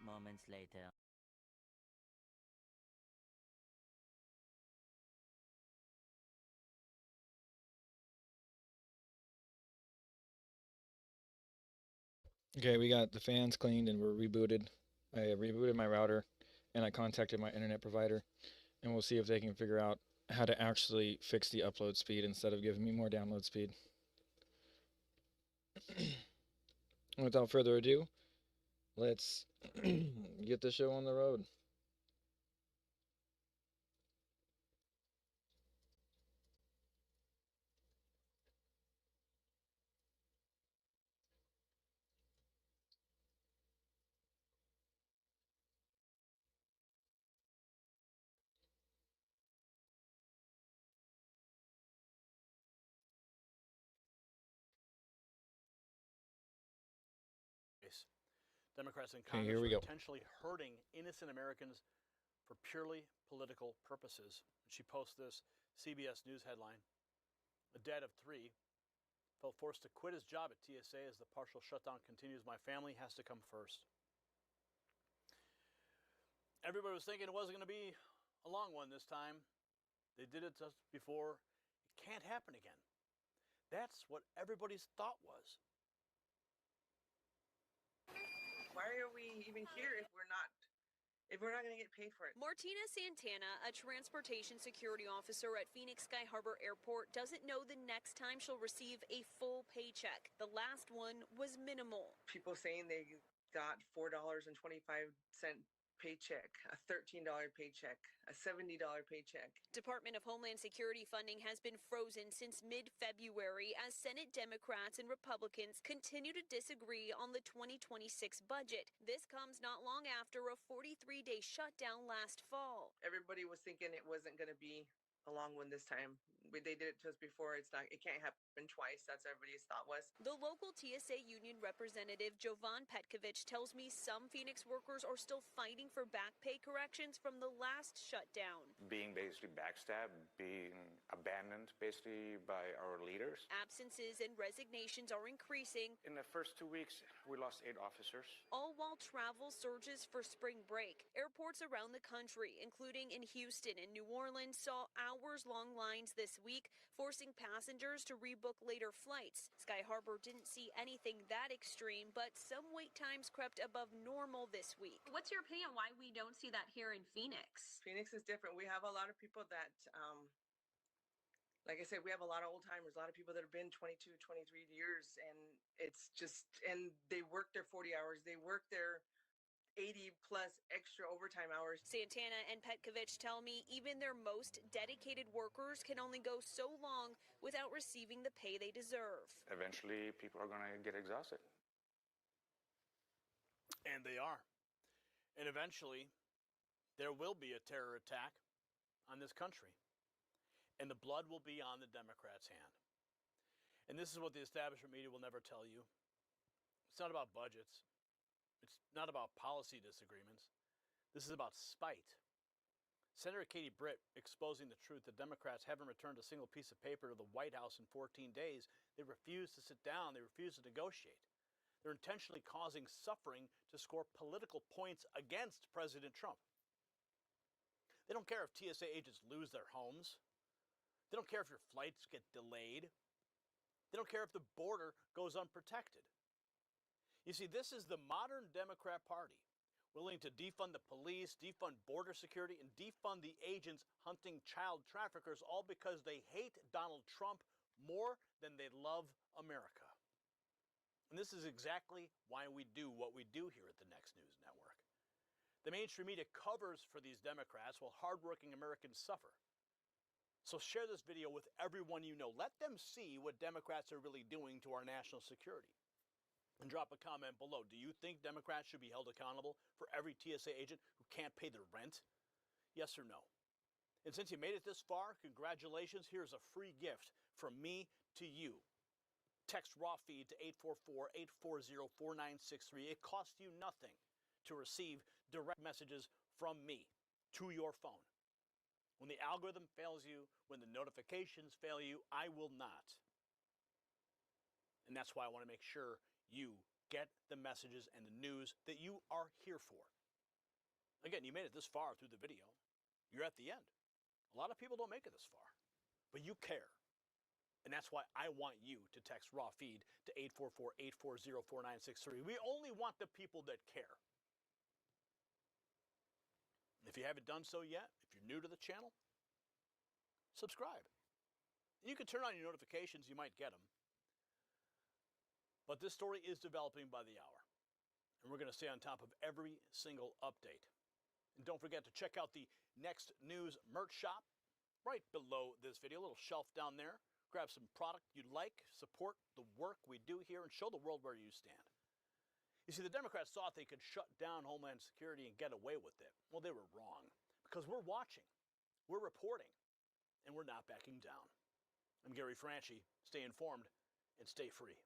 moments later. Okay, we got the fans cleaned and we're rebooted. I rebooted my router and I contacted my internet provider, and we'll see if they can figure out how to actually fix the upload speed instead of giving me more download speed. Without further ado, let's get the show on the road. Democrats in Okay, Congress here we are go. intentionally hurting innocent Americans for purely political purposes. She posts this CBS News headline. A dad of three felt forced to quit his job at TSA as the partial shutdown continues. My family has to come first. Everybody was thinking it wasn't going to be a long one this time. They did it just before. It can't happen again. That's what everybody's thought was. Why are we even here if we're not going to get paid for it? Martina Santana, a transportation security officer at Phoenix Sky Harbor Airport, doesn't know the next time she'll receive a full paycheck. The last one was minimal. People saying they got $4.25 paycheck, a $13 paycheck, a $70 paycheck. Department of Homeland Security funding has been frozen since mid-February as Senate Democrats and Republicans continue to disagree on the 2026 budget. This comes not long after a 43-day shutdown last fall. Everybody was thinking it wasn't going to be a long one this time. They did it to us before. It can't happen twice. That's everybody's thought was. The local TSA union representative Jovan Petkovich tells me some Phoenix workers are still fighting for back pay corrections from the last shutdown. Being basically backstabbed, being abandoned basically by our leaders. Absences and resignations are increasing. In the first 2 weeks, we lost 8 officers. All while travel surges for spring break. Airports around the country, including in Houston and New Orleans, saw hours-long lines this week, forcing passengers to rebook later flights. Sky Harbor didn't see anything that extreme, but some wait times crept above normal this week. What's your opinion why we don't see that here in Phoenix? Phoenix is different. We have a lot of people that, like I said, we have a lot of old timers, a lot of people that have been 22, 23 years, and it's just, and they work their 40 hours, they work their 80 plus extra overtime hours. Santana and Petkovich tell me even their most dedicated workers can only go so long without receiving the pay they deserve. Eventually, people are going to get exhausted. And they are. And eventually, there will be a terror attack on this country. And the blood will be on the Democrats' hand. And this is what the establishment media will never tell you. It's not about budgets. It's not about policy disagreements. This is about spite. Senator Katie Britt exposing the truth that Democrats haven't returned a single piece of paper to the White House in 14 days. They refuse to sit down. They refuse to negotiate. They're intentionally causing suffering to score political points against President Trump. They don't care if TSA agents lose their homes. They don't care if your flights get delayed. They don't care if the border goes unprotected. You see, this is the modern Democrat Party, willing to defund the police, defund border security, and defund the agents hunting child traffickers, all because they hate Donald Trump more than they love America. And this is exactly why we do what we do here at the Next News Network. The mainstream media covers for these Democrats while hardworking Americans suffer. So share this video with everyone you know. Let them see what Democrats are really doing to our national security. And drop a comment below. Do you think Democrats should be held accountable for every TSA agent who can't pay their rent? Yes or no? And since you made it this far, congratulations. Here's a free gift from me to you. Text raw feed to 844-840-4963. It costs you nothing to receive direct messages from me to your phone. When the algorithm fails you, when the notifications fail you, I will not. And that's why I want to make sure you get the messages and the news that you are here for. Again, you made it this far through the video. You're at the end. A lot of people don't make it this far, but you care. And that's why I want you to text raw feed to 844-840-4963. We only want the people that care. If you haven't done so yet, if you're new to the channel, subscribe. You can turn on your notifications, you might get them. But this story is developing by the hour, and we're going to stay on top of every single update. And don't forget to check out the Next News merch shop right below this video, a little shelf down there. Grab some product you like, support the work we do here, and show the world where you stand. You see, the Democrats thought they could shut down Homeland Security and get away with it. Well, they were wrong, because we're watching, we're reporting, and we're not backing down. I'm Gary Franchi. Stay informed and stay free.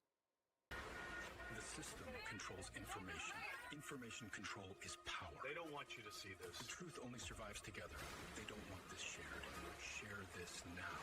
The system controls information. Information control is power. They don't want you to see this. The truth only survives together. They don't want this shared. Share this now.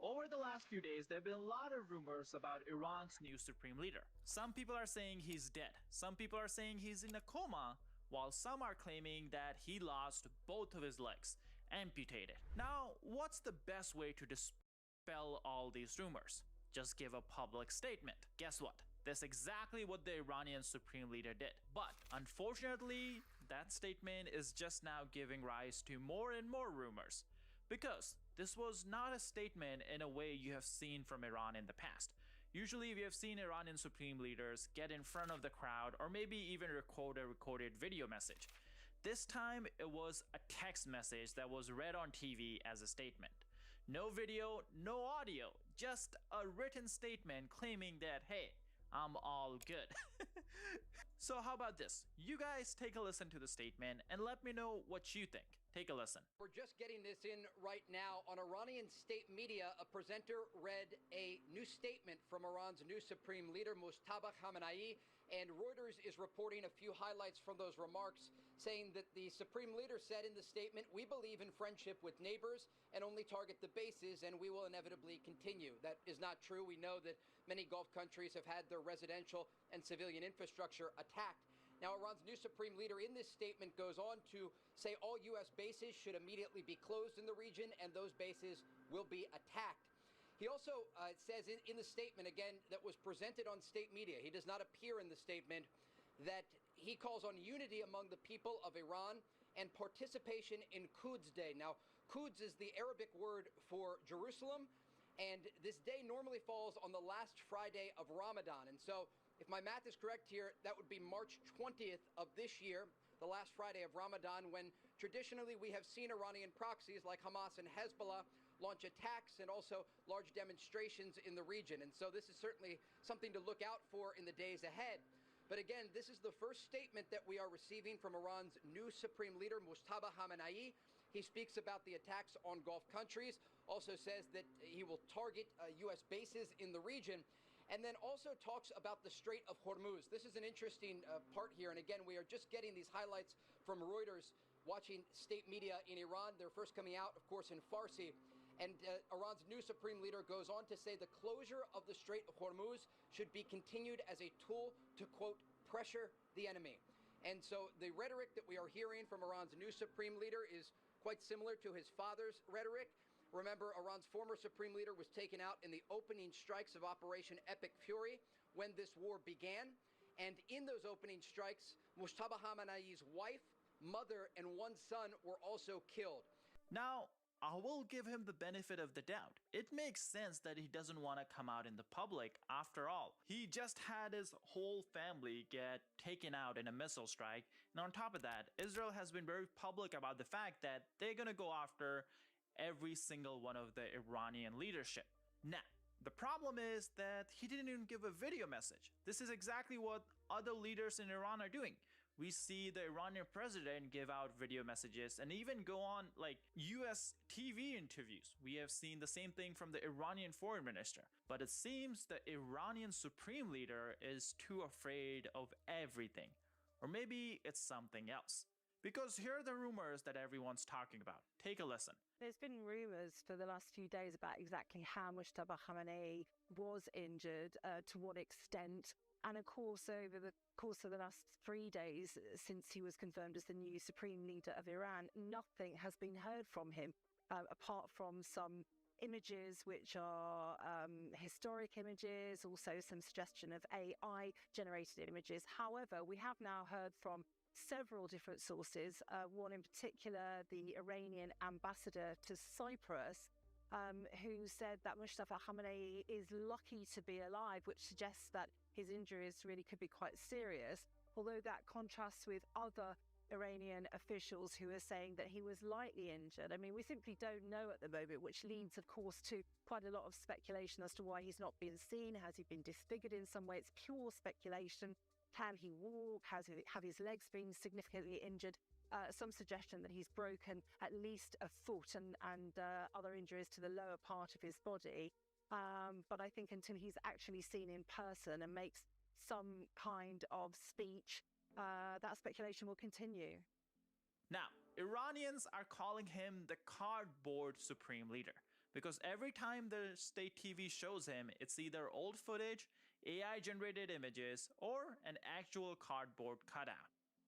Over the last few days, there have been a lot of rumors about Iran's new supreme leader. Some people are saying he's dead. Some people are saying he's in a coma, while some are claiming that he lost both of his legs, amputated. Now, what's the best way to dispel all these rumors? Just give a public statement. Guess what? That's exactly what the Iranian supreme leader did. But unfortunately, that statement is just now giving rise to more and more rumors. Because this was not a statement in a way you have seen from Iran in the past. Usually we have seen Iranian supreme leaders get in front of the crowd or maybe even record a recorded video message. This time it was a text message that was read on TV as a statement. No video, no audio, just a written statement claiming that, hey, I'm all good. So how about this? You guys take a listen to the statement and let me know what you think. Take a listen. We're just getting this in right now. On Iranian state media, a presenter read a new statement from Iran's new supreme leader, Mojtaba Khamenei, and Reuters is reporting a few highlights from those remarks, saying that the supreme leader said in the statement, "We believe in friendship with neighbors and only target the bases, and we will inevitably continue." That is not true. We know that many Gulf countries have had their residential and civilian infrastructure attacked. Now, Iran's new supreme leader in this statement goes on to say all U.S. bases should immediately be closed in the region and those bases will be attacked. He also says in the statement, again, that was presented on state media, he does not appear in the statement, that he calls on unity among the people of Iran and participation in Quds Day. Now, Quds is the Arabic word for Jerusalem, and this day normally falls on the last Friday of Ramadan. And so, if my math is correct here, that would be March 20th of this year, the last Friday of Ramadan, when traditionally we have seen Iranian proxies like Hamas and Hezbollah launch attacks and also large demonstrations in the region. And so this is certainly something to look out for in the days ahead. But again, this is the first statement that we are receiving from Iran's new supreme leader, Mojtaba Khamenei. He speaks about the attacks on Gulf countries, also says that he will target U.S. bases in the region, and then also talks about the Strait of Hormuz. This is an interesting part here, and again, we are just getting these highlights from Reuters, watching state media in Iran. They're first coming out, of course, in Farsi. And Iran's new supreme leader goes on to say the closure of the Strait of Hormuz should be continued as a tool to, quote, pressure the enemy. And so the rhetoric that we are hearing from Iran's new supreme leader is quite similar to his father's rhetoric. Remember, Iran's former supreme leader was taken out in the opening strikes of Operation Epic Fury when this war began. And in those opening strikes, Mojtaba Khamenei's wife, mother, and one son were also killed. Now, I will give him the benefit of the doubt. It makes sense that he doesn't want to come out in the public. After all, he just had his whole family get taken out in a missile strike. And on top of that, Israel has been very public about the fact that they're going to go after every single one of the Iranian leadership. Now, the problem is that he didn't even give a video message. This is exactly what other leaders in Iran are doing. We see the Iranian president give out video messages and even go on like US TV interviews. We have seen the same thing from the Iranian foreign minister. But it seems the Iranian supreme leader is too afraid of everything. Or maybe it's something else. Because here are the rumors that everyone's talking about. Take a listen. There's been rumours for the last few days about exactly how Mujtaba Khamenei was injured, to what extent. And of course, over the course of the last 3 days, since he was confirmed as the new supreme leader of Iran, nothing has been heard from him, apart from some images which are historic images, also some suggestion of AI-generated images. However, we have now heard from several different sources, one in particular, the Iranian ambassador to Cyprus, who said that Mujtaba Khamenei is lucky to be alive, which suggests that his injuries really could be quite serious, although that contrasts with other Iranian officials who are saying that he was lightly injured. I mean, we simply don't know at the moment, which leads, of course, to quite a lot of speculation as to why he's not been seen. Has he been disfigured in some way? It's pure speculation. Can he walk? Have his legs been significantly injured? Some suggestion that he's broken at least a foot and other injuries to the lower part of his body. But I think until he's actually seen in person and makes some kind of speech, that speculation will continue. Now, Iranians are calling him the cardboard supreme leader because every time the state TV shows him, it's either old footage, AI-generated images, or an actual cardboard cutout.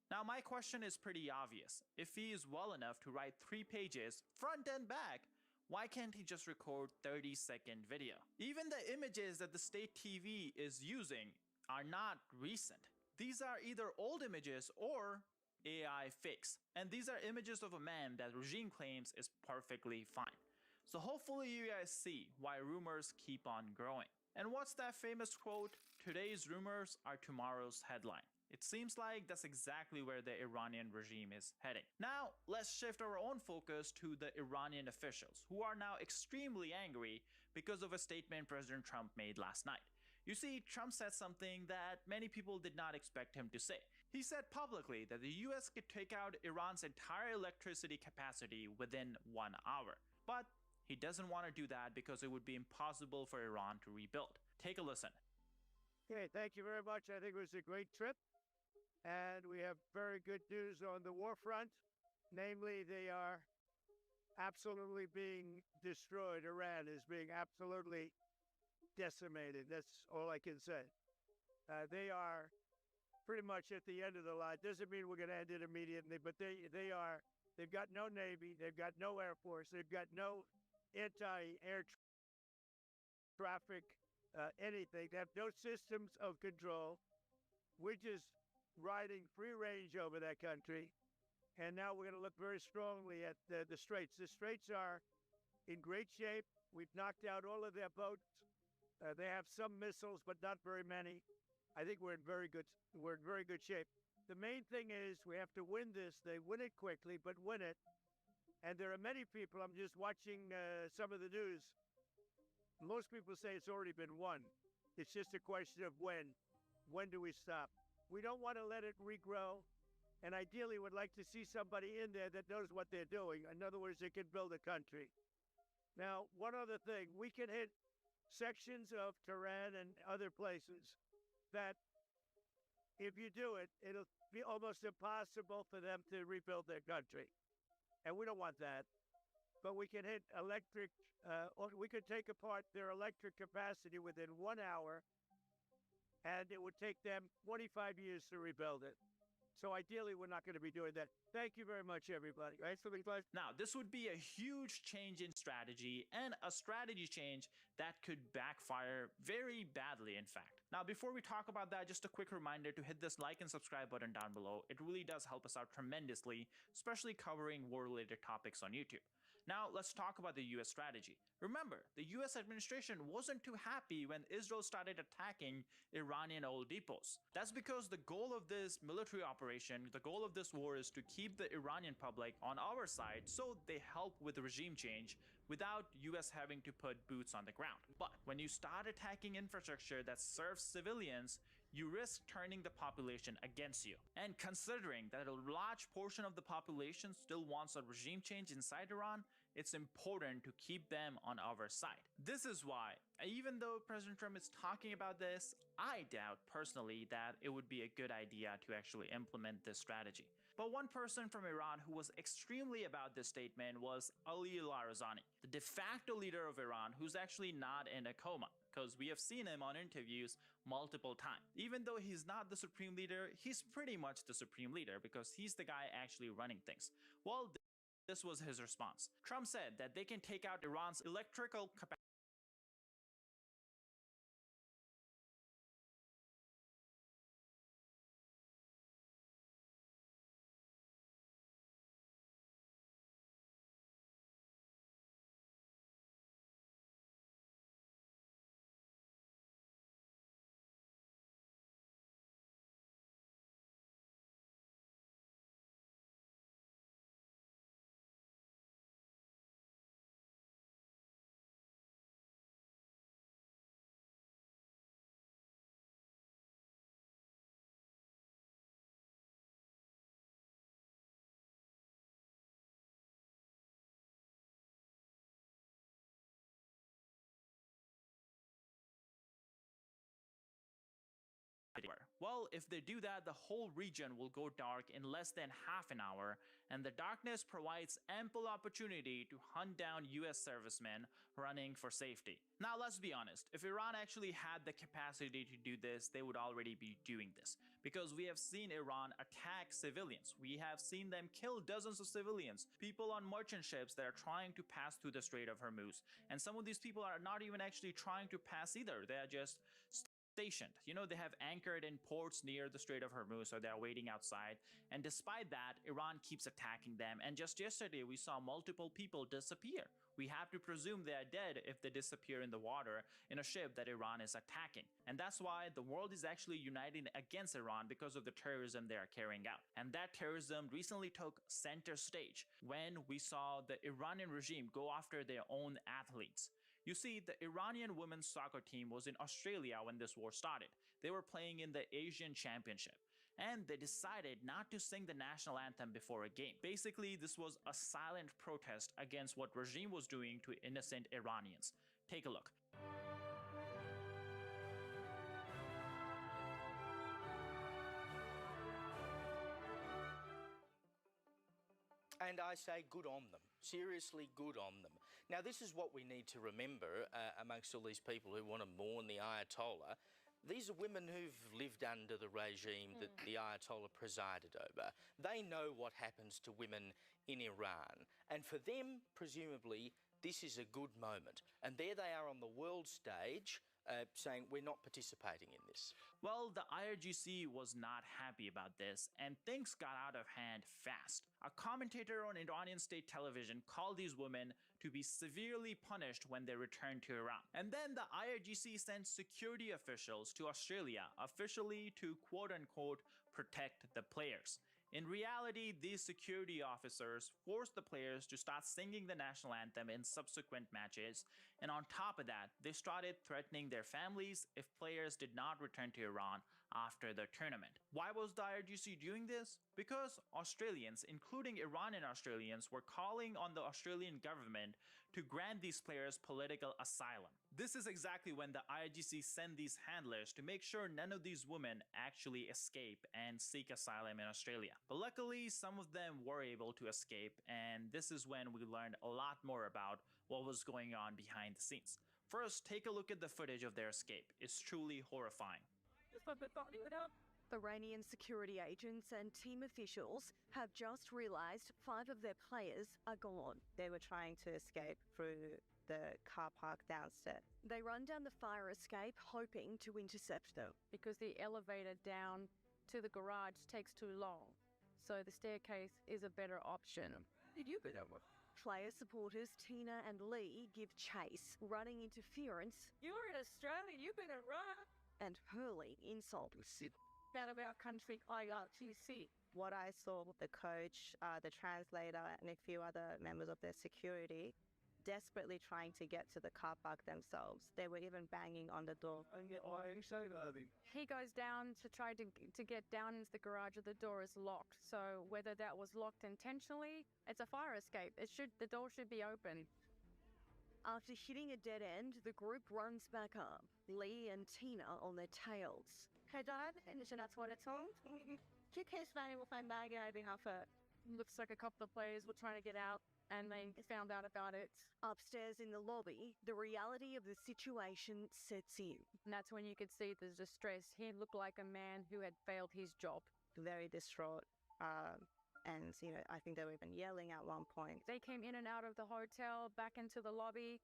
Now, my question is pretty obvious. If he is well enough to write 3 pages, front and back, why can't he just record 30-second video? Even the images that the state TV is using are not recent. These are either old images or AI fakes. And these are images of a man that regime claims is perfectly fine. So hopefully you guys see why rumors keep on growing. And what's that famous quote? Today's rumors are tomorrow's headline. It seems like that's exactly where the Iranian regime is heading. Now, let's shift our own focus to the Iranian officials, who are now extremely angry because of a statement President Trump made last night. You see, Trump said something that many people did not expect him to say. He said publicly that the US could take out Iran's entire electricity capacity within 1 hour. But he doesn't want to do that because it would be impossible for Iran to rebuild. Take a listen. Okay, thank you very much. I think it was a great trip. And we have very good news on the war front. Namely, they are absolutely being destroyed. Iran is being absolutely decimated. That's all I can say. They are pretty much at the end of the line. Doesn't mean we're going to end it immediately, but they've got no Navy, they've got no Air Force, they've got no anti-air traffic, anything. They have no systems of control. We're just riding free range over that country. And now we're going to look very strongly at the Straits. The Straits are in great shape. We've knocked out all of their boats. They have some missiles, but not very many. I think we're in very good shape. The main thing is we have to win this. They win it quickly, but win it. And there are many people, I'm just watching some of the news. Most people say it's already been won. It's just a question of when. When do we stop? We don't want to let it regrow. And ideally, would like to see somebody in there that knows what they're doing. In other words, they can build a country. Now, one other thing. We can hit sections of Tehran and other places that if you do it, it'll be almost impossible for them to rebuild their country. And we don't want that. But we can hit electric, we could take apart their electric capacity within 1 hour, and it would take them 25 years to rebuild it. So ideally, we're not going to be doing that. Thank you very much, everybody. Right? Now, this would be a huge change in strategy and a strategy change that could backfire very badly, in fact. Now, before we talk about that, just a quick reminder to hit this like and subscribe button down below. It really does help us out tremendously, especially covering war-related topics on YouTube. Now, let's talk about the US strategy. Remember, the US administration wasn't too happy when Israel started attacking Iranian oil depots. That's because the goal of this military operation, the goal of this war is to keep the Iranian public on our side so they help with the regime change without US having to put boots on the ground. But when you start attacking infrastructure that serves civilians, you risk turning the population against you. And considering that a large portion of the population still wants a regime change inside Iran, it's important to keep them on our side. This is why, even though President Trump is talking about this, I doubt personally that it would be a good idea to actually implement this strategy. But one person from Iran who was extremely about this statement was Ali Larijani, the de facto leader of Iran, who's actually not in a coma, because we have seen him on interviews multiple times. Even though he's not the supreme leader, he's pretty much the supreme leader because he's the guy actually running things. Well, this was his response. Trump said that they can take out Iran's electrical capacity. Well, if they do that, the whole region will go dark in less than half an hour, and the darkness provides ample opportunity to hunt down US servicemen running for safety. Now, let's be honest, if Iran actually had the capacity to do this, they would already be doing this. Because we have seen Iran attack civilians. We have seen them kill dozens of civilians, people on merchant ships that are trying to pass through the Strait of Hormuz. And some of these people are not even actually trying to pass either. They are just stationed. You know, they have anchored in ports near the Strait of Hormuz, so they're waiting outside. And despite that, Iran keeps attacking them. And just yesterday, we saw multiple people disappear. We have to presume they are dead if they disappear in the water in a ship that Iran is attacking. And that's why the world is actually uniting against Iran because of the terrorism they are carrying out. And that terrorism recently took center stage when we saw the Iranian regime go after their own athletes. You see, the Iranian women's soccer team was in Australia when this war started. They were playing in the Asian Championship, and they decided not to sing the national anthem before a game. Basically, this was a silent protest against what regime was doing to innocent Iranians. Take a look. And I say good on them. Seriously, good on them. Now, this is what we need to remember amongst all these people who want to mourn the Ayatollah. These are women who've lived under the regime that the Ayatollah presided over. They know what happens to women in Iran. And for them, presumably, this is a good moment. And there they are on the world stage saying, we're not participating in this. Well, the IRGC was not happy about this, and things got out of hand fast. A commentator on Iranian state television called these women to be severely punished when they returned to Iran. And then the IRGC sent security officials to Australia, officially to quote-unquote protect the players. In reality, these security officers forced the players to start singing the national anthem in subsequent matches, and on top of that, they started threatening their families if players did not return to Iran after the tournament. Why was the IRGC doing this? Because Australians, including Iranian Australians, were calling on the Australian government to grant these players political asylum. This is exactly when the IRGC sent these handlers to make sure none of these women actually escape and seek asylum in Australia. But luckily, some of them were able to escape, and this is when we learned a lot more about what was going on behind the scenes. First, take a look at the footage of their escape. It's truly horrifying. Iranian security agents and team officials have just realised 5 of their players are gone. They were trying to escape through the car park downstairs. They run down the fire escape hoping to intercept them. Because the elevator down to the garage takes too long, so the staircase is a better option. Player supporters Tina and Lee give chase, running interference. You're in Australia, you better run. And hurling insults. Out of our country, IRGC. What I saw with the coach, the translator, and a few other members of their security, desperately trying to get to the car park themselves. They were even banging on the door. He goes down to try to get down into the garage, and the door is locked. So whether that was locked intentionally, it's a fire escape. The door should be open. After hitting a dead end, the group runs back up, Lee and Tina on their tails. That's what it's on. Looks like a couple of players were trying to get out, and they found out about it. Upstairs in the lobby, the reality of the situation sets in. And that's when you could see the distress. He looked like a man who had failed his job. Very distraught. And, I think they were even yelling at one point. They came in and out of the hotel, back into the lobby.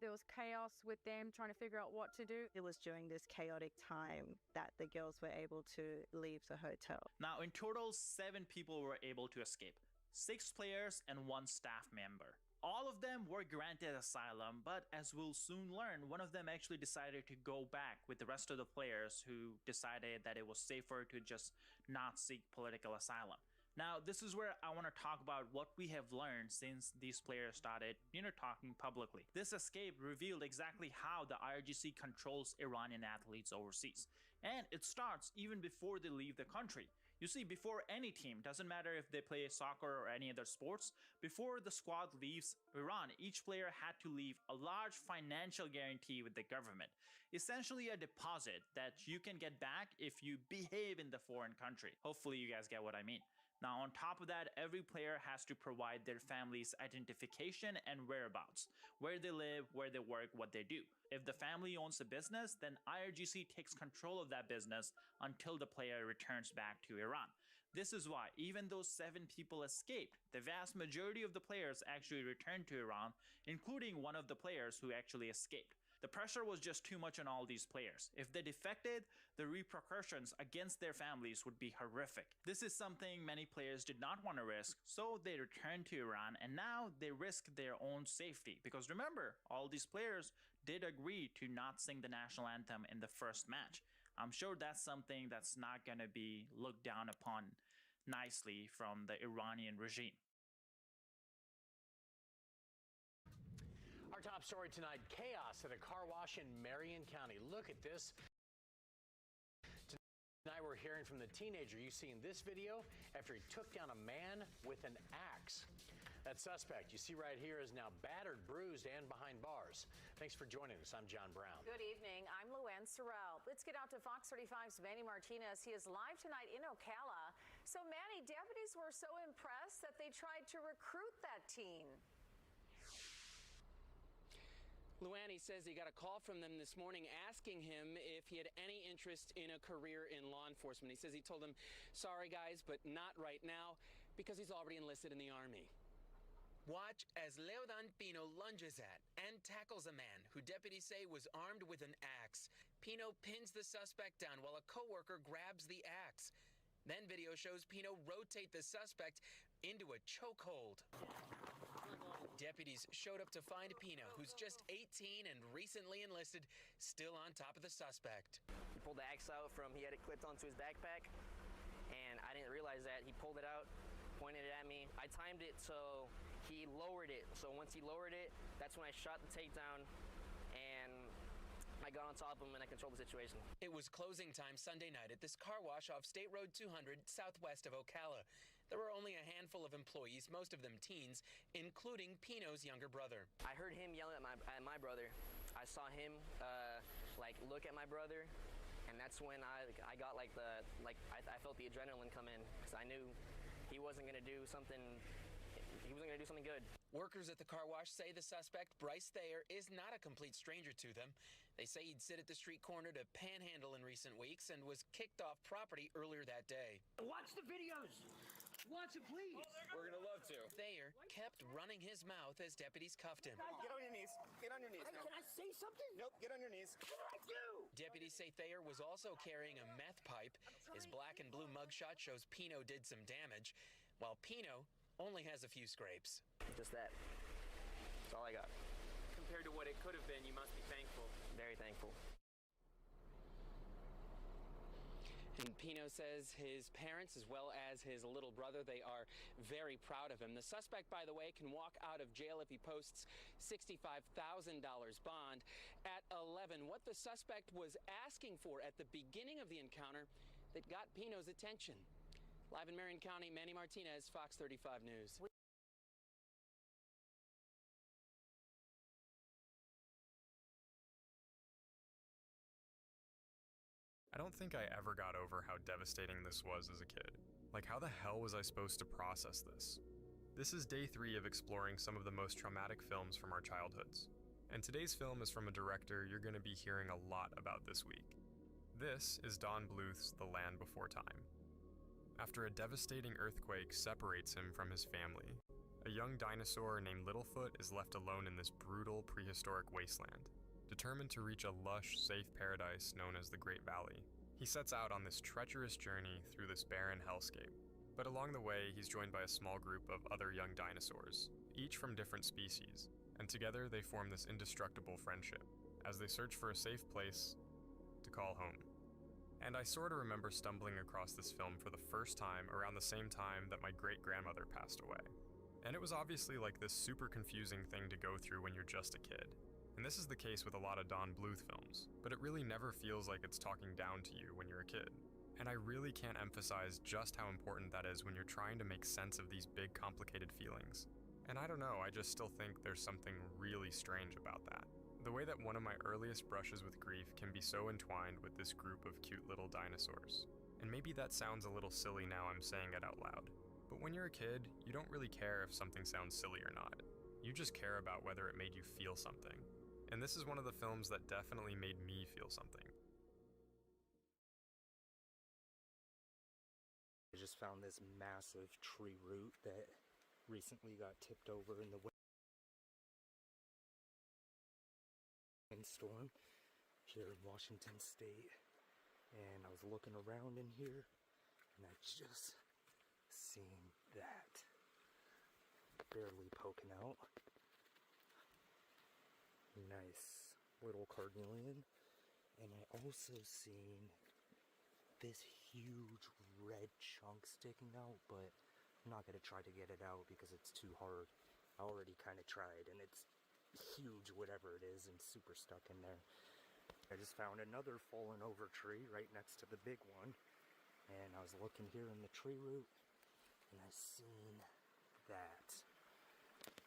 There was chaos with them trying to figure out what to do. It was during this chaotic time that the girls were able to leave the hotel. Now, in total, 7 people were able to escape. 6 players and 1 staff member. All of them were granted asylum, but as we'll soon learn, one of them actually decided to go back with the rest of the players who decided that it was safer to just not seek political asylum. Now, this is where I want to talk about what we have learned since these players started, talking publicly. This escape revealed exactly how the IRGC controls Iranian athletes overseas. And it starts even before they leave the country. You see, before any team, doesn't matter if they play soccer or any other sports, before the squad leaves Iran, each player had to leave a large financial guarantee with the government. Essentially a deposit that you can get back if you behave in the foreign country. Hopefully you guys get what I mean. Now, on top of that, every player has to provide their family's identification and whereabouts, where they live, where they work, what they do. If the family owns a business, then IRGC takes control of that business until the player returns back to Iran. This is why, even though 7 people escaped, the vast majority of the players actually returned to Iran, including one of the players who actually escaped. The pressure was just too much on all these players. If they defected, the repercussions against their families would be horrific. This is something many players did not want to risk, so they returned to Iran, and now they risk their own safety. Because remember, all these players did agree to not sing the national anthem in the first match. I'm sure that's something that's not going to be looked down upon nicely from the Iranian regime. Our top story tonight, chaos at a car wash in Marion County. Look at this. Tonight we're hearing from the teenager you see in this video after he took down a man with an axe. That suspect you see right here is now battered, bruised, and behind bars. Thanks for joining us. I'm John Brown. Good evening. I'm Luann Sorrell. Let's get out to Fox 35's Manny Martinez. He is live tonight in Ocala. So, Manny, deputies were so impressed that they tried to recruit that teen. Luann says he got a call from them this morning asking him if he had any interest in a career in law enforcement. He says he told them, sorry guys, but not right now, because he's already enlisted in the Army. Watch as Leodan Pino lunges at and tackles a man who deputies say was armed with an axe. Pino pins the suspect down while a coworker grabs the axe. Then video shows Pino rotate the suspect into a chokehold. Deputies showed up to find Pino, who's just 18 and recently enlisted, still on top of the suspect. He pulled the axe out he had it clipped onto his backpack, and I didn't realize that. He pulled it out, pointed it at me. I timed it so he lowered it. So once he lowered it, that's when I shot the takedown, and I got on top of him and I controlled the situation. It was closing time Sunday night at this car wash off State Road 200 southwest of Ocala. There were only a handful of employees, most of them teens, including Pino's younger brother. I heard him yelling at my brother. I saw him look at my brother, and that's when I got I felt the adrenaline come in, because I knew he wasn't gonna do something. He wasn't gonna do something good. Workers at the car wash say the suspect, Bryce Thayer, is not a complete stranger to them. They say he'd sit at the street corner to panhandle in recent weeks and was kicked off property earlier that day. Watch the videos! Watch it, please! We're gonna love to. Thayer kept running his mouth as deputies cuffed him. Get on your knees. Get on your knees now. Can I say something? Nope, get on your knees. What did I do? Deputies say Thayer was also carrying a meth pipe. His black and blue mugshot shows Pino did some damage, while Pino only has a few scrapes. Just that. That's all I got. Compared to what it could have been, you must be thankful. Very thankful. And Pino says his parents, as well as his little brother, they are very proud of him. The suspect, by the way, can walk out of jail if he posts $65,000 bond. At 11, what the suspect was asking for at the beginning of the encounter that got Pino's attention. Live in Marion County, Manny Martinez, Fox 35 News. I don't think I ever got over how devastating this was as a kid. Like, how the hell was I supposed to process this? This is day 3 of exploring some of the most traumatic films from our childhoods. And today's film is from a director you're going to be hearing a lot about this week. This is Don Bluth's The Land Before Time. After a devastating earthquake separates him from his family, a young dinosaur named Littlefoot is left alone in this brutal prehistoric wasteland. Determined to reach a lush, safe paradise known as the Great Valley, he sets out on this treacherous journey through this barren hellscape. But along the way, he's joined by a small group of other young dinosaurs, each from different species, and together they form this indestructible friendship as they search for a safe place to call home. And I sort of remember stumbling across this film for the first time around the same time that my great-grandmother passed away. And it was obviously like this super confusing thing to go through when you're just a kid. And this is the case with a lot of Don Bluth films, but it really never feels like it's talking down to you when you're a kid. And I really can't emphasize just how important that is when you're trying to make sense of these big, complicated feelings. And I don't know, I just still think there's something really strange about that. The way that one of my earliest brushes with grief can be so entwined with this group of cute little dinosaurs. And maybe that sounds a little silly now I'm saying it out loud, but when you're a kid, you don't really care if something sounds silly or not. You just care about whether it made you feel something. And this is one of the films that definitely made me feel something. I just found this massive tree root that recently got tipped over in the windstorm here in Washington State. And I was looking around in here, and I just seen that barely poking out. Nice little carnelian. And I also seen this huge red chunk sticking out, but I'm not gonna try to get it out because it's too hard. I already kind of tried, and it's huge, whatever it is, and super stuck in there. I just found another fallen over tree right next to the big one, and I was looking here in the tree root, and I seen that.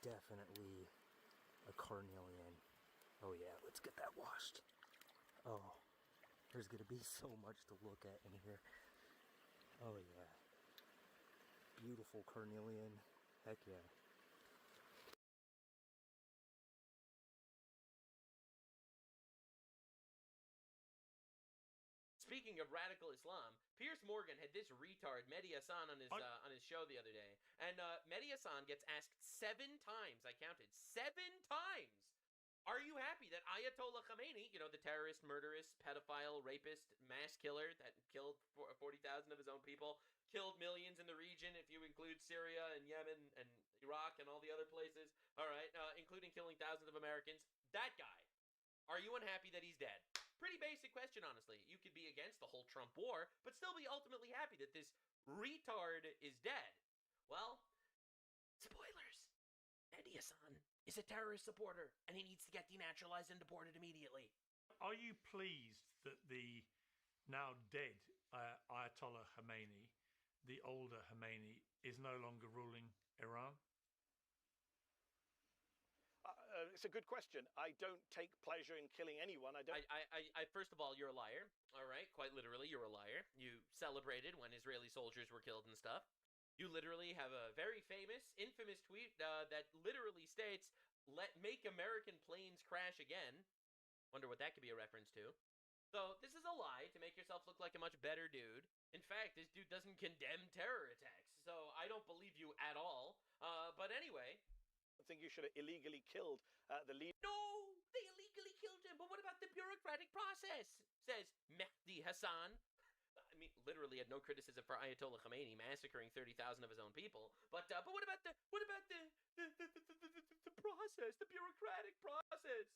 Definitely a carnelian. Oh yeah, let's get that washed. Oh, there's gonna be so much to look at in here. Oh yeah. Beautiful carnelian. Heck yeah. Speaking of radical Islam, Piers Morgan had this retard Mehdi Hassan on his show the other day, and Mehdi Hassan gets asked 7 times. I counted 7 times. Are you happy that Ayatollah Khamenei, you know, the terrorist, murderous, pedophile, rapist, mass killer that killed 40,000 of his own people, killed millions in the region, if you include Syria and Yemen and Iraq and all the other places, all right, including killing thousands of Americans, that guy, are you unhappy that he's dead? Pretty basic question, honestly. You could be against the whole Trump war, but still be ultimately happy that this retard is dead. Well, spoilers. Mehdi Hassan is a terrorist supporter, and he needs to get denaturalized and deported immediately. Are you pleased that the now dead Ayatollah Khamenei, the older Khamenei, is no longer ruling Iran? It's a good question. I don't take pleasure in killing anyone. I first of all, you're a liar. All right, quite literally, you're a liar. You celebrated when Israeli soldiers were killed and stuff. You literally have a very famous, infamous tweet that literally states, "Make American planes crash again." Wonder what that could be a reference to. So this is a lie to make yourself look like a much better dude. In fact, this dude doesn't condemn terror attacks, so I don't believe you at all. But anyway. I think you should have illegally killed the leader. No, they illegally killed him. But what about the bureaucratic process? Says Mehdi Hassan. I mean, literally had no criticism for Ayatollah Khamenei massacring 30,000 of his own people. But what about the process, the bureaucratic process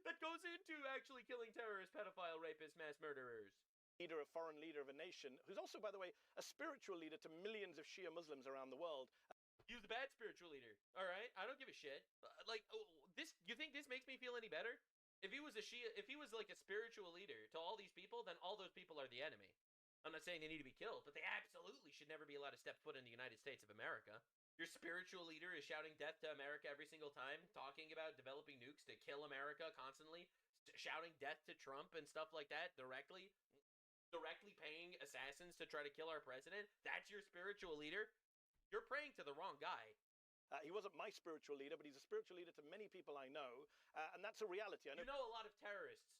that goes into actually killing terrorists, pedophile, rapists, mass murderers? leader, a foreign leader of a nation, who's also, by the way, a spiritual leader to millions of Shia Muslims around the world. He was a bad spiritual leader. All right, I don't give a shit. This, you think this makes me feel any better? If he was a Shia, if he was like a spiritual leader to all these people, then all those people are the enemy. I'm not saying they need to be killed, but they absolutely should never be allowed to step foot in the United States of America. Your spiritual leader is shouting death to America every single time, talking about developing nukes to kill America constantly, shouting death to Trump and stuff like that directly paying assassins to try to kill our president. That's your spiritual leader? You're praying to the wrong guy. He wasn't my spiritual leader, but he's a spiritual leader to many people I know, and that's a reality. I know, you know a lot of terrorists.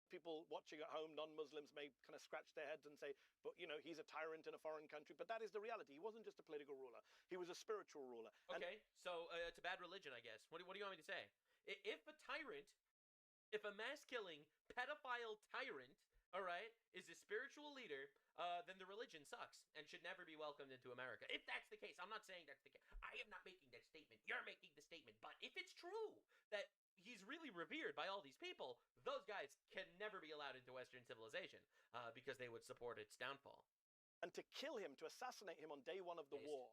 People watching at home, non-Muslims, may kind of scratch their heads and say, but, you know, he's a tyrant in a foreign country. But that is the reality. He wasn't just a political ruler. He was a spiritual ruler. Okay, so it's a bad religion, I guess. What do you want me to say? If a tyrant, if a mass-killing, pedophile tyrant, all right, is a spiritual leader, then the religion sucks and should never be welcomed into America. If that's the case, I'm not saying that's the case. I am not making that statement. You're making the statement. But if it's true that he's really revered by all these people, those guys can never be allowed into Western civilization because they would support its downfall. And to kill him, to assassinate him on day one of the war,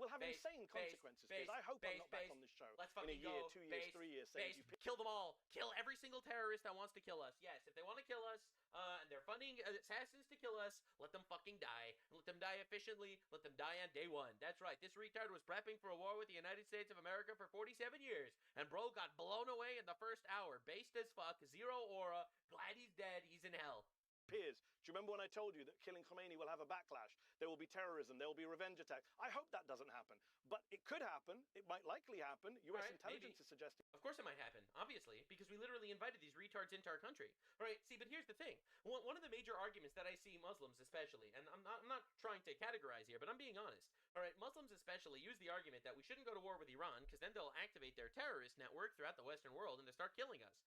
will have insane consequences. Because I hope I'm not back on this show Let's in a fucking year, go. 2 years, 3 years. Saying you Kill them all. Kill every single terrorist that wants to kill us. Yes, if they want to kill us and they're funding assassins to kill us, let them fucking die. Let them die efficiently. Let them die on day one. That's right. This retard was prepping for a war with the United States of America for 47 years. And bro got blown away in the first hour. Based as fuck. Zero aura. Glad he's dead. He's in hell. Peers, do you remember when I told you that killing Khomeini will have a backlash? There will be terrorism, there will be revenge attacks. I hope that doesn't happen. But it could happen. It might likely happen. U.S. intelligence is suggesting. Of course it might happen, obviously, because we literally invited these retards into our country. All right, see, but here's the thing. One of the major arguments that I see Muslims especially, and I'm not trying to categorize here, but I'm being honest. All right, Muslims especially use the argument that we shouldn't go to war with Iran because then they'll activate their terrorist network throughout the Western world and they'll start killing us.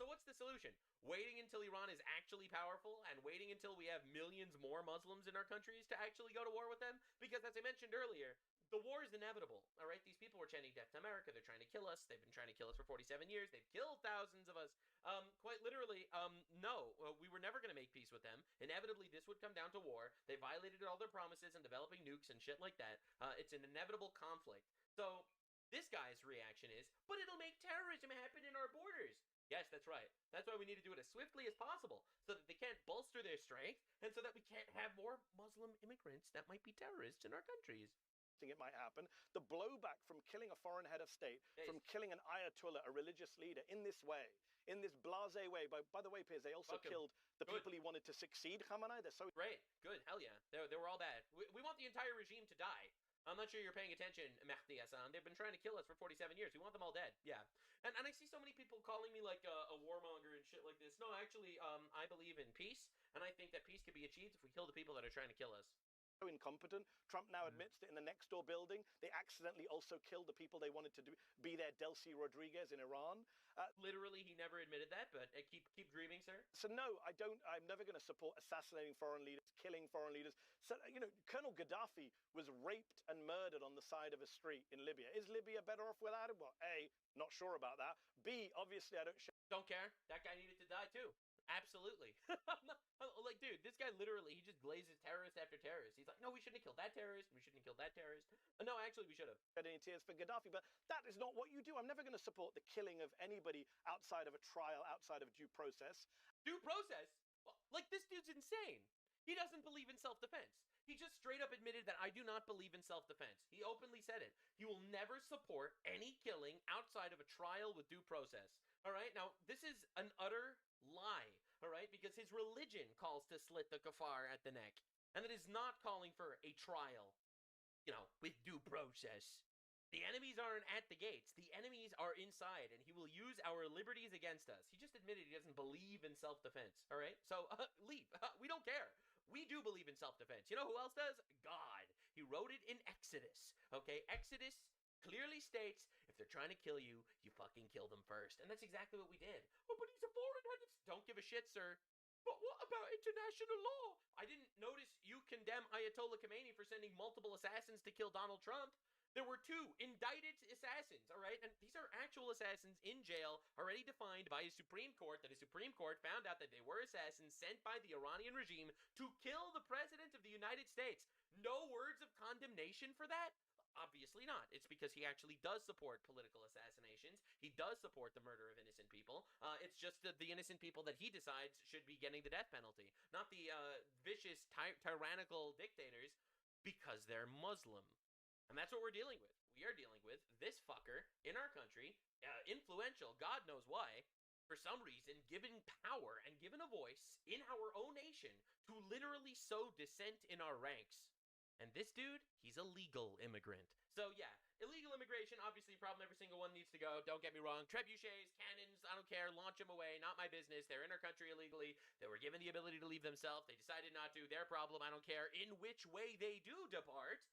So what's the solution? Waiting until Iran is actually powerful and waiting until we have millions more Muslims in our countries to actually go to war with them? Because as I mentioned earlier, the war is inevitable, all right? These people were chanting death to America. They're trying to kill us. They've been trying to kill us for 47 years. They've killed thousands of us. Quite literally, no, we were never going to make peace with them. Inevitably, this would come down to war. They violated all their promises in developing nukes and shit like that. It's an inevitable conflict. So this guy's reaction is, but it'll make terrorism happen in our borders. Yes, that's right. That's why we need to do it as swiftly as possible so that they can't bolster their strength and so that we can't have more Muslim immigrants that might be terrorists in our countries. It might happen. The blowback from killing a foreign head of state, from killing an ayatollah, a religious leader, in this way, in this blasé way. By the way, Piers, they also killed the people he wanted to succeed, Khamenei. They're so great. Good. Hell yeah. They were all bad. We want the entire regime to die. I'm not sure you're paying attention, Mehdi Hassan. They've been trying to kill us for 47 years. We want them all dead. Yeah. And I see so many people calling me like a warmonger and shit like this. No, actually, I believe in peace, and I think that peace can be achieved if we kill the people that are trying to kill us. So incompetent. Trump now admits that in the next door building, they accidentally also killed the people they wanted to be there, Delcy Rodriguez in Iran. Literally, he never admitted that, but keep dreaming, sir. So no, I'm never going to support assassinating foreign leaders, killing foreign leaders. So, you know, Colonel Gaddafi was raped and murdered on the side of a street in Libya. Is Libya better off without him? Well, A, not sure about that. B, obviously I don't care. That guy needed to die too. Absolutely. Like, dude, this guy literally, he just glazes terrorist after terrorist. He's like, no, we shouldn't have killed that terrorist. We shouldn't have killed that terrorist. No, actually, we should have. Any tears for Gaddafi, but that is not what you do. I'm never going to support the killing of anybody outside of a trial, outside of due process. Due process? Well, like, this dude's insane. He doesn't believe in self-defense. He just straight up admitted that I do not believe in self-defense. He openly said it. He will never support any killing outside of a trial with due process. All right? Now, this is an utter lie, all right? Because his religion calls to slit the kafar at the neck. And it is not calling for a trial, you know, with due process. The enemies aren't at the gates. The enemies are inside, and he will use our liberties against us. He just admitted he doesn't believe in self-defense, all right? So, leave. We don't care. We do believe in self-defense. You know who else does? God. He wrote it in Exodus, okay? Exodus clearly states, if they're trying to kill you, you fucking kill them first. And that's exactly what we did. Oh, but he's a foreign head. Don't give a shit, sir. But what about international law? I didn't notice you condemn Ayatollah Khomeini for sending multiple assassins to kill Donald Trump. There were 2 indicted assassins, all right? And these are actual assassins in jail, already defined by a Supreme Court, that a Supreme Court found out that they were assassins sent by the Iranian regime to kill the President of the United States. No words of condemnation for that? Obviously not. It's because he actually does support political assassinations. He does support the murder of innocent people. It's just the innocent people that he decides should be getting the death penalty, not the vicious, tyrannical dictators because they're Muslim. And that's what we're dealing with. We are dealing with this fucker in our country, influential, God knows why, for some reason, given power and given a voice in our own nation to literally sow dissent in our ranks. And this dude, he's a legal immigrant. So yeah, illegal immigration, obviously a problem. Every single one needs to go. Don't get me wrong. Trebuchets, cannons, I don't care. Launch them away. Not my business. They're in our country illegally. They were given the ability to leave themselves. They decided not to. Their problem. I don't care in which way they do depart.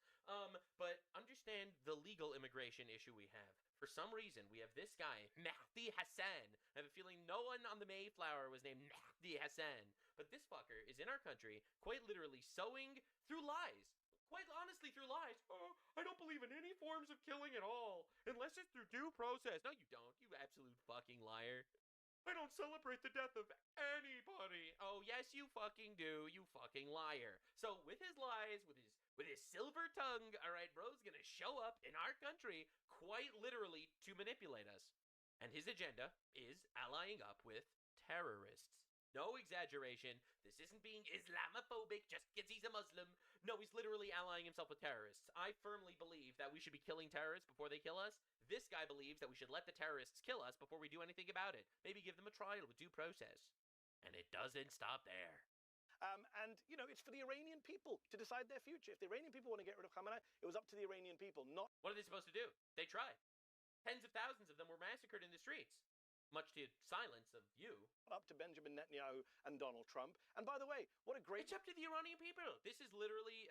But understand the legal immigration issue we have. For some reason, we have this guy, Mehdi Hassan. I have a feeling no one on the Mayflower was named Mehdi Hassan. But this fucker is in our country, quite literally sowing through lies. Quite honestly, through lies. Oh, I don't believe in any forms of killing at all, unless it's through due process. No, you don't, you absolute fucking liar. I don't celebrate the death of anybody. Oh, yes, you fucking do, you fucking liar. So, with his lies, with his silver tongue, alright, bro's gonna show up in our country, quite literally, to manipulate us. And his agenda is allying up with terrorists. No exaggeration. This isn't being Islamophobic just because he's a Muslim. No, he's literally allying himself with terrorists. I firmly believe that we should be killing terrorists before they kill us. This guy believes that we should let the terrorists kill us before we do anything about it. Maybe give them a trial with due process. And it doesn't stop there. And, you know, it's for the Iranian people to decide their future. If the Iranian people want to get rid of Khamenei, it was up to the Iranian people, not... What are they supposed to do? They tried. Tens of thousands of them were massacred in the streets. Much to silence of you. Up to Benjamin Netanyahu and Donald Trump. And by the way, what a great... It's up to the Iranian people. This is literally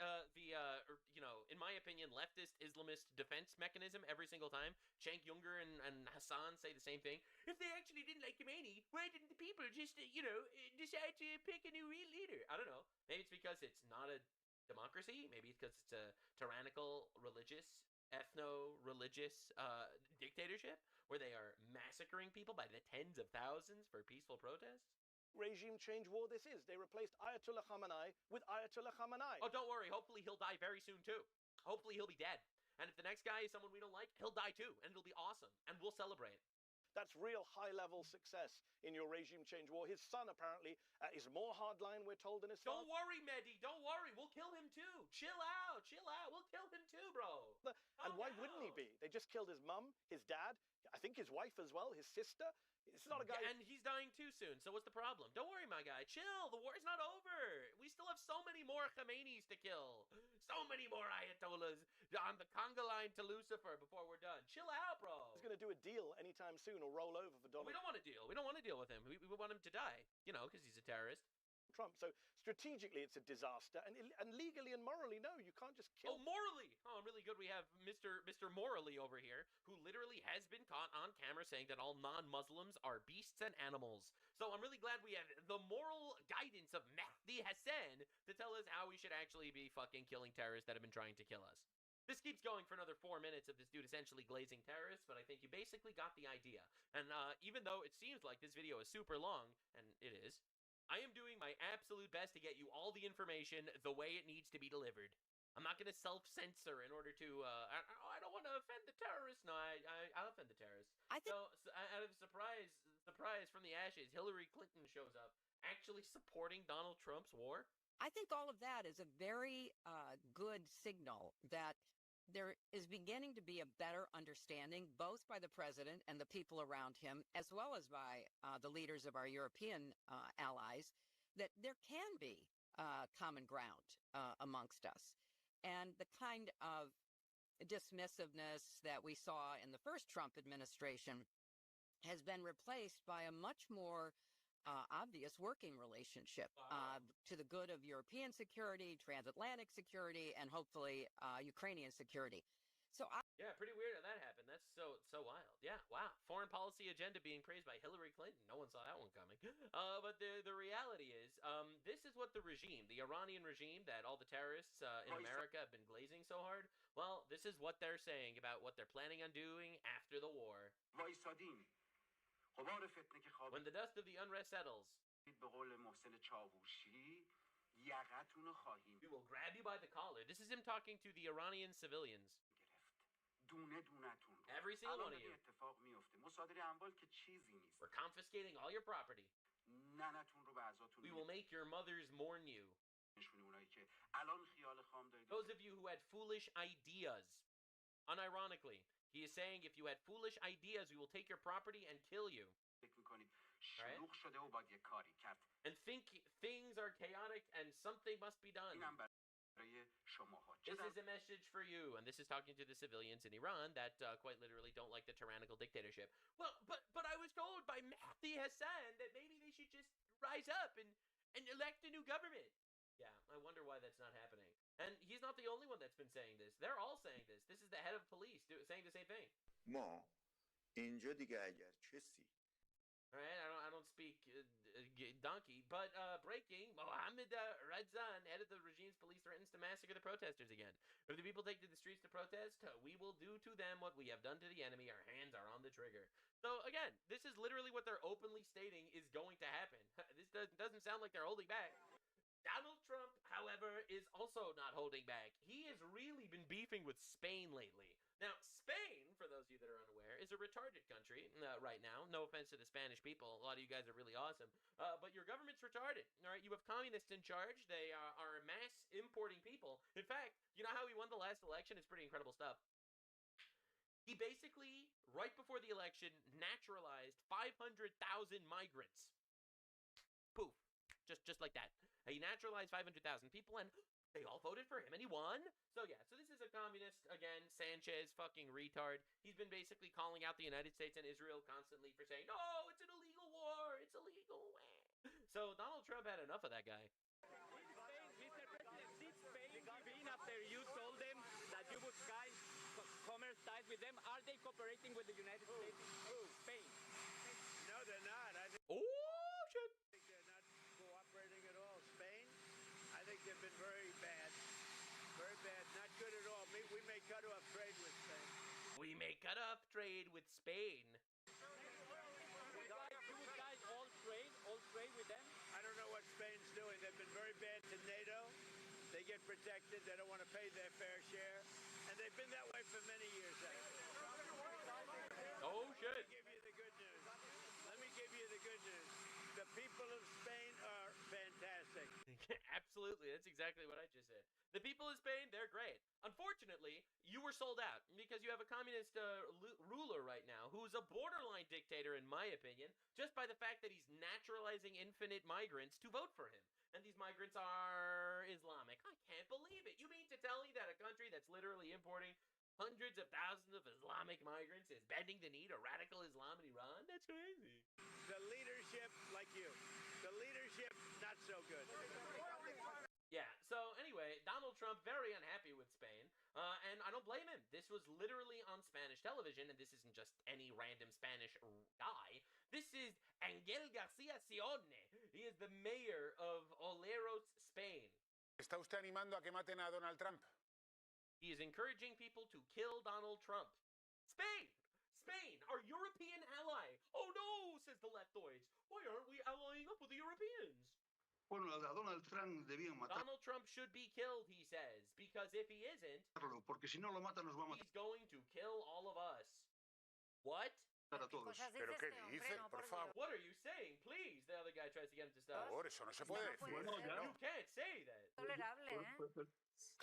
in my opinion, leftist Islamist defense mechanism every single time. Cenk Uygur and Hassan say the same thing. If they actually didn't like Khomeini, why didn't the people just, decide to pick a new leader? I don't know. Maybe it's because it's not a democracy. Maybe it's because it's a tyrannical, religious, ethno-religious dictatorship where they are massacring people by the tens of thousands for peaceful protests. Regime change war this is. They replaced Ayatollah Khamenei with Ayatollah Khamenei. Oh, don't worry. Hopefully he'll die very soon too. Hopefully he'll be dead. And if the next guy is someone we don't like, he'll die too. And it'll be awesome. And we'll celebrate. That's real high-level success in your regime change war. His son, apparently, is more hardline, we're told, than his father. Don't worry, Mehdi. Don't worry. We'll kill him too. Chill out. Chill out. We'll kill him too, bro. And why wouldn't he be? They just killed his mum, his dad, I think his wife as well, his sister. It's not a guy... And he's dying too soon, so what's the problem? Don't worry, my guy. Chill. The war's not over. We still have so many more Khomeinis to kill. So many more Ayatollahs on the conga line to Lucifer before we're done. Chill out, bro. He's going to do a deal anytime soon or roll over for Donald. We don't want to deal. We don't want to deal with him. We want him to die, because he's a terrorist. Trump. So strategically, it's a disaster, and legally and morally, no, you can't just kill. Oh, morally! Oh, really good. We have Mr. Morally over here, who literally has been caught on camera saying that all non-Muslims are beasts and animals. So I'm really glad we have the moral guidance of Mehdi Hassan to tell us how we should actually be fucking killing terrorists that have been trying to kill us. This keeps going for another 4 minutes of this dude essentially glazing terrorists, but I think you basically got the idea. And even though it seems like this video is super long, and it is, I am doing my absolute best to get you all the information the way it needs to be delivered. I'm not going to self-censor in order to, I don't want to offend the terrorists. No, I'll offend the terrorists. So out of surprise from the ashes, Hillary Clinton shows up actually supporting Donald Trump's war. I think all of that is a very good signal that there is beginning to be a better understanding, both by the president and the people around him, as well as by the leaders of our European allies, that there can be common ground amongst us. And the kind of dismissiveness that we saw in the first Trump administration has been replaced by a much more obvious working relationship to the good of European security, transatlantic security, and hopefully Ukrainian security. So yeah, pretty weird how that happened. That's so wild. Yeah, wow. Foreign policy agenda being praised by Hillary Clinton. No one saw that one coming. But the reality is, this is what the regime, the Iranian regime that all the terrorists in America have been glazing so hard, well, this is what they're saying about what they're planning on doing after the war. When the dust of the unrest settles, چاوشی یقتون رو خواهیم We will grab you by the collar. This is him talking to the Iranian civilians. دونه دونتون رو. Every single الان one of داره you. اتفاق میفته مصادره اموال که چیزی نیست We're confiscating all your property. ننتون رو به عزاتون We will make your mothers mourn you. نشونه اونایی که الان خیال خام دارید Those of you who had foolish ideas. Unironically, he is saying if you had foolish ideas, we will take your property and kill you. فکر میکنید شلوغ شده و باید یه کاری کرد And think things are chaotic and something must be done. اینم برای شماها This is a message for you, and this is talking to the civilians in Iran that quite literally don't like the tyrannical dictatorship. Well, but I was told by Mehdi Hassan that maybe they should just rise up and elect a new government. Yeah, I wonder why that's not happening. And he's not the only one that's been saying this. They're all saying this. This is the head of police saying the same thing. ما اینجا دیگه اگر کسی All right, I don't speak donkey, but breaking, Mohammed Radzan, head of the regime's police, threatens to massacre the protesters again. If the people take to the streets to protest, we will do to them what we have done to the enemy. Our hands are on the trigger. So again, this is literally what they're openly stating is going to happen. This doesn't sound like they're holding back. Donald Trump, however, is also not holding back. He has really been beefing with Spain lately. Now, Spain, for those of you that are unaware, is a retarded country right now. No offense to the Spanish people. A lot of you guys are really awesome. But your government's retarded. All right, you have communists in charge. They are mass importing people. In fact, you know how he won the last election? It's pretty incredible stuff. He basically, right before the election, naturalized 500,000 migrants. Poof. Just like that. He naturalized 500,000 people, and they all voted for him, and he won. So yeah, so this is a communist, again, Sanchez, fucking retard. He's been basically calling out the United States and Israel constantly for saying, no, it's an illegal war, it's illegal. So Donald Trump had enough of that guy. Mr. President, did Spain give in after you told them that you would commerce ties with them? Are they cooperating with the United States? Spain. No, they're not. I think shit. They're not cooperating at all. Spain, I think they've been very bad. Very bad. Not good at all. We may cut off trade with Spain. We may cut off trade with Spain. You guys all trade with them? I don't know what Spain's doing. They've been very bad to NATO. They get protected. They don't want to pay their fair share. And they've been that way for many years, actually. Oh, shit. Let me give you the good news. Let me give you the good news. The people of Spain are fantastic. Absolutely. That's exactly what I just said. The people of Spain, they're great. Unfortunately, you were sold out because you have a communist ruler right now who's a borderline dictator, in my opinion, just by the fact that he's naturalizing infinite migrants to vote for him. And these migrants are Islamic. I can't believe it. You mean to tell me that a country that's literally importing hundreds of thousands of Islamic migrants is bending the knee to radical Islam in Iran? That's crazy. The leadership, like you. The leadership, not so good. Yeah, so anyway, Donald Trump very unhappy with Spain, and I don't blame him. This was literally on Spanish television, and this isn't just any random Spanish guy. This is Angel Garcia Cione. He is the mayor of Oleros, Spain. ¿Está usted animando a que maten a Donald Trump? He is encouraging people to kill Donald Trump. Spain! Spain, our European ally! Oh no, says the leftoids. Why aren't we allying up with the Europeans? Bueno, a Donald Trump debían matarlo. Donald Trump should be killed, he says, because if he isn't, Porque si no lo mata, nos va a matar he's going to kill all of us. What? a todos. ¿Pero qué dice? Por favor. What are you saying? Please, the other guy tries to get him to stop. Por favor, eso no se puede decir. Bueno, ya. You can't say that. Tolerable,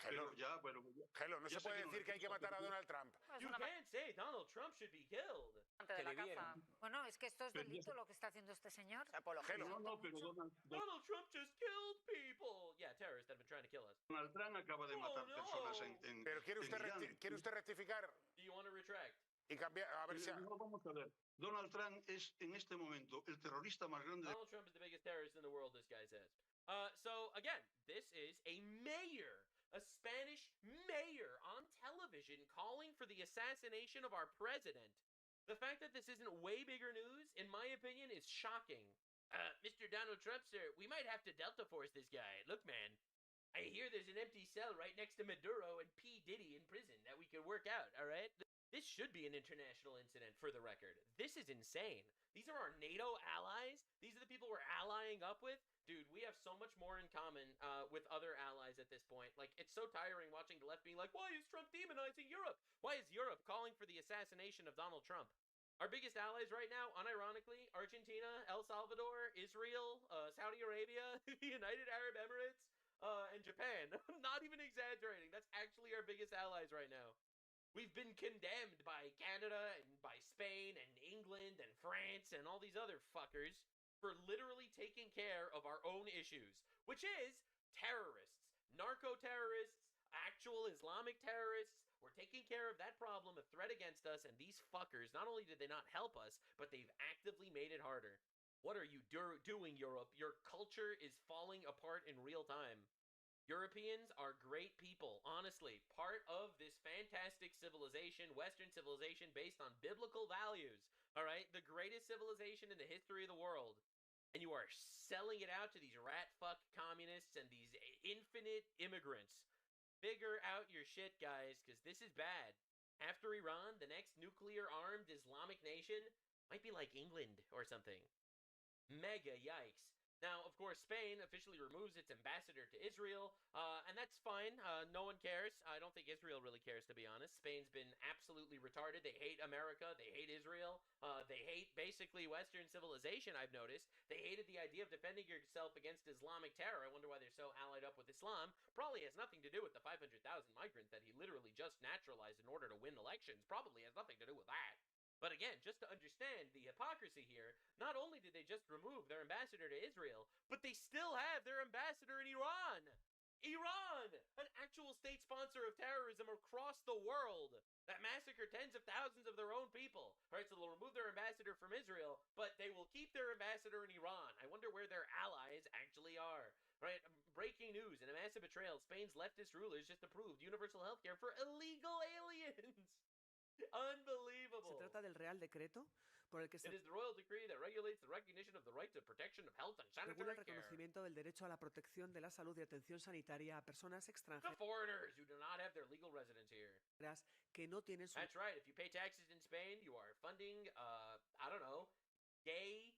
Hello, Hello, no ya se sé puede que no decir que hay que matar a Donald Trump. You can't say Donald Trump should be killed. de la caza. Bueno, es que esto es delito lo que está haciendo este señor. No, pero Donald Trump just killed people. Yeah, terrorists that have been trying to kill us. Donald Trump acaba de matar personas en Pero ¿quiere usted, Irán. ¿quiere usted rectificar Do you want to retract? y cambiar? A ver si... No, vamos a ver. Donald Trump es en este momento el terrorista más grande de... Donald Trump is the biggest terrorist in the world, this guy says. So, again, this is a mayor, a Spanish mayor on television calling for the assassination of our president. The fact that this isn't way bigger news, in my opinion, is shocking. Mr. Donald Trump, sir, we might have to Delta Force this guy. Look, man, I hear there's an empty cell right next to Maduro and P. Diddy in prison that we could work out, all right? This should be an international incident, for the record. This is insane. These are our NATO allies. These are the people we're allying up with. Dude, we have so much more in common with other allies at this point. Like, it's so tiring watching the left being like, why is Trump demonizing Europe? Why is Europe calling for the assassination of Donald Trump? Our biggest allies right now, unironically, Argentina, El Salvador, Israel, Saudi Arabia, the United Arab Emirates, and Japan. I'm not even exaggerating. That's actually our biggest allies right now. We've been condemned by Canada and by Spain and England and France and all these other fuckers for literally taking care of our own issues, which is terrorists, narco-terrorists, actual Islamic terrorists. We're taking care of that problem, a threat against us, and these fuckers, not only did they not help us, but they've actively made it harder. What are you doing, Europe? Your culture is falling apart in real time. Europeans are great people, honestly. Part of this fantastic civilization, Western civilization based on biblical values, all right? The greatest civilization in the history of the world. And you are selling it out to these rat-fuck communists and these infinite immigrants. Figure out your shit, guys, because this is bad. After Iran, the next nuclear-armed Islamic nation might be like England or something. Mega yikes. Now, of course, Spain officially removes its ambassador to Israel, and that's fine. No one cares. I don't think Israel really cares, to be honest. Spain's been absolutely retarded. They hate America. They hate Israel. They hate, basically, Western civilization, I've noticed. They hated the idea of defending yourself against Islamic terror. I wonder why they're so allied up with Islam. Probably has nothing to do with the 500,000 migrants that he literally just naturalized in order to win elections. Probably has nothing to do with that. But again, just to understand the hypocrisy here, not only did they just remove their ambassador to Israel, but they still have their ambassador in Iran. Iran! An actual state sponsor of terrorism across the world that massacred tens of thousands of their own people. All right, so they'll remove their ambassador from Israel, but they will keep their ambassador in Iran. I wonder where their allies actually are. Right, breaking news, in a massive betrayal, Spain's leftist rulers just approved universal health care for illegal aliens. Unbelievable. Se trata del Real Decreto por el que se It is the royal decree that regulates the recognition of the right to protection of health and regula sanitary el care. reconocimiento del derecho a la protección de la salud y atención sanitaria a personas The extranjeras foreigners who do not have their legal residence here. que no tienen su That's right. If you pay taxes in Spain, you are funding, I don't know, gay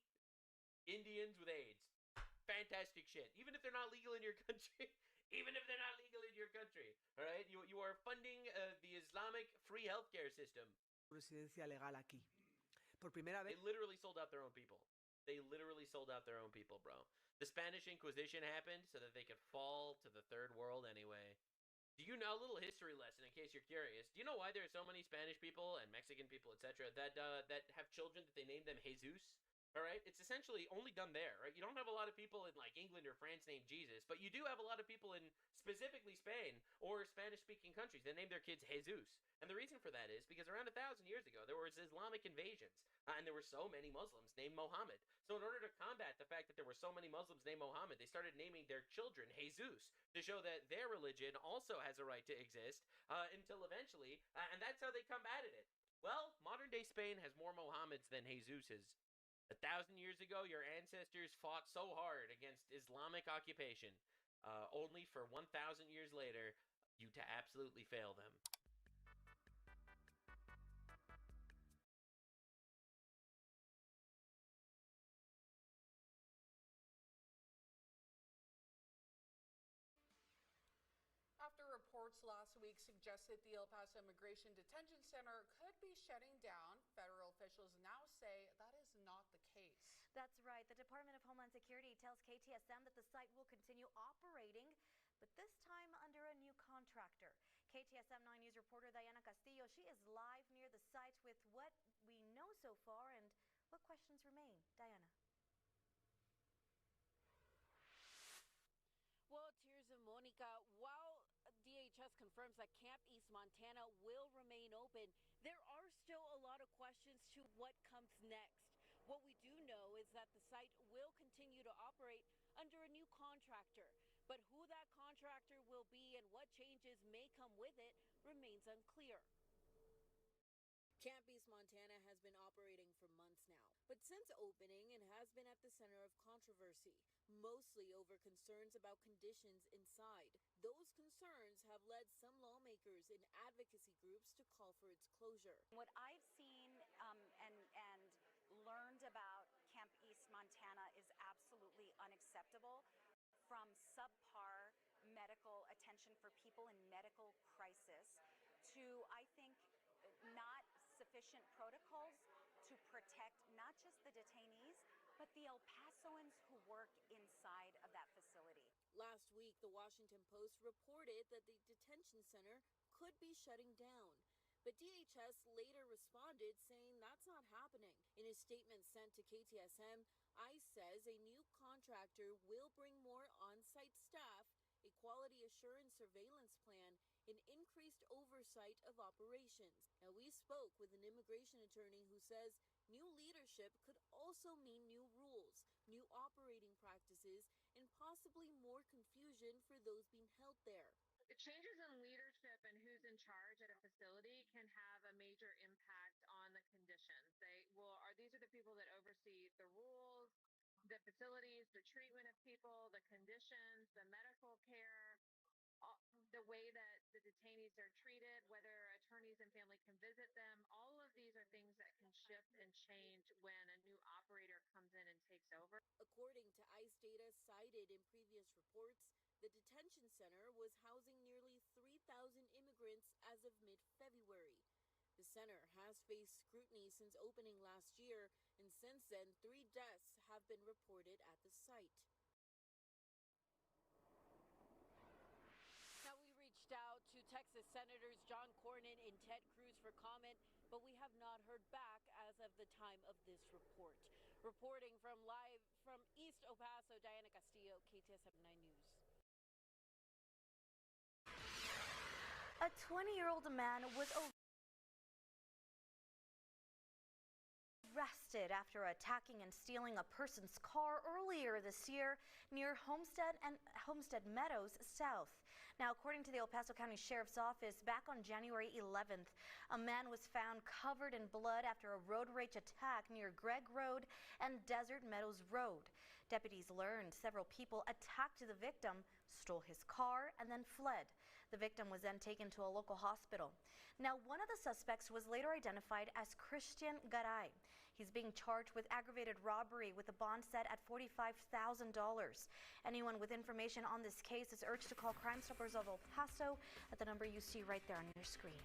Indians with AIDS. Fantastic shit. Even if they're not legal in your country. Even if they're not legal in your country. All right? You are funding the Islamic free healthcare system. residencia legal aquí. Por primera vez. They literally sold out their own people. They literally sold out their own people, bro. The Spanish Inquisition happened so that they could fall to the third world anyway. Do you know, a little history lesson in case you're curious, do you know why there are so many Spanish people and Mexican people, etc., that have children that they name them Jesus? All right, it's essentially only done there, right? You don't have a lot of people in like England or France named Jesus, but you do have a lot of people in specifically Spain or Spanish-speaking countries that name their kids Jesus. And the reason for that is because around 1,000 years ago, there was Islamic invasions, and there were so many Muslims named Mohammed. So in order to combat the fact that there were so many Muslims named Mohammed, they started naming their children Jesus to show that their religion also has a right to exist until eventually, and that's how they combated it. Well, modern-day Spain has more Mohammeds than Jesuses. 1,000 years ago, your ancestors fought so hard against Islamic occupation, only for 1,000 years later, you to absolutely fail them. After reports last week suggested the El Paso Immigration Detention Center could be shutting down, federal officials now say that is not the case. That's right. The Department of Homeland Security tells KTSM that the site will continue operating, but this time under a new contractor. KTSM 9 News reporter Diana Castillo, she is live near the site with what we know so far and what questions remain. Diana. Well, Tears and Monica, while DHS confirms that Camp East Montana will remain open, there are still a lot of questions to what comes next. What we do know is that the site will continue to operate under a new contractor, but who that contractor will be and what changes may come with it remains unclear. Camp East Montana has been operating for months now, but since opening, it has been at the center of controversy, mostly over concerns about conditions inside. Those concerns have led some lawmakers and advocacy groups to call for its closure. What I've seen and learned about Camp East Montana is absolutely unacceptable, from subpar medical attention for people in medical crisis to, I think, not sufficient protocols to protect not just the detainees, but the El Pasoans who work inside of that facility. Last week, the Washington Post reported that the detention center could be shutting down. But DHS later responded saying that's not happening. In a statement sent to KTSM, ICE says a new contractor will bring more on-site staff, a quality assurance surveillance plan, and increased oversight of operations. Now, we spoke with an immigration attorney who says new leadership could also mean new rules, new operating practices, and possibly more confusion for those being held there. Changes in leadership and who's in charge at a facility can have a major impact on the conditions. These are the people that oversee the rules, the facilities, the treatment of people, the conditions, the medical care, the way that the detainees are treated, whether attorneys and family can visit them. All of these are things that can shift and change when a new operator comes in and takes over. According to ICE data cited in previous reports, the detention center was housing nearly 3,000 immigrants as of mid-February. The center has faced scrutiny since opening last year, and since then, 3 deaths have been reported at the site. Now, we reached out to Texas Senators John Cornyn and Ted Cruz for comment, but we have not heard back as of the time of this report. Reporting live from East El Paso, Diana Castillo, KTSM 9 News. A 20-year-old man was arrested after attacking and stealing a person's car earlier this year near Homestead Meadows South. Now, according to the El Paso County Sheriff's Office, back on January 11th, a man was found covered in blood after a road rage attack near Gregg Road and Desert Meadows Road. Deputies learned several people attacked the victim, stole his car, and then fled. The victim was then taken to a local hospital. Now, one of the suspects was later identified as Christian Garay. He's being charged with aggravated robbery with a bond set at $45,000. Anyone with information on this case is urged to call Crime Stoppers of El Paso at the number you see right there on your screen.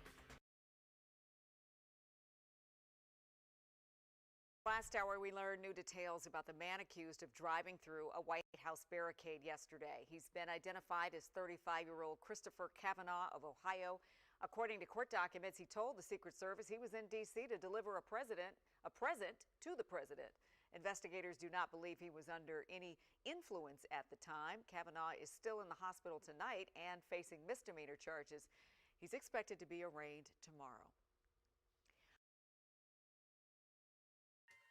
Last hour, we learned new details about the man accused of driving through a White House barricade yesterday. He's been identified as 35-year-old Christopher Kavanaugh of Ohio. According to court documents, he told the Secret Service he was in D.C. to deliver a present to the president. Investigators do not believe he was under any influence at the time. Kavanaugh is still in the hospital tonight and facing misdemeanor charges. He's expected to be arraigned tomorrow.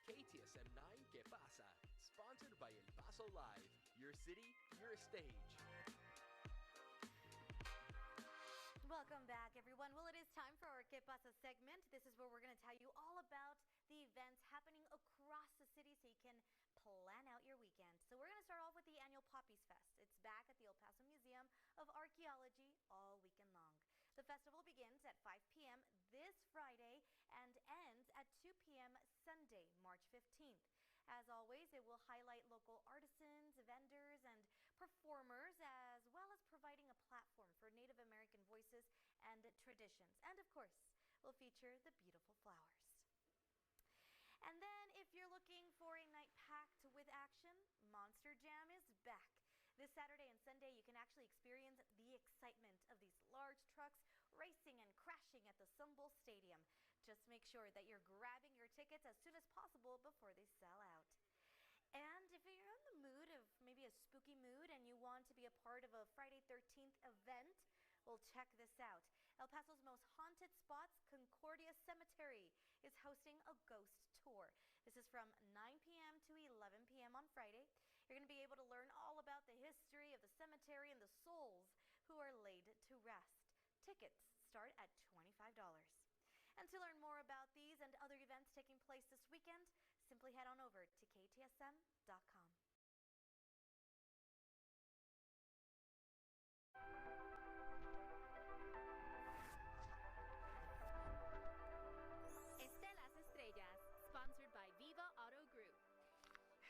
KTSM 9 ¿Qué pasa? Sponsored by El Paso Live. Your city, your stage. Welcome back, everyone. Well, it is time for our ¿Qué pasa? Segment. This is where we're going to tell you all about the events happening across the city so you can plan out your weekend. So we're going to start off with the annual Poppies Fest. It's back at the El Paso Museum of Archaeology all weekend long. The festival begins at 5 p.m. this Friday and ends at 2 p.m. Sunday, March 15th. As always, it will highlight local artisans, vendors, and performers, as well as providing a platform for Native American voices and traditions. And of course, will feature the beautiful flowers. And then if you're looking for a night packed with action, Monster Jam is back. This Saturday and Sunday, you can actually experience the excitement of these large trucks racing and crashing at the Sun Bowl Stadium. Just make sure that you're grabbing your tickets as soon as possible before they sell out. And if you're in the mood of maybe a spooky mood and you want to be a part of a Friday 13th event, well, check this out. El Paso's most haunted spots, Concordia Cemetery, is hosting a ghost tour. This is from 9 p.m. to 11 p.m. on Friday. You're going to be able to learn all about the history of the cemetery and the souls who are laid to rest. Tickets start at $25. And to learn more about these and other events taking place this weekend, simply head on over to KTSM.com. Estelas Estrellas, sponsored by Viva Auto Group.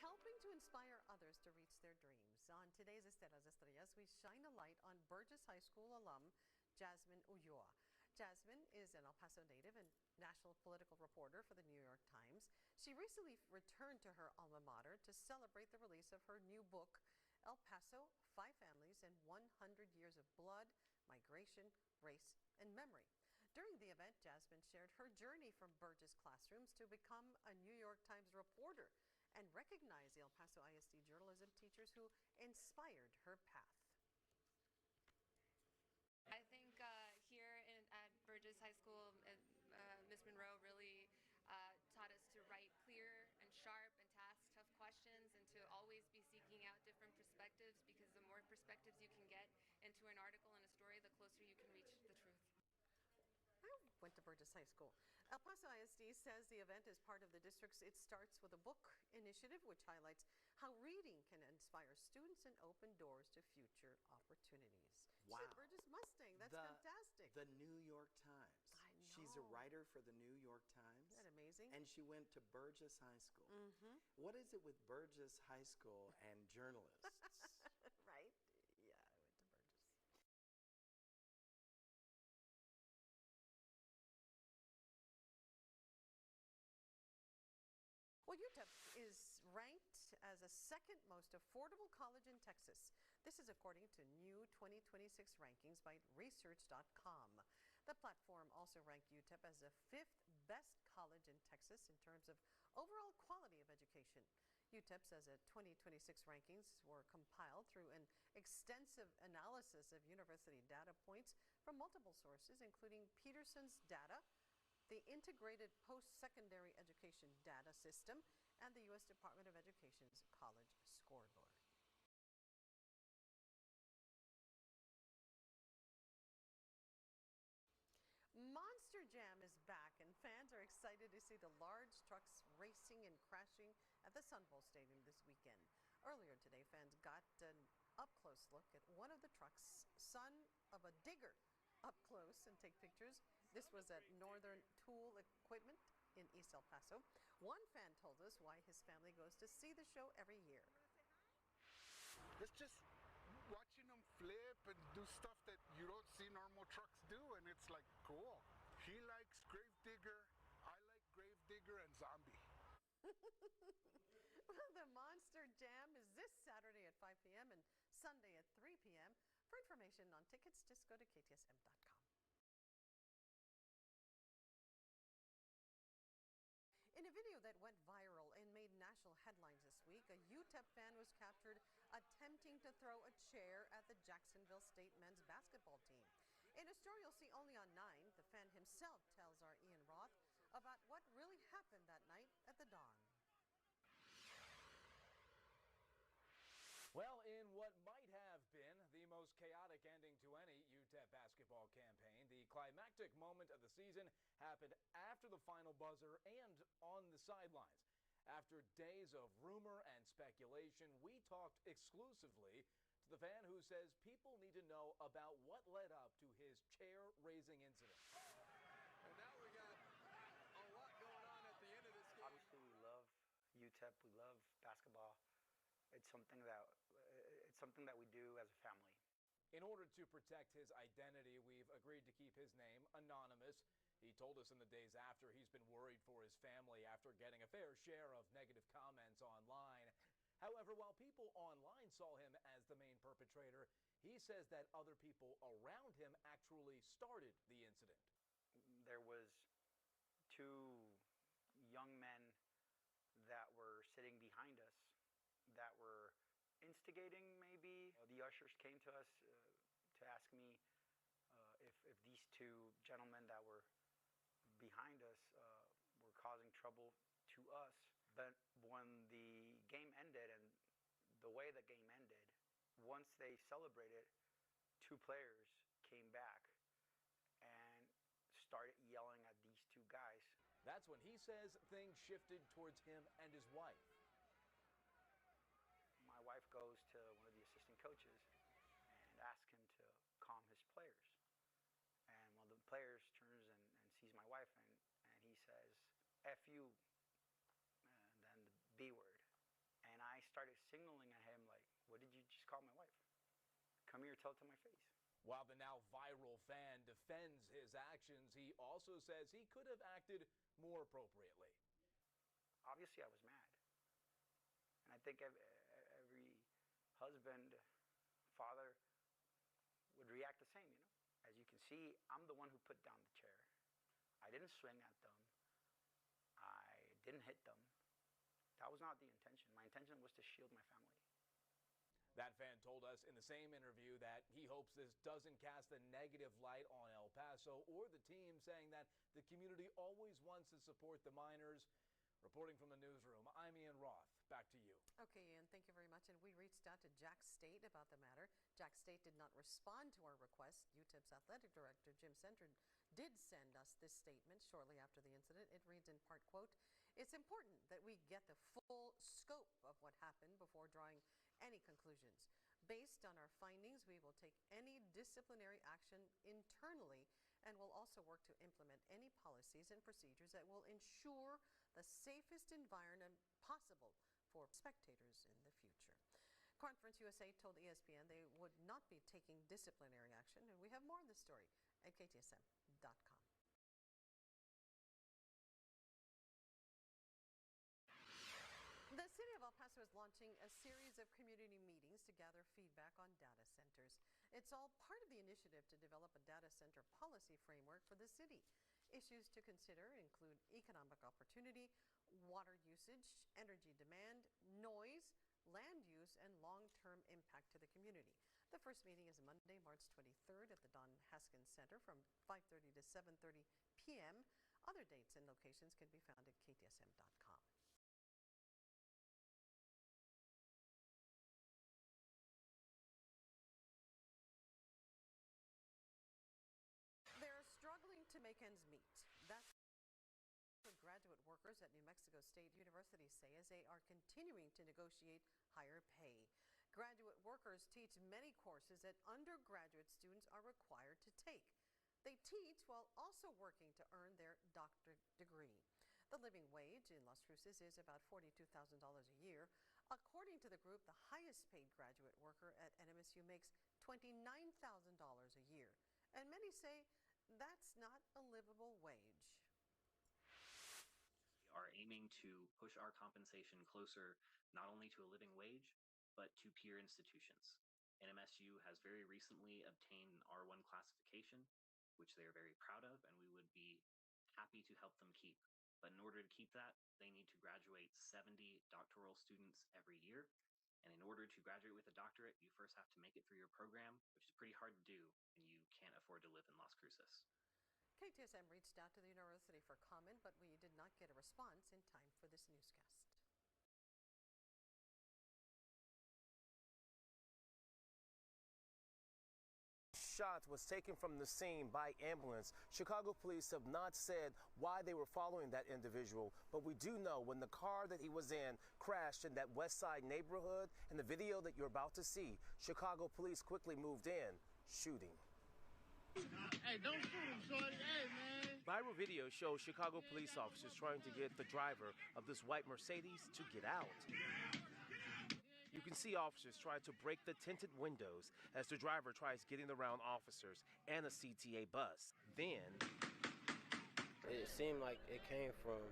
Helping to inspire others to reach their dreams. On today's Estelas Estrellas, we shine a light on Burgess High School alum Jasmine Ulloa. Jasmine is an El Paso native and national political reporter for the New York Times. She recently returned to her alma mater to celebrate the release of her new book, El Paso, 5 Families and 100 Years of Blood, Migration, Race, and Memory. During the event, Jasmine shared her journey from Burgess classrooms to become a New York Times reporter and recognized the El Paso ISD journalism teachers who inspired her path. I think at Burgess High School, Miss Monroe really taught us to write clear and sharp and to ask tough questions and to always be seeking out different perspectives, because the more perspectives you can get into an article and a story, the closer you can reach the truth. I went to Burgess High School. El Paso ISD says the event is part of the district's It Starts With a Book initiative, which highlights how reading can inspire students and open doors to future opportunities. Wow. She said Burgess Mustang. That's fantastic. The New York Times. I know. She's a writer for the New York Times. Isn't that amazing? And she went to Burgess High School. Mm-hmm. What is it with Burgess High School and journalists? Right? Yeah, I went to Burgess. Well, UTEP is ranked as a second most affordable college in Texas. This is according to new 2026 rankings by Research.com. The platform also ranked UTEP as the 5th best college in Texas in terms of overall quality of education. UTEP says that 2026 rankings were compiled through an extensive analysis of university data points from multiple sources, including Peterson's data, the Integrated Post-Secondary Education Data System, and the U.S. Department of Education's College Scoreboard. Monster Jam is back, and fans are excited to see the large trucks racing and crashing at the Sun Bowl Stadium this weekend. Earlier today, fans got an up-close look at one of the trucks, son of a digger, up close and take pictures. This was at Northern Tool Equipment in East El Paso. One fan told us why his family goes to see the show every year. It's just watching them flip and do stuff that you don't see normal trucks do, and it's like cool. He likes Gravedigger, I like Gravedigger and Zombie. Well, the Monster Jam is this Saturday at 5 p.m. and Sunday at 3 p.m. For information on tickets, just go to KTSM.com. In a video that went viral and made national headlines this week, a UTEP fan was captured attempting to throw a chair at the Jacksonville State men's basketball team. In a story you'll see only on 9, the fan himself tells our Ian Roth about what really happened that night at the Dawn. Well, in what might have been the most chaotic ending to any UTEP basketball campaign, the climactic moment of the season happened after the final buzzer and on the sidelines. After days of rumor and speculation, we talked exclusively to the fan who says people need to know about what led up to his chair-raising incident. And now we got a lot going on at the end of this game. Obviously, we love UTEP. We love basketball. It's something that we do as a family. In order to protect his identity, we've agreed to keep his name anonymous. He told us in the days after he's been worried for his family after getting a fair share of negative comments online. However, while people online saw him as the main perpetrator, he says that other people around him actually started the incident. There was 2 young men that were sitting behind us that were instigating, maybe. The ushers came to us to ask me if these 2 gentlemen that were behind us were causing trouble to us. But when the game ended, and the way the game ended, once they celebrated, 2 players came back and started yelling at these 2 That's when he says things shifted towards him and his wife. My wife goes to one of the assistant coaches and asks him to calm his players. And one of the players turns and sees my wife, and he says, F you, and then the B word. And I started signaling at him like, what did you just call my wife? Come here, tell it to my face. While the now viral fan defends his actions, he also says he could have acted more appropriately. Obviously, I was mad. And I think every husband, father would react the same, you know. As you can see, I'm the one who put down the chair. I didn't swing at them. I didn't hit them. That was not the intention. My intention was to shield my family. That fan told us in the same interview that he hopes this doesn't cast a negative light on El Paso or the team, saying that the community always wants to support the miners. Reporting from the newsroom, I'm Ian Roth. Back to you. Okay, Ian, thank you very much. And we reached out to Jack State about the matter. Jack State did not respond to our request. UTEP's athletic director, Jim Center, did send us this statement shortly after the incident. It reads in part, quote, "It's important that we get the full scope of what happened before drawing any conclusions. Based on our findings, we will take any disciplinary action internally and will also work to implement any policies and procedures that will ensure the safest environment possible for spectators in the future." Conference USA told ESPN they would not be taking disciplinary action, and we have more on this story at KTSM.com. The city of El Paso is launching a series of community meetings to gather feedback on data centers. It's all part of the initiative to develop a data center policy framework for the city. Issues to consider include economic opportunity, water usage, energy demand, noise, land use, and long-term impact to the community. The first meeting is Monday, March 23rd at the Don Haskins Center from 5:30 to 7:30 p.m. Other dates and locations can be found at KTSM.com. They're struggling to make ends meet. That's what graduate workers at New Mexico State University say as they are continuing to negotiate higher pay. Graduate workers teach many courses that undergraduate students are required to take. They teach while also working to earn their doctorate degree. The living wage in Las Cruces is about $42,000 a year. According to the group, the highest paid graduate worker at NMSU makes $29,000 a year. And many say that's not a livable wage. We are aiming to push our compensation closer not only to a living wage, but to peer institutions. NMSU has very recently obtained an R1 classification, which they are very proud of, and we would be happy to help them keep. But in order to keep that, they need to graduate 70 doctoral students every year. And in order to graduate with a doctorate, you first have to make it through your program, which is pretty hard to do, and you can't afford to live in Las Cruces. KTSM reached out to the university for comment, but we did not get a response in time for this newscast. Shot was taken from the scene by ambulance. Chicago police have not said why they were following that individual, but we do know when the car that he was in crashed in that West Side neighborhood, in the video that you're about to see, Chicago police quickly moved in, shooting. Hey, don't shoot him, shorty. Hey, man. Viral video shows Chicago police officers trying to get the driver of this white Mercedes to get out. You can see officers try to break the tinted windows as the driver tries getting around officers and a CTA bus. Then it seemed like it came from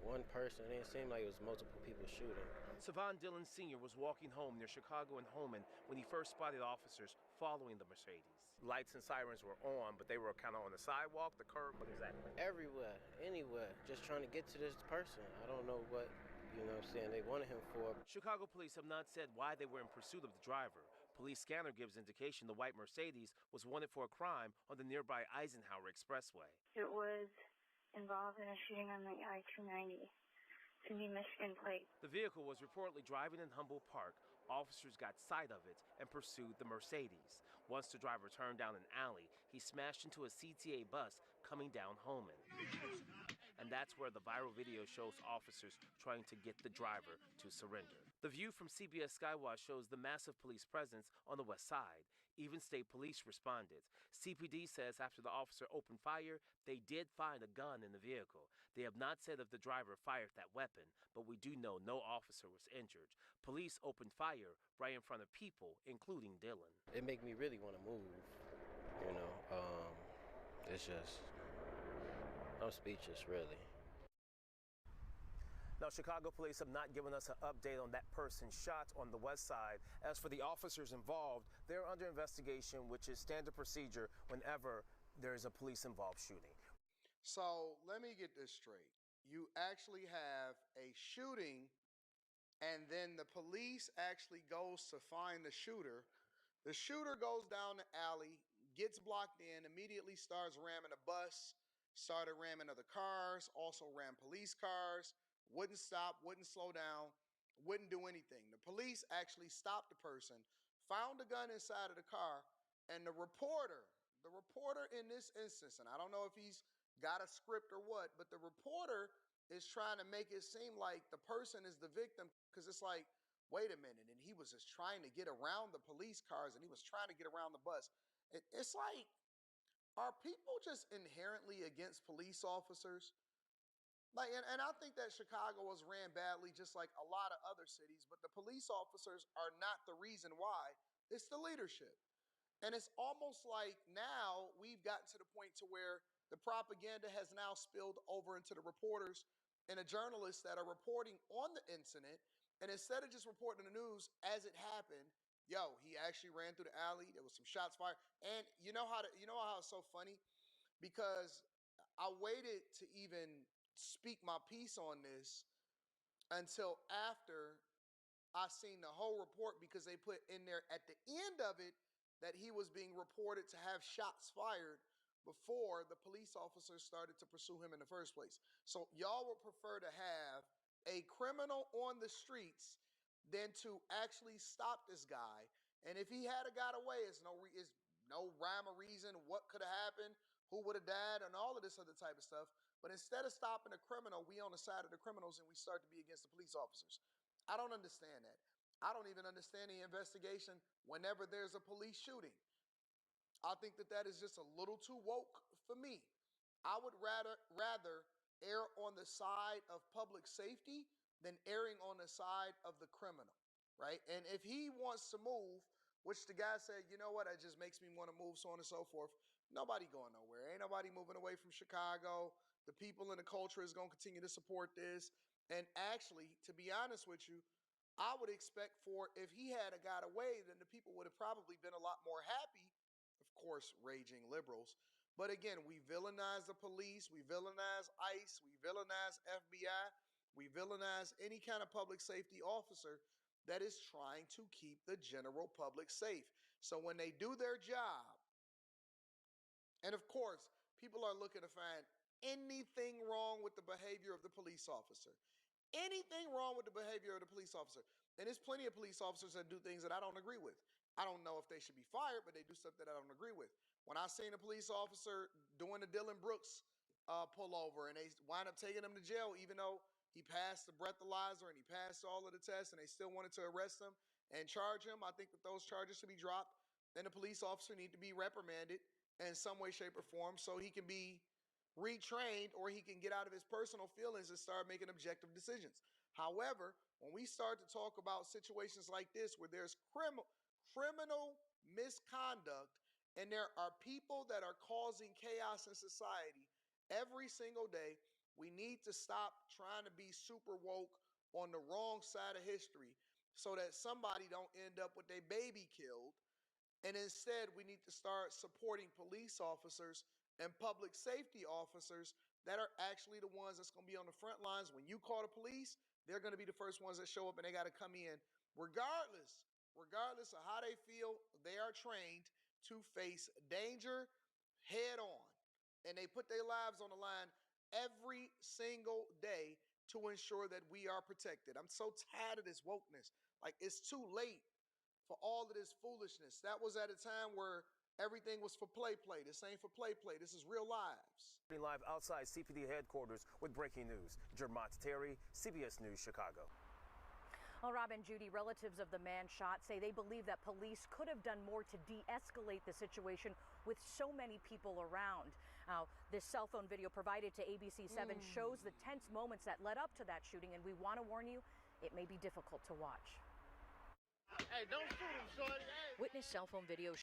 one person. It didn't seem like it was multiple people shooting. Savon Dillon Sr. was walking home near Chicago and Holman when he first spotted officers following the Mercedes. Lights and sirens were on, but they were kind of on the sidewalk, the curb. What exactly? Everywhere, anywhere, just trying to get to this person. I don't know what, you know what I'm saying, they wanted him for. Chicago police have not said why they were in pursuit of the driver. Police scanner gives indication the white Mercedes was wanted for a crime on the nearby Eisenhower Expressway. It was involved in a shooting on the I-290. It's the Michigan plate. The vehicle was reportedly driving in Humboldt Park. Officers got sight of it and pursued the Mercedes. Once the driver turned down an alley, he smashed into a CTA bus coming down Holman. and that's where the viral video shows officers trying to get the driver to surrender. The view from CBS Skywatch shows the massive police presence on the west side. Even state police responded. CPD says after the officer opened fire, they did find a gun in the vehicle. They have not said if the driver fired that weapon, but we do know no officer was injured. Police opened fire right in front of people, including Dylan. It make me really want to move, you know. It's just, I'm speechless, really. Now, Chicago police have not given us an update on that person shot on the west side. As for the officers involved, they're under investigation, which is standard procedure whenever there is a police-involved shooting. So let me get this straight. You actually have a shooting, and then the police actually goes to find the shooter. The shooter goes down the alley, gets blocked in, immediately starts ramming a bus, started ramming other cars, also ran police cars. Wouldn't stop, wouldn't slow down, wouldn't do anything. The police actually stopped the person, found the gun inside of the car, and the reporter in this instance, and I don't know if he's got a script or what, but the reporter is trying to make it seem like the person is the victim, because it's like, wait a minute, and he was just trying to get around the police cars, and he was trying to get around the bus. It's like, are people just inherently against police officers? Like, and I think that Chicago was ran badly, just like a lot of other cities, but the police officers are not the reason why. It's the leadership. And it's almost like now we've gotten to the point to where the propaganda has now spilled over into the reporters and the journalists that are reporting on the incident. And instead of just reporting the news as it happened, yo, he actually ran through the alley. There was some shots fired. And you know how it's so funny? Because I waited to even speak my piece on this until after I seen the whole report, because they put in there at the end of it that he was being reported to have shots fired before the police officers started to pursue him in the first place. So y'all would prefer to have a criminal on the streets than to actually stop this guy. And if he had got away, it's no rhyme or reason what could have happened, who would have died, and all of this other type of stuff. But instead of stopping the criminal, we on the side of the criminals and we start to be against the police officers. I don't understand that. I don't even understand the investigation whenever there's a police shooting. I think that is just a little too woke for me. I would rather err on the side of public safety than erring on the side of the criminal, right? And if he wants to move, which the guy said, you know what, it just makes me want to move, so on and so forth. Nobody going nowhere. Ain't nobody moving away from Chicago. The people and the culture is going to continue to support this. And actually, to be honest with you, I would expect for if he had got away, then the people would have probably been a lot more happy. Of course, raging liberals. But again, we villainize the police. We villainize ICE. We villainize FBI. We villainize any kind of public safety officer that is trying to keep the general public safe. So when they do their job, and of course, people are looking to find anything wrong with the behavior of the police officer. Anything wrong with the behavior of the police officer. And there's plenty of police officers that do things that I don't agree with. I don't know if they should be fired, but they do stuff that I don't agree with. When I seen a police officer doing the Dylan Brooks pullover, and they wind up taking him to jail, even though he passed the breathalyzer and he passed all of the tests, and they still wanted to arrest him and charge him, I think that those charges should be dropped. Then the police officer need to be reprimanded in some way, shape, or form so he can be retrained, or he can get out of his personal feelings and start making objective decisions. However, when we start to talk about situations like this where there's criminal misconduct and there are people that are causing chaos in society every single day, we need to stop trying to be super woke on the wrong side of history so that somebody don't end up with their baby killed. And instead, we need to start supporting police officers and public safety officers that are actually the ones that's going to be on the front lines. When you call the police, they're going to be the first ones that show up, and they got to come in regardless of how they feel. They are trained to face danger head on, and they put their lives on the line every single day to ensure that we are protected. I'm so tired of this wokeness. Like, it's too late for all of this foolishness. That was at a time where everything was for play. This ain't for play. This is real lives. Live outside CPD headquarters with breaking news. Jermont Terry, CBS News, Chicago. Well, Rob and Judy, relatives of the man shot say they believe that police could have done more to de-escalate the situation with so many people around. Now, this cell phone video provided to ABC7 shows the tense moments that led up to that shooting, and we want to warn you, it may be difficult to watch. Hey, don't shoot him, shorty. Hey. Witness cell phone video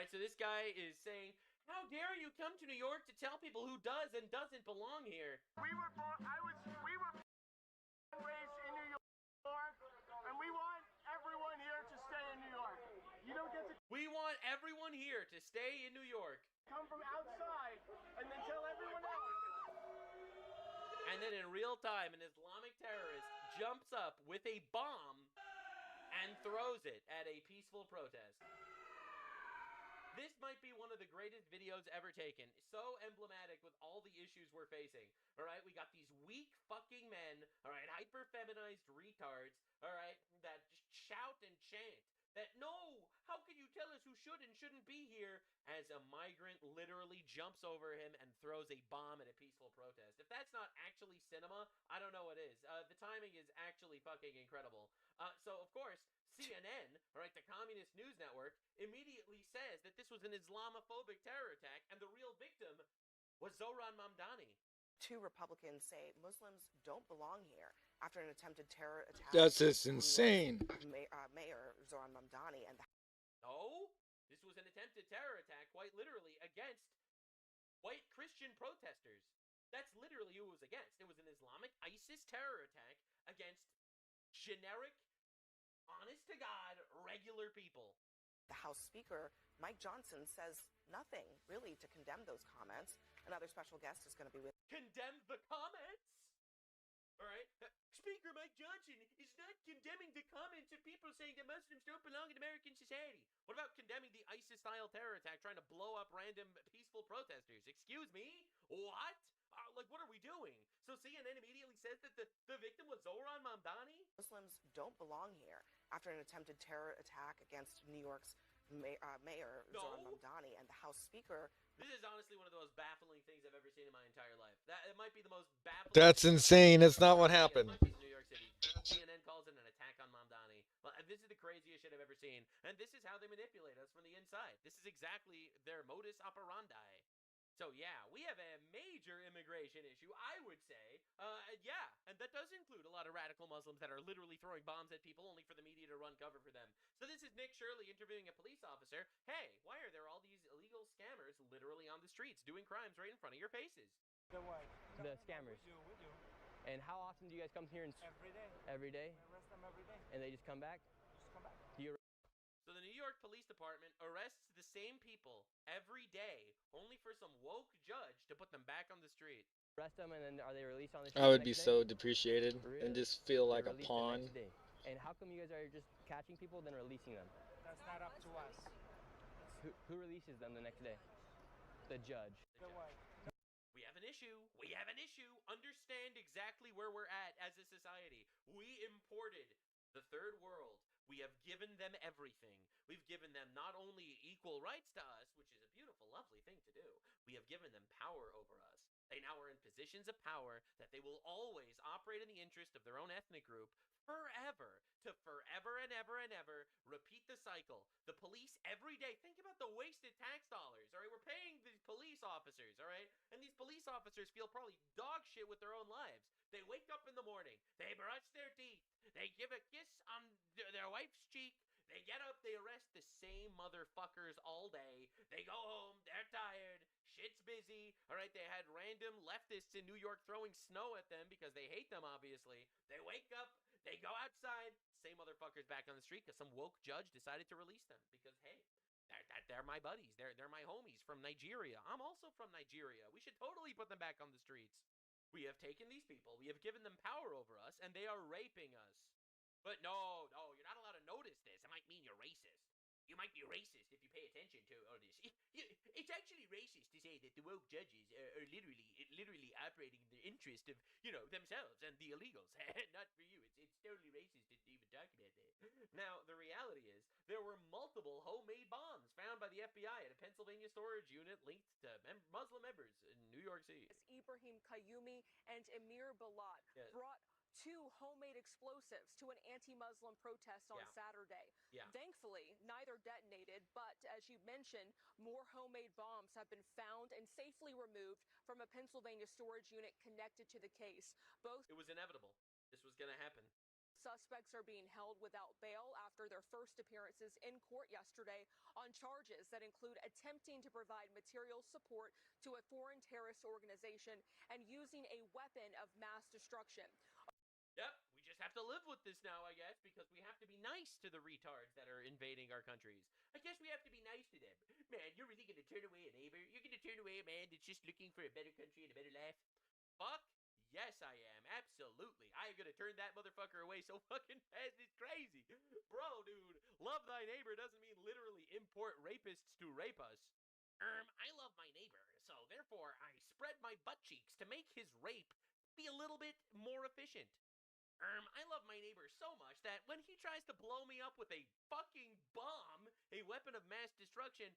right, so this guy is saying, how dare you come to New York to tell people who does and doesn't belong here? We were raised in New York, and we want everyone here to stay in New York. You don't get to We want everyone here to stay in New York. come from outside and then tell everyone else. And then in real time, an Islamic terrorist jumps up with a bomb and throws it at a peaceful protest. This might be one of the greatest videos ever taken. So emblematic with all the issues we're facing. All right, we got these weak fucking men, all right, hyper-feminized retards, all right, that just shout and chant that, no, how can you tell us who should and shouldn't be here, as a migrant literally jumps over him and throws a bomb at a peaceful protest. If that's not actually cinema, I don't know what is. The timing is actually fucking incredible. So, of course, CNN, all right, the communist news network, immediately says that this was an Islamophobic terror attack, and the real victim was Zohran Mamdani. Two Republicans say Muslims don't belong here after an attempted terror attack. That's just insane. Mayor Zohran Mamdani and No, this was an attempted terror attack, quite literally, against white Christian protesters. That's literally who it was against. It was an Islamic ISIS terror attack against generic, honest-to-God, regular people. the House Speaker, Mike Johnson, says nothing really to condemn those comments. Another special guest is going to be with. Condemn the comments? All right. Speaker Mike Johnson is not condemning the comments of people saying that Muslims don't belong in American society. What about condemning the ISIS-style terror attack trying to blow up random peaceful protesters? Excuse me? What? What are we doing? So CNN immediately says that the victim was Zohran Mamdani? Muslims don't belong here after an attempted terror attack against New York's Mayor Zohran Mamdani and the House Speaker. This is honestly one of the most baffling things I've ever seen in my entire life. It might be the most baffling. That's insane. That's not what happened. New York City. CNN calls it an attack on Mamdani. Well, this is the craziest shit I've ever seen. And this is how they manipulate us from the inside. This is exactly their modus operandi. So, yeah, we have a major immigration issue, I would say. Yeah, and that does include a lot of radical Muslims that are literally throwing bombs at people only for the media to run cover for them. So this is Nick Shirley interviewing a police officer. Hey, why are there all these illegal scammers literally on the streets doing crimes right in front of your faces? The what? The scammers. We do. And how often do you guys come here? Every day. Every day? I arrest them every day. And they just come back? Just come back. Do you? So the New York Police Department arrests the same people every day, only for some woke judge to put them back on the street. Arrest them, and then are they released on the street? I would be next so day? depreciated and just feel like a pawn. And how come you guys are just catching people then releasing them? That's not up to us. Who releases them the next day? The judge. The what? We have an issue. We have an issue. Understand exactly where we're at as a society. We imported the third world. We have given them everything. We've given them not only equal rights to us, which is a beautiful, lovely thing to do, we have given them power over us. They now are in positions of power that they will always operate in the interest of their own ethnic group forever, to forever and ever and ever repeat the cycle. The police every day, think about the wasted tax dollars, all right? We're paying these police officers, all right? And these police officers feel probably dog shit with their own lives. They wake up in the morning, they brush their teeth, they give a kiss on their wife's cheek, they get up, they arrest the same motherfuckers all day, they go home, they're tired, shit's busy, all right? They had random leftists in New York throwing snow at them because they hate them, obviously. They wake up, they go outside, same motherfuckers back on the street because some woke judge decided to release them because, hey, they're my buddies, they're my homies from Nigeria. I'm also from Nigeria. We should totally put them back on the streets. We have taken these people, we have given them power over us, and they are raping us. But no, you're not allowed to notice this. It might mean you're racist. You might be racist if you pay attention to all this. It's actually racist to say that the woke judges are literally operating in the interest of, themselves and the illegals. Not for you. It's totally racist to even talk about that. Now, the reality is, there were multiple homemade bombs found by the FBI at a Pennsylvania storage unit linked to Muslim members in New York City. Ibrahim Qayyumi and Emir Balad brought 2 homemade explosives to an anti-Muslim protest on Saturday. Thankfully, neither detonated, but as you mentioned, more homemade bombs have been found and safely removed from a Pennsylvania storage unit connected to the case. It was inevitable. This was going to happen. suspects are being held without bail after their first appearances in court yesterday on charges that include attempting to provide material support to a foreign terrorist organization and using a weapon of mass destruction. Yep, we just have to live with this now, I guess, because we have to be nice to the retards that are invading our countries. I guess we have to be nice to them. Man, you're really going to turn away a neighbor? You're going to turn away a man that's just looking for a better country and a better life? Fuck yes, I am. Absolutely. I am going to turn that motherfucker away so fucking fast. It's crazy. Bro, dude, love thy neighbor doesn't mean literally import rapists to rape us. I love my neighbor, so therefore I spread my butt cheeks to make his rape be a little bit more efficient. I love my neighbor so much that when he tries to blow me up with a fucking bomb, a weapon of mass destruction,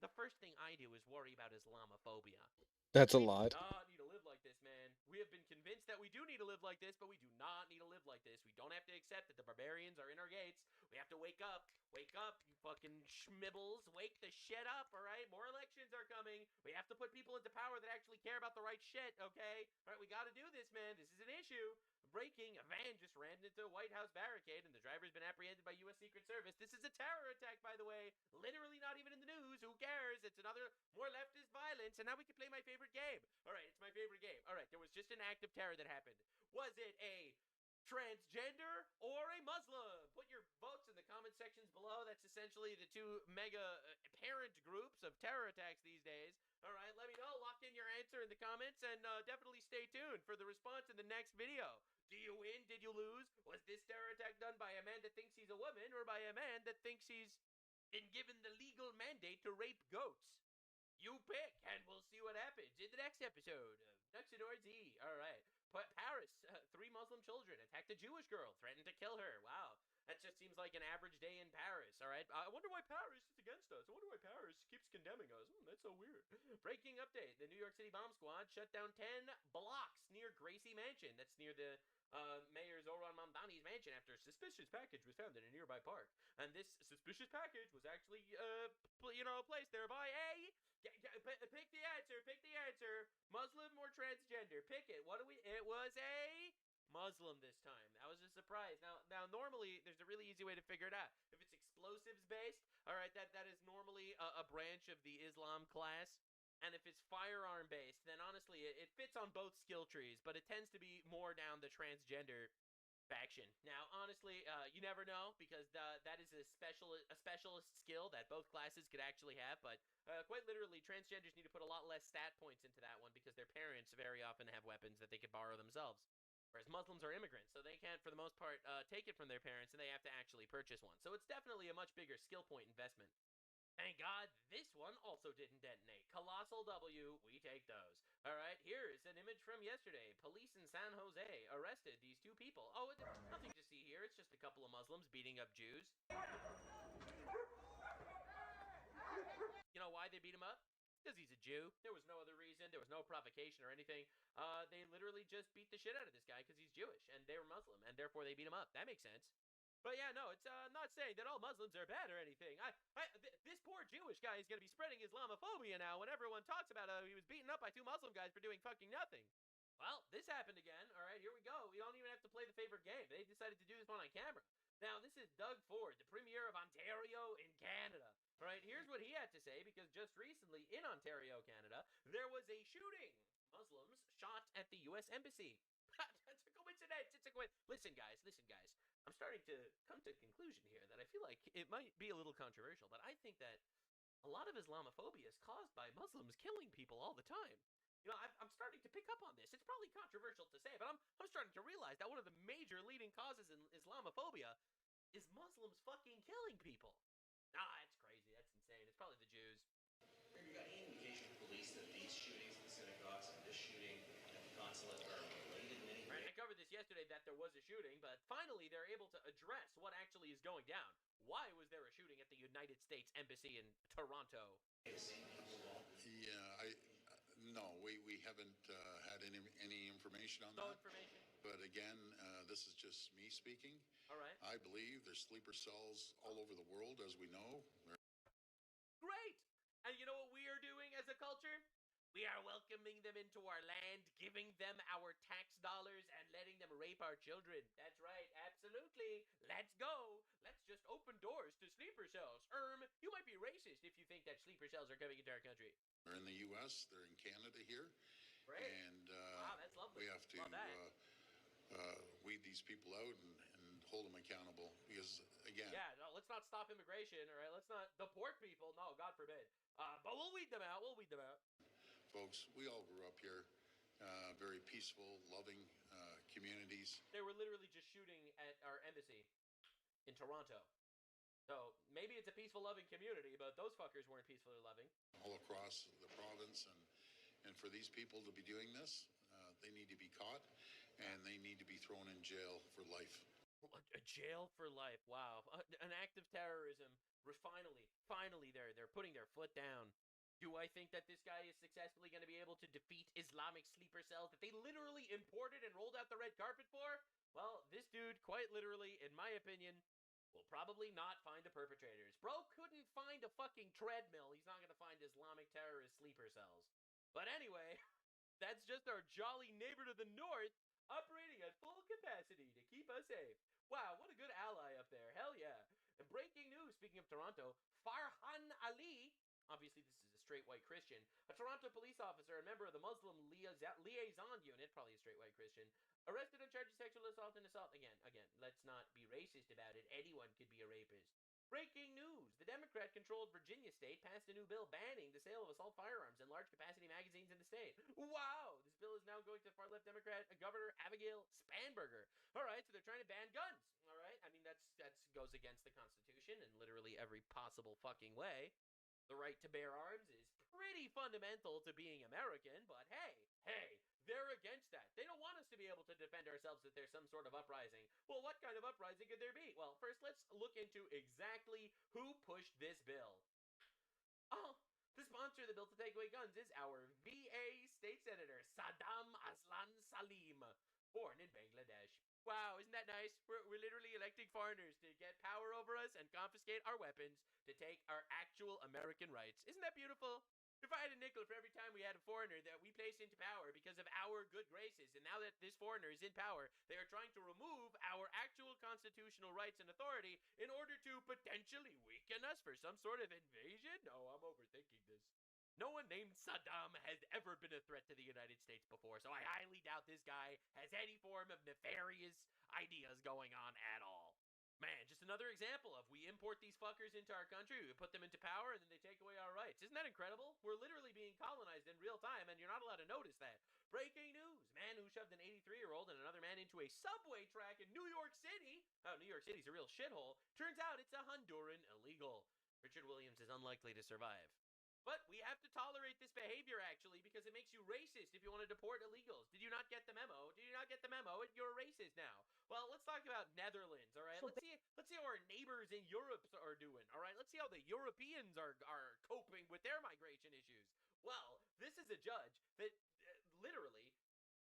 the first thing I do is worry about Islamophobia. That's a lot. We do not need to live like this, man. We have been convinced that we do need to live like this, but we do not need to live like this. We don't have to accept that the barbarians are in our gates. We have to wake up. Wake up, you fucking schmibbles. Wake the shit up, all right? More elections are coming. We have to put people into power that actually care about the right shit, okay? All right, we got to do this, man. This is an issue. Breaking, a van just ran into a White House barricade and the driver's been apprehended by U.S. Secret Service. This is a terror attack, by the way. Literally not even in the news. Who cares? It's another more leftist violence. And now we can play my favorite game. All right, it's my favorite game. All right, there was just an act of terror that happened. Was it a transgender or a Muslim? Put your votes in the comment sections below. That's essentially the two mega parent groups of terror attacks these days. All right, let me know. Lock in your answer in the comments and definitely stay tuned for the response in the next video. Do you win? Did you lose? Was this terror attack done by a man that thinks he's a woman or by a man that thinks he's been given the legal mandate to rape goats? You pick, and we'll see what happens in the next episode of Nuxador Z. All right. Paris, 3 Muslim children attacked a Jewish girl, threatened to kill her. Wow. That just seems like an average day in Paris, all right? I wonder why Paris is against us. I wonder why Paris keeps condemning us. That's so weird. Breaking update. The New York City bomb squad shut down 10 blocks near Gracie Mansion. That's near the Mayor Zohran Mamdani's mansion after a suspicious package was found in a nearby park. And this suspicious package was actually, placed there by a... Pick the answer. Pick the answer. Muslim or transgender? Pick it. It was a... Muslim this time. That was a surprise. Now normally there's a really easy way to figure it out. If it's explosives based, all right, that is normally a branch of the Islam class. And if it's firearm based, then honestly it fits on both skill trees, but it tends to be more down the transgender faction. Now honestly, you never know, because that is a specialist skill that both classes could actually have, but quite literally transgenders need to put a lot less stat points into that one because their parents very often have weapons that they could borrow themselves. Whereas Muslims are immigrants, so they can't, for the most part, take it from their parents, and they have to actually purchase one. So it's definitely a much bigger skill point investment. Thank God this one also didn't detonate. Colossal W, we take those. All right, here's an image from yesterday. Police in San Jose arrested these 2 people. Oh, nothing to see here. It's just a couple of Muslims beating up Jews. You know why they beat him up? Because he's a Jew. There was no other reason. There was no provocation or anything. They literally just beat the shit out of this guy because he's Jewish, and they were Muslim, and therefore they beat him up. That makes sense. But yeah, no, it's not saying that all Muslims are bad or anything. This poor Jewish guy is going to be spreading Islamophobia now when everyone talks about how he was beaten up by 2 Muslim guys for doing fucking nothing. Well, this happened again. All right, here we go. We don't even have to play the favorite game. They decided to do this one on camera. Now, this is Doug Ford, the Premier of Ontario in Canada. All right, here's what he had to say, because just recently in Ontario, Canada, there was a shooting. Muslims shot at the U.S. Embassy. That's a coincidence. It's a coincidence. Listen, guys. I'm starting to come to a conclusion here that I feel like it might be a little controversial, but I think that a lot of Islamophobia is caused by Muslims killing people all the time. You know, I'm starting to pick up on this. It's probably controversial to say, but I'm starting to realize that one of the major leading causes in Islamophobia is Muslims fucking killing people. It's crazy. That's insane. It's probably the Jews. Have you got any indication from police that these shootings at the synagogues and this shooting at the consulate are related in any way? Right, I covered this yesterday that there was a shooting, but finally they're able to address what actually is going down. Why was there a shooting at the United States Embassy in Toronto? Yeah, no, we haven't had any information on that. No information. But again, this is just me speaking. All right. I believe there's sleeper cells all over the world, as we know. Great! And you know what we are doing as a culture? We are welcoming them into our land, giving them our tax dollars, and letting them rape our children. That's right, absolutely. Let's go. Let's just open doors to sleeper cells. You might be racist if you think that sleeper cells are coming into our country. They're in the U.S., they're in Canada here. Great. And wow, that's lovely. we have to weed these people out and hold them accountable. Because, again... Yeah, no, let's not stop immigration, all right? Let's not deport people. No, God forbid. But we'll weed them out. We'll weed them out. Folks, we all grew up here. Very peaceful, loving communities. They were literally just shooting at our embassy in Toronto. So maybe it's a peaceful, loving community, but those fuckers weren't peacefully loving. All across the province, and for these people to be doing this, they need to be caught, and they need to be thrown in jail for life. A jail for life. Wow. An act of terrorism. Finally, they're putting their foot down. Do I think that this guy is successfully going to be able to defeat Islamic sleeper cells that they literally imported and rolled out the red carpet for? Well, this dude, quite literally, in my opinion, will probably not find the perpetrators. Bro couldn't find a fucking treadmill. He's not going to find Islamic terrorist sleeper cells. But anyway, that's just our jolly neighbor to the north operating at full capacity to keep us safe. Wow, what a good ally up there. Hell yeah. And breaking news, speaking of Toronto, Farhan Ali, obviously this is a straight white Christian, a Toronto police officer, a member of the Muslim liaison unit, probably a straight white Christian, arrested on charges of sexual assault and assault. Again, let's not be racist about it. Anyone could be a rapist. Breaking news. The Democrat-controlled Virginia state passed a new bill banning the sale of assault firearms and large-capacity magazines in the state. Wow! This bill is now going to far-left Democrat Governor Abigail Spanberger. All right, so they're trying to ban guns. All right? I mean, that goes against the Constitution in literally every possible fucking way. The right to bear arms is pretty fundamental to being American, but hey, they're against that. They don't want us to be able to defend ourselves if there's some sort of uprising. Well, what kind of uprising could there be? Well, first, let's look into exactly who pushed this bill. Oh, the sponsor of the bill to take away guns is our VA State Senator, Saddam Aslan Salim, born in Bangladesh. Wow, isn't that nice? We're literally electing foreigners to get power over us and confiscate our weapons to take our actual American rights. Isn't that beautiful? If I had a nickel for every time we had a foreigner that we placed into power because of our good graces, and now that this foreigner is in power, they are trying to remove our actual constitutional rights and authority in order to potentially weaken us for some sort of invasion? No, I'm overthinking this. No one named Saddam has ever been a threat to the United States before, so I highly doubt this guy has any form of nefarious ideas going on at all. Man, just another example of we import these fuckers into our country, we put them into power, and then they take away our rights. Isn't that incredible? We're literally being colonized in real time, and you're not allowed to notice that. Breaking news. Man who shoved an 83-year-old and another man into a subway track in New York City. Oh, New York City's a real shithole. Turns out it's a Honduran illegal. Richard Williams is unlikely to survive. But we have to tolerate this behavior, actually, because it makes you racist if you want to deport illegals. Did you not get the memo? Did you not get the memo? You're a racist now. Well, let's talk about Netherlands, all right? Let's see how our neighbors in Europe are doing, all right? Let's see how the Europeans are coping with their migration issues. Well, this is a judge that literally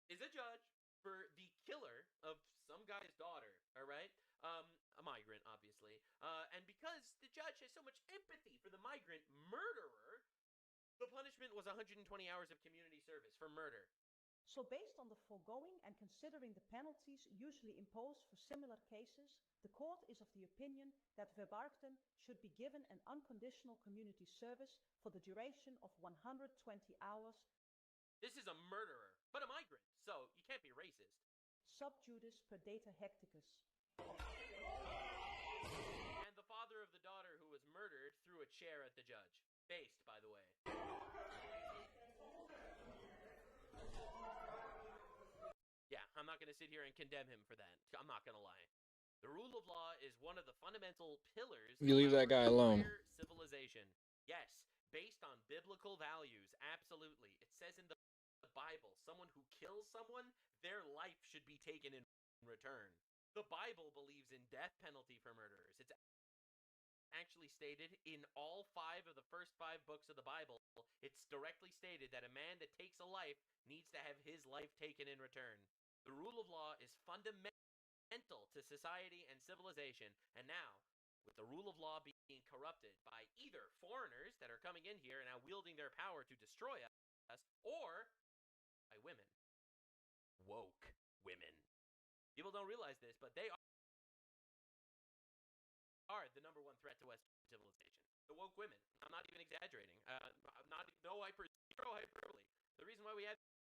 is a judge for the killer of some guy's daughter, all right? A migrant, obviously. And because the judge has so much empathy for the migrant murderer, the punishment was 120 hours of community service for murder. So based on the foregoing and considering the penalties usually imposed for similar cases, the court is of the opinion that Verbarkten should be given an unconditional community service for the duration of 120 hours. This is a murderer, but a migrant, so you can't be racist. Sub judice per data hecticus. And the father of the daughter who was murdered threw a chair at the judge. Based, by the way. Yeah, I'm not going to sit here and condemn him for that. I'm not going to lie. The rule of law is one of the fundamental pillars You leave that guy alone. Civilization. Yes, based on biblical values, absolutely. It says in the Bible, someone who kills someone, their life should be taken in return. The Bible believes in death penalty for murderers. It's actually stated in all 5 of the first 5 books of the Bible. It's directly stated that a man that takes a life needs to have his life taken in return. The rule of law is fundamental to society and civilization. And now, with the rule of law being corrupted by either foreigners that are coming in here and now wielding their power to destroy or by women. Woke women. People don't realize this, but they are the number one threat to Western civilization. The woke women. I'm not even exaggerating. Zero hyperbole. The reason why we have these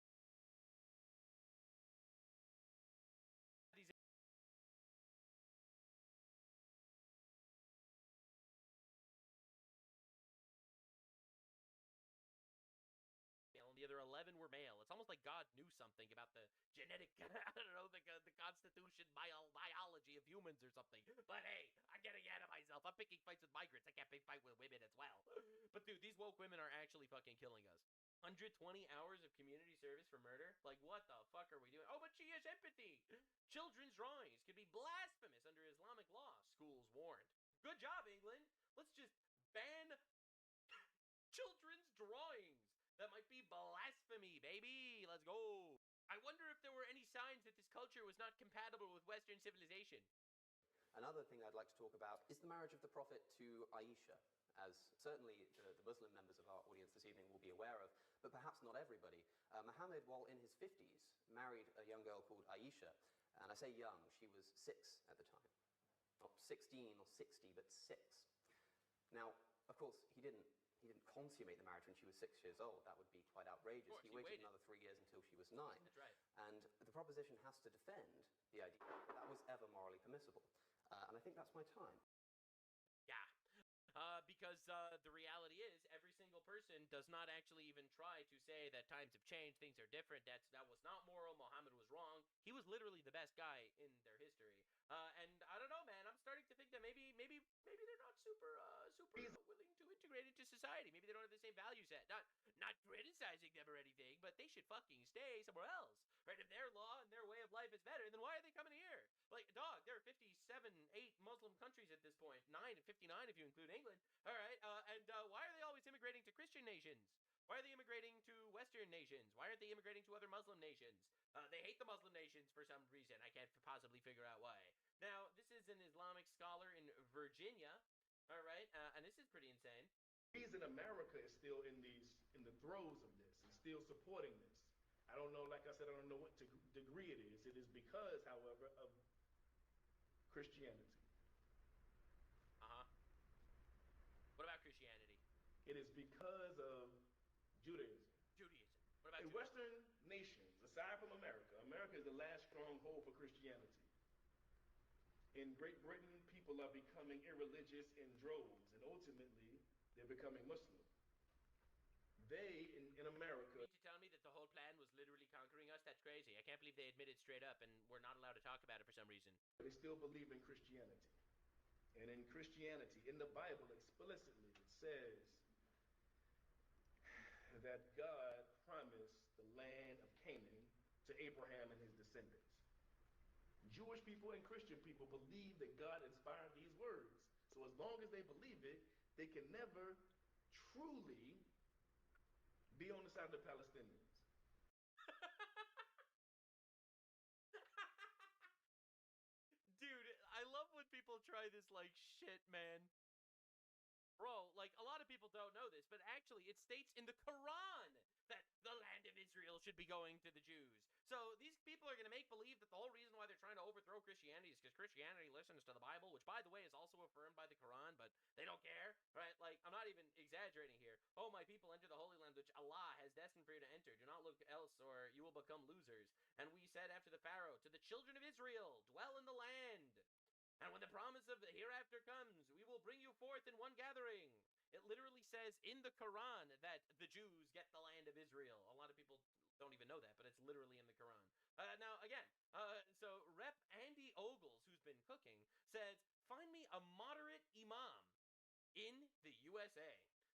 male and the other 11 were male. It's almost like God knew something about the genetic, I don't know, the constitution, biology of humans or something. But hey, I'm getting ahead of myself. I'm picking fights with migrants. I can't pick fight with women as well. But dude, these woke women are actually fucking killing us. 120 hours of community service for murder? Like, what the fuck are we doing? Oh, but she has empathy. Children's drawings could be blasphemous under Islamic law, schools warned. Good job, England. Let's just ban children's drawings. That might be blasphemy, baby. Let's go. I wonder if there were any signs that this culture was not compatible with Western civilization. Another thing I'd like to talk about is the marriage of the Prophet to Aisha, as certainly the Muslim members of our audience this evening will be aware of, but perhaps not everybody. Muhammad, while in his 50s, married a young girl called Aisha, and I say young, she was 6 at the time. Not 16 or 60, but 6. Now, of course, he didn't consummate the marriage when she was 6 years old. That would be quite outrageous. Course, he waited another 3 years until she was 9. That's right. And the proposition has to defend the idea that that was ever morally permissible. And I think that's my time. Yeah. Because the reality is, every single person does not actually even try to say that times have changed, things are different, that was not moral, Muhammad was wrong. He was literally the best guy in their history. And I don't know, man, I'm starting to think that maybe they're not super willing to integrate into society. Maybe they don't have the same value set. Not criticizing them or anything, but they should fucking stay somewhere else. Right? If their law and their way of life is better, then why are they coming here? Like, dog, there are 57, 8 Muslim countries at this point. 9 and 59 if you include England. All right, and why are they always immigrating to Christian nations? Why are they immigrating to Western nations? Why aren't they immigrating to other Muslim nations? They hate the Muslim nations for some reason. I can't possibly figure out why. Now, this is an Islamic scholar in Virginia, all right, and this is pretty insane. The reason America is still in the throes of this and still supporting this, I don't know, like I said, I don't know what degree it is. It is because, however, of Christianity. What about Christianity? It is because of Judaism. Judaism. What about in Judaism? Western nations, aside from America, America is the last stronghold for Christianity. In Great Britain, people are becoming irreligious in droves, and ultimately, they're becoming Muslim. They, in America... You mean to tell me that the whole plan was literally conquering us? That's crazy. I can't believe they admitted straight up, and we're not allowed to talk about it for some reason. They still believe in Christianity. And in Christianity, in the Bible explicitly, it says that God promised the land of Canaan to Abraham and his descendants. Jewish people and Christian people believe that God inspired these words. So as long as they believe it, they can never truly be on the side of the Palestinians. Dude, I love when people try this like shit, man. Bro, like, a lot of people don't know this, but actually it states in the Quran that the land of Israel should be going to the Jews. So these people are going to make believe that the whole reason why they're trying to overthrow Christianity is because Christianity listens to the Bible, which, by the way, is also affirmed by the Quran, but they don't care, right? Like, I'm not even exaggerating here. Oh, my people, enter the Holy Land, which Allah has destined for you to enter. Do not look else, or you will become losers. And we said after the Pharaoh, to the children of Israel, dwell in the land. And when the promise of the hereafter comes, we will bring you forth in one gathering. It literally says in the Quran that the Jews get the land of Israel. A lot of people don't even know that, but it's literally in the Quran. Now, again, so Rep. Andy Ogles, who's been cooking, says, find me a moderate imam in the USA.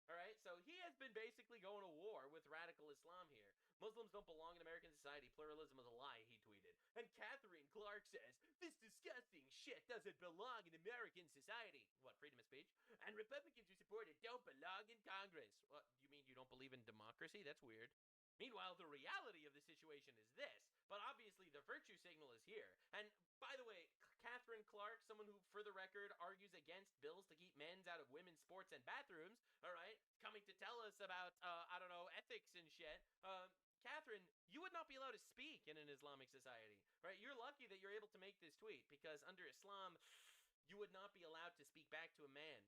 All right, so he has been basically going to war with radical Islam here. Muslims don't belong in American society. Pluralism is a lie, he tweeted. And Catherine Clark says, this disgusting shit doesn't belong in American society. What, freedom of speech? And Republicans who support it don't belong in Congress. What, you mean you don't believe in democracy? That's weird. Meanwhile, the reality of the situation is this. But obviously, the virtue signal is here. And by the way, Catherine Clark, someone who, for the record, argues against bills to keep men's out of women's sports and bathrooms, all right, coming to tell us about, I don't know, ethics and shit. Catherine, you would not be allowed to speak in an Islamic society, right? You're lucky that you're able to make this tweet because under Islam, you would not be allowed to speak back to a man.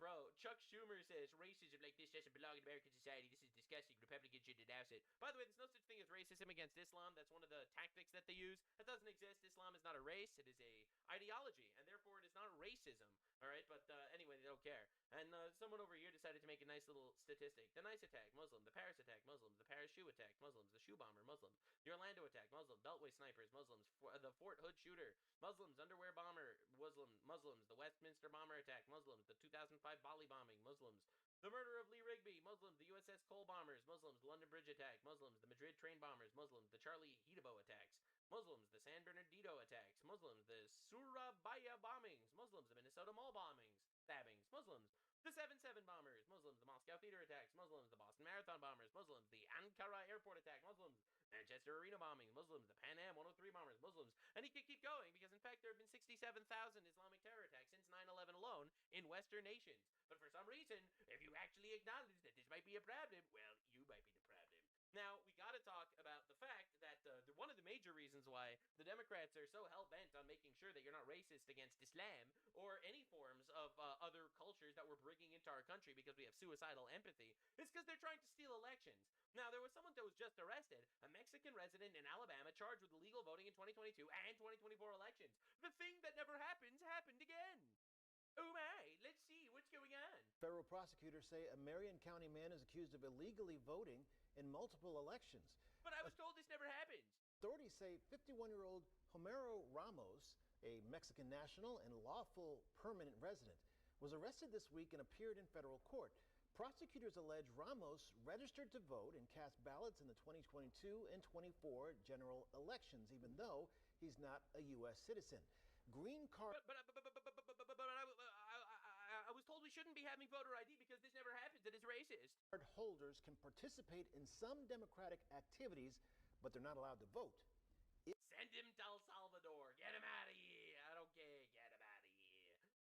Bro, Chuck Schumer says racism like this doesn't belong in American society. This is disgusting. Republicans should denounce it. By the way, there's no such thing as racism against Islam. That's one of the tactics that they use. That doesn't exist. Islam is not a race. It is a ideology, and therefore it is not racism. All right, but anyway, they don't care. And someone over here decided to make a nice little statistic. The Nice attack, Muslim. The Paris attack, Muslims. The Paris shoe attack, Muslims. The shoe bomber, Muslim. The Orlando attack, Muslim. Beltway snipers, Muslims. The Fort Hood shooter, Muslims. Underwear bomber, Muslims. The Westminster bomber attack, Muslims. The 2005 Bali bombing, Muslims. The murder of Lee Rigby, Muslims. The USS Cole bombers, Muslims. The London Bridge attack, Muslims. The Madrid train bombers, Muslims. The Charlie Hebdo attacks, Muslims. The San Bernardino attacks, Muslims. The Surabaya bombings, Muslims. The Minnesota Mall bombings, stabbings, Muslims. The 7/7 bombers, Muslims. The Moscow theater attacks, Muslims. The Boston Marathon bombers, Muslims. The Ankara airport attack, Muslims. Manchester Arena bombing, Muslims. The Pan Am 103 bombers, Muslims. And he could keep going because, in fact, there have been 67,000 Islamic terror attacks since 9/11 alone in Western nations. But for some reason, if you actually acknowledge that this might be a problem, well, you might be the problem. Now, we got to talk about the fact that one of the major reasons why the Democrats are so hell-bent on making sure that you're not racist against Islam or any forms of other cultures that we're bringing into our country because we have suicidal empathy is because they're trying to steal elections. Now, there was someone that was just arrested, a Mexican resident in Alabama charged with illegal voting in 2022 and 2024 elections. The thing that never happens happened again. Oh my, let's see what's going on. Federal prosecutors say a Marion County man is accused of illegally voting in multiple elections. But I was told this never happened. Authorities say 51-year-old Homero Ramos, a Mexican national and lawful permanent resident, was arrested this week and appeared in federal court. Prosecutors allege Ramos registered to vote and cast ballots in the 2022 and 24 general elections, even though he's not a U.S. citizen. Green card. But I was told we shouldn't be having voter ID because this never happens. It is racist. Card holders can participate in some democratic activities, but they're not allowed to vote. Send him to El Salvador. Get him out of here. I don't care. Get him out of here.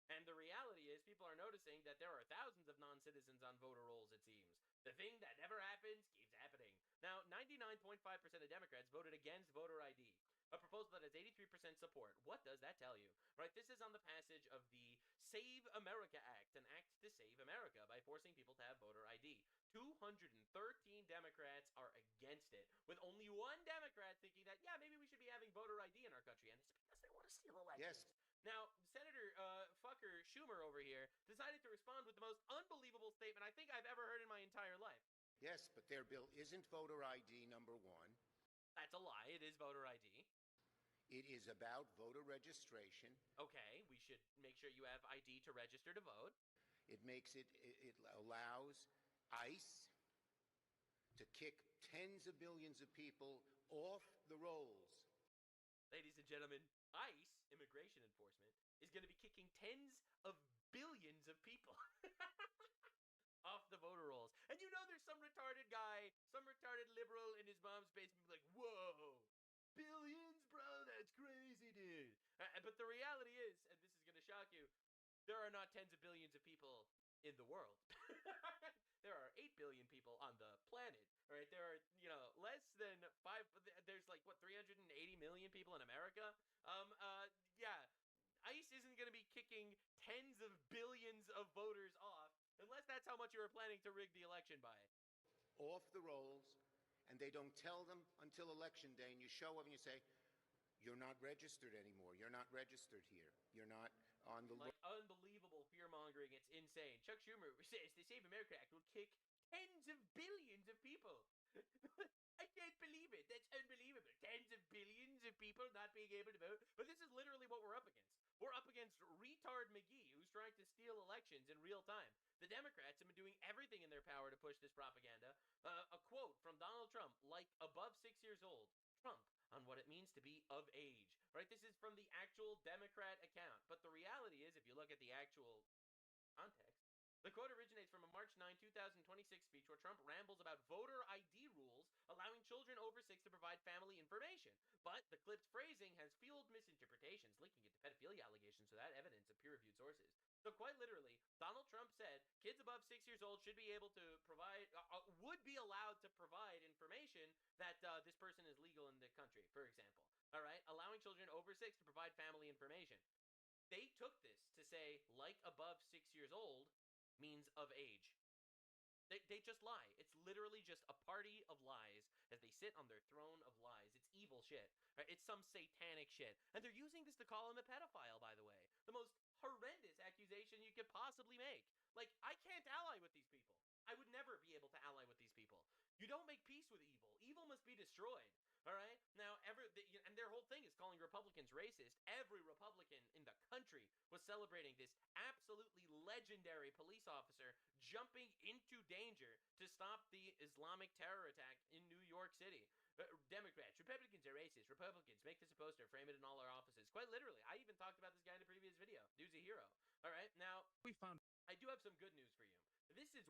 And the reality is people are noticing that there are thousands of non-citizens on voter rolls, it seems. The thing that never happens keeps happening. Now, 99.5% of Democrats voted against voter ID. A proposal that has 83% support. What does that tell you? Right, this is on the passage of the Save America Act, an act to save America by forcing people to have voter ID. 213 Democrats are against it, with only one Democrat thinking that, yeah, maybe we should be having voter ID in our country, and it's because they want to steal elections. Yes. Now, Senator fucker Schumer over here decided to respond with the most unbelievable statement I think I've ever heard in my entire life. Yes, but their bill isn't voter ID, number one. That's a lie. It is voter ID. It is about voter registration. Okay, we should make sure you have ID to register to vote. It allows ICE to kick tens of millions of people off the rolls. Ladies and gentlemen, ICE, Immigration Enforcement, is going to be kicking tens of billions of people off the voter rolls. And you know there's some retarded guy, some retarded liberal in his mom's basement like, whoa, billions, bro, that's crazy, dude. But the reality is, and this is going to shock you, there are not tens of billions of people in the world. There are 8 billion people on the planet, right? There are, less than 5, there's like, 380 million people in America? Yeah, ICE isn't going to be kicking tens of billions of voters off unless that's how much you were planning to rig the election by. Off the rolls, and they don't tell them until election day, and you show up and you say, you're not registered anymore. You're not registered here. You're not on the like unbelievable fear-mongering. It's insane. Chuck Schumer says the Save America Act will kick tens of billions of people. I can't believe it. That's unbelievable. Tens of billions of people not being able to vote. But this is literally what we're up against. We're up against retard McGee, who's trying to steal elections in real time. The Democrats have been doing everything in their power to push this propaganda. A quote from Donald Trump, like above 6 years old. Trump on what it means to be of age. Right? This is from the actual Democrat account. But the reality is, if you look at the actual context, the quote originates from a March 9, 2026 speech where Trump rambles about voter ID rules allowing children over 6 to provide family information. But the clipped phrasing has fueled misinterpretations, linking it to pedophilia allegations without evidence of peer-reviewed sources. So quite literally, Donald Trump said kids above 6 years old should be able to provide, would be allowed to provide information that this person is legal in the country, for example. All right, allowing children over 6 to provide family information. They took this to say, like above 6 years old means of age. They just lie. It's literally just a party of lies as they sit on their throne of lies. It's evil shit. Right? It's some satanic shit. And they're using this to call him a pedophile, by the way. The most horrendous accusation you could possibly make. Like, I can't ally with these people. I would never be able to ally with these people. You don't make peace with evil. Evil must be destroyed. All right? Now, and their whole thing is calling Republicans racist. Every Republican in the country was celebrating this absolutely legendary police officer jumping into danger to stop the Islamic terror attack in New York City. Democrats, Republicans are racist. Republicans, make this a poster, frame it in all our offices. Quite literally. I even talked about this guy in the previous video. Dude's a hero. All right? Now, I do have some good news for you. This is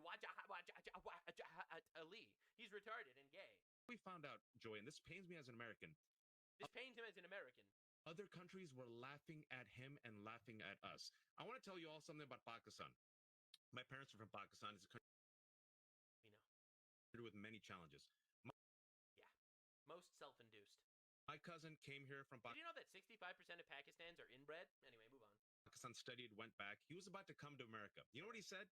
Ali. He's retarded and gay. We found out, Joy, and this pains me as an American. This pains him as an American. Other countries were laughing at him and laughing at us. I want to tell you all something about Pakistan. My parents are from Pakistan. It's a country with many challenges. Most self-induced. My cousin came here from Did you know that 65% of Pakistans are inbred? Anyway, move on. Pakistan, studied, went back. He was about to come to America. You know what he said?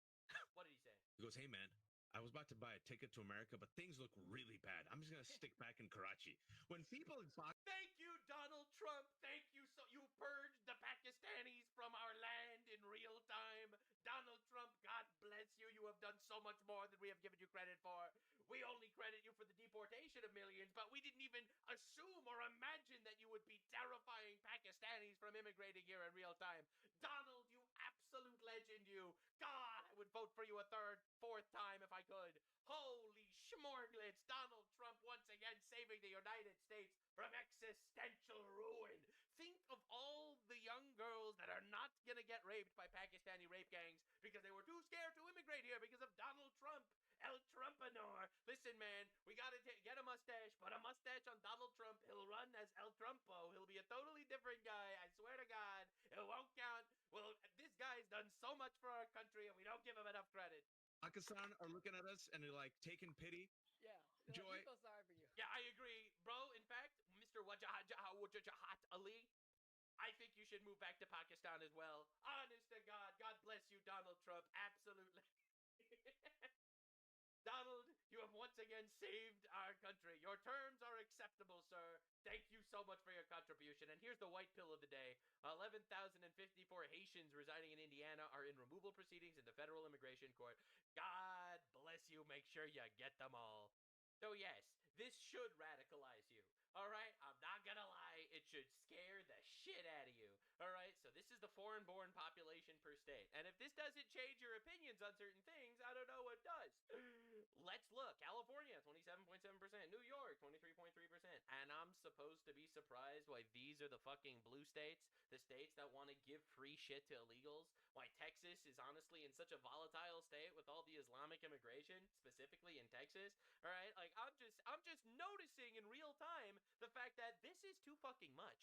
What did he say? He goes, hey, man, I was about to buy a ticket to America, but things look really bad. I'm just going to stick back in Karachi. When people in Thank you, Donald Trump. Thank you. So you purged the Pakistanis from our land in real time. Donald Trump, God bless you. You have done so much more than we have given you credit for. We only credit you for the deportation of millions, but we didn't even assume or imagine that you would be terrifying Pakistanis from immigrating here in real time. Donald, you absolute legend, you. God, I would vote for you a third, fourth time if I could. Holy schmorglitz, Donald Trump once again saving the United States from existential ruin. Think of all the young girls that are not going to get raped by Pakistani rape gangs because they were too scared to immigrate here because of Donald Trump. El Trumpanor. Listen, man, we got to get a mustache. Put a mustache on Donald Trump. He'll run as El Trumpo. He'll be a totally different guy. I swear to God. It won't count. Well, this guy's done so much for our country, and we don't give him enough credit. Pakistan are looking at us and they're like taking pity. Yeah. Joy. We feel sorry for you. Yeah, I agree. Bro, in fact, Mr. Wajahat Ali, I think you should move back to Pakistan as well. Honest to God. God bless you, Donald Trump. Absolutely. Donald, you have once again saved our country. Your terms are acceptable, sir. Thank you so much for your contribution. And here's the white pill of the day. 11,054 Haitians residing in Indiana are in removal proceedings in the Federal Immigration Court. God bless you. Make sure you get them all. So yes, this should radicalize you. All right? I'm not gonna lie. It should scare the shit out of you. All right? So this is the foreign-born population per state. And if this doesn't change your opinions on certain things, I don't know what does. Let's look. California, 27.7%. New York, 23.3%. And I'm supposed to be surprised why these are the fucking blue states, the states that want to give free shit to illegals, why Texas is honestly in such a volatile state with all the Islamic immigration, specifically in Texas. All right? Like, I'm just noticing in real time the fact that this is too fucking much.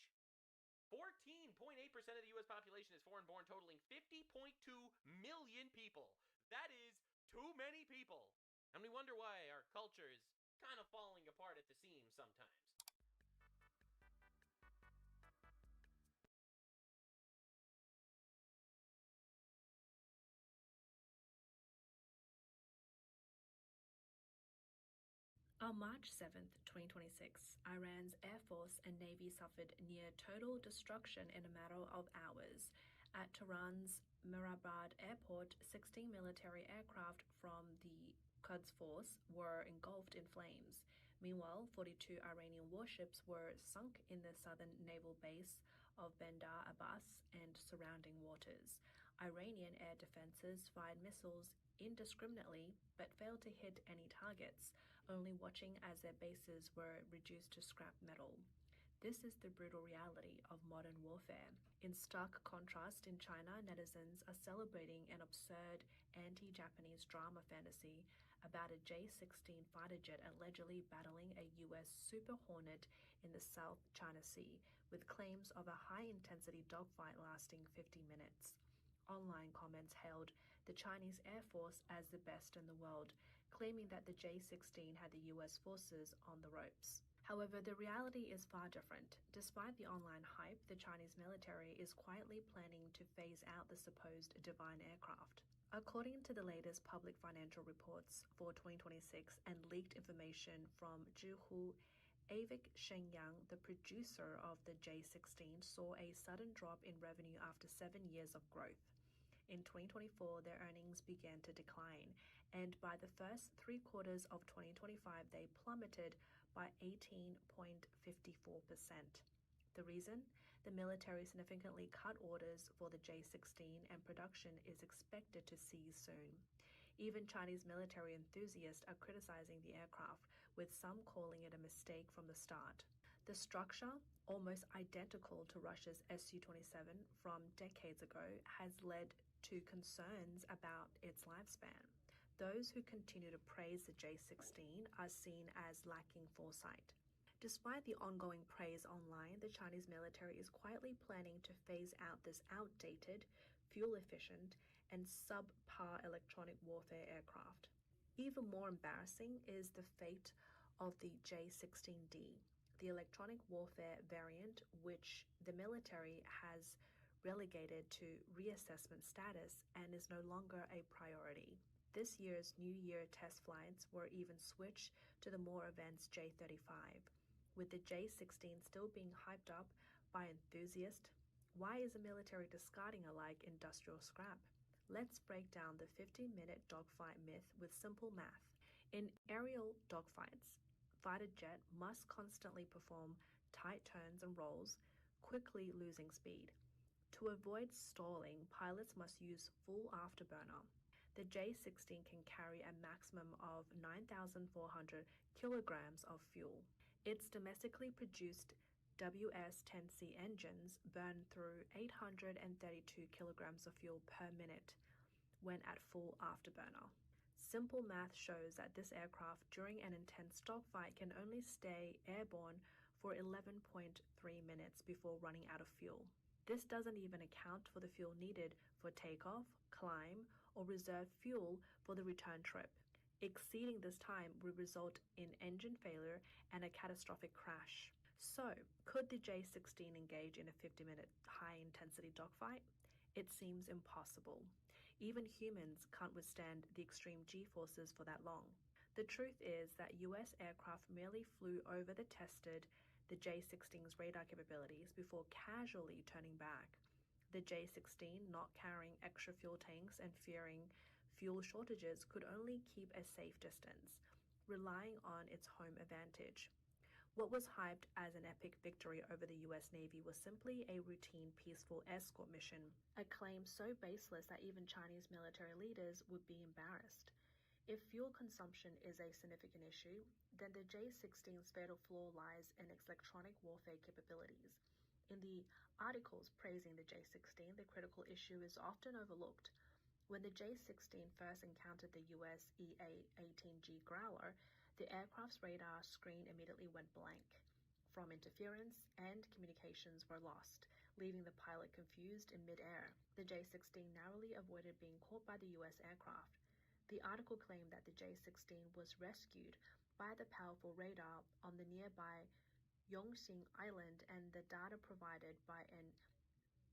14.8% of the U.S. population is foreign-born, totaling 50.2 million people. That is too many people. And we wonder why our culture is kind of falling apart at the seams sometimes. On March 7th, 2026, Iran's Air Force and Navy suffered near total destruction in a matter of hours. At Tehran's Mehrabad Airport, 16 military aircraft from the Quds Force were engulfed in flames. Meanwhile, 42 Iranian warships were sunk in the southern naval base of Bandar Abbas and surrounding waters. Iranian air defenses fired missiles indiscriminately but failed to hit any targets, only watching as their bases were reduced to scrap metal. This is the brutal reality of modern warfare. In stark contrast, in China, netizens are celebrating an absurd anti-Japanese drama fantasy about a J-16 fighter jet allegedly battling a U.S. Super Hornet in the South China Sea, with claims of a high-intensity dogfight lasting 50 minutes. Online comments hailed the Chinese Air Force as the best in the world, claiming that the J-16 had the US forces on the ropes. However, the reality is far different. Despite the online hype, the Chinese military is quietly planning to phase out the supposed divine aircraft. According to the latest public financial reports for 2026 and leaked information from Zhihu, Avik Shenyang, the producer of the J-16, saw a sudden drop in revenue after 7 years of growth. In 2024, their earnings began to decline, and by the first 3 quarters of 2025, they plummeted by 18.54%. The reason? The military significantly cut orders for the J-16 and production is expected to cease soon. Even Chinese military enthusiasts are criticizing the aircraft, with some calling it a mistake from the start. The structure, almost identical to Russia's Su-27 from decades ago, has led to concerns about its lifespan. Those who continue to praise the J-16 are seen as lacking foresight. Despite the ongoing praise online, the Chinese military is quietly planning to phase out this outdated, fuel-efficient, and subpar electronic warfare aircraft. Even more embarrassing is the fate of the J-16D, the electronic warfare variant which the military has relegated to reassessment status and is no longer a priority. This year's New Year test flights were even switched to the more advanced J-35, with the J-16 still being hyped up by enthusiasts. Why is the military discarding alike industrial scrap? Let's break down the 50-minute dogfight myth with simple math. In aerial dogfights, fighter jet must constantly perform tight turns and rolls, quickly losing speed. To avoid stalling, pilots must use full afterburner. The J-16 can carry a maximum of 9,400 kilograms of fuel. Its domestically produced WS-10C engines burn through 832 kilograms of fuel per minute when at full afterburner. Simple math shows that this aircraft, during an intense dogfight, can only stay airborne for 11.3 minutes before running out of fuel. This doesn't even account for the fuel needed for takeoff, climb, or reserve fuel for the return trip. Exceeding this time would result in engine failure and a catastrophic crash. So, could the J-16 engage in a 50-minute high-intensity dogfight? It seems impossible. Even humans can't withstand the extreme G-forces for that long. The truth is that US aircraft merely flew over the J-16's radar capabilities before casually turning back. The J-16, not carrying extra fuel tanks and fearing fuel shortages, could only keep a safe distance, relying on its home advantage. What was hyped as an epic victory over the US Navy was simply a routine peaceful escort mission, a claim so baseless that even Chinese military leaders would be embarrassed. If fuel consumption is a significant issue, then the J-16's fatal flaw lies in its electronic warfare capabilities. In the articles praising the J-16, the critical issue is often overlooked. When the J-16 first encountered the US EA-18G Growler, the aircraft's radar screen immediately went blank. From interference, and communications were lost, leaving the pilot confused in mid-air. The J-16 narrowly avoided being caught by the US aircraft. The article claimed that the J-16 was rescued by the powerful radar on the nearby Yongxing Island and the data provided by an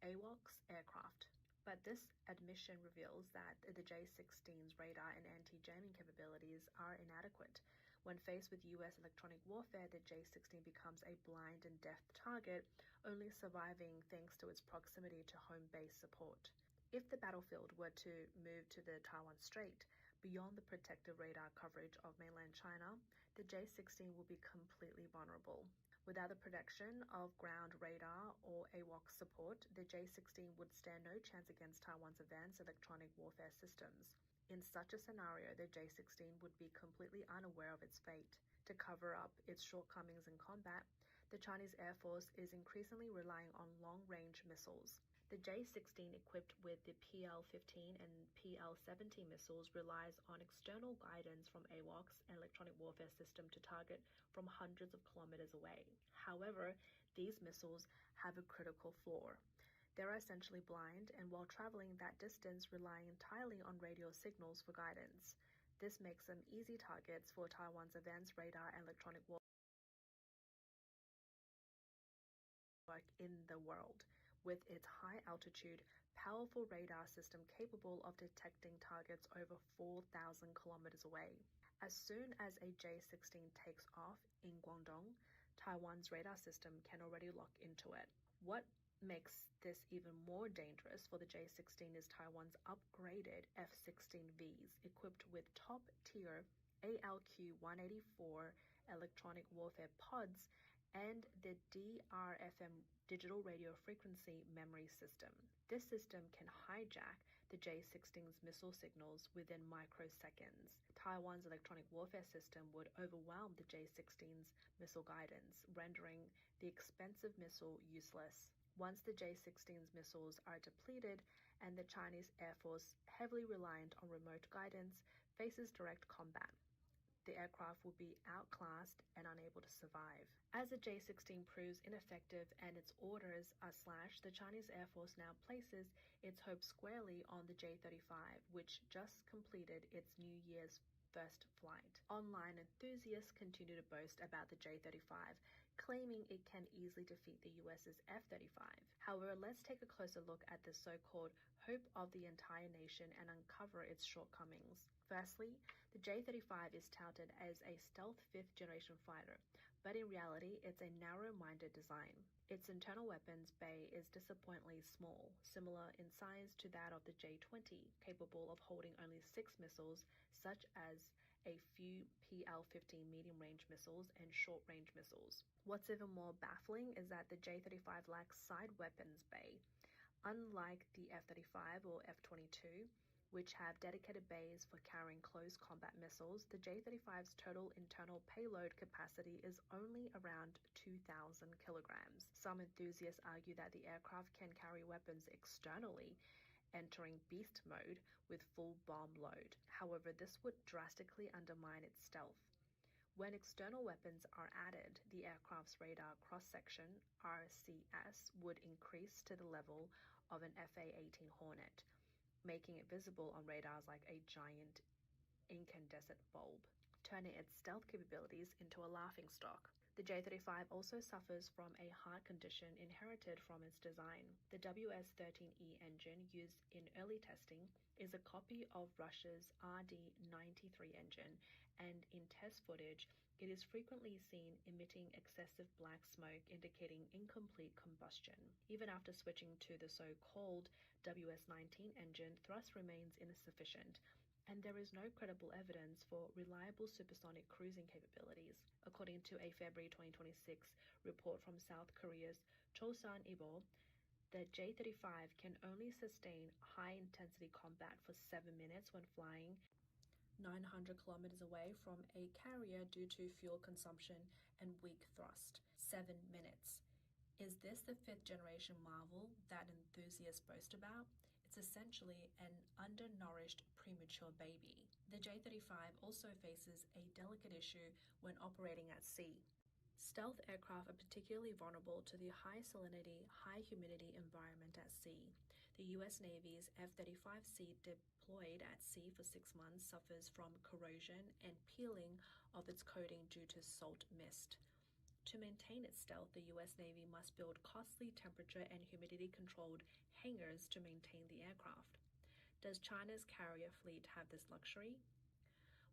AWACS aircraft. But this admission reveals that the J-16's radar and anti-jamming capabilities are inadequate. When faced with US electronic warfare, the J-16 becomes a blind and deaf target, only surviving thanks to its proximity to home base support. If the battlefield were to move to the Taiwan Strait, beyond the protective radar coverage of mainland China, the J-16 will be completely vulnerable. Without the protection of ground radar or AWACS support, the J-16 would stand no chance against Taiwan's advanced electronic warfare systems. In such a scenario, the J-16 would be completely unaware of its fate. To cover up its shortcomings in combat, the Chinese Air Force is increasingly relying on long-range missiles. The J-16, equipped with the PL-15 and PL-17 missiles, relies on external guidance from AWACS, an electronic warfare system, to target from hundreds of kilometers away. However, these missiles have a critical flaw. They're essentially blind and while traveling that distance relying entirely on radio signals for guidance. This makes them easy targets for Taiwan's advanced radar and electronic warfare in the world, with its high-altitude, powerful radar system capable of detecting targets over 4,000 kilometers away. As soon as a J-16 takes off in Guangdong, Taiwan's radar system can already lock into it. What makes this even more dangerous for the J-16 is Taiwan's upgraded F-16Vs equipped with top-tier ALQ-184 electronic warfare pods and the DRFM digital radio frequency memory system. This system can hijack the J-16's missile signals within microseconds. Taiwan's electronic warfare system would overwhelm the J-16's missile guidance, rendering the expensive missile useless. Once the J-16's missiles are depleted and the Chinese Air Force, heavily reliant on remote guidance, faces direct combat, the aircraft will be outclassed and unable to survive. As the J-16 proves ineffective and its orders are slashed, the Chinese Air Force now places its hopes squarely on the J-35, which just completed its New Year's first flight. Online enthusiasts continue to boast about the J-35, claiming it can easily defeat the US's F-35. However, let's take a closer look at the so-called hope of the entire nation and uncover its shortcomings. Firstly, the J-35 is touted as a stealth fifth-generation fighter, but in reality, it's a narrow-minded design. Its internal weapons bay is disappointingly small, similar in size to that of the J-20, capable of holding only 6 missiles, such as a few PL-15 medium-range missiles and short-range missiles. What's even more baffling is that the J-35 lacks side weapons bay. Unlike the F-35 or F-22, which have dedicated bays for carrying close combat missiles, the J-35's total internal payload capacity is only around 2,000 kilograms. Some enthusiasts argue that the aircraft can carry weapons externally, entering beast mode with full bomb load. However, this would drastically undermine its stealth. When external weapons are added, the aircraft's radar cross-section, RCS, would increase to the level of an FA-18 Hornet, making it visible on radars like a giant incandescent bulb, turning its stealth capabilities into a laughingstock. The J-35 also suffers from a heart condition inherited from its design. The WS-13E engine used in early testing is a copy of Russia's RD-93 engine, and in test footage, it is frequently seen emitting excessive black smoke indicating incomplete combustion. Even after switching to the so-called WS-19 engine, thrust remains insufficient, and there is no credible evidence for reliable supersonic cruising capabilities. According to a February 2026 report from South Korea's Chosun Ilbo, the J-35 can only sustain high-intensity combat for 7 minutes when flying 900 kilometers away from a carrier due to fuel consumption and weak thrust. 7 minutes. Is this the fifth-generation marvel that enthusiasts boast about? It's essentially an undernourished premature baby. The J-35 also faces a delicate issue when operating at sea. Stealth aircraft are particularly vulnerable to the high salinity, high humidity environment at sea. The U.S. Navy's F-35C deployed at sea for 6 months suffers from corrosion and peeling of its coating due to salt mist. To maintain its stealth, the U.S. Navy must build costly temperature and humidity-controlled hangars to maintain the aircraft. Does China's carrier fleet have this luxury?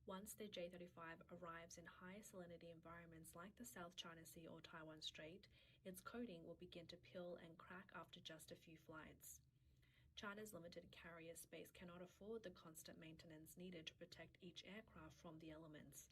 Once the J-35 arrives in high salinity environments like the South China Sea or Taiwan Strait, its coating will begin to peel and crack after just a few flights. China's limited carrier space cannot afford the constant maintenance needed to protect each aircraft from the elements.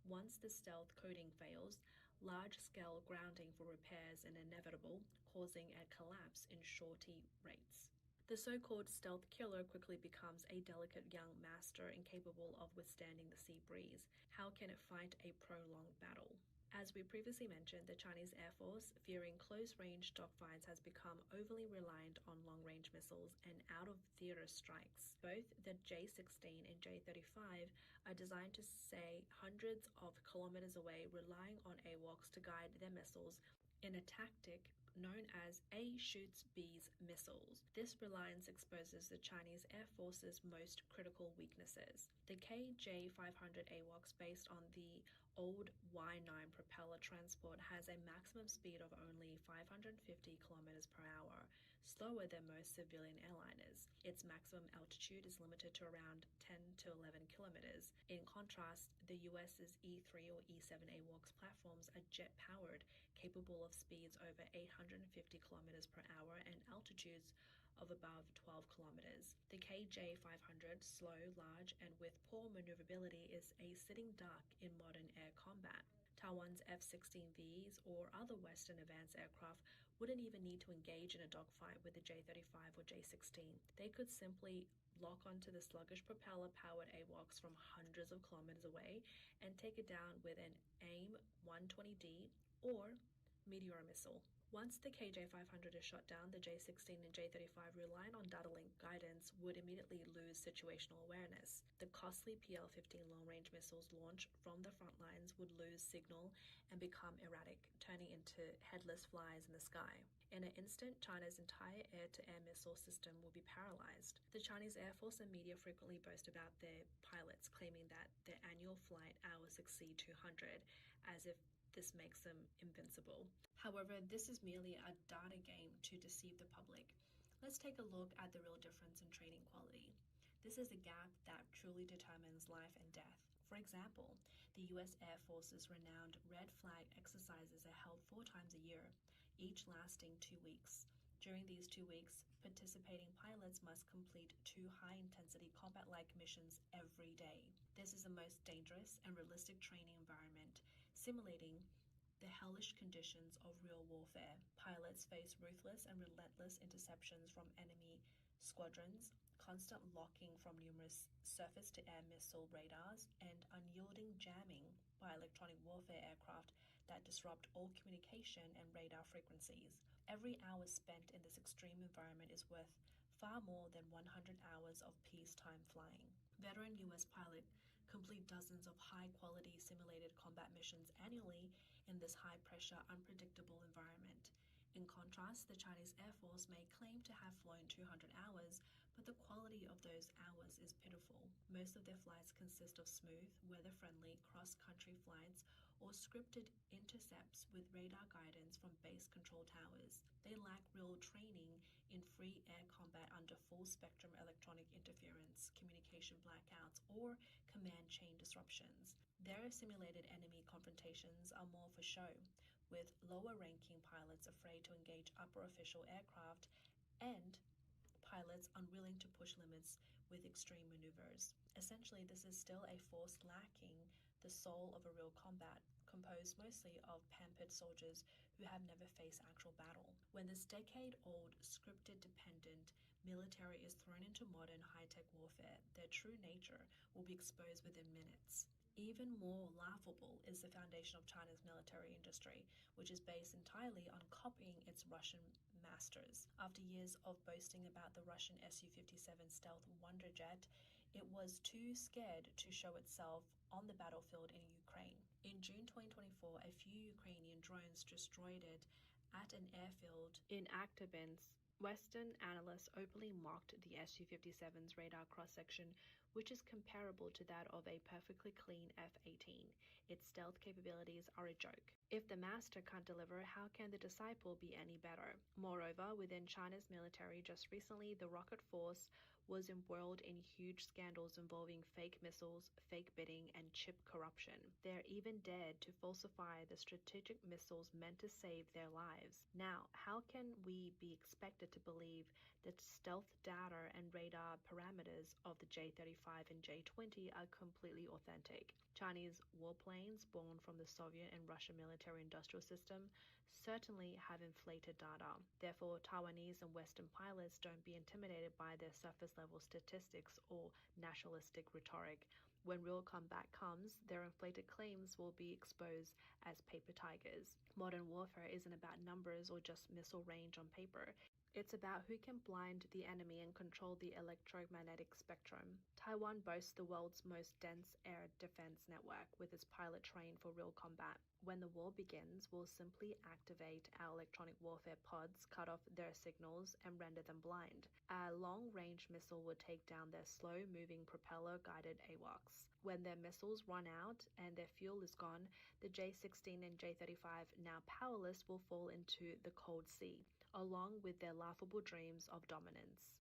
Once the stealth coating fails, large-scale grounding for repairs is inevitable, causing a collapse in sortie rates. The so-called stealth killer quickly becomes a delicate young master incapable of withstanding the sea breeze. How can it fight a prolonged battle? As we previously mentioned, the Chinese Air Force, fearing close-range dogfights, has become overly reliant on long-range missiles and out-of-theater strikes. Both the J-16 and J-35 are designed to stay hundreds of kilometers away, relying on AWACS to guide their missiles in a tactic known as A shoots B's missiles. This reliance exposes the Chinese Air Force's most critical weaknesses. The KJ-500 AWACS, based on the old Y-9 propeller transport, has a maximum speed of only 550 kilometers per hour, slower than most civilian airliners. Its maximum altitude is limited to around 10 to 11 kilometers. In contrast, the US's E-3 or E-7 AWACS platforms are jet-powered, capable of speeds over 850 kilometers per hour and altitudes of above 12 kilometers. The KJ-500, slow, large, and with poor maneuverability, is a sitting duck in modern air combat. Taiwan's F-16Vs or other Western advanced aircraft wouldn't even need to engage in a dogfight with the J-35 or J-16. They could simply lock onto the sluggish propeller-powered AWACS from hundreds of kilometers away and take it down with an AIM-120D or Meteor missile. Once the KJ-500 is shot down, the J-16 and J-35, relying on data link guidance, would immediately lose situational awareness. The costly PL-15 long-range missiles launched from the front lines would lose signal and become erratic, turning into headless flies in the sky. In an instant, China's entire air-to-air missile system will be paralyzed. The Chinese Air Force and media frequently boast about their pilots, claiming that their annual flight hours exceed 200, as if this makes them invincible. However, this is merely a data game to deceive the public. Let's take a look at the real difference in training quality. This is a gap that truly determines life and death. For example, the U.S. Air Force's renowned Red Flag exercises are held 4 times a year, each lasting 2 weeks. During these 2 weeks, participating pilots must complete 2 high-intensity combat-like missions every day. This is the most dangerous and realistic training environment, simulating the hellish conditions of real warfare. Pilots face ruthless and relentless interceptions from enemy squadrons, constant locking from numerous surface-to-air missile radars, and unyielding jamming by electronic warfare aircraft that disrupt all communication and radar frequencies. Every hour spent in this extreme environment is worth far more than 100 hours of peacetime flying. Veteran U.S. pilots complete dozens of high-quality simulated combat missions annually in this high-pressure, unpredictable environment. In contrast, the Chinese Air Force may claim to have flown 200 hours, but the quality of those hours is pitiful. Most of their flights consist of smooth, weather-friendly, cross-country flights or scripted intercepts with radar guidance from base control towers. They lack real training in free air combat under full-spectrum electronic interference, communication blackouts, or command chain disruptions. Their simulated enemy confrontations are more for show, with lower-ranking pilots afraid to engage upper official aircraft and pilots unwilling to push limits with extreme maneuvers. Essentially, this is still a force lacking the soul of a real combat, composed mostly of pampered soldiers who have never faced actual battle. When this decade-old, scripted-dependent military is thrown into modern high-tech warfare, their true nature will be exposed within minutes. Even more laughable is the foundation of China's military industry, which is based entirely on copying its Russian masters. After years of boasting about the Russian Su-57 stealth wonder jet, it was too scared to show itself on the battlefield in Ukraine. In June 2024, a few Ukrainian drones destroyed it at an airfield in Aktybinsk. Western analysts openly mocked the Su-57's radar cross-section, which is comparable to that of a perfectly clean F-18. Its stealth capabilities are a joke. If the master can't deliver, how can the disciple be any better? Moreover, within China's military, just recently, the rocket force was embroiled in huge scandals involving fake missiles, fake bidding, and chip corruption. They're even dared to falsify the strategic missiles meant to save their lives. Now, how can we be expected to believe that stealth data and radar parameters of the J-35 and J-20 are completely authentic? Chinese warplanes, born from the Soviet and Russian military-industrial system, certainly have inflated data. Therefore, Taiwanese and Western pilots don't be intimidated by their surface-level statistics or nationalistic rhetoric. When real combat comes, their inflated claims will be exposed as paper tigers. Modern warfare isn't about numbers or just missile range on paper. It's about who can blind the enemy and control the electromagnetic spectrum. Taiwan boasts the world's most dense air defense network with its pilot trained for real combat. When the war begins, we'll simply activate our electronic warfare pods, cut off their signals, and render them blind. A long-range missile would take down their slow-moving propeller-guided AWACS. When their missiles run out and their fuel is gone, the J-16 and J-35, now powerless, will fall into the cold sea, along with their laughable dreams of dominance.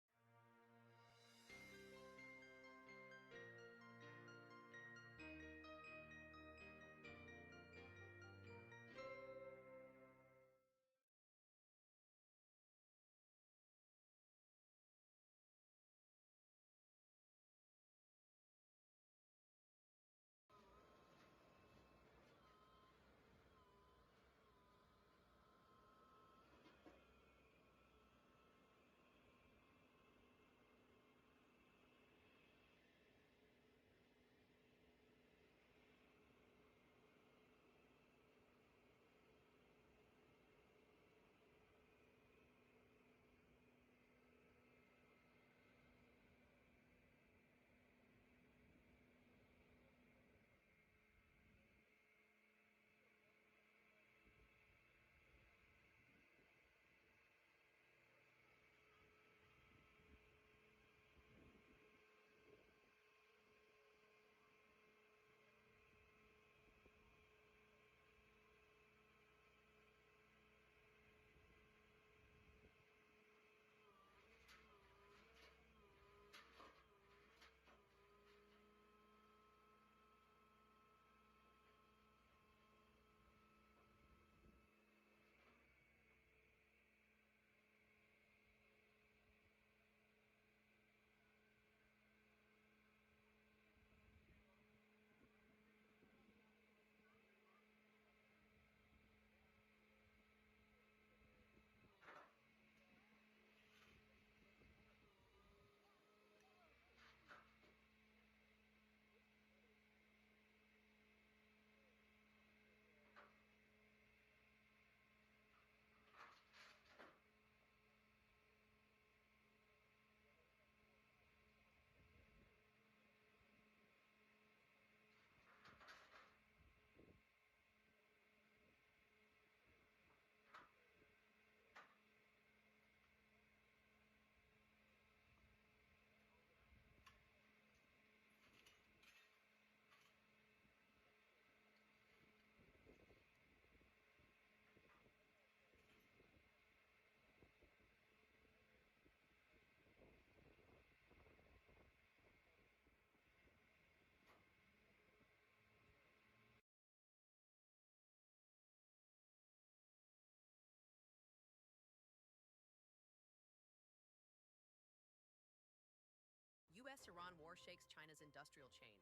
U.S.-Iran war shakes China's industrial chain.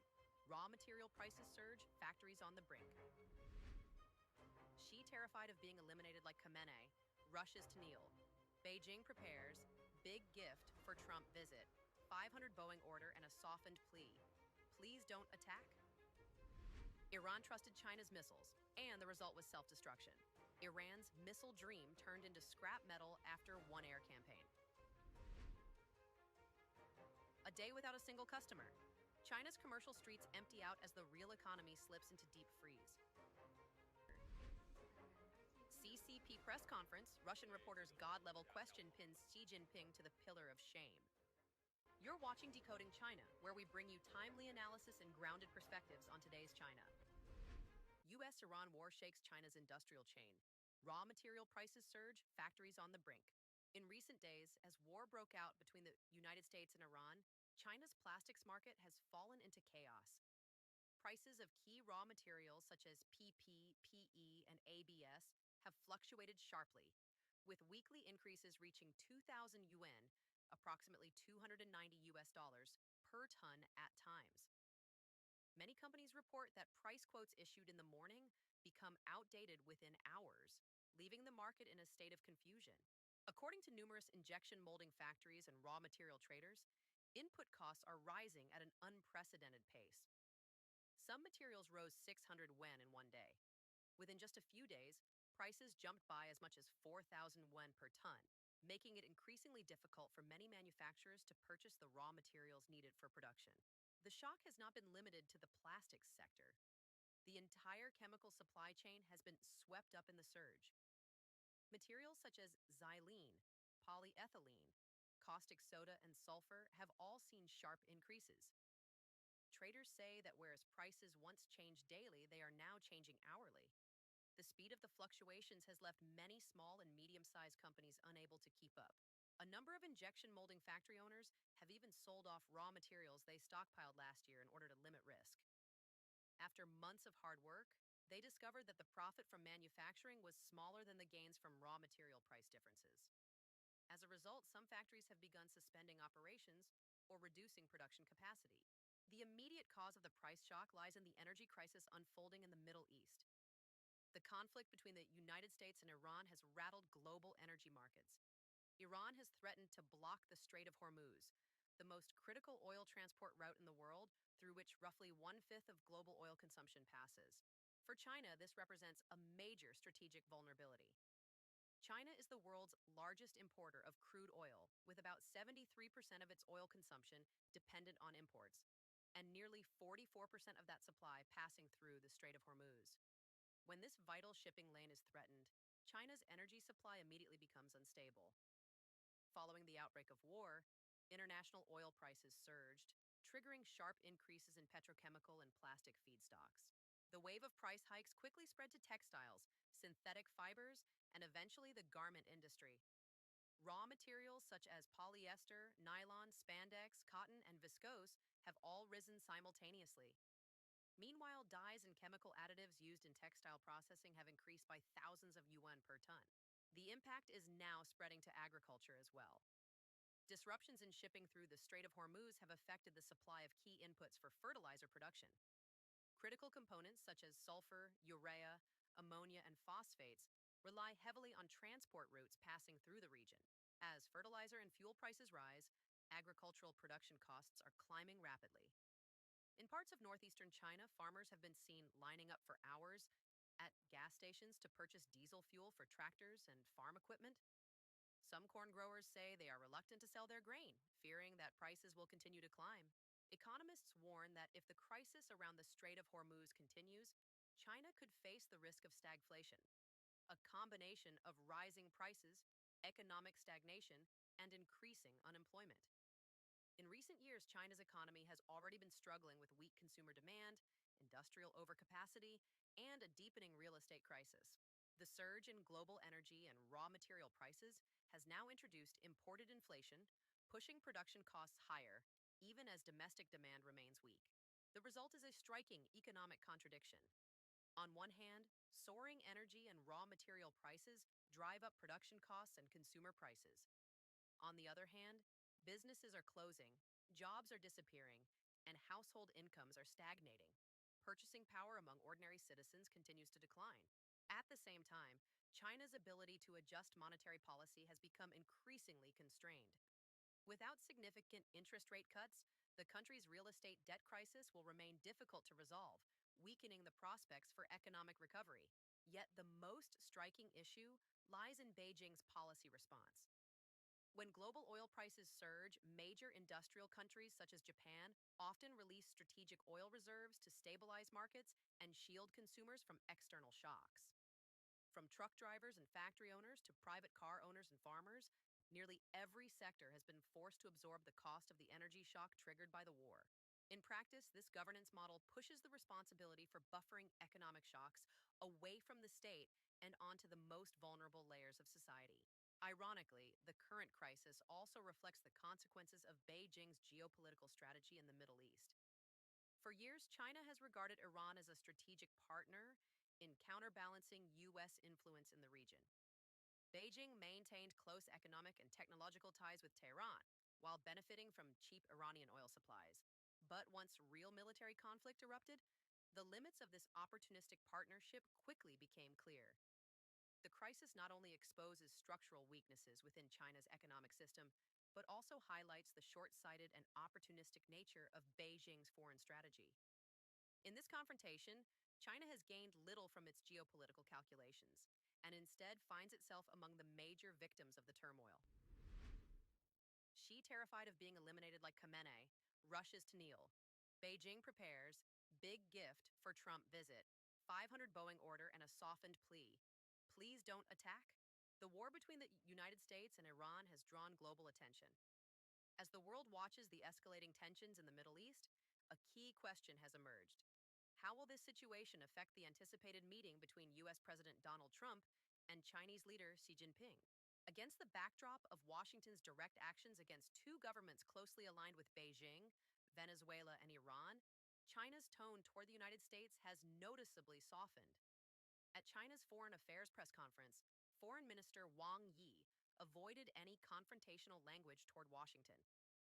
Raw material prices surge, factories on the brink. Xi, terrified of being eliminated like Khamenei, rushes to kneel. Beijing prepares big gift for Trump visit, 500 Boeing order and a softened plea. Please don't attack. Iran trusted China's missiles, and the result was self-destruction. Iran's missile dream turned into scrap metal after one air campaign. A day without a single customer. China's commercial streets empty out as the real economy slips into deep freeze. CCP press conference, Russian reporter's God-level question pins Xi Jinping to the pillar of shame. You're watching Decoding China, where we bring you timely analysis and grounded perspectives on today's China. U.S.-Iran war shakes China's industrial chain. Raw material prices surge, factories on the brink. In recent days, as war broke out between the United States and Iran, China's plastics market has fallen into chaos. Prices of key raw materials such as PP, PE, and ABS have fluctuated sharply, with weekly increases reaching 2,000 yuan, approximately $290 per ton at times. Many companies report that price quotes issued in the morning become outdated within hours, leaving the market in a state of confusion. According to numerous injection molding factories and raw material traders, input costs are rising at an unprecedented pace. Some materials rose 600 yuan in one day. Within just a few days, prices jumped by as much as 4,000 yuan per ton, making it increasingly difficult for many manufacturers to purchase the raw materials needed for production. The shock has not been limited to the plastics sector. The entire chemical supply chain has been swept up in the surge. Materials such as xylene, polyethylene, caustic soda, and sulfur have all seen sharp increases. Traders say that whereas prices once changed daily, they are now changing hourly. The speed of the fluctuations has left many small and medium-sized companies unable to keep up. A number of injection molding factory owners have even sold off raw materials they stockpiled last year in order to limit risk. After months of hard work, they discovered that the profit from manufacturing was smaller than the gains from raw material price differences. As a result, some factories have begun suspending operations or reducing production capacity. The immediate cause of the price shock lies in the energy crisis unfolding in the Middle East. The conflict between the United States and Iran has rattled global energy markets. Iran has threatened to block the Strait of Hormuz, the most critical oil transport route in the world, through which roughly 1/5 of global oil consumption passes. For China, this represents a major strategic vulnerability. China is the world's largest importer of crude oil, with about 73% of its oil consumption dependent on imports, and nearly 44% of that supply passing through the Strait of Hormuz. When this vital shipping lane is threatened, China's energy supply immediately becomes unstable. Following the outbreak of war, international oil prices surged, triggering sharp increases in petrochemical and plastic feedstocks. The wave of price hikes quickly spread to textiles, synthetic fibers, and eventually the garment industry. Raw materials such as polyester, nylon, spandex, cotton, and viscose have all risen simultaneously. Meanwhile, dyes and chemical additives used in textile processing have increased by thousands of yuan per ton. The impact is now spreading to agriculture as well. Disruptions in shipping through the Strait of Hormuz have affected the supply of key inputs for fertilizer production. Critical components such as sulfur, urea, ammonia, and phosphates rely heavily on transport routes passing through the region. As fertilizer and fuel prices rise, agricultural production costs are climbing rapidly. In parts of northeastern China, farmers have been seen lining up for hours at gas stations to purchase diesel fuel for tractors and farm equipment. Some corn growers say they are reluctant to sell their grain, fearing that prices will continue to climb. Economists warn that if the crisis around the Strait of Hormuz continues, China could face the risk of stagflation, a combination of rising prices, economic stagnation, and increasing unemployment. In recent years, China's economy has already been struggling with weak consumer demand, industrial overcapacity, and a deepening real estate crisis. The surge in global energy and raw material prices has now introduced imported inflation, pushing production costs higher, even as domestic demand remains weak. The result is a striking economic contradiction. On one hand, soaring energy and raw material prices drive up production costs and consumer prices. On the other hand, businesses are closing, jobs are disappearing, and household incomes are stagnating. Purchasing power among ordinary citizens continues to decline. At the same time, China's ability to adjust monetary policy has become increasingly constrained. Without significant interest rate cuts, the country's real estate debt crisis will remain difficult to resolve, weakening the prospects for economic recovery. Yet the most striking issue lies in Beijing's policy response. When global oil prices surge, major industrial countries such as Japan often release strategic oil reserves to stabilize markets and shield consumers from external shocks. From truck drivers and factory owners to private car owners and farmers, nearly every sector has been forced to absorb the cost of the energy shock triggered by the war. In practice, this governance model pushes the responsibility for buffering economic shocks away from the state and onto the most vulnerable layers of society. Ironically, the current crisis also reflects the consequences of Beijing's geopolitical strategy in the Middle East. For years, China has regarded Iran as a strategic partner in counterbalancing U.S. influence in the region. Beijing maintained close economic and technological ties with Tehran, while benefiting from cheap Iranian oil supplies. But once real military conflict erupted, the limits of this opportunistic partnership quickly became clear. The crisis not only exposes structural weaknesses within China's economic system, but also highlights the short-sighted and opportunistic nature of Beijing's foreign strategy. In this confrontation, China has gained little from its geopolitical calculations. and instead finds itself among the major victims of the turmoil. Xi, terrified of being eliminated like Khamenei, rushes to kneel. Beijing prepares big gift for Trump visit, 500 Boeing order and a softened plea. Please don't attack. The war between the United States and Iran has drawn global attention. As the world watches the escalating tensions in the Middle East, a key question has emerged. How will this situation affect the anticipated meeting between U.S. President Donald Trump and Chinese leader Xi Jinping? Against the backdrop of Washington's direct actions against two governments closely aligned with Beijing, Venezuela, and Iran, China's tone toward the United States has noticeably softened. At China's Foreign Affairs press conference, Foreign Minister Wang Yi avoided any confrontational language toward Washington.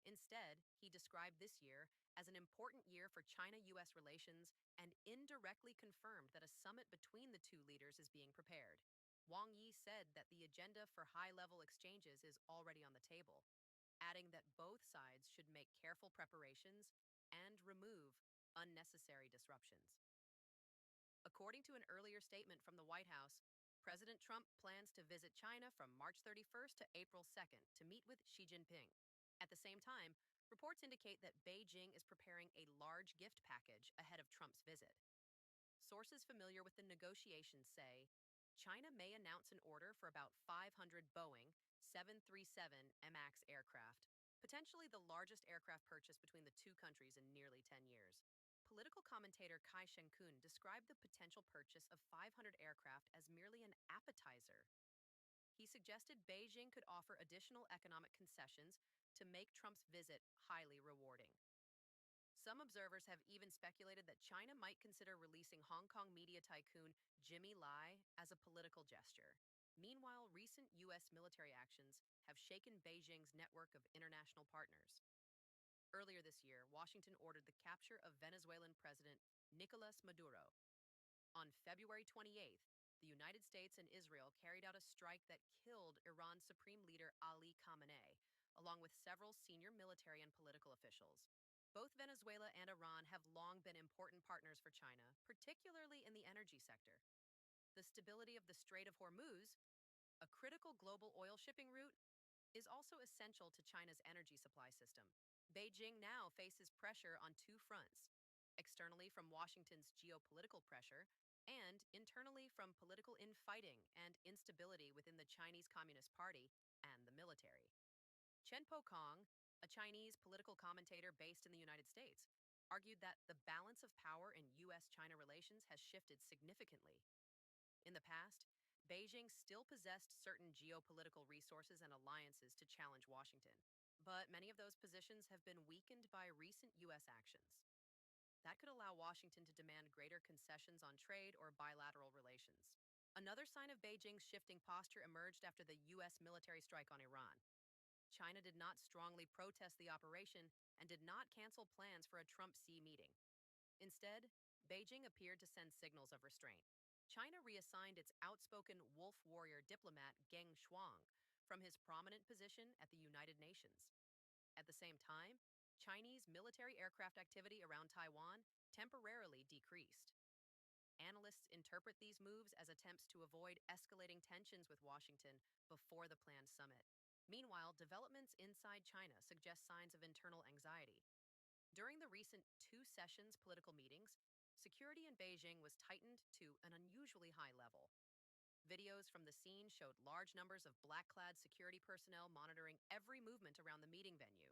Instead, he described this year as an important year for China-U.S. relations and indirectly confirmed that a summit between the two leaders is being prepared. Wang Yi said that the agenda for high-level exchanges is already on the table, adding that both sides should make careful preparations and remove unnecessary disruptions. According to an earlier statement from the White House, President Trump plans to visit China from March 31st to April 2nd to meet with Xi Jinping. At the same time, reports indicate that Beijing is preparing a large gift package ahead of Trump's visit. Sources familiar with the negotiations say China may announce an order for about 500 Boeing 737 MAX aircraft, potentially the largest aircraft purchase between the two countries in nearly 10 years. Political commentator Kai Sheng-kun described the potential purchase of 500 aircraft as merely an appetizer. He suggested Beijing could offer additional economic concessions to make Trump's visit highly rewarding. Some observers have even speculated that China might consider releasing Hong Kong media tycoon Jimmy Lai as a political gesture. Meanwhile, recent U.S. military actions have shaken Beijing's network of international partners. Earlier this year, Washington ordered the capture of Venezuelan President Nicolas Maduro. On February 28th, the United States and Israel carried out a strike that killed Iran's Supreme Leader Ali Khamenei, along with several senior military and political officials. Both Venezuela and Iran have long been important partners for China, particularly in the energy sector. The stability of the Strait of Hormuz, a critical global oil shipping route, is also essential to China's energy supply system. Beijing now faces pressure on two fronts: externally from Washington's geopolitical pressure, and internally from political infighting and instability within the Chinese Communist Party and the military. Chen Pokong, a Chinese political commentator based in the United States, argued that the balance of power in U.S.-China relations has shifted significantly. In the past, Beijing still possessed certain geopolitical resources and alliances to challenge Washington, but many of those positions have been weakened by recent U.S. actions. That could allow Washington to demand greater concessions on trade or bilateral relations. Another sign of Beijing's shifting posture emerged after the U.S. military strike on Iran. China did not strongly protest the operation and did not cancel plans for a Trump-Xi meeting. Instead, Beijing appeared to send signals of restraint. China reassigned its outspoken wolf warrior diplomat Geng Shuang from his prominent position at the United Nations. At the same time, Chinese military aircraft activity around Taiwan temporarily decreased. Analysts interpret these moves as attempts to avoid escalating tensions with Washington before the planned summit. Meanwhile, developments inside China suggest signs of internal anxiety. During the recent two-sessions political meetings, security in Beijing was tightened to an unusually high level. Videos from the scene showed large numbers of black-clad security personnel monitoring every movement around the meeting venue.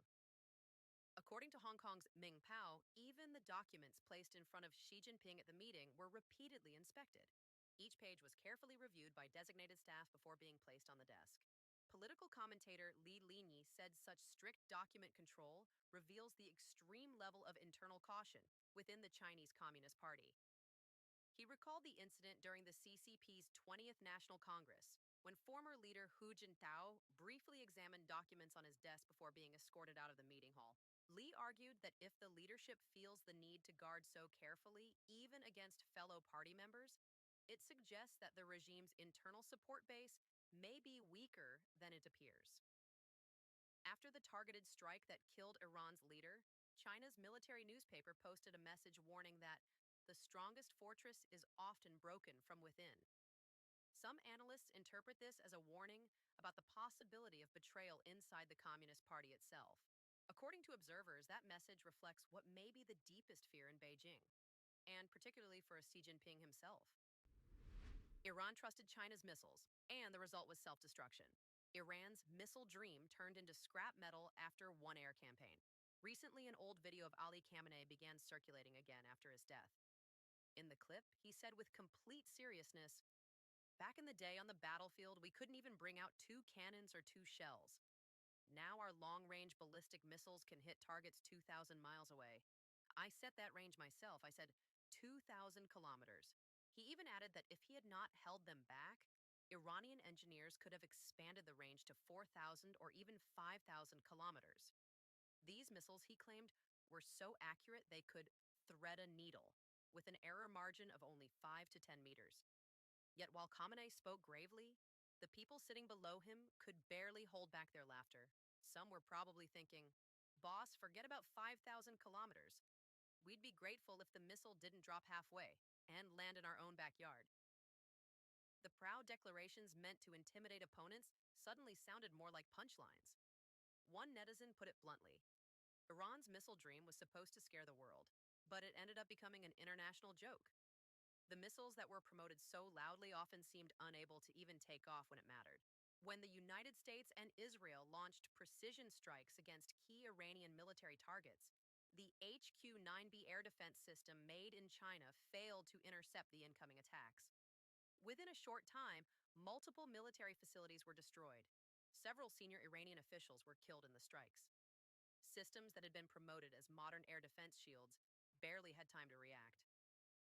According to Hong Kong's Ming Pao, even the documents placed in front of Xi Jinping at the meeting were repeatedly inspected. Each page was carefully reviewed by designated staff before being placed on the desk. Political commentator Li Linyi said such strict document control reveals the extreme level of internal caution within the Chinese Communist Party. He recalled the incident during the CCP's 20th National Congress, when former leader Hu Jintao briefly examined documents on his desk before being escorted out of the meeting hall. Li argued that if the leadership feels the need to guard so carefully, even against fellow party members, it suggests that the regime's internal support base may be weaker than it appears. After the targeted strike that killed Iran's leader, China's military newspaper posted a message warning that the strongest fortress is often broken from within. Some analysts interpret this as a warning about the possibility of betrayal inside the Communist Party itself. According to observers, that message reflects what may be the deepest fear in Beijing, and particularly for Xi Jinping himself. Iran trusted China's missiles, and the result was self-destruction. Iran's missile dream turned into scrap metal after one air campaign. Recently, an old video of Ali Khamenei began circulating again after his death. In the clip, he said with complete seriousness, "Back in the day on the battlefield, we couldn't even bring out 2 cannons or 2 shells. Now our long-range ballistic missiles can hit targets 2,000 miles away. I set that range myself. I said 2,000 kilometers." He even added that if he had not held them back, Iranian engineers could have expanded the range to 4,000 or even 5,000 kilometers. These missiles, he claimed, were so accurate they could thread a needle, with an error margin of only 5 to 10 meters. Yet while Khamenei spoke gravely, the people sitting below him could barely hold back their laughter. Some were probably thinking, "Boss, forget about 5,000 kilometers. We'd be grateful if the missile didn't drop halfway and land in our own backyard." The proud declarations meant to intimidate opponents suddenly sounded more like punchlines. One netizen put it bluntly, Iran's missile dream was supposed to scare the world, but it ended up becoming an international joke. The missiles that were promoted so loudly often seemed unable to even take off when it mattered. When the United States and Israel launched precision strikes against key Iranian military targets, the HQ-9B air defense system made in China failed to intercept the incoming attacks. Within a short time, multiple military facilities were destroyed. Several senior Iranian officials were killed in the strikes. Systems that had been promoted as modern air defense shields barely had time to react.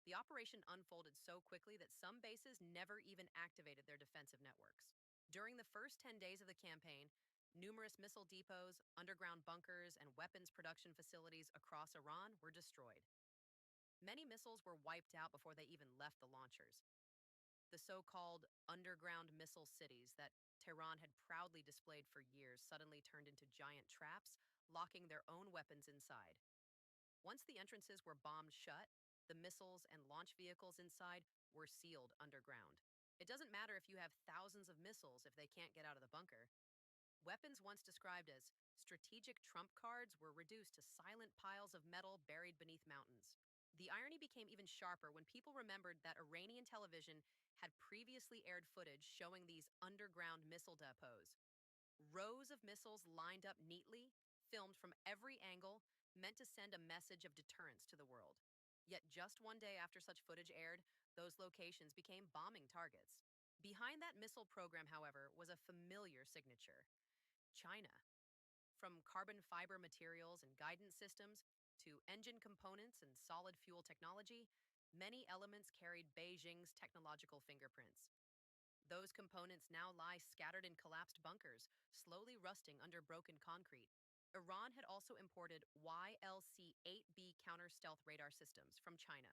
The operation unfolded so quickly that some bases never even activated their defensive networks. During the first 10 days of the campaign, numerous missile depots, underground bunkers, and weapons production facilities across Iran were destroyed. Many missiles were wiped out before they even left the launchers. The so-called underground missile cities that Tehran had proudly displayed for years suddenly turned into giant traps, locking their own weapons inside. Once the entrances were bombed shut, the missiles and launch vehicles inside were sealed underground. It doesn't matter if you have thousands of missiles if they can't get out of the bunker. Weapons once described as strategic trump cards were reduced to silent piles of metal buried beneath mountains. The irony became even sharper when people remembered that Iranian television had previously aired footage showing these underground missile depots. Rows of missiles lined up neatly, filmed from every angle, meant to send a message of deterrence to the world. Yet just one day after such footage aired, those locations became bombing targets. Behind that missile program, however, was a familiar signature: China. From carbon fiber materials and guidance systems to engine components and solid fuel technology, many elements carried Beijing's technological fingerprints. Those components now lie scattered in collapsed bunkers, slowly rusting under broken concrete. Iran had also imported YLC-8B counter-stealth radar systems from China.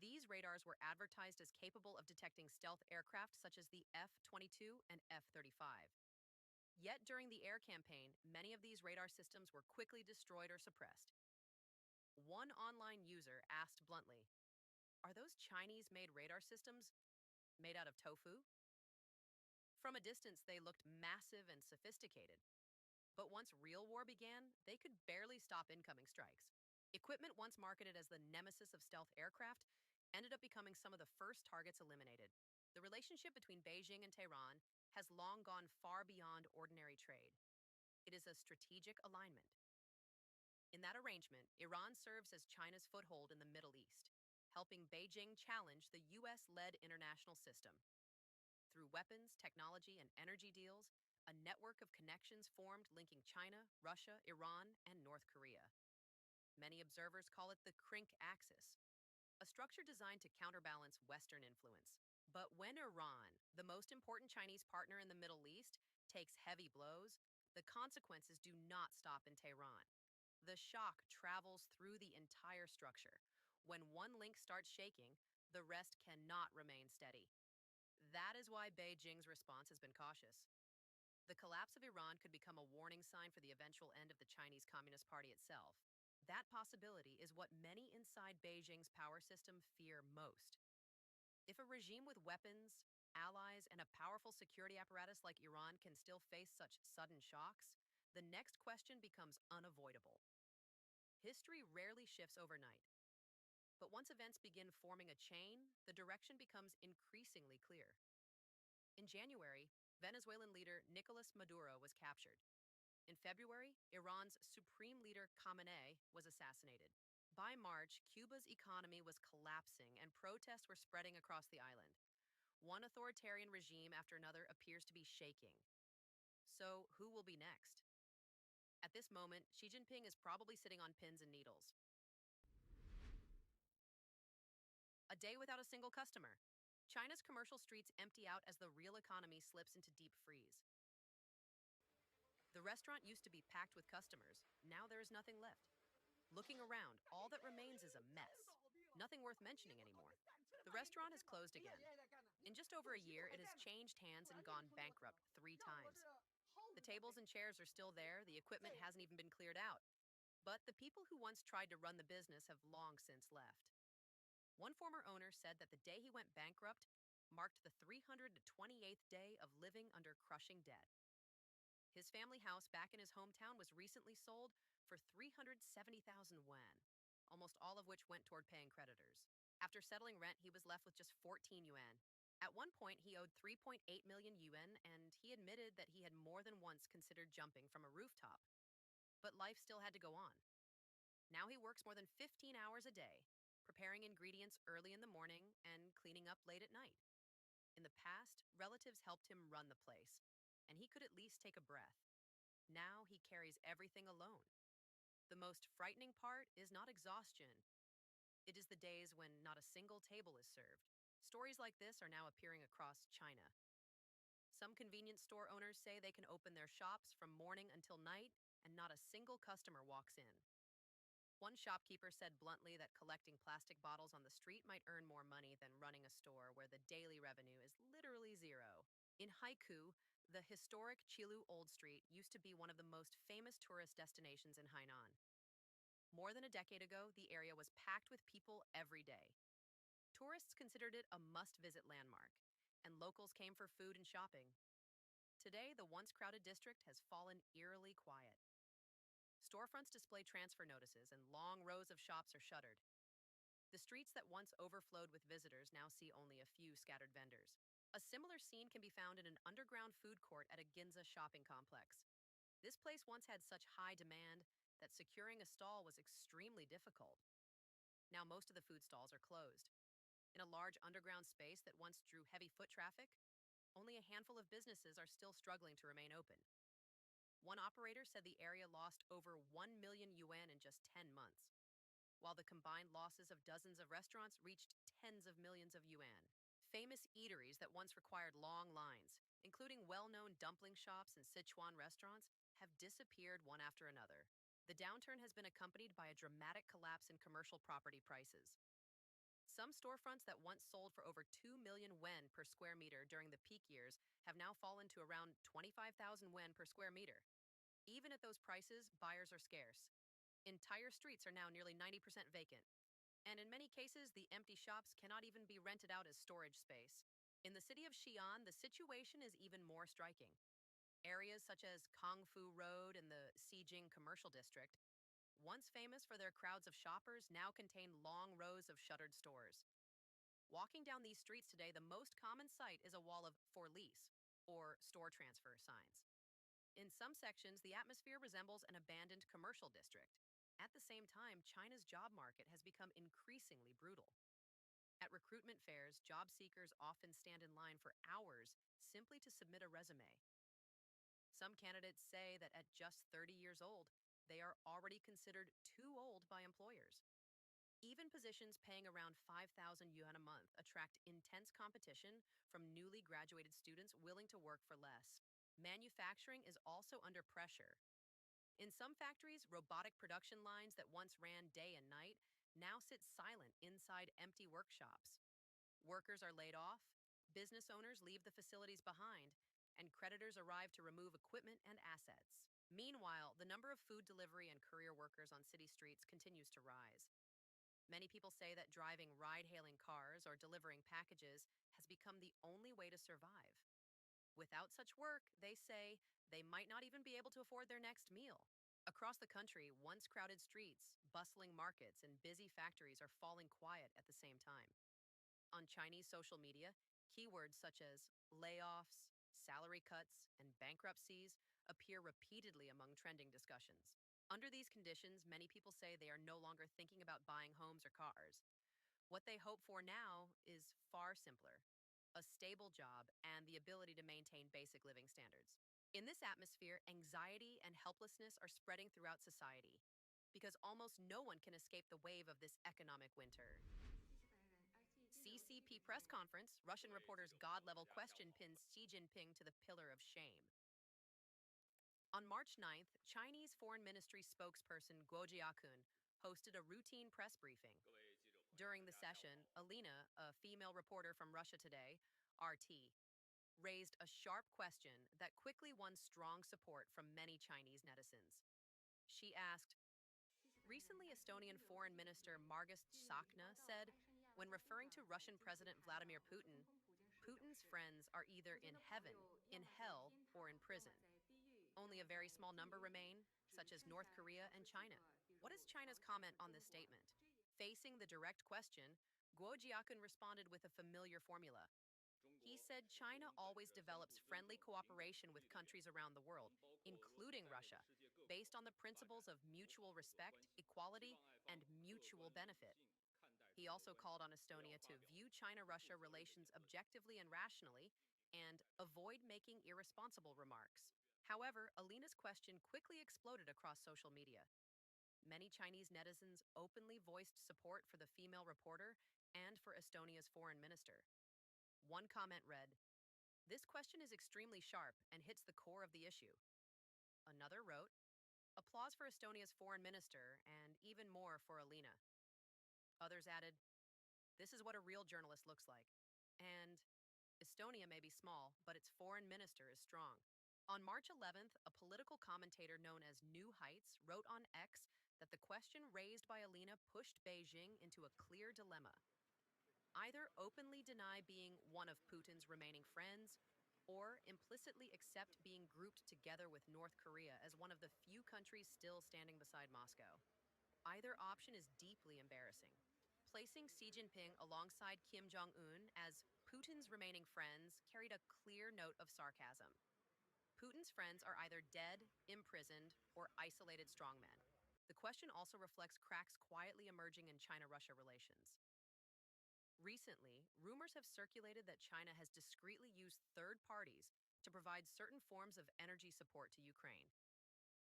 These radars were advertised as capable of detecting stealth aircraft such as the F-22 and F-35. Yet during the air campaign, many of these radar systems were quickly destroyed or suppressed. One online user asked bluntly, "Are those Chinese-made radar systems made out of tofu?" From a distance, they looked massive and sophisticated. But once real war began, they could barely stop incoming strikes. Equipment once marketed as the nemesis of stealth aircraft ended up becoming some of the first targets eliminated. The relationship between Beijing and Tehran has long gone far beyond ordinary trade. It is a strategic alignment. In that arrangement, Iran serves as China's foothold in the Middle East, helping Beijing challenge the US-led international system. Through weapons, technology, and energy deals, a network of connections formed linking China, Russia, Iran, and North Korea. Many observers call it the Krink Axis, a structure designed to counterbalance Western influence. But when Iran, the most important Chinese partner in the Middle East, takes heavy blows, the consequences do not stop in Tehran. The shock travels through the entire structure. When one link starts shaking, the rest cannot remain steady. That is why Beijing's response has been cautious. The collapse of Iran could become a warning sign for the eventual end of the Chinese Communist Party itself. That possibility is what many inside Beijing's power system fear most. If a regime with weapons, allies and a powerful security apparatus like Iran can still face such sudden shocks, the next question becomes unavoidable. History rarely shifts overnight. But once events begin forming a chain, the direction becomes increasingly clear. In January, Venezuelan leader Nicolas Maduro was captured. In February, Iran's supreme leader Khamenei was assassinated. By March, Cuba's economy was collapsing and protests were spreading across the island. One authoritarian regime after another appears to be shaking. So, who will be next? At this moment, Xi Jinping is probably sitting on pins and needles. A day without a single customer. China's commercial streets empty out as the real economy slips into deep freeze. The restaurant used to be packed with customers. Now there is nothing left. Looking around, all that remains is a mess. Nothing worth mentioning anymore. The restaurant is closed again. In just over a year, it has changed hands and gone bankrupt 3 times. The tables and chairs are still there, the equipment hasn't even been cleared out. But the people who once tried to run the business have long since left. One former owner said that the day he went bankrupt marked the 328th day of living under crushing debt. His family house back in his hometown was recently sold for 370,000 yuan, almost all of which went toward paying creditors. After settling rent, he was left with just 14 yuan. At one point, he owed 3.8 million yuan, and he admitted that he had more than once considered jumping from a rooftop. But life still had to go on. Now he works more than 15 hours a day, preparing ingredients early in the morning and cleaning up late at night. In the past, relatives helped him run the place, and he could at least take a breath. Now he carries everything alone. The most frightening part is not exhaustion. It is the days when not a single table is served. Stories like this are now appearing across China. Some convenience store owners say they can open their shops from morning until night and not a single customer walks in. One shopkeeper said bluntly that collecting plastic bottles on the street might earn more money than running a store where the daily revenue is literally zero. In Haikou, the historic Qilu Old Street used to be one of the most famous tourist destinations in Hainan. More than a decade ago, the area was packed with people every day. Tourists considered it a must-visit landmark, and locals came for food and shopping. Today, the once crowded district has fallen eerily quiet. Storefronts display transfer notices, and long rows of shops are shuttered. The streets that once overflowed with visitors now see only a few scattered vendors. A similar scene can be found in an underground food court at a Ginza shopping complex. This place once had such high demand that securing a stall was extremely difficult. Now most of the food stalls are closed. In a large underground space that once drew heavy foot traffic, only a handful of businesses are still struggling to remain open. One operator said the area lost over 1 million yuan in just 10 months, while the combined losses of dozens of restaurants reached tens of millions of yuan. Famous eateries that once required long lines, including well-known dumpling shops and Sichuan restaurants, have disappeared one after another. The downturn has been accompanied by a dramatic collapse in commercial property prices. Some storefronts that once sold for over 2 million yuan per square meter during the peak years have now fallen to around 25,000 yuan per square meter. Even at those prices, buyers are scarce. Entire streets are now nearly 90% vacant. And in many cases, the empty shops cannot even be rented out as storage space. In the city of Xi'an, the situation is even more striking. Areas such as Kongfu Road and the Xijing Commercial District, once famous for their crowds of shoppers, now contain long rows of shuttered stores. Walking down these streets today, the most common sight is a wall of "for lease" or store transfer signs. In some sections, the atmosphere resembles an abandoned commercial district. At the same time, China's job market has become increasingly brutal. At recruitment fairs, job seekers often stand in line for hours simply to submit a resume. Some candidates say that at just 30 years old, they are already considered too old by employers. Even positions paying around 5,000 yuan a month attract intense competition from newly graduated students willing to work for less. Manufacturing is also under pressure. In some factories, robotic production lines that once ran day and night now sit silent inside empty workshops. Workers are laid off, business owners leave the facilities behind, and creditors arrive to remove equipment and assets. Meanwhile, the number of food delivery and courier workers on city streets continues to rise. Many people say that driving ride-hailing cars or delivering packages has become the only way to survive. Without such work, they say, they might not even be able to afford their next meal. Across the country, once crowded streets, bustling markets, and busy factories are falling quiet at the same time. On Chinese social media, keywords such as layoffs, salary cuts, and bankruptcies appear repeatedly among trending discussions. Under these conditions, many people say they are no longer thinking about buying homes or cars. What they hope for now is far simpler: a stable job and the ability to maintain basic living standards. In this atmosphere, anxiety and helplessness are spreading throughout society because almost no one can escape the wave of this economic winter. CCP press conference, Russian reporter's God-level question pins Xi Jinping to the pillar of shame. On March 9th, Chinese Foreign Ministry spokesperson Guo Jiakun hosted a routine press briefing. During the session, Alina, a female reporter from Russia Today, RT, raised a sharp question that quickly won strong support from many Chinese netizens. She asked, recently Estonian Foreign Minister Margus Tsahkna said, when referring to Russian President Vladimir Putin, Putin's friends are either in heaven, in hell, or in prison. Only a very small number remain, such as North Korea and China. What is China's comment on this statement? Facing the direct question, Guo Jiakun responded with a familiar formula. He said China always develops friendly cooperation with countries around the world, including Russia, based on the principles of mutual respect, equality, and mutual benefit. He also called on Estonia to view China-Russia relations objectively and rationally and avoid making irresponsible remarks. However, Alina's question quickly exploded across social media. Many Chinese netizens openly voiced support for the female reporter and for Estonia's foreign minister. One comment read, "This question is extremely sharp and hits the core of the issue." Another wrote, "Applause for Estonia's foreign minister and even more for Alina." Others added, "This is what a real journalist looks like." And Estonia may be small, but its foreign minister is strong. On March 11th, a political commentator known as New Heights wrote on X that the question raised by Alina pushed Beijing into a clear dilemma. Either openly deny being one of Putin's remaining friends, or implicitly accept being grouped together with North Korea as one of the few countries still standing beside Moscow. Either option is deeply embarrassing. Placing Xi Jinping alongside Kim Jong-un as Putin's remaining friends carried a clear note of sarcasm. Putin's friends are either dead, imprisoned, or isolated strongmen. The question also reflects cracks quietly emerging in China-Russia relations. Recently, rumors have circulated that China has discreetly used third parties to provide certain forms of energy support to Ukraine.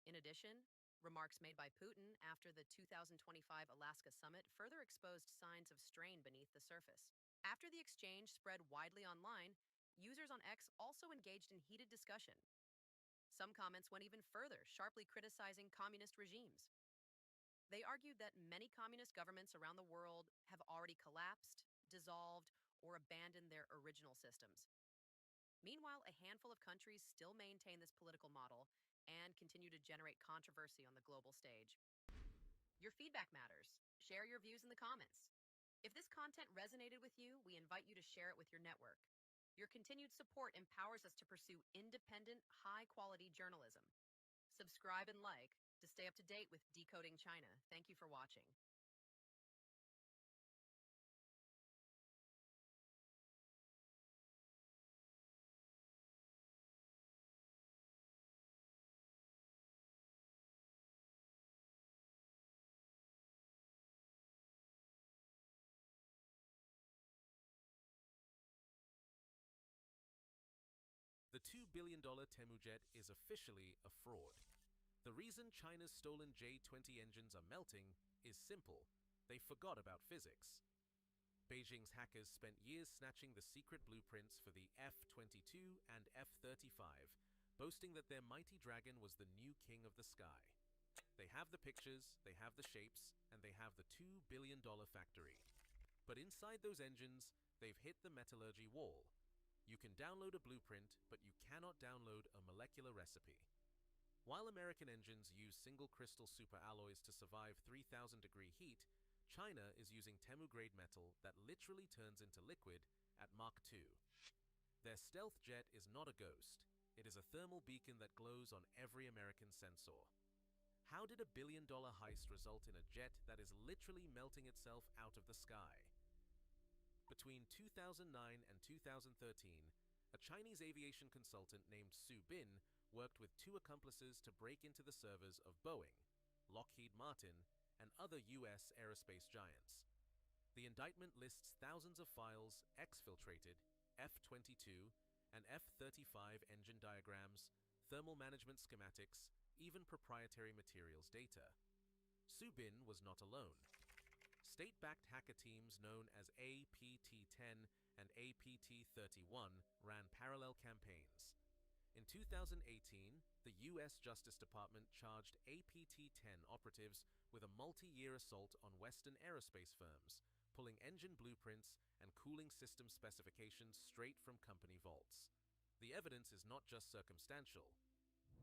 In addition, remarks made by Putin after the 2025 Alaska summit further exposed signs of strain beneath the surface. After the exchange spread widely online, users on X also engaged in heated discussion. Some comments went even further, sharply criticizing communist regimes. They argued that many communist governments around the world have already collapsed, dissolved, or abandoned their original systems. Meanwhile, a handful of countries still maintain this political model and continue to generate controversy on the global stage. Your feedback matters. Share your views in the comments. If this content resonated with you, we invite you to share it with your network. Your continued support empowers us to pursue independent, high-quality journalism. Subscribe and like to stay up to date with Decoding China. Thank you for watching. The $2 billion Temu jet is officially a fraud. The reason China's stolen J-20 engines are melting is simple. They forgot about physics. Beijing's hackers spent years snatching the secret blueprints for the F-22 and F-35, boasting that their mighty dragon was the new king of the sky. They have the pictures, they have the shapes, and they have the $2 billion factory. But inside those engines, they've hit the metallurgy wall. You can download a blueprint, but you cannot download a molecular recipe. While American engines use single crystal superalloys to survive 3,000-degree heat, China is using Temu-grade metal that literally turns into liquid at Mach 2. Their stealth jet is not a ghost. It is a thermal beacon that glows on every American sensor. How did a billion-dollar heist result in a jet that is literally melting itself out of the sky? Between 2009 and 2013, a Chinese aviation consultant named Su Bin worked with two accomplices to break into the servers of Boeing, Lockheed Martin, and other U.S. aerospace giants. The indictment lists thousands of files exfiltrated, F-22 and F-35 engine diagrams, thermal management schematics, even proprietary materials data. Su Bin was not alone. State-backed hacker teams known as APT-10 and APT-31 ran parallel campaigns. In 2018, the U.S. Justice Department charged APT-10 operatives with a multi-year assault on Western aerospace firms, pulling engine blueprints and cooling system specifications straight from company vaults. The evidence is not just circumstantial.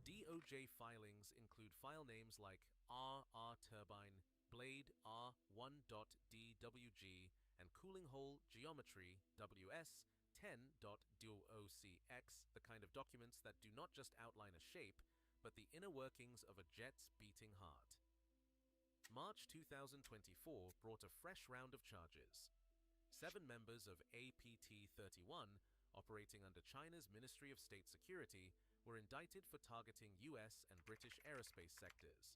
DOJ filings include file names like RR Turbine, Blade R1.DWG, and Cooling Hole Geometry WS 10.docx, the kind of documents that do not just outline a shape, but the inner workings of a jet's beating heart. March 2024 brought a fresh round of charges. 7 members of APT-31, operating under China's Ministry of State Security, were indicted for targeting US and British aerospace sectors.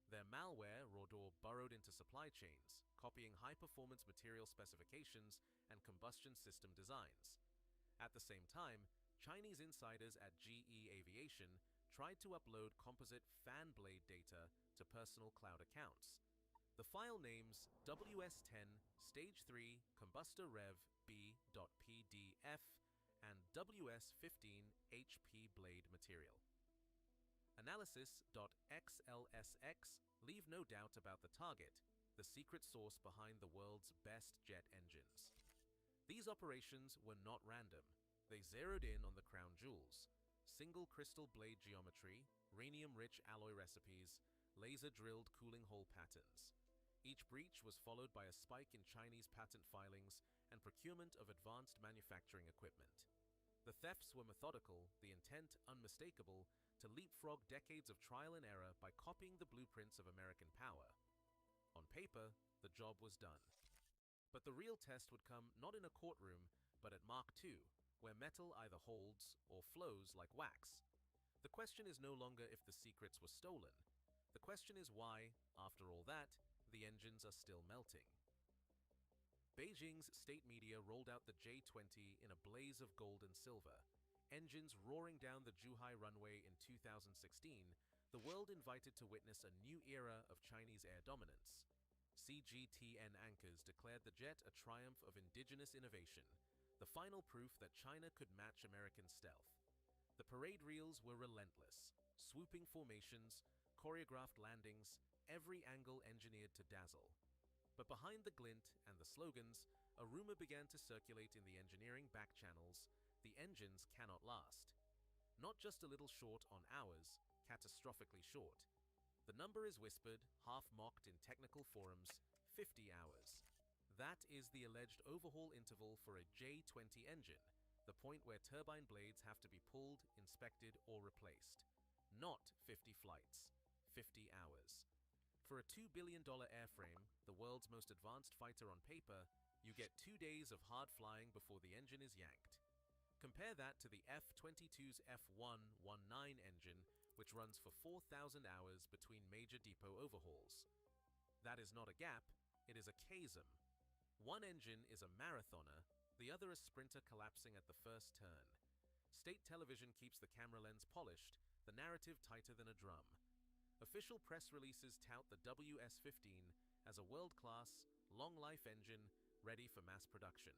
Their malware, Rordor, burrowed into supply chains, copying high-performance material specifications and combustion system designs. At the same time, Chinese insiders at GE Aviation tried to upload composite fan blade data to personal cloud accounts. The file names WS10 Stage 3 Combustor Rev B.PDF and WS15 HP blade material. Analysis.xlsx leave no doubt about the target, the secret source behind the world's best jet engines. These operations were not random. They zeroed in on the crown jewels: single crystal blade geometry, rhenium-rich alloy recipes, laser-drilled cooling hole patterns. Each breach was followed by a spike in Chinese patent filings and procurement of advanced manufacturing equipment. The thefts were methodical, the intent unmistakable, to leapfrog decades of trial and error by copying the blueprints of American power. On paper, the job was done. But the real test would come not in a courtroom, but at Mach 2, where metal either holds or flows like wax. The question is no longer if the secrets were stolen. The question is why, after all that, the engines are still melting. Beijing's state media rolled out the J-20 in a blaze of gold and silver. Engines roaring down the Zhuhai runway in 2016, the world invited to witness a new era of Chinese air dominance. CGTN anchors declared the jet a triumph of indigenous innovation, the final proof that China could match American stealth. The parade reels were relentless, swooping formations, choreographed landings, every angle engineered to dazzle. But behind the glint and the slogans, a rumor began to circulate in the engineering back channels: the engines cannot last. Not just a little short on hours, catastrophically short. The number is whispered, half-mocked in technical forums: 50 hours. That is the alleged overhaul interval for a J-20 engine, the point where turbine blades have to be pulled, inspected, or replaced. Not 50 flights, 50 hours. For a $2 billion airframe, the world's most advanced fighter on paper, you get 2 days of hard flying before the engine is yanked. Compare that to the F-22's F119 engine, which runs for 4,000 hours between major depot overhauls. That is not a gap, it is a chasm. One engine is a marathoner, the other a sprinter collapsing at the first turn. State television keeps the camera lens polished, the narrative tighter than a drum. Official press releases tout the WS-15 as a world-class, long-life engine ready for mass production.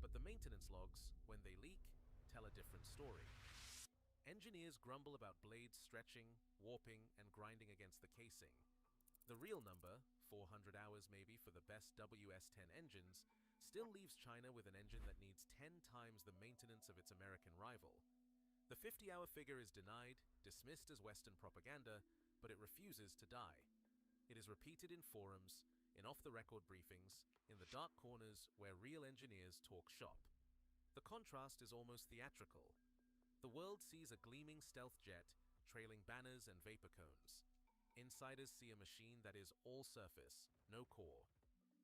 But the maintenance logs, when they leak, tell a different story. Engineers grumble about blades stretching, warping, and grinding against the casing. The real number, 400 hours maybe for the best WS-10 engines, still leaves China with an engine that needs 10 times the maintenance of its American rival. The 50-hour figure is denied, dismissed as Western propaganda, but it refuses to die. It is repeated in forums, in off-the-record briefings, in the dark corners where real engineers talk shop. The contrast is almost theatrical. The world sees a gleaming stealth jet trailing banners and vapor cones. Insiders see a machine that is all surface, no core.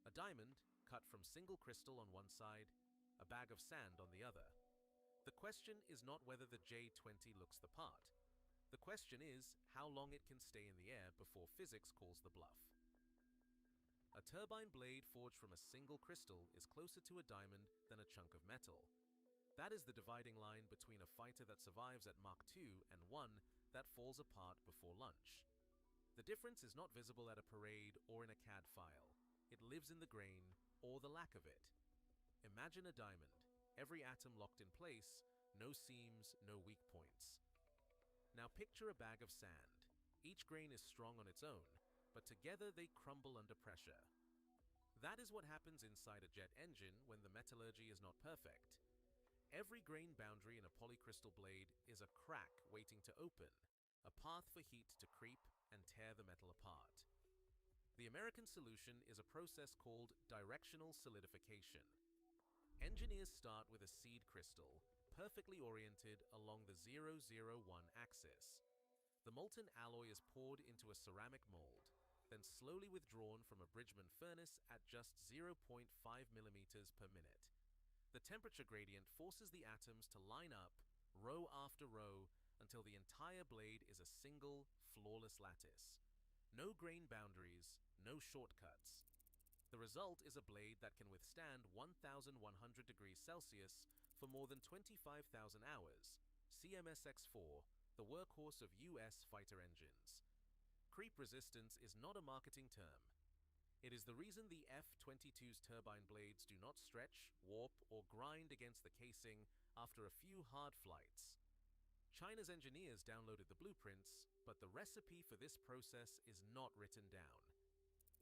A diamond, cut from single crystal on one side, a bag of sand on the other. The question is not whether the J-20 looks the part. The question is how long it can stay in the air before physics calls the bluff. A turbine blade forged from a single crystal is closer to a diamond than a chunk of metal. That is the dividing line between a fighter that survives at Mach 2 and one that falls apart before lunch. The difference is not visible at a parade or in a CAD file. It lives in the grain or the lack of it. Imagine a diamond, every atom locked in place, no seams, no weak points. Now picture a bag of sand. Each grain is strong on its own, but together they crumble under pressure. That is what happens inside a jet engine when the metallurgy is not perfect. Every grain boundary in a polycrystal blade is a crack waiting to open, a path for heat to creep and tear the metal apart. The American solution is a process called directional solidification. Engineers start with a seed crystal, perfectly oriented along the 001 axis. The molten alloy is poured into a ceramic mold, then slowly withdrawn from a Bridgman furnace at just 0.5 millimeters per minute. The temperature gradient forces the atoms to line up, row after row, until the entire blade is a single, flawless lattice. No grain boundaries, no shortcuts. The result is a blade that can withstand 1,100 degrees Celsius for more than 25,000 hours. CMSX-4, the workhorse of US fighter engines. Creep resistance is not a marketing term. It is the reason the F-22's turbine blades do not stretch, warp, or grind against the casing after a few hard flights. China's engineers downloaded the blueprints, but the recipe for this process is not written down.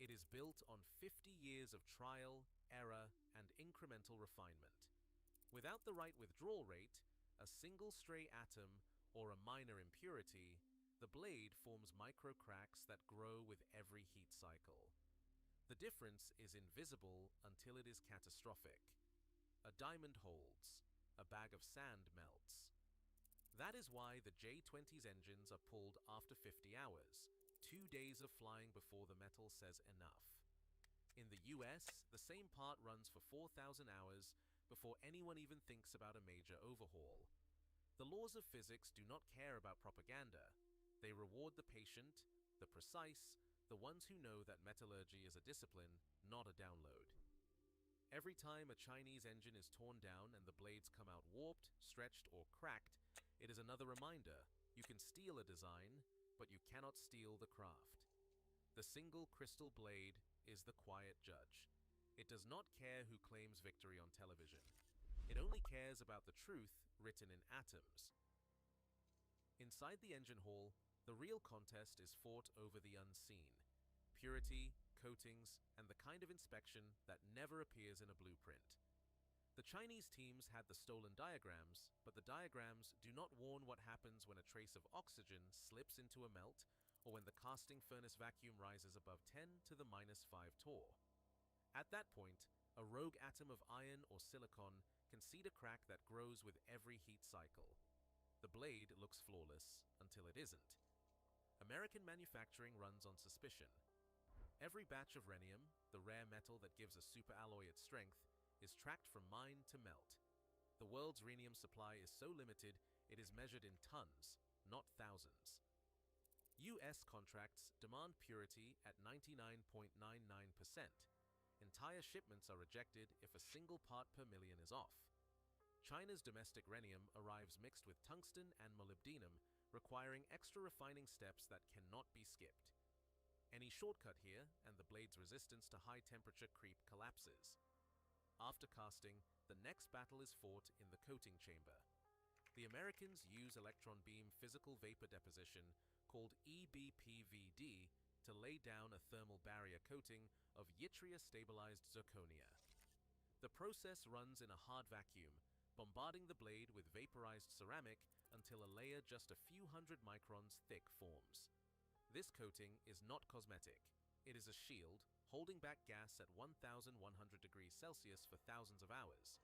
It is built on 50 years of trial, error, and incremental refinement. Without the right withdrawal rate, a single stray atom, or a minor impurity, the blade forms micro cracks that grow with every heat cycle. The difference is invisible until it is catastrophic. A diamond holds, a bag of sand melts. That is why the J-20's engines are pulled after 50 hours, 2 days of flying before the metal says enough. In the US, the same part runs for 4,000 hours before anyone even thinks about a major overhaul. The laws of physics do not care about propaganda. They reward the patient, the precise, the ones who know that metallurgy is a discipline, not a download. Every time a Chinese engine is torn down and the blades come out warped, stretched, or cracked, it is another reminder: you can steal a design, but you cannot steal the craft. The single crystal blade is the quiet judge. It does not care who claims victory on television. It only cares about the truth written in atoms. Inside the engine hall, the real contest is fought over the unseen: purity, coatings, and the kind of inspection that never appears in a blueprint. The Chinese teams had the stolen diagrams, but the diagrams do not warn what happens when a trace of oxygen slips into a melt, or when the casting furnace vacuum rises above 10 to the -5 torr. At that point, a rogue atom of iron or silicon can seed a crack that grows with every heat cycle. The blade looks flawless until it isn't. American manufacturing runs on suspicion. Every batch of rhenium, the rare metal that gives a superalloy its strength, is tracked from mine to melt. The world's rhenium supply is so limited, it is measured in tons, not thousands. US contracts demand purity at 99.99%. Entire shipments are rejected if a single part per million is off. China's domestic rhenium arrives mixed with tungsten and molybdenum, requiring extra refining steps that cannot be skipped. Any shortcut here, and the blade's resistance to high-temperature creep collapses. After casting, the next battle is fought in the coating chamber. The Americans use electron beam physical vapor deposition, called EBPVD, to lay down a thermal barrier coating of yttria-stabilized zirconia. The process runs in a hard vacuum, bombarding the blade with vaporized ceramic until a layer just a few hundred microns thick forms. This coating is not cosmetic. It is a shield, holding back gas at 1,100 degrees Celsius for thousands of hours.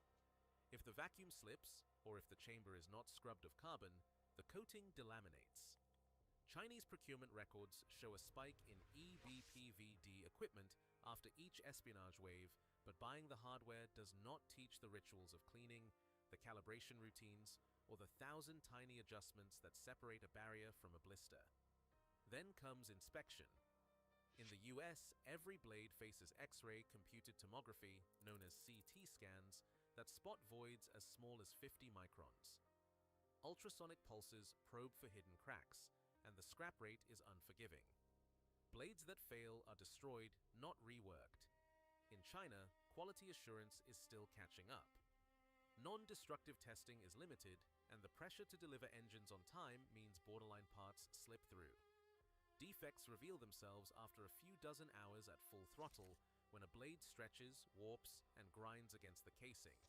If the vacuum slips, or if the chamber is not scrubbed of carbon, the coating delaminates. Chinese procurement records show a spike in EBPVD equipment after each espionage wave, but buying the hardware does not teach the rituals of cleaning, the calibration routines, or the 1,000 tiny adjustments that separate a barrier from a blister. Then comes inspection. In the US, every blade faces X-ray computed tomography, known as CT scans, that spot voids as small as 50 microns. Ultrasonic pulses probe for hidden cracks, and the scrap rate is unforgiving. Blades that fail are destroyed, not reworked. In China, quality assurance is still catching up. Non-destructive testing is limited, and the pressure to deliver engines on time means borderline parts slip through. Defects reveal themselves after a few dozen hours at full throttle when a blade stretches, warps, and grinds against the casing.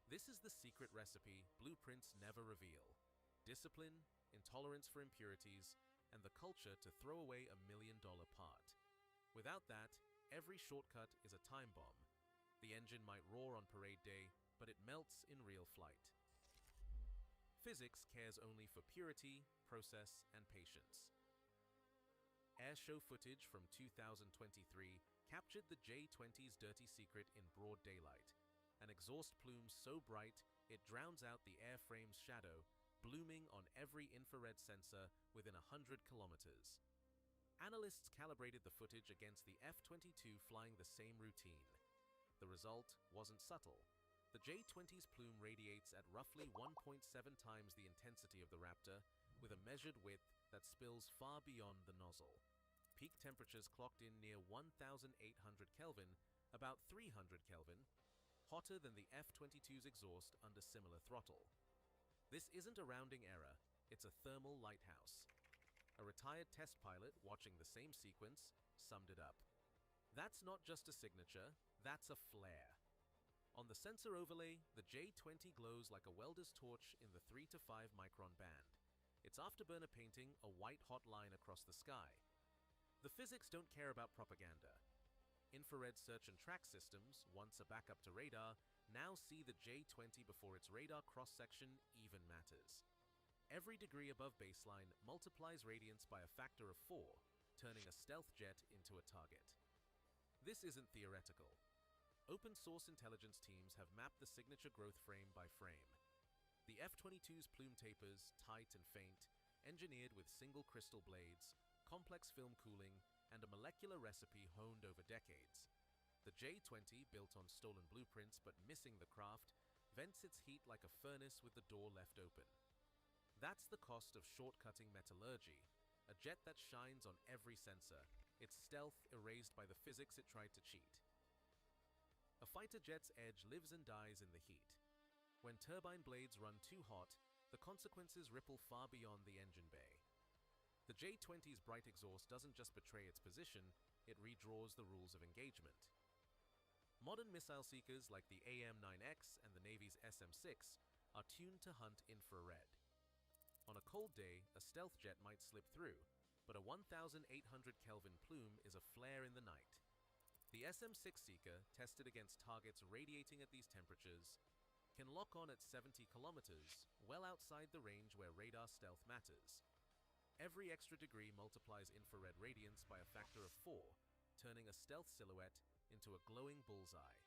This is the secret recipe blueprints never reveal: discipline, intolerance for impurities, and the culture to throw away $1 million part. Without that, every shortcut is a time bomb. The engine might roar on parade day, but it melts in real flight. Physics cares only for purity, process, and patience. Airshow footage from 2023 captured the J-20's dirty secret in broad daylight, an exhaust plume so bright it drowns out the airframe's shadow, blooming on every infrared sensor within 100 kilometers. Analysts calibrated the footage against the F-22 flying the same routine. The result wasn't subtle. The J-20's plume radiates at roughly 1.7 times the intensity of the Raptor, with a measured width that spills far beyond the nozzle. Peak temperatures clocked in near 1,800 Kelvin, about 300 Kelvin, hotter than the F-22's exhaust under similar throttle. This isn't a rounding error, it's a thermal lighthouse. A retired test pilot watching the same sequence summed it up. That's not just a signature, that's a flare. On the sensor overlay, the J-20 glows like a welder's torch in the 3 to 5 micron band. Its afterburner painting a white-hot line across the sky. The physics don't care about propaganda. Infrared search and track systems, once a backup to radar, now see the J-20 before its radar cross-section even matters. Every degree above baseline multiplies radiance by a factor of 4, turning a stealth jet into a target. This isn't theoretical. Open-source intelligence teams have mapped the signature growth frame by frame. The F-22's plume tapers, tight and faint, engineered with single crystal blades, complex film cooling, and a molecular recipe honed over decades. The J-20, built on stolen blueprints but missing the craft, vents its heat like a furnace with the door left open. That's the cost of shortcutting metallurgy, a jet that shines on every sensor, its stealth erased by the physics it tried to cheat. A fighter jet's edge lives and dies in the heat. When turbine blades run too hot, the consequences ripple far beyond the engine bay. The J-20's bright exhaust doesn't just betray its position, it redraws the rules of engagement. Modern missile seekers like the AIM-9X and the Navy's SM-6 are tuned to hunt infrared. On a cold day, a stealth jet might slip through, but a 1,800 Kelvin plume is a flare in the night. The SM-6 Seeker, tested against targets radiating at these temperatures, can lock on at 70 kilometers, well outside the range where radar stealth matters. Every extra degree multiplies infrared radiance by a factor of 4, turning a stealth silhouette into a glowing bullseye.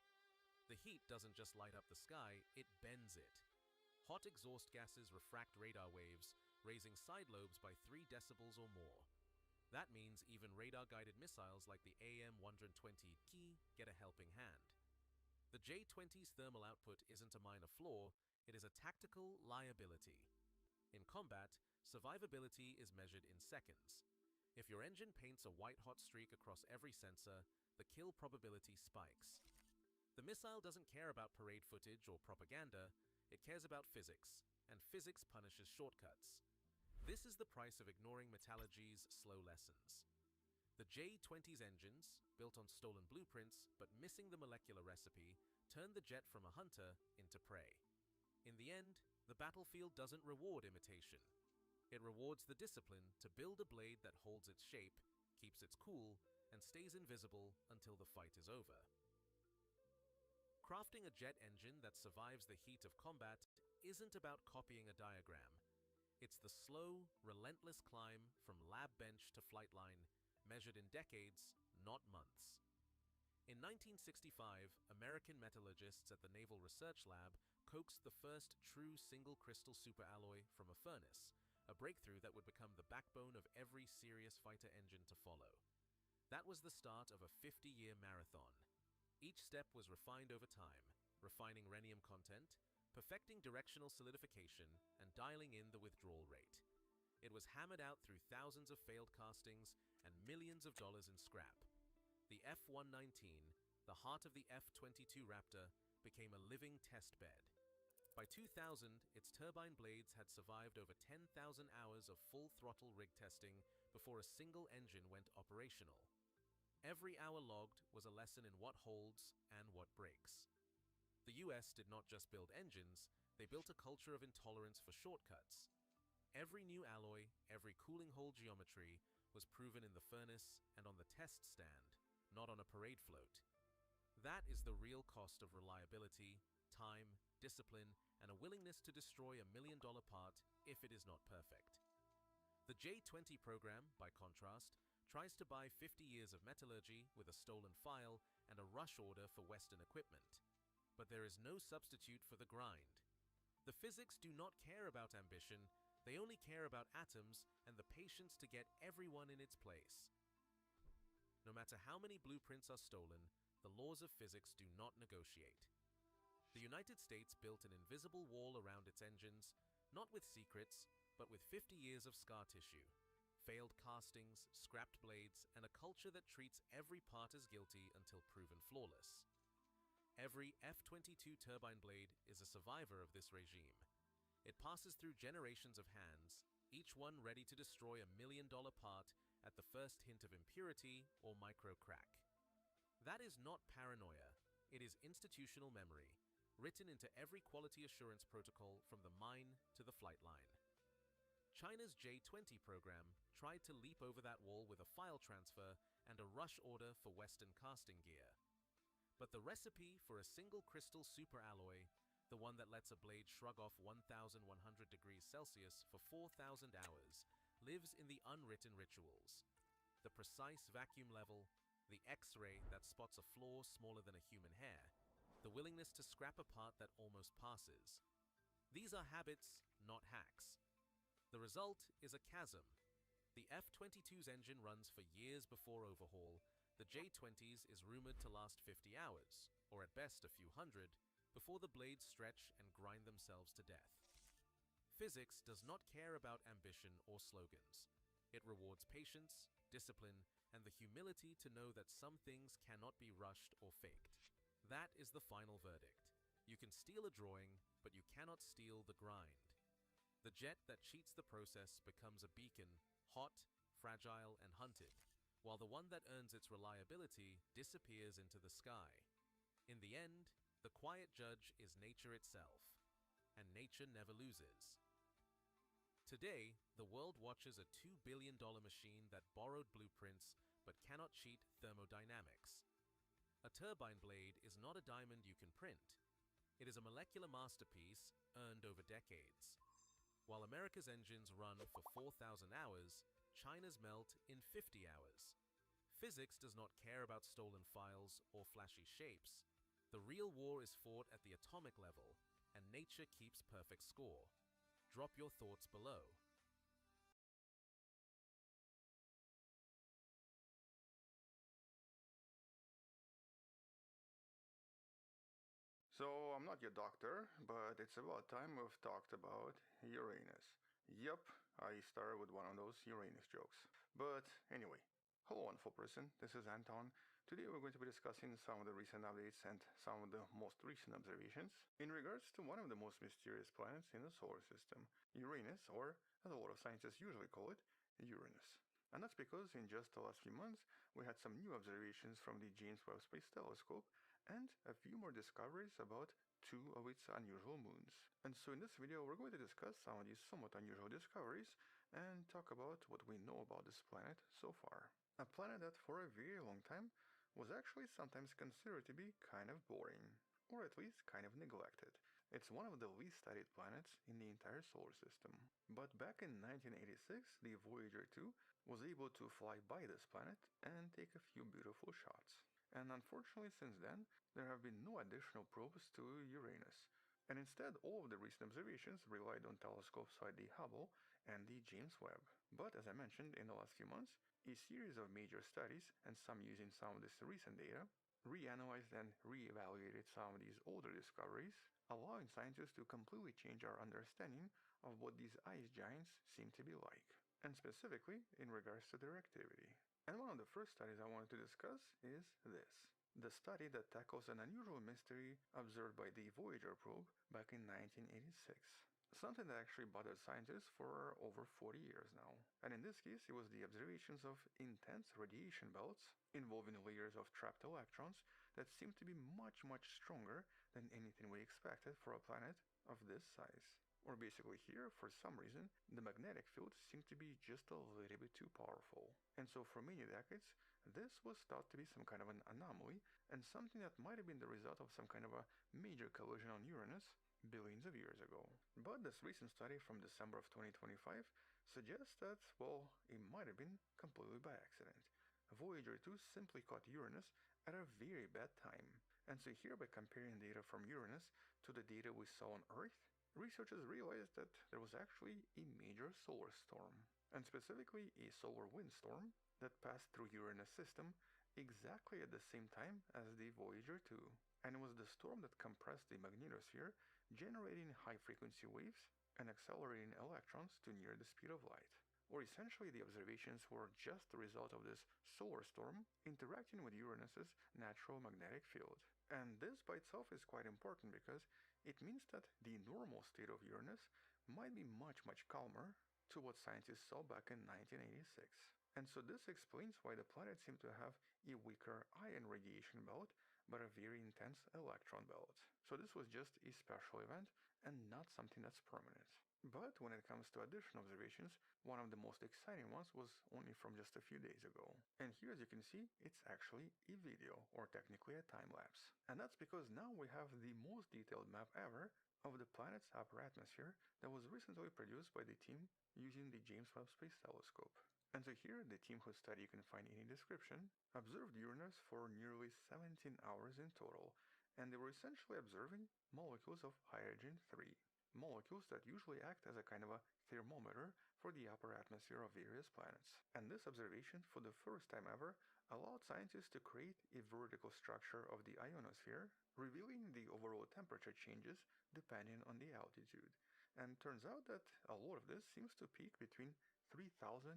The heat doesn't just light up the sky, it bends it. Hot exhaust gases refract radar waves, raising side lobes by 3 decibels or more. That means even radar-guided missiles like the AIM-120K get a helping hand. The J-20's thermal output isn't a minor flaw, it is a tactical liability. In combat, survivability is measured in seconds. If your engine paints a white-hot streak across every sensor, the kill probability spikes. The missile doesn't care about parade footage or propaganda, it cares about physics, and physics punishes shortcuts. This is the price of ignoring metallurgy's slow lessons. The J-20's engines, built on stolen blueprints but missing the molecular recipe, turned the jet from a hunter into prey. In the end, the battlefield doesn't reward imitation. It rewards the discipline to build a blade that holds its shape, keeps its cool, and stays invisible until the fight is over. Crafting a jet engine that survives the heat of combat isn't about copying a diagram. It's the slow, relentless climb from lab bench to flight line, measured in decades, not months. In 1965, American metallurgists at the Naval Research Lab coaxed the first true single-crystal superalloy from a furnace, a breakthrough that would become the backbone of every serious fighter engine to follow. That was the start of a 50-year marathon. Each step was refined over time, refining rhenium content, perfecting directional solidification, and dialing in the withdrawal rate. It was hammered out through thousands of failed castings and millions of dollars in scrap. The F-119, the heart of the F-22 Raptor, became a living test bed. By 2000, its turbine blades had survived over 10,000 hours of full-throttle rig testing before a single engine went operational. Every hour logged was a lesson in what holds and what breaks. The US did not just build engines, they built a culture of intolerance for shortcuts. Every new alloy, every cooling hole geometry was proven in the furnace and on the test stand, not on a parade float. That is the real cost of reliability, time, discipline, and a willingness to destroy $1 million part if it is not perfect. The J-20 program, by contrast, tries to buy 50 years of metallurgy with a stolen file and a rush order for Western equipment. But there is no substitute for the grind. The physics do not care about ambition, they only care about atoms and the patience to get everyone in its place. No matter how many blueprints are stolen, the laws of physics do not negotiate. The United States built an invisible wall around its engines, not with secrets, but with 50 years of scar tissue, failed castings, scrapped blades, and a culture that treats every part as guilty until proven flawless. Every F-22 turbine blade is a survivor of this regime. It passes through generations of hands, each one ready to destroy $1 million part at the first hint of impurity or micro-crack. That is not paranoia, it is institutional memory, written into every quality assurance protocol from the mine to the flight line. China's J-20 program tried to leap over that wall with a file transfer and a rush order for Western casting gear. But the recipe for a single crystal superalloy, the one that lets a blade shrug off 1,100 degrees Celsius for 4,000 hours, lives in the unwritten rituals. The precise vacuum level, the X-ray that spots a flaw smaller than a human hair, the willingness to scrap a part that almost passes. These are habits, not hacks. The result is a chasm. The F-22's engine runs for years before overhaul. The J-20's is rumored to last 50 hours, or at best a few hundred, before the blades stretch and grind themselves to death. Physics does not care about ambition or slogans. It rewards patience, discipline, and the humility to know that some things cannot be rushed or faked. That is the final verdict. You can steal a drawing, but you cannot steal the grind. The jet that cheats the process becomes a beacon, hot, fragile, and hunted, while the one that earns its reliability disappears into the sky. In the end, the quiet judge is nature itself, and nature never loses. Today, the world watches a $2 billion machine that borrowed blueprints but cannot cheat thermodynamics. A turbine blade is not a diamond you can print. It is a molecular masterpiece earned over decades. While America's engines run for 4,000 hours, China's melt in 50 hours. Physics does not care about stolen files or flashy shapes. The real war is fought at the atomic level, and nature keeps perfect score. Drop your thoughts below. So, I'm not your doctor, but it's about time we've talked about Uranus. Yep, I started with one of those Uranus jokes. But anyway, hello wonderful person, this is Anton. Today we're going to be discussing some of the recent updates and some of the most recent observations in regards to one of the most mysterious planets in the solar system, Uranus, or as a lot of scientists usually call it, Uranus. And that's because in just the last few months, we had some new observations from the James Webb Space Telescope and a few more discoveries about two of its unusual moons. And so in this video, we're going to discuss some of these somewhat unusual discoveries and talk about what we know about this planet so far. A planet that for a very long time was actually sometimes considered to be kind of boring, or at least kind of neglected. It's one of the least studied planets in the entire solar system. But back in 1986, the Voyager 2 was able to fly by this planet and take a few beautiful shots. And unfortunately, since then, there have been no additional probes to Uranus. And instead, all of the recent observations relied on telescopes like the Hubble and the James Webb. But as I mentioned in the last few months, a series of major studies, and some using some of this recent data, reanalyzed and reevaluated some of these older discoveries, allowing scientists to completely change our understanding of what these ice giants seem to be like, and specifically in regards to their activity. And one of the first studies I wanted to discuss is this. The study that tackles an unusual mystery observed by the Voyager probe back in 1986. Something that actually bothered scientists for over 40 years now. And in this case, it was the observations of intense radiation belts involving layers of trapped electrons that seemed to be much stronger than anything we expected for a planet of this size. Or basically here, for some reason, the magnetic field seemed to be just a little bit too powerful. And so for many decades, this was thought to be some kind of an anomaly and something that might have been the result of some kind of a major collision on Uranus billions of years ago. But this recent study from December of 2025 suggests that, well, it might have been completely by accident. Voyager 2 simply caught Uranus at a very bad time. And so here, by comparing data from Uranus to the data we saw on Earth, researchers realized that there was actually a major solar storm, and specifically a solar windstorm that passed through Uranus' system exactly at the same time as the Voyager 2. And it was the storm that compressed the magnetosphere, generating high-frequency waves and accelerating electrons to near the speed of light. Or essentially, the observations were just the result of this solar storm interacting with Uranus's natural magnetic field. And this by itself is quite important because it means that the normal state of Uranus might be much calmer to what scientists saw back in 1986. And so this explains why the planet seemed to have a weaker ion radiation belt, but a very intense electron belt. So this was just a special event and not something that's permanent. But when it comes to additional observations, one of the most exciting ones was only from just a few days ago. And here, as you can see, it's actually a video, or technically a time-lapse. And that's because now we have the most detailed map ever of the planet's upper atmosphere that was recently produced by the team using the James Webb Space Telescope. And so here, the team whose study you can find in the description observed Uranus for nearly 17 hours in total, and they were essentially observing molecules of hydrogen-3, molecules that usually act as a kind of a thermometer for the upper atmosphere of various planets. And this observation, for the first time ever, allowed scientists to create a vertical structure of the ionosphere, revealing the overall temperature changes depending on the altitude. And turns out that a lot of this seems to peak between 3,000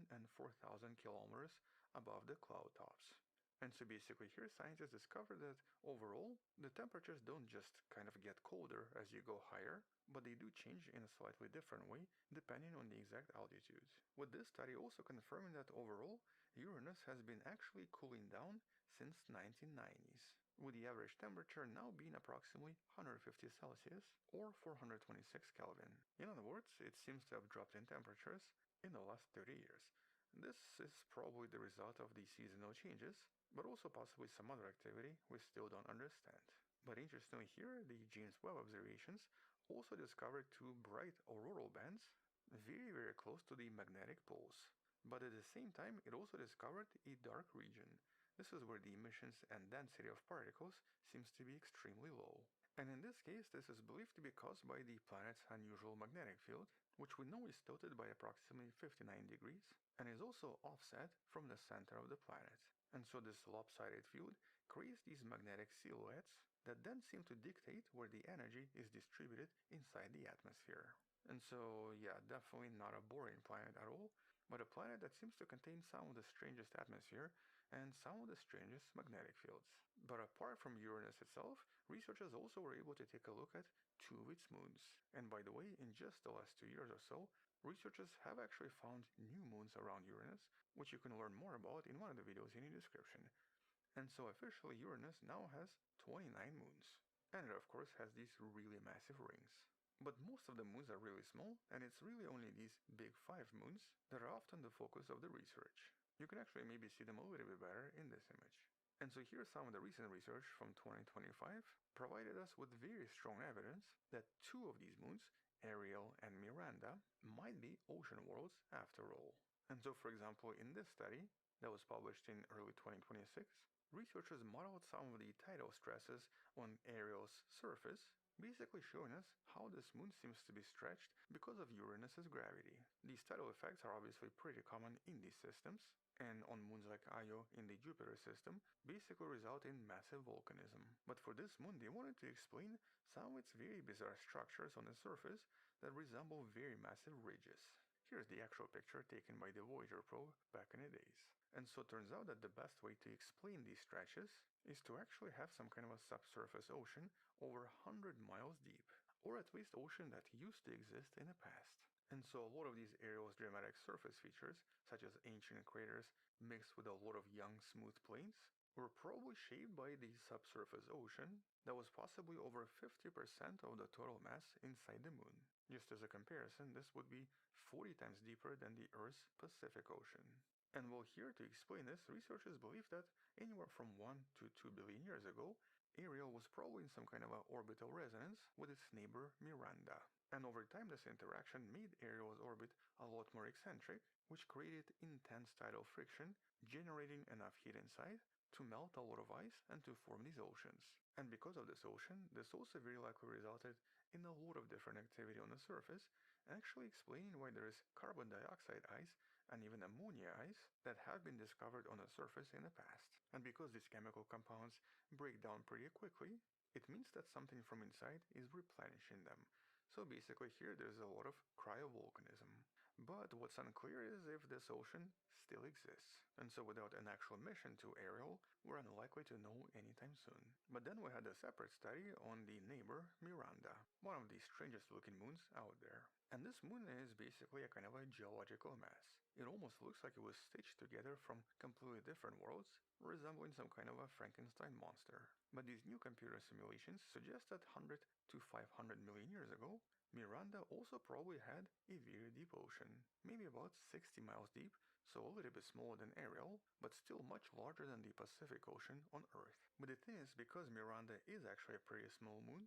and 4,000 kilometers above the cloud tops. And so basically here scientists discovered that overall the temperatures don't just kind of get colder as you go higher, but they do change in a slightly different way depending on the exact altitude. With this study also confirming that overall Uranus has been actually cooling down since 1990s, with the average temperature now being approximately 150 Celsius or 426 Kelvin. In other words, it seems to have dropped in temperatures in the last 30 years. This is probably the result of the seasonal changes, but also possibly some other activity we still don't understand. But interestingly here, the James Webb observations also discovered two bright auroral bands very close to the magnetic poles. But at the same time, it also discovered a dark region. This is where the emissions and density of particles seems to be extremely low. And in this case, this is believed to be caused by the planet's unusual magnetic field, which we know is tilted by approximately 59 degrees, and is also offset from the center of the planet. And so this lopsided field creates these magnetic silhouettes that then seem to dictate where the energy is distributed inside the atmosphere. And so, yeah, definitely not a boring planet at all, but a planet that seems to contain some of the strangest atmosphere and some of the strangest magnetic fields. But apart from Uranus itself, researchers also were able to take a look at two of its moons. And by the way, in just the last 2 years or so, researchers have actually found new moons around Uranus, which you can learn more about in one of the videos in the description. And so officially Uranus now has 29 moons. And it of course has these really massive rings. But most of the moons are really small, and it's really only these big 5 moons that are often the focus of the research. You can actually maybe see them a little bit better in this image. And so here's some of the recent research from 2025 provided us with very strong evidence that two of these moons, Ariel and Miranda, might be ocean worlds after all. And so, for example, in this study that was published in early 2026, researchers modeled some of the tidal stresses on Ariel's surface, basically showing us how this moon seems to be stretched because of Uranus's gravity. These tidal effects are obviously pretty common in these systems, and on moons like Io in the Jupiter system basically result in massive volcanism. But for this moon, they wanted to explain some of its very bizarre structures on the surface that resemble very massive ridges. Here's the actual picture taken by the Voyager probe back in the days. And so it turns out that the best way to explain these stretches is to actually have some kind of a subsurface ocean over 100 miles deep, or at least ocean that used to exist in the past. And so a lot of these Ariel's dramatic surface features, such as ancient craters mixed with a lot of young smooth plains, were probably shaped by the subsurface ocean that was possibly over 50% of the total mass inside the moon. Just as a comparison, this would be 40 times deeper than the Earth's Pacific Ocean. And well, here to explain this, researchers believe that anywhere from 1 to 2 billion years ago, Ariel was probably in some kind of an orbital resonance with its neighbor Miranda. And over time, this interaction made Ariel's orbit a lot more eccentric, which created intense tidal friction, generating enough heat inside to melt a lot of ice and to form these oceans. And because of this ocean, this also very likely resulted in a lot of different activity on the surface, actually explaining why there is carbon dioxide ice and even ammonia ice that have been discovered on the surface in the past. And because these chemical compounds break down pretty quickly, it means that something from inside is replenishing them. So basically here there's a lot of cryovolcanism. But what's unclear is if this ocean still exists. And so without an actual mission to Ariel, we're unlikely to know anytime soon. But then we had a separate study on the neighbor Miranda, one of the strangest looking moons out there. And this moon is basically a kind of a geological mess. It almost looks like it was stitched together from completely different worlds, resembling some kind of a Frankenstein monster. But these new computer simulations suggest that 100 to 500 million years ago, Miranda also probably had a very deep ocean, maybe about 60 miles deep, so a little bit smaller than Ariel, but still much larger than the Pacific Ocean on Earth. But the thing is, because Miranda is actually a pretty small moon,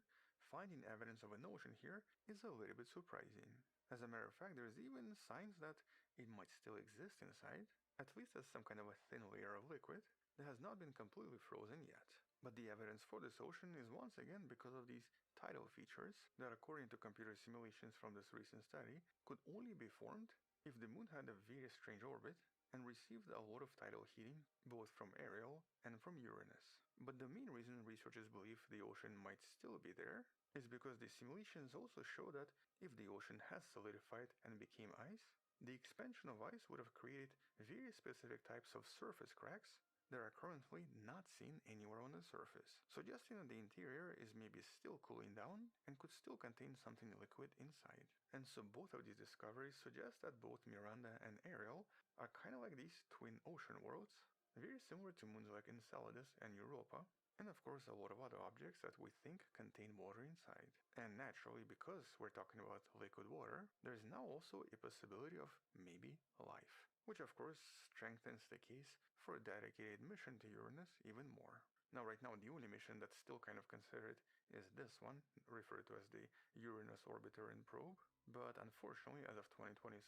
finding evidence of an ocean here is a little bit surprising. As a matter of fact, there's even signs that it might still exist inside, at least as some kind of a thin layer of liquid that has not been completely frozen yet. But the evidence for this ocean is once again because of these tidal features that, according to computer simulations from this recent study, could only be formed if the moon had a very strange orbit and received a lot of tidal heating both from Ariel and from Uranus. But the main reason researchers believe the ocean might still be there is because the simulations also show that if the ocean has solidified and became ice, the expansion of ice would have created very specific types of surface cracks that are currently not seen anywhere on the surface, suggesting that the interior is maybe still cooling down and could still contain something liquid inside. And so both of these discoveries suggest that both Miranda and Ariel are kind of like these twin ocean worlds, very similar to moons like Enceladus and Europa, and of course a lot of other objects that we think contain water inside. And naturally, because we're talking about liquid water, there's now also a possibility of maybe life, which of course strengthens the case for a dedicated mission to Uranus even more. Now right now the only mission that's still kind of considered is this one, referred to as the Uranus Orbiter and Probe, but unfortunately as of 2026,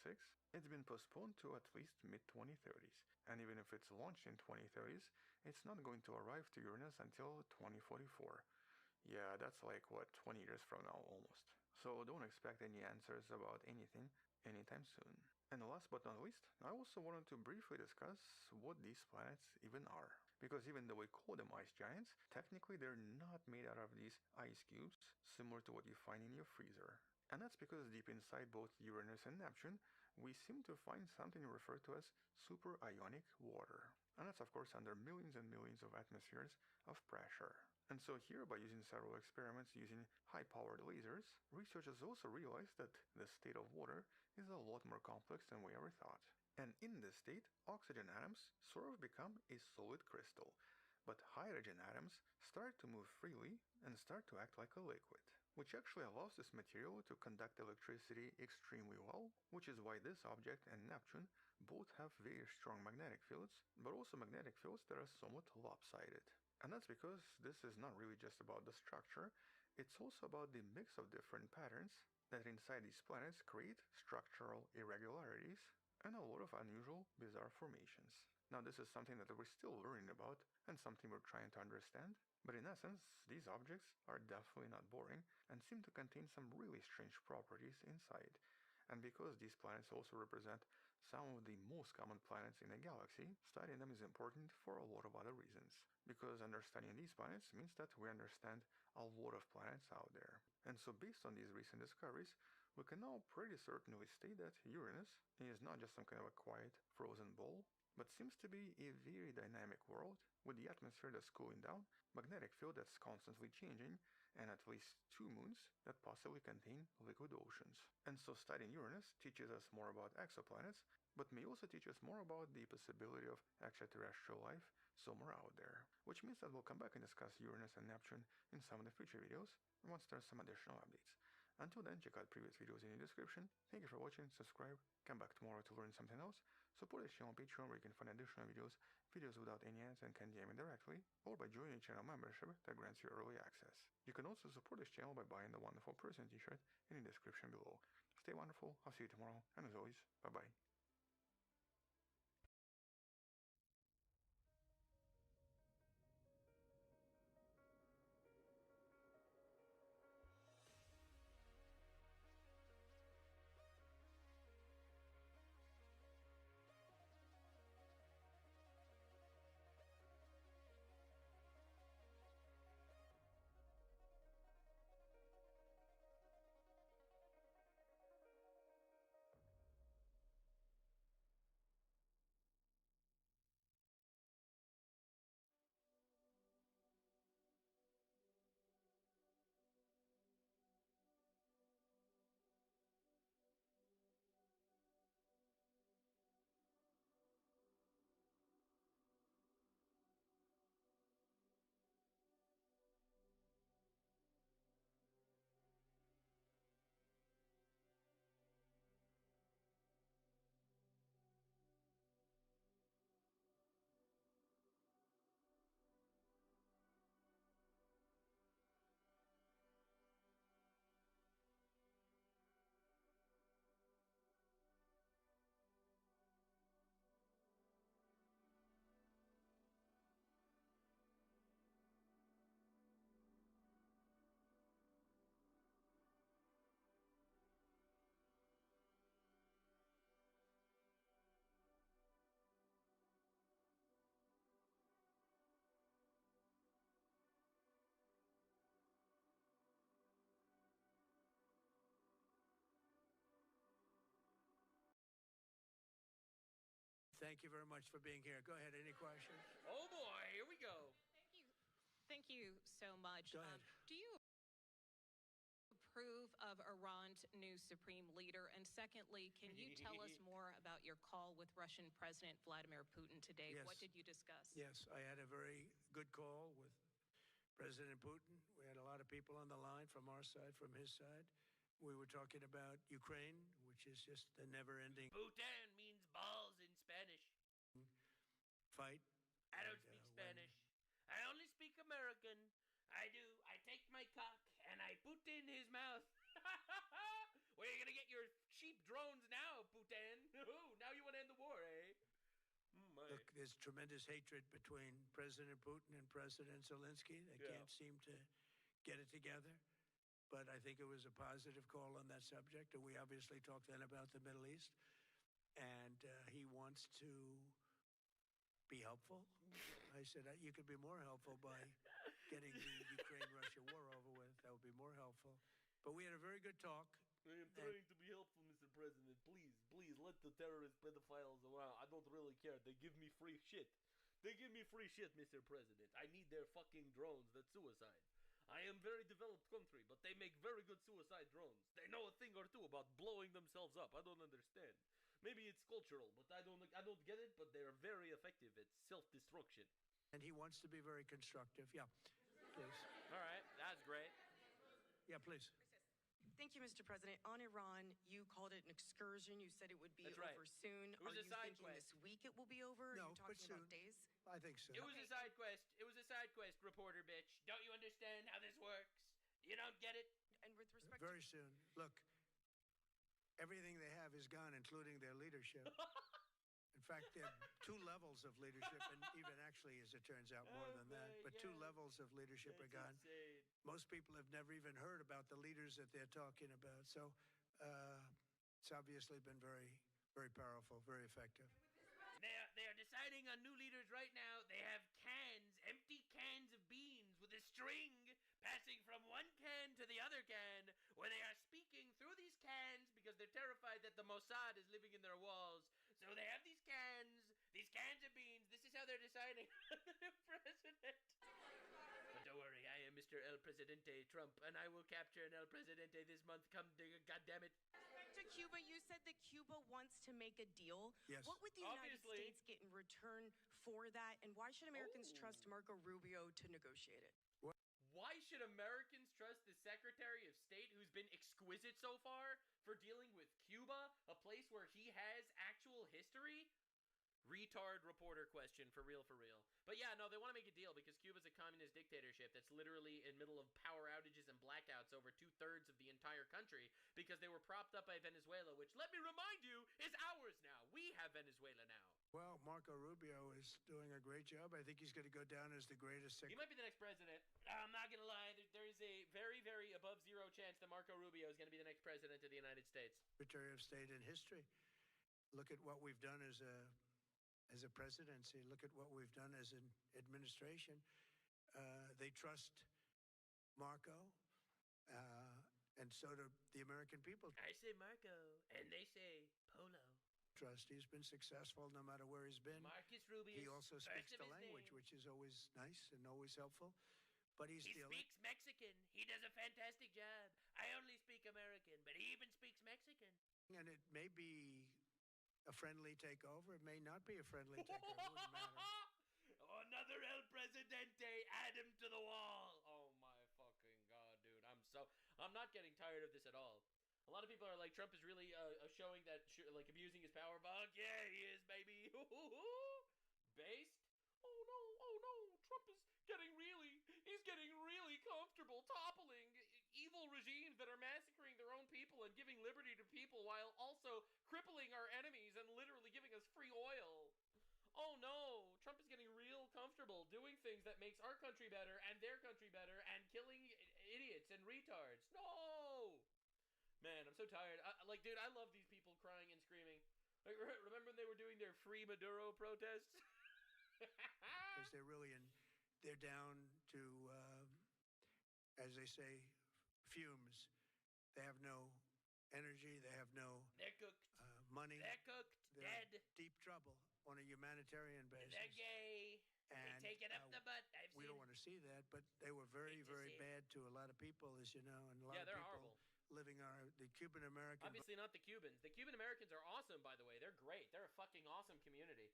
it's been postponed to at least mid-2030s, and even if it's launched in 2030s, it's not going to arrive to Uranus until 2044. Yeah, that's like, what, 20 years from now almost. So don't expect any answers about anything anytime soon. And last but not least, I also wanted to briefly discuss what these planets even are. Because even though we call them ice giants, technically they're not made out of these ice cubes, similar to what you find in your freezer. And that's because deep inside both Uranus and Neptune, we seem to find something referred to as super-ionic water. And that's of course under millions and millions of atmospheres of pressure. And so here, by using several experiments using high-powered lasers, researchers also realized that the state of water is a lot more complex than we ever thought. And in this state, oxygen atoms sort of become a solid crystal, but hydrogen atoms start to move freely and start to act like a liquid, which actually allows this material to conduct electricity extremely well, which is why this object and Neptune both have very strong magnetic fields, but also magnetic fields that are somewhat lopsided. And that's because this is not really just about the structure, it's also about the mix of different patterns that inside these planets create structural irregularities and a lot of unusual, bizarre formations. Now, this is something that we're still learning about and something we're trying to understand, but in essence, these objects are definitely not boring and seem to contain some really strange properties inside. And because these planets also represent some of the most common planets in the galaxy, studying them is important for a lot of other reasons. Because understanding these planets means that we understand a lot of planets out there. And so based on these recent discoveries, we can now pretty certainly state that Uranus is not just some kind of a quiet, frozen ball, but seems to be a very dynamic world with the atmosphere that's cooling down, magnetic field that's constantly changing, and at least 2 moons that possibly contain liquid oceans. And so studying Uranus teaches us more about exoplanets, but may also teach us more about the possibility of extraterrestrial life somewhere out there. Which means that we'll come back and discuss Uranus and Neptune in some of the future videos, once there's some additional updates. Until then, check out previous videos in the description. Thank you for watching, subscribe, come back tomorrow to learn something else, support this channel on Patreon where you can find additional videos without any ads and can DM me directly, or by joining a channel membership that grants you early access. You can also support this channel by buying the Wonderful Person t-shirt in the description below. Stay wonderful, I'll see you tomorrow, and as always, bye bye. Thank you very much for being here. Go ahead. Any questions? Oh boy, here we go. Thank you so much. Go ahead. Do you approve of Iran's new supreme leader? And secondly, can you tell us more about your call with Russian President Vladimir Putin today? Yes. What did you discuss? Yes, I had a very good call with President Putin. We had a lot of people on the line from our side, from his side. We were talking about Ukraine, which is just the never-ending Putin means balls in Spanish. fight. I don't speak Spanish. I only speak American. I do. I take my cock and I put in his mouth. Where are you gonna get your cheap drones now, Putin? Now you want to end the war, eh? Look, there's tremendous hatred between President Putin and President Zelensky. They can't seem to get it together. But I think it was a positive call on that subject. And we obviously talked then about the Middle East. And he wants to be helpful. I said, you could be more helpful by getting the Ukraine-Russia war over with. That would be more helpful. But we had a very good talk. I am trying to be helpful, Mr. President. Please, please, let the terrorist pedophiles around. I don't really care. They give me free shit. They give me free shit, Mr. President. I need their fucking drones. That's suicide. I am very developed country, but they make very good suicide drones. They know a thing or two about blowing themselves up. I don't understand. Maybe it's cultural, but I don't get it, but they're very effective at self-destruction. And he wants to be very constructive. Yeah, please. All right, that's great. Yeah, please. Thank you, Mr. President. On Iran, you called it an excursion. You said it would be over soon. It was Are a you side thinking quest. this week it will be over? No, Are you but talking about soon. days? I think so. It was a side quest. It was a side quest, reporter bitch. Don't you understand how this works? You don't get it? And with respect Very soon. Look, everything they have is gone, including their leadership. In fact, there are two levels of leadership, and even actually, as it turns out, more than that. But two levels of leadership are gone. Most people have never even heard about the leaders that they're talking about. So it's obviously been very, very powerful, very effective. They are deciding on new leaders right now. They have cans, empty cans of beans with a string passing from one can to the other can, where they are speaking through these cans because they're terrified that the Mossad is living in their walls. So they have these cans of beans. This is how they're deciding on the new president. But don't worry, I am Mr. El Presidente Trump, and I will capture an El Presidente this month. God damn it. To Cuba, you said that Cuba wants to make a deal. Yes. What would the United States get in return for that? And why should Americans trust Marco Rubio to negotiate it? Why should Americans trust the Secretary of State, who's been exquisite so far for dealing with Cuba, a place where he has actual history? Retard reporter question, for real, for real. But yeah, no, they want to make a deal because Cuba's a communist dictatorship that's literally in middle of power outages and blackouts over 2/3 of the entire country because they were propped up by Venezuela, which, let me remind you, is ours now. We have Venezuela now. Well, Marco Rubio is doing a great job. I think he's going to go down as the greatest He might be the next president. I'm not going to lie. There is a very, very above zero chance that Marco Rubio is going to be the next president of the United States. Secretary of State in history. Look at what we've done as a presidency. Look at what we've done as an administration. They trust Marco, and so do the American people. I say Marco, and they say Polo. Trust. He's been successful no matter where he's been. Marcus Rubio. He also speaks the language, which is always nice and always helpful. But he speaks Mexican. He does a fantastic job. I only speak American, but he even speaks Mexican. And it may be a friendly takeover. It may not be a friendly takeover. It wouldn't matter. Another El Presidente. Add him to the wall. Oh my fucking god, dude. I'm not getting tired of this at all. A lot of people are like, Trump is really showing that, like, abusing his power. Fuck yeah, he is, baby. Based? Oh no. Trump is getting really comfortable toppling evil regimes that are massacring their own people and giving liberty to people while also crippling our enemies and literally giving us free oil. Oh no, Trump is getting real comfortable doing things that makes our country better and their country better and killing idiots and retards. No! Man, I'm so tired. Dude, I love these people crying and screaming. Like, remember when they were doing their Free Maduro protests? Because they're down to, as they say, fumes. They have no energy. They have no They're cooked. Money. They're cooked. They're dead. in deep trouble on a humanitarian basis. They're gay. And they take it up the butt. We don't want to see that, but they were very, very bad to a lot of people, as you know, and a lot of they're people horrible. Living the Cuban American. Obviously not the Cubans. The Cuban Americans are awesome, by the way. They're great. They're a fucking awesome community.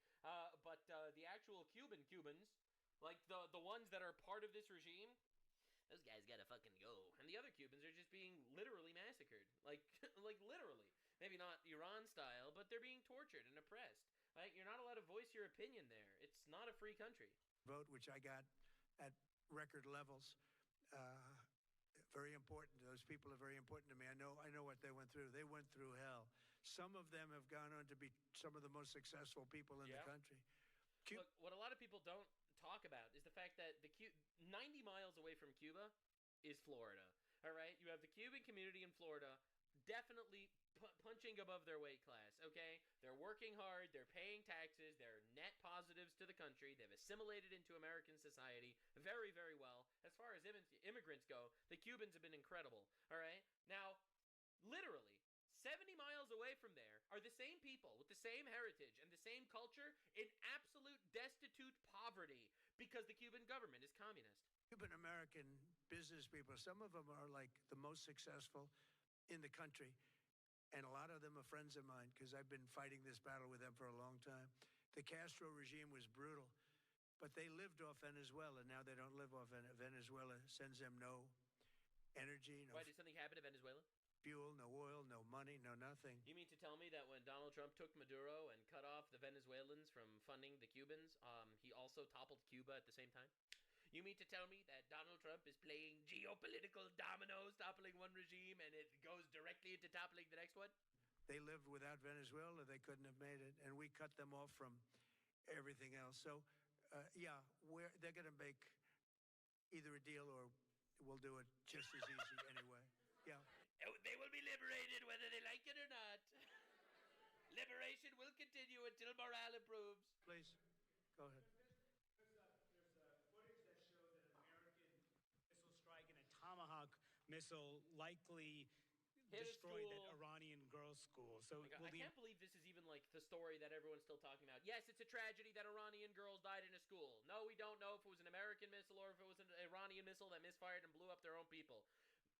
But the actual Cubans, like the ones that are part of this regime, those guys gotta fucking go. And the other Cubans are just being literally massacred. Like literally. Maybe not Iran style, but they're being tortured and oppressed. Right? You're not allowed to voice your opinion there. It's not a free country. Vote, which I got at record levels. Very important. Those people are very important to me. I know what they went through. They went through hell. Some of them have gone on to be some of the most successful people in the country. Look, what a lot of people don't talk about is the fact that 90 miles away from Cuba is Florida. All right? You have the Cuban community in Florida definitely punching above their weight class, okay? They're working hard, they're paying taxes, they're net positives to the country, they've assimilated into American society very, very well. As far as immigrants go, the Cubans have been incredible, all right? Now, literally, 70 miles away from there are the same people with the same heritage and the same culture in absolute destitute poverty because the Cuban government is communist. Cuban American business people, some of them are like the most successful in the country. And a lot of them are friends of mine because I've been fighting this battle with them for a long time. The Castro regime was brutal, but they lived off Venezuela. Now they don't live off Venezuela. Sends them no energy. Why, did something happen to Venezuela? fuel, no oil, no money, no nothing. You mean to tell me that when Donald Trump took Maduro and cut off the Venezuelans from funding the Cubans, he also toppled Cuba at the same time? You mean to tell me that Donald Trump is playing geopolitical dominoes, toppling one regime, and it goes directly into toppling the next one? They lived without Venezuela. They couldn't have made it. And we cut them off from everything else. So, yeah, they're going to make either a deal or we'll do it just as easy anyway. Yeah. They will be liberated whether they like it or not. Liberation will continue until morale improves. Please, go ahead. Tomahawk missile likely destroyed that Iranian girls' school. So I can't believe this is even like the story that everyone's still talking about. Yes, it's a tragedy that Iranian girls died in a school. No, we don't know if it was an American missile or if it was an Iranian missile that misfired and blew up their own people.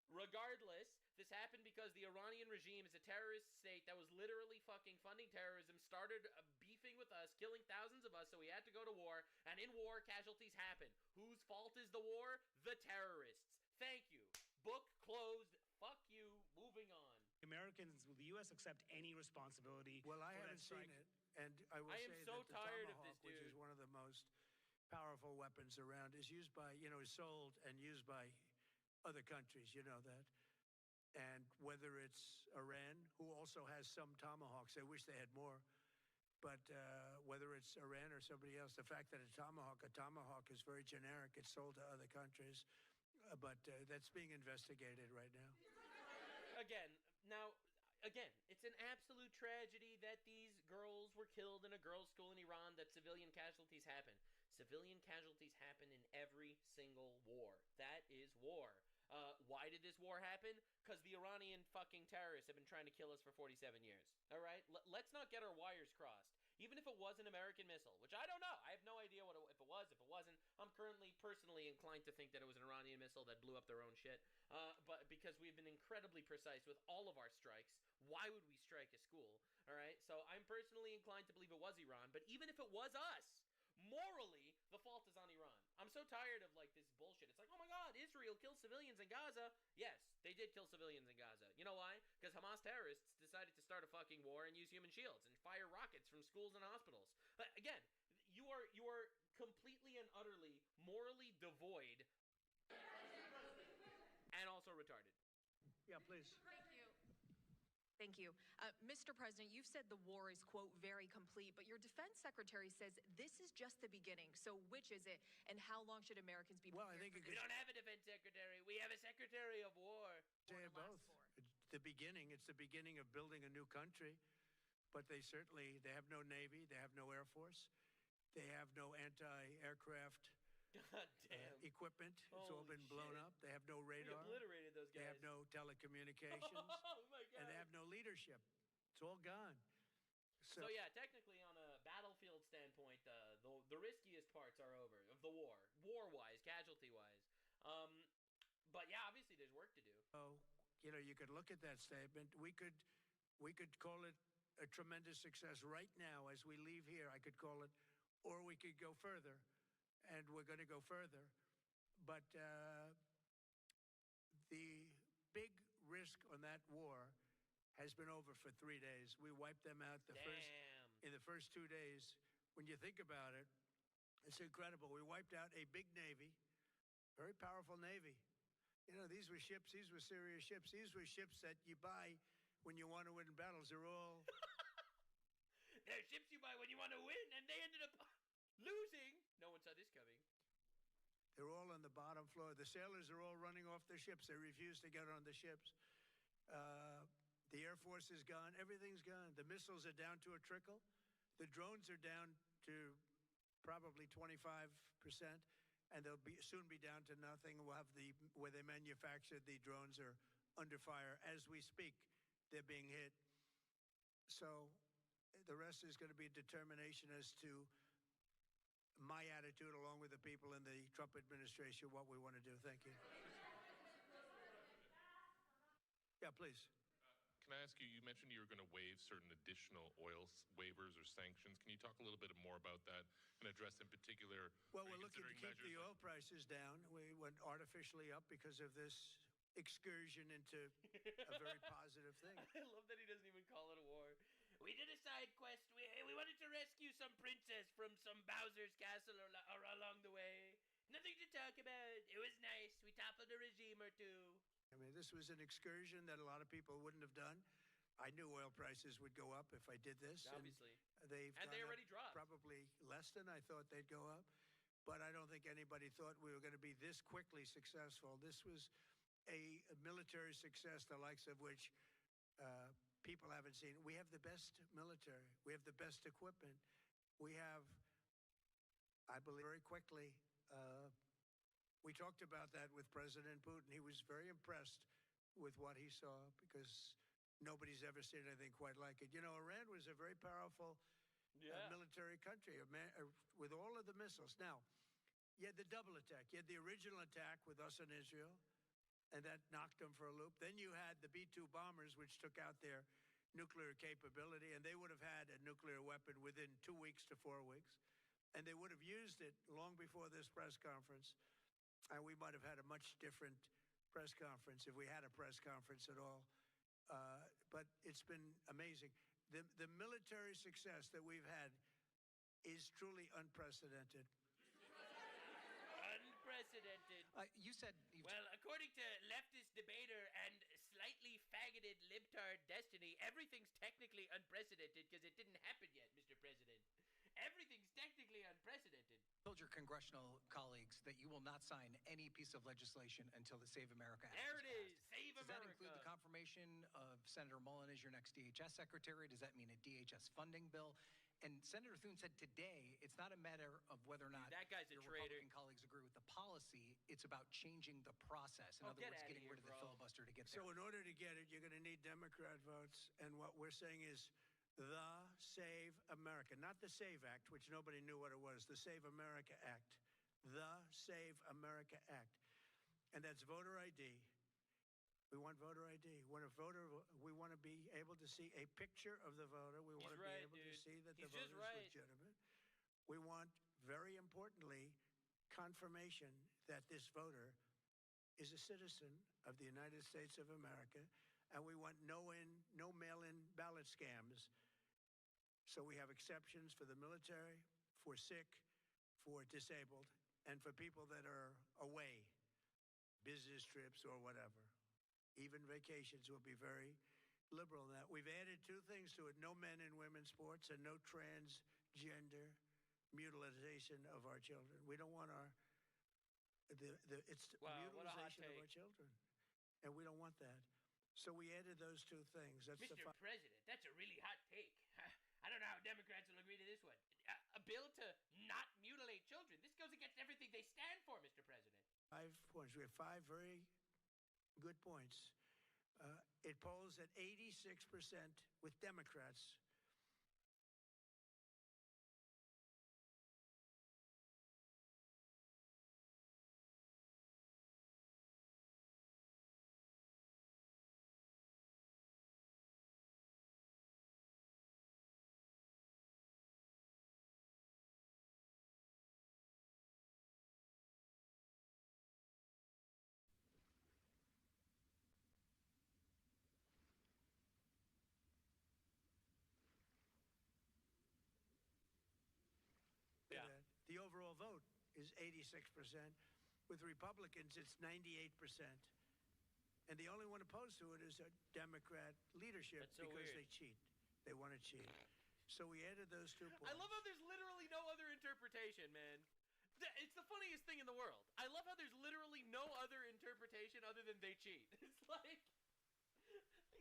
Regardless, this happened because the Iranian regime is a terrorist state that was literally fucking funding terrorism, started beefing with us, killing thousands of us, so we had to go to war, and in war, casualties happen. Whose fault is the war? The terrorists. Thank you. Book closed. Fuck you. Moving on. Americans, will the U.S. accept any responsibility? Well, I haven't seen it, and I will say so that the tired Tomahawk, of this, dude. which is one of the most powerful weapons around, is used by, is sold and used by other countries. You know that. And whether it's Iran, who also has some Tomahawks, I wish they had more. But whether it's Iran or somebody else, the fact that a Tomahawk is very generic. It's sold to other countries. But that's being investigated right now. Again, it's an absolute tragedy that these girls were killed in a girls' school in Iran, that civilian casualties happen. Civilian casualties happen in every single war. That is war. Why did this war happen? Because the Iranian fucking terrorists have been trying to kill us for 47 years. All right? Let's not get our wires crossed. Even if it was an American missile, which I don't know. I have no idea if it was, if it wasn't. I'm currently personally inclined to think that it was an Iranian missile that blew up their own shit. But because we've been incredibly precise with all of our strikes, why would we strike a school? All right? So I'm personally inclined to believe it was Iran. But even if it was us, morally, the fault is on Iran. I'm so tired of like this bullshit. It's like, oh my God, Israel killed civilians in Gaza. Yes, they did kill civilians in Gaza. You know why? Because Hamas terrorists decided to start a fucking war and use human shields and fire rockets from schools and hospitals. But again, you are completely and utterly morally devoid and also retarded. Yeah, please. Thank you. Mr. President, you've said the war is, quote, very complete, but your defense secretary says this is just the beginning. So which is it, and how long should Americans be prepared? Well, I think we don't have a defense secretary. We have a secretary of war. Say both. It's the beginning. It's the beginning of building a new country. But they have no Navy. They have no Air Force. They have no anti-aircraft equipment. It's all been blown up. They have no radar. We obliterated those guys. They have no telecommunications. Oh, my God. And they have no leadership. It's all gone. So yeah, technically on a battlefield standpoint, the riskiest parts are over of the war-wise, casualty-wise. But yeah, obviously there's work to do. So, you could look at that statement. We could call it a tremendous success right now as we leave here. I could call it, or we could go further, and we're going to go further. But the big risk on that war has been over for 3 days. We wiped them out in the first 2 days. When you think about it, it's incredible. We wiped out a big Navy, very powerful Navy. These were ships. These were serious ships. These were ships that you buy when you want to win battles. They're all... They're ships you buy when you want to win, and they ended up losing. No one saw this coming. They're all on the bottom floor. The sailors are all running off their ships. They refuse to get on the ships. The Air Force is gone. Everything's gone. The missiles are down to a trickle. The drones are down to probably 25%, and they'll soon be down to nothing. We'll have where they manufactured the drones are under fire as we speak. They're being hit. So the rest is going to be determination as to my attitude, along with the people in the Trump administration, what we want to do. Thank you. Yeah, please. Can I ask you, you mentioned you were going to waive certain additional oil waivers or sanctions. Can you talk a little bit more about that and address in particular? Well, we're looking to keep the oil prices down. We went artificially up because of this excursion into a very positive thing. I love that he doesn't even call it a war. We did a side quest. We wanted to rescue some princess from some Bowser's castle or along the way. Nothing to talk about. It was nice. We toppled a regime or two. I mean, this was an excursion that a lot of people wouldn't have done. I knew oil prices would go up if I did this. Obviously. And they already dropped. Probably less than I thought they'd go up. But I don't think anybody thought we were going to be this quickly successful. This was a military success, the likes of which people haven't seen. We have the best military. We have the best equipment. We have, I believe, very quickly, we talked about that with President Putin. He was very impressed with what he saw because nobody's ever seen anything quite like it. You know, Iran was a very powerful military country with all of the missiles. Now, you had the double attack. You had the original attack with us and Israel, and that knocked them for a loop. Then you had the B-2 bombers, which took out their nuclear capability, and they would have had a nuclear weapon within 2 weeks to 4 weeks. And they would have used it long before this press conference. And we might have had a much different press conference if we had a press conference at all. But it's been amazing. The military success that we've had is truly unprecedented. Unprecedented. You said... Well, according to leftist debater and slightly faggoted libtard Destiny, everything's technically unprecedented because it didn't happen yet, Mr. President. Everything's technically unprecedented. Told your congressional colleagues that you will not sign any piece of legislation until the Save America Act There is it is. passed. Save Does America. that include the confirmation of Senator Mullen as your next DHS secretary? Does that mean a DHS funding bill? And Senator Thune said today it's not a matter of whether or not That guy's a your traitor. Republican colleagues agree with the policy. It's about changing the process. In other get words, outta getting here, rid of the bro. filibuster to get So there. in order to get it, you're going to need Democrat votes. And what we're saying is the Save America, not the Save Act, which nobody knew what it was, the Save America Act. The Save America Act. And that's voter ID. We want voter ID. We want to be able to see a picture of the voter. We want to be able to see that the He's voter just is right. legitimate. We want, very importantly, confirmation that this voter is a citizen of the United States of America, and we want no mail-in ballot scams. So we have exceptions for the military, for sick, for disabled, and for people that are away, business trips or whatever. Even vacations will be very liberal in that. We've added 2 things to it: no men in women's sports and no transgender mutilization of our children. We don't want it's Wow, what a hot mutilization of take. our children, and we don't want that. So we added those 2 things. That's Mr. President, that's a really hot take. I don't know how Democrats will agree to this one. A bill to not mutilate children. This goes against everything they stand for, Mr. President. 5 points. We have 5 very good points. It polls at 86% with Democrats. Yeah. The overall vote is 86%. With Republicans, it's 98%. And the only one opposed to it is a Democrat leadership That's so because weird. they cheat. They want to cheat. So we added those 2 points. I love how there's literally no other interpretation, man. It's the funniest thing in the world. I love how there's literally no other interpretation other than they cheat. It's like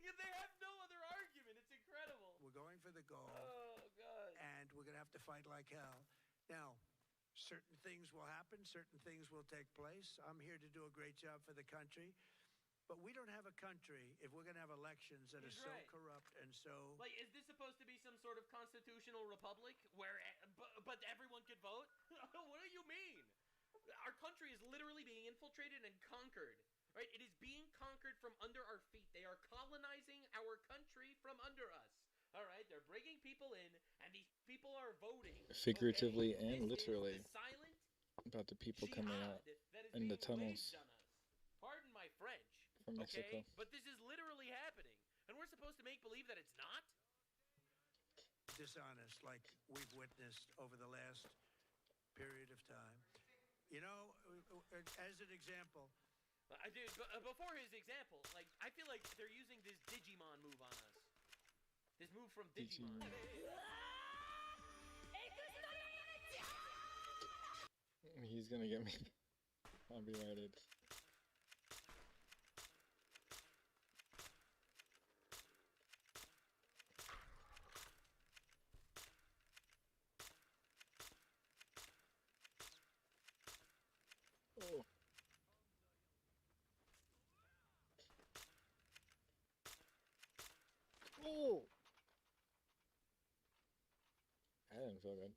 they have no other argument. It's incredible. We're going for the goal. Oh, God. And we're going to have to fight like hell. Now, certain things will happen. Certain things will take place. I'm here to do a great job for the country. But we don't have a country if we're going to have elections that He's are so right. corrupt and so... Like, is this supposed to be some sort of constitutional republic where, but everyone could vote? What do you mean? Our country is literally being infiltrated and conquered, right? It is being conquered from under our feet. They are colonizing our country from under us. All right, they're bringing people in, and these people are voting. Figuratively okay? and This is literally. the silent About the people coming out jihad that is in the being tunnels waged on us. Pardon my French. From Mexico. Okay? But this is literally happening. And we're supposed to make believe that it's not? Dishonest, like we've witnessed over the last period of time. You know, as an example, Dude, before his example, like, I feel like they're using this Digimon move on us. This move from Digimon. He's gonna get me copyrighted. Oh. Oh. That didn't feel good.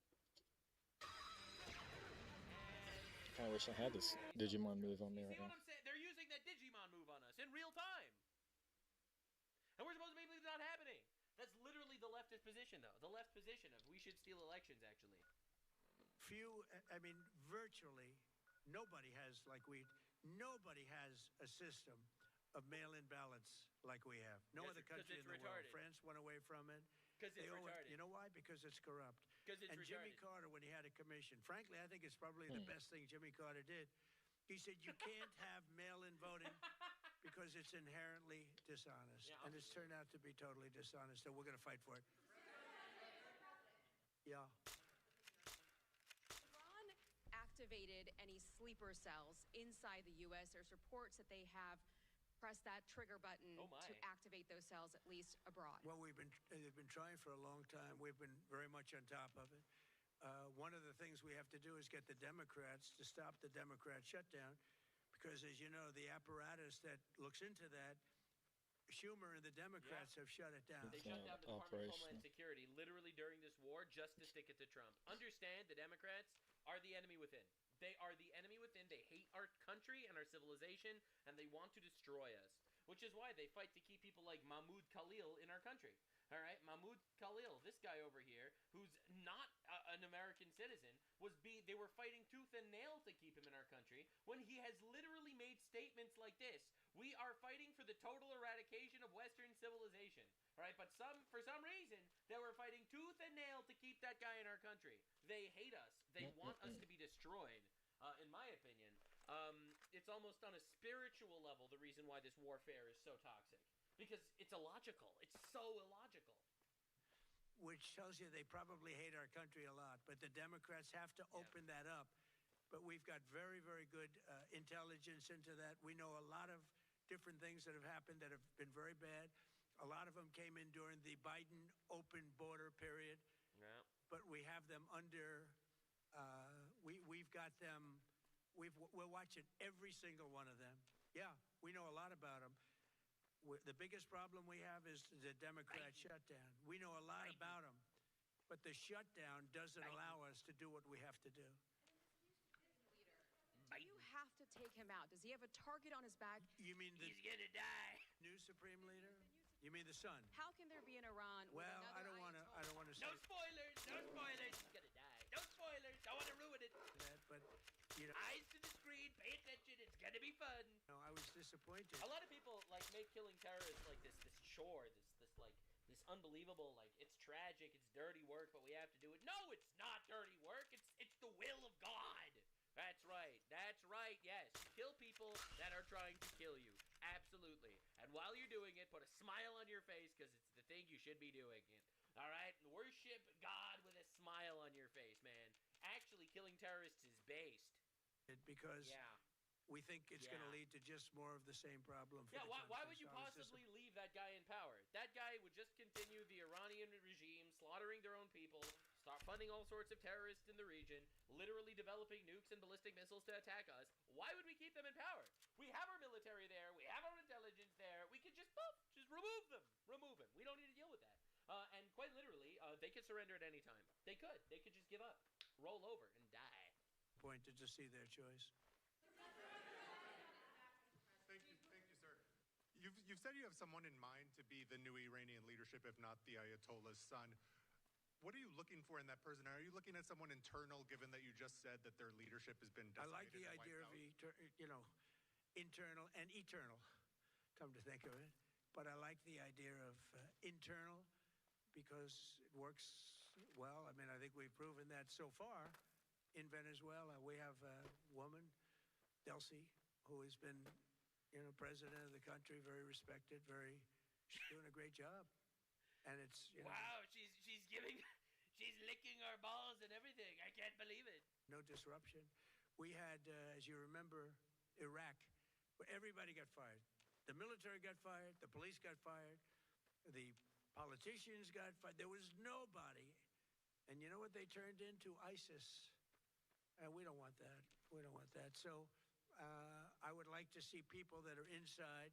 I wish I had this Digimon move on me right See what now. I'm saying? They're using that Digimon move on us in real time. And we're supposed to make believe it's not happening. That's literally the leftist position, though. The left position of we should steal elections, actually. Virtually nobody has nobody has a system of mail-in ballots like we have. No other country in the world. France went away from it. Because it's retarded. You know why? Because it's corrupt. Because it's and retarded. Jimmy Carter, when he had a commission, frankly, I think it's probably the best thing Jimmy Carter did. He said, you can't have mail-in voting because it's inherently dishonest. Yeah, and it's turned out to be totally dishonest, so we're going to fight for it. Yeah. Iran activated any sleeper cells inside the U.S. There's reports that they have pressed that trigger button to activate those cells, at least abroad. Well, they've been trying for a long time. We've been very much on top of it. One of the things we have to do is get the Democrats to stop the Democrat shutdown, because, as you know, the apparatus that looks into that, Schumer and the Democrats have shut it down. They shut down the Department of Homeland Security literally during this war just to stick it to Trump. Understand, the Democrats are the enemy within. They are the enemy within. They hate our country and our civilization, and they want to destroy us, which is why they fight to keep people like Mahmoud Khalil in our country. All right, Mahmoud Khalil, this guy over here, who's not an American citizen, they were fighting tooth and nail to keep him in our country, when he has literally made statements like this: we are fighting for the total eradication of Western civilization. All right, but for some reason, they were fighting tooth and nail to keep that guy in our country. They hate us. They want us to be destroyed, in my opinion. It's almost on a spiritual level the reason why this warfare is so toxic. Because it's illogical. It's so illogical. Which tells you they probably hate our country a lot. But the Democrats have to open that up. But we've got very, very good intelligence into that. We know a lot of different things that have happened that have been very bad. A lot of them came in during the Biden open border period. Yeah. But we have them under, we've got them, we're watching every single one of them. Yeah, we know a lot about them. The biggest problem we have is the Democrat shutdown. We know a lot about them, but the shutdown doesn't allow us to do what we have to do. You have to take him out. Does he have a target on his back? You mean he's gonna die? New supreme leader? You mean the son? How can there be an Iran? Well, I don't want to say no spoilers. No spoilers. He's gonna die. No spoilers. Don't want to ruin it. That, but you know, eyes to the screen. Pay attention. It's gonna be fun. No, I was disappointed. A lot of people make killing terrorists like this chore, this unbelievable, it's tragic, it's dirty work, but we have to do it. No, it's not dirty work. It's the will of God. That's right. That's right. Yes. Kill people that are trying to kill you. Absolutely. And while you're doing it, put a smile on your face, because it's the thing you should be doing. All right? Worship God with a smile on your face, man. Actually, killing terrorists is based. Because we think it's going to lead to just more of the same problem. Yeah, why would you possibly leave that guy in power? That guy would just continue the Iranian regime, slaughtering their own people, start funding all sorts of terrorists in the region, literally developing nukes and ballistic missiles to attack us. Why would we keep them in power? We have our military there. We have our intelligence there. We could just remove them. Remove them. We don't need to deal with that. And quite literally, they could surrender at any time. They could. They could just give up, roll over, and die. Point to just see their choice. Thank you, sir. You've said you have someone in mind to be the new Iranian leadership, if not the Ayatollah's son. What are you looking for in that person? Are you looking at someone internal, given that you just said that their leadership has been decided? I like the idea of internal and eternal. come to think of it. But I like the idea of internal because it works well. I mean, I think we've proven that so far in Venezuela. We have a woman, Delcy, who has been, president of the country, very respected, she's doing a great job. And it's, wow, she's giving, she's licking our balls and everything. I can't believe it. No disruption. We had, as you remember, Iraq, where everybody got fired. The military got fired, the police got fired, the politicians got fired. There was nobody. And you know what they turned into? ISIS. And we don't want that. We don't want that. So I would like to see people that are inside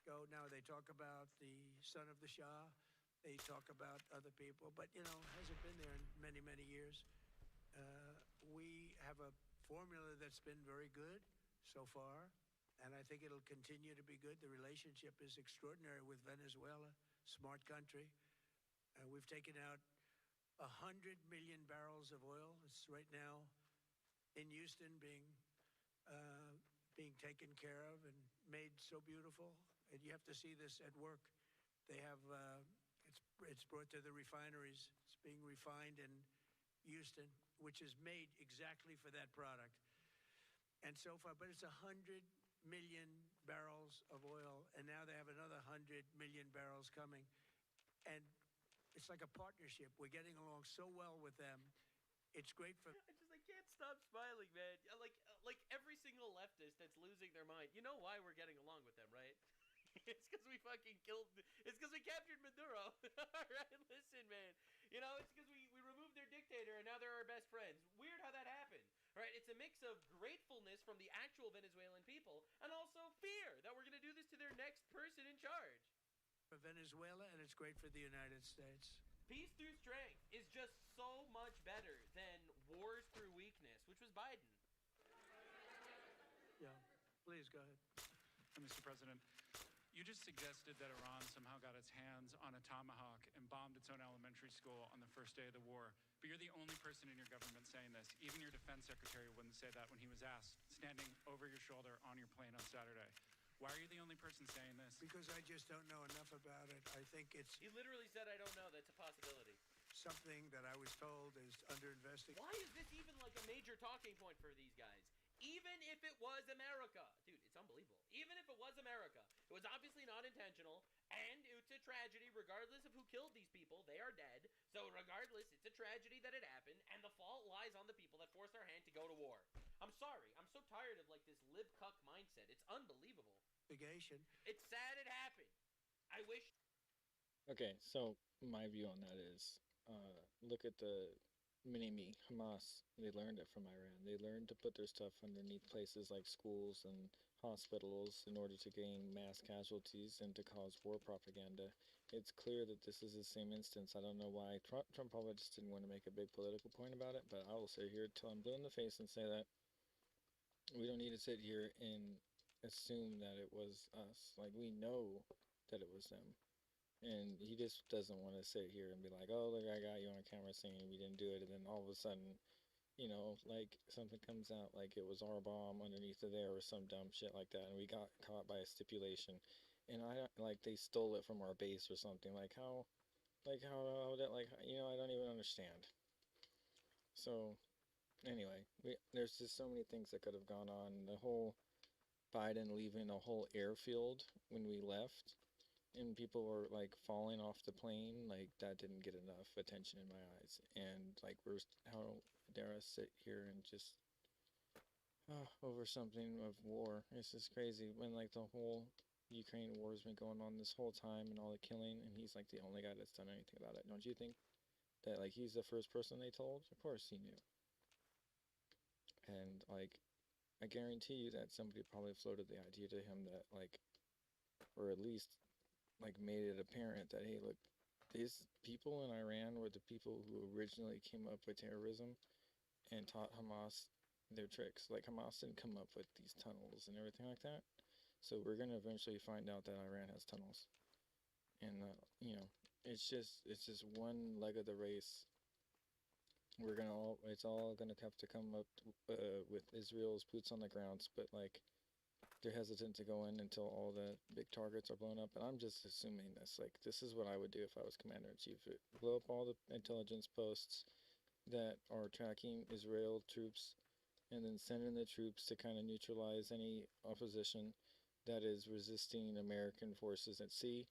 go. Now they talk about the son of the Shah. They talk about other people. But, hasn't been there in many, many years. We have a formula that's been very good so far. And I think it'll continue to be good. The relationship is extraordinary with Venezuela. Smart country. We've taken out 100 million barrels of oil. It's right now in Houston being taken care of and made so beautiful. And you have to see this at work. They have it's brought to the refineries. It's being refined in Houston, which is made exactly for that product. And so far, but it's 100 million barrels of oil, and now they have another 100 million barrels coming. And it's like a partnership. We're getting along so well with them. It's great for... I can't stop smiling, man. Like every single leftist that's losing their mind. You know why we're getting along with them, right? It's because we fucking killed... It's because we captured Maduro. All right, listen, man. It's because we removed their dictator, and now they're our best friends. Weird how that happened. All right, it's a mix of gratefulness from the actual Venezuelan people and also fear that we're going to do this to their next person in charge. For Venezuela, and it's great for the United States. Peace through strength is just so much better than wars through weakness, which was Biden. Yeah, please go ahead. Mr. President, you just suggested that Iran somehow got its hands on a tomahawk and bombed its own elementary school on the first day of the war. But you're the only person in your government saying this. Even your defense secretary wouldn't say that when he was asked, standing over your shoulder on your plane on Saturday. Why are you the only person saying this? Because I just don't know enough about it. I think it's... He literally said, I don't know. That's a possibility. Something that I was told is under investigation. Why is this even like a major talking point for these guys? Even if it was America. Dude, it's unbelievable. Even if it was America. It was obviously not intentional, and it's a tragedy regardless of who killed these people. They are dead. So regardless, it's a tragedy that it happened, and the fault lies on the people that forced our hand to go to war. I'm sorry. I'm so tired of like this lib-cuck mindset. It's unbelievable. It's sad it happened. I wish... Okay, so my view on that is, look at the mini-me, Hamas. They learned it from Iran. They learned to put their stuff underneath places like schools and hospitals in order to gain mass casualties and to cause war propaganda. It's clear that this is the same instance. I don't know why Trump probably just didn't want to make a big political point about it, but I will sit here till I'm blue in the face and say that we don't need to sit here and assume that it was us. Like, we know that it was them. And he just doesn't want to sit here and be like, oh, look, I got you on camera saying we didn't do it. And then all of a sudden, like something comes out like it was our bomb underneath of there or some dumb shit like that. And we got caught by a stipulation. And they stole it from our base or something. I don't even understand. So, anyway, there's just so many things that could have gone on. The whole Biden leaving a whole airfield when we left, and people were like falling off the plane, like that didn't get enough attention in my eyes. And like, how dare us sit here and just over something of war? It's just crazy when like the whole Ukraine war has been going on this whole time and all the killing, and he's like the only guy that's done anything about it. Don't you think that like he's the first person they told? Of course he knew. And like, I guarantee you that somebody probably floated the idea to him that like, or at least like made it apparent that, hey, look, these people in Iran were the people who originally came up with terrorism and taught Hamas their tricks. Like, Hamas didn't come up with these tunnels and everything like that. So we're going to eventually find out that Iran has tunnels. And, it's just one leg of the race. It's all gonna have to come up with Israel's boots on the ground, but like they're hesitant to go in until all the big targets are blown up. And I'm just assuming this. Like, this is what I would do if I was commander-in-chief. Blow up all the intelligence posts that are tracking Israel troops, and then send in the troops to kind of neutralize any opposition that is resisting American forces at sea.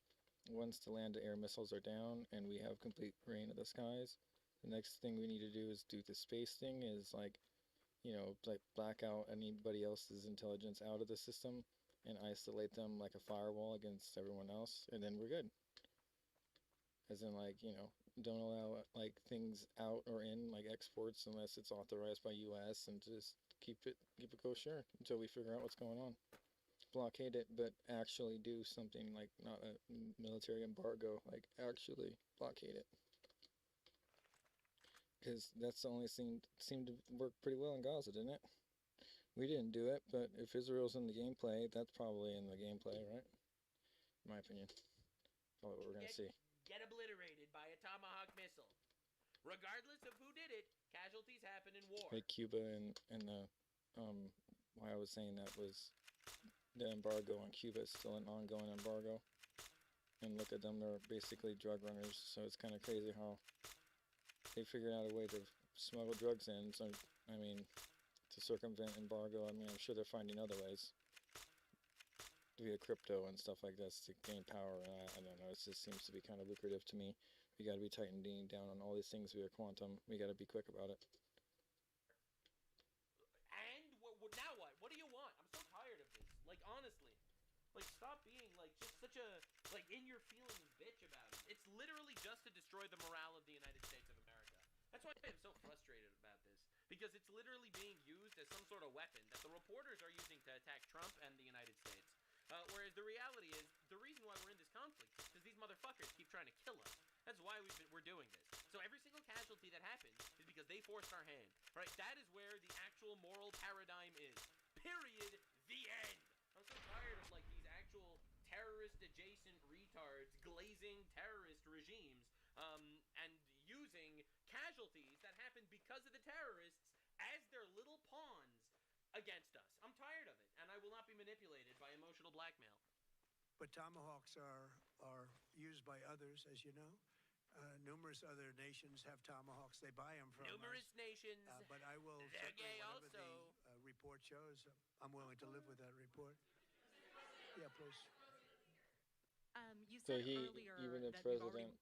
Once the land-to-air missiles are down and we have complete reign of the skies, the next thing we need to do is do the space thing, is like, you know, like black out anybody else's intelligence out of the system and isolate them like a firewall against everyone else, and then we're good. As in, like, you know, don't allow like things out or in, like exports, unless it's authorized by US, and just keep it kosher until we figure out what's going on. Blockade it, but actually do something, like not a military embargo, like actually blockade it. Because that's the only thing seemed to work pretty well in Gaza, didn't it? We didn't do it, but if Israel's in the gameplay, that's probably in the gameplay, right? In my opinion. Probably what we're going to see. Get obliterated by a Tomahawk missile. Regardless of who did it, casualties happen in war. Like Cuba and the, why I was saying that was the embargo on Cuba is still an ongoing embargo. And look at them, they're basically drug runners, so it's kind of crazy how they figured out a way to smuggle drugs in. So, I mean, to circumvent embargo, I mean, I'm sure they're finding other ways via crypto and stuff like this to gain power. I don't know, it just seems to be kind of lucrative to me. We got to be tightening down on all these things via quantum. We got to be quick about it. And now what? What do you want? I'm so tired of this. Like, honestly. Like, stop being, like, just such a, like, in-your-feelings bitch about it. It's literally just to destroy the morale of the United States of America. That's why I'm so frustrated about this. Because it's literally being used as some sort of weapon that the reporters are using to attack Trump and the United States. Whereas the reality is, the reason why we're in this conflict is because these motherfuckers keep trying to kill us. That's why we're doing this. So every single casualty that happens is because they forced our hand. Right? That is where the actual moral paradigm is. Period. The end. I'm so tired of, like, these actual terrorist-adjacent retards glazing terrorist regimes, and using casualties that happen because of the terrorists as their little pawns against us. I'm tired of it, and I will not be manipulated by emotional blackmail. But tomahawks are used by others, as you know. Numerous other nations have tomahawks. They buy them from numerous nations. But I will certainly, whatever the report shows, I'm willing to live with that report. Yeah, please. You So said earlier even the that president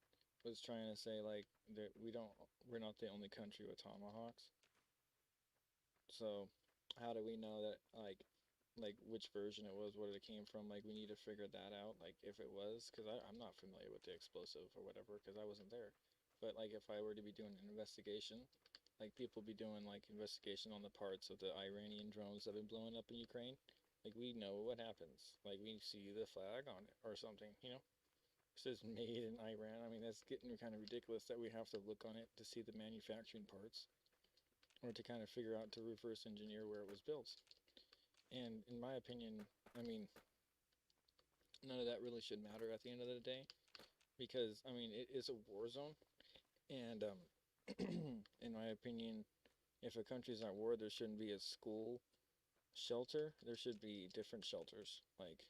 was trying to say, like, that we're not the only country with tomahawks. So how do we know that, like which version it was, where it came from? Like, we need to figure that out, like, if it was, because I'm not familiar with the explosive or whatever, because I wasn't there. But, like, if I were to be doing an investigation, like, people be doing, like, investigation on the parts of the Iranian drones that have been blowing up in Ukraine, like, we know what happens. Like, we see the flag on it or something, you know? It says made in Iran. I mean, that's getting kind of ridiculous that we have to look on it to see the manufacturing parts, or to kind of figure out, to reverse engineer where it was built. And in my opinion, I mean, none of that really should matter at the end of the day, because, I mean, it is a war zone, and in my opinion, if a country's at war, there shouldn't be a school shelter. There should be different shelters. Like,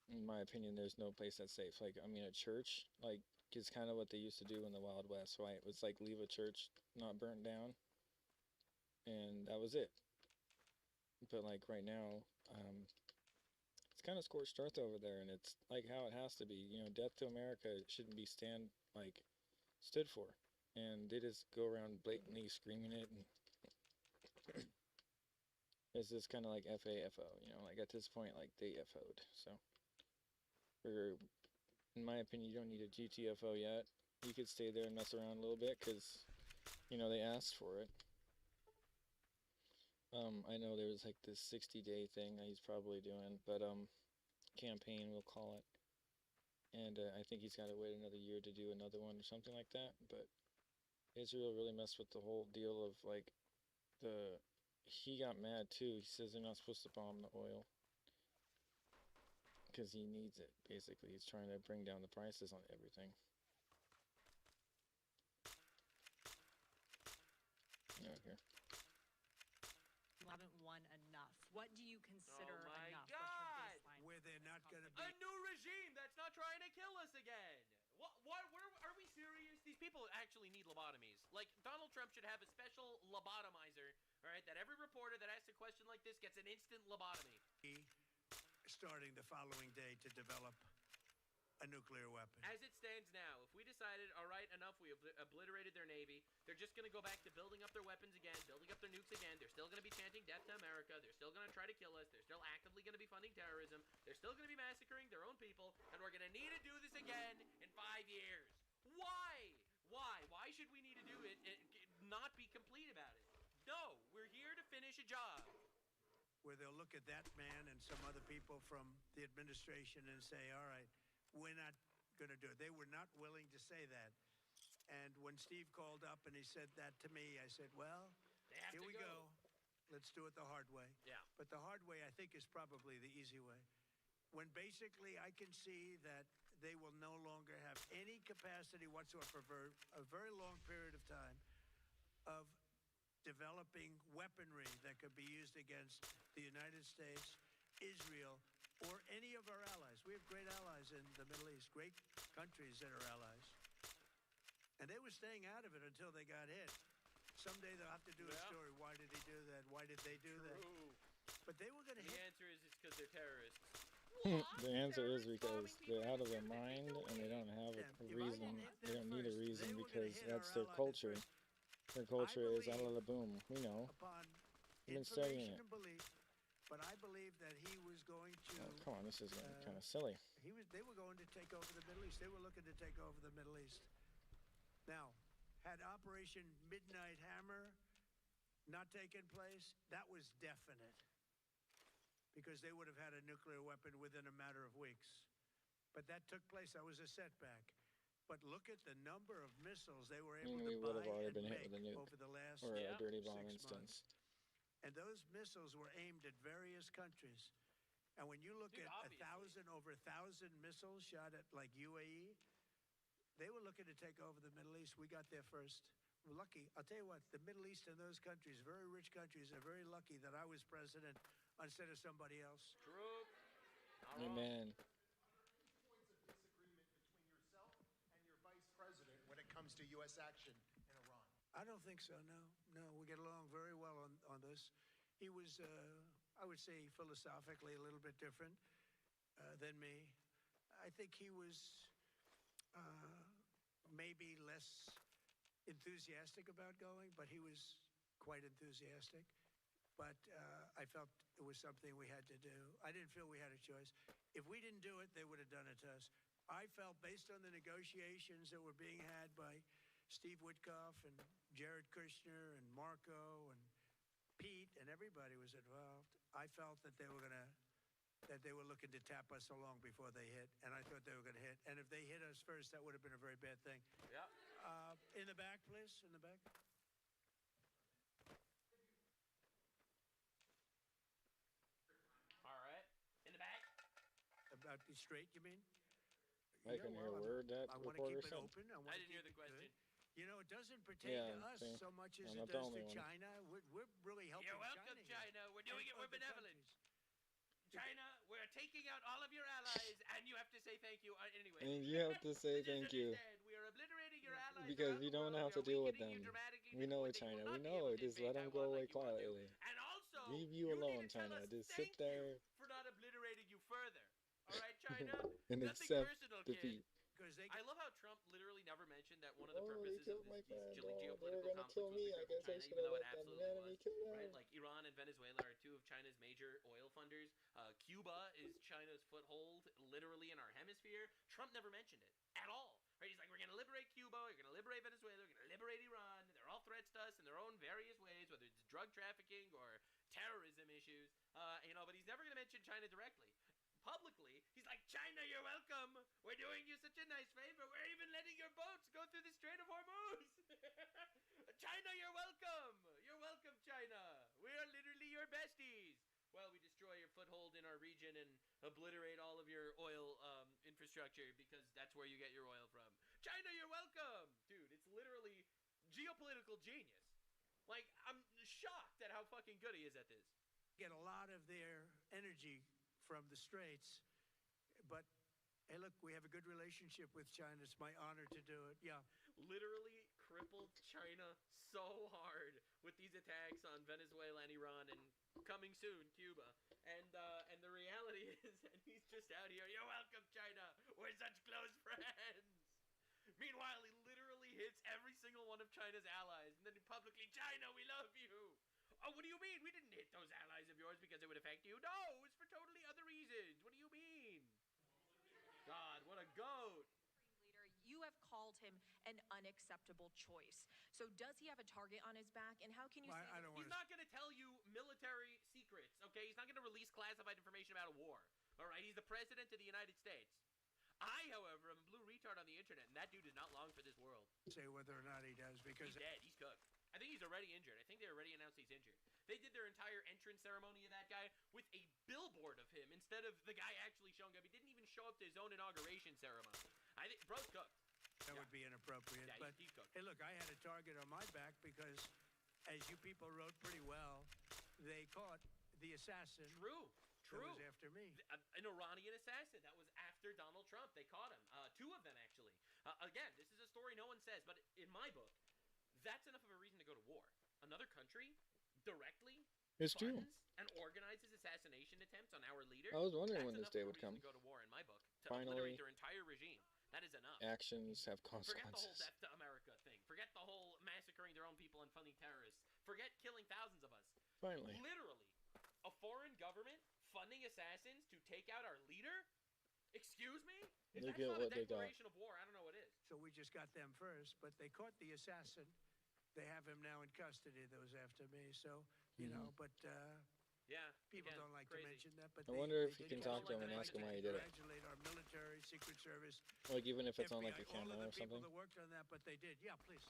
in my opinion, there's no place that's safe. Like, I mean, a church, like, is kind of what they used to do in the Wild West, right? It was like, leave a church not burnt down, and that was it. But, like, right now, it's kind of scorched earth over there, and it's like how it has to be. You know, death to America shouldn't be stood for, and they just go around blatantly screaming it, and it's just kind of like FAFO, you know, like, at this point, like, they FO'd. So, in my opinion, you don't need a GTFO yet. You could stay there and mess around a little bit, because, you know, they asked for it. I know there was, like, this 60-day thing that he's probably doing, but, campaign, we'll call it. And, I think he's got to wait another year to do another one or something like that, but Israel really messed with the whole deal of, like, he got mad, too. He says they're not supposed to bomb the oil, because he needs it, basically. He's trying to bring down the prices on everything. you haven't won enough What do you consider Oh my enough? God! What's your baseline? Where they're not going to A be. new regime that's not trying to kill us again. What? Where are we serious? These people actually need lobotomies. Like, Donald Trump should have a special lobotomizer, all right, that every reporter that asks a question like this gets an instant lobotomy. Starting the following day to develop a nuclear weapon. As it stands now, if we decided, all right, enough, we obliterated their navy, they're just going to go back to building up their weapons again, building up their nukes again, they're still going to be chanting death to America, they're still going to try to kill us, they're still actively going to be funding terrorism, they're still going to be massacring their own people, and we're going to need to do this again in 5 years. Why? Why should we need to do it and not be complete about it? No, we're here to finish a job. Where they'll look at that man and some other people from the administration and say, all right, we're not going to do it. They were not willing to say that. And when Steve called up and he said that to me, I said, well, here we go. Let's do it the hard way. Yeah. But the hard way, I think, is probably the easy way. When basically I can see that they will no longer have any capacity whatsoever for a very long period of time of developing weaponry that could be used against the United States, Israel, or any of our allies. We have great allies in the Middle East, great countries that are allies. And they were staying out of it until they got hit. Someday they'll have to do a story. Why did he do that? Why did they do that? But they were going to hit. The answer is it's because they're terrorists. The answer is because they're out of their mind and they don't have a reason. They don't need a reason because that's their culture. Their culture is ala boom. We know. I've been studying it. But I believe that he was going to. Oh, come on, this is kind of silly. They were going to take over the Middle East. They were looking to take over the Middle East. Now, had Operation Midnight Hammer not taken place, that was definite. Because they would have had a nuclear weapon within a matter of weeks. But that took place. That was a setback. But look at the number of missiles they were able to buy and make over the last or a dirty 6 bomb months. instance. And those missiles were aimed at various countries. And when you look at over 1,000 missiles shot at like UAE, they were looking to take over the Middle East. We got there first. We're lucky. I'll tell you what, the Middle East and those countries, very rich countries, are very lucky that I was president instead of somebody else. True. Amen. When it comes to U.S. action in Iran? I don't think so, no. No, we get along very well on this. He was, I would say, philosophically a little bit different than me. I think he was maybe less enthusiastic about going, but he was quite enthusiastic. But I felt it was something we had to do. I didn't feel we had a choice. If we didn't do it, they would have done it to us. I felt, based on the negotiations that were being had by Steve Witkoff and Jared Kushner and Marco and Pete and everybody was involved, I felt that they were looking to tap us along before they hit, and I thought they were going to hit. And if they hit us first, that would have been a very bad thing. Yeah. In the back, please. In the back. All right. In the back. About the straight, you mean? I can hear a word that I want to reporter keep it said. open. I didn't hear the question. You know, it doesn't pertain to us see. so much as I'm it not the does only to one. China. We're really helping You're welcome, China. We're doing it. We're benevolent. China, we're taking out all of your allies, and you have to say thank you anyway. And you have to say thank you. We are obliterating your allies Because we don't have to deal with them. We know it, China. We know it. Just let them go away quietly. And also, leave you alone, China. Just sit there for not obliterating you further. All right, China? and Nothing accept personal, defeat. kid. I love how Trump literally never mentioned that one of the Oh, they purposes killed of my these friend. geopolitical Oh, they were gonna kill me. I guess I should have let them enemy kill them. Right? Like Iran and Venezuela are two of China's major oil funders. Cuba is China's foothold, literally in our hemisphere. Trump never mentioned it at all. Right? He's like, we're going to liberate Cuba, we're going to liberate Venezuela, we're going to liberate Iran. They're all threats to us in their own various ways, whether it's drug trafficking or terrorism issues. But he's never going to mention China directly. Publicly, he's like, China, you're welcome. We're doing you such a nice favor. We're even letting your boats go through the Strait of Hormuz. China, you're welcome. You're welcome, China. We are literally your besties. Well, we destroy your foothold in our region and obliterate all of your oil infrastructure because that's where you get your oil from. China, you're welcome. Dude, it's literally geopolitical genius. Like, I'm shocked at how fucking good he is at this. get a lot of their energy from the Straits. But hey, look, we have a good relationship with China. It's my honor to do it. Yeah. Literally crippled China so hard with these attacks on Venezuela and Iran, and coming soon, Cuba. And the reality is, and he's just out here, you're welcome, China. We're such close friends. Meanwhile, he literally hits every single one of China's allies, and then publicly, China, we love you. Oh, what do you mean? We didn't hit those allies of yours because it would affect you. No, it's for totally other reasons. What do you mean? God, what a goat. You have called him an unacceptable choice. So does he have a target on his back? And how can you say that? He's not going to tell you military secrets, okay? He's not going to release classified information about a war, all right? He's the president of the United States. I, however, am a blue retard on the internet, and that dude is not long for this world. Say whether or not he does, because he's dead. He's cooked. I think he's already injured. I think they already announced he's injured. They did their entire entrance ceremony of that guy with a billboard of him instead of the guy actually showing up. He didn't even show up to his own inauguration ceremony. I think bro's cooked. That would be inappropriate. Yeah, but he's cooked. Hey, look, I had a target on my back because, as you people wrote pretty well, they caught the assassin. True. That was after me. An Iranian assassin. That was after Donald Trump. They caught him. Two of them, actually. Again, this is a story no one says, but in my book, that's enough of a reason to go to war. Another country directly It's true. and organizes assassination attempts on our leader. I was wondering That's when this enough day of a would come. reason to go to war in my book. To Finally, obliterate their entire regime. That is enough. actions have Forget the whole consequences. death to America thing. Forget the whole massacring their own people and funding terrorists. Forget killing thousands of us. Finally. Literally, a foreign government funding assassins to take out our leader? Excuse me? If They that's get not a what they got. declaration of war, I don't know what is. So we just got them first, but they caught the assassin. They have him now in custody. Those after me. So you know, but yeah, people again, don't like crazy. to mention that. But I they, wonder if they you did can talk catch to him and ask him why he did it. Congratulate our military, Secret Service, Like even if it's on like FBI, a camera all or of the people something. that worked on that, but they did. Yeah, please.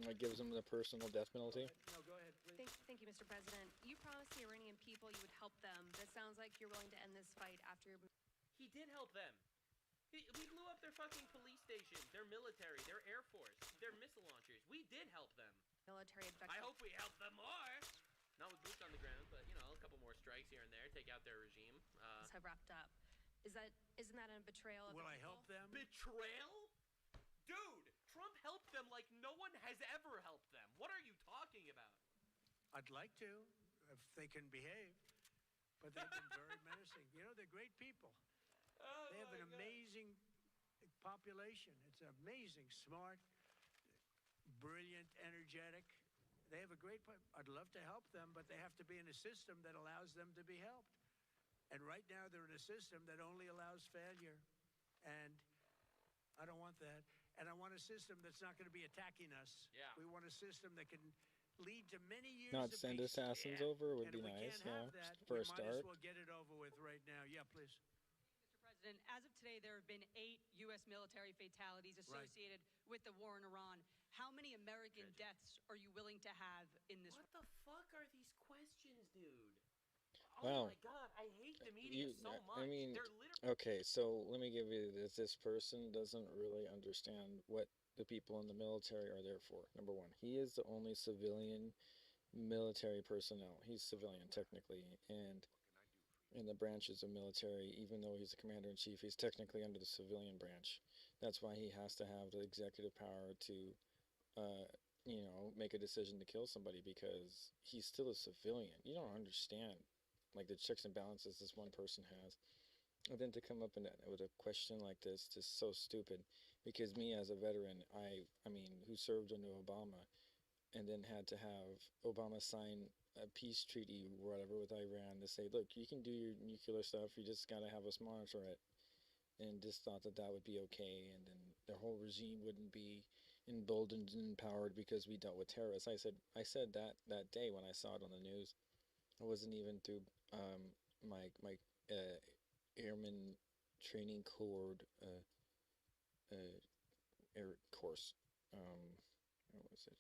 Like gives him the personal death penalty. No, go ahead, please. Thank you, Mr. President. You promised the Iranian people you would help them, but it sounds like you're willing to end this fight after. He did help them. We blew up their fucking police station, their military, their air force, their missile launchers. We did help them. Military objective. I hope we help them more. Not with boots on the ground, but, you know, a couple more strikes here and there, take out their regime. Have wrapped up. Isn't that a betrayal of Will the I people? help them? Betrayal? Dude, Trump helped them like no one has ever helped them. What are you talking about? I'd like to, if they can behave. But they've been very menacing. You know, they're great people. Oh They have an amazing population. It's amazing, smart, brilliant, energetic. They have a great. I'd love to help them, but they have to be in a system that allows them to be helped. And right now, they're in a system that only allows failure. And I don't want that. And I want a system that's not going to be attacking us. Yeah. We want a system that can lead to many years Not of send peace. assassins Yeah. over would And be if we nice. can't have Yeah, that, for we a might start. as well get it over with right now. Yeah, please. President, as of today, there have been 8 U.S. military fatalities associated with the war in Iran. How many American deaths are you willing to have in this? What the fuck are these questions, dude? Oh Wow. my god, I hate the media so much. I mean, They're literally okay, so let me give you this. This person doesn't really understand what the people in the military are there for. Number one, he is the only civilian military personnel. He's civilian, technically, and in the branches of military, even though he's the commander-in-chief, he's technically under the civilian branch. That's why he has to have the executive power to, make a decision to kill somebody, because he's still a civilian. You don't understand, like, the checks and balances this one person has. And then to come up with a question like this, just so stupid, because me as a veteran, I mean, who served under Obama, and then had to have Obama sign a peace treaty, whatever, with Iran to say, look, you can do your nuclear stuff, you just got to have us monitor it, and just thought that that would be okay, and then their whole regime wouldn't be emboldened and empowered because we dealt with terrorists. I said that day when I saw it on the news. It wasn't even through my Airman Training Corps air course. What was it?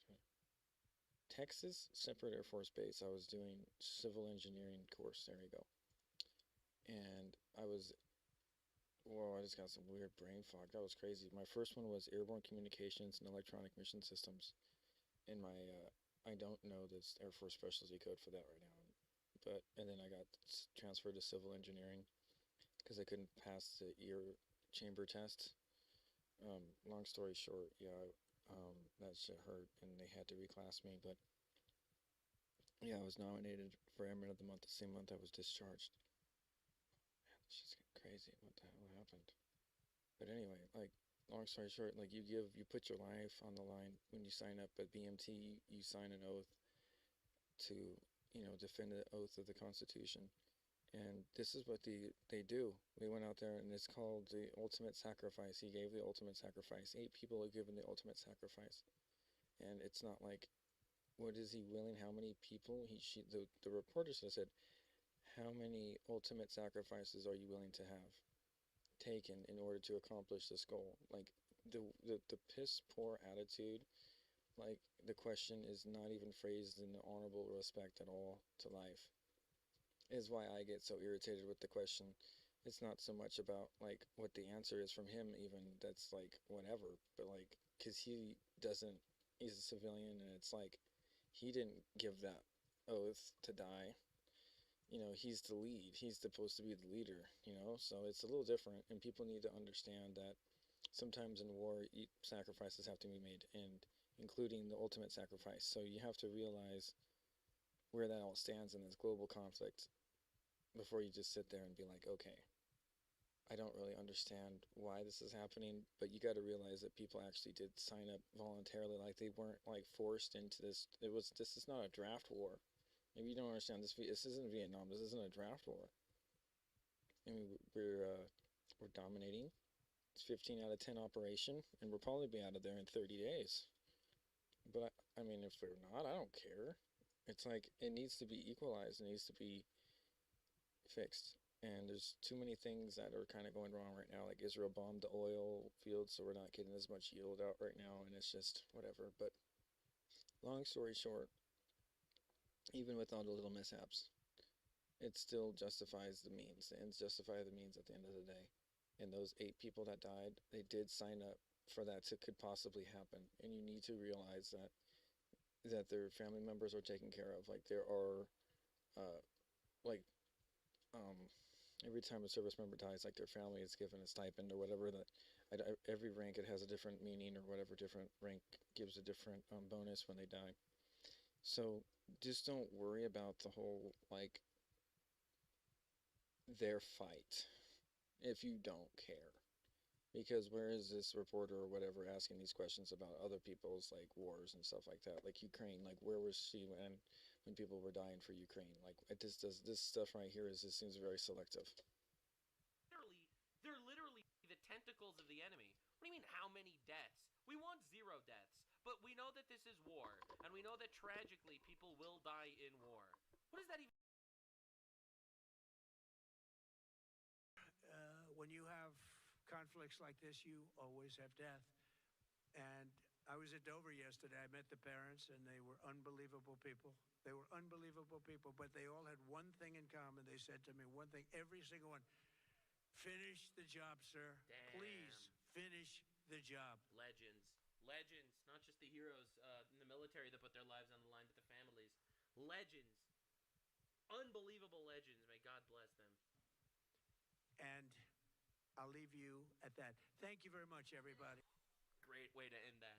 Texas Separate Air Force Base. I was doing civil engineering course. There you go. And I just got some weird brain fog. That was crazy. My first one was Airborne Communications and Electronic Mission Systems. And my, I don't know this Air Force specialty code for that right now. and then I got transferred to civil engineering because I couldn't pass the ear chamber test. Long story short, yeah, that shit hurt, and they had to reclass me. But yeah, I was nominated for Airman of the Month the same month I was discharged. Man, this shit's getting crazy. What the hell happened? But anyway, like, long story short, like, you put your life on the line when you sign up at BMT. You sign an oath to, defend the oath of the Constitution. And this is what they do. We went out there, and it's called the ultimate sacrifice. He gave the ultimate sacrifice. 8 people have given the ultimate sacrifice. And it's not like, what is he willing? How many people? The reporter said, how many ultimate sacrifices are you willing to have taken in order to accomplish this goal? Like, the piss poor attitude, like, the question is not even phrased in honorable respect at all to life, is why I get so irritated with the question. It's not so much about, like, what the answer is from him, even. That's, like, whatever. But, like, because he's a civilian, and it's like, he didn't give that oath to die. He's the lead. He's supposed to be the leader, So it's a little different, and people need to understand that sometimes in war, sacrifices have to be made, and including the ultimate sacrifice. So you have to realize where that all stands in this global conflict before you just sit there and be like, okay, I don't really understand why this is happening, but you got to realize that people actually did sign up voluntarily. Like, they weren't, like, forced into this. This is not a draft war. Maybe you don't understand this. This isn't Vietnam. This isn't a draft war. I mean, we're dominating. It's 15 out of 10 operation, and we'll probably be out of there in 30 days. But I mean, if we're not, I don't care. It's like, it needs to be equalized. It needs to be fixed. And there's too many things that are kind of going wrong right now. Like, Israel bombed the oil fields, so we're not getting as much yield out right now, and it's just whatever. But long story short, even with all the little mishaps, it still justifies the means. The ends justify the means at the end of the day. And those 8 people that died, they did sign up for that could possibly happen. And you need to realize that their family members are taken care of. Like, there are, every time a service member dies, like, their family is given a stipend or whatever. That every rank, it has a different meaning, or whatever different rank gives a different bonus when they die. So just don't worry about the whole, like, their fight if you don't care. Because where is this reporter or whatever asking these questions about other people's, like, wars and stuff like that? Like, Ukraine, like, where was she when people were dying for Ukraine? Like, this stuff right here seems very selective. They're literally the tentacles of the enemy. What do you mean, how many deaths? We want 0 deaths, but we know that this is war, and we know that tragically people will die in war. What does that even? When you have conflicts like this, you always have death. And I was at Dover yesterday. I met the parents, and they were unbelievable people. They were unbelievable people, but they all had one thing in common. They said to me one thing, every single one: finish the job, sir. Damn. Please finish the job. Legends, not just the heroes in the military that put their lives on the line, but the families. Legends, unbelievable legends. May God bless them. And I'll leave you at that. Thank you very much, everybody. Great way to end that.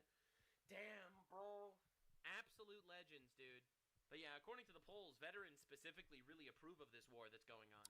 Damn, bro. Absolute legends, dude. But yeah, according to the polls, veterans specifically really approve of this war that's going on.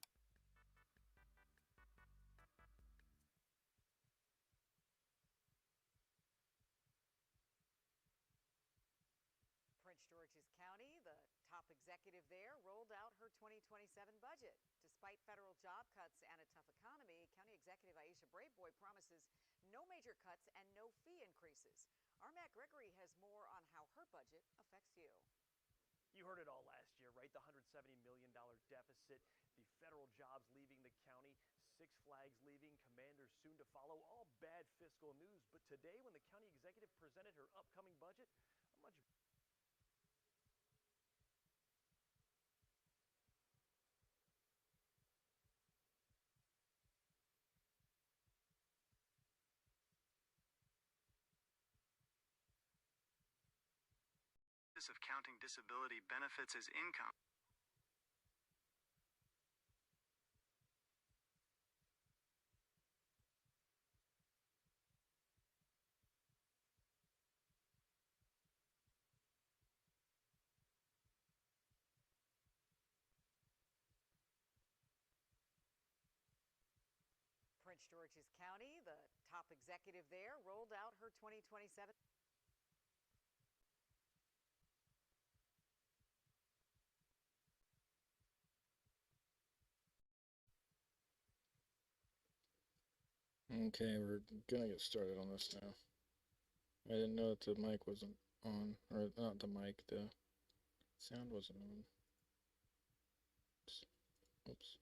Prince George's County, the top executive there, rolled out her 2027 budget. Despite federal job cuts and a tough economy, County Executive Aisha Braveboy promises no major cuts and no fee increases. Armac Gregory has more on how her budget affects you. You heard it all last year, right? The $170 million deficit, the federal jobs leaving the county, Six Flags leaving, Commanders soon to follow, all bad fiscal news. But today, when the county executive presented her upcoming budget, a much of counting disability benefits as income. Prince George's County, the top executive there, rolled out her 2027. Okay, we're gonna get started on this now. I didn't know that the mic wasn't on, or not the mic, the sound wasn't on. Oops.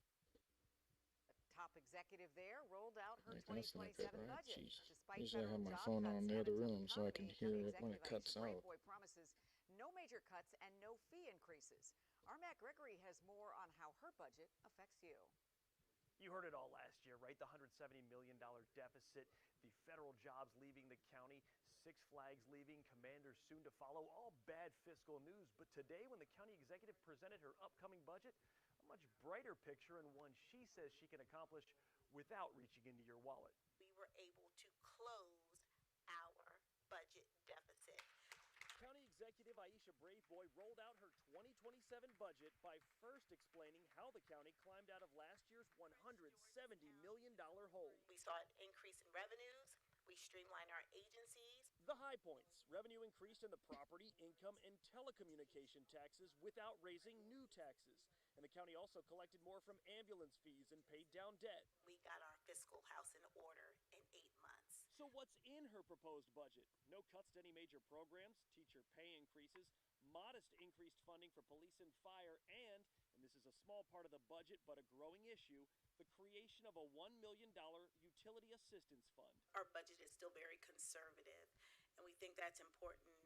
Top executive there rolled out her Like, that's not 2027 good, right? budget. Jeez. Despite Usually I have federal my job phone cuts on in and the a other tough room so I can economy, hear County it when it Executive cuts Aisha out. Braveboy promises no major cuts and no fee increases. Our Matt Gregory has more on how her budget affects you. You heard it all last year, right? The $170 million deficit, the federal jobs leaving the county, Six Flags leaving, commanders soon to follow, all bad fiscal news. But today, when the county executive presented her upcoming budget, a much brighter picture and one she says she can accomplish without reaching into your wallet. We were able to close our budget deficit. County Executive Aisha Braveboy rolled out her 2027 budget by first explaining how the county climbed out of last year's $170 million hole. We saw an increase in revenues. We streamlined our agencies. The high points: revenue increased in the property, income, and telecommunication taxes without raising new taxes. And the county also collected more from ambulance fees and paid down debt. We got our fiscal house in order in 8 months. So what's in her proposed budget? No cuts to any major programs, teacher pay increases, modest increased funding for police and fire, and this is a small part of the budget but a growing issue, the creation of a $1 million utility assistance fund. Our budget is still very conservative, and we think that's important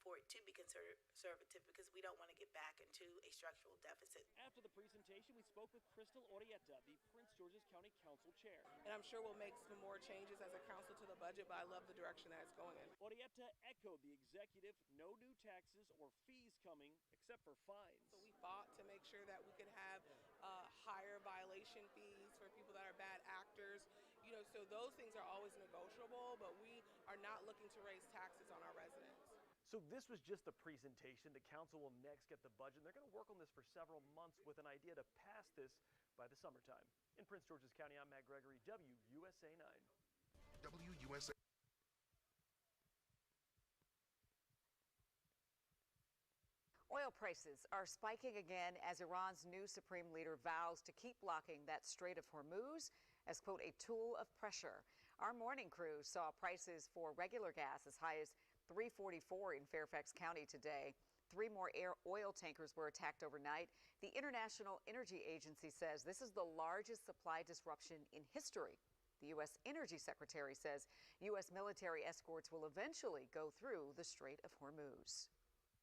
for it to be conservative because we don't want to get back into a structural deficit. After the presentation, we spoke with Crystal Orietta, the Prince George's County Council Chair. And I'm sure we'll make some more changes as a council to the budget, but I love the direction that it's going in. Orietta echoed the executive, no new taxes or fees coming except for fines. So we fought to make sure that we could have higher violation fees for people that are bad actors. You know, so those things are always negotiable, but we are not looking to raise taxes on our residents. So this was just the presentation. The council will next get the budget. They're going to work on this for several months with an idea to pass this by the summertime. In Prince George's County, I'm Matt Gregory, WUSA 9. WUSA. Oil prices are spiking again as Iran's new supreme leader vows to keep blocking that Strait of Hormuz as, quote, a tool of pressure. Our morning crew saw prices for regular gas as high as $3.44 in Fairfax County today. 3 more oil tankers were attacked overnight. The International Energy Agency says this is the largest supply disruption in history. The U.S. Energy Secretary says U.S. military escorts will eventually go through the Strait of Hormuz.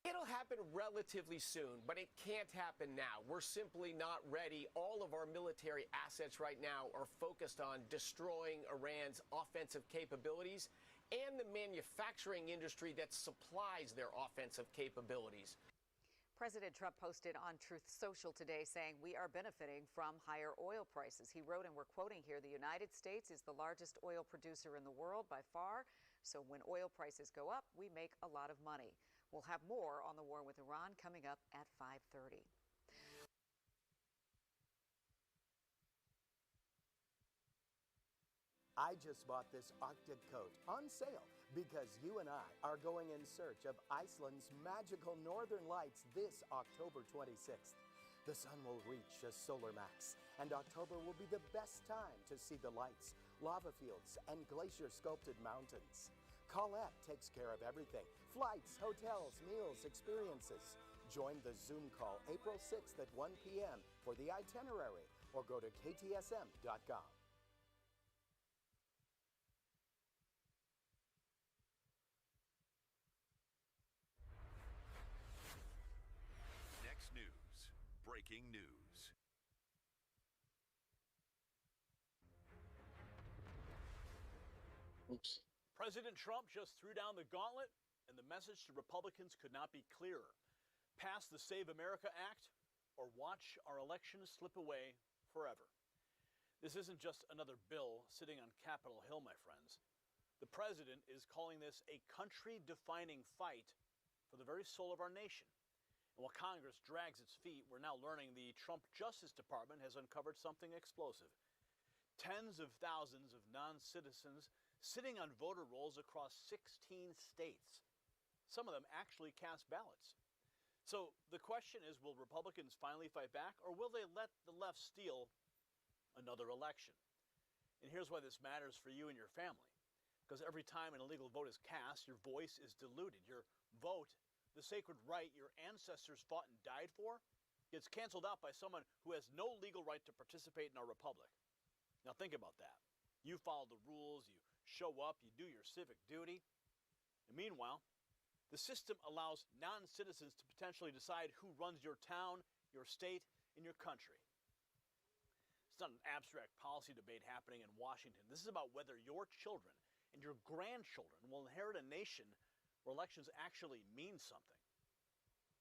It'll happen relatively soon, but it can't happen now. We're simply not ready. All of our military assets right now are focused on destroying Iran's offensive capabilities and the manufacturing industry that supplies their offensive capabilities. President Trump posted on Truth Social today saying we are benefiting from higher oil prices. He wrote, and we're quoting here, "The United States is the largest oil producer in the world by far. So when oil prices go up, we make a lot of money." We'll have more on the war with Iran coming up at 5:30. I just bought this Arctic coat on sale because you and I are going in search of Iceland's magical northern lights this October 26th. The sun will reach a solar max, and October will be the best time to see the lights, lava fields, and glacier-sculpted mountains. Colette takes care of everything: flights, hotels, meals, experiences. Join the Zoom call April 6th at 1 p.m. for the itinerary, or go to ktsm.com. Next news. Breaking news. Oops. President Trump just threw down the gauntlet, and the message to Republicans could not be clearer. Pass the Save America Act, or watch our elections slip away forever. This isn't just another bill sitting on Capitol Hill, my friends. The president is calling this a country-defining fight for the very soul of our nation. And while Congress drags its feet, we're now learning the Trump Justice Department has uncovered something explosive. Tens of thousands of non-citizens sitting on voter rolls across 16 states. Some of them actually cast ballots. So the question is, will Republicans finally fight back, or will they let the left steal another election? And here's why this matters for you and your family. Because every time an illegal vote is cast, your voice is diluted. Your vote, the sacred right your ancestors fought and died for, gets canceled out by someone who has no legal right to participate in our republic. Now think about that. You follow the rules, you show up, you do your civic duty. And meanwhile, the system allows non-citizens to potentially decide who runs your town, your state, and your country. It's not an abstract policy debate happening in Washington. This is about whether your children and your grandchildren will inherit a nation where elections actually mean something.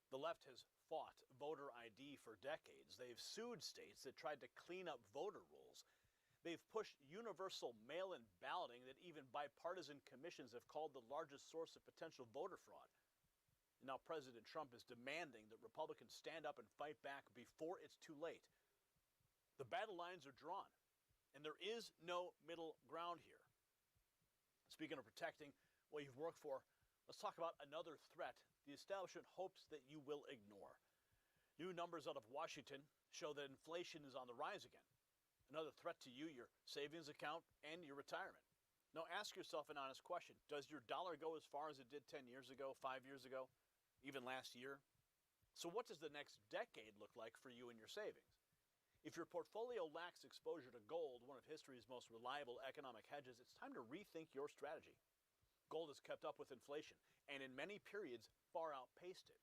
The left has fought voter ID for decades. They've sued states that tried to clean up voter rolls. They've pushed universal mail-in balloting that even bipartisan commissions have called the largest source of potential voter fraud. And now President Trump is demanding that Republicans stand up and fight back before it's too late. The battle lines are drawn, and there is no middle ground here. Speaking of protecting what you've worked for, let's talk about another threat the establishment hopes that you will ignore. New numbers out of Washington show that inflation is on the rise again. Another threat to you, your savings account, and your retirement. Now ask yourself an honest question. Does your dollar go as far as it did 10 years ago, 5 years ago, even last year? So what does the next decade look like for you and your savings? If your portfolio lacks exposure to gold, one of history's most reliable economic hedges, it's time to rethink your strategy. Gold has kept up with inflation, and in many periods, far outpaced it.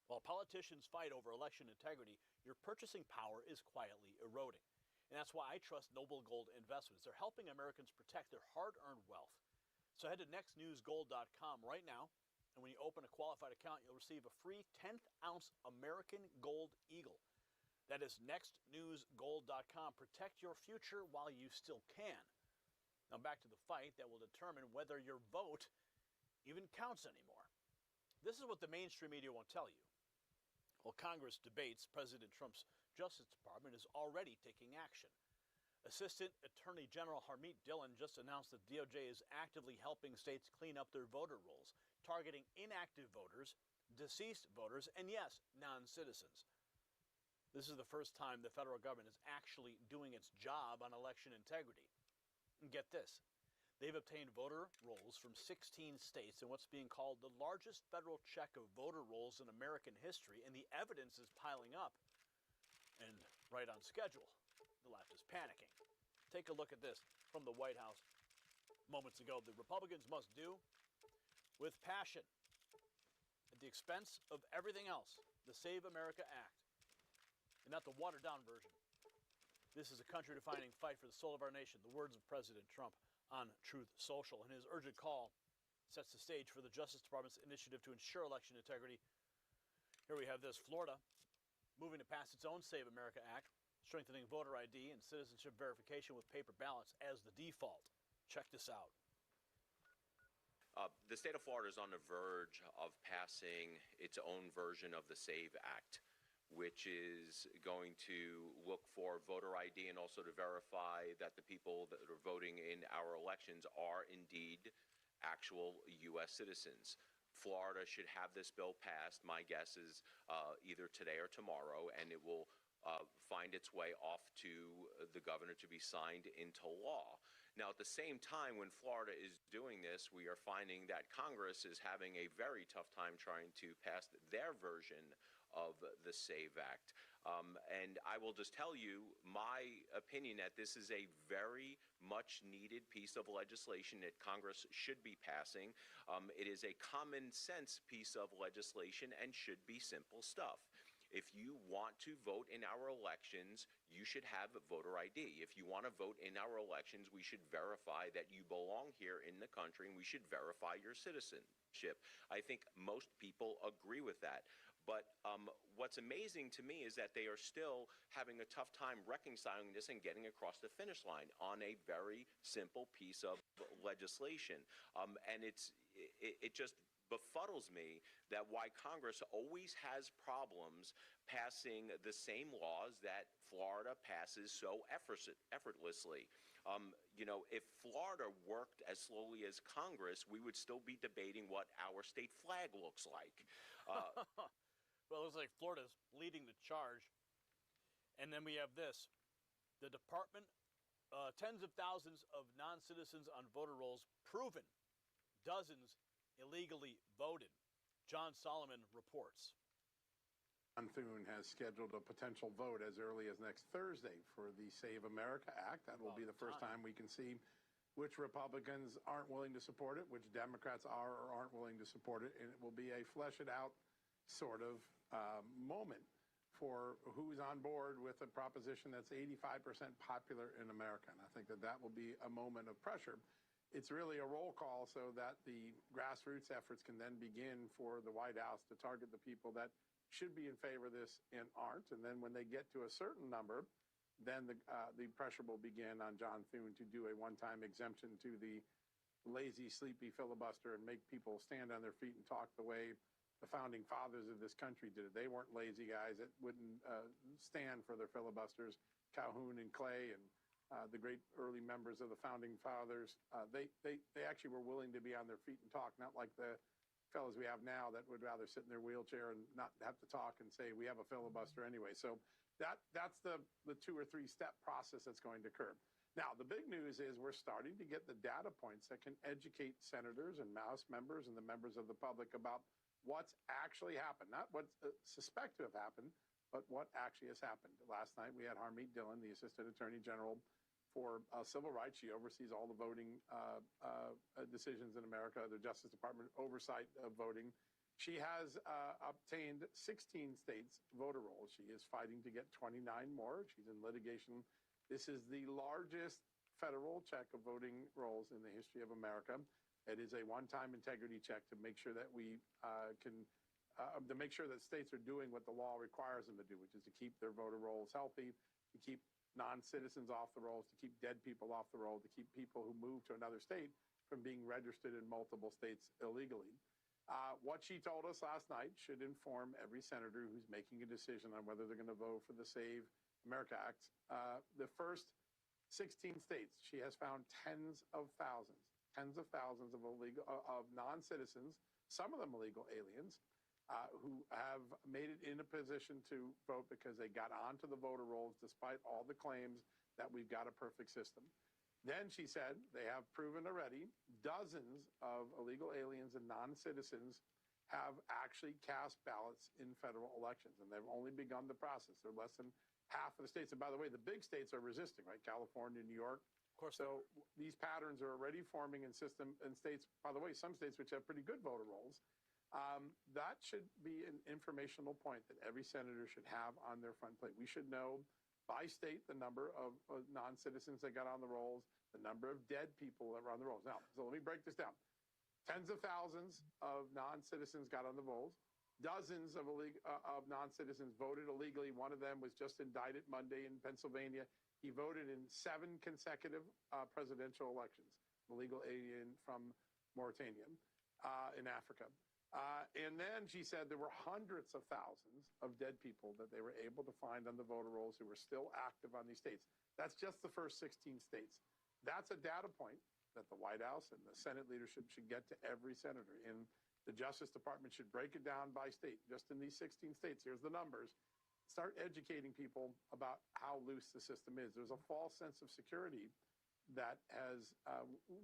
While politicians fight over election integrity, your purchasing power is quietly eroding. And that's why I trust Noble Gold Investments. They're helping Americans protect their hard-earned wealth. So head to nextnewsgold.com right now, and when you open a qualified account, you'll receive a free 10th-ounce American Gold Eagle. That is nextnewsgold.com. Protect your future while you still can. Now back to the fight that will determine whether your vote even counts anymore. This is what the mainstream media won't tell you. While Congress debates, President Trump's Justice Department is already taking action. Assistant Attorney General Harmeet Dillon just announced that DOJ is actively helping states clean up their voter rolls, targeting inactive voters, deceased voters, and yes, non-citizens. This is the first time the federal government is actually doing its job on election integrity. And get this, they've obtained voter rolls from 16 states in what's being called the largest federal check of voter rolls in American history, and the evidence is piling up. And right on schedule, the left is panicking. Take a look at this from the White House moments ago. The Republicans must do with passion, at the expense of everything else, the Save America Act. And not the watered-down version. This is a country-defining fight for the soul of our nation. The words of President Trump on Truth Social. And his urgent call sets the stage for the Justice Department's initiative to ensure election integrity. Here we have this. Florida moving to pass its own Save America Act, strengthening voter ID and citizenship verification with paper ballots as the default. Check this out. The state of Florida is on the verge of passing its own version of the SAVE Act, which is going to look for voter ID and also to verify that the people that are voting in our elections are indeed actual U.S. citizens. Florida should have this bill passed, my guess is either today or tomorrow, and it will find its way off to the governor to be signed into law. Now, at the same time, when Florida is doing this, we are finding that Congress is having a very tough time trying to pass their version of the SAVE Act. And I will just tell you my opinion that this is a very much needed piece of legislation that Congress should be passing. It is a common sense piece of legislation and should be simple stuff. If you want to vote in our elections, you should have voter ID. If you want to vote in our elections, we should verify that you belong here in the country, and we should verify your citizenship. I think most people agree with that. But what's amazing to me is that they are still having a tough time reconciling this and getting across the finish line on a very simple piece of legislation. And it just befuddles me that why Congress always has problems passing the same laws that Florida passes so effortlessly. If Florida worked as slowly as Congress, we would still be debating what our state flag looks like. Well, it looks like Florida's leading the charge. And then we have this. The department, tens of thousands of non-citizens on voter rolls proven. Dozens illegally voted. John Solomon reports. John Thune has scheduled a potential vote as early as next Thursday for the Save America Act. That will be the first time we can see which Republicans aren't willing to support it, which Democrats are or aren't willing to support it, and it will be a flesh it out sort of moment for who's on board with a proposition that's 85% popular in America. And I think that will be a moment of pressure. It's really a roll call so that the grassroots efforts can then begin for the White House to target the people that should be in favor of this and aren't. And then when they get to a certain number, then the pressure will begin on John Thune to do a one-time exemption to the lazy, sleepy filibuster and make people stand on their feet and talk the way the founding fathers of this country did it. They weren't lazy guys that wouldn't stand for their filibusters. Calhoun and Clay and the great early members of the founding fathers, they actually were willing to be on their feet and talk, not like the fellas we have now that would rather sit in their wheelchair and not have to talk and say we have a filibuster anyway. So that's the 2 or 3 step process that's going to occur. Now, the big news is we're starting to get the data points that can educate senators and House members and the members of the public about what's actually happened, not what's suspected to have happened, but what actually has happened. Last night, we had Harmeet Dillon, the Assistant Attorney General for Civil Rights. She oversees all the voting decisions in America, the Justice Department oversight of voting. She has obtained 16 states' voter rolls. She is fighting to get 29 more. She's in litigation. This is the largest federal check of voting rolls in the history of America. It is a one-time integrity check to make sure that we to make sure that states are doing what the law requires them to do, which is to keep their voter rolls healthy, to keep non-citizens off the rolls, to keep dead people off the roll, to keep people who move to another state from being registered in multiple states illegally. What she told us last night should inform every senator who's making a decision on whether they're going to vote for the Save America Act. The first 16 states, she has found tens of thousands of non-citizens, some of them illegal aliens, who have made it in a position to vote because they got onto the voter rolls despite all the claims that we've got a perfect system. Then she said they have proven already dozens of illegal aliens and non-citizens have actually cast ballots in federal elections, and they've only begun the process. They're less than half of the states. And by the way, the big states are resisting, right? California, New York. Of course. So these patterns are already forming in states, by the way, some states which have pretty good voter rolls. That should be an informational point that every senator should have on their front plate. We should know by state the number of non-citizens that got on the rolls, the number of dead people that were on the rolls. Now, so let me break this down. Tens of thousands of non-citizens got on the rolls. Dozens of non-citizens voted illegally. One of them was just indicted Monday in Pennsylvania. He voted in 7 consecutive presidential elections, an illegal alien from Mauritania in Africa. And then she said there were hundreds of thousands of dead people that they were able to find on the voter rolls who were still active on these states. That's just the first 16 states. That's a data point that the White House and the Senate leadership should get to every senator. And the Justice Department should break it down by state. Just in these 16 states, here's the numbers. Start educating people about how loose the system is. There's a false sense of security that has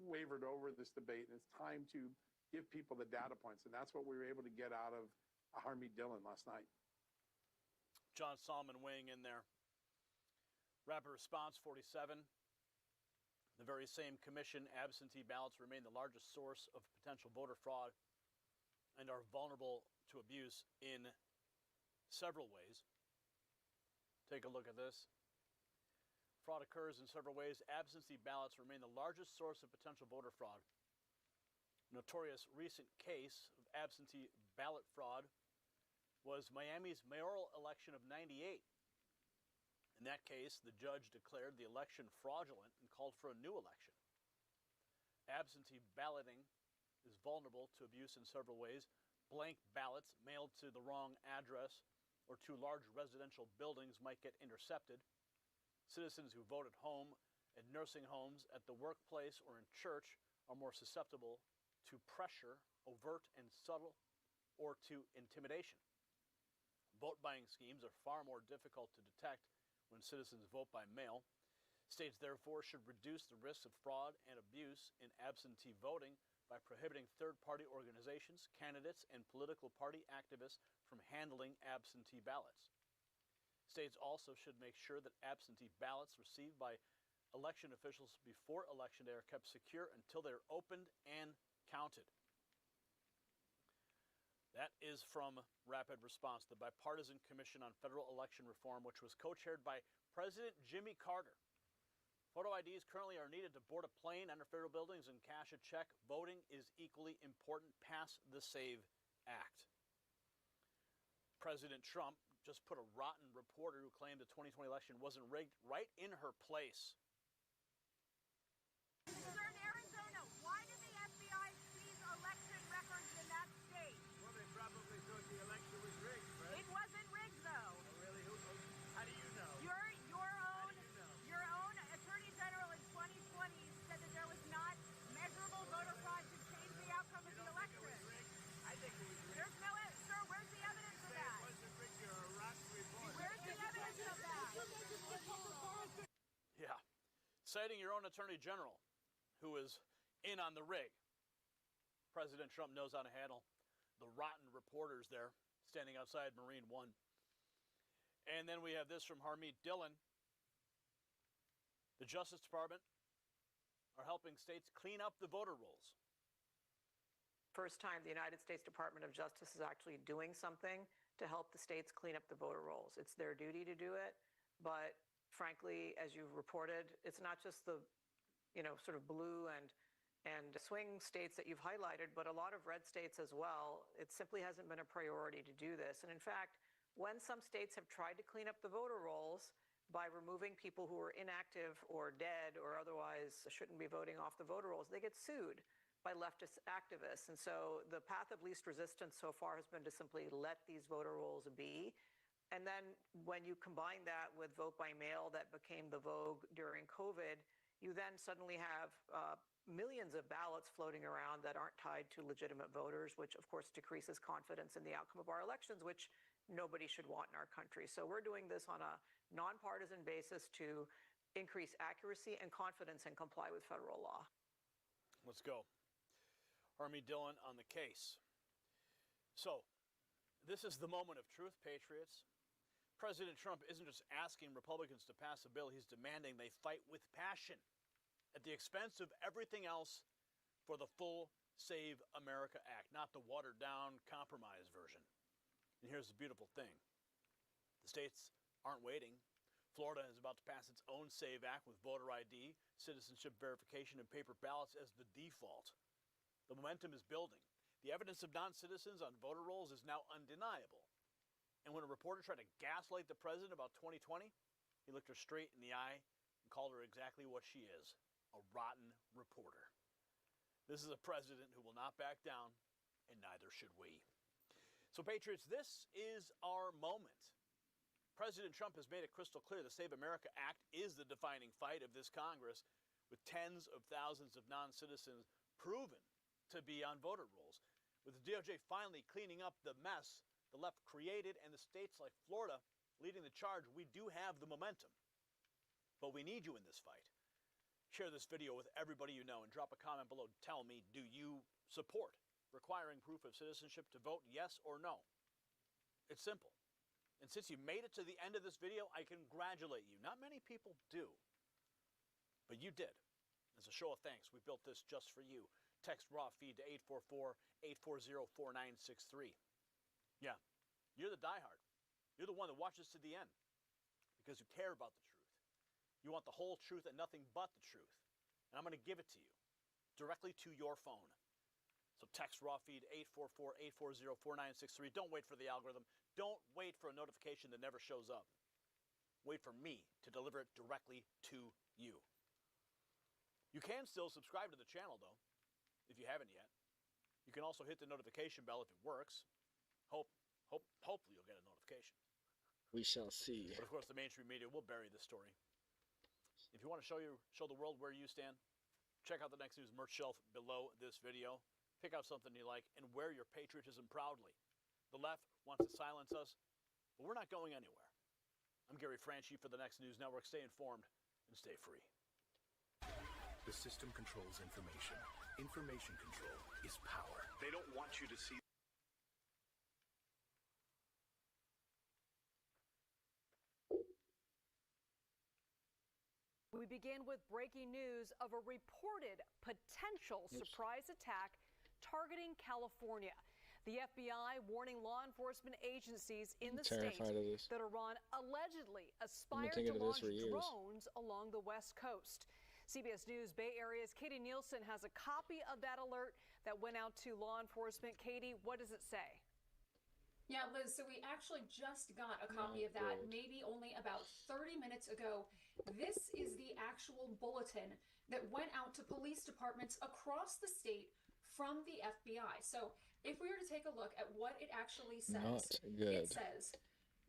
wavered over this debate, and it's time to give people the data points, and that's what we were able to get out of Harmeet Dillon last night. John Solomon weighing in there. Rapid Response 47. The very same commission, absentee ballots remain the largest source of potential voter fraud and are vulnerable to abuse in several ways. Take a look at this. Fraud occurs in several ways. Absentee ballots remain the largest source of potential voter fraud. Notorious recent case of absentee ballot fraud was Miami's mayoral election of '98. In that case, the judge declared the election fraudulent and called for a new election. Absentee balloting is vulnerable to abuse in several ways. Blank ballots mailed to the wrong address or to large residential buildings might get intercepted. Citizens who vote at home, at nursing homes, at the workplace, or in church are more susceptible to pressure, overt and subtle, or to intimidation. Vote buying schemes are far more difficult to detect when citizens vote by mail. States, therefore, should reduce the risk of fraud and abuse in absentee voting by prohibiting third-party organizations, candidates, and political party activists from handling absentee ballots. States also should make sure that absentee ballots received by election officials before Election Day are kept secure until they're opened and counted. That is from Rapid Response, the Bipartisan Commission on Federal Election Reform, which was co-chaired by President Jimmy Carter. Photo IDs currently are needed to board a plane, enter federal buildings, and cash a check. Voting is equally important. Pass the SAVE Act. President Trump just put a rotten reporter who claimed the 2020 election wasn't rigged right in her place. Sir, in Arizona, why did the FBI seize election records in that state? Well, they probably thought the election was rigged, right? It wasn't rigged, though. Oh, really? How do you know? Your own Attorney General in 2020 said that there was not measurable voter fraud to change the outcome of the election. I think it was rigged. There's no, sir, where's the evidence of that? It wasn't rigged. You're a rotten reporter. Where's the evidence of that? Yeah. Citing your own Attorney General, who is in on the rig. President Trump knows how to handle the rotten reporters there standing outside Marine One. And then we have this from Harmeet Dillon. The Justice Department are helping states clean up the voter rolls. First time the United States Department of Justice is actually doing something to help the states clean up the voter rolls. It's their duty to do it, but frankly, as you've reported, it's not just the, sort of blue and swing states that you've highlighted, but a lot of red states as well. It simply hasn't been a priority to do this. And in fact, when some states have tried to clean up the voter rolls by removing people who are inactive or dead or otherwise shouldn't be voting off the voter rolls, they get sued by leftist activists. And so the path of least resistance so far has been to simply let these voter rolls be. And then when you combine that with vote by mail that became the vogue during COVID, you then suddenly have millions of ballots floating around that aren't tied to legitimate voters, which of course decreases confidence in the outcome of our elections, which nobody should want in our country. So we're doing this on a nonpartisan basis to increase accuracy and confidence and comply with federal law. Let's go. Harmeet Dillon on the case. So, this is the moment of truth, patriots. President Trump isn't just asking Republicans to pass a bill, he's demanding they fight with passion at the expense of everything else for the full Save America Act, not the watered-down compromise version. And here's the beautiful thing. The states aren't waiting. Florida is about to pass its own SAVE Act with voter ID, citizenship verification, and paper ballots as the default. The momentum is building. The evidence of non-citizens on voter rolls is now undeniable. And when a reporter tried to gaslight the president about 2020, he looked her straight in the eye and called her exactly what she is, a rotten reporter. This is a president who will not back down, and neither should we. So, patriots, this is our moment. President Trump has made it crystal clear the Save America Act is the defining fight of this Congress, with tens of thousands of non-citizens proven to be on voter rolls. With the DOJ finally cleaning up the mess the left created and the states like Florida leading the charge, we do have the momentum. But we need you in this fight. Share this video with everybody you know and drop a comment below. Tell me, do you support requiring proof of citizenship to vote, yes or no? It's simple. And since you made it to the end of this video, I congratulate you. Not many people do, but you did. As a show of thanks, we built this just for you. Text raw feed to 844-840-4963. Yeah, you're the diehard. You're the one that watches to the end because you care about the truth. You want the whole truth and nothing but the truth. And I'm going to give it to you directly to your phone. So text raw feed 844-840-4963. Don't wait for the algorithm. Don't wait for a notification that never shows up. Wait for me to deliver it directly to you. You can still subscribe to the channel, though, if you haven't yet. You can also hit the notification bell if it works. Hopefully you'll get a notification. We shall see. But of course, the mainstream media will bury this story. If you want to show the world where you stand, check out the Next News merch shelf below this video. Pick out something you like and wear your patriotism proudly. The left wants to silence us, but we're not going anywhere. I'm Gary Franchi for the Next News Network. Stay informed and stay free. The system controls information. Information control is power. They don't want you to see. We begin with breaking news of a reported potential surprise attack targeting California. The FBI warning law enforcement agencies in the state that Iran allegedly aspired to launch drones along the West Coast. CBS News Bay Area's Katie Nielsen has a copy of that alert that went out to law enforcement. Katie, what does it say? Yeah, Liz, so we actually just got a copy of that maybe only about 30 minutes ago. This is the actual bulletin that went out to police departments across the state from the FBI. So if we were to take a look at what it actually says, it says,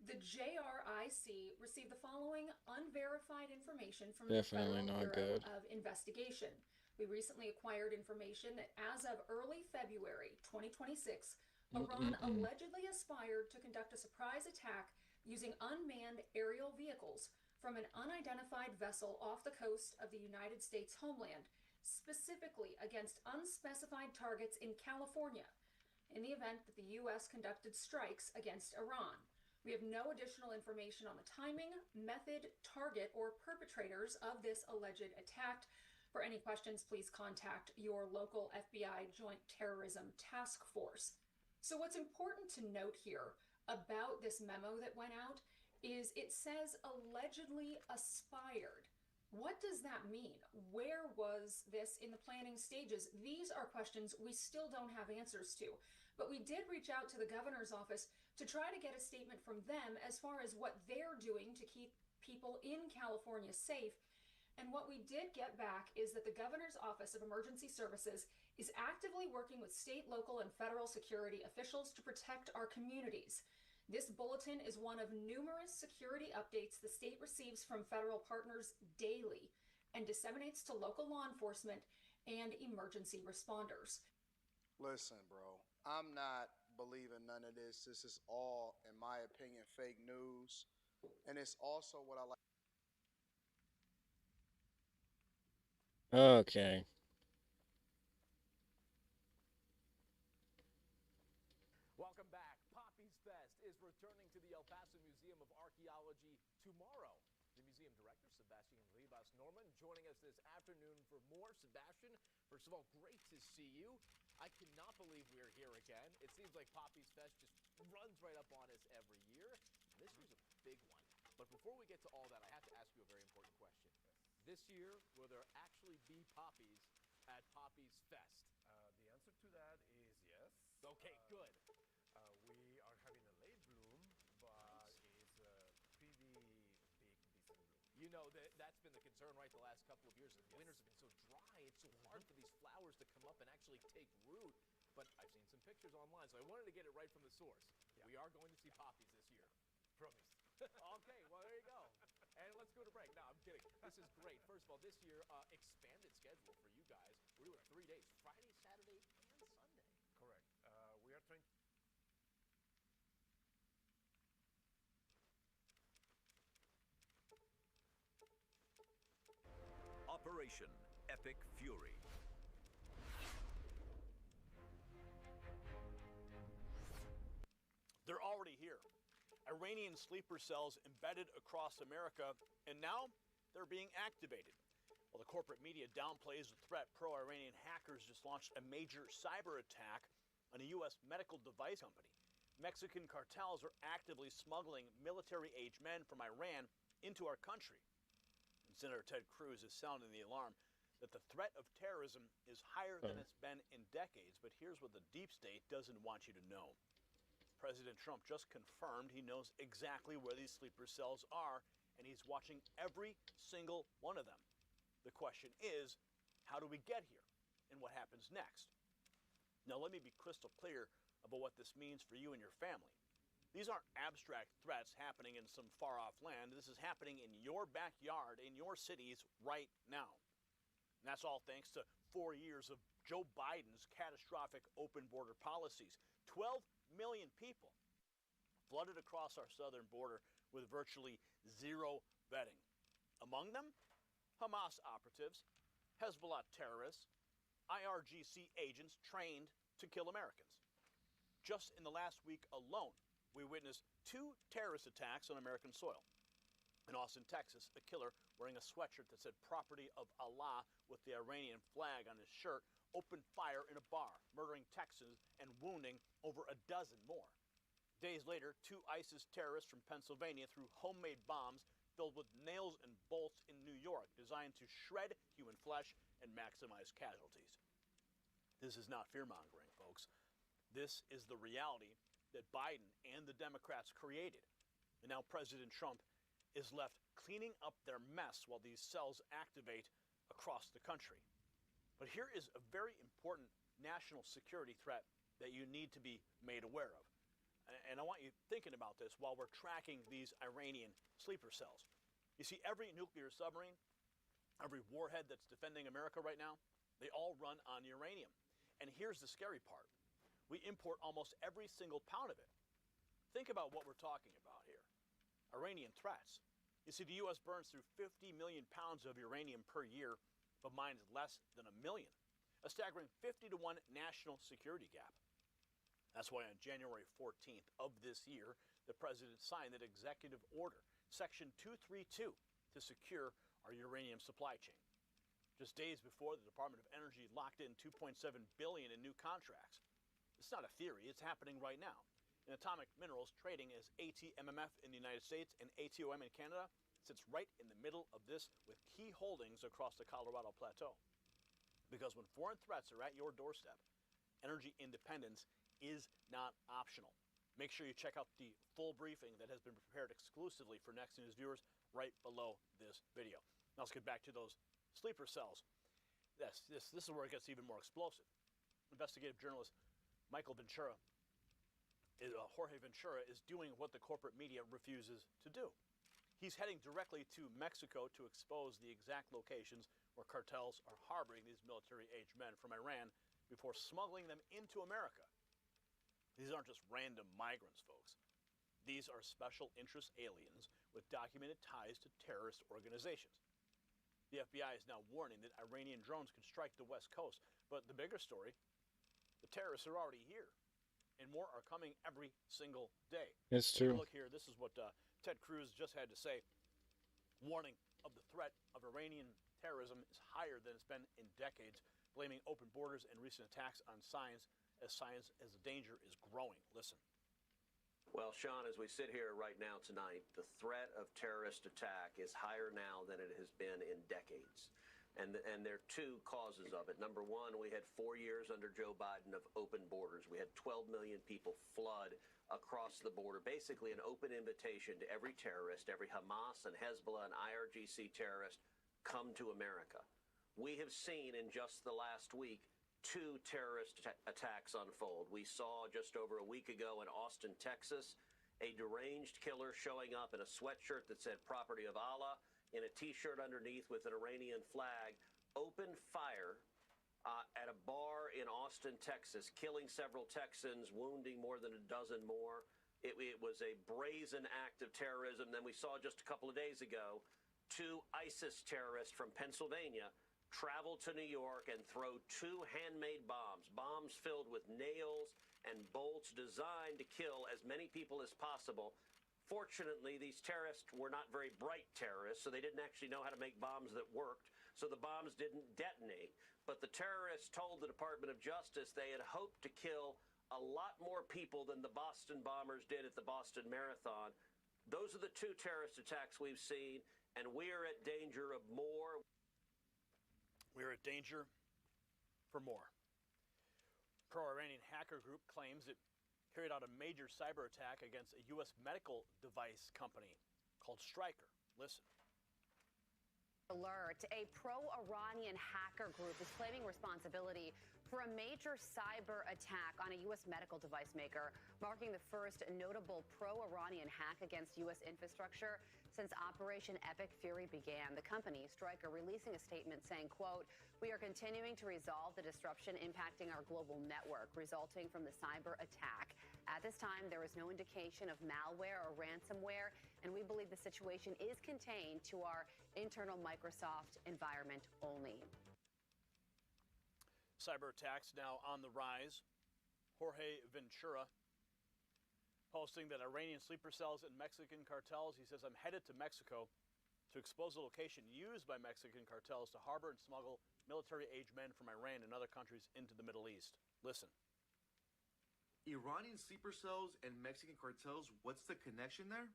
the JRIC received the following unverified information from the Federal Bureau of Investigation. We recently acquired information that as of early February 2026, Iran allegedly aspired to conduct a surprise attack using unmanned aerial vehicles from an unidentified vessel off the coast of the United States homeland, specifically against unspecified targets in California, in the event that the U.S. conducted strikes against Iran. We have no additional information on the timing, method, target, or perpetrators of this alleged attack. For any questions, please contact your local FBI Joint Terrorism Task Force. So what's important to note here about this memo that went out is it says allegedly aspired. What does that mean? Where was this in the planning stages? These are questions we still don't have answers to. But we did reach out to the governor's office to try to get a statement from them as far as what they're doing to keep people in California safe. And what we did get back is that the Governor's Office of Emergency Services is actively working with state, local, and federal security officials to protect our communities. This bulletin is one of numerous security updates the state receives from federal partners daily and disseminates to local law enforcement and emergency responders. Listen, bro, I'm not believing none of this. This is all, in my opinion, fake news. And it's also what I like. Okay. Welcome back. Poppy's Fest is returning to the El Paso Museum of Archaeology tomorrow. The museum director, Sebastian Rivas Norman, joining us this afternoon for more. Sebastian, first of all, great to see you. I cannot believe we're here again. It seems like Poppy's Fest just runs right up on us every year. And this year's a big one. But before we get to all that, I have to ask you a very important question. This year, will there actually be poppies at Poppy's Fest? The answer to that is yes. Okay, good. We are having a late bloom, but it's a pretty big decent bloom. You know, that's been the concern, right, the last couple of years. The winters have been so dry, it's so hard for these flowers to come up and actually take root. But I've seen some pictures online, so I wanted to get it right from the source. Yeah. We are going to see poppies this year. Promise. Okay, well, there you go. And let's go to break. No, I'm kidding. This is great. First of all, this year, expanded schedule for you guys. We're doing 3 days, Friday, Saturday, and Sunday. Correct. We are trying. Operation Epic Fury. They're already here. Iranian sleeper cells embedded across America, and now they're being activated. While the corporate media downplays the threat, pro-Iranian hackers just launched a major cyber attack on a U.S. medical device company. Mexican cartels are actively smuggling military-aged men from Iran into our country. And Senator Ted Cruz is sounding the alarm that the threat of terrorism is higher than it's been in decades. But here's what the deep state doesn't want you to know. President Trump just confirmed he knows exactly where these sleeper cells are, and he's watching every single one of them. The question is, how do we get here, and what happens next? Now, let me be crystal clear about what this means for you and your family. These aren't abstract threats happening in some far-off land. This is happening in your backyard, in your cities right now. And that's all thanks to 4 years of Joe Biden's catastrophic open border policies. 12 million people flooded across our southern border with virtually zero vetting. Among them, Hamas operatives, Hezbollah terrorists, IRGC agents trained to kill Americans. Just in the last week alone, we witnessed 2 terrorist attacks on American soil. In Austin, Texas, a killer wearing a sweatshirt that said "Property of Allah" with the Iranian flag on his shirt opened fire in a bar, murdering Texans and wounding over a dozen more. Days later, 2 ISIS terrorists from Pennsylvania threw homemade bombs filled with nails and bolts in New York, designed to shred human flesh and maximize casualties. This is not fear-mongering, folks. This is the reality that Biden and the Democrats created. And now President Trump is left cleaning up their mess while these cells activate across the country. But here is a very important national security threat that you need to be made aware of. And I want you thinking about this while we're tracking these Iranian sleeper cells. You see, every nuclear submarine, every warhead that's defending America right now, they all run on uranium. And here's the scary part. We import almost every single pound of it. Think about what we're talking about here. Iranian threats. You see, the U.S. burns through 50 million pounds of uranium per year, but mines less than 1 million. A staggering 50-1 national security gap. That's why on January 14th of this year, the president signed that executive order, Section 232, to secure our uranium supply chain. Just days before, the Department of Energy locked in $2.7 billion in new contracts. It's not a theory, it's happening right now. And Atomic Minerals, trading as ATMMF in the United States and ATOM in Canada, sits right in the middle of this with key holdings across the Colorado Plateau. Because when foreign threats are at your doorstep, energy independence is not optional. Make sure you check out the full briefing that has been prepared exclusively for Next News viewers right below this video. Now let's get back to those sleeper cells. This is where it gets even more explosive. Investigative journalist Jorge Ventura is doing what the corporate media refuses to do. He's heading directly to Mexico to expose the exact locations where cartels are harboring these military-aged men from Iran before smuggling them into America. These aren't just random migrants, folks. These are special interest aliens with documented ties to terrorist organizations. The FBI is now warning that Iranian drones can strike the West Coast. But the bigger story, the terrorists are already here, and more are coming every single day. It's true. Look here, this is what Ted Cruz just had to say. Warning of the threat of Iranian terrorism is higher than it's been in decades, blaming open borders and recent attacks on science as the danger is growing. Listen. Well, Sean, as we sit here right now tonight, the threat of terrorist attack is higher now than it has been in decades. And there are 2 causes of it. Number one, we had 4 years under Joe Biden of open borders. We had 12 million people flood across the border, basically an open invitation to every terrorist, every Hamas and Hezbollah and IRGC terrorist, come to America. We have seen in just the last week 2 terrorist attacks unfold. We saw just over a week ago in Austin, Texas, a deranged killer showing up in a sweatshirt that said "Property of Allah," in a T-shirt underneath with an Iranian flag, opened fire at a bar in Austin, Texas, killing several Texans, wounding more than a dozen more. It was a brazen act of terrorism. Then we saw just a couple of days ago 2 ISIS terrorists from Pennsylvania travel to New York and throw 2 handmade bombs filled with nails and bolts designed to kill as many people as possible. Fortunately, these terrorists were not very bright terrorists, so they didn't actually know how to make bombs that worked, so the bombs didn't detonate. But the terrorists told the Department of Justice they had hoped to kill a lot more people than the Boston bombers did at the Boston Marathon. Those are the 2 terrorist attacks we've seen, and we are at danger of more. We're at danger for more. Pro-Iranian hacker group claims it carried out a major cyber attack against a U.S. medical device company called Stryker. Listen. Alert, a pro-Iranian hacker group is claiming responsibility for a major cyber attack on a U.S. medical device maker, marking the first notable pro-Iranian hack against U.S. infrastructure since Operation Epic Fury began. The company, Stryker, releasing a statement saying, quote, "We are continuing to resolve the disruption impacting our global network resulting from the cyber attack. At this time, there is no indication of malware or ransomware, and we believe the situation is contained to our internal Microsoft environment only." Cyber attacks now on the rise. Jorge Ventura posting that Iranian sleeper cells and Mexican cartels. He says, "I'm headed to Mexico to expose a location used by Mexican cartels to harbor and smuggle military-aged men from Iran and other countries into the Middle East." Listen. Iranian sleeper cells and Mexican cartels, what's the connection there?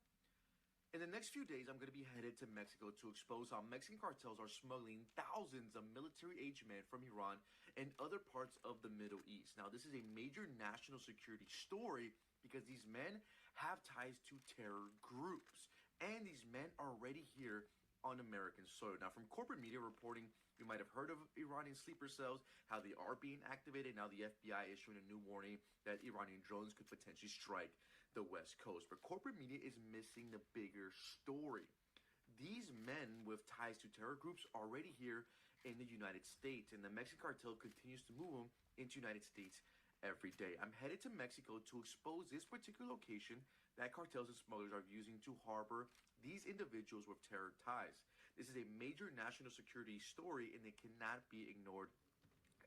In the next few days, I'm going to be headed to Mexico to expose how Mexican cartels are smuggling thousands of military-aged men from Iran and other parts of the Middle East. Now, this is a major national security story because these men have ties to terror groups, and these men are already here on American soil. Now, from corporate media reporting, you might have heard of Iranian sleeper cells, how they are being activated. Now the FBI issuing a new warning that Iranian drones could potentially strike the West Coast. But corporate media is missing the bigger story. These men with ties to terror groups are already here in the United States, and the Mexican cartel continues to move them into the United States every day. I'm headed to Mexico to expose this particular location that cartels and smugglers are using to harbor these individuals with terror ties. This is a major national security story, and it cannot be ignored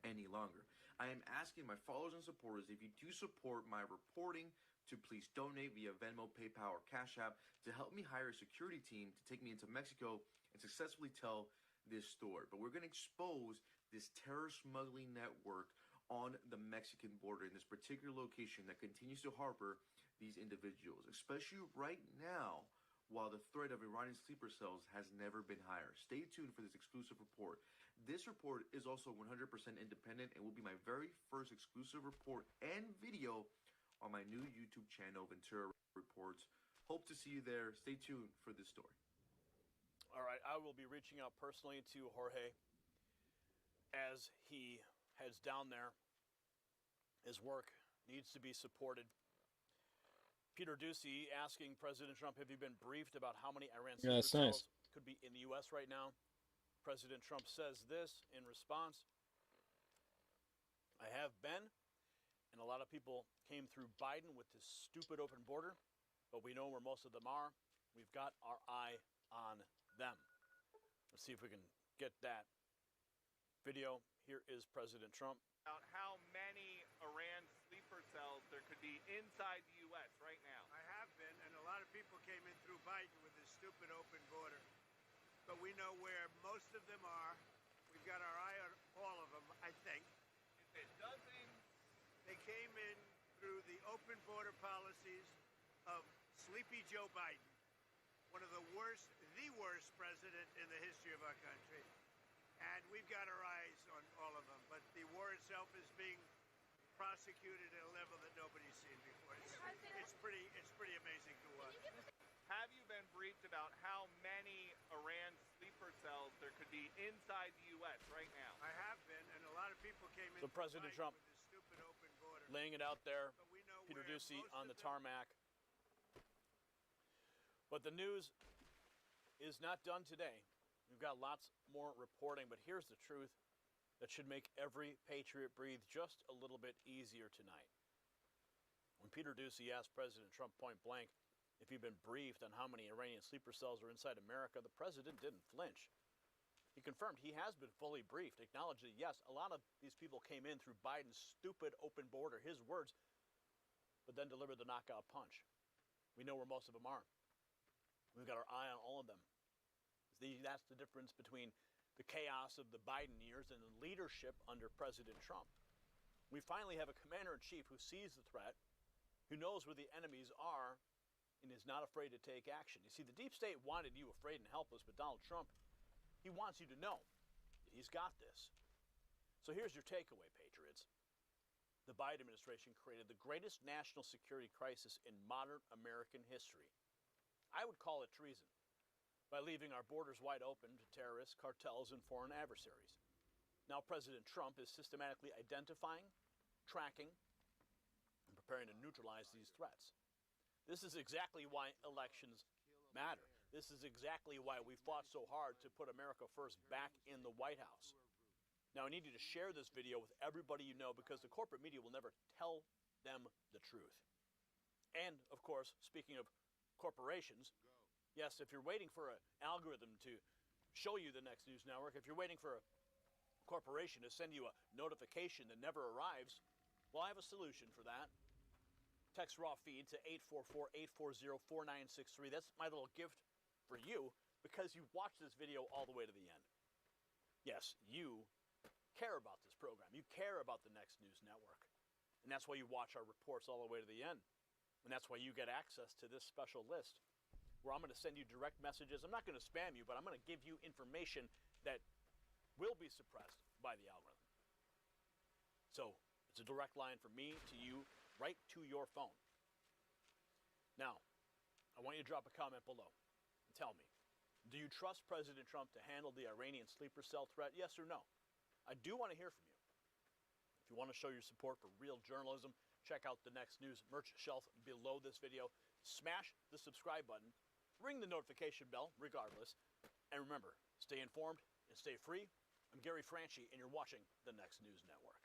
any longer. I am asking my followers and supporters, if you do support my reporting, to please donate via Venmo, PayPal, or Cash App to help me hire a security team to take me into Mexico and successfully tell this story. But we're going to expose this terror smuggling network on the Mexican border in this particular location that continues to harbor these individuals, especially right now, while the threat of Iranian sleeper cells has never been higher. Stay tuned for this exclusive report. This report is also 100% independent and will be my very first exclusive report and video on my new YouTube channel, Ventura Reports. Hope to see you there. Stay tuned for this story. All right, I will be reaching out personally to Jorge as he heads down there. His work needs to be supported. Peter Doocy asking President Trump, have you been briefed about how many Iran sleeper cells could be in the U.S. right now? President Trump says this in response. I have been, and a lot of people came through Biden with this stupid open border, but we know where most of them are. We've got our eye on them. Let's see if we can get that video. Here is President Trump. About how many Iran sleeper cells there could be inside the U.S. right now. I have been, and a lot of people came in through Biden with this stupid open border. But we know where most of them are. We've got our eye on all of them, I think. Is it dozens? They came in through the open border policies of Sleepy Joe Biden, one of the worst president in the history of our country. And we've got our eyes on all of them. But the war itself is being prosecuted at a level that nobody's seen before. It's pretty amazing to watch. Have you been briefed about how many Iran sleeper cells there could be inside the U.S. right now? I have been, and a lot of people came in. So President Trump with this stupid open border. laying it out there. Peter Doocy on the tarmac. But the news is not done today. We've got lots more reporting, but here's the truth that should make every patriot breathe just a little bit easier tonight. When Peter Doocy asked President Trump point blank if he'd been briefed on how many Iranian sleeper cells are inside America, the president didn't flinch. He confirmed he has been fully briefed, acknowledged that, yes, a lot of these people came in through Biden's stupid open border, his words, but then delivered the knockout punch. We know where most of them are. We've got our eye on all of them. That's the difference between the chaos of the Biden years and the leadership under President Trump. We finally have a commander-in-chief who sees the threat, who knows where the enemies are, and is not afraid to take action. You see, the deep state wanted you afraid and helpless, but Donald Trump, he wants you to know that he's got this. So here's your takeaway, patriots. The Biden administration created the greatest national security crisis in modern American history. I would call it treason, by leaving our borders wide open to terrorists, cartels, and foreign adversaries. Now President Trump is systematically identifying, tracking, and preparing to neutralize these threats. This is exactly why elections matter. This is exactly why we fought so hard to put America First back in the White House. Now, I need you to share this video with everybody you know because the corporate media will never tell them the truth. And, of course, speaking of corporations, yes, if you're waiting for an algorithm to show you the next news network, if you're waiting for a corporation to send you a notification that never arrives, well, I have a solution for that. Text raw feed to 844-840-4963. That's my little gift for you because you watched this video all the way to the end. Yes, you care about this program. You care about the Next News Network. And that's why you watch our reports all the way to the end. And that's why you get access to this special list where I'm going to send you direct messages. I'm not going to spam you, but I'm going to give you information that will be suppressed by the algorithm. So it's a direct line from me to you, right to your phone. Now, I want you to drop a comment below and tell me, do you trust President Trump to handle the Iranian sleeper cell threat? Yes or no? I do want to hear from you. If you want to show your support for real journalism, check out the Next News merch shelf below this video. Smash the subscribe button. Ring the notification bell, regardless. And remember, stay informed and stay free. I'm Gary Franchi, and you're watching the Next News Network.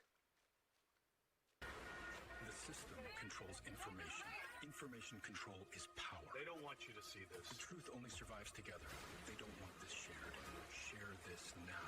The system controls information. Information control is power. They don't want you to see this. The truth only survives together. They don't want this shared. Share this now.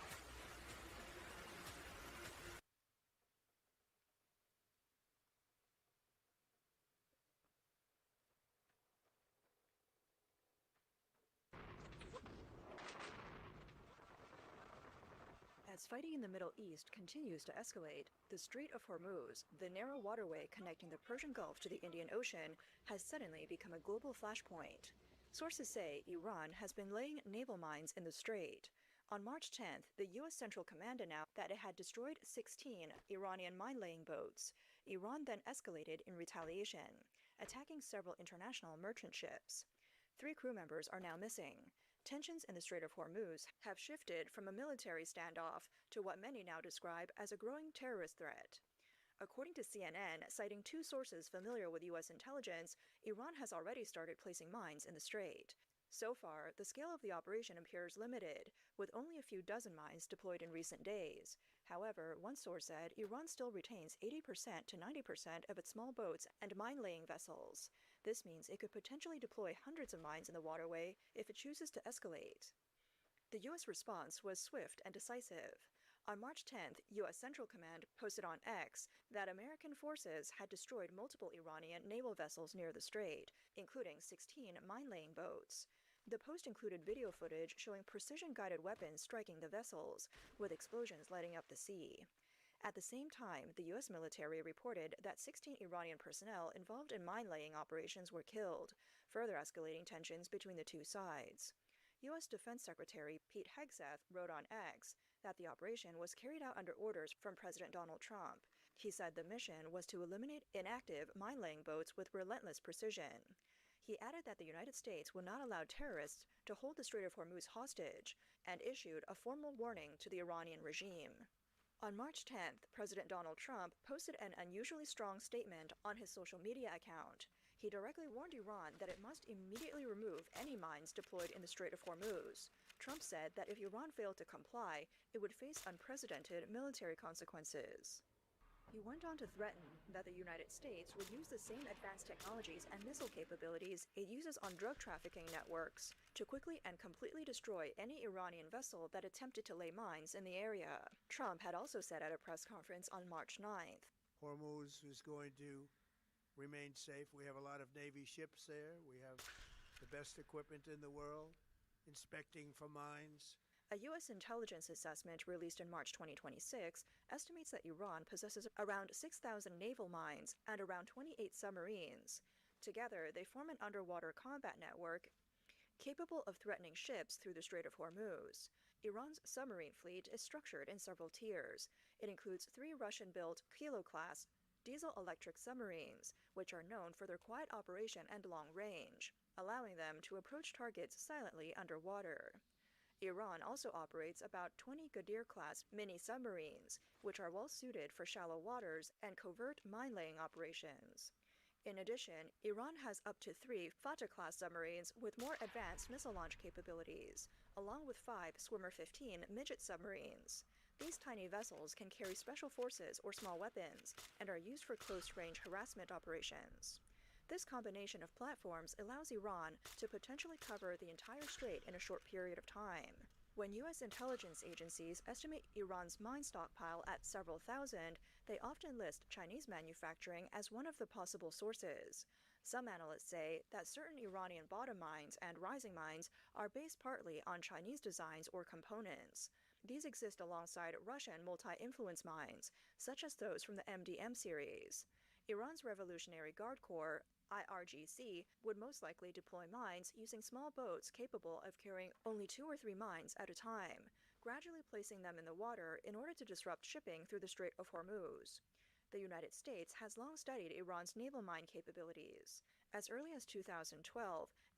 As fighting in the Middle East continues to escalate, the Strait of Hormuz, the narrow waterway connecting the Persian Gulf to the Indian Ocean, has suddenly become a global flashpoint. Sources say Iran has been laying naval mines in the strait. On March 10th, the U.S. Central Command announced that it had destroyed 16 Iranian mine-laying boats. Iran then escalated in retaliation, attacking several international merchant ships. 3 crew members are now missing. Tensions in the Strait of Hormuz have shifted from a military standoff to what many now describe as a growing terrorist threat. According to CNN, citing 2 sources familiar with U.S. intelligence, Iran has already started placing mines in the strait. So far, the scale of the operation appears limited, with only a few dozen mines deployed in recent days. However, one source said Iran still retains 80% to 90% of its small boats and mine-laying vessels. This means it could potentially deploy hundreds of mines in the waterway if it chooses to escalate. The U.S. response was swift and decisive. On March 10th, U.S. Central Command posted on X that American forces had destroyed multiple Iranian naval vessels near the strait, including 16 mine-laying boats. The post included video footage showing precision-guided weapons striking the vessels, with explosions lighting up the sea. At the same time, the U.S. military reported that 16 Iranian personnel involved in mine-laying operations were killed, further escalating tensions between the two sides. U.S. Defense Secretary Pete Hegseth wrote on X that the operation was carried out under orders from President Donald Trump. He said the mission was to eliminate inactive mine-laying boats with relentless precision. He added that the United States will not allow terrorists to hold the Strait of Hormuz hostage and issued a formal warning to the Iranian regime. On March 10th, President Donald Trump posted an unusually strong statement on his social media account. He directly warned Iran that it must immediately remove any mines deployed in the Strait of Hormuz. Trump said that if Iran failed to comply, it would face unprecedented military consequences. He went on to threaten that the United States would use the same advanced technologies and missile capabilities it uses on drug trafficking networks to quickly and completely destroy any Iranian vessel that attempted to lay mines in the area. Trump had also said at a press conference on March 9th, Hormuz is going to remain safe. We have a lot of Navy ships there. We have the best equipment in the world, inspecting for mines. A U.S. intelligence assessment released in March 2026 estimates that Iran possesses around 6,000 naval mines and around 28 submarines. Together, they form an underwater combat network capable of threatening ships through the Strait of Hormuz. Iran's submarine fleet is structured in several tiers. It includes 3 Russian-built Kilo-class diesel-electric submarines, which are known for their quiet operation and long range, allowing them to approach targets silently underwater. Iran also operates about 20 Ghadir-class mini-submarines, which are well suited for shallow waters and covert mine-laying operations. In addition, Iran has up to 3 Fateh-class submarines with more advanced missile launch capabilities, along with 5 Swimmer-15 midget submarines. These tiny vessels can carry special forces or small weapons and are used for close-range harassment operations. This combination of platforms allows Iran to potentially cover the entire strait in a short period of time. When U.S. intelligence agencies estimate Iran's mine stockpile at several thousand, they often list Chinese manufacturing as one of the possible sources. Some analysts say that certain Iranian bottom mines and rising mines are based partly on Chinese designs or components. These exist alongside Russian multi-influence mines, such as those from the MDM series. Iran's Revolutionary Guard Corps, IRGC, would most likely deploy mines using small boats capable of carrying only 2 or 3 mines at a time, gradually placing them in the water in order to disrupt shipping through the Strait of Hormuz. The United States has long studied Iran's naval mine capabilities. As early as 2012,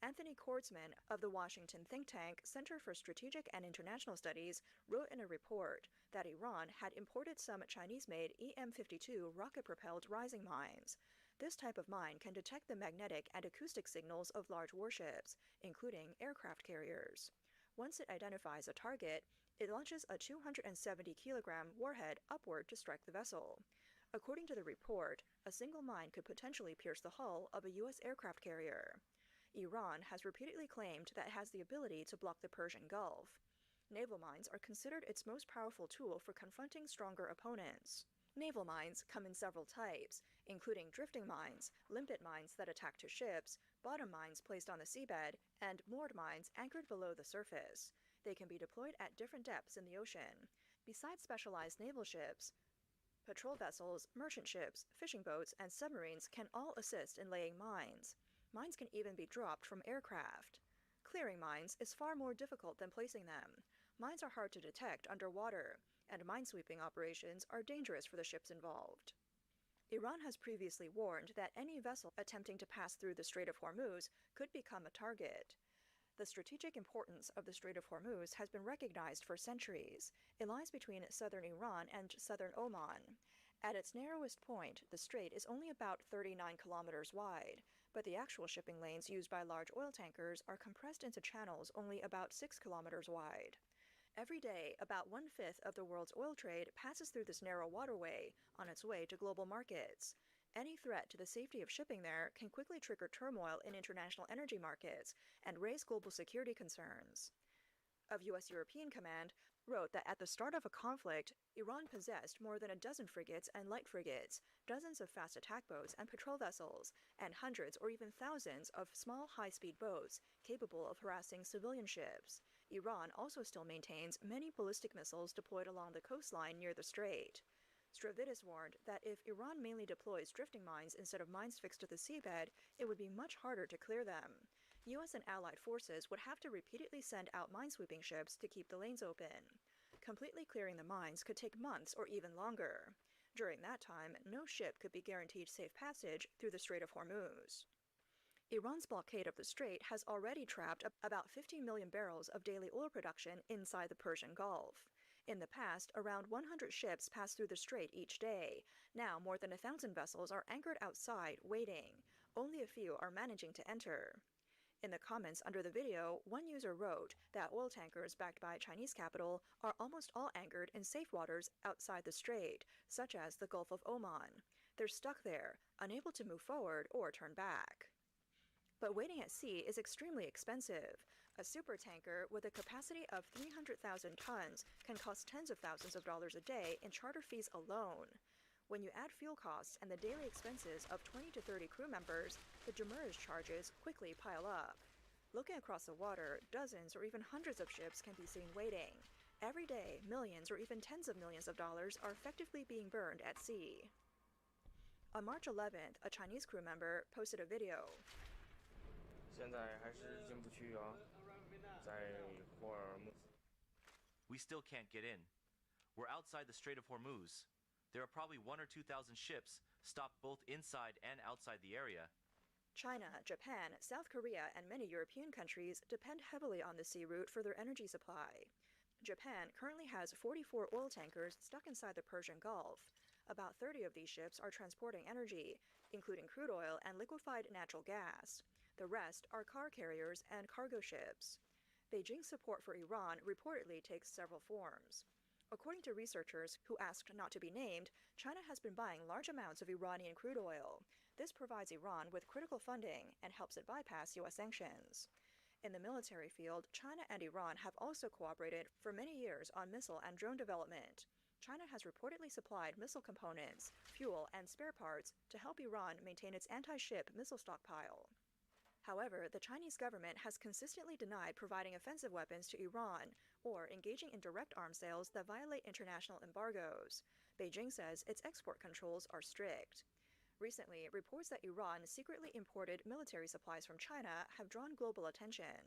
Anthony Kordsman of the Washington think tank Center for Strategic and International Studies wrote in a report that Iran had imported some Chinese-made EM-52 rocket-propelled rising mines. This type of mine can detect the magnetic and acoustic signals of large warships, including aircraft carriers. Once it identifies a target, it launches a 270-kilogram warhead upward to strike the vessel. According to the report, a single mine could potentially pierce the hull of a U.S. aircraft carrier. Iran has repeatedly claimed that it has the ability to block the Persian Gulf. Naval mines are considered its most powerful tool for confronting stronger opponents. Naval mines come in several types, including drifting mines, limpet mines that attack to ships, bottom mines placed on the seabed, and moored mines anchored below the surface. They can be deployed at different depths in the ocean. Besides specialized naval ships, patrol vessels, merchant ships, fishing boats, and submarines can all assist in laying mines. Mines can even be dropped from aircraft. Clearing mines is far more difficult than placing them. Mines are hard to detect underwater, and minesweeping operations are dangerous for the ships involved. Iran has previously warned that any vessel attempting to pass through the Strait of Hormuz could become a target. The strategic importance of the Strait of Hormuz has been recognized for centuries. It lies between southern Iran and southern Oman. At its narrowest point, the strait is only about 39 kilometers wide, but the actual shipping lanes used by large oil tankers are compressed into channels only about 6 kilometers wide. Every day, about 1/5 of the world's oil trade passes through this narrow waterway on its way to global markets. Any threat to the safety of shipping there can quickly trigger turmoil in international energy markets and raise global security concerns. Of U.S. European Command wrote that at the start of a conflict, Iran possessed more than a dozen frigates and light frigates, dozens of fast attack boats and patrol vessels, and hundreds or even thousands of small high-speed boats capable of harassing civilian ships. Iran also still maintains many ballistic missiles deployed along the coastline near the strait. Stavridis warned that if Iran mainly deploys drifting mines instead of mines fixed to the seabed, it would be much harder to clear them. U.S. and allied forces would have to repeatedly send out minesweeping ships to keep the lanes open. Completely clearing the mines could take months or even longer. During that time, no ship could be guaranteed safe passage through the Strait of Hormuz. Iran's blockade of the strait has already trapped about 15 million barrels of daily oil production inside the Persian Gulf. In the past, around 100 ships passed through the strait each day. Now, more than 1,000 vessels are anchored outside, waiting. Only a few are managing to enter. In the comments under the video, one user wrote that oil tankers backed by Chinese capital are almost all anchored in safe waters outside the strait, such as the Gulf of Oman. They're stuck there, unable to move forward or turn back. But waiting at sea is extremely expensive. A supertanker with a capacity of 300,000 tons can cost tens of thousands of dollars a day in charter fees alone. When you add fuel costs and the daily expenses of 20 to 30 crew members, the demurrage charges quickly pile up. Looking across the water, dozens or even hundreds of ships can be seen waiting. Every day, millions or even tens of millions of dollars are effectively being burned at sea. On March 11th, a Chinese crew member posted a video. We still can't get in. We're outside the Strait of Hormuz. There are probably 1,000 or 2,000 ships stopped both inside and outside the area. China, Japan, South Korea, and many European countries depend heavily on the sea route for their energy supply. Japan currently has 44 oil tankers stuck inside the Persian Gulf. About 30 of these ships are transporting energy, including crude oil and liquefied natural gas. The rest are car carriers and cargo ships. Beijing's support for Iran reportedly takes several forms. According to researchers who asked not to be named, China has been buying large amounts of Iranian crude oil. This provides Iran with critical funding and helps it bypass U.S. sanctions. In the military field, China and Iran have also cooperated for many years on missile and drone development. China has reportedly supplied missile components, fuel, and spare parts to help Iran maintain its anti-ship missile stockpile. However, the Chinese government has consistently denied providing offensive weapons to Iran or engaging in direct arms sales that violate international embargoes. Beijing says its export controls are strict. Recently, reports that Iran secretly imported military supplies from China have drawn global attention.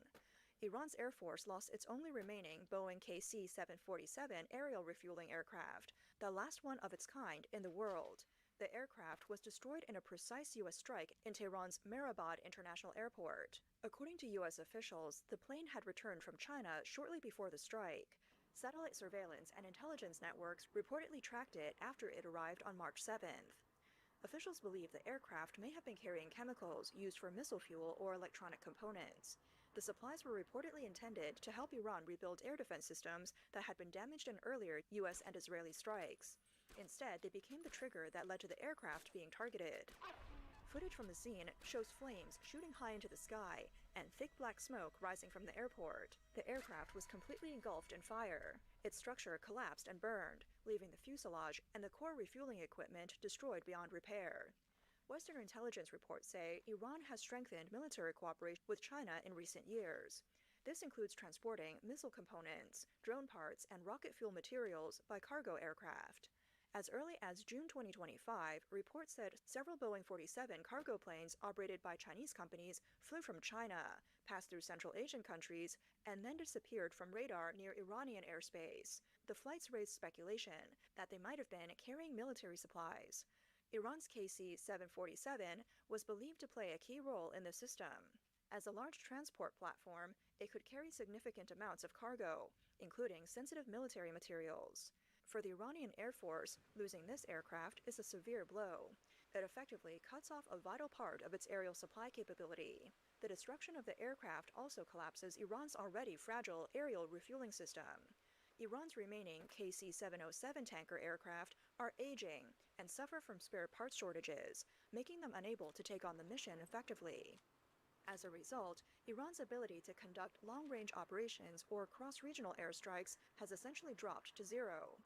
Iran's Air Force lost its only remaining Boeing KC-747 aerial refueling aircraft, the last one of its kind in the world. The aircraft was destroyed in a precise U.S. strike in Tehran's Mehrabad International Airport. According to U.S. officials, the plane had returned from China shortly before the strike. Satellite surveillance and intelligence networks reportedly tracked it after it arrived on March 7th. Officials believe the aircraft may have been carrying chemicals used for missile fuel or electronic components. The supplies were reportedly intended to help Iran rebuild air defense systems that had been damaged in earlier U.S. and Israeli strikes. Instead, they became the trigger that led to the aircraft being targeted. Footage from the scene shows flames shooting high into the sky and thick black smoke rising from the airport. The aircraft was completely engulfed in fire. Its structure collapsed and burned, leaving the fuselage and the core refueling equipment destroyed beyond repair. Western intelligence reports say Iran has strengthened military cooperation with China in recent years. This includes transporting missile components, drone parts, and rocket fuel materials by cargo aircraft. As early as June 2025, reports said several Boeing 47 cargo planes operated by Chinese companies flew from China, passed through Central Asian countries, and then disappeared from radar near Iranian airspace. The flights raised speculation that they might have been carrying military supplies. Iran's KC-747 was believed to play a key role in the system. As a large transport platform, it could carry significant amounts of cargo, including sensitive military materials. For the Iranian Air Force, losing this aircraft is a severe blow. It effectively cuts off a vital part of its aerial supply capability. The destruction of the aircraft also collapses Iran's already fragile aerial refueling system. Iran's remaining KC-707 tanker aircraft are aging and suffer from spare parts shortages, making them unable to take on the mission effectively. As a result, Iran's ability to conduct long-range operations or cross-regional airstrikes has essentially dropped to zero.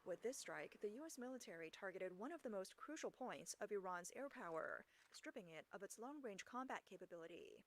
With this strike, the U.S. military targeted one of the most crucial points of Iran's air power, stripping it of its long-range combat capability.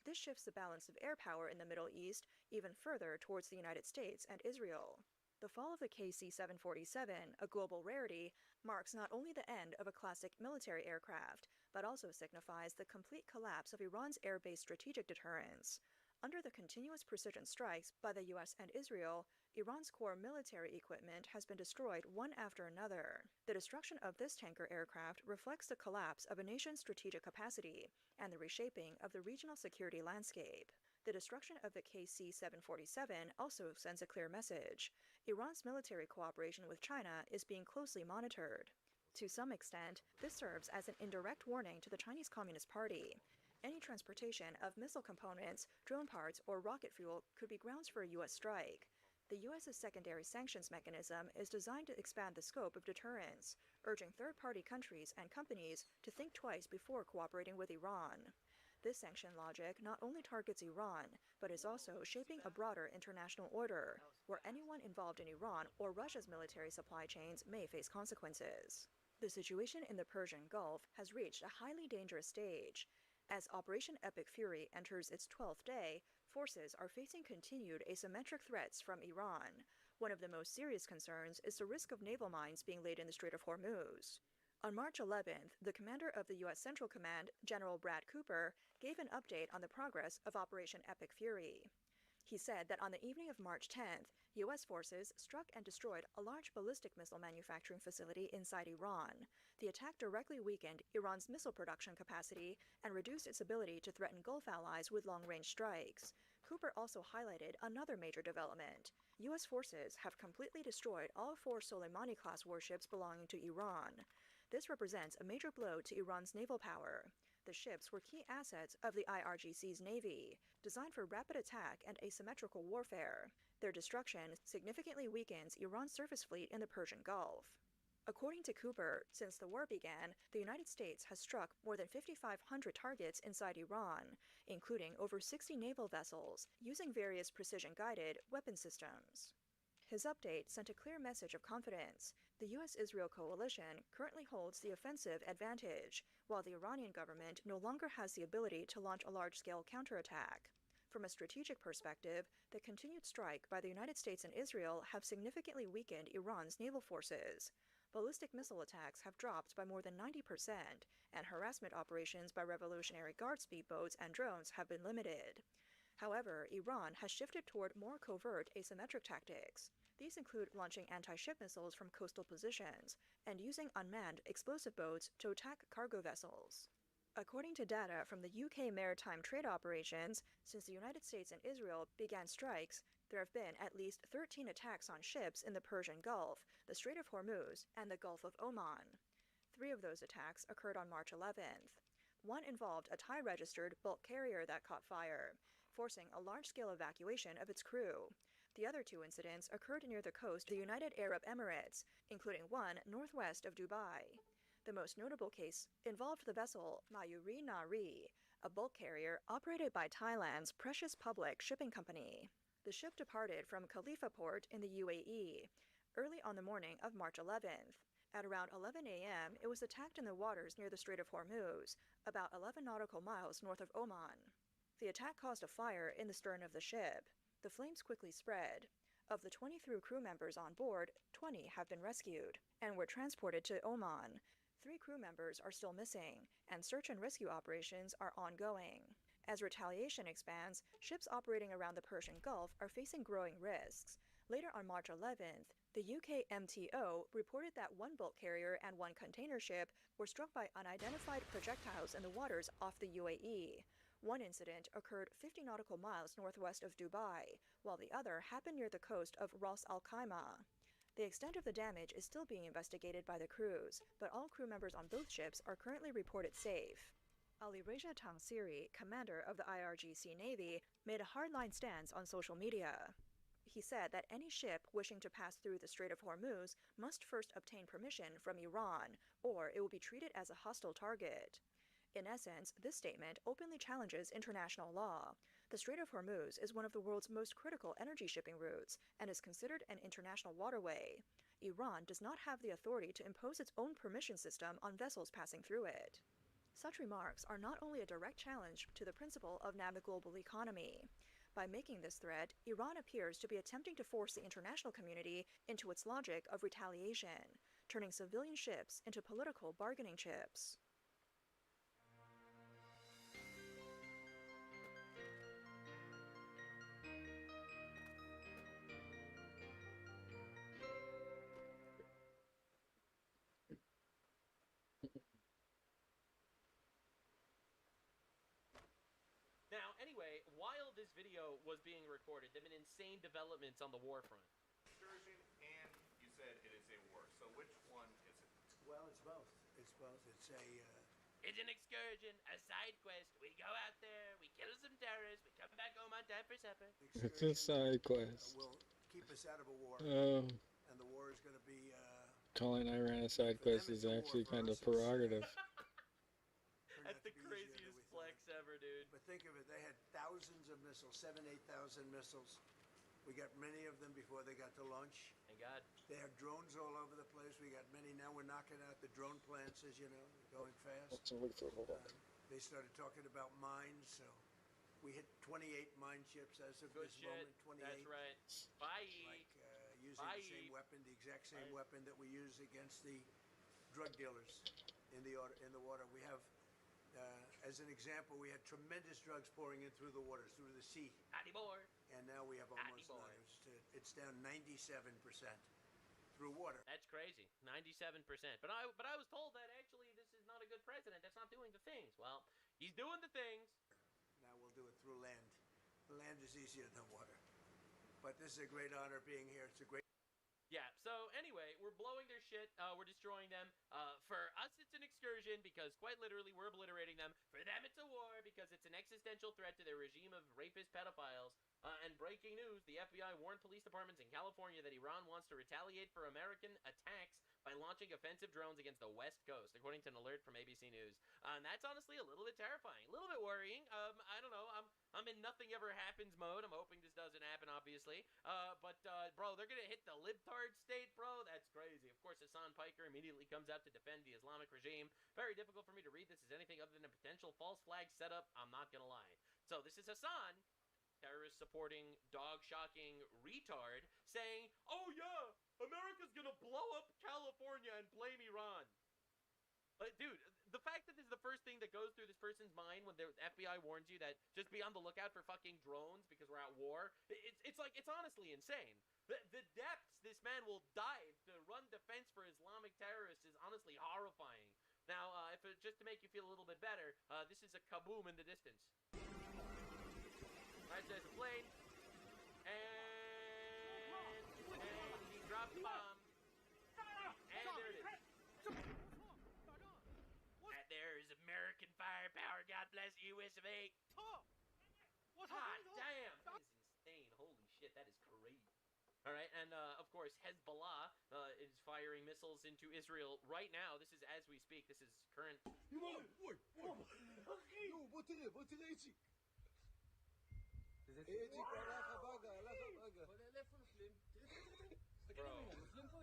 This shifts the balance of air power in the Middle East even further towards the United States and Israel. The fall of the KC-747, a global rarity, marks not only the end of a classic military aircraft, but also signifies the complete collapse of Iran's air-based strategic deterrence. Under the continuous precision strikes by the U.S. and Israel, Iran's core military equipment has been destroyed one after another. The destruction of this tanker aircraft reflects the collapse of a nation's strategic capacity and the reshaping of the regional security landscape. The destruction of the KC-747 also sends a clear message. Iran's military cooperation with China is being closely monitored. To some extent, this serves as an indirect warning to the Chinese Communist Party. Any transportation of missile components, drone parts, or rocket fuel could be grounds for a U.S. strike. The U.S.'s secondary sanctions mechanism is designed to expand the scope of deterrence, urging third-party countries and companies to think twice before cooperating with Iran. This sanction logic not only targets Iran, but is also shaping a broader international order, where anyone involved in Iran or Russia's military supply chains may face consequences. The situation in the Persian Gulf has reached a highly dangerous stage. As Operation Epic Fury enters its 12th day, forces are facing continued asymmetric threats from Iran. One of the most serious concerns is the risk of naval mines being laid in the Strait of Hormuz. On March 11th, the commander of the U.S. Central Command, General Brad Cooper, gave an update on the progress of Operation Epic Fury. He said that on the evening of March 10th, U.S. forces struck and destroyed a large ballistic missile manufacturing facility inside Iran. The attack directly weakened Iran's missile production capacity and reduced its ability to threaten Gulf allies with long-range strikes. Cooper also highlighted another major development. U.S. forces have completely destroyed all 4 Soleimani-class warships belonging to Iran. This represents a major blow to Iran's naval power. The ships were key assets of the IRGC's navy, designed for rapid attack and asymmetrical warfare. Their destruction significantly weakens Iran's surface fleet in the Persian Gulf. According to Cooper, since the war began, the United States has struck more than 5,500 targets inside Iran, including over 60 naval vessels, using various precision-guided weapon systems. His update sent a clear message of confidence. The U.S.-Israel coalition currently holds the offensive advantage, while the Iranian government no longer has the ability to launch a large-scale counterattack. From a strategic perspective, the continued strike by the United States and Israel have significantly weakened Iran's naval forces. Ballistic missile attacks have dropped by more than 90%, and harassment operations by Revolutionary Guard speedboats and drones have been limited. However, Iran has shifted toward more covert asymmetric tactics. These include launching anti-ship missiles from coastal positions and using unmanned explosive boats to attack cargo vessels. According to data from the UK Maritime Trade Operations, since the United States and Israel began strikes, there have been at least 13 attacks on ships in the Persian Gulf, the Strait of Hormuz, and the Gulf of Oman. 3 of those attacks occurred on March 11th. One involved a Thai-registered bulk carrier that caught fire, forcing a large-scale evacuation of its crew. The other 2 incidents occurred near the coast of the United Arab Emirates, including one northwest of Dubai. The most notable case involved the vessel Mayuri Nari, a bulk carrier operated by Thailand's Precious Public Shipping Company. The ship departed from Khalifa Port in the UAE early on the morning of March 11th. At around 11 a.m., it was attacked in the waters near the Strait of Hormuz, about 11 nautical miles north of Oman. The attack caused a fire in the stern of the ship. The flames quickly spread. Of the 23 crew members on board, 20 have been rescued and were transported to Oman. 3 crew members are still missing, and search and rescue operations are ongoing. As retaliation expands, ships operating around the Persian Gulf are facing growing risks. Later on March 11th, the UK MTO reported that 1 bulk carrier and 1 container ship were struck by unidentified projectiles in the waters off the UAE. One incident occurred 50 nautical miles northwest of Dubai, while the other happened near the coast of Ras Al Khaimah. The extent of the damage is still being investigated by the crews, but all crew members on both ships are currently reported safe. Ali Reza Tangsiri, commander of the IRGC Navy, made a hardline stance on social media. He said that any ship wishing to pass through the Strait of Hormuz must first obtain permission from Iran, or it will be treated as a hostile target. In essence, this statement openly challenges international law. The Strait of Hormuz is one of the world's most critical energy shipping routes and is considered an international waterway. Iran does not have the authority to impose its own permission system on vessels passing through it. Such remarks are not only a direct challenge to the principle of the global economy. By making this threat, Iran appears to be attempting to force the international community into its logic of retaliation, turning civilian ships into political bargaining chips. Now, anyway, while this video was being recorded, there have been insane developments on the war front. Excursion, and you said it is a war. So which one is it? Well, it's both. It's both. It's It's an excursion, a side quest. We go out there, we kill some terrorists, we come back home on time for supper. It's a side quest. will keep us out of a war. Um, And the war is going to be Calling Iran a side quest is actually kind of prerogative. That's the craziest flex ever, dude. But think of it, they had thousands of missiles, 7,000, 8,000 missiles. We got many of them before they got to launch. Thank God. They have drones all over the place. We got many now. We're knocking out the drone plants, as you know, going fast. They started talking about mines, so we hit 28 mine ships as of Good this shit. moment. 28. That's right. Bye. Like using the same weapon, the exact same weapon that we use against the drug dealers in the water. We have, as an example, we had tremendous drugs pouring in through the waters, through the sea. and now we have almost none. It's down 97% through water. That's crazy, 97%. But I was told that actually this is not a good president. That's not doing the things. Well, he's doing the things. Now we'll do it through land. The land is easier than water. But this is a great honor being here. It's a great. Yeah, so anyway, we're blowing their shit, we're destroying them. For us, it's an excursion because quite literally we're obliterating them. For them, it's a war because it's an existential threat to their regime of rapist pedophiles. And breaking news, the FBI warned police departments in California that Iran wants to retaliate for American attacks by launching offensive drones against the West Coast, according to an alert from ABC News. And that's honestly a little bit terrifying, a little bit worrying. I don't know, I'm in nothing ever happens mode. I'm hoping this doesn't happen, obviously. But bro, they're gonna hit the libtard state, bro. That's crazy. Of course, Hassan Piker immediately comes out to defend the Islamic regime. Very difficult for me to read this as anything other than a potential false flag setup. I'm not gonna lie. So this is Hassan, terrorist-supporting, dog-shocking retard, saying, "Oh yeah, America's gonna blow up California and blame Iran." Dude, the fact that this is the first thing that goes through this person's mind when the FBI warns you that just be on the lookout for fucking drones because we're at war, it's honestly insane. The depths this man will dive to run defense for Islamic terrorists is honestly horrifying. Now, just to make you feel a little bit better, this is a kaboom in the distance. Alright, so there's a plane, and he dropped the bomb, and there it is. And there is American firepower. God bless US of A. God damn, that is insane. Holy shit, that is crazy. Alright, and of course, Hezbollah is firing missiles into Israel right now. This is as we speak. This is current.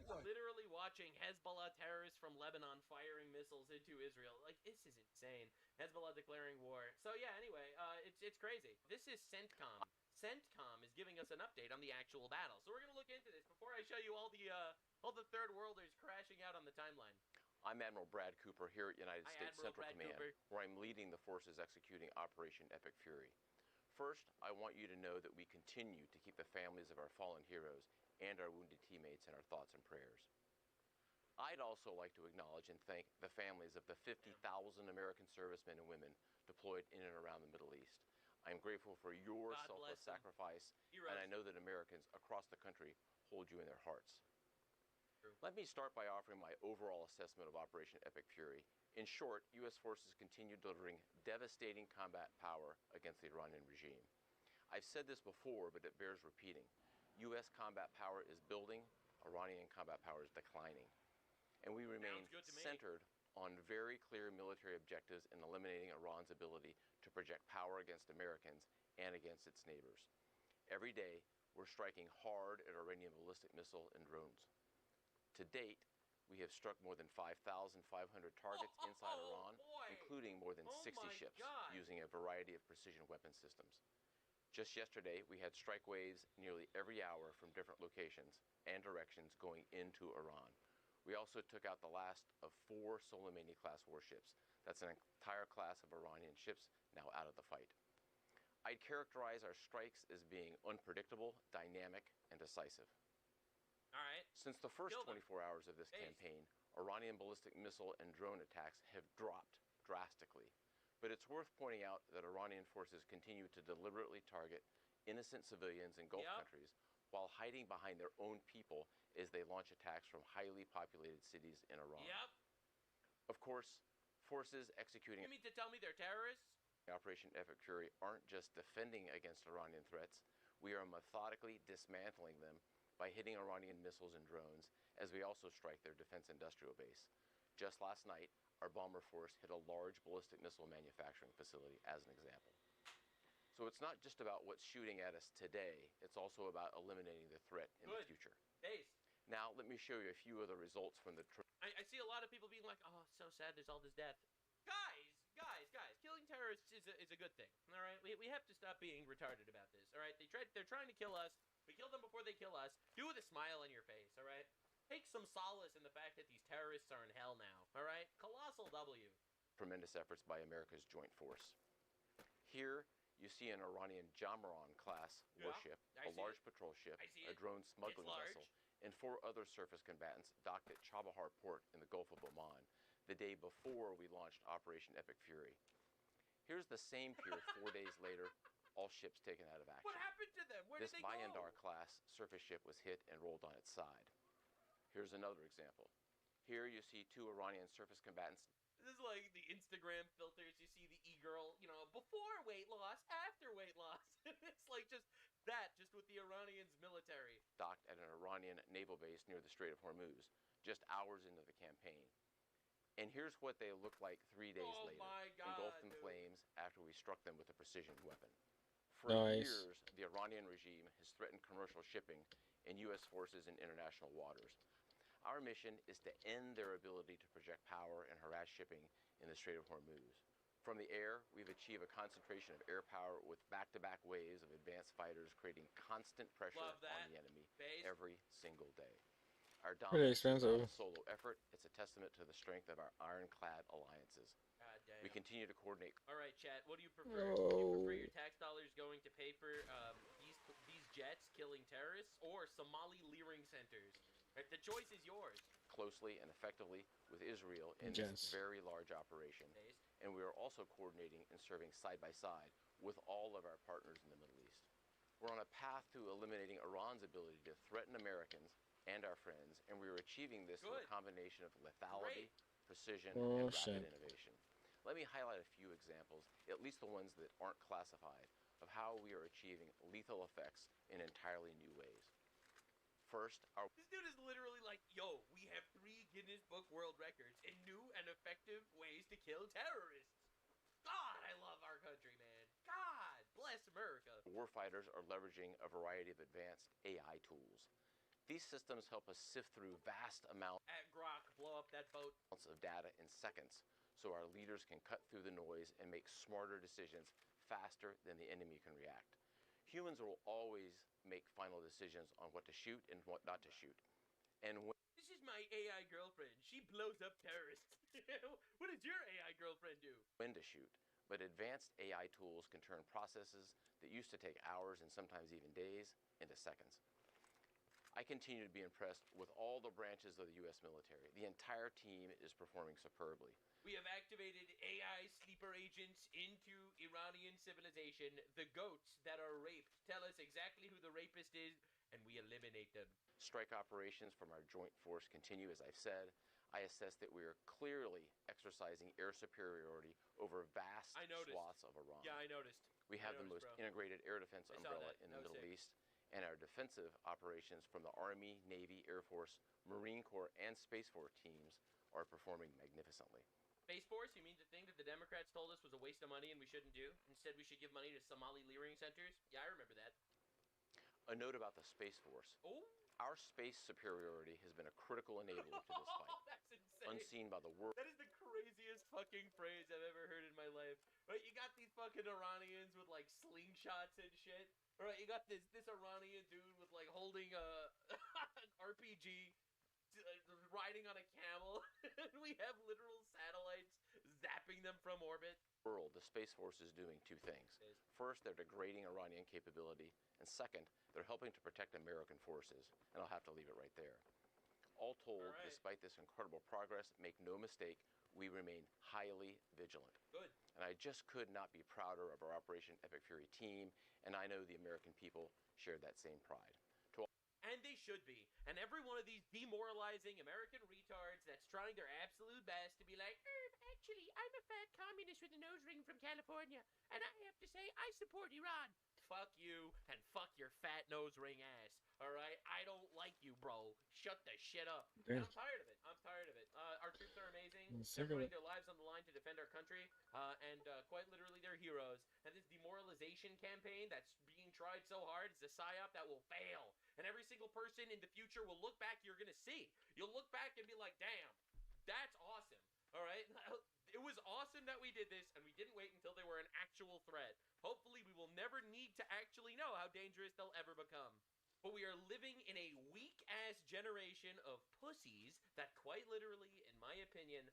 Bro, literally watching Hezbollah terrorists from Lebanon firing missiles into Israel. Like, this is insane. Hezbollah declaring war. So yeah, anyway, it's crazy. This is CENTCOM. CENTCOM is giving us an update on the actual battle. So we're gonna look into this before I show you all the third worlders crashing out on the timeline. I'm Admiral Brad Cooper here at United States Central Command, where I'm leading the forces executing Operation Epic Fury. First, I want you to know that we continue to keep the families of our fallen heroes and our wounded teammates in our thoughts and prayers. I'd also like to acknowledge and thank the families of the 50,000 American servicemen and women deployed in and around the Middle East. I'm grateful for your selfless sacrifice, and I know that Americans across the country hold you in their hearts. Let me start by offering my overall assessment of Operation Epic Fury. In short, U.S. forces continue delivering devastating combat power against the Iranian regime. I've said this before, but it bears repeating. U.S. combat power is building, Iranian combat power is declining. And we remain centered on very clear military objectives in eliminating Iran's ability to project power against Americans and against its neighbors. Every day, we're striking hard at Iranian ballistic missile and drones. To date, we have struck more than 5,500 targets inside Iran, including more than 60 ships using a variety of precision weapon systems. Just yesterday, we had strike waves nearly every hour from different locations and directions going into Iran. We also took out the last of 4 Soleimani-class warships. That's an entire class of Iranian ships now out of the fight. I'd characterize our strikes as being unpredictable, dynamic, and decisive. All right. Since the first 24 hours of this campaign, Iranian ballistic missile and drone attacks have dropped drastically. But it's worth pointing out that Iranian forces continue to deliberately target innocent civilians in Gulf countries while hiding behind their own people as they launch attacks from highly populated cities in Iran. Of course, forces executing... You mean to tell me they're terrorists? Operation Epic Fury aren't just defending against Iranian threats. We are methodically dismantling them by hitting Iranian missiles and drones, as we also strike their defense industrial base. Just last night, our bomber force hit a large ballistic missile manufacturing facility, as an example. So it's not just about what's shooting at us today, it's also about eliminating the threat in the future. Now, let me show you a few of the results from the... I see a lot of people being like, oh, it's so sad there's all this death. Guys, killing terrorists is a good thing, all right? We have to stop being retarded about this, all right? They're trying to kill us. We kill them before they kill us. Do it with a smile on your face, all right? Take some solace in the fact that these terrorists are in hell now, all right? Colossal W. Tremendous efforts by America's joint force. Here you see an Iranian Jamaran-class warship, a large patrol ship, a drone smuggling vessel, and 4 other surface combatants docked at Chabahar port in the Gulf of Oman the day before we launched Operation Epic Fury. Here's the same pier 4 days later, all ships taken out of action. What happened to them? Where This did they go? Bayandar-class surface ship was hit and rolled on its side. Here's another example. Here you see 2 Iranian surface combatants. This is like the Instagram filters. You see the e-girl, before weight loss, after weight loss. It's like just that, just with the Iranians' military. Docked at an Iranian naval base near the Strait of Hormuz, just hours into the campaign. And here's what they looked like 3 days later, engulfed in flames after we struck them with a precision weapon. For years, the Iranian regime has threatened commercial shipping and U.S. forces in international waters. Our mission is to end their ability to project power and harass shipping in the Strait of Hormuz. From the air, we've achieved a concentration of air power with back-to-back waves of advanced fighters creating constant pressure on the enemy every single day. Our dominance is not a solo effort. It's a testament to the strength of our ironclad alliances. We continue to coordinate. All right, chat, what do you prefer? Do you prefer your tax dollars going to pay for these jets killing terrorists or Somali leering centers? Right, the choice is yours. Closely and effectively with Israel in this very large operation. And we are also coordinating and serving side by side with all of our partners in the Middle East. We're on a path to eliminating Iran's ability to threaten Americans and our friends, and we are achieving this through a combination of lethality, precision, and rapid innovation. Let me highlight a few examples, at least the ones that aren't classified, of how we are achieving lethal effects in entirely new ways. First, this dude is literally like, yo, we have 3 Guinness Book World Records in new and effective ways to kill terrorists. God, I love our country, man. God bless America. Warfighters are leveraging a variety of advanced AI tools. These systems help us sift through vast amounts at Grok, blow up that boat. Of data in seconds, so our leaders can cut through the noise and make smarter decisions faster than the enemy can react. Humans will always make final decisions on what to shoot and what not to shoot. And this is my AI girlfriend. She blows up terrorists. What does your AI girlfriend do? When to shoot. But advanced AI tools can turn processes that used to take hours and sometimes even days into seconds. I continue to be impressed with all the branches of the U.S. military. The entire team is performing superbly. We have activated AI sleeper agents into Iranian civilization. The goats that are raped tell us exactly who the rapist is, and we eliminate them. Strike operations from our joint force continue, as I've said. I assess that we are clearly exercising air superiority over vast swaths of Iran. Yeah, I noticed. We have the most integrated air defense umbrella in the Middle East, and our defensive operations from the Army, Navy, Air Force, Marine Corps, and Space Force teams are performing magnificently. Space Force? You mean the thing that the Democrats told us was a waste of money and we shouldn't do? Instead, we should give money to Somali leering centers? Yeah, I remember that. A note about the Space Force. Our space superiority has been a critical enabler to this fight. That's insane. Unseen by the world. That is the craziest fucking phrase I've ever heard in my life. Right, you got these fucking Iranians with like slingshots and shit. All right, you got this Iranian dude with like holding a an RPG, riding on a camel, and we have literal satellites zapping them from orbit. The Space Force is doing 2 things. First, they're degrading Iranian capability, and second, they're helping to protect American forces. And I'll have to leave it right there. All told, despite this incredible progress, make no mistake, we remain highly vigilant. Good. And I just could not be prouder of our Operation Epic Fury team, and I know the American people share that same pride. And they should be. And every one of these demoralizing American retards that's trying their absolute best to be like, actually, I'm a fat communist with a nose ring from California, and I have to say, I support Iran. Fuck you, and fuck your fat nose ring ass. All right? I don't like you, bro. Shut the shit up. And I'm tired of it. I'm tired of it. Our troops are amazing. They're putting their lives on the line to defend our country, and quite literally, they're heroes. And this demoralization campaign that's being tried so hard is a psyop that will fail. And every single person in the future will look back, you're going to see. You'll look back and be like, damn, that's awesome. All right? It was awesome that we did this, and we didn't wait until they were an actual threat. Hopefully, we will never need to actually know how dangerous they'll ever become. But we are living in a weak-ass generation of pussies that quite literally, in my opinion,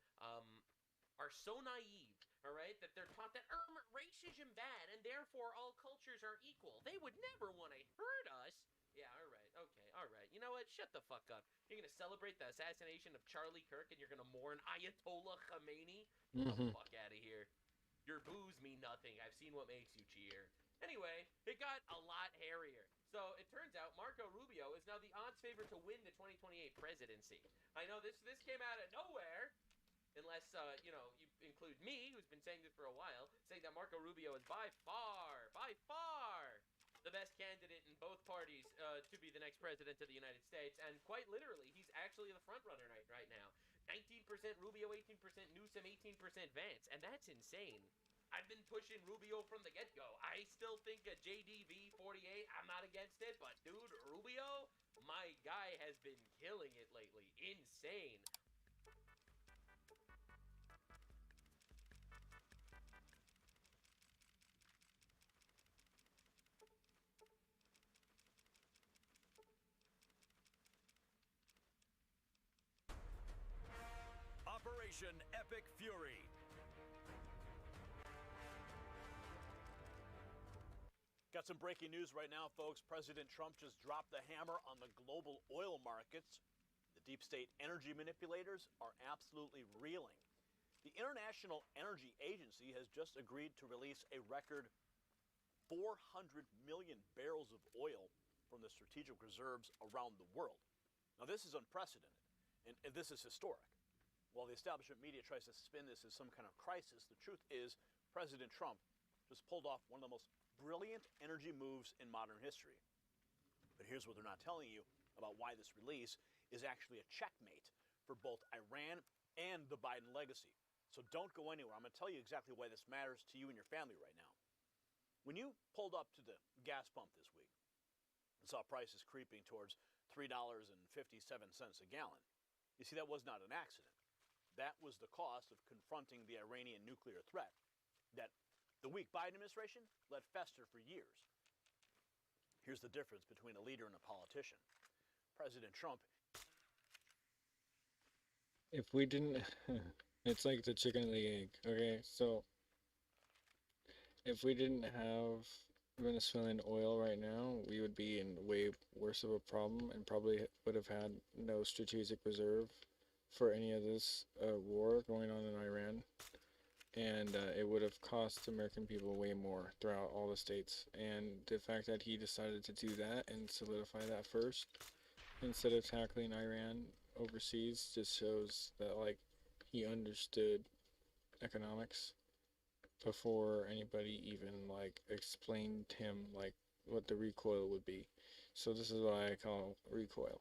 are so naive all right, that they're taught that racism bad and therefore all cultures are equal. They would never want to hurt us. Yeah, all right, okay, all right. You know what? Shut the fuck up. You're going to celebrate the assassination of Charlie Kirk and you're going to mourn Ayatollah Khomeini? Get the fuck out of here. Your boos mean nothing. I've seen what makes you cheer. Anyway, it got a lot hairier. So it turns out Marco Rubio is now the odds favorite to win the 2028 presidency. I know this came out of nowhere. Unless, you include me, who's been saying this for a while, saying that Marco Rubio is by far, the best candidate in both parties to be the next president of the United States. And quite literally, he's actually the front runner right now. 19% Rubio, 18% Newsom, 18% Vance. And that's insane. I've been pushing Rubio from the get-go. I still think a JDV 48, I'm not against it. But, dude, Rubio, my guy has been killing it lately. Insane. Operation Epic Fury. Got some breaking news right now, folks. President Trump just dropped the hammer on the global oil markets. The deep state energy manipulators are absolutely reeling. The International Energy Agency has just agreed to release a record 400 million barrels of oil from the strategic reserves around the world. Now, this is unprecedented, and this is historic. While the establishment media tries to spin this as some kind of crisis, the truth is President Trump just pulled off one of the most brilliant energy moves in modern history. But here's what they're not telling you about why this release is actually a checkmate for both Iran and the Biden legacy. So don't go anywhere. I'm going to tell you exactly why this matters to you and your family right now. When you pulled up to the gas pump this week and saw prices creeping towards $3.57 a gallon, you see, that was not an accident. That was the cost of confronting the Iranian nuclear threat that the weak Biden administration let fester for years. Here's the difference between a leader and a politician. President Trump. If we didn't, it's like the chicken and the egg, okay? So, if we didn't have Venezuelan oil right now, we would be in way worse of a problem and probably would have had no strategic reserve for any of this war going on in Iran, and it would have cost American people way more throughout all the states. And the fact that he decided to do that and solidify that first instead of tackling Iran overseas just shows that, like, he understood economics before anybody even, like, explained him, like, what the recoil would be. So this is what I call recoil.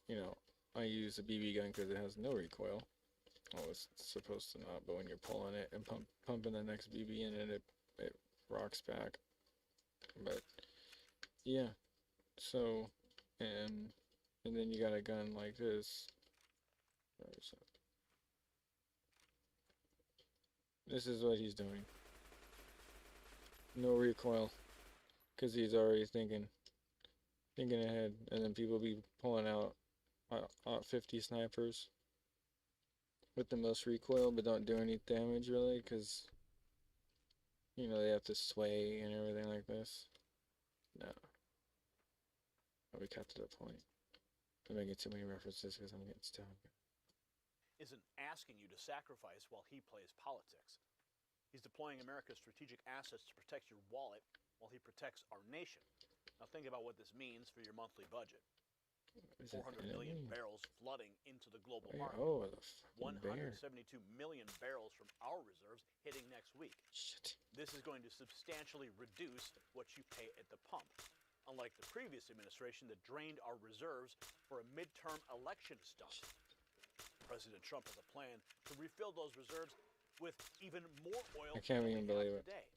You know, I use a BB gun because it has no recoil. Oh, it's supposed to not, but when you're pulling it and pumping the next BB in it, it rocks back. But yeah, so and then you got a gun like this. This is what he's doing. No recoil, because he's already thinking ahead, and then people be pulling out 50 snipers with the most recoil but don't do any damage really, because you know they have to sway and everything like this. No, we cut to the point. I'm making too many references because I'm getting stoned. Isn't asking you to sacrifice while he plays politics. He's deploying America's strategic assets to protect your wallet while he protects our nation. Now think about what this means for your monthly budget. 400 million barrels flooding into the global market. 172 million barrels from our reserves hitting next week. This is going to substantially reduce what you pay at the pump. Unlike the previous administration that drained our reserves for a midterm election stunt. President Trump has a plan to refill those reserves with even more oil. I can't even believe it. Today.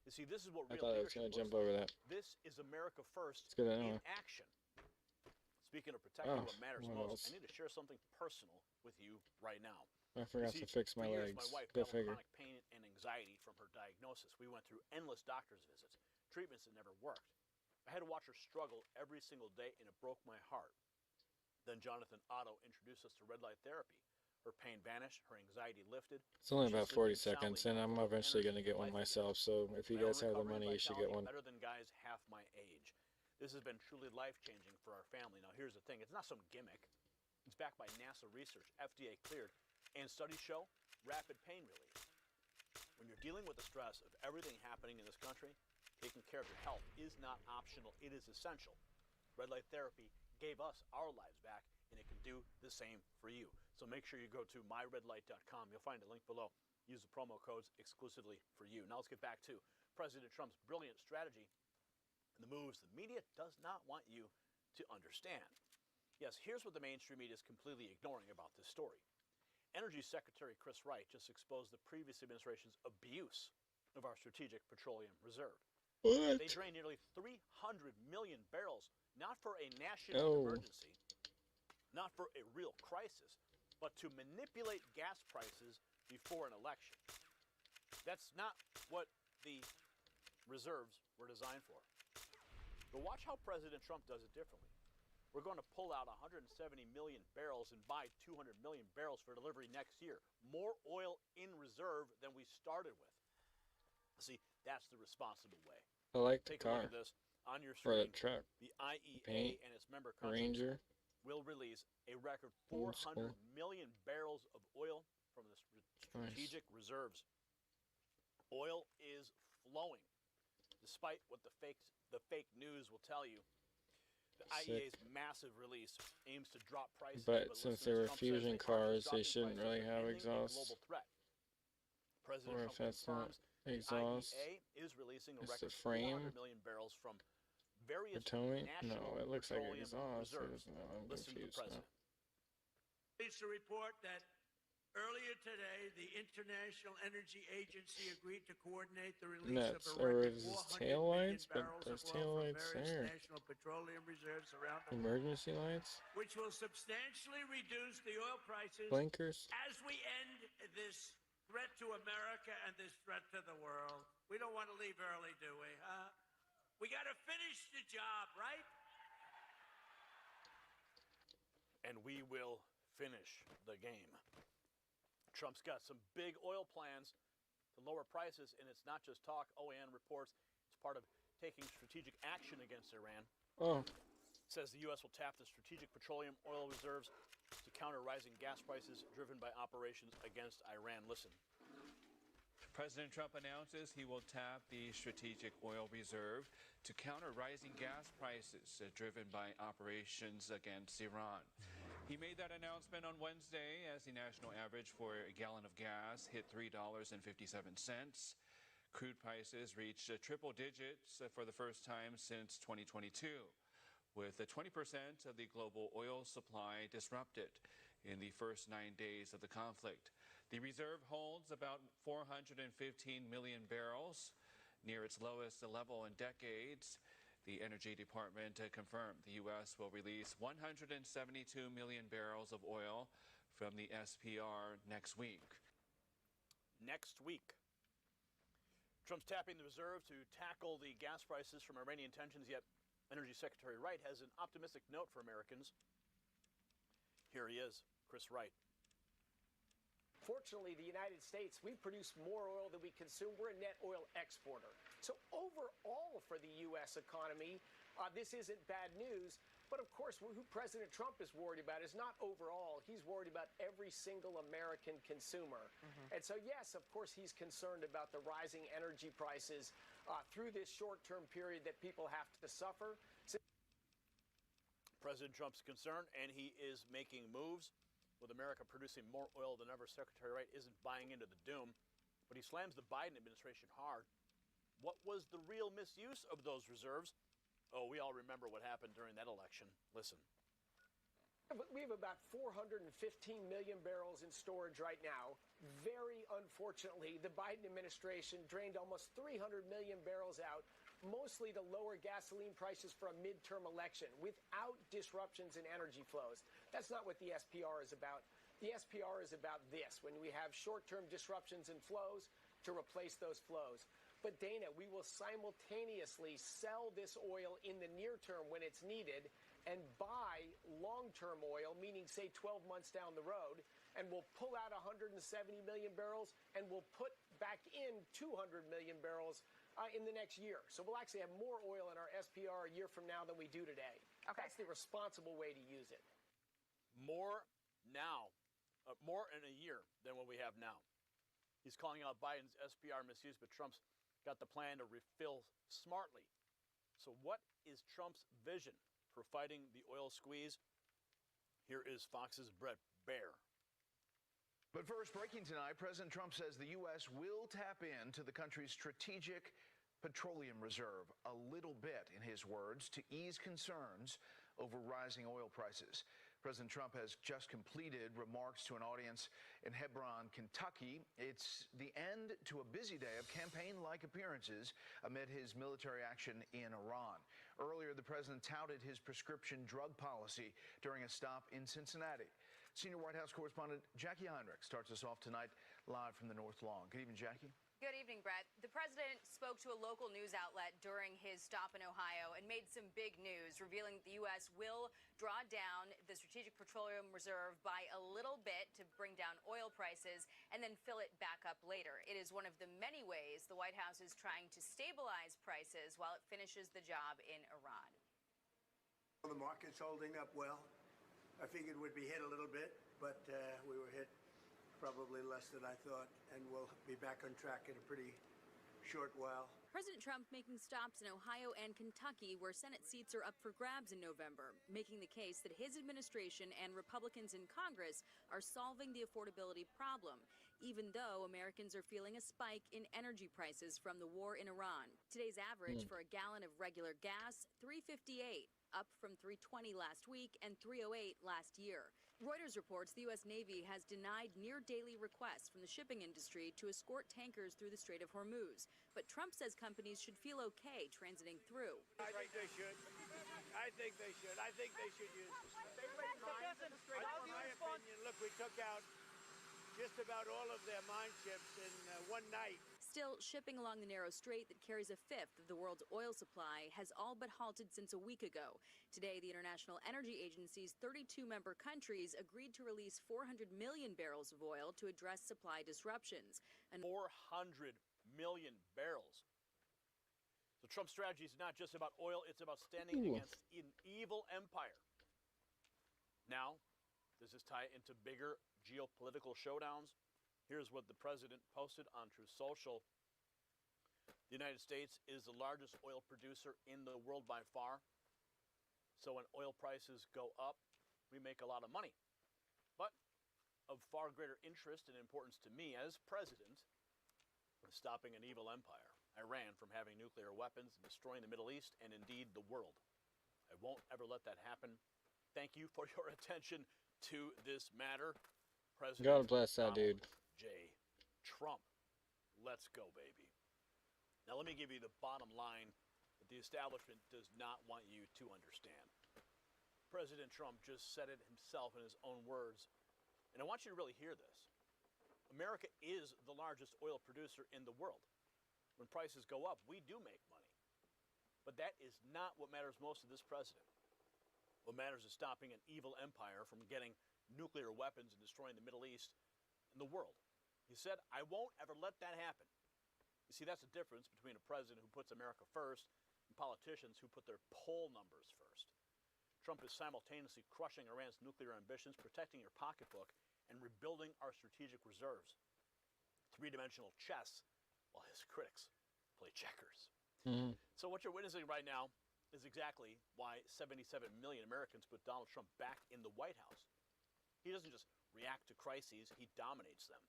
You see, this is what I real thought I was going to jump over that. This is America First in action. Speaking of protecting what matters most, I need to share something personal with you right now. I forgot to fix my legs. My wife Go battled figure. chronic pain and anxiety from her diagnosis. We went through endless doctor's visits, treatments that never worked. I had to watch her struggle every single day, and it broke my heart. Then Jonathan Otto introduced us to red light therapy, a Her pain vanished, her anxiety lifted. It's only She's about 40 sleeping seconds, soundly, and I'm eventually going to get one myself. So if you My own guys have the recovery money, you should get vitality one. better than guys half my age. This has been truly life-changing for our family. Now, here's the thing. It's not some gimmick. It's backed by NASA research, FDA cleared, and studies show rapid pain relief. When you're dealing with the stress of everything happening in this country, taking care of your health is not optional. It is essential. Red Light Therapy gave us our lives back, and it can do the same for you. So make sure you go to myredlight.com. You'll find a link below. Use the promo codes exclusively for you. Now let's get back to President Trump's brilliant strategy and the moves the media does not want you to understand. Yes, here's what the mainstream media is completely ignoring about this story. Energy Secretary Chris Wright just exposed the previous administration's abuse of our Strategic Petroleum Reserve. What? They drained nearly 300 million barrels, not for a national emergency, not for a real crisis, but to manipulate gas prices before an election. That's not what the reserves were designed for. But watch how President Trump does it differently. We're going to pull out 170 million barrels and buy 200 million barrels for delivery next year. More oil in reserve than we started with. See, that's the responsible way. I like the Take car. a look at this on your Or screen. the truck. The IEA Paint. and its member countries Ranger. will release a record Old 400 school. million barrels of oil from the strategic reserves. Oil is flowing, despite what the fake news will tell you. The IEA's massive release aims to drop prices. But since listen, they were Trump says fusion aren't cars, just they dropping shouldn't prices, really they're have ending a exhaust. global threat. President Or Trump if that's not confirms exhaust. the IEA is releasing a It's record the frame. 400 million barrels from various For towing? national No, it looks like petroleum exhaust. It reserves. doesn't- I'm Listen to the confused now. president. Pleased to report that earlier today, the International Energy Agency agreed to coordinate the release Nuts. of a Or record is this 400 tail million lights? But barrels there's of tail oil from lights various there. national petroleum reserves around the world, Emergency lights? which will substantially reduce the oil prices Blinkers? as we end this threat to America and this threat to the world. We don't want to leave early, do we? We got to finish the job, right? And we will finish the game. Trump's got some big oil plans to lower prices, and it's not just talk. OAN reports it's part of taking strategic action against Iran. Oh. Says the U.S. will tap the strategic petroleum oil reserves to counter rising gas prices driven by operations against Iran. Listen. President Trump announces he will tap the strategic oil reserve to counter rising gas prices driven by operations against Iran. He made that announcement on Wednesday as the national average for a gallon of gas hit $3.57. Crude prices reached triple digits for the first time since 2022, with 20% of the global oil supply disrupted in the first 9 days of the conflict. The reserve holds about 415 million barrels, near its lowest level in decades. The Energy Department confirmed the U.S. will release 172 million barrels of oil from the SPR next week. Next week. Trump's tapping the reserve to tackle the gas prices from Iranian tensions, yet Energy Secretary Wright has an optimistic note for Americans. Here he is, Chris Wright. Fortunately, the United States, we produce more oil than we consume. We're a net oil exporter. So overall for the U.S. economy, this isn't bad news. But of course, who President Trump is worried about is not overall. He's worried about every single American consumer. And so, yes, of course, he's concerned about the rising energy prices through this short-term period that people have to suffer. President Trump's concerned, and he is making moves. With America producing more oil than ever, Secretary Wright isn't buying into the doom, but he slams the Biden administration hard. What was the real misuse of those reserves? Oh, we all remember what happened during that election. Listen. We have about 415 million barrels in storage right now. Very unfortunately, the Biden administration drained almost 300 million barrels out, mostly to lower gasoline prices for a midterm election without disruptions in energy flows. That's not what the SPR is about. The SPR is about this, when we have short-term disruptions in flows to replace those flows. But Dana, we will simultaneously sell this oil in the near term when it's needed and buy long-term oil, meaning, say, 12 months down the road, and we'll pull out 170 million barrels, and we'll put back in 200 million barrels in the next year. So we'll actually have more oil in our SPR a year from now than we do today. Okay. That's the responsible way to use it. More now, more in a year than what we have now. He's calling out Biden's SPR misuse, but Trump's got the plan to refill smartly. So what is Trump's vision for fighting the oil squeeze? Here is Fox's Brett Baer. But first, breaking tonight, President Trump says the U.S. will tap into the country's strategic petroleum reserve a little bit, in his words, to ease concerns over rising oil prices. President Trump has just completed remarks to an audience in Hebron, Kentucky. It's the end to a busy day of campaign-like appearances amid his military action in Iran. Earlier, the president touted his prescription drug policy during a stop in Cincinnati. Senior White House correspondent Jackie Heinrich starts us off tonight live from the North Lawn. Good evening, Jackie. Good evening, Brett. The president spoke to a local news outlet during his stop in Ohio and made some big news, revealing that the U.S. will draw down the Strategic Petroleum Reserve by a little bit to bring down oil prices and then fill it back up later. It is one of the many ways the White House is trying to stabilize prices while it finishes the job in Iran. The market's holding up well. I figured we'd be hit a little bit, but we were hit probably less than I thought, and we'll be back on track in a pretty short while. President Trump making stops in Ohio and Kentucky, where Senate seats are up for grabs in November, making the case that his administration and Republicans in Congress are solving the affordability problem, even though Americans are feeling a spike in energy prices from the war in Iran. Today's average for a gallon of regular gas, $3.58, up from $3.20 last week and $3.08 last year. Reuters reports the U.S. Navy has denied near-daily requests from the shipping industry to escort tankers through the Strait of Hormuz. But Trump says companies should feel okay transiting through. I think they should. I think they should. I think they should use this. In my opinion, look, we took out just about all of their mine ships in one night. Still, shipping along the narrow strait that carries a fifth of the world's oil supply has all but halted since a week ago. Today, the International Energy Agency's 32-member countries agreed to release 400 million barrels of oil to address supply disruptions. 400 million barrels. So Trump's strategy is not just about oil, it's about standing against an evil empire. Now, does this tie into bigger geopolitical showdowns? Here's what the president posted on Truth Social. The United States is the largest oil producer in the world by far. So when oil prices go up, we make a lot of money. But of far greater interest and importance to me as president was stopping an evil empire, Iran, from having nuclear weapons and destroying the Middle East and indeed the world. I won't ever let that happen. Thank you for your attention to this matter. President God bless that dude. J. Trump. Let's go, baby. Now let me give you the bottom line that the establishment does not want you to understand. President Trump just said it himself in his own words, and I want you to really hear this. America is the largest oil producer in the world. When prices go up, we do make money. But that is not what matters most to this president. What matters is stopping an evil empire from getting nuclear weapons and destroying the Middle East and the world. He said, I won't ever let that happen. You see, that's the difference between a president who puts America first and politicians who put their poll numbers first. Trump is simultaneously crushing Iran's nuclear ambitions, protecting your pocketbook, and rebuilding our strategic reserves. Three-dimensional chess, while his critics play checkers. So what you're witnessing right now is exactly why 77 million Americans put Donald Trump back in the White House. He doesn't just react to crises, he dominates them.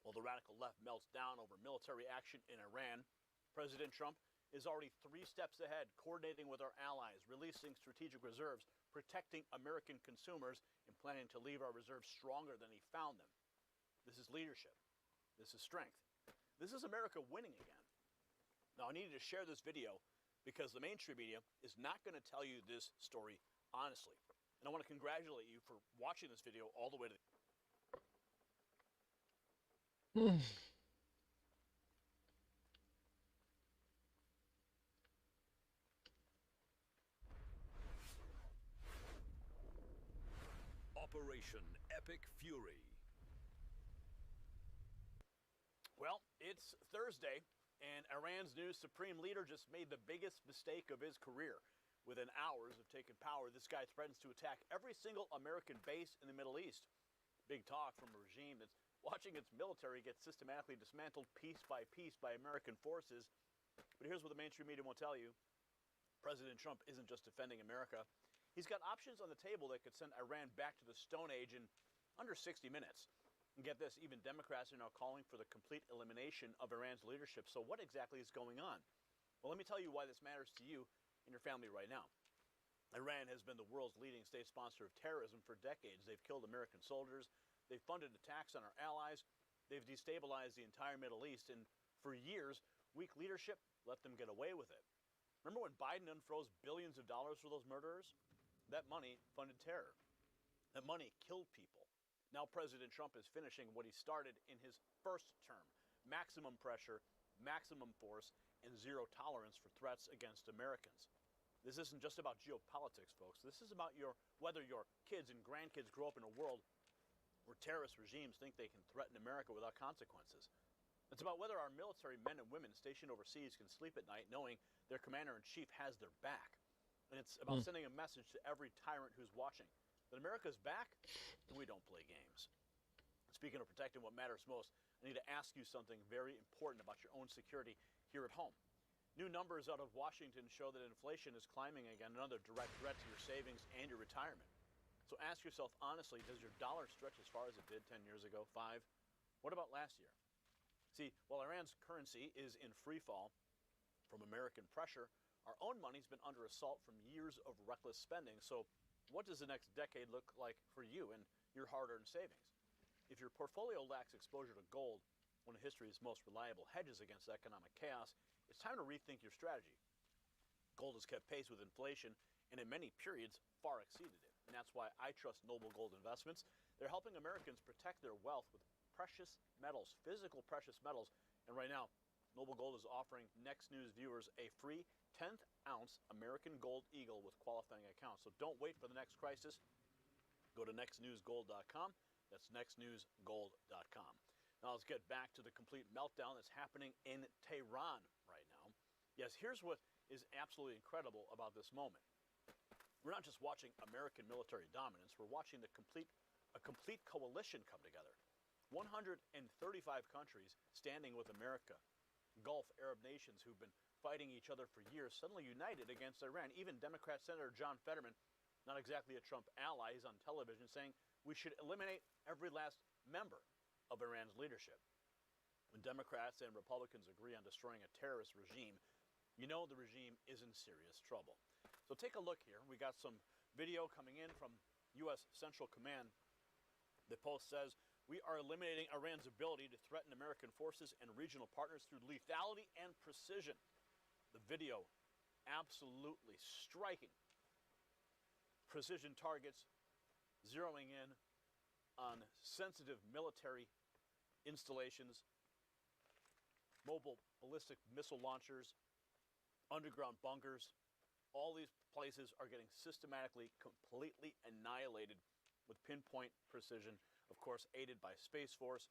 While the radical left melts down over military action in Iran, President Trump is already 3 steps ahead, coordinating with our allies, releasing strategic reserves, protecting American consumers, and planning to leave our reserves stronger than he found them. This is leadership. This is strength. This is America winning again. Now, I needed to share this video because the mainstream media is not going to tell you this story honestly. And I want to congratulate you for watching this video all the way to the Operation Epic Fury. Well, it's Thursday, and Iran's new supreme leader just made the biggest mistake of his career. Within hours of taking power, this guy threatens to attack every single American base in the Middle East. Big talk from a regime that's watching its military get systematically dismantled piece by American forces. But here's what the mainstream media won't tell you. President Trump isn't just defending America. He's got options on the table that could send Iran back to the Stone Age in under 60 minutes. And get this, even Democrats are now calling for the complete elimination of Iran's leadership. So what exactly is going on? Well, let me tell you why this matters to you and your family right now. Iran has been the world's leading state sponsor of terrorism for decades. They've killed American soldiers. They've funded attacks on our allies. They've destabilized the entire Middle East. And for years, weak leadership let them get away with it. Remember when Biden unfroze billions of dollars for those murderers? That money funded terror. That money killed people. Now President Trump is finishing what he started in his first term. Maximum pressure, maximum force, and zero tolerance for threats against Americans. This isn't just about geopolitics, folks. This is about whether your kids and grandkids grow up in a world where terrorist regimes think they can threaten America without consequences. It's about whether our military men and women stationed overseas can sleep at night knowing their commander-in-chief has their back. And it's about sending a message to every tyrant who's watching that America's back and we don't play games. Speaking of protecting what matters most, I need to ask you something very important about your own security here at home. New numbers out of Washington show that inflation is climbing again, another direct threat to your savings and your retirement. So ask yourself honestly, does your dollar stretch as far as it did 10 years ago, 5? What about last year? See, while Iran's currency is in free fall from American pressure, our own money's been under assault from years of reckless spending. So what does the next decade look like for you and your hard-earned savings? If your portfolio lacks exposure to gold, one of history's most reliable hedges against economic chaos, it's time to rethink your strategy. Gold has kept pace with inflation and in many periods far exceeded it. And that's why I trust Noble Gold Investments. They're helping Americans protect their wealth with precious metals, physical precious metals. And right now, Noble Gold is offering Next News viewers a free 10th ounce American Gold Eagle with qualifying accounts. So don't wait for the next crisis. Go to nextnewsgold.com. That's nextnewsgold.com. Now let's get back to the complete meltdown that's happening in Tehran right now. Yes, here's what is absolutely incredible about this moment. We're not just watching American military dominance, we're watching a complete coalition come together. 135 countries standing with America. Gulf Arab nations who've been fighting each other for years suddenly united against Iran. Even Democrat Senator John Fetterman, not exactly a Trump ally, is on television saying we should eliminate every last member of Iran's leadership. When Democrats and Republicans agree on destroying a terrorist regime, you know the regime is in serious trouble. So take a look here. We got some video coming in from U.S. Central Command. The Post says, we are eliminating Iran's ability to threaten American forces and regional partners through lethality and precision. The video, absolutely striking. Precision targets, zeroing in on sensitive military installations, mobile ballistic missile launchers, underground bunkers. All these places are getting systematically, completely annihilated with pinpoint precision, of course, aided by Space Force,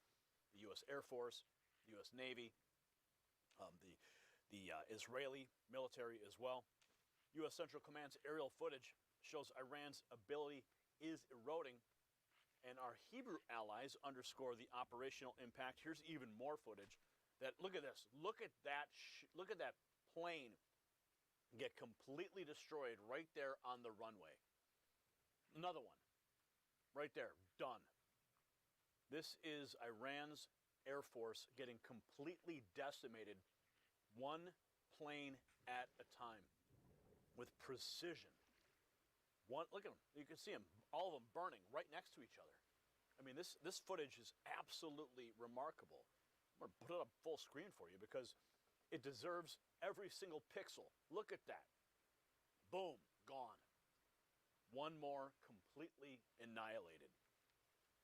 the U.S. Air Force, the U.S. Navy, the Israeli military as well. U.S. Central Command's aerial footage shows Iran's ability is eroding, and our Hebrew allies underscore the operational impact. Here's even more footage. Look at this. Look at that plane get completely destroyed right there on the runway. Another one. Right there. Done. This is Iran's Air Force getting completely decimated, one plane at a time, with precision. Look at them. You can see them, all of them burning right next to each other. I mean, this footage is absolutely remarkable. I'm going to put it up full screen for you because it deserves every single pixel. Look at that. Boom, gone. One more completely annihilated.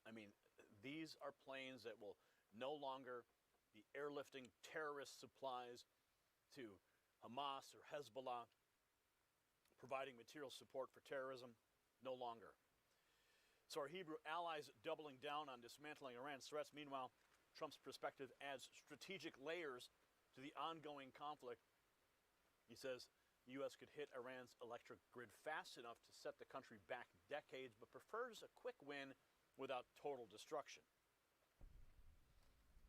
I mean, these are planes that will no longer be airlifting terrorist supplies to Hamas or Hezbollah, providing material support for terrorism, no longer. So our Hebrew allies doubling down on dismantling Iran's threats. Meanwhile, Trump's perspective adds strategic layers to the ongoing conflict. He says the U.S. could hit Iran's electric grid fast enough to set the country back decades, but prefers a quick win without total destruction.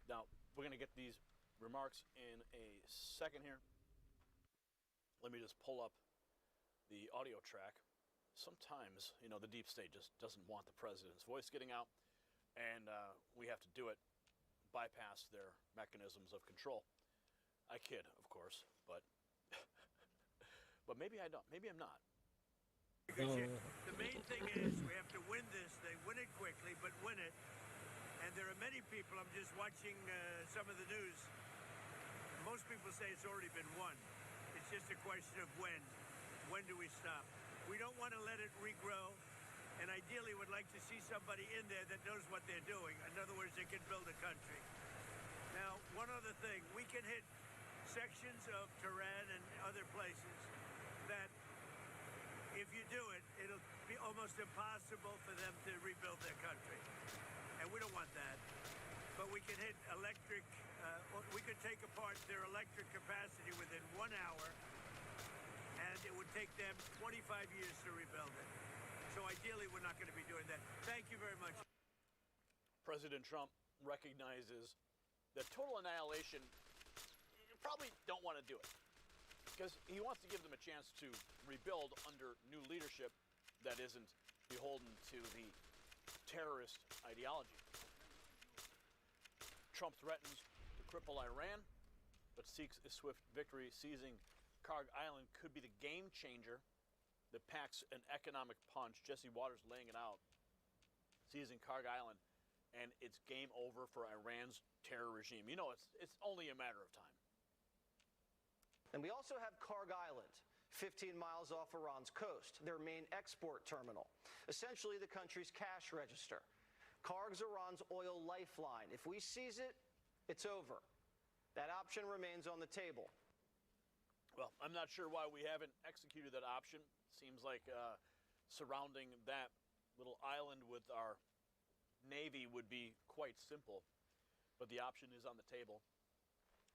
Now, we're going to get these remarks in a second here. Let me just pull up the audio track. Sometimes, you know, the deep state just doesn't want the president's voice getting out, and we have to do it, bypass their mechanisms of control. I kid, of course, but but maybe I don't. Maybe I'm not. The main thing is we have to win this thing, win it quickly, but win it. And there are many people, I'm just watching some of the news, most people say it's already been won. It's just a question of when. When do we stop? We don't want to let it regrow, and ideally would like to see somebody in there that knows what they're doing. In other words, they can build a country. Now, one other thing, we can hit sections of Tehran and other places that if you do it, it'll be almost impossible for them to rebuild their country. And we don't want that. But we can hit electric, we could take apart their electric capacity within 1 hour, and it would take them 25 years to rebuild it. So ideally, we're not going to be doing that. Thank you very much. President Trump recognizes that total annihilation, you probably don't want to do it, because he wants to give them a chance to rebuild under new leadership that isn't beholden to the terrorist ideology. Trump threatens to cripple Iran, but seeks a swift victory. Seizing Karg Island could be the game changer that packs an economic punch. Jesse Waters laying it out. Seizing Karg Island, and it's game over for Iran's terror regime. You know, it's only a matter of time. And we also have Karg Island, 15 miles off Iran's coast, their main export terminal, essentially the country's cash register. Karg's Iran's oil lifeline. If we seize it, it's over. That option remains on the table. Well, I'm not sure why we haven't executed that option. Seems like surrounding that little island with our Navy would be quite simple. But the option is on the table.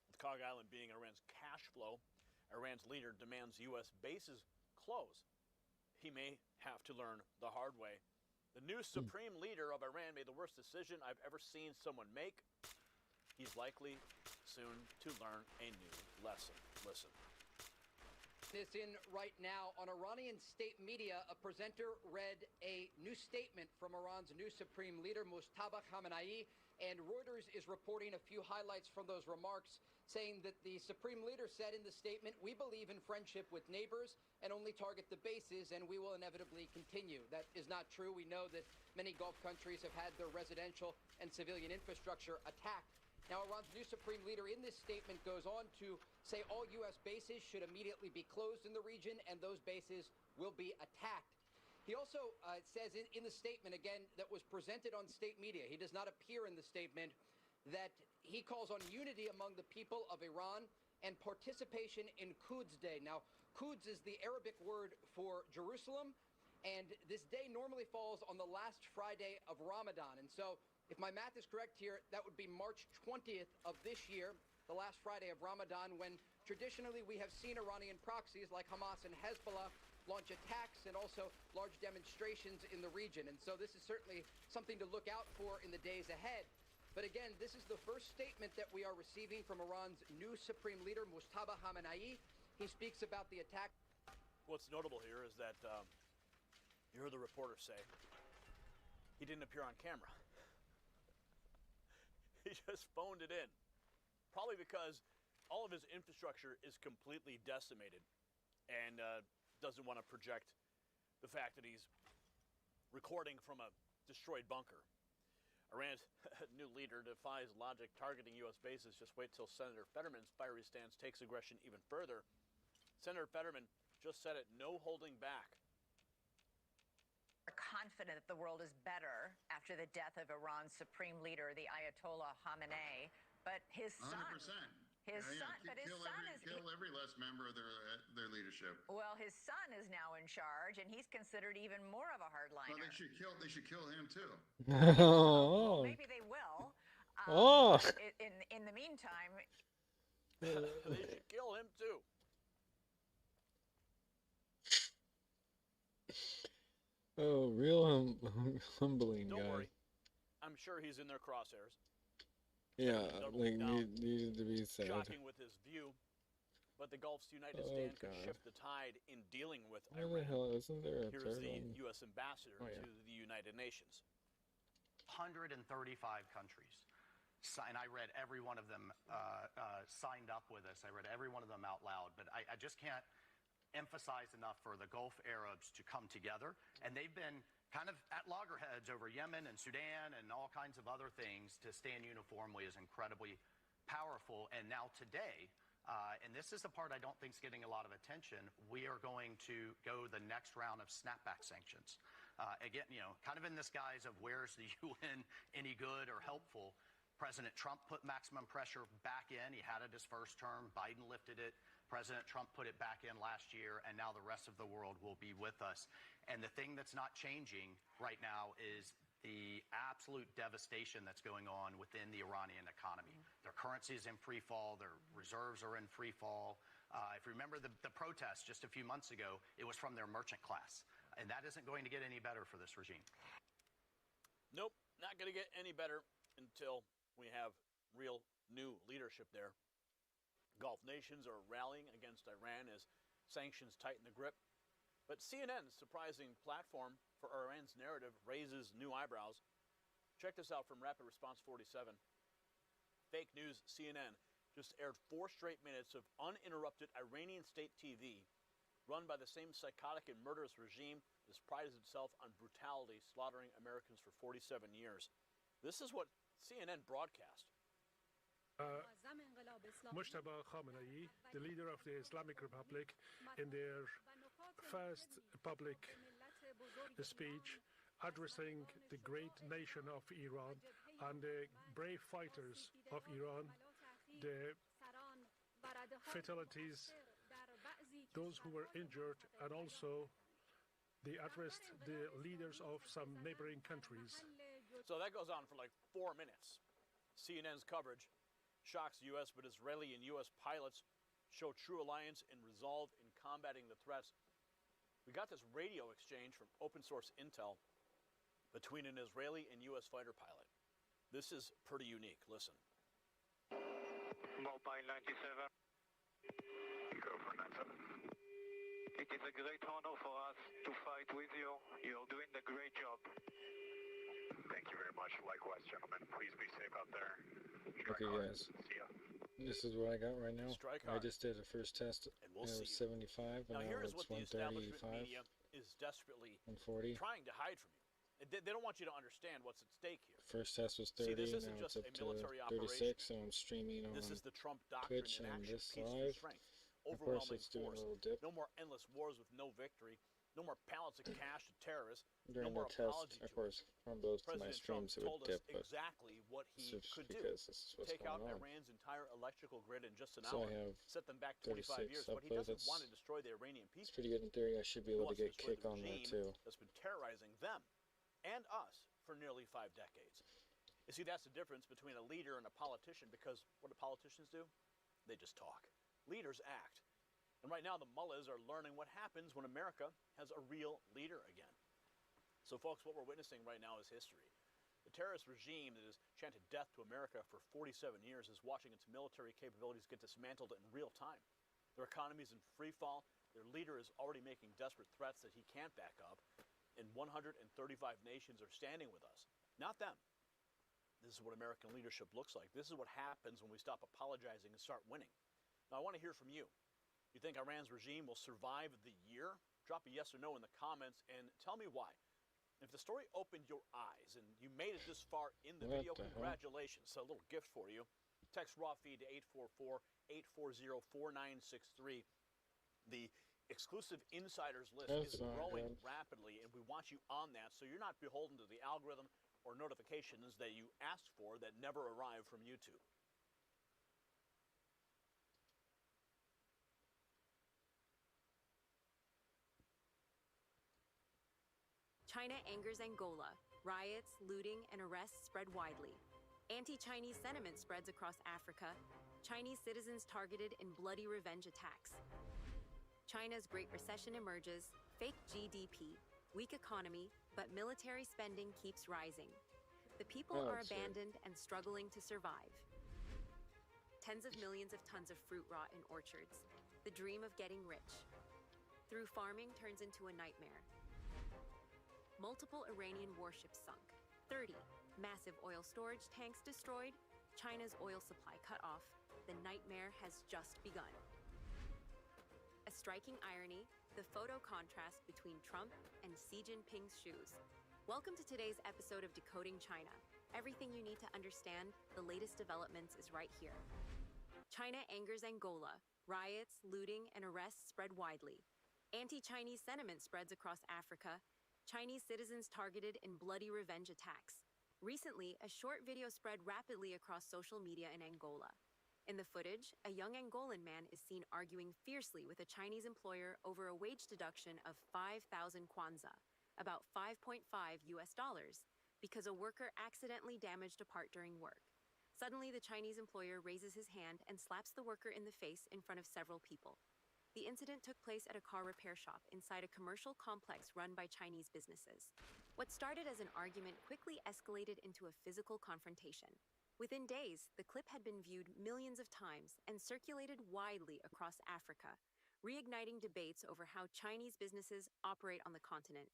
With Karg Island being Iran's cash flow, Iran's leader demands U.S. bases close. He may have to learn the hard way. The new supreme leader of Iran made the worst decision I've ever seen someone make. He's likely soon to learn a new lesson. Listen. This in right now on Iranian state media, a presenter read a new statement from Iran's new supreme leader, Mojtaba Khamenei, and Reuters is reporting a few highlights from those remarks, saying that the supreme leader said in the statement, "We believe in friendship with neighbors and only target the bases, and we will inevitably continue." That is not true. We know that many Gulf countries have had their residential and civilian infrastructure attacked. Now, Iran's new supreme leader in this statement goes on to say all U.S. bases should immediately be closed in the region, and those bases will be attacked. He also says in the statement, again, that was presented on state media, he does not appear in the statement, that he calls on unity among the people of Iran and participation in Quds Day. Now, Quds is the Arabic word for Jerusalem, and this day normally falls on the last Friday of Ramadan. And so, if my math is correct here, that would be March 20th of this year, the last Friday of Ramadan, when traditionally we have seen Iranian proxies like Hamas and Hezbollah launch attacks and also large demonstrations in the region. And so this is certainly something to look out for in the days ahead. But again, this is the first statement that we are receiving from Iran's new supreme leader, Mojtaba Khamenei. He speaks about the attack. What's notable here is that you heard the reporter say he didn't appear on camera. He just phoned it in, probably because all of his infrastructure is completely decimated and doesn't want to project the fact that he's recording from a destroyed bunker. Iran's new leader defies logic targeting U.S. bases. Just wait till Senator Fetterman's fiery stance takes aggression even further. Senator Fetterman just said it, no holding back. Confident that the world is better after the death of Iran's supreme leader, the Ayatollah Khamenei, but his son His son, but his son is kill every last member of their leadership. Well, his son is now in charge, and he's considered even more of a hardliner. Well, they should kill him too. Well, maybe they will. In the meantime, they should kill him too. Oh, real humbling Don't guy. worry. I'm sure he's in their crosshairs. Yeah, like needed to be said. Shocking with his view, but the Gulf's united stand could shift the tide in dealing with Iran. Where the hell isn't there a Here's third the one? U.S. ambassador to the United Nations. 135 countries, and I read every one of them signed up with us. I read every one of them out loud, but I just can't emphasize enough for the Gulf Arabs to come together, and they've been kind of at loggerheads over Yemen and Sudan and all kinds of other things. To stand uniformly is incredibly powerful. And now today, and this is the part I don't think is getting a lot of attention, we are going to go the next round of snapback sanctions. Again, kind of in this guise of where's the UN any good or helpful. President Trump put maximum pressure back in. He had it his first term. Biden lifted it. President Trump put it back in last year, and now the rest of the world will be with us. And the thing that's not changing right now is the absolute devastation that's going on within the Iranian economy. Their currency is in free fall. Their reserves are in free fall. If you remember the protests just a few months ago, it was from their merchant class. And that isn't going to get any better for this regime. Nope, not going to get any better until we have real new leadership there. Gulf nations are rallying against Iran as sanctions tighten the grip. But CNN's surprising platform for Iran's narrative raises new eyebrows. Check this out from Rapid Response 47. Fake news CNN just aired 4 straight minutes of uninterrupted Iranian state TV run by the same psychotic and murderous regime that prides itself on brutality, slaughtering Americans for 47 years. This is what CNN broadcast. Mujtaba Khamenei, the leader of the Islamic Republic, in their first public speech addressing the great nation of Iran and the brave fighters of Iran, the fatalities, those who were injured, and also they addressed the leaders of some neighboring countries. So that goes on for like 4 minutes. CNN's coverage shocks U.S., but Israeli and U.S. pilots show true alliance and resolve in combating the threats. We got this radio exchange from open source intel between an Israeli and U.S. fighter pilot. This is pretty unique. Listen. Mobile 97. Go for 97. It is a great honor for us to fight with you. You're doing a great job. Thank you very much. Likewise, gentlemen. Please be safe out there. Okay, guys. This is what I got right now. I just did a first test. It was 75, and now here's it's what the establishment 135. media is desperately 140. trying to hide from you. They don't want you to understand what's at stake here. First test was 30, this isn't now it's just up a to military 36, and I'm streaming on This is the Trump doctrine Twitch in and action. this Peace live. through strength. Of course, Overwhelming it's doing a force. little dip. No more endless wars with no victory. No more pallets of cash to terrorists. During no the more test, apology of to course, from both to my President Trump streams, it would told dip, us but exactly what he it's just could do. because this is what's Take out going on. Iran's entire electrical grid in just an So hour. I have Set them back 25 years. 36 But he doesn't uploads. want to destroy the Iranian people. It's pretty good in theory. I should be able to He get wants destroy kick the on that regime too. That's been terrorizing them and us for nearly 5 decades. You see, that's the difference between a leader and a politician, because what do politicians do? They just talk. Leaders act. And right now, the mullahs are learning what happens when America has a real leader again. So, folks, what we're witnessing right now is history. The terrorist regime that has chanted death to America for 47 years is watching its military capabilities get dismantled in real time. Their economy is in free fall. Their leader is already making desperate threats that he can't back up. And 135 nations are standing with us, not them. This is what American leadership looks like. This is what happens when we stop apologizing and start winning. Now, I want to hear from you. You think Iran's regime will survive the year? Drop a yes or no in the comments and tell me why. If the story opened your eyes and you made it this far in the video, congratulations. So a little gift for you. Text raw feed to 844-840-4963. The exclusive insiders list is growing rapidly, and we want you on that so you're not beholden to the algorithm or notifications that you asked for that never arrive from YouTube. China angers Angola. Riots, looting, and arrests spread widely. Anti-Chinese sentiment spreads across Africa. Chinese citizens targeted in bloody revenge attacks. China's Great Recession emerges. Fake GDP. Weak economy, but military spending keeps rising. The people are abandoned and struggling to survive. Tens of millions of tons of fruit rot in orchards. The dream of getting rich. Through farming turns into a nightmare. Multiple Iranian warships sunk. 30 massive oil storage tanks destroyed. China's oil supply cut off. The nightmare has just begun. A striking irony, the photo contrast between Trump and Xi Jinping's shoes. Welcome to today's episode of Decoding China. Everything you need to understand the latest developments is right here. China angers Angola. Riots, looting, and arrests spread widely. Anti-Chinese sentiment spreads across Africa. Chinese citizens targeted in bloody revenge attacks. Recently, a short video spread rapidly across social media in Angola. In the footage, a young Angolan man is seen arguing fiercely with a Chinese employer over a wage deduction of 5,000 kwanza, about $5.5 US, because a worker accidentally damaged a part during work. Suddenly, the Chinese employer raises his hand and slaps the worker in the face in front of several people. The incident took place at a car repair shop inside a commercial complex run by Chinese businesses. What started as an argument quickly escalated into a physical confrontation. Within days, the clip had been viewed millions of times and circulated widely across Africa, reigniting debates over how Chinese businesses operate on the continent.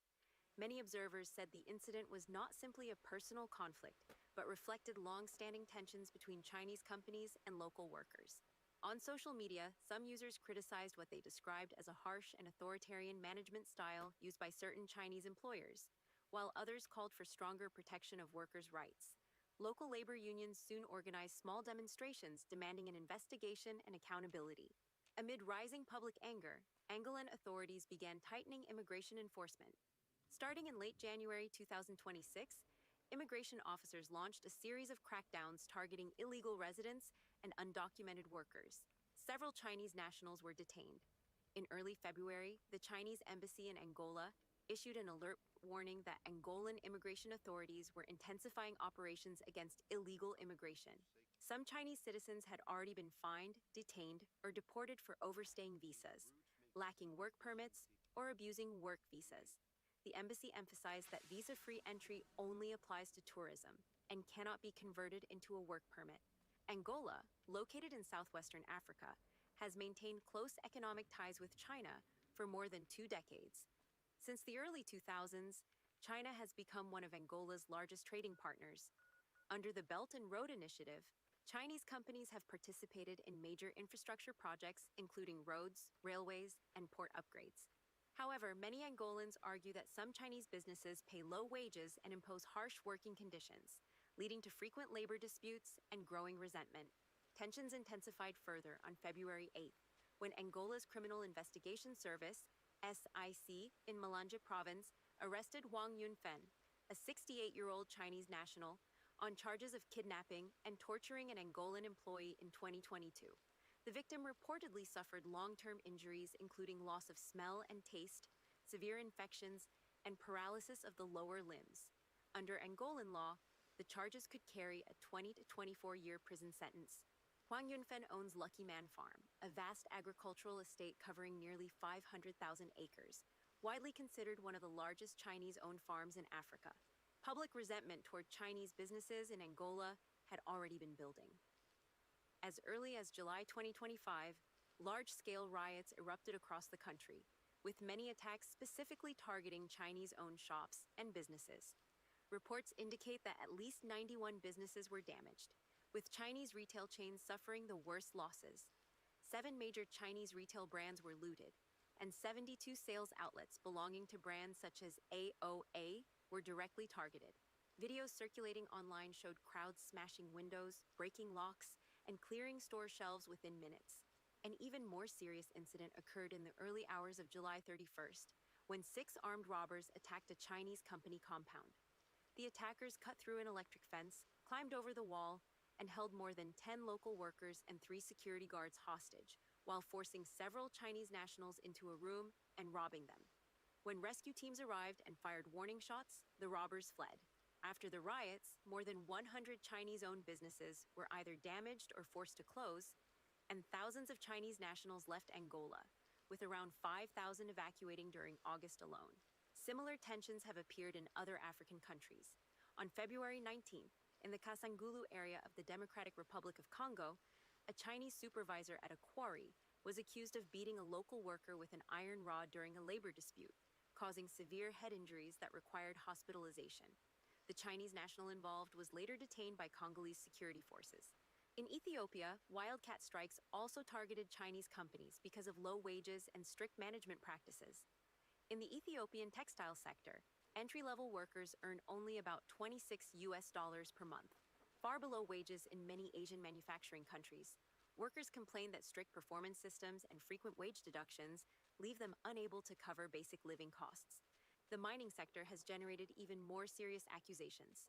Many observers said the incident was not simply a personal conflict, but reflected long-standing tensions between Chinese companies and local workers. On social media, some users criticized what they described as a harsh and authoritarian management style used by certain Chinese employers, while others called for stronger protection of workers' rights. Local labor unions soon organized small demonstrations demanding an investigation and accountability. Amid rising public anger, Angolan authorities began tightening immigration enforcement. Starting in late January 2026, immigration officers launched a series of crackdowns targeting illegal residents and undocumented workers. Several Chinese nationals were detained. In early February, the Chinese embassy in Angola issued an alert warning that Angolan immigration authorities were intensifying operations against illegal immigration. Some Chinese citizens had already been fined, detained, or deported for overstaying visas, lacking work permits, or abusing work visas. The embassy emphasized that visa-free entry only applies to tourism and cannot be converted into a work permit. Angola, located in southwestern Africa, has maintained close economic ties with China for more than 2 decades. Since the early 2000s, China has become one of Angola's largest trading partners. Under the Belt and Road Initiative, Chinese companies have participated in major infrastructure projects including roads, railways, and port upgrades. However, many Angolans argue that some Chinese businesses pay low wages and impose harsh working conditions, leading to frequent labor disputes and growing resentment. Tensions intensified further on February 8th, when Angola's Criminal Investigation Service, SIC, in Malanje Province, arrested Huang Yunfen, a 68-year-old Chinese national, on charges of kidnapping and torturing an Angolan employee in 2022. The victim reportedly suffered long-term injuries including loss of smell and taste, severe infections, and paralysis of the lower limbs. Under Angolan law, the charges could carry a 20 to 24-year prison sentence. Huang Yunfen owns Lucky Man Farm, a vast agricultural estate covering nearly 500,000 acres, widely considered one of the largest Chinese-owned farms in Africa. Public resentment toward Chinese businesses in Angola had already been building. As early as July 2025, large-scale riots erupted across the country, with many attacks specifically targeting Chinese-owned shops and businesses. Reports indicate that at least 91 businesses were damaged, with Chinese retail chains suffering the worst losses. 7 major Chinese retail brands were looted, and 72 sales outlets belonging to brands such as AOA were directly targeted. Videos circulating online showed crowds smashing windows, breaking locks, and clearing store shelves within minutes. An even more serious incident occurred in the early hours of July 31st, when 6 armed robbers attacked a Chinese company compound. The attackers cut through an electric fence, climbed over the wall, and held more than 10 local workers and 3 security guards hostage, while forcing several Chinese nationals into a room and robbing them. When rescue teams arrived and fired warning shots, the robbers fled. After the riots, more than 100 Chinese-owned businesses were either damaged or forced to close, and thousands of Chinese nationals left Angola, with around 5,000 evacuating during August alone. Similar tensions have appeared in other African countries. On February 19th, in the Kasangulu area of the Democratic Republic of Congo, a Chinese supervisor at a quarry was accused of beating a local worker with an iron rod during a labor dispute, causing severe head injuries that required hospitalization. The Chinese national involved was later detained by Congolese security forces. In Ethiopia, wildcat strikes also targeted Chinese companies because of low wages and strict management practices. In the Ethiopian textile sector, entry-level workers earn only about $26 per month, far below wages in many Asian manufacturing countries. Workers complain that strict performance systems and frequent wage deductions leave them unable to cover basic living costs. The mining sector has generated even more serious accusations.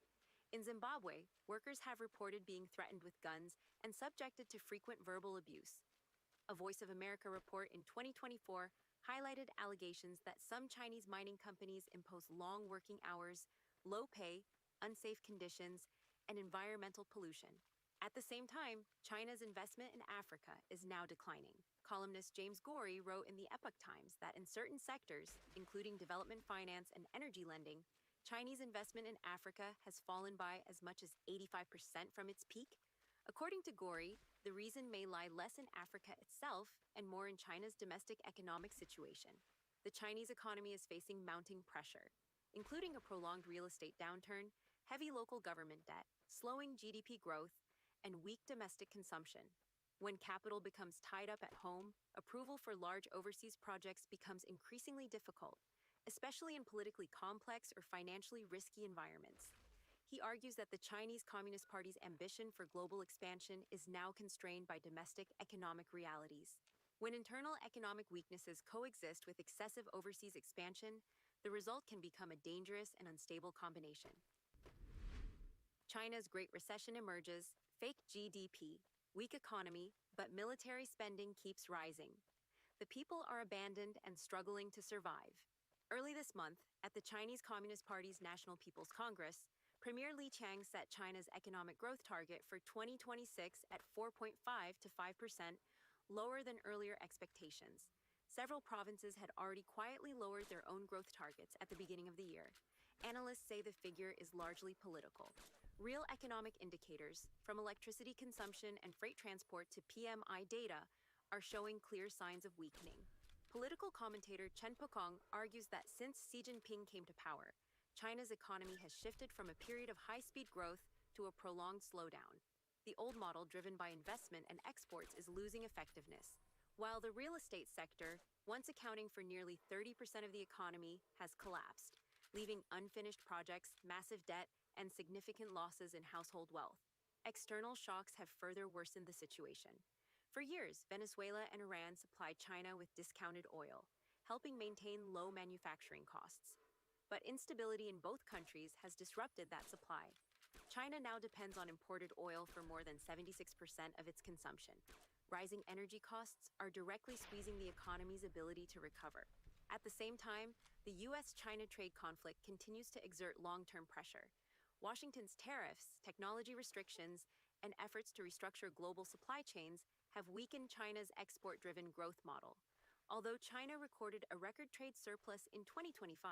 In Zimbabwe, workers have reported being threatened with guns and subjected to frequent verbal abuse. A Voice of America report in 2024 highlighted allegations that some Chinese mining companies impose long working hours, low pay, unsafe conditions, and environmental pollution. At the same time, China's investment in Africa is now declining. Columnist James Gorey wrote in the Epoch Times that in certain sectors, including development finance and energy lending, Chinese investment in Africa has fallen by as much as 85% from its peak. According to Gorey, the reason may lie less in Africa itself and more in China's domestic economic situation. The Chinese economy is facing mounting pressure, including a prolonged real estate downturn, heavy local government debt, slowing GDP growth, and weak domestic consumption. When capital becomes tied up at home, approval for large overseas projects becomes increasingly difficult, especially in politically complex or financially risky environments. He argues that the Chinese Communist Party's ambition for global expansion is now constrained by domestic economic realities. When internal economic weaknesses coexist with excessive overseas expansion, the result can become a dangerous and unstable combination. China's Great Recession emerges, fake GDP, weak economy, but military spending keeps rising. The people are abandoned and struggling to survive. Early this month, at the Chinese Communist Party's National People's Congress, Premier Li Qiang set China's economic growth target for 2026 at 4.5 to 5%, lower than earlier expectations. Several provinces had already quietly lowered their own growth targets at the beginning of the year. Analysts say the figure is largely political. Real economic indicators, from electricity consumption and freight transport to PMI data, are showing clear signs of weakening. Political commentator Chen Pekong argues that since Xi Jinping came to power, China's economy has shifted from a period of high-speed growth to a prolonged slowdown. The old model, driven by investment and exports, is losing effectiveness, while the real estate sector, once accounting for nearly 30% of the economy, has collapsed, leaving unfinished projects, massive debt, and significant losses in household wealth. External shocks have further worsened the situation. For years, Venezuela and Iran supplied China with discounted oil, helping maintain low manufacturing costs. But instability in both countries has disrupted that supply. China now depends on imported oil for more than 76% of its consumption. Rising energy costs are directly squeezing the economy's ability to recover. At the same time, the US-China trade conflict continues to exert long-term pressure. Washington's tariffs, technology restrictions, and efforts to restructure global supply chains have weakened China's export-driven growth model. Although China recorded a record trade surplus in 2025,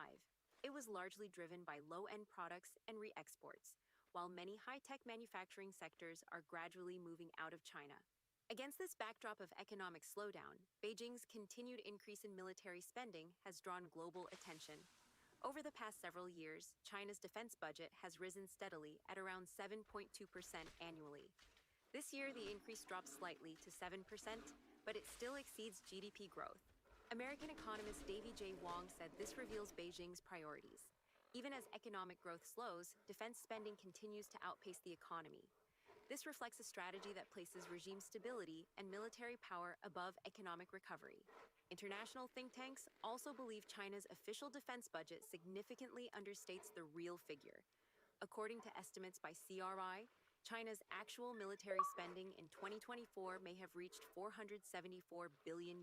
it was largely driven by low-end products and re-exports, while many high-tech manufacturing sectors are gradually moving out of China. Against this backdrop of economic slowdown, Beijing's continued increase in military spending has drawn global attention. Over the past several years, China's defense budget has risen steadily at around 7.2% annually. This year, the increase dropped slightly to 7%, but it still exceeds GDP growth. American economist Davy J. Wong said this reveals Beijing's priorities. Even as economic growth slows, defense spending continues to outpace the economy. This reflects a strategy that places regime stability and military power above economic recovery. International think tanks also believe China's official defense budget significantly understates the real figure. According to estimates by CRI, China's actual military spending in 2024 may have reached $474 billion,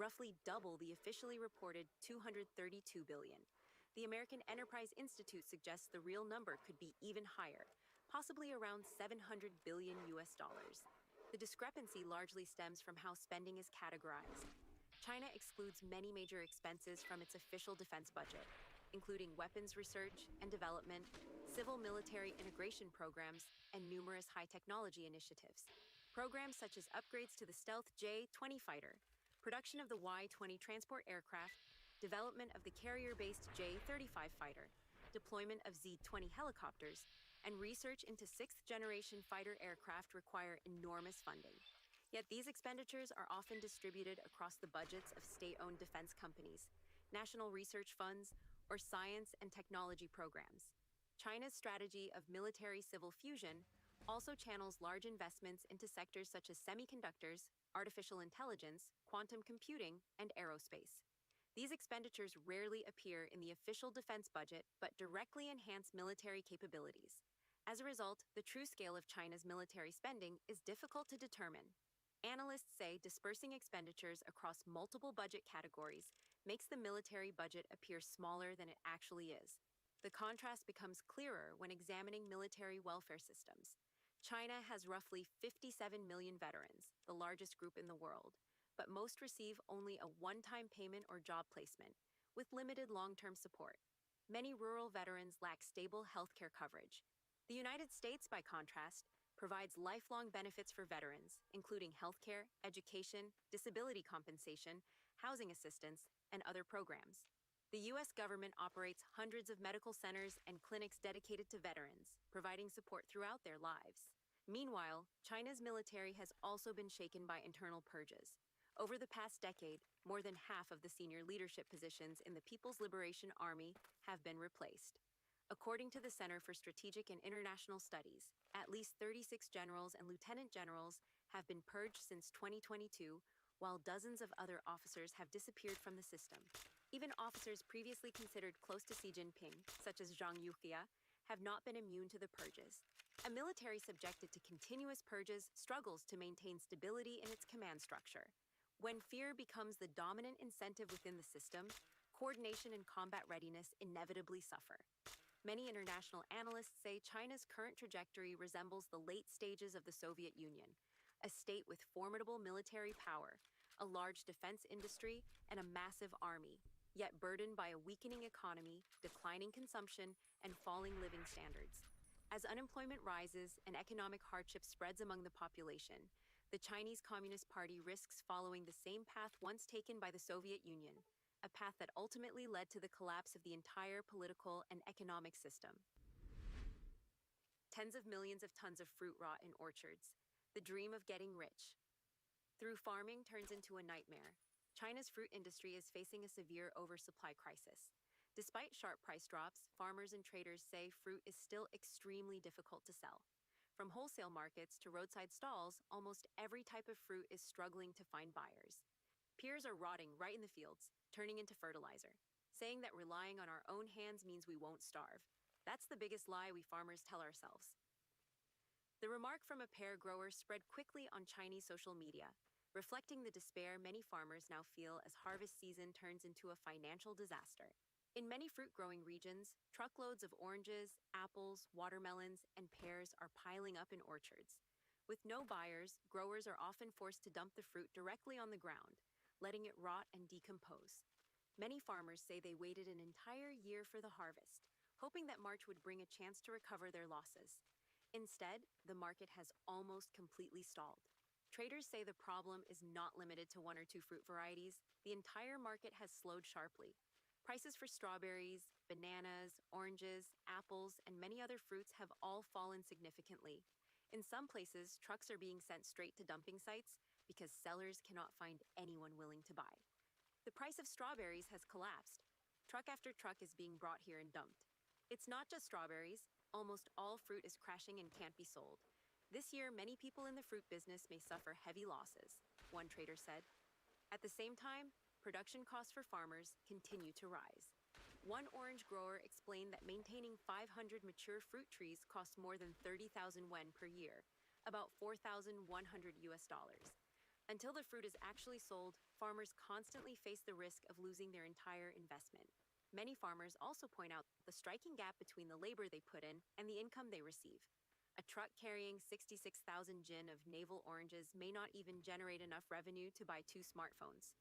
roughly double the officially reported $232 billion. The American Enterprise Institute suggests the real number could be even higher, possibly around $700 billion. The discrepancy largely stems from how spending is categorized. China excludes many major expenses from its official defense budget, including weapons research and development, civil-military integration programs, and numerous high-technology initiatives. Programs such as upgrades to the stealth J-20 fighter, production of the Y-20 transport aircraft, development of the carrier-based J-35 fighter, deployment of Z-20 helicopters, and research into sixth-generation fighter aircraft require enormous funding. Yet these expenditures are often distributed across the budgets of state-owned defense companies, national research funds, or science and technology programs. China's strategy of military-civil fusion also channels large investments into sectors such as semiconductors, artificial intelligence, quantum computing, and aerospace. These expenditures rarely appear in the official defense budget but directly enhance military capabilities. As a result, the true scale of China's military spending is difficult to determine. Analysts say dispersing expenditures across multiple budget categories makes the military budget appear smaller than it actually is. The contrast becomes clearer when examining military welfare systems. China has roughly 57 million veterans, the largest group in the world, but most receive only a one-time payment or job placement, with limited long-term support. Many rural veterans lack stable healthcare coverage. The United States, by contrast, provides lifelong benefits for veterans, including healthcare, education, disability compensation, housing assistance, and other programs. The U.S. government operates hundreds of medical centers and clinics dedicated to veterans, providing support throughout their lives. Meanwhile, China's military has also been shaken by internal purges. Over the past decade, more than half of the senior leadership positions in the People's Liberation Army have been replaced. According to the Center for Strategic and International Studies, at least 36 generals and lieutenant generals have been purged since 2022, while dozens of other officers have disappeared from the system. Even officers previously considered close to Xi Jinping, such as Zhang Yuhia, have not been immune to the purges. A military subjected to continuous purges struggles to maintain stability in its command structure. When fear becomes the dominant incentive within the system, coordination and combat readiness inevitably suffer. Many international analysts say China's current trajectory resembles the late stages of the Soviet Union, a state with formidable military power, a large defense industry, and a massive army, yet burdened by a weakening economy, declining consumption, and falling living standards. As unemployment rises and economic hardship spreads among the population, the Chinese Communist Party risks following the same path once taken by the Soviet Union, a path that ultimately led to the collapse of the entire political and economic system. Tens of millions of tons of fruit rot in orchards, the dream of getting rich. Through farming turns into a nightmare. China's fruit industry is facing a severe oversupply crisis. Despite sharp price drops, farmers and traders say fruit is still extremely difficult to sell. From wholesale markets to roadside stalls, almost every type of fruit is struggling to find buyers. Pears are rotting right in the fields, turning into fertilizer, saying that relying on our own hands means we won't starve. That's the biggest lie we farmers tell ourselves. The remark from a pear grower spread quickly on Chinese social media, reflecting the despair many farmers now feel as harvest season turns into a financial disaster. In many fruit-growing regions, truckloads of oranges, apples, watermelons, and pears are piling up in orchards. With no buyers, growers are often forced to dump the fruit directly on the ground, letting it rot and decompose. Many farmers say they waited an entire year for the harvest, hoping that March would bring a chance to recover their losses. Instead, the market has almost completely stalled. Traders say the problem is not limited to one or two fruit varieties. The entire market has slowed sharply. Prices for strawberries, bananas, oranges, apples, and many other fruits have all fallen significantly. In some places, trucks are being sent straight to dumping sites because sellers cannot find anyone willing to buy. The price of strawberries has collapsed. Truck after truck is being brought here and dumped. It's not just strawberries. Almost all fruit is crashing and can't be sold. This year, many people in the fruit business may suffer heavy losses, one trader said. At the same time, production costs for farmers continue to rise. One orange grower explained that maintaining 500 mature fruit trees costs more than 30,000 yuan per year, about $4,100 US. Until the fruit is actually sold, farmers constantly face the risk of losing their entire investment. Many farmers also point out the striking gap between the labor they put in and the income they receive. A truck carrying 66,000 jin of navel oranges may not even generate enough revenue to buy 2 smartphones.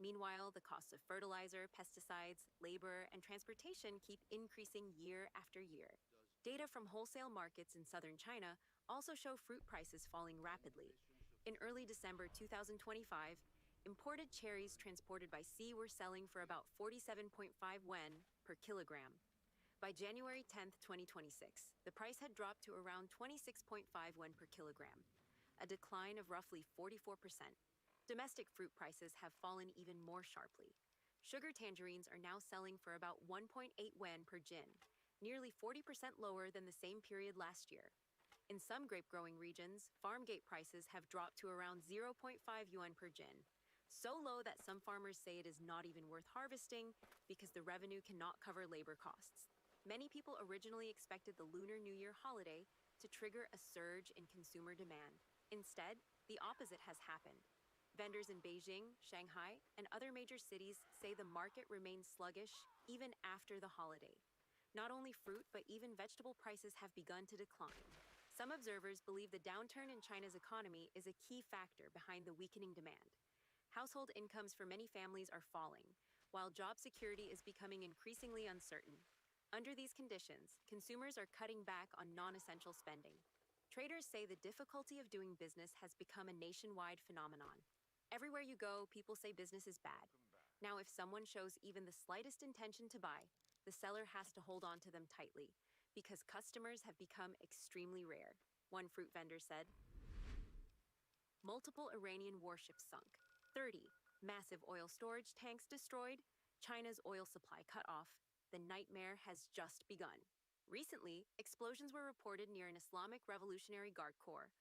Meanwhile, the costs of fertilizer, pesticides, labor, and transportation keep increasing year after year. Data from wholesale markets in southern China also show fruit prices falling rapidly. In early December 2025, imported cherries transported by sea were selling for about 47.5 yuan per kilogram. By January 10, 2026, the price had dropped to around 26.5 yuan per kilogram, a decline of roughly 44%. Domestic fruit prices have fallen even more sharply. Sugar tangerines are now selling for about 1.8 yuan per jin, nearly 40% lower than the same period last year. In some grape-growing regions, farm gate prices have dropped to around 0.5 yuan per jin, so low that some farmers say it is not even worth harvesting because the revenue cannot cover labor costs. Many people originally expected the Lunar New Year holiday to trigger a surge in consumer demand. Instead, the opposite has happened. Vendors in Beijing, Shanghai, and other major cities say the market remains sluggish even after the holiday. Not only fruit, but even vegetable prices have begun to decline. Some observers believe the downturn in China's economy is a key factor behind the weakening demand. Household incomes for many families are falling, while job security is becoming increasingly uncertain. Under these conditions, consumers are cutting back on non-essential spending. Traders say the difficulty of doing business has become a nationwide phenomenon. Everywhere you go, people say business is bad. Now, if someone shows even the slightest intention to buy, the seller has to hold on to them tightly, because customers have become extremely rare, one fruit vendor said. Multiple Iranian warships sunk. 30 massive oil storage tanks destroyed. China's oil supply cut off. The nightmare has just begun. Recently, explosions were reported near an Islamic Revolutionary Guard Corps,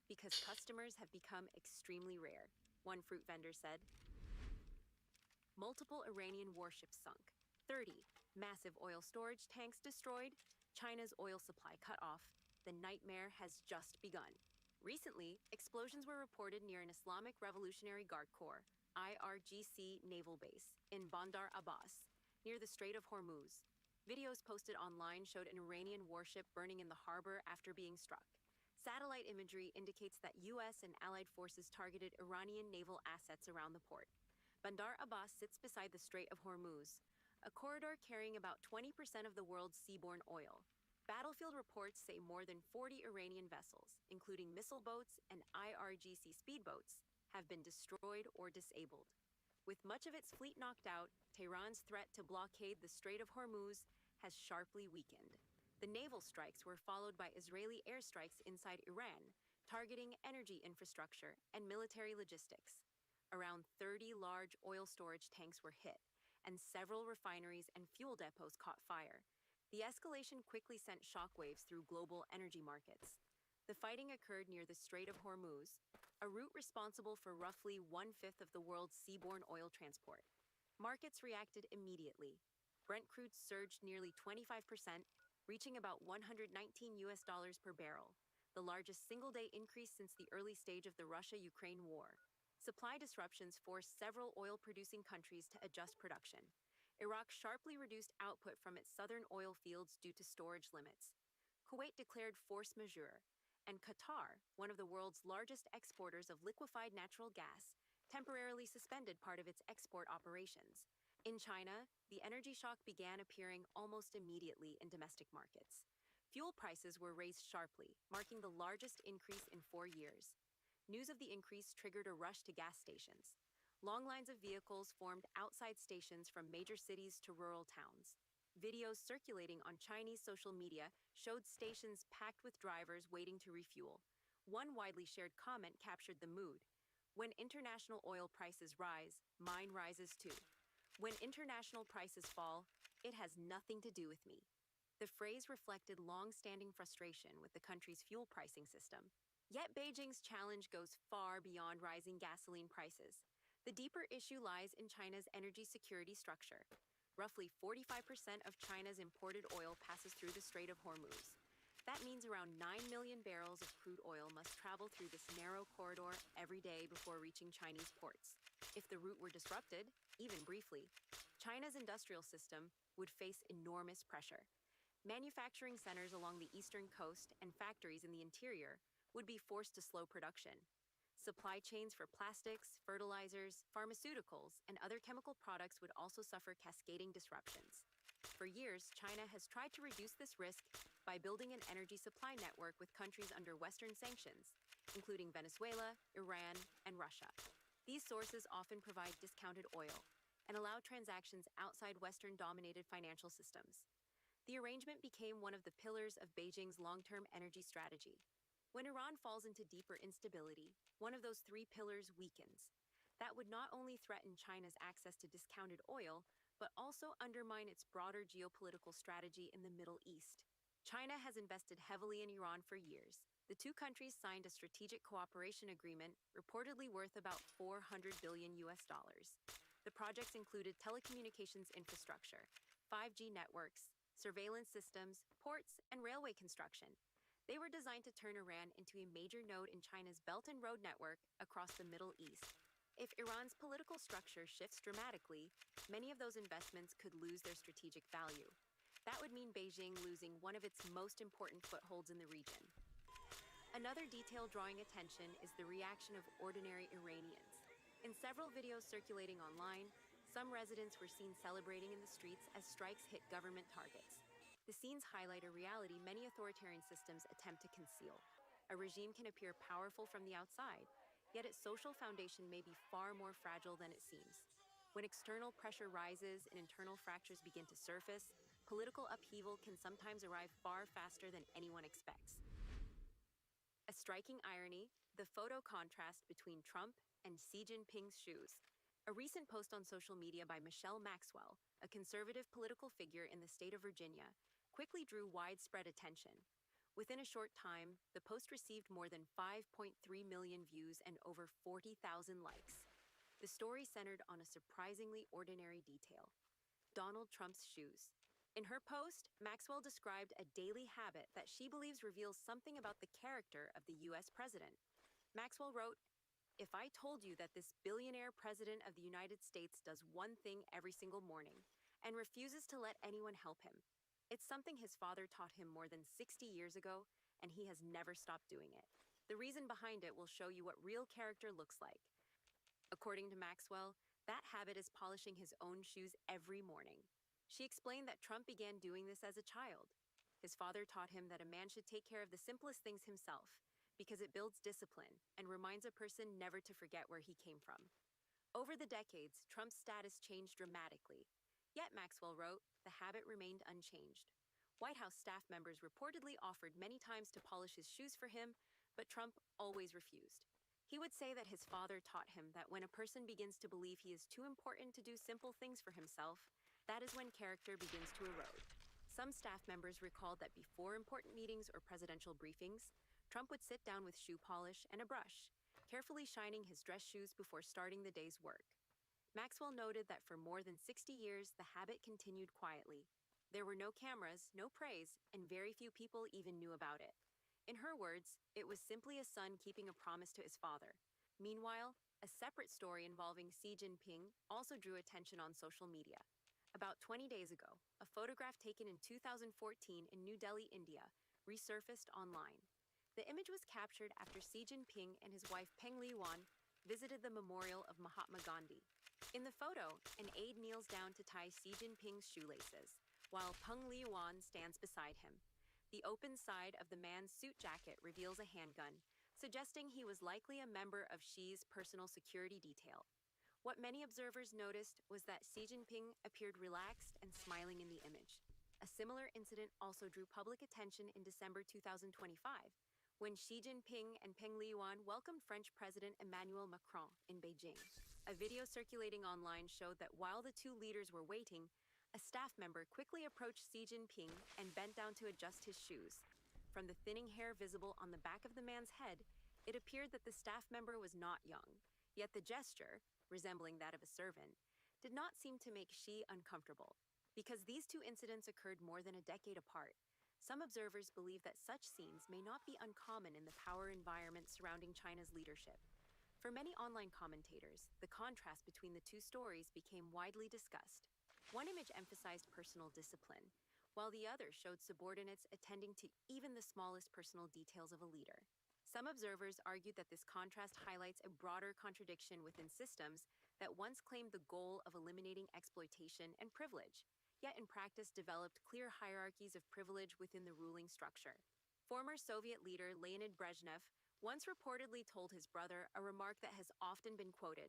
because customers have become extremely rare, one fruit vendor said. Multiple Iranian warships sunk. 30 massive oil storage tanks destroyed. China's oil supply cut off. The nightmare has just begun. Recently, explosions were reported near an Islamic Revolutionary Guard Corps, IRGC naval base in Bandar Abbas, near the Strait of Hormuz. Videos posted online showed an Iranian warship burning in the harbor after being struck. Satellite imagery indicates that U.S. and allied forces targeted Iranian naval assets around the port. Bandar Abbas sits beside the Strait of Hormuz, a corridor carrying about 20% of the world's seaborne oil. Battlefield reports say more than 40 Iranian vessels, including missile boats and IRGC speedboats, have been destroyed or disabled. With much of its fleet knocked out, Tehran's threat to blockade the Strait of Hormuz has sharply weakened. The naval strikes were followed by Israeli airstrikes inside Iran, targeting energy infrastructure and military logistics. Around 30 large oil storage tanks were hit, and several refineries and fuel depots caught fire. The escalation quickly sent shockwaves through global energy markets. The fighting occurred near the Strait of Hormuz, a route responsible for roughly 1/5 of the world's seaborne oil transport. Markets reacted immediately. Brent crude surged nearly 25%, reaching about $119 per barrel, the largest single-day increase since the early stage of the Russia-Ukraine war. Supply disruptions forced several oil-producing countries to adjust production. Iraq sharply reduced output from its southern oil fields due to storage limits. Kuwait declared force majeure, and Qatar, one of the world's largest exporters of liquefied natural gas, temporarily suspended part of its export operations. In China, the energy shock began appearing almost immediately in domestic markets. Fuel prices were raised sharply, marking the largest increase in 4 years. News of the increase triggered a rush to gas stations. Long lines of vehicles formed outside stations from major cities to rural towns. Videos circulating on Chinese social media showed stations packed with drivers waiting to refuel. One widely shared comment captured the mood. When international oil prices rise, mine rises too. When international prices fall, it has nothing to do with me. The phrase reflected long-standing frustration with the country's fuel pricing system. Yet Beijing's challenge goes far beyond rising gasoline prices. The deeper issue lies in China's energy security structure. Roughly 45% of China's imported oil passes through the Strait of Hormuz. That means around 9 million barrels of crude oil must travel through this narrow corridor every day before reaching Chinese ports. If the route were disrupted, even briefly, China's industrial system would face enormous pressure. Manufacturing centers along the eastern coast and factories in the interior would be forced to slow production. Supply chains for plastics, fertilizers, pharmaceuticals, and other chemical products would also suffer cascading disruptions. For years, China has tried to reduce this risk by building an energy supply network with countries under Western sanctions, including Venezuela, Iran, and Russia. These sources often provide discounted oil and allow transactions outside Western-dominated financial systems. The arrangement became one of the pillars of Beijing's long-term energy strategy. When Iran falls into deeper instability, one of those 3 pillars weakens. That would not only threaten China's access to discounted oil, but also undermine its broader geopolitical strategy in the Middle East. China has invested heavily in Iran for years. The 2 countries signed a strategic cooperation agreement reportedly worth about $400 billion. The projects included telecommunications infrastructure, 5G networks, surveillance systems, ports, and railway construction. They were designed to turn Iran into a major node in China's Belt and Road network across the Middle East. If Iran's political structure shifts dramatically, many of those investments could lose their strategic value. That would mean Beijing losing one of its most important footholds in the region. Another detail drawing attention is the reaction of ordinary Iranians. In several videos circulating online, some residents were seen celebrating in the streets as strikes hit government targets. The scenes highlight a reality many authoritarian systems attempt to conceal. A regime can appear powerful from the outside, yet its social foundation may be far more fragile than it seems. When external pressure rises and internal fractures begin to surface, political upheaval can sometimes arrive far faster than anyone expects. A striking irony, the photo contrast between Trump and Xi Jinping's shoes. A recent post on social media by Michelle Maxwell, a conservative political figure in the state of Virginia, quickly drew widespread attention. Within a short time, the post received more than 5.3 million views and over 40,000 likes. The story centered on a surprisingly ordinary detail: Donald Trump's shoes. In her post, Maxwell described a daily habit that she believes reveals something about the character of the U.S. president. Maxwell wrote, "If I told you that this billionaire president of the United States does one thing every single morning and refuses to let anyone help him, it's something his father taught him more than 60 years ago, and he has never stopped doing it. The reason behind it will show you what real character looks like." According to Maxwell, that habit is polishing his own shoes every morning. She explained that Trump began doing this as a child. His father taught him that a man should take care of the simplest things himself, because it builds discipline and reminds a person never to forget where he came from. Over the decades, Trump's status changed dramatically. Yet, Maxwell wrote, the habit remained unchanged. White House staff members reportedly offered many times to polish his shoes for him, but Trump always refused. He would say that his father taught him that when a person begins to believe he is too important to do simple things for himself, that is when character begins to erode. Some staff members recalled that before important meetings or presidential briefings, Trump would sit down with shoe polish and a brush, carefully shining his dress shoes before starting the day's work. Maxwell noted that for more than 60 years, the habit continued quietly. There were no cameras, no praise, and very few people even knew about it. In her words, it was simply a son keeping a promise to his father. Meanwhile, a separate story involving Xi Jinping also drew attention on social media. About 20 days ago, a photograph taken in 2014 in New Delhi, India, resurfaced online. The image was captured after Xi Jinping and his wife Peng Liyuan visited the memorial of Mahatma Gandhi. In the photo, an aide kneels down to tie Xi Jinping's shoelaces, while Peng Liyuan stands beside him. The open side of the man's suit jacket reveals a handgun, suggesting he was likely a member of Xi's personal security detail. What many observers noticed was that Xi Jinping appeared relaxed and smiling in the image. A similar incident also drew public attention in December 2025, when Xi Jinping and Peng Liyuan welcomed French President Emmanuel Macron in Beijing. A video circulating online showed that while the two leaders were waiting, a staff member quickly approached Xi Jinping and bent down to adjust his shoes. From the thinning hair visible on the back of the man's head, it appeared that the staff member was not young, yet the gesture, resembling that of a servant, did not seem to make Xi uncomfortable. Because these two incidents occurred more than a decade apart, some observers believe that such scenes may not be uncommon in the power environment surrounding China's leadership. For many online commentators, the contrast between the two stories became widely discussed. One image emphasized personal discipline, while the other showed subordinates attending to even the smallest personal details of a leader. Some observers argued that this contrast highlights a broader contradiction within systems that once claimed the goal of eliminating exploitation and privilege, yet in practice developed clear hierarchies of privilege within the ruling structure. Former Soviet leader Leonid Brezhnev once reportedly told his brother a remark that has often been quoted: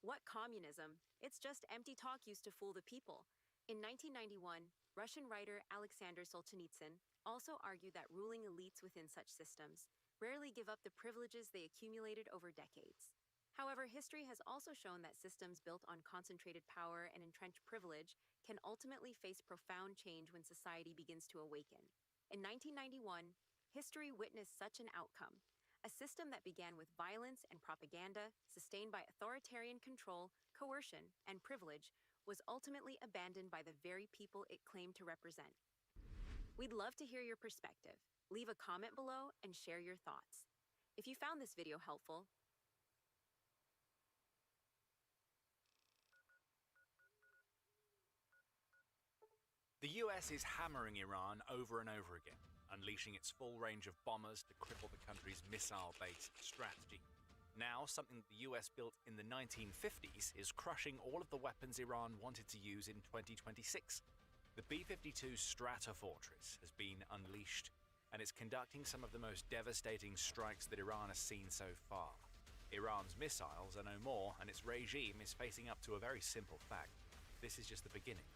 "What communism? It's just empty talk used to fool the people." In 1991, Russian writer Alexander Solzhenitsyn also argued that ruling elites within such systems rarely give up the privileges they accumulated over decades. However, history has also shown that systems built on concentrated power and entrenched privilege can ultimately face profound change when society begins to awaken. In 1991, history witnessed such an outcome. A system that began with violence and propaganda, sustained by authoritarian control, coercion, and privilege, was ultimately abandoned by the very people it claimed to represent. We'd love to hear your perspective. Leave a comment below and share your thoughts. If you found this video helpful, the US is hammering Iran over and over again, unleashing its full range of bombers to cripple the country's missile-based strategy. Now, something that the US built in the 1950s is crushing all of the weapons Iran wanted to use in 2026. The B-52 Stratofortress has been unleashed, and it's conducting some of the most devastating strikes that Iran has seen so far. Iran's missiles are no more, and its regime is facing up to a very simple fact: this is just the beginning.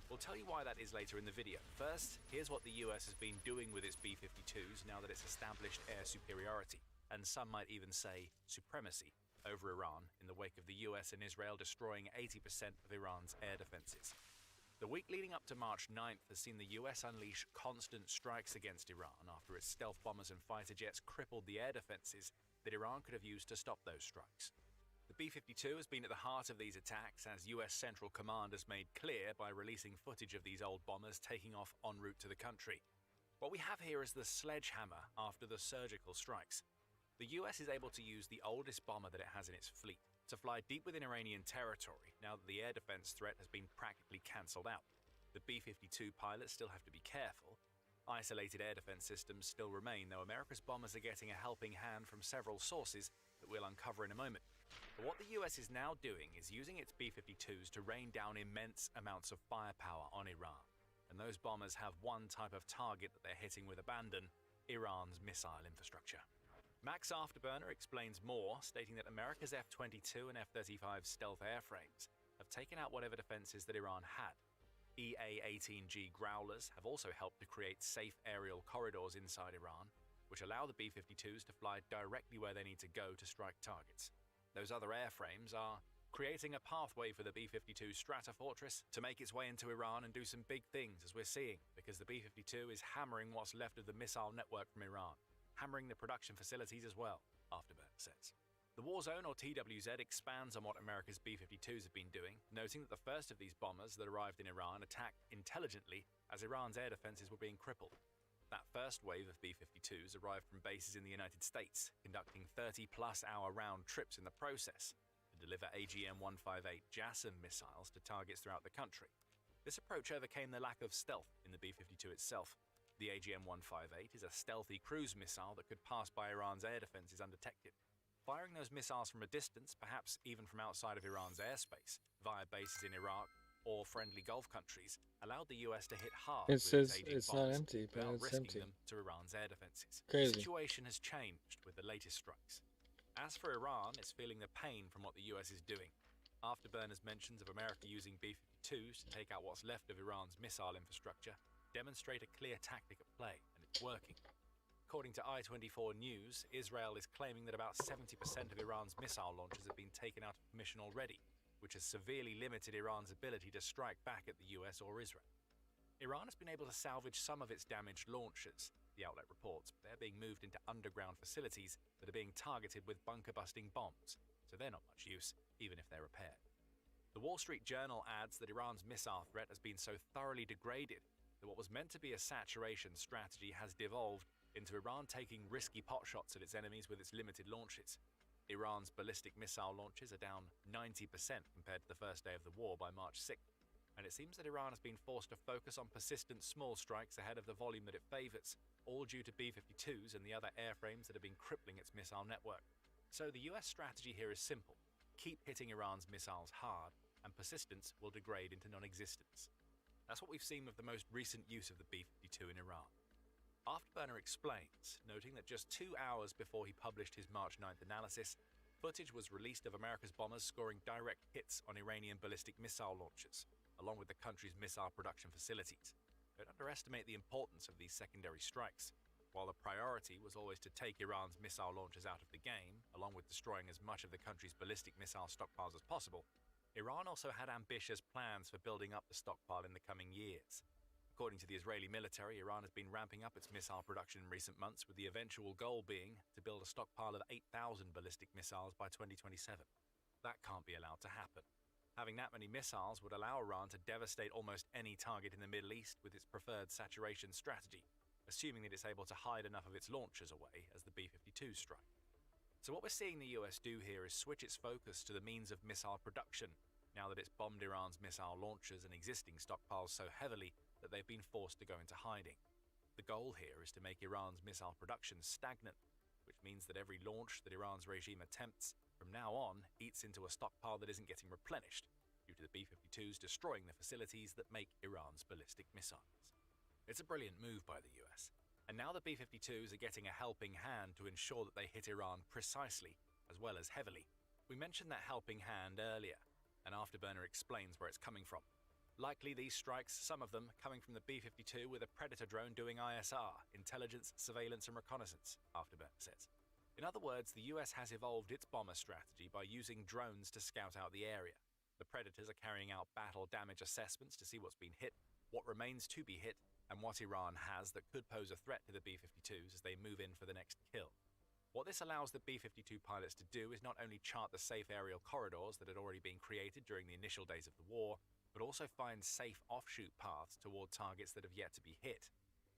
We'll tell you why that is later in the video. First, here's what the US has been doing with its B-52s now that it's established air superiority, and some might even say supremacy, over Iran in the wake of the US and Israel destroying 80% of Iran's air defenses. The week leading up to March 9th has seen the US unleash constant strikes against Iran after its stealth bombers and fighter jets crippled the air defenses that Iran could have used to stop those strikes. The B-52 has been at the heart of these attacks, as US Central Command has made clear by releasing footage of these old bombers taking off en route to the country. What we have here is the sledgehammer after the surgical strikes. The US is able to use the oldest bomber that it has in its fleet to fly deep within Iranian territory now that the air defense threat has been practically cancelled out. The B-52 pilots still have to be careful. Isolated air defense systems still remain, though America's bombers are getting a helping hand from several sources that we'll uncover in a moment. But what the US is now doing is using its B-52s to rain down immense amounts of firepower on Iran. And those bombers have one type of target that they're hitting with abandon: Iran's missile infrastructure. Max Afterburner explains more, stating that America's F-22 and F-35 stealth airframes have taken out whatever defenses that Iran had. EA-18G Growlers have also helped to create safe aerial corridors inside Iran, which allow the B-52s to fly directly where they need to go to strike targets. Those other airframes are creating a pathway for the B-52 Stratofortress to make its way into Iran and do some big things, as we're seeing, because the B-52 is hammering what's left of the missile network from Iran, hammering the production facilities as well, Afterburner says. The Warzone, or TWZ, expands on what America's B-52s have been doing, noting that the first of these bombers that arrived in Iran attacked intelligently as Iran's air defenses were being crippled. That first wave of B-52s arrived from bases in the United States, conducting 30-plus hour round trips in the process to deliver AGM-158 JASSM missiles to targets throughout the country. This approach overcame the lack of stealth in the B-52 itself. The AGM-158 is a stealthy cruise missile that could pass by Iran's air defenses undetected. Firing those missiles from a distance, perhaps even from outside of Iran's airspace, via bases in Iraq or friendly Gulf countries, allowed the US to hit hard It with says its aging it's not bombs empty, but without it's risking empty. them to Iran's air defenses. Crazy. The situation has changed with the latest strikes. As for Iran, it's feeling the pain from what the US is doing. Afterburners' mentions of America using B-52s to take out what's left of Iran's missile infrastructure demonstrate a clear tactic at play, and it's working. According to I-24 News, Israel is claiming that about 70% of Iran's missile launches have been taken out of commission already, which has severely limited Iran's ability to strike back at the US or Israel. Iran has been able to salvage some of its damaged launchers, the outlet reports, but they're being moved into underground facilities that are being targeted with bunker-busting bombs, so they're not much use, even if they're repaired. The Wall Street Journal adds that Iran's missile threat has been so thoroughly degraded that what was meant to be a saturation strategy has devolved into Iran taking risky potshots at its enemies with its limited launches. Iran's ballistic missile launches are down 90% compared to the first day of the war by March 6th, and it seems that Iran has been forced to focus on persistent small strikes ahead of the volume that it favors, all due to B-52s and the other airframes that have been crippling its missile network. So the US strategy here is simple. Keep hitting Iran's missiles hard, and persistence will degrade into non-existence. That's what we've seen with the most recent use of the B-52 in Iran. Afterburner explains, noting that just 2 hours before he published his March 9th analysis, footage was released of America's bombers scoring direct hits on Iranian ballistic missile launchers, along with the country's missile production facilities. Don't underestimate the importance of these secondary strikes. While the priority was always to take Iran's missile launchers out of the game, along with destroying as much of the country's ballistic missile stockpiles as possible, Iran also had ambitious plans for building up the stockpile in the coming years. According to the Israeli military, Iran has been ramping up its missile production in recent months, with the eventual goal being to build a stockpile of 8,000 ballistic missiles by 2027. That can't be allowed to happen. Having that many missiles would allow Iran to devastate almost any target in the Middle East with its preferred saturation strategy, assuming that it's able to hide enough of its launchers away as the B-52s strike. So what we're seeing the US do here is switch its focus to the means of missile production, now that it's bombed Iran's missile launchers and existing stockpiles so heavily that they've been forced to go into hiding. The goal here is to make Iran's missile production stagnant, which means that every launch that Iran's regime attempts from now on eats into a stockpile that isn't getting replenished, due to the B-52s destroying the facilities that make Iran's ballistic missiles. It's a brilliant move by the US, and now the B-52s are getting a helping hand to ensure that they hit Iran precisely, as well as heavily. We mentioned that helping hand earlier, and Afterburner explains where it's coming from. Likely these strikes, some of them coming from the B-52 with a Predator drone doing ISR, intelligence, surveillance and reconnaissance, Afterburner says. In other words, the US has evolved its bomber strategy by using drones to scout out the area. The Predators are carrying out battle damage assessments to see what's been hit, what remains to be hit, and what Iran has that could pose a threat to the B-52s as they move in for the next kill. What this allows the B-52 pilots to do is not only chart the safe aerial corridors that had already been created during the initial days of the war, but also find safe offshoot paths toward targets that have yet to be hit.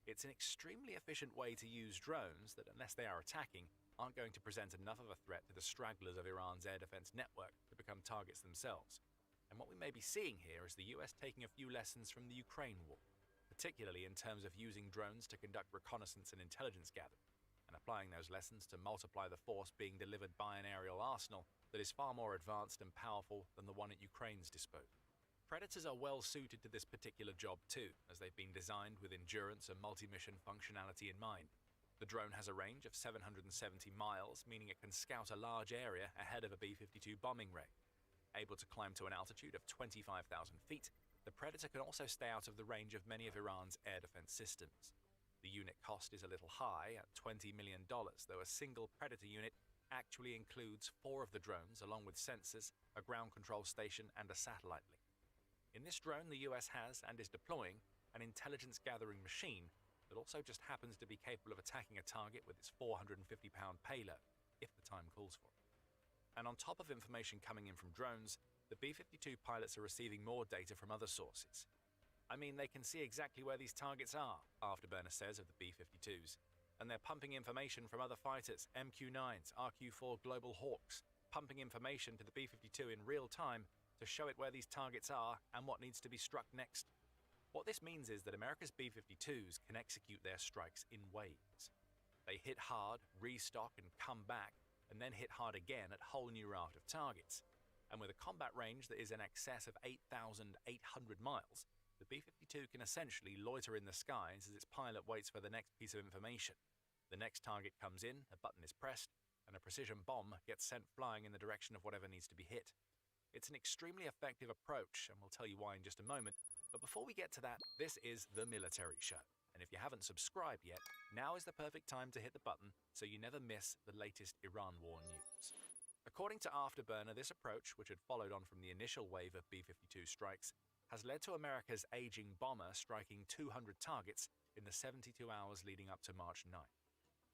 It's an extremely efficient way to use drones that, unless they are attacking, aren't going to present enough of a threat to the stragglers of Iran's air defense network to become targets themselves. And what we may be seeing here is the US taking a few lessons from the Ukraine war, particularly in terms of using drones to conduct reconnaissance and intelligence gathering, and applying those lessons to multiply the force being delivered by an aerial arsenal that is far more advanced and powerful than the one at Ukraine's disposal. Predators are well suited to this particular job too, as they've been designed with endurance and multi-mission functionality in mind. The drone has a range of 770 miles, meaning it can scout a large area ahead of a B-52 bombing range. Able to climb to an altitude of 25,000 feet, the Predator can also stay out of the range of many of Iran's air defense systems. The unit cost is a little high at $20 million, though a single Predator unit actually includes 4 of the drones, along with sensors, a ground control station, and a satellite link. In this drone, the US has, and is deploying, an intelligence-gathering machine that also just happens to be capable of attacking a target with its 450-pound payload, if the time calls for it. And on top of information coming in from drones, the B-52 pilots are receiving more data from other sources. I mean, they can see exactly where these targets are, Afterburner says of the B-52s, and they're pumping information from other fighters, MQ-9s, RQ-4 Global Hawks, pumping information to the B-52 in real time to show it where these targets are and what needs to be struck next. What this means is that America's B-52s can execute their strikes in waves. They hit hard, restock, and come back, and then hit hard again at a whole new raft of targets. And with a combat range that is in excess of 8,800 miles, the B-52 can essentially loiter in the skies as its pilot waits for the next piece of information. The next target comes in, a button is pressed, and a precision bomb gets sent flying in the direction of whatever needs to be hit. It's an extremely effective approach, and we'll tell you why in just a moment. But before we get to that, this is The Military Show. And if you haven't subscribed yet, now is the perfect time to hit the button so you never miss the latest Iran war news. According to Afterburner, this approach, which had followed on from the initial wave of B-52 strikes, has led to America's aging bomber striking 200 targets in the 72 hours leading up to March 9th.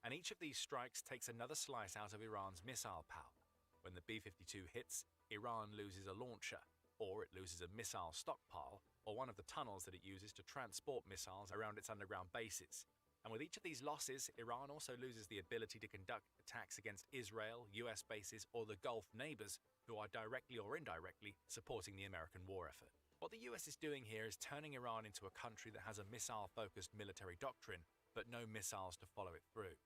And each of these strikes takes another slice out of Iran's missile power. When the B-52 hits, Iran loses a launcher, or it loses a missile stockpile, or one of the tunnels that it uses to transport missiles around its underground bases. And with each of these losses, Iran also loses the ability to conduct attacks against Israel, US bases, or the Gulf neighbors who are directly or indirectly supporting the American war effort. What the US is doing here is turning Iran into a country that has a missile-focused military doctrine, but no missiles to follow it through.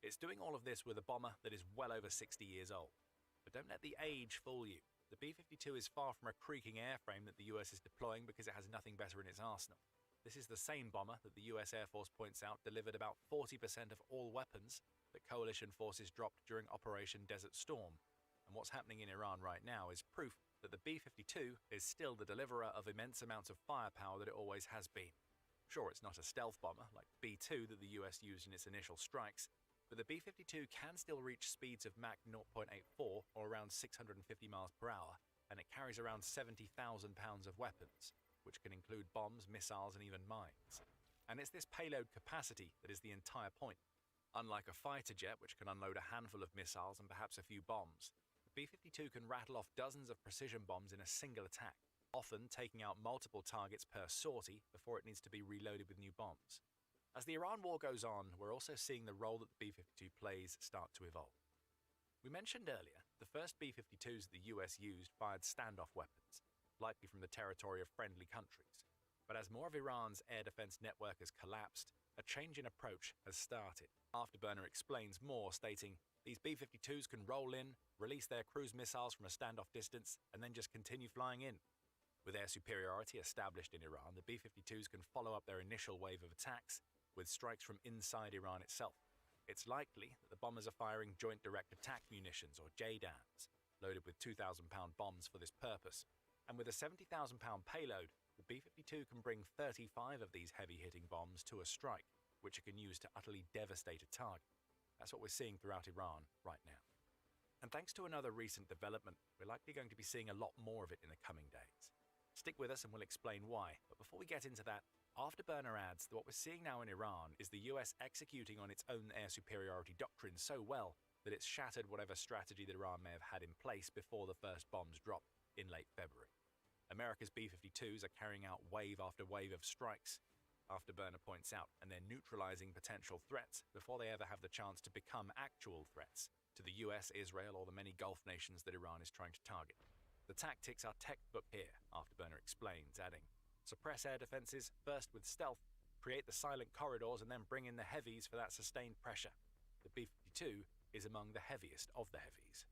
It's doing all of this with a bomber that is well over 60 years old. But don't let the age fool you. The B-52 is far from a creaking airframe that the US is deploying because it has nothing better in its arsenal. This is the same bomber that the US Air Force points out delivered about 40% of all weapons that coalition forces dropped during Operation Desert Storm. And what's happening in Iran right now is proof that the B-52 is still the deliverer of immense amounts of firepower that it always has been. Sure, it's not a stealth bomber like B-2 that the US used in its initial strikes, but the B-52 can still reach speeds of Mach 0.84 or around 650 miles per hour, and it carries around 70,000 pounds of weapons, which can include bombs, missiles, and even mines. And it's this payload capacity that is the entire point. Unlike a fighter jet, which can unload a handful of missiles and perhaps a few bombs, the B-52 can rattle off dozens of precision bombs in a single attack, often taking out multiple targets per sortie before it needs to be reloaded with new bombs. As the Iran war goes on, we're also seeing the role that the B-52 plays start to evolve. We mentioned earlier, the first B-52s the US used fired standoff weapons, likely from the territory of friendly countries. But as more of Iran's air defense network has collapsed, a change in approach has started. Afterburner explains more, stating, "These B-52s can roll in, release their cruise missiles from a standoff distance, and then just continue flying in. With air superiority established in Iran, the B-52s can follow up their initial wave of attacks with strikes from inside Iran itself. It's likely that the bombers are firing Joint Direct Attack Munitions, or JDAMs, loaded with 2,000-pound bombs for this purpose. And with a 70,000-pound payload, the B-52 can bring 35 of these heavy-hitting bombs to a strike, which it can use to utterly devastate a target. That's what we're seeing throughout Iran right now. And thanks to another recent development, we're likely going to be seeing a lot more of it in the coming days. Stick with us and we'll explain why. But before we get into that, Afterburner adds that what we're seeing now in Iran is the US executing on its own air superiority doctrine so well that it's shattered whatever strategy that Iran may have had in place before the first bombs dropped in late February. America's B-52s are carrying out wave after wave of strikes, Afterburner points out, and they're neutralizing potential threats before they ever have the chance to become actual threats to the US, Israel, or the many Gulf nations that Iran is trying to target. The tactics are textbook here, Afterburner explains, adding, "Suppress air defenses, burst with stealth, create the silent corridors, and then bring in the heavies for that sustained pressure. The B-52 is among the heaviest of the heavies."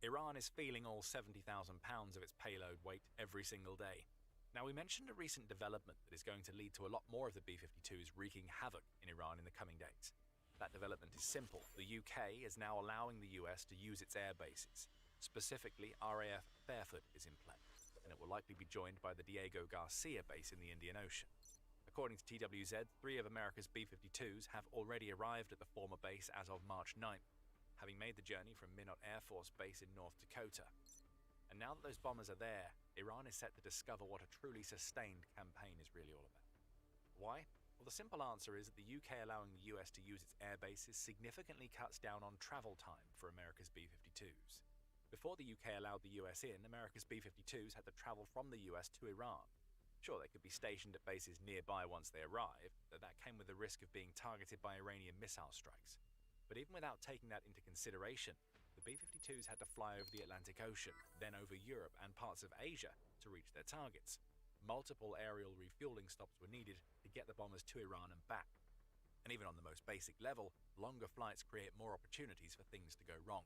Iran is feeling all 70,000 pounds of its payload weight every single day. Now, we mentioned a recent development that is going to lead to a lot more of the B-52s wreaking havoc in Iran in the coming days. That development is simple. The UK is now allowing the US to use its air bases. Specifically, RAF Fairford is in play, and it will likely be joined by the Diego Garcia base in the Indian Ocean. According to TWZ, 3 of America's B-52s have already arrived at the former base as of March 9th, having made the journey from Minot Air Force Base in North Dakota. And now that those bombers are there, Iran is set to discover what a truly sustained campaign is really all about. Why? Well, the simple answer is that the UK allowing the US to use its air bases significantly cuts down on travel time for America's B-52s. Before the UK allowed the US in, America's B-52s had to travel from the US to Iran. Sure, they could be stationed at bases nearby once they arrived, but that came with the risk of being targeted by Iranian missile strikes. But even without taking that into consideration, the B-52s had to fly over the Atlantic Ocean, then over Europe and parts of Asia to reach their targets. multiple aerial refueling stops were needed to get the bombers to Iran and back. And even on the most basic level, longer flights create more opportunities for things to go wrong.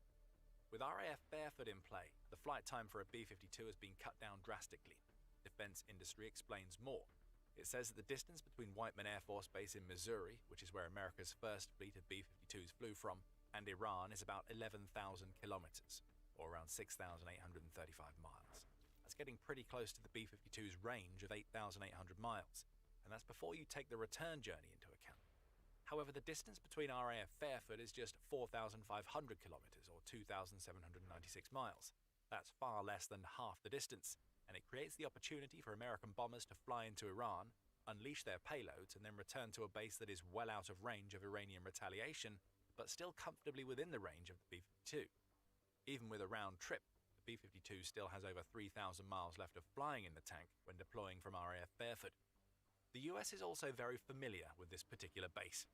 With RAF Barefoot in play, the flight time for a B-52 has been cut down drastically. Defense industry explains more. It says that the distance between Whiteman Air Force Base in Missouri, which is where America's first fleet of B-52s flew from, and Iran is about 11,000 kilometers, or around 6,835 miles. That's getting pretty close to the B-52's range of 8,800 miles, and that's before you take the return journey into account. However, the distance between RAF Fairford is just 4,500 kilometers, or 2,796 miles. That's far less than half the distance, and it creates the opportunity for American bombers to fly into Iran, unleash their payloads, and then return to a base that is well out of range of Iranian retaliation, but still comfortably within the range of the B-52. Even with a round trip, the B-52 still has over 3,000 miles left of flying in the tank when deploying from RAF Fairford. The US is also very familiar with this particular base.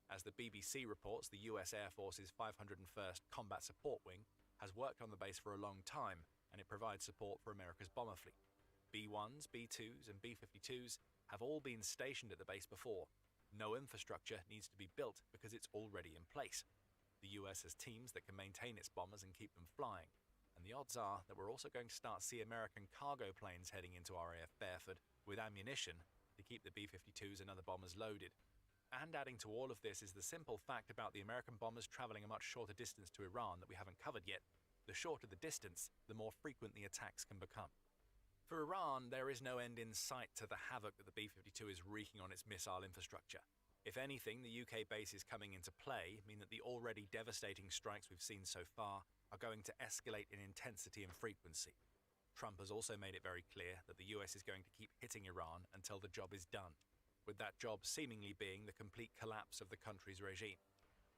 As the BBC reports, the US Air Force's 501st Combat Support Wing has worked on the base for a long time, and it provides support for America's bomber fleet. B-1s, B-2s, and B-52s have all been stationed at the base before. No infrastructure needs to be built because it's already in place. The US has teams that can maintain its bombers and keep them flying, and the odds are that we're also going to start to see American cargo planes heading into RAF Barefoot with ammunition to keep the B-52s and other bombers loaded. And adding to all of this is the simple fact about the American bombers traveling a much shorter distance to Iran that we haven't covered yet. The shorter the distance, the more frequent the attacks can become. For Iran, there is no end in sight to the havoc that the B-52 is wreaking on its missile infrastructure. If anything, the UK bases coming into play mean that the already devastating strikes we've seen so far are going to escalate in intensity and frequency. Trump has also made it very clear that the US is going to keep hitting Iran until the job is done, with that job seemingly being the complete collapse of the country's regime.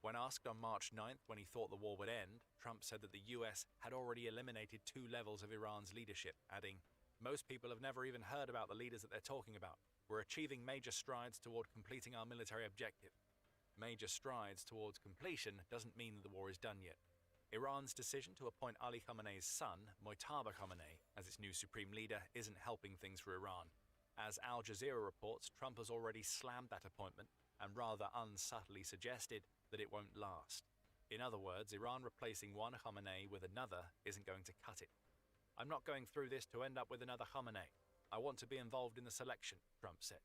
When asked on March 9th when he thought the war would end, Trump said that the US had already eliminated 2 levels of Iran's leadership, adding, "Most people have never even heard about the leaders that they're talking about. We're achieving major strides toward completing our military objective." Major strides towards completion doesn't mean that the war is done yet. Iran's decision to appoint Ali Khamenei's son, Mojtaba Khamenei, as its new supreme leader isn't helping things for Iran. As Al Jazeera reports, Trump has already slammed that appointment and rather unsubtly suggested that it won't last. In other words, Iran replacing one Khamenei with another isn't going to cut it. "I'm not going through this to end up with another Khamenei. I want to be involved in the selection," Trump said.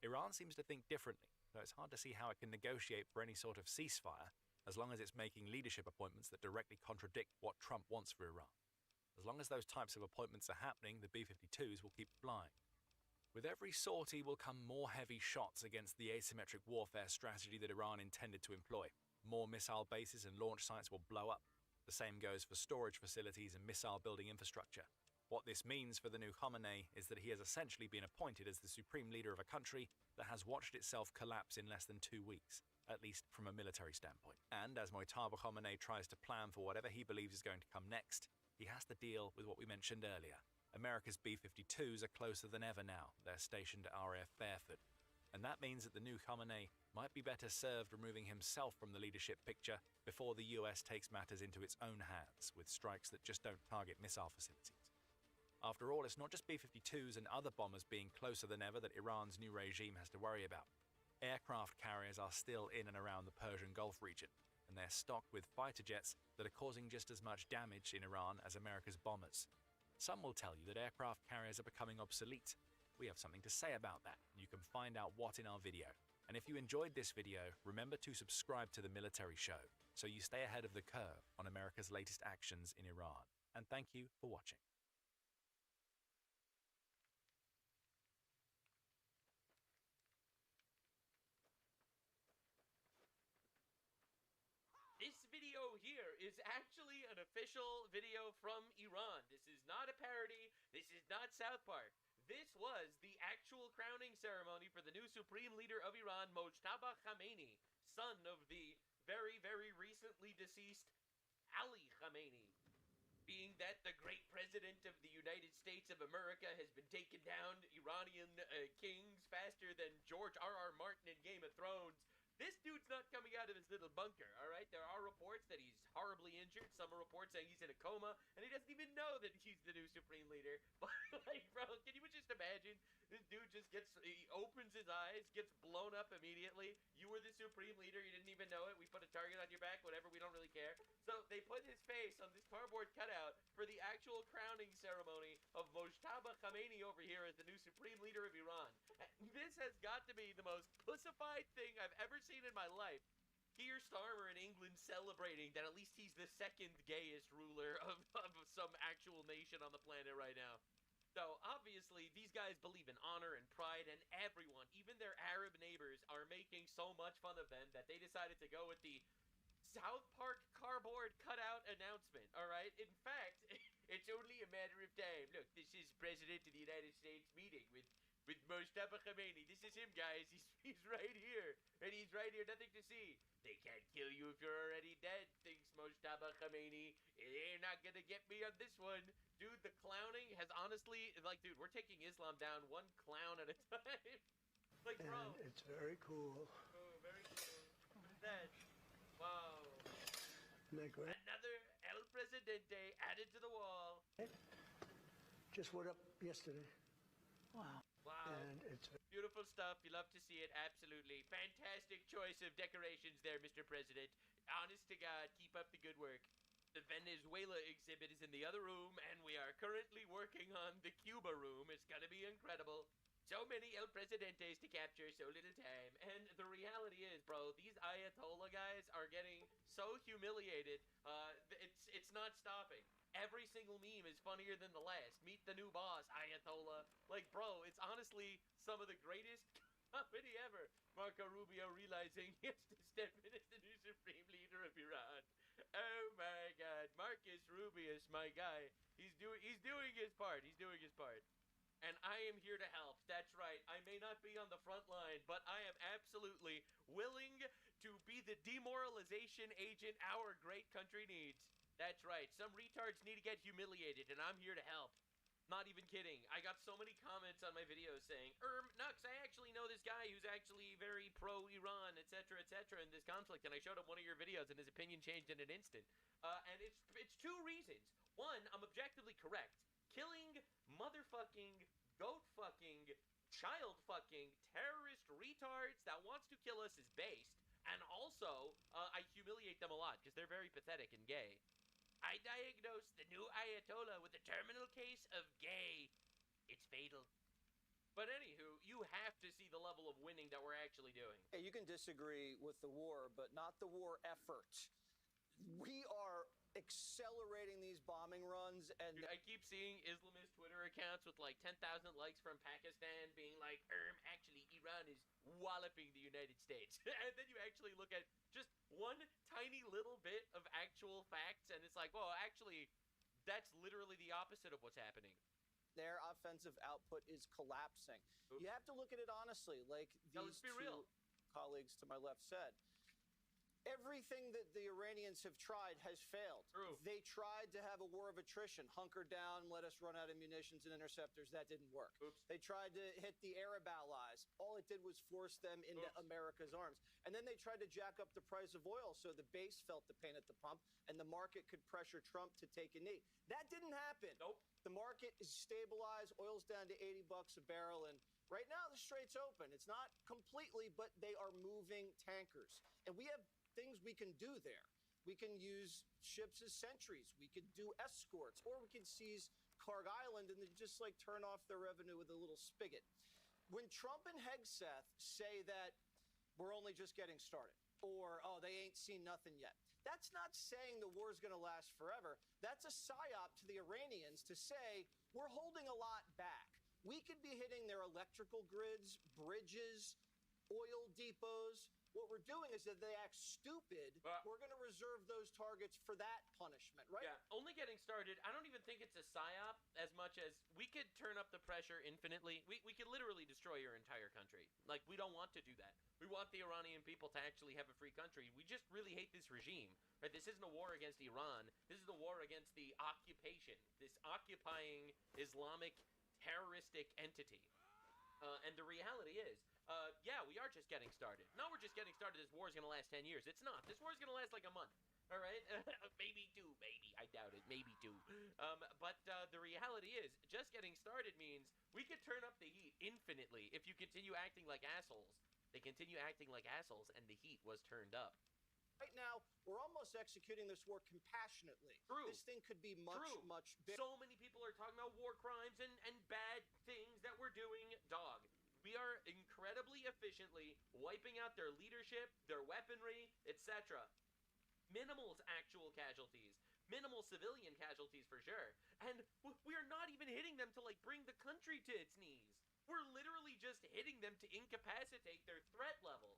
Iran seems to think differently, so it's hard to see how it can negotiate for any sort of ceasefire as long as it's making leadership appointments that directly contradict what Trump wants for Iran. As long as those types of appointments are happening, the B-52s will keep flying. With every sortie will come more heavy shots against the asymmetric warfare strategy that Iran intended to employ. More missile bases and launch sites will blow up. The same goes for storage facilities and missile building infrastructure. What this means for the new Khamenei is that he has essentially been appointed as the supreme leader of a country that has watched itself collapse in less than 2 weeks, at least from a military standpoint. And as Mojtaba Khamenei tries to plan for whatever he believes is going to come next, he has to deal with what we mentioned earlier. America's B-52s are closer than ever now. They're stationed at RAF Barefoot. And that means that the new Khamenei might be better served removing himself from the leadership picture before the US takes matters into its own hands with strikes that just don't target missile facilities. After all, it's not just B-52s and other bombers being closer than ever that Iran's new regime has to worry about. Aircraft carriers are still in and around the Persian Gulf region, and they're stocked with fighter jets that are causing just as much damage in Iran as America's bombers. Some will tell you that aircraft carriers are becoming obsolete. We have something to say about that, and you can find out what in our video. And if you enjoyed this video, remember to subscribe to The Military Show so you stay ahead of the curve on America's latest actions in Iran. And thank you for watching. This video here is actually an official video from Iran. This is not a parody. This is not South Park. This was the actual crowning ceremony for the new supreme leader of Iran, Mojtaba Khamenei, son of the very, very recently deceased Ali Khamenei. Being that the great president of the United States of America has been taking down Iranian kings faster than George R.R. Martin in Game of Thrones, this dude's not coming out of his little bunker, all right? There are reports that he's horribly injured. Some reports saying he's in a coma, and he doesn't even know that he's the new supreme leader. But, like, bro, can you just imagine? This dude just he opens his eyes, gets blown up immediately. You were the supreme leader, you didn't even know it. We put a target on your back, whatever, we don't really care. So they put his face on this cardboard cutout for the actual crowning ceremony of Mojtaba Khamenei over here as the new supreme leader of Iran. This has got to be the most pussified thing I've ever seen in my life. Keir Starmer in England celebrating that at least he's the second gayest ruler of some actual nation on the planet right now. So, obviously, these guys believe in honor and pride, and everyone, even their Arab neighbors, are making so much fun of them that they decided to go with the South Park cardboard cutout announcement, alright? In fact, it's only a matter of time. Look, this is President of the United States meeting with Mojtaba Khamenei. This is him, guys. He's right here. And he's right here, nothing to see. They can't kill you if you're already dead, thinks Mojtaba Khamenei. They're not gonna get me on this one. Dude, the clowning has honestly, like, dude, we're taking Islam down one clown at a time. Like, bro. And it's very cool. Oh, very cool. What is that? Wow. Isn't that great? Another El Presidente added to the wall. Just went up yesterday. Wow. Wow. And it's beautiful stuff. You love to see it. Absolutely. Fantastic choice of decorations there, Mr. President. Honest to God, keep up the good work. The Venezuela exhibit is in the other room, and we are currently working on the Cuba room. It's going to be incredible. So many El Presidentes to capture, so little time. And the reality is, bro, these Ayatollah guys are getting so humiliated. It's not stopping. Every single meme is funnier than the last. Meet the new boss, Ayatollah. Like, bro, it's honestly some of the greatest comedy ever. Marco Rubio realizing he has to step in as the new supreme leader of Iran. Oh my God, Marcus Rubius, my guy. He's doing his part. He's doing his part. And I am here to help. That's right. I may not be on the front line, but I am absolutely willing to be the demoralization agent our great country needs. That's right. Some retards need to get humiliated, and I'm here to help. Not even kidding. I got so many comments on my videos saying, Nux, I actually know this guy who's actually very pro-Iran, etc., in this conflict, and I showed him one of your videos, and his opinion changed in an instant. And it's two reasons. One, I'm objectively correct. Killing motherfucking, goat-fucking, child-fucking, terrorist retards that wants to kill us is based. And also, I humiliate them a lot, because they're very pathetic and gay. I diagnosed the new Ayatollah with a terminal case of gay. It's fatal. But anywho, you have to see the level of winning that we're actually doing. Hey, you can disagree with the war, but not the war effort. We are accelerating these bombing runs, and dude, I keep seeing Islamist Twitter accounts with like 10,000 likes from Pakistan being like, actually, Iran is walloping the United States. And then you actually look at just one tiny little bit of actual facts, and it's like, well, actually, that's literally the opposite of what's happening. Their offensive output is collapsing. Oops. You have to look at it honestly, like these two colleagues to my left said. Everything that the Iranians have tried has failed. True. They tried to have a war of attrition, hunker down, let us run out of munitions and interceptors. That didn't work. Oops. They tried to hit the Arab allies. All it did was force them into America's arms. And then they tried to jack up the price of oil so the base felt the pain at the pump and the market could pressure Trump to take a knee. That didn't happen. Nope. The market is stabilized. Oil's down to $80 a barrel. And right now the Strait's open. It's not completely, but they are moving tankers. And we have things we can do there. We can use ships as sentries. We could do escorts, or we can seize Karg Island and then just like turn off their revenue with a little spigot. When Trump and Hegseth say that we're only just getting started, or, oh, they ain't seen nothing yet, that's not saying the war's going to last forever. That's a psyop to the Iranians to say we're holding a lot back. We could be hitting their electrical grids, bridges, oil depots. What we're doing is that they act stupid. We're going to reserve those targets for that punishment, right? Yeah, only getting started. I don't even think it's a psyop as much as we could turn up the pressure infinitely. We could literally destroy your entire country. Like, we don't want to do that. We want the Iranian people to actually have a free country. We just really hate this regime, right? This isn't a war against Iran. This is a war against the occupation, this occupying Islamic terroristic entity. And the reality is, yeah, we are just getting started. No, we're just getting started. This war is going to last 10 years. It's not. This war is going to last like a month. All right? Maybe 2. Maybe. I doubt it. Maybe 2. But the reality is, just getting started means we could turn up the heat infinitely if you continue acting like assholes. They continue acting like assholes, and the heat was turned up. Right now, we're almost executing this war compassionately. True. This thing could be much, much bigger. So many people are talking about war crimes and bad things that we're doing. Dog, we are incredibly efficiently wiping out their leadership, their weaponry, etc. Minimal actual casualties. Minimal civilian casualties for sure. And we are not even hitting them to, like, bring the country to its knees. We're literally just hitting them to incapacitate their threat level.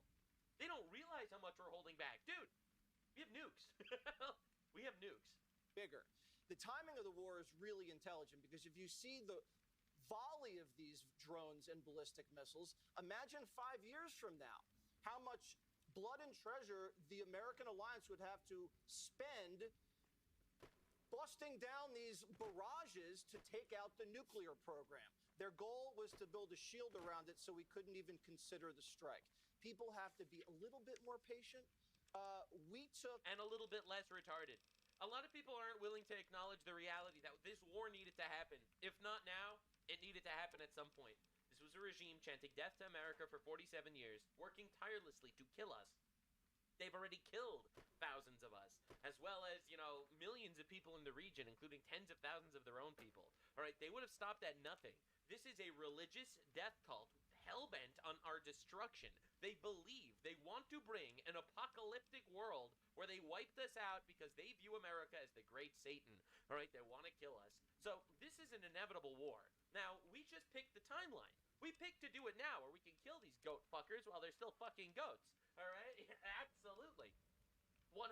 They don't realize how much we're holding back. Dude, we have nukes. We have nukes. Bigger. The timing of the war is really intelligent because if you see the volley of these drones and ballistic missiles, imagine 5 years from now how much blood and treasure the American alliance would have to spend busting down these barrages to take out the nuclear program. Their goal was to build a shield around it so we couldn't even consider the strike. People have to be a little bit more patient. And a little bit less retarded. A lot of people aren't willing to acknowledge the reality that this war needed to happen. If not now, it needed to happen at some point. This was a regime chanting death to America for 47 years, working tirelessly to kill us. They've already killed thousands of us, as well as, millions of people in the region, including tens of thousands of their own people. All right, they would have stopped at nothing. This is a religious death cult hell-bent on our destruction. They believe they want to bring an apocalyptic world where they wiped us out because they view America as the great Satan. All right, they want to kill us. So this is an inevitable war. Now, we just picked the timeline. We picked to do it now where we can kill these goat fuckers while they're still fucking goats. All right? Absolutely. 100%.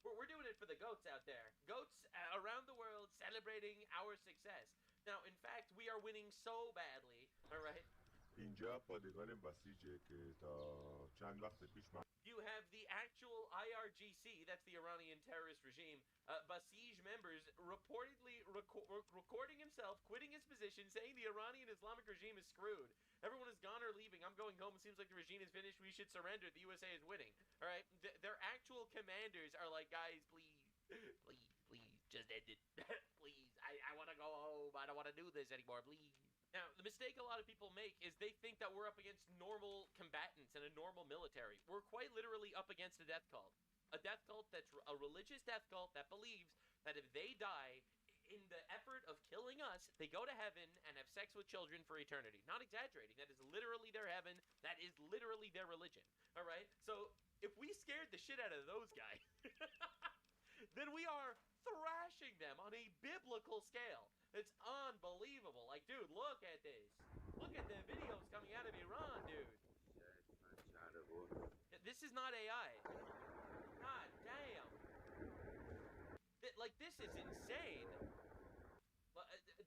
We're doing it for the goats out there. Goats around the world celebrating our success. Now, in fact, we are winning so badly. All right? You have the actual IRGC, that's the Iranian terrorist regime, Basij members reportedly recording himself, quitting his position, saying the Iranian Islamic regime is screwed. Everyone is gone or leaving. I'm going home. It seems like the regime is finished. We should surrender. The USA is winning. All right? Their actual commanders are like, guys, please, just end it. Please, I want to go home. I don't want to do this anymore. Please. Now, the mistake a lot of people make is they think that we're up against normal combatants and a normal military. We're quite literally up against a death cult. A death cult that's a religious death cult that believes that if they die in the effort of killing us, they go to heaven and have sex with children for eternity. Not exaggerating. That is literally their heaven. That is literally their religion. All right? So, if we scared the shit out of those guys, then we are thrashing them on a biblical scale. It's unbelievable. Like, dude, look at this. Look at the videos coming out of Iran, dude. This is not AI. God damn. This is insane.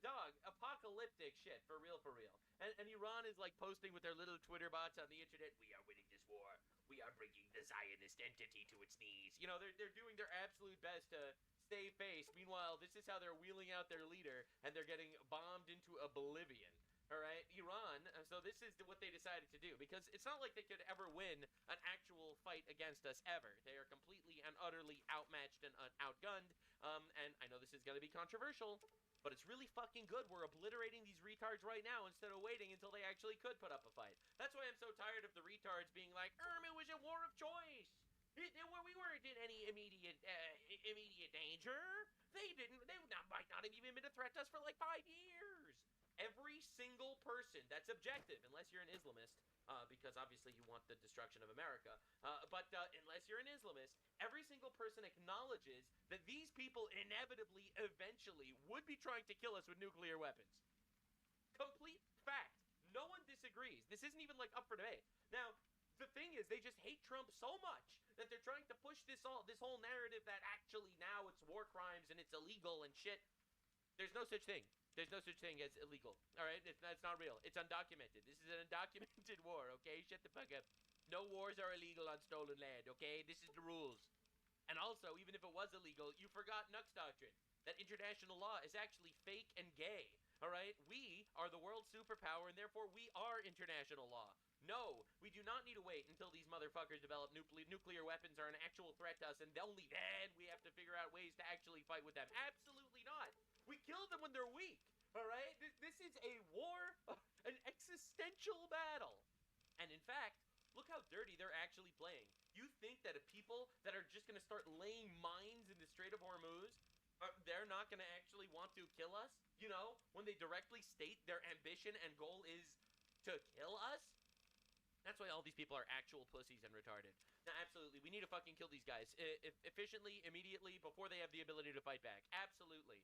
Dog, apocalyptic shit, for real, for real. And Iran is, like, posting with their little Twitter bots on the internet, we are winning this war. We are bringing the Zionist entity to its knees. They're doing their absolute best to stay face. Meanwhile, this is how they're wheeling out their leader, and they're getting bombed into oblivion. All right, Iran, so this is what they decided to do, because it's not like they could ever win an actual fight against us ever. They are completely and utterly outmatched and outgunned, and I know this is going to be controversial, but it's really fucking good we're obliterating these retards right now instead of waiting until they actually could put up a fight. That's why I'm so tired of the retards being like, it was a war of choice. We weren't in any immediate danger. They might not have even been a threat to us for like 5 years. Every single person that's objective, unless you're an Islamist, because obviously you want the destruction of America, but unless you're an Islamist, every single person acknowledges that these people inevitably, eventually, would be trying to kill us with nuclear weapons. Complete fact. No one disagrees. This isn't even like up for debate. Now, the thing is, they just hate Trump so much that they're trying to push this whole narrative that actually now it's war crimes and it's illegal and shit. There's no such thing. There's no such thing as illegal. All right? That's not real. It's undocumented. This is an undocumented war, okay? Shut the fuck up. No wars are illegal on stolen land, okay? This is the rules. And also, even if it was illegal, you forgot Nux Doctrine. That international law is actually fake and gay. All right? right? We are the world superpower, and therefore we are international law. No, we do not need to wait until these motherfuckers develop nuclear weapons are an actual threat to us, and only then we have to figure out ways to actually fight with them. Absolutely not. We kill them when they're weak, all right? This is a war, an existential battle. And in fact, look how dirty they're actually playing. You think that people that are just going to start laying mines in the Strait of Hormuz, they're not going to actually want to kill us? You know, when they directly state their ambition and goal is to kill us? That's why all these people are actual pussies and retarded. Now, absolutely, we need to fucking kill these guys efficiently, immediately, before they have the ability to fight back. Absolutely.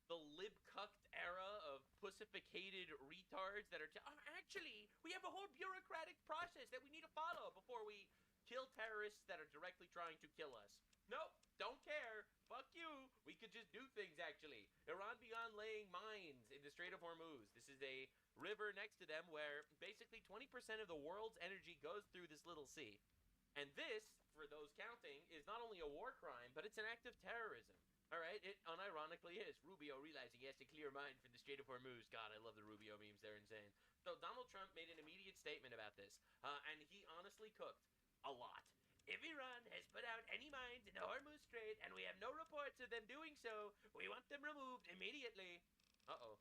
The lib-cucked era of pussificated retards that are actually, we have a whole bureaucratic process that we need to follow before we kill terrorists that are directly trying to kill us. Nope, don't care. Fuck you. We could just do things, actually. Iran began laying mines in the Strait of Hormuz. This is a river next to them where basically 20% of the world's energy goes through this little sea. And this, for those counting, is not only a war crime, but it's an act of terrorism. All right, it unironically is. Rubio realizing he has to clear mine from the Strait of Hormuz. God, I love the Rubio memes. They're insane. So Donald Trump made an immediate statement about this, and he honestly cooked a lot. If Iran has put out any mines in the Hormuz Strait and we have no reports of them doing so, we want them removed immediately. Uh-oh.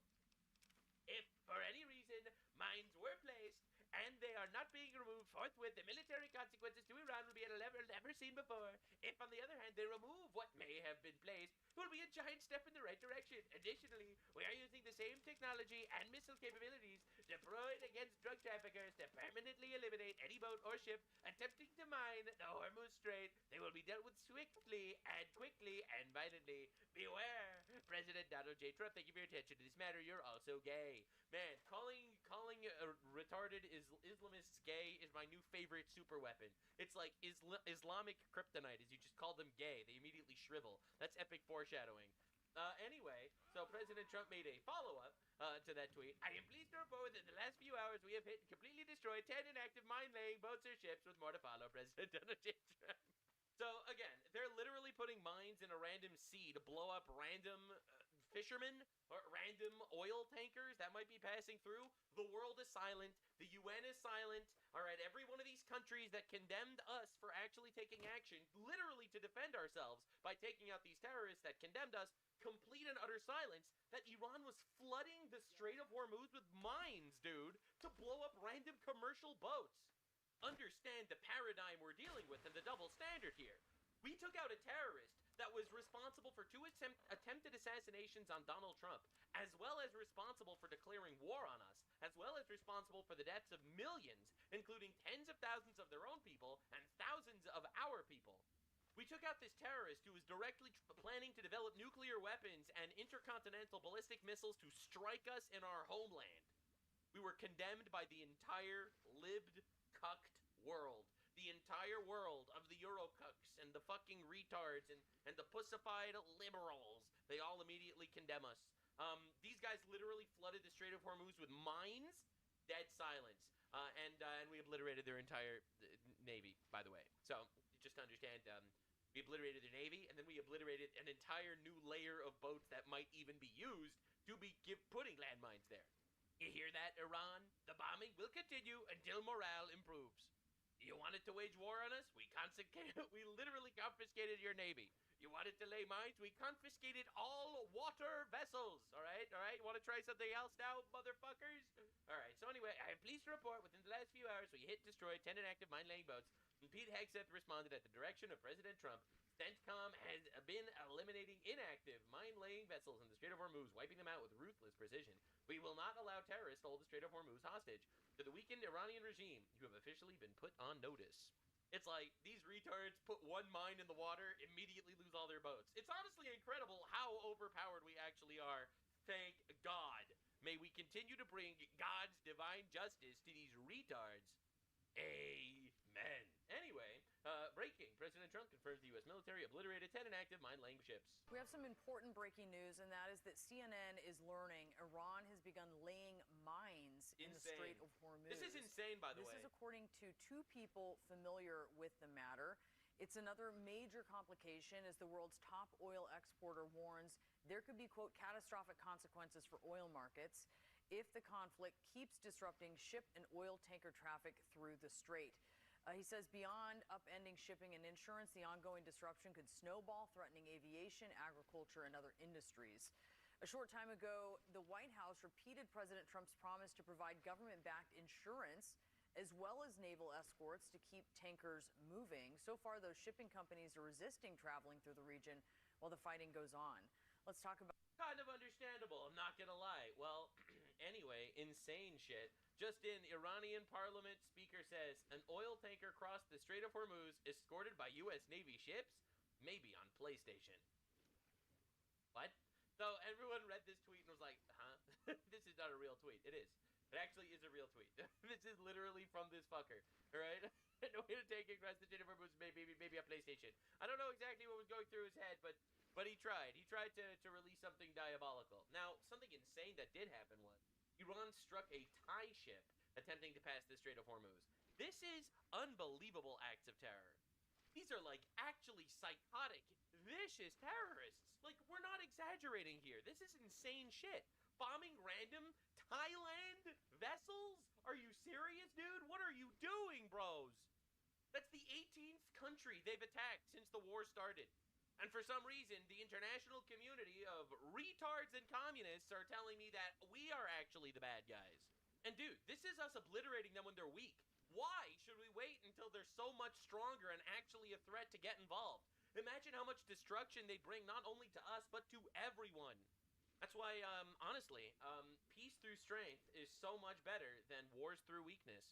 If, for any reason, mines were placed and they are not being removed forthwith, the military consequences to Iran will be at a level never seen before. If, on the other hand, they remove what may have been placed, it will be a giant step in the right direction. Additionally, we are using the same technology and missile capabilities deployed against drug traffickers to permanently eliminate any boat or ship attempting to mine the Hormuz Strait. They will be dealt with swiftly and quickly and violently. Beware, President Donald J. Trump. Thank you for your attention to this matter. You're also gay. Man, calling retarded Islamists gay is my new favorite super weapon. It's like Islamic kryptonite, is you just call them gay. They immediately shrivel. That's epic foreshadowing. Anyway, so President Trump made a follow-up to that tweet. I am pleased to report that in the last few hours we have hit and completely destroyed 10 inactive mine-laying boats or ships, with more to follow, President Donald J. Trump. So, again, they're literally putting mines in a random sea to blow up random fishermen or random oil tankers that might be passing through. The world is silent. The UN is silent. All right, every one of these countries that condemned us for actually taking action, literally to defend ourselves by taking out these terrorists that condemned us, complete and utter silence, that Iran was flooding the Strait of Hormuz with mines, dude, to blow up random commercial boats. Understand the paradigm we're dealing with and the double standard here. We took out a terrorist that was responsible for 2 attempted assassinations on Donald Trump, as well as responsible for declaring war on us, as well as responsible for the deaths of millions, including tens of thousands of their own people and thousands of our people. We took out this terrorist who was directly planning to develop nuclear weapons and intercontinental ballistic missiles to strike us in our homeland. We were condemned by the entire libbed, cucked world. The entire world of the Eurocucks and the fucking retards and the pussified liberals. They all immediately condemn us. These guys literally flooded the Strait of Hormuz with mines. Dead silence. And we obliterated their entire navy, by the way. So, just to understand, we obliterated their navy, and then we obliterated an entire new layer of boats that might even be used to be putting landmines there. You hear that, Iran? The bombing will continue until morale improves. You wanted to wage war on us? We literally confiscated your navy. You wanted to lay mines? We confiscated all water vessels. All right? Want to try something else now, motherfuckers? All right, so anyway, I am pleased to report within the last few hours we hit and destroyed 10 inactive mine-laying boats. And Pete Hegseth responded at the direction of President Trump. CENTCOM has been eliminating inactive mine-laying vessels in the Strait of Hormuz, wiping them out with ruthless precision. We will not allow terrorists to hold the Strait of Hormuz hostage. To the weakened Iranian regime, you have officially been put on notice. It's like, these retards put one mine in the water, immediately lose all their boats. It's honestly incredible how overpowered we actually are. Thank God. May we continue to bring God's divine justice to these retards. Amen. Anyway, breaking. President Trump confirms the U.S. military obliterated 10 inactive mine-laying ships. We have some important breaking news, and that is that CNN is learning Iran has begun laying mines in the Strait of Hormuz. This is insane, by the way. This is according to 2 people familiar with the matter. It's another major complication as the world's top oil exporter warns there could be, quote, catastrophic consequences for oil markets if the conflict keeps disrupting ship and oil tanker traffic through the strait. He says beyond upending shipping and insurance, the ongoing disruption could snowball, threatening aviation, agriculture, and other industries. A short time ago, the White House repeated President Trump's promise to provide government-backed insurance as well as naval escorts to keep tankers moving. So far, those shipping companies are resisting traveling through the region while the fighting goes on. Let's talk about... Kind of understandable, I'm not gonna lie. Well, anyway, insane shit. Just in, Iranian parliament speaker says an oil tanker crossed the Strait of Hormuz escorted by U.S. Navy ships? Maybe on PlayStation. What? So everyone read this tweet and was like, huh? This is not a real tweet. It is. It actually is a real tweet. This is literally from this fucker, all right? No way to take it across the Strait of Hormuz, maybe a PlayStation. I don't know exactly what was going through his head, but he tried. He tried to release something diabolical. Now, something insane that did happen was Iran struck a Thai ship attempting to pass the Strait of Hormuz. This is unbelievable acts of terror. These are, like, actually psychotic, vicious terrorists. Like, we're not exaggerating here. This is insane shit. Bombing random Thailand vessels? Are you serious, dude? What are you doing, bros? That's the 18th country they've attacked since the war started. And for some reason, the international community of retards and communists are telling me that we are actually the bad guys. And dude, this is us obliterating them when they're weak. Why should we wait until they're so much stronger and actually a threat to get involved? Imagine how much destruction they'd bring not only to us, but to everyone. That's why, honestly, peace through strength is so much better than wars through weakness.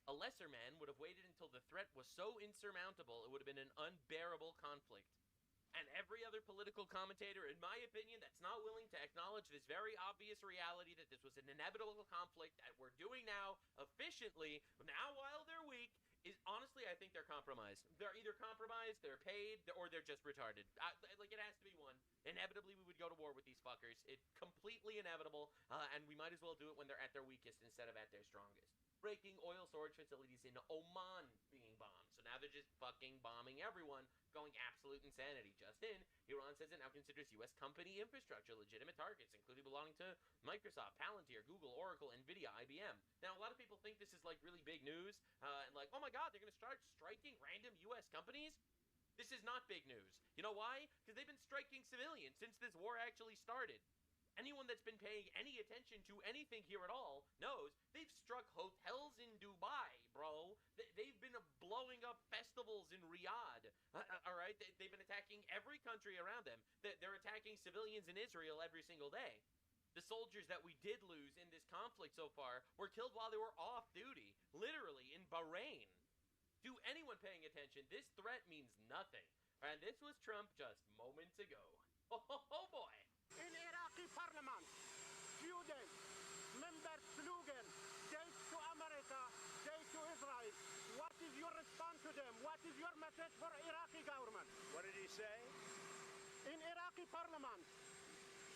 A lesser man would have waited until the threat was so insurmountable it would have been an unbearable conflict. And every other political commentator, in my opinion, that's not willing to acknowledge this very obvious reality that this was an inevitable conflict that we're doing now efficiently, now while they're weak, is honestly, I think they're compromised. They're either compromised, they're paid, or they're just retarded. Like, it has to be one. Inevitably, we would go to war with these fuckers. It's completely inevitable, and we might as well do it when they're at their weakest instead of at their strongest. Breaking oil storage facilities in Oman being bombed. So now they're just fucking bombing everyone, going absolute insanity. Just in, Iran says it now considers U.S. company infrastructure legitimate targets, including belonging to Microsoft, Palantir, Google, Oracle, NVIDIA, IBM. Now, a lot of people think this is like really big news, and like, oh my god, they're going to start striking random U.S. companies? This is not big news. You know why? Because they've been striking civilians since this war actually started. Anyone that's been paying any attention to anything here at all knows they've struck hotels in Dubai, bro. They've been blowing up festivals in Riyadh, all right? They've been attacking every country around them. They're attacking civilians in Israel every single day. The soldiers that we did lose in this conflict so far were killed while they were off duty, literally in Bahrain. To anyone paying attention, this threat means nothing. And this was Trump just moments ago. Oh boy. In Iraqi parliament, students, members slogan, date to America, date to Israel. What is your response to them? What is your message for Iraqi government? What did he say? In Iraqi parliament,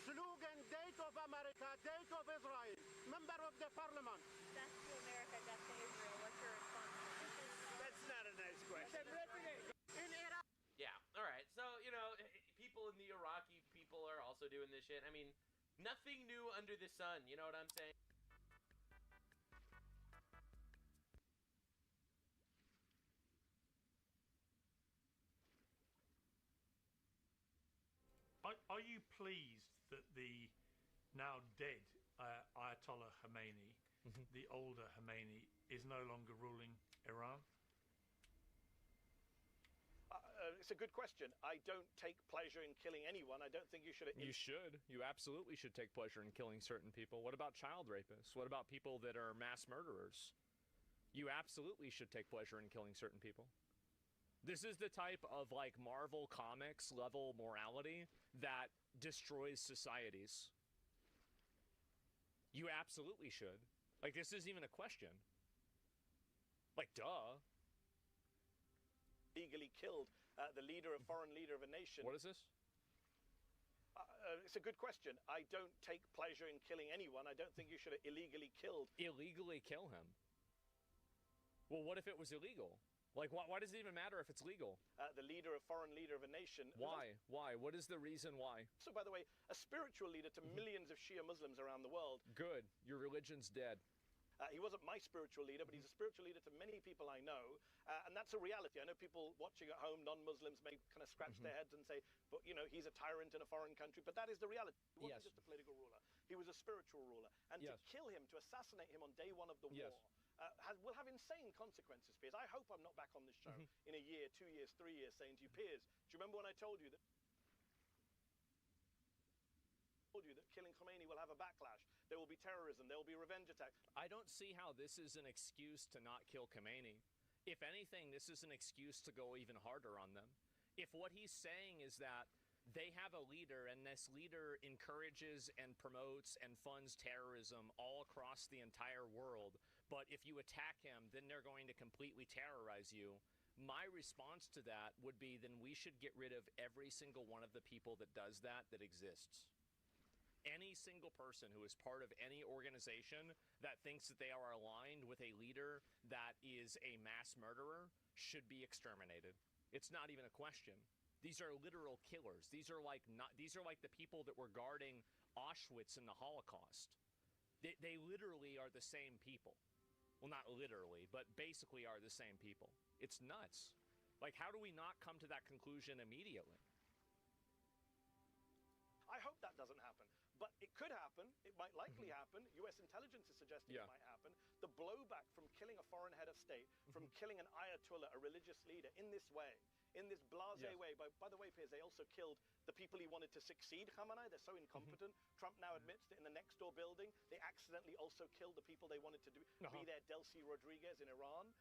slogan, date of America, date of Israel. Member of the parliament. Death to America, death to Israel. What's your response? That's not a nice question. In Iraq. Yeah, all right. So, you know, people in the Iraqi people are also doing this shit. I mean, nothing new under the sun, you know what I'm saying? Are you pleased that the now dead Ayatollah Khomeini, the older Khomeini, is no longer ruling Iran? It's a good question. I don't take pleasure in killing anyone. I don't think you should. You should. You absolutely should take pleasure in killing certain people. What about child rapists? What about people that are mass murderers? You absolutely should take pleasure in killing certain people. This is the type of, like, Marvel Comics level morality that destroys societies. You absolutely should. Like, this isn't even a question. Like, duh. Legally killed the leader, a foreign leader of a nation. What is this? It's a good question. I don't take pleasure in killing anyone. I don't think you should have illegally killed. Illegally kill him? Well, what if it was illegal? Like, why does it even matter if it's legal? The foreign leader of a nation. Why? Why? What is the reason why? So, by the way, a spiritual leader to millions of Shia Muslims around the world. Good. Your religion's dead. He wasn't my spiritual leader, but he's a spiritual leader to many people I know. And that's a reality. I know people watching at home, non-Muslims, may kind of scratch their heads and say, but, you know, he's a tyrant in a foreign country. But that is the reality. He wasn't just a political ruler. He was a spiritual ruler. And to kill him, to assassinate him on day one of the war, will have insane consequences, Piers. I hope I'm not back on this show in a year, 2 years, 3 years saying to you, Piers, do you remember when I told you that killing Khomeini will have a backlash? There will be terrorism, there will be revenge attacks. I don't see how this is an excuse to not kill Khomeini. If anything, this is an excuse to go even harder on them. If what he's saying is that they have a leader and this leader encourages and promotes and funds terrorism all across the entire world, but if you attack him, then they're going to completely terrorize you. My response to that would be, then we should get rid of every single one of the people that does that exists. Any single person who is part of any organization that thinks that they are aligned with a leader that is a mass murderer should be exterminated. It's not even a question. These are literal killers. These are like the people that were guarding Auschwitz in the Holocaust. They literally are the same people. Well, not literally, but basically are the same people. It's nuts. Like, how do we not come to that conclusion immediately? I hope that doesn't happen. But it could happen. It might likely happen. U.S. intelligence is suggesting it might happen. The blowback from killing a foreign head of state, from killing an ayatollah, a religious leader, in this way, in this blasé way. By the way, Piers, they also killed the people he wanted to succeed Khamenei. They're so incompetent. Trump now admits that in the next door building, they accidentally also killed the people they wanted to be their Delcy Rodriguez in Iran.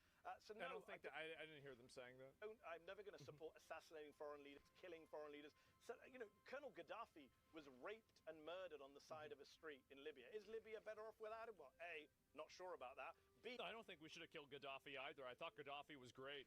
So no, I don't think I didn't hear them saying that. I'm never going to support assassinating foreign leaders, killing foreign leaders. So, you know, Colonel Gaddafi was raped and murdered on the side of a street in Libya. Is Libya better off without him? Well, A, not sure about that. B, I don't think we should have killed Gaddafi either. I thought Gaddafi was great.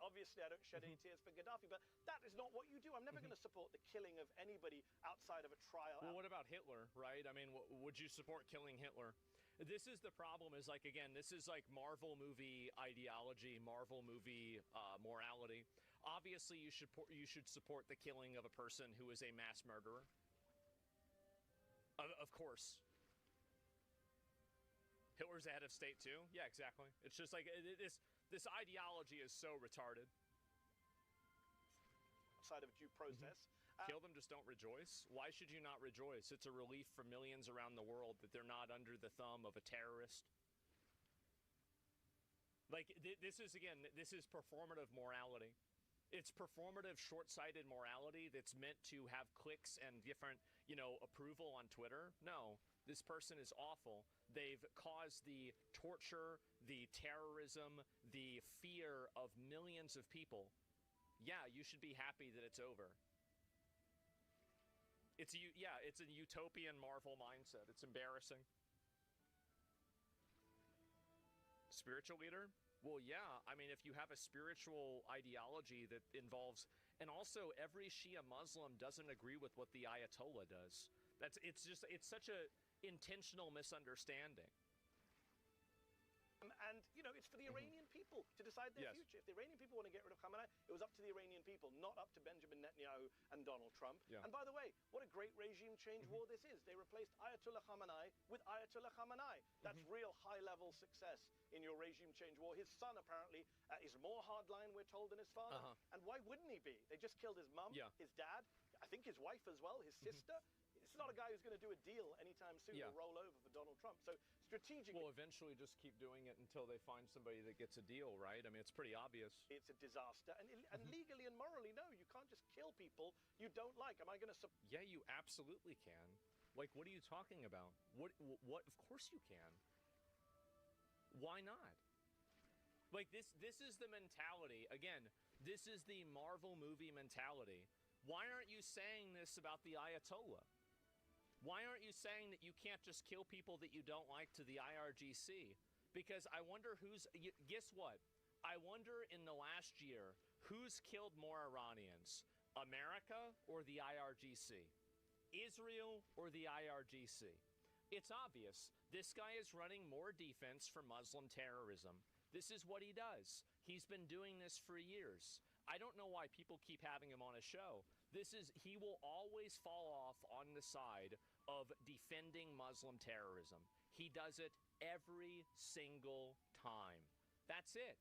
Obviously, I don't shed any tears for Gaddafi, but that is not what you do. I'm never going to support the killing of anybody outside of a trial. Well, what about Hitler, right? I mean, would you support killing Hitler? This is the problem, is like, again, this is like Marvel movie ideology, Marvel movie morality. Obviously, you should support the killing of a person who is a mass murderer. Of course. Hitler's the head of state too? Yeah, exactly. It's just like this ideology is so retarded. Outside of due process. Kill them, just don't rejoice? Why should you not rejoice? It's a relief for millions around the world that they're not under the thumb of a terrorist. Like, this is performative morality. It's performative, short-sighted morality that's meant to have clicks and different, approval on Twitter. No, this person is awful. They've caused the torture, the terrorism, the fear of millions of people. Yeah, you should be happy that it's over. It's a utopian Marvel mindset. It's embarrassing. Spiritual leader? Well, yeah. I mean, if you have a spiritual ideology that involves, and also every Shia Muslim doesn't agree with what the Ayatollah does. It's such a intentional misunderstanding. And, it's for the Iranian people to decide their future. If the Iranian people want to get rid of Khamenei, it was up to the Iranian people, not up to Benjamin Netanyahu and Donald Trump. Yeah. And by the way, what a great regime change war this is. They replaced Ayatollah Khamenei with Ayatollah Khamenei. That's real high-level success in your regime change war. His son, apparently, is more hardline, we're told, than his father. And why wouldn't he be? They just killed his mum, his dad, I think his wife as well, his sister. It's not a guy who's going to do a deal anytime soon to roll over for Donald Trump. So strategically... Well, eventually just keep doing it until they find somebody that gets a deal, right? I mean, it's pretty obvious. It's a disaster. And legally and morally, no, you can't just kill people you don't like. Am I going to... Yeah, you absolutely can. Like, what are you talking about? What? Of course you can. Why not? Like, this is the mentality. Again, this is the Marvel movie mentality. Why aren't you saying this about the Ayatollah? Why aren't you saying that you can't just kill people that you don't like to the IRGC? Because I wonder guess what? I wonder in the last year, who's killed more Iranians? America or the IRGC? Israel or the IRGC? It's obvious. This guy is running more defense for Muslim terrorism. This is what he does. He's been doing this for years. I don't know why people keep having him on a show. He will always fall off on the side of defending Muslim terrorism. He does it every single time. That's it.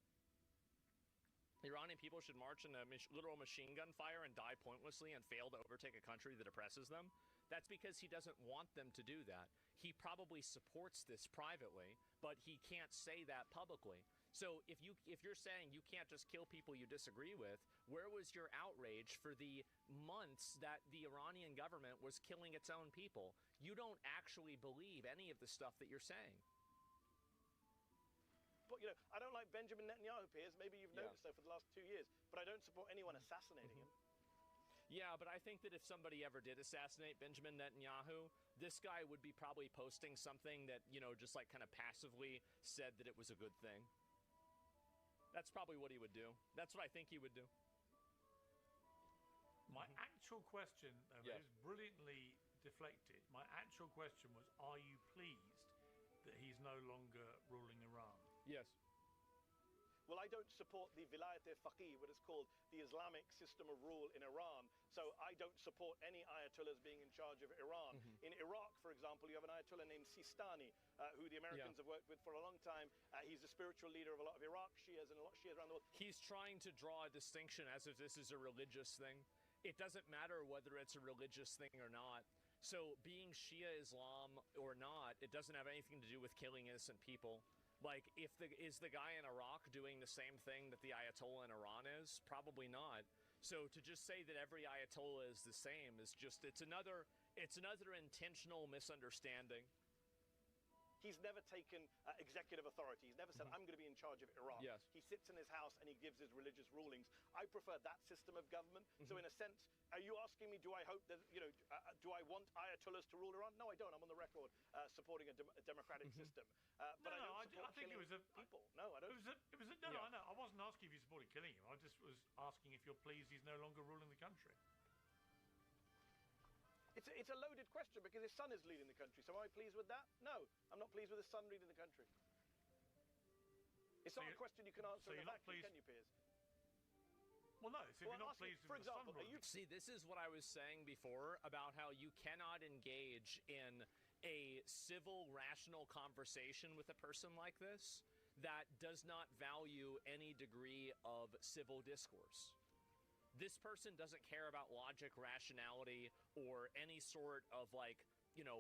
Iranian people should march in a literal machine gun fire and die pointlessly and fail to overtake a country that oppresses them. That's because he doesn't want them to do that. He probably supports this privately, but he can't say that publicly. So if you're saying you can't just kill people you disagree with, where was your outrage for the months that the Iranian government was killing its own people? You don't actually believe any of the stuff that you're saying. But, I don't like Benjamin Netanyahu, Piers. Maybe you've noticed so for the last 2 years. But I don't support anyone assassinating him. Yeah, but I think that if somebody ever did assassinate Benjamin Netanyahu, this guy would be probably posting something that, just like kind of passively said that it was a good thing. That's probably what he would do. That's what I think he would do. My actual question, though, is brilliantly deflected. My actual question was, are you pleased that he's no longer ruling Iran? Yes. Well, I don't support the Vilayat-e-Faqih, what is called the Islamic system of rule in Iran. So I don't support any ayatollahs being in charge of Iran. In Iraq, for example, you have an ayatollah named Sistani, who the Americans have worked with for a long time. He's the spiritual leader of a lot of Iraq Shias and a lot of Shias around the world. He's trying to draw a distinction as if this is a religious thing. It doesn't matter whether it's a religious thing or not. So being Shia Islam or not, it doesn't have anything to do with killing innocent people. Like, is the guy in Iraq doing the same thing that the Ayatollah in Iran is? Probably not. So to just say that every Ayatollah is the same is just, it's another intentional misunderstanding. He's never taken executive authority. He's never said, I'm going to be in charge of Iraq. Yes. He sits in his house and he gives his religious rulings. I prefer that system of government. So in a sense, are you asking me, do I hope that, do I want ayatollahs to rule Iran? No, I don't. I'm on the record supporting a democratic system. But I think it was people. No, I don't. No, I wasn't asking if you supported killing him. I just was asking if you're pleased he's no longer ruling the country. It's a loaded question because his son is leading the country. So am I pleased with that? No, I'm not pleased with his son leading the country. It's not a question you can answer in a vacuum, can you, Piers? Well, no. So if you're not pleased with the son ruling. See, this is what I was saying before about how you cannot engage in a civil, rational conversation with a person like this that does not value any degree of civil discourse. This person doesn't care about logic, rationality, or any sort of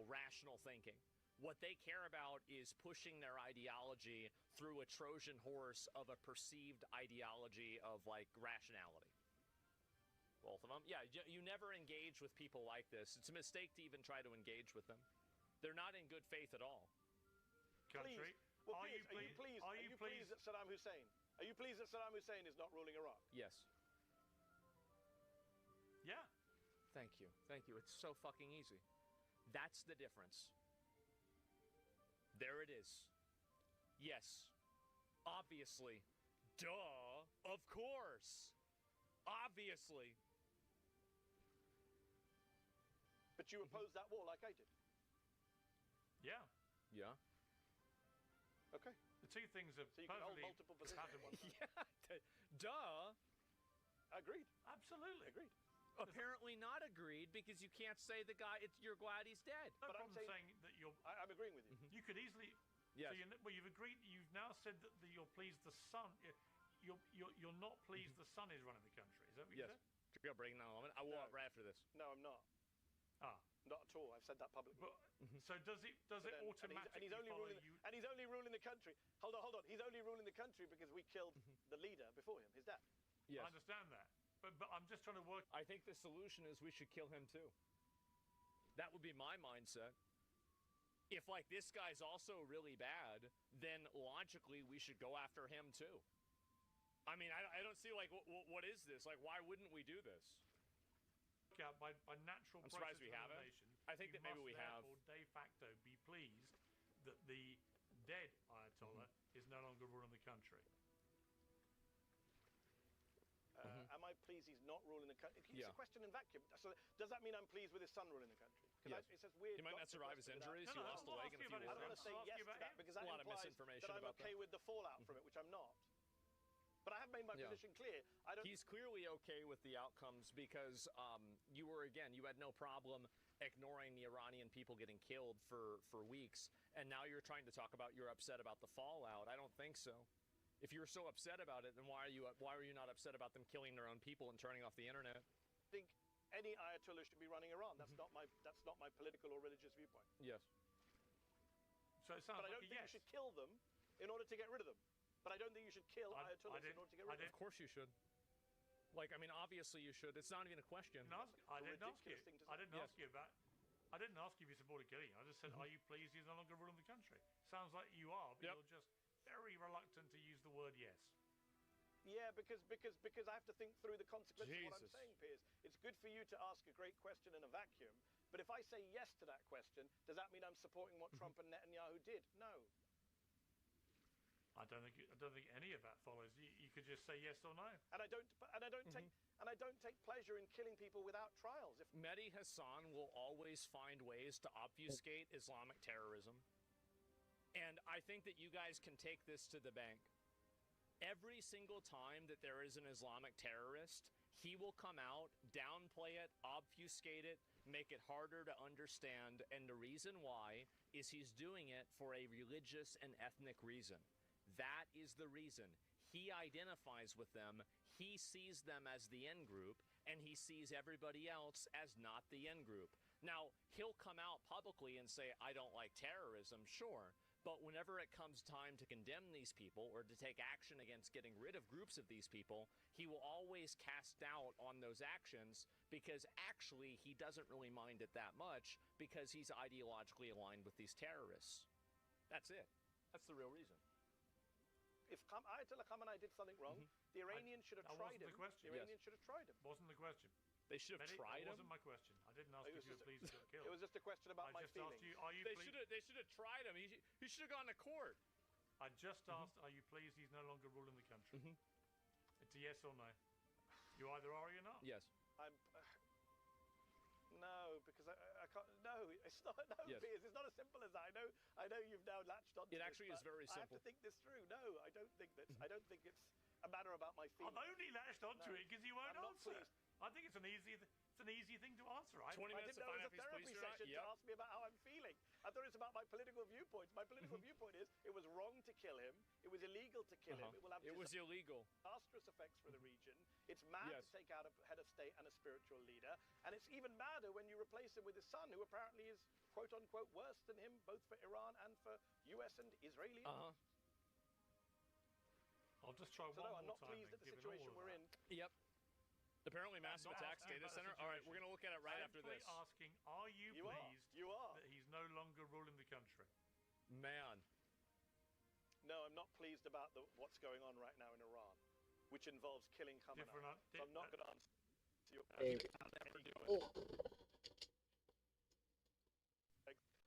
rational thinking. What they care about is pushing their ideology through a Trojan horse of a perceived ideology of rationality. Both of them. Yeah, you never engage with people like this. It's a mistake to even try to engage with them. They're not in good faith at all. Country. Well, are you pleased that Saddam Hussein? Are you pleased that Saddam Hussein is not ruling Iraq? Yes. Yeah. Thank you. Thank you. It's so fucking easy. That's the difference. There it is. Yes. Obviously. Duh. Of course. Obviously. But you oppose that war like I did. Yeah. Yeah. Okay. The two things are so you can hold multiple positions. Yeah. Duh. Agreed. Absolutely. Agreed. Apparently not agreed because you can't say the guy. You're glad he's dead. No problem saying that you're. I'm agreeing with you. You could easily. Yes. So you've agreed. You've now said that you're pleased the son. You're not pleased the son is running the country. Is that what you said? You're breaking that limit. I will right after this. No, I'm not. Not at all. I've said that publicly. But, so does it automatically and he's only follow ruling you? And he's only ruling the country. Hold on. He's only ruling the country because we killed the leader before him, his dad. Yes. I understand that. But I'm just trying to work. I think the solution is we should kill him too. That would be my mindset. If this guy's also really bad, then logically we should go after him too. I mean, I don't see what is this? Why wouldn't we do this? By natural I'm surprised we haven't. I think that maybe we have. De facto be pleased that the dead Ayatollah is no longer ruling the country. Am I pleased he's not ruling the country? It's a question in vacuum. So does that mean I'm pleased with his son ruling the country? Because it says weird. He might not survive his injuries. He lost a leg in a few I don't want workouts. to say yes to that because that a lot of implies misinformation that I'm about okay that. with the fallout from it, which I'm not. But I have made my position clear. I don't. He's clearly okay with the outcomes because you had no problem ignoring the Iranian people getting killed for weeks, and now you're trying to talk about you're upset about the fallout. I don't think so. If you're so upset about it, then why are you not upset about them killing their own people and turning off the internet? I think any Ayatollah should be running Iran. That's not my political or religious viewpoint. Yes. So it sounds but I don't think you should kill them in order to get rid of them. But I don't think you should kill Ayatollahs in order to get rid of them. Of course you should. Like, I mean, obviously you should. It's not even a question. I didn't ask you if you supported killing. I just said, are you pleased he's no longer ruling the country? Sounds like you are, but you're just very reluctant to use the word yes. Yeah, because I have to think through the consequences of what I'm saying, Piers. It's good for you to ask a great question in a vacuum, but if I say yes to that question, does that mean I'm supporting what Trump and Netanyahu did? No. I don't think any of that follows. You could just say yes or no. And I don't take pleasure in killing people without trials. Mehdi Hassan will always find ways to obfuscate Islamic terrorism. And I think that you guys can take this to the bank. Every single time that there is an Islamic terrorist, he will come out, downplay it, obfuscate it, make it harder to understand. And the reason why is he's doing it for a religious and ethnic reason. That is the reason. He identifies with them, he sees them as the end group, and he sees everybody else as not the end group. Now, he'll come out publicly and say, I don't like terrorism, sure, but whenever it comes time to condemn these people or to take action against getting rid of groups of these people, he will always cast doubt on those actions because actually he doesn't really mind it that much because he's ideologically aligned with these terrorists. That's it. That's the real reason. If Ayatollah Khamenei did something wrong, the Iranians should have tried him. The Iranians should have tried him. Wasn't the question. They should have tried him? That wasn't my question. I didn't ask if you were pleased to get killed. It was just a question about my feelings. Asked you, are you pleased? They should have tried him. He should have gone to court. I just asked, are you pleased he's no longer ruling the country? It's a yes or no. You either are or you're not. Yes. I'm... no, because I can't... No, it's not... No, yes. Piers, it's not as simple as that. I know you've now latched onto it. It actually is very simple. I have to think this through. No, I don't think it's a matter about my feelings. I've only latched onto it because you won't answer. I think it's an easy thing to answer. 20 minutes to find out if he's pleased or not. To ask me about how I'm feeling. I thought it's about my political viewpoint. My political viewpoint is it was wrong to kill him. It was illegal to kill him. It will have illegal. Disastrous effects for the region. It's mad to take out a head of state and a spiritual leader. And it's even madder when you replace him with his son, who apparently is, quote unquote, worse than him, both for Iran and for US and Israeli. I'll just try one more time. I'm not pleased at the situation we're in. Yep. Apparently massive attacks, data center. All right, we're going to look at it right after this. Asking, are you pleased that he's no longer ruling the country? Man. No, I'm not pleased about what's going on right now in Iran, which involves killing Khamenei. So I'm not going to answer your question.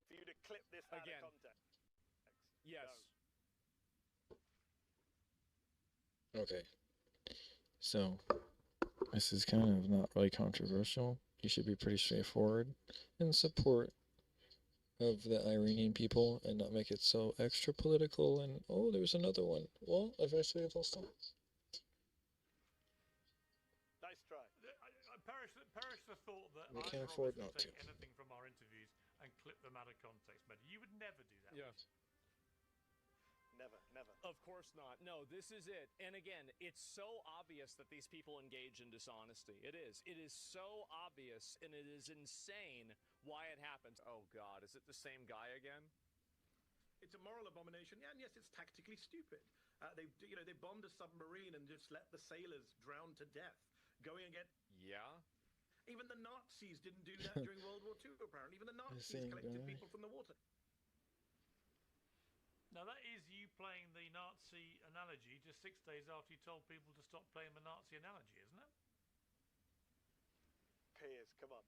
For you to clip this out of context. Yes. Okay. So, this is kind of not really controversial. You should be pretty straightforward in support of the Iranian people and not make it so extra political and, oh, there's another one. Well, eventually they'll stop. Nice try. Perish the thought that we can't afford not to take anything from our interviews and clip them out of context. But you would never do that. Yes. Never. Of course not. No, this is it. And again, it's so obvious that these people engage in dishonesty. It is. It is so obvious, and it is insane why it happens. Oh, God, is it the same guy again? It's a moral abomination, and yes, it's tactically stupid. They bombed a submarine and just let the sailors drown to death, going against... Yeah? Even the Nazis didn't do that during World War II, apparently. Even the Nazis collected people from the water. Now, that is you playing the Nazi analogy just 6 days after you told people to stop playing the Nazi analogy, isn't it? Piers, come on.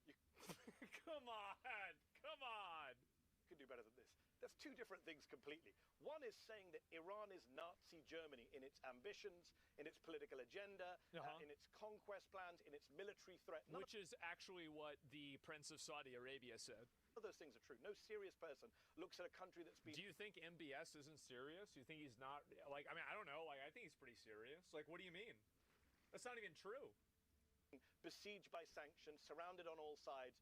Come on! Come on! You can do better than this. There's two different things completely. One is saying that Iran is Nazi Germany in its ambitions, in its political agenda, in its conquest plans, in its military threat. Which is actually what the Prince of Saudi Arabia said. None of those things are true. No serious person looks at a country that's been... Do you think MBS isn't serious? Do you think he's not... Like, I mean, I don't know. Like, I think he's pretty serious. Like, what do you mean? That's not even true. Besieged by sanctions, surrounded on all sides,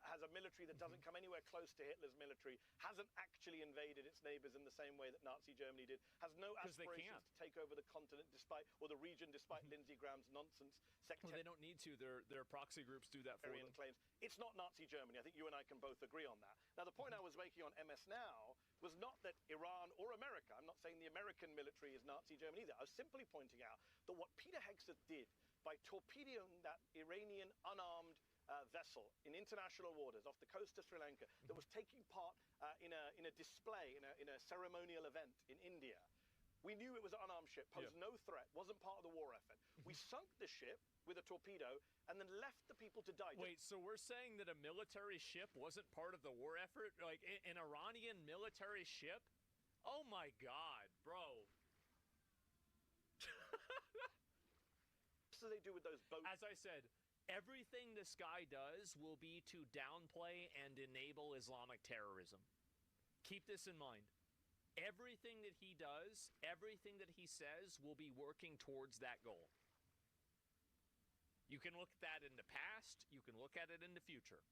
has a military that doesn't come anywhere close to Hitler's military, hasn't actually invaded its neighbors in the same way that Nazi Germany did, has no aspirations to take over the continent or the region despite Lindsey Graham's nonsense Well, they don't need to. Their proxy groups do that for them. Claims. It's not Nazi Germany. I think you and I can both agree on that. Now, the point I was making on MS Now was not that Iran or America, I'm not saying the American military is Nazi Germany either. I was simply pointing out that what Peter Hegseth did by torpedoing that Iranian unarmed vessel in international waters off the coast of Sri Lanka that was taking part in a display, in a ceremonial event in India. We knew it was an unarmed ship, posed no threat, wasn't part of the war effort. We sunk the ship with a torpedo and then left the people to die. Wait, so we're saying that a military ship wasn't part of the war effort? Like, an Iranian military ship? Oh my God, bro. What do they do with those boats? As I said, everything this guy does will be to downplay and enable Islamic terrorism. Keep this in mind. Everything that he does, everything that he says will be working towards that goal. You can look at that in the past, you can look at it in the future.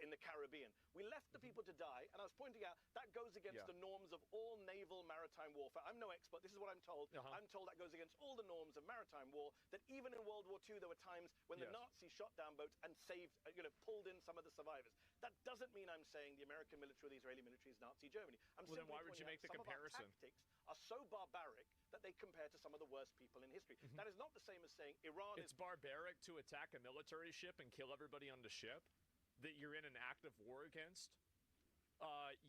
In the Caribbean. We left the people to die, and I was pointing out that goes against the norms of all naval maritime warfare. I'm no expert, this is what I'm told. I'm told that goes against all the norms of maritime war, that even in World War II there were times when the Nazis shot down boats and saved, pulled in some of the survivors. That doesn't mean I'm saying the American military or the Israeli military is Nazi Germany. I'm then why would you make the comparison? Some of our tactics are so barbaric that they compare to some of the worst people in history. That is not the same as saying Iran is... It's barbaric to attack a military ship and kill everybody on the ship that you're in an active war against?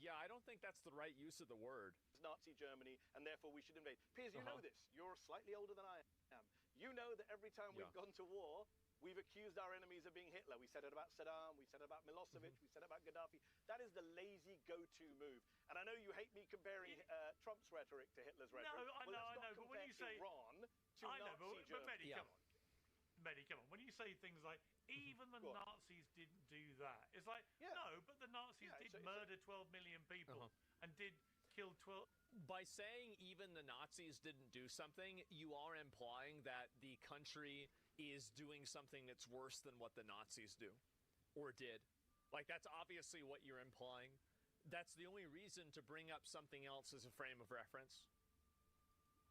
Yeah, I don't think that's the right use of the word. Nazi Germany, and therefore we should invade. Piers, you know this. You're slightly older than I am. You know that every time we've gone to war, we've accused our enemies of being Hitler. We said it about Saddam, we said it about Milosevic, we said it about Gaddafi. That is the lazy go-to move. And I know you hate me comparing Trump's rhetoric to Hitler's rhetoric. No, I know, but when you say... Iran to I know, Nazi but Germany. Mehdi, come on. When you say things like, even the Nazis didn't do that, it's like, no, but the Nazis did murder 12 million people and did kill 12... By saying even the Nazis didn't do something, you are implying that the country is doing something that's worse than what the Nazis do, or did. Like, that's obviously what you're implying. That's the only reason to bring up something else as a frame of reference.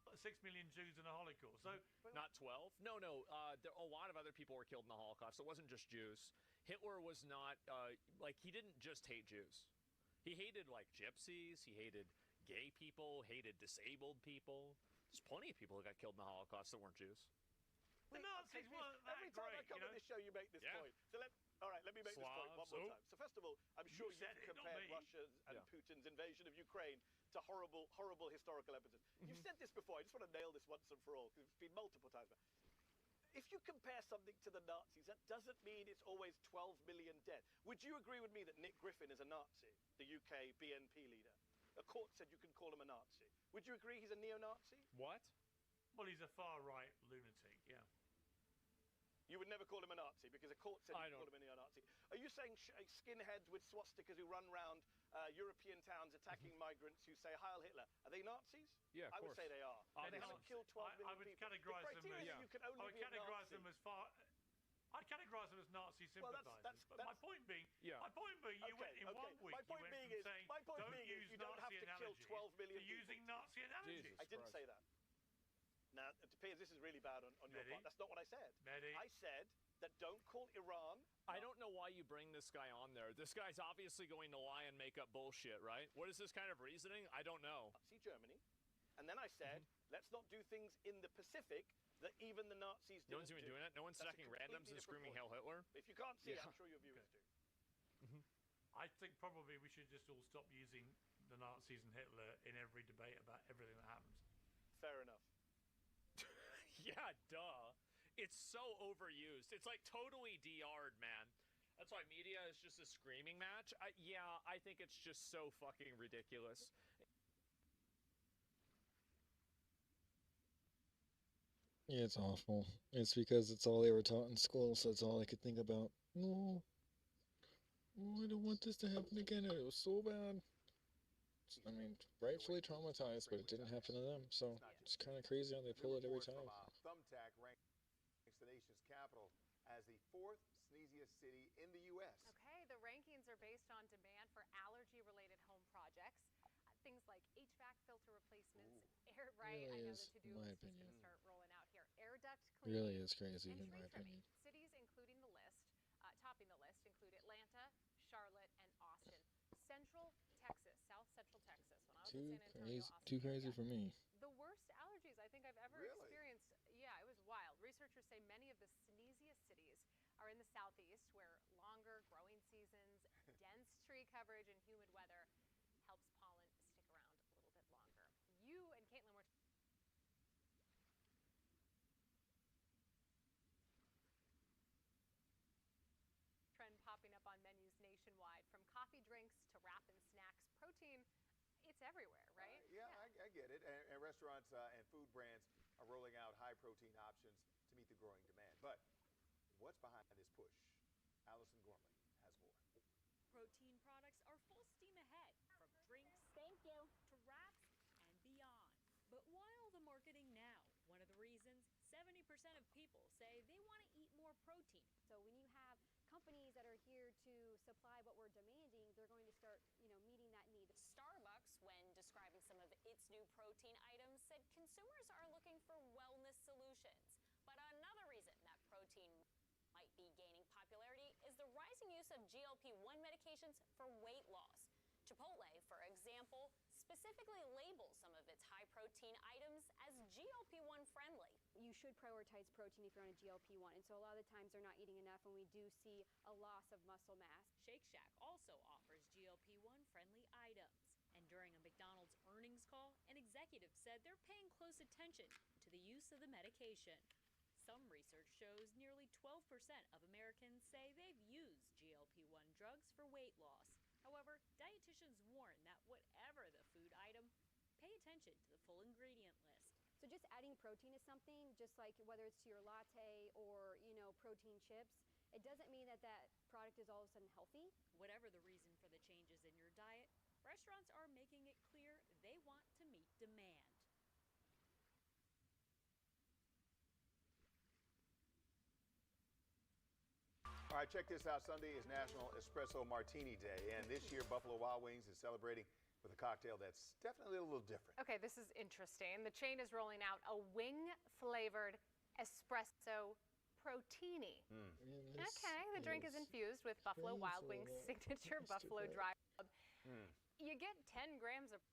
6 million Jews in the Holocaust. So not 12? No. A lot of other people were killed in the Holocaust. It wasn't just Jews. Hitler was not he didn't just hate Jews. He hated like gypsies. He hated gay people. Hated disabled people. There's plenty of people who got killed in the Holocaust that weren't Jews. The Nazis weren't that Every time I come on this show, you make this point. So all right, let me make this point one more time. So first of all, I'm sure you've compared Russia's and Putin's invasion of Ukraine to horrible, horrible historical episodes. You've said this before. I just want to nail this once and for all, because it's been multiple times now. If you compare something to the Nazis, that doesn't mean it's always 12 million dead. Would you agree with me that Nick Griffin is a Nazi, the UK BNP leader? A court said you can call him a Nazi. Would you agree he's a neo-Nazi? What? Well, he's a far-right lunatic, yeah. You would never call him a Nazi because a court said you call him a neo-Nazi. Are you saying skinheads with swastikas who run around European towns attacking migrants who say Heil Hitler, are they Nazis? Yeah, I would say they are. They haven't killed 12 million I would people. categorize them as you can only be a Nazi. I'd categorize them as Nazi sympathizers. But my point being, you went in 1 week. My point being is, you don't have to kill 12 million people. Using Nazi analogies. I didn't say that. Now, Piers, this is really bad on your part. That's not what I said. I said that don't call Iran... I don't know why you bring this guy on there. This guy's obviously going to lie and make up bullshit, right? What is this kind of reasoning? I don't know. Nazi Germany. And then I said, let's not do things in the Pacific that even the Nazis didn't do. No one's even doing that? No one's attacking randoms and screaming Hail Hitler? If you can't see it, I'm sure your viewers do. I think probably we should just all stop using the Nazis and Hitler in every debate about everything that happens. Fair enough. Yeah, duh. It's so overused. It's like totally DR'd, man. That's why media is just a screaming match. I think it's just so fucking ridiculous. Yeah, it's awful. It's because it's all they were taught in school, so it's all I could think about. No, oh, I don't want this to happen again. It was so bad. I mean, rightfully traumatized, but it didn't happen to them. So it's kind of crazy how they pull it every time. Thumbtack ranks the nation's capital as the 4th sneeziest city in the U.S. Okay, the rankings are based on demand for allergy-related home projects. Things like HVAC filter replacements, air, right? Really I know is, the to-do in my list is going opinion. to start rolling out here. Air duct Really cleaning is crazy, and in my tree trimming. opinion. Cities including the list, topping the list, include Atlanta, Charlotte, and Austin. Central Texas, South Central Texas. When I was in San Antonio, Austin Too crazy area, for me. the worst allergies I think I've ever experienced. Yeah, it was wild. Researchers say many of the sneeziest cities are in the southeast, where longer growing seasons, dense tree coverage, and humid weather helps pollen stick around a little bit longer. You and Caitlin were trend popping up on menus nationwide, from coffee drinks to wrap and snacks. Protein, it's everywhere, right? I get it. And restaurants and food brands are rolling out high-protein options to meet the growing demand. But what's behind this push? Allison Gormley has more. Protein products are full steam ahead, from drinks to wraps and beyond. But why all the marketing now? One of the reasons, 70% of people say they want to eat more protein. So when you have companies that are here to supply what we're demanding, they're going to start, meeting that need. Starbucks, when describing some of its new protein items, said consumers are looking for wellness solutions. But another reason that protein might be gaining popularity is the rising use of GLP-1 medications for weight loss. Chipotle, for example, specifically labels some of its high-protein items as GLP-1 friendly. You should prioritize protein if you're on a GLP-1, and so a lot of the times they're not eating enough, and we do see a loss of muscle mass. Shake Shack also offers GLP-1 friendly items. And during a McDonald's earnings call, an executive said they're paying close attention to the use of the medication. Some research shows nearly 12% of Americans say they've used GLP-1 drugs for weight loss. However, dietitians warn that whatever the food item, pay attention to the full ingredient list. So just adding protein to something, just like whether it's to your latte or, protein chips, it doesn't mean that that product is all of a sudden healthy. Whatever the reason for the changes in your diet, restaurants are making it clear they want to meet demand. All right, check this out. Sunday is National Espresso Martini Day, and this year Buffalo Wild Wings is celebrating with a cocktail that's definitely a little different. Okay, this is interesting. The chain is rolling out a wing-flavored espresso protini. Okay, the drink is infused with Buffalo Wild Wings' signature Buffalo Dry Rub. You get 10 grams of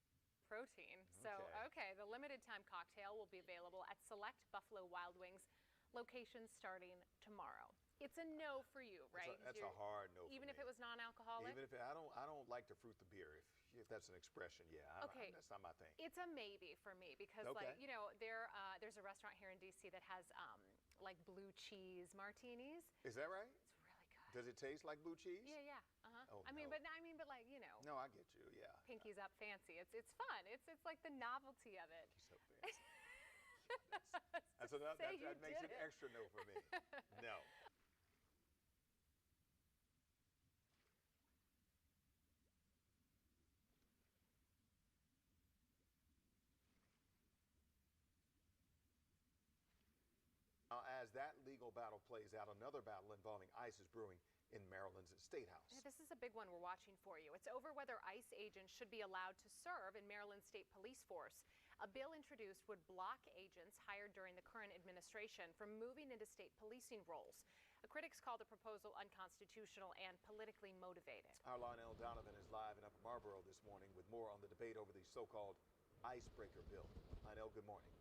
protein. So, okay, the limited time cocktail will be available at select Buffalo Wild Wings locations starting tomorrow. It's a no for you, right? That's a hard no. Even if it was non-alcoholic. Even if I don't like to fruit the beer. If that's an expression, yeah. Okay, that's not my thing. It's a maybe for me because, there's a restaurant here in DC that has like blue cheese martinis. Is that right? It's really good. Does it taste like blue cheese? Yeah. Oh, I mean, but like No, I get you. Yeah. Pinkies up, fancy. It's fun. It's like the novelty of it. So fancy. That makes it extra no for me. No. As that legal battle plays out, another battle involving ICE is brewing in Maryland's State House. Yeah, this is a big one we're watching for you. It's over whether ICE agents should be allowed to serve in Maryland's state police force. A bill introduced would block agents hired during the current administration from moving into state policing roles. Critics call the proposal unconstitutional and politically motivated. Our Lionel Donovan is live in Upper Marlboro this morning with more on the debate over the so-called icebreaker bill. Lionel, good morning.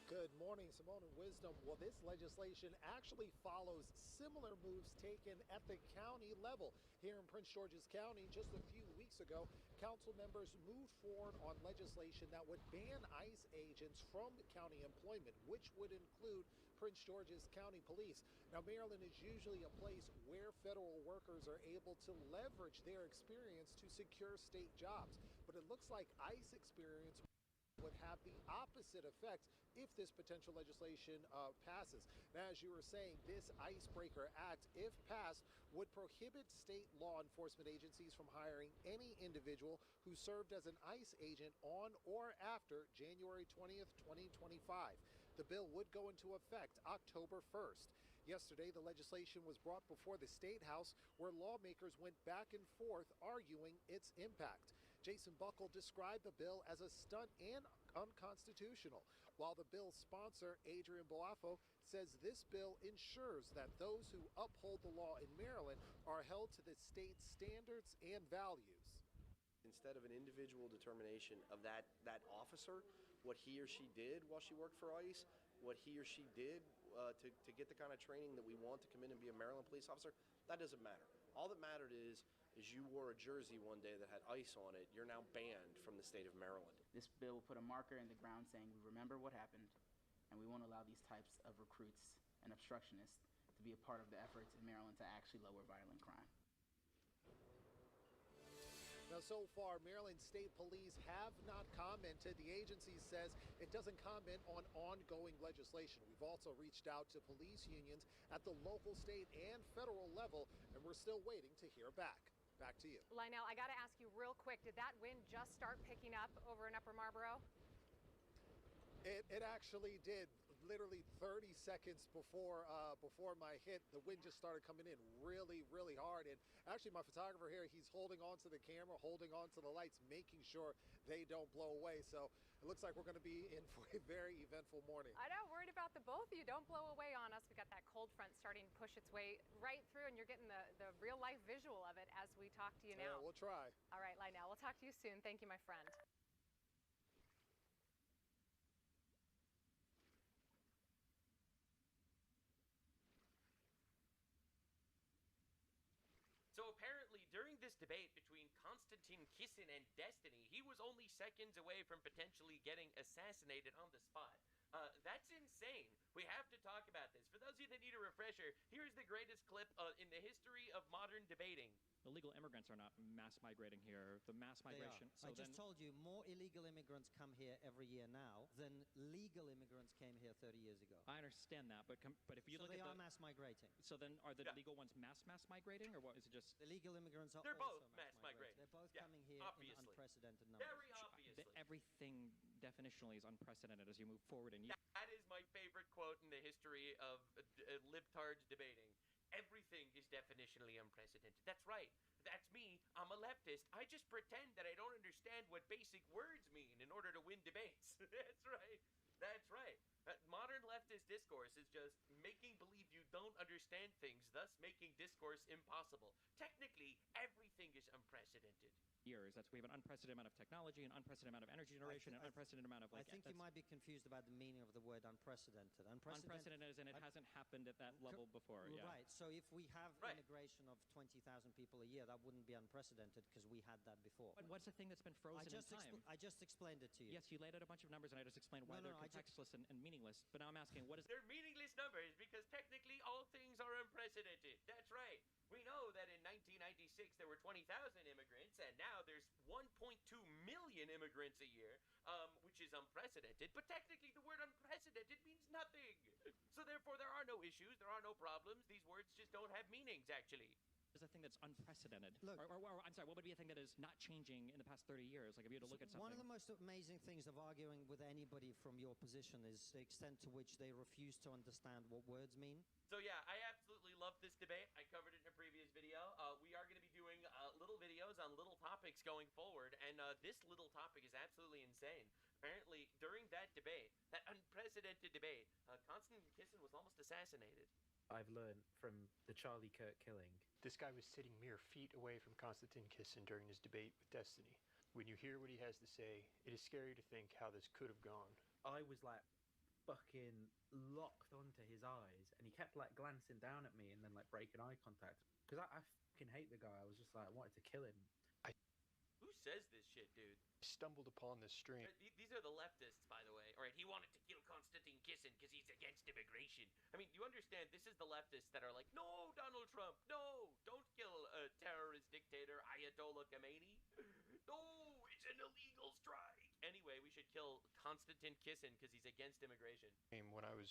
Good morning, Simone and Wisdom. Well, this legislation actually follows similar moves taken at the county level. Here in Prince George's County, just a few weeks ago, council members moved forward on legislation that would ban ICE agents from county employment, which would include Prince George's County Police. Now, Maryland is usually a place where federal workers are able to leverage their experience to secure state jobs, but it looks like ICE experience would have the opposite effect if this potential legislation passes. Now, as you were saying, this Icebreaker Act, if passed, would prohibit state law enforcement agencies from hiring any individual who served as an ICE agent on or after January 20th, 2025. The bill would go into effect October 1st. Yesterday, the legislation was brought before the State House, where lawmakers went back and forth arguing its impact. Jason Buckle described the bill as a stunt and unconstitutional, while the bill's sponsor, Adrian Boafo, says this bill ensures that those who uphold the law in Maryland are held to the state's standards and values. Instead of an individual determination of that officer, what he or she did while she worked for ICE, what he or she did to get the kind of training that we want to come in and be a Maryland police officer, that doesn't matter. All that mattered is you wore a jersey one day that had ICE on it. You're now banned from the state of Maryland. This bill will put a marker in the ground saying we remember what happened, and we won't allow these types of recruits and obstructionists to be a part of the efforts in Maryland to actually lower violent crime. Now, so far, Maryland State Police have not commented. The agency says it doesn't comment on ongoing legislation. We've also reached out to police unions at the local, state, and federal level, and we're still waiting to hear back. Back to you. Lionel, I got to ask you real quick, did that wind just start picking up over in Upper Marlboro? It actually did. Literally 30 seconds before my hit, the wind just started coming in really, really hard. And actually, my photographer here, he's holding on to the camera, holding on to the lights, making sure they don't blow away. So it looks like we're going to be in for a very eventful morning. I know, worried about the both of you. Don't blow away on us. We got that cold front starting to push its way right through, and you're getting the real life visual of it as we talk to you now. We'll try. All right, Lionel, we'll talk to you soon. Thank you, my friend. So apparently, during this debate between Konstantin Kisin and Destiny, he was only seconds away from potentially getting assassinated on the spot. That's insane. We have to talk about this. For those of you that need a refresher, here's the greatest clip in the history of modern debating. Illegal immigrants are not mass migrating here. The mass migration. So I just told you, more illegal immigrants come here every year now than legal immigrants came here 30 years ago. I understand that, but if you so look they at are mass migrating. So then, are the legal ones mass migrating, or what is it? Just the legal immigrants are they're also both mass migrating. They're both coming here obviously. in unprecedented numbers. Very obviously. Everything definitionally is unprecedented as you move forward in years. That is my favorite quote in the history of libtards debating. Everything is definitionally unprecedented. That's right. That's me. I'm a leftist. I just pretend that I don't understand what basic words mean in order to win debates. That's right. That's right. Modern leftist discourse is just making believe you don't understand things, thus making discourse impossible. Technically, everything is unprecedented. Years. We have an unprecedented amount of technology, an unprecedented amount of energy generation, an unprecedented amount of I think you might be confused about the meaning of the word unprecedented. Unprecedented as in it hasn't happened at that level before. Yeah. Right. So if we have immigration of 20,000 people a year, that wouldn't be unprecedented because we had that before. But what's the thing that's been frozen in time? I just explained it to you. Yes, you laid out a bunch of numbers, and I just explained why they're contextless and meaningless. But now I'm asking, what is? They're meaningless numbers because technically all things are unprecedented. That's right. We know that in 1996 there were 20,000 immigrants, and now there's 1.2 million immigrants a year, which is unprecedented. But technically the word unprecedented means nothing. So therefore there are no issues, there are no problems. These words just don't have meanings, actually. Is a thing that's unprecedented? Look, or I'm sorry, what would be a thing that is not changing in the past 30 years? Like if you had to look at something. One of the most amazing things of arguing with anybody from your position is the extent to which they refuse to understand what words mean. So yeah, I absolutely love this debate. I covered it in a previous video. We are going to be doing little videos on little topics going forward, and this little topic is absolutely insane. Apparently, during that debate, that unprecedented debate, Konstantin Kisin was almost assassinated. I've learned from the Charlie Kirk killing. This guy was sitting mere feet away from Konstantin Kisin during his debate with Destiny. When you hear what he has to say, it is scary to think how this could have gone. I was like fucking locked onto his eyes, and he kept like glancing down at me and then like breaking eye contact. Because I fucking hate the guy. I was just like, I wanted to kill him. Who says this shit, dude? Stumbled upon this stream. These are the leftists, by the way. All right, he wanted to kill Konstantin Kisin because he's against immigration. I mean, you understand, this is the leftists that are like, no, Donald Trump, no, don't kill a terrorist dictator, Ayatollah Khomeini. No, it's an illegal strike. Anyway, we should kill Konstantin Kisin because he's against immigration. When I was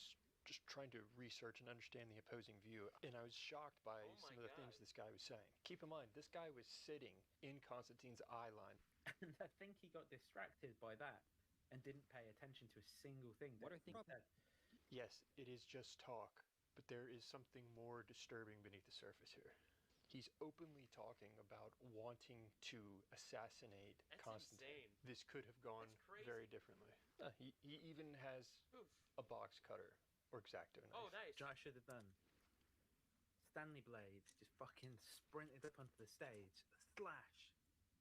just trying to research and understand the opposing view, and I was shocked by some of the things this guy was saying. Keep in mind, this guy was sitting in Konstantin's eye line. And I think he got distracted by that and didn't pay attention to a single thing. What I think that Yes, it is just talk, but there is something more disturbing beneath the surface here. He's openly talking about wanting to assassinate Konstantin. Insane. This could have gone very differently. He even has a box cutter or X-Acto knife. Oh, nice. which I should have done. Stanley Blades just fucking sprinted up onto the stage, slash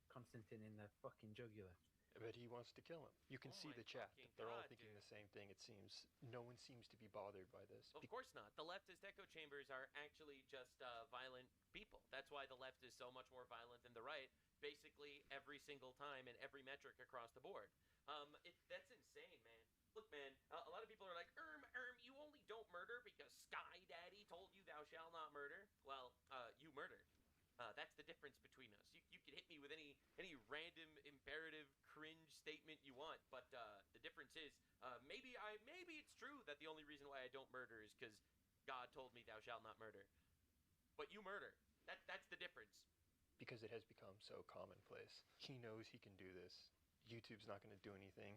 Konstantin in the fucking jugular. But he wants to kill him. You can see the chat. They're all thinking the same thing, it seems. No one seems to be bothered by this. Of course not. The leftist echo chambers are actually just violent people. That's why the left is so much more violent than the right, basically every single time in every metric across the board. That's insane, man. Look, man, a lot of people are like, you only don't murder because Sky Daddy told you thou shalt not murder. Well, you murdered. That's the difference between us. You can hit me with any random imperative cringe statement you want, but the difference is maybe it's true that the only reason why I don't murder is because God told me thou shalt not murder. But you murder. That's the difference. Because it has become so commonplace. He knows he can do this. YouTube's not going to do anything.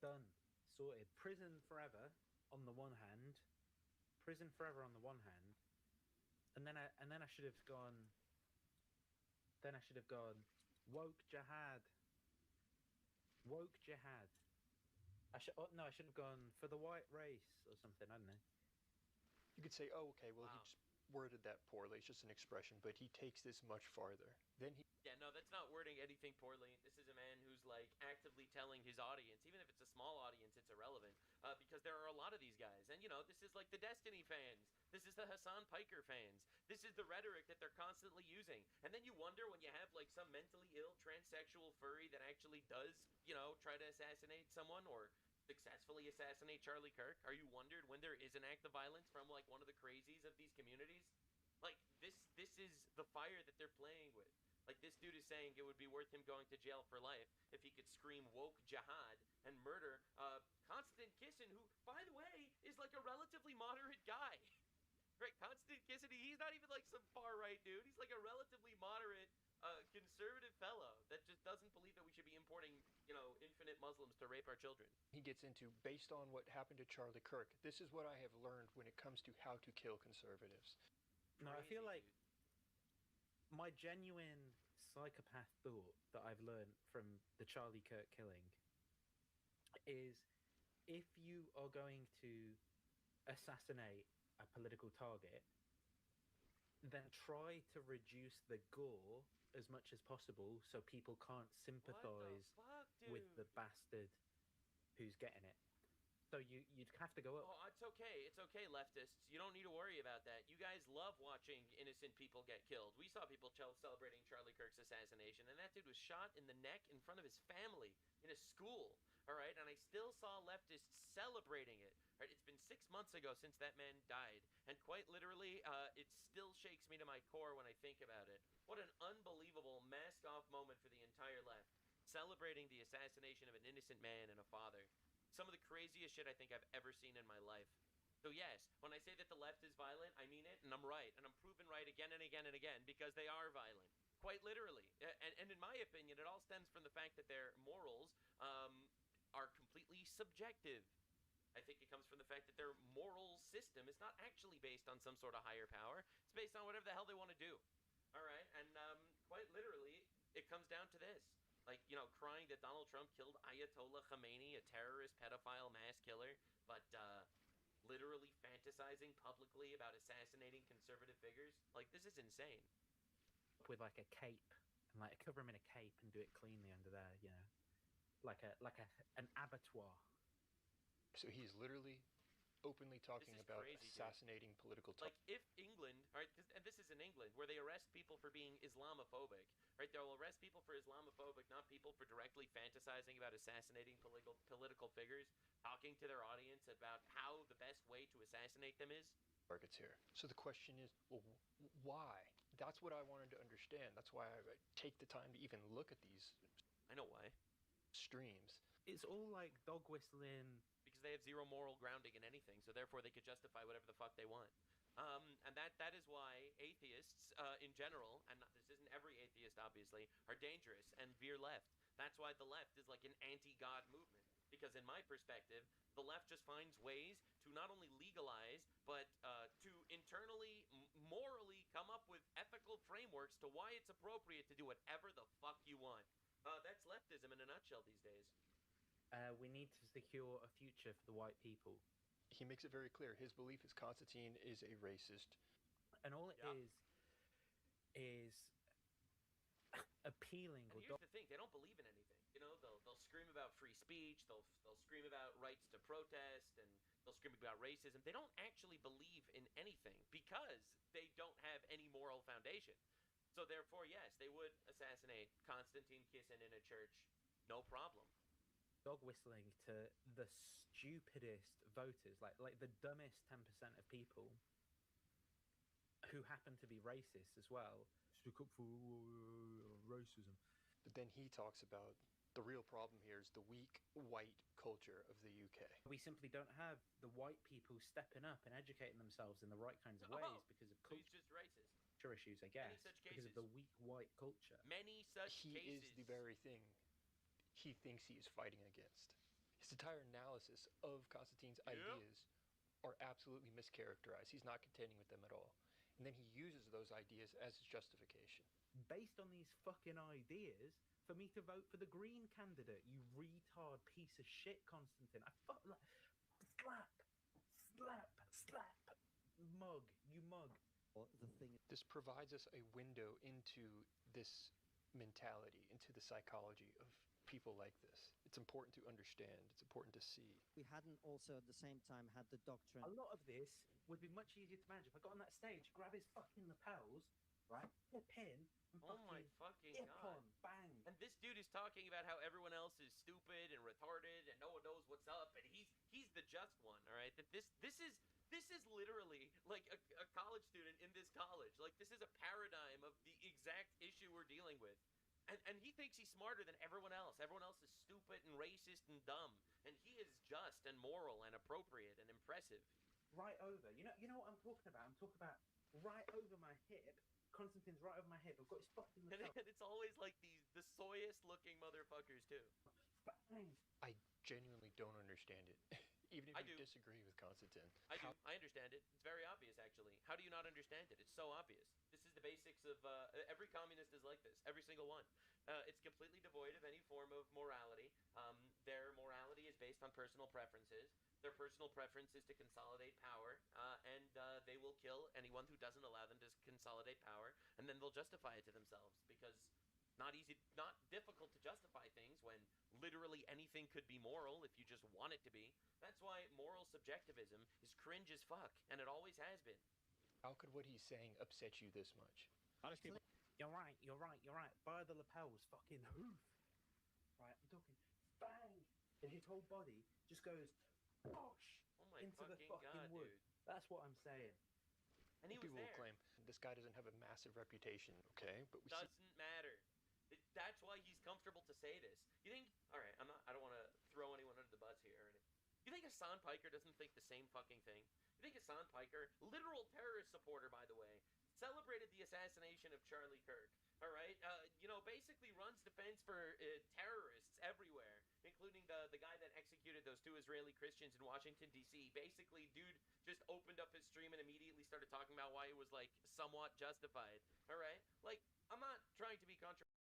Done. Sorted. Prison forever on the one hand. Prison forever on the one hand. And then I should have gone. Then I should have gone woke jihad. Woke jihad. I should have gone for the white race or something. I don't know. You could say, oh, okay, well, he just worded that poorly. It's just an expression, but he takes this much farther. Then he... Yeah, no, that's not wording anything poorly. This is a man who's, like, actively telling his audience, even if it's a small audience, it's irrelevant, because there are a lot of these guys. And, you know, this is like the Destiny fans. This is the Hassan Piker fans. This is the rhetoric that they're constantly using. And then you wonder when you have, like, some mentally ill transsexual furry that actually does, you know, try to assassinate someone or successfully assassinate Charlie Kirk. Are you wondered when there is an act of violence from, like, one of the crazies of these communities? Like, this is the fire that they're playing with. Like, this dude is saying it would be worth him going to jail for life if he could scream woke jihad and murder Konstantin Kisin, who, by the way, is like a relatively moderate guy. Right? Konstantin Kisin, he's not even like some far-right dude. He's like a relatively moderate, conservative fellow that just doesn't believe that we should be importing, you know, infinite Muslims to rape our children. He gets into, based on what happened to Charlie Kirk, this is what I have learned when it comes to how to kill conservatives. No, I feel like my genuine psychopath thought that I've learned from the Charlie Kirk killing is if you are going to assassinate a political target, then try to reduce the gore as much as possible so people can't sympathize with the bastard who's getting it. So you'd have to go up. Oh, it's okay. It's okay, leftists. You don't need to worry about that. You guys love watching innocent people get killed. We saw people celebrating Charlie Kirk's assassination, and that dude was shot in the neck in front of his family in a school. All right, and I still saw leftists celebrating it. Right, it's been 6 months ago since that man died, and quite literally, it still shakes me to my core when I think about it. What an unbelievable mask-off moment for the entire left, celebrating the assassination of an innocent man and a father. Some of the craziest shit I think I've ever seen in my life. So yes, when I say that the left is violent, I mean it, and I'm right. And I'm proven right again and again and again, because they are violent. Quite literally. And in my opinion, it all stems from the fact that their morals are completely subjective. I think it comes from the fact that their moral system is not actually based on some sort of higher power. It's based on whatever the hell they want to do. All right? And quite literally, it comes down to this. Like, you know, crying that Donald Trump killed Ayatollah Khamenei, a terrorist, pedophile, mass killer, but literally fantasizing publicly about assassinating conservative figures. Like, this is insane. With like a cape, and like cover him in a cape and do it cleanly under there, you know, like an abattoir. So he's literally openly talking about crazy, assassinating political Like, if England, right, and this is in England, where they arrest people for being Islamophobic, right, they'll arrest people for Islamophobic, not people for directly fantasizing about assassinating political figures, talking to their audience about how the best way to assassinate them is. Targets here. So the question is, well, why? That's what I wanted to understand. That's why I take the time to even look at these. I know why. Streams. it's all like dog whistling. Because they have zero moral grounding in anything, so therefore they could justify whatever the fuck they want. And that is why atheists in general, and this isn't every atheist obviously, are dangerous and veer left. That's why the left is like an anti-God movement. Because in my perspective, the left just finds ways to not only legalize, but to internally, morally come up with ethical frameworks to why it's appropriate to do whatever the fuck you want. That's leftism in a nutshell these days. We need to secure a future for the white people. He makes it very clear. His belief is Constantine is a racist. And all it is appealing. And here's the thing, they don't believe in anything. You know, they'll scream about free speech, they'll scream about rights to protest, and they'll scream about racism. They don't actually believe in anything because they don't have any moral foundation. So therefore, yes, they would assassinate Konstantin Kisin in a church, no problem. Dog whistling to the stupidest voters, like the dumbest 10% of people who happen to be racist as well. Stick up for racism. But then he talks about the real problem here is the weak white culture of the UK. We simply don't have the white people stepping up and educating themselves in the right kinds of ways because of So he's just racist. culture issues, I guess. Many such Because of cases. the weak white culture. Many such He cases. is the very thing he thinks he is fighting against. His entire analysis of Constantine's ideas are absolutely mischaracterized. He's not contending with them at all. And then he uses those ideas as his justification. Based on these fucking ideas, for me to vote for the Green candidate, you retard piece of shit, Constantine. Slap, mug, you mug. This provides us a window into this mentality, into the psychology of people like this. It's important to understand. It's important to see. We hadn't also at the same time had the doctrine. A lot of this would be much easier to manage if I got on that stage, grab his fucking lapels, right, flip in, and Oh my fucking dip god. on, bang. And this dude is talking about how everyone else is stupid and retarded and no one knows what's up, and he's the just one, all right? That this is literally like a college student in this college. Like this is a paradigm of the exact issue we're dealing with. And he thinks he's smarter than everyone else. Everyone else is stupid and racist and dumb. And he is just and moral and appropriate and impressive. Right over. You know what I'm talking about? I'm talking about right over my hip. Constantine's right over my hip. I've got his fucking And lapel. it's always like the soyest looking motherfuckers too. I genuinely don't understand it. Even if I you do. disagree with Constantine. I do. I understand it. It's very obvious, actually. How do you not understand it? It's so obvious. This is the basics of every communist is like this. Every single one. It's completely devoid of any form of morality. Their morality is based on personal preferences. Their personal preference is to consolidate power, and they will kill anyone who doesn't allow them to consolidate power, and then they'll justify it to themselves because not difficult to justify things when literally anything could be moral if you just want it to be. That's why moral subjectivism is cringe as fuck, and it always has been. How could what he's saying upset you this much? You're right. By the lapels, fucking hoof. Right, I'm talking bang. And his whole body just goes bosh Oh my into the fucking fucking god, wood. dude. That's what I'm saying. And he was People will there. claim this guy doesn't have a massive reputation, okay? But we see Doesn't matter. That's why he's comfortable to say this. You think? All right, I don't want to throw anyone under the bus here or anything. You think Hassan Piker doesn't think the same fucking thing? You think Hassan Piker, literal terrorist supporter, by the way, celebrated the assassination of Charlie Kirk? All right, basically runs defense for terrorists everywhere, including the guy that executed those 2 Israeli Christians in Washington D.C. Basically, dude just opened up his stream and immediately started talking about why it was like somewhat justified. All right, like I'm not trying to be controversial.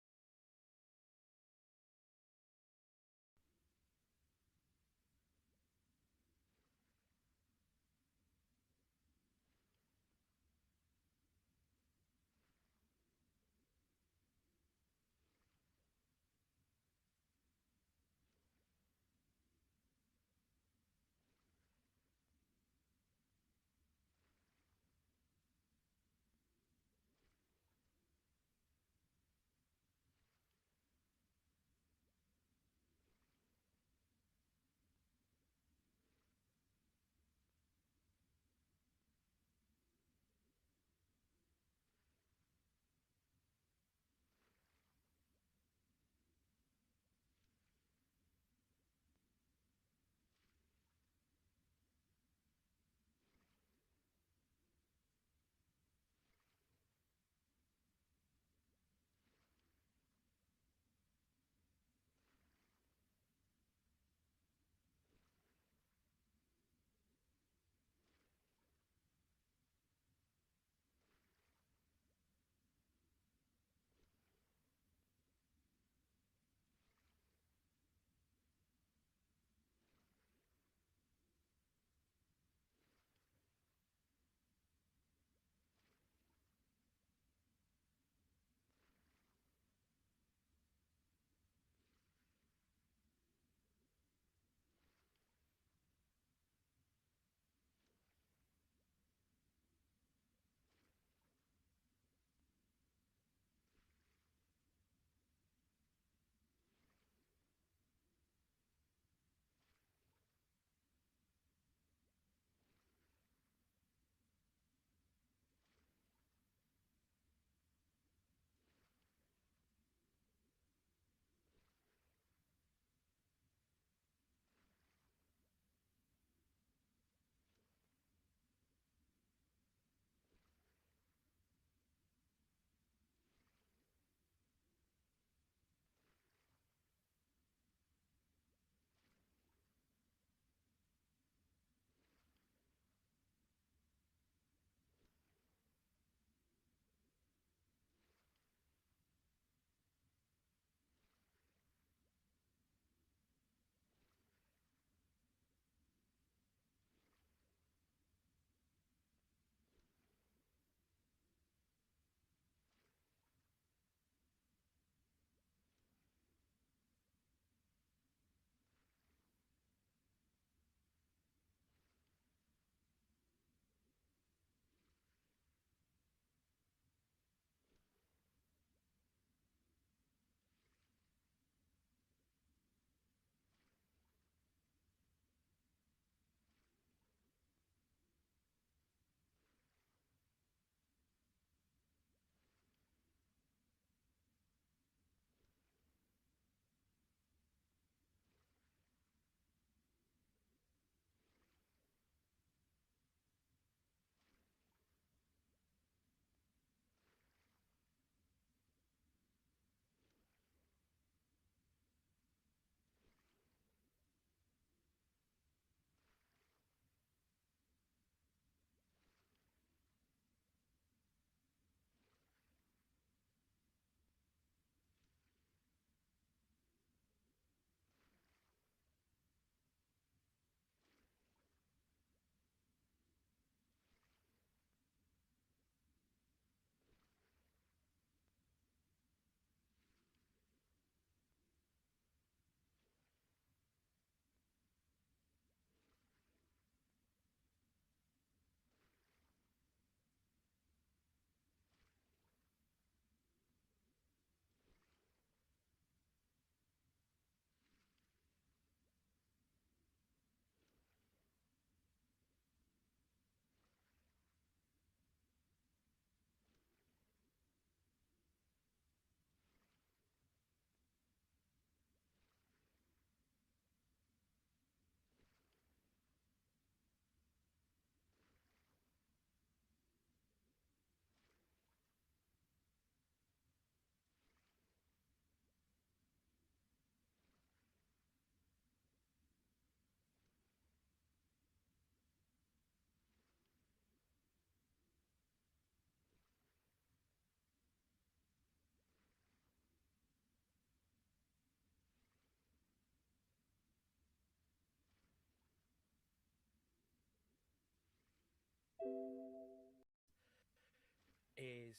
is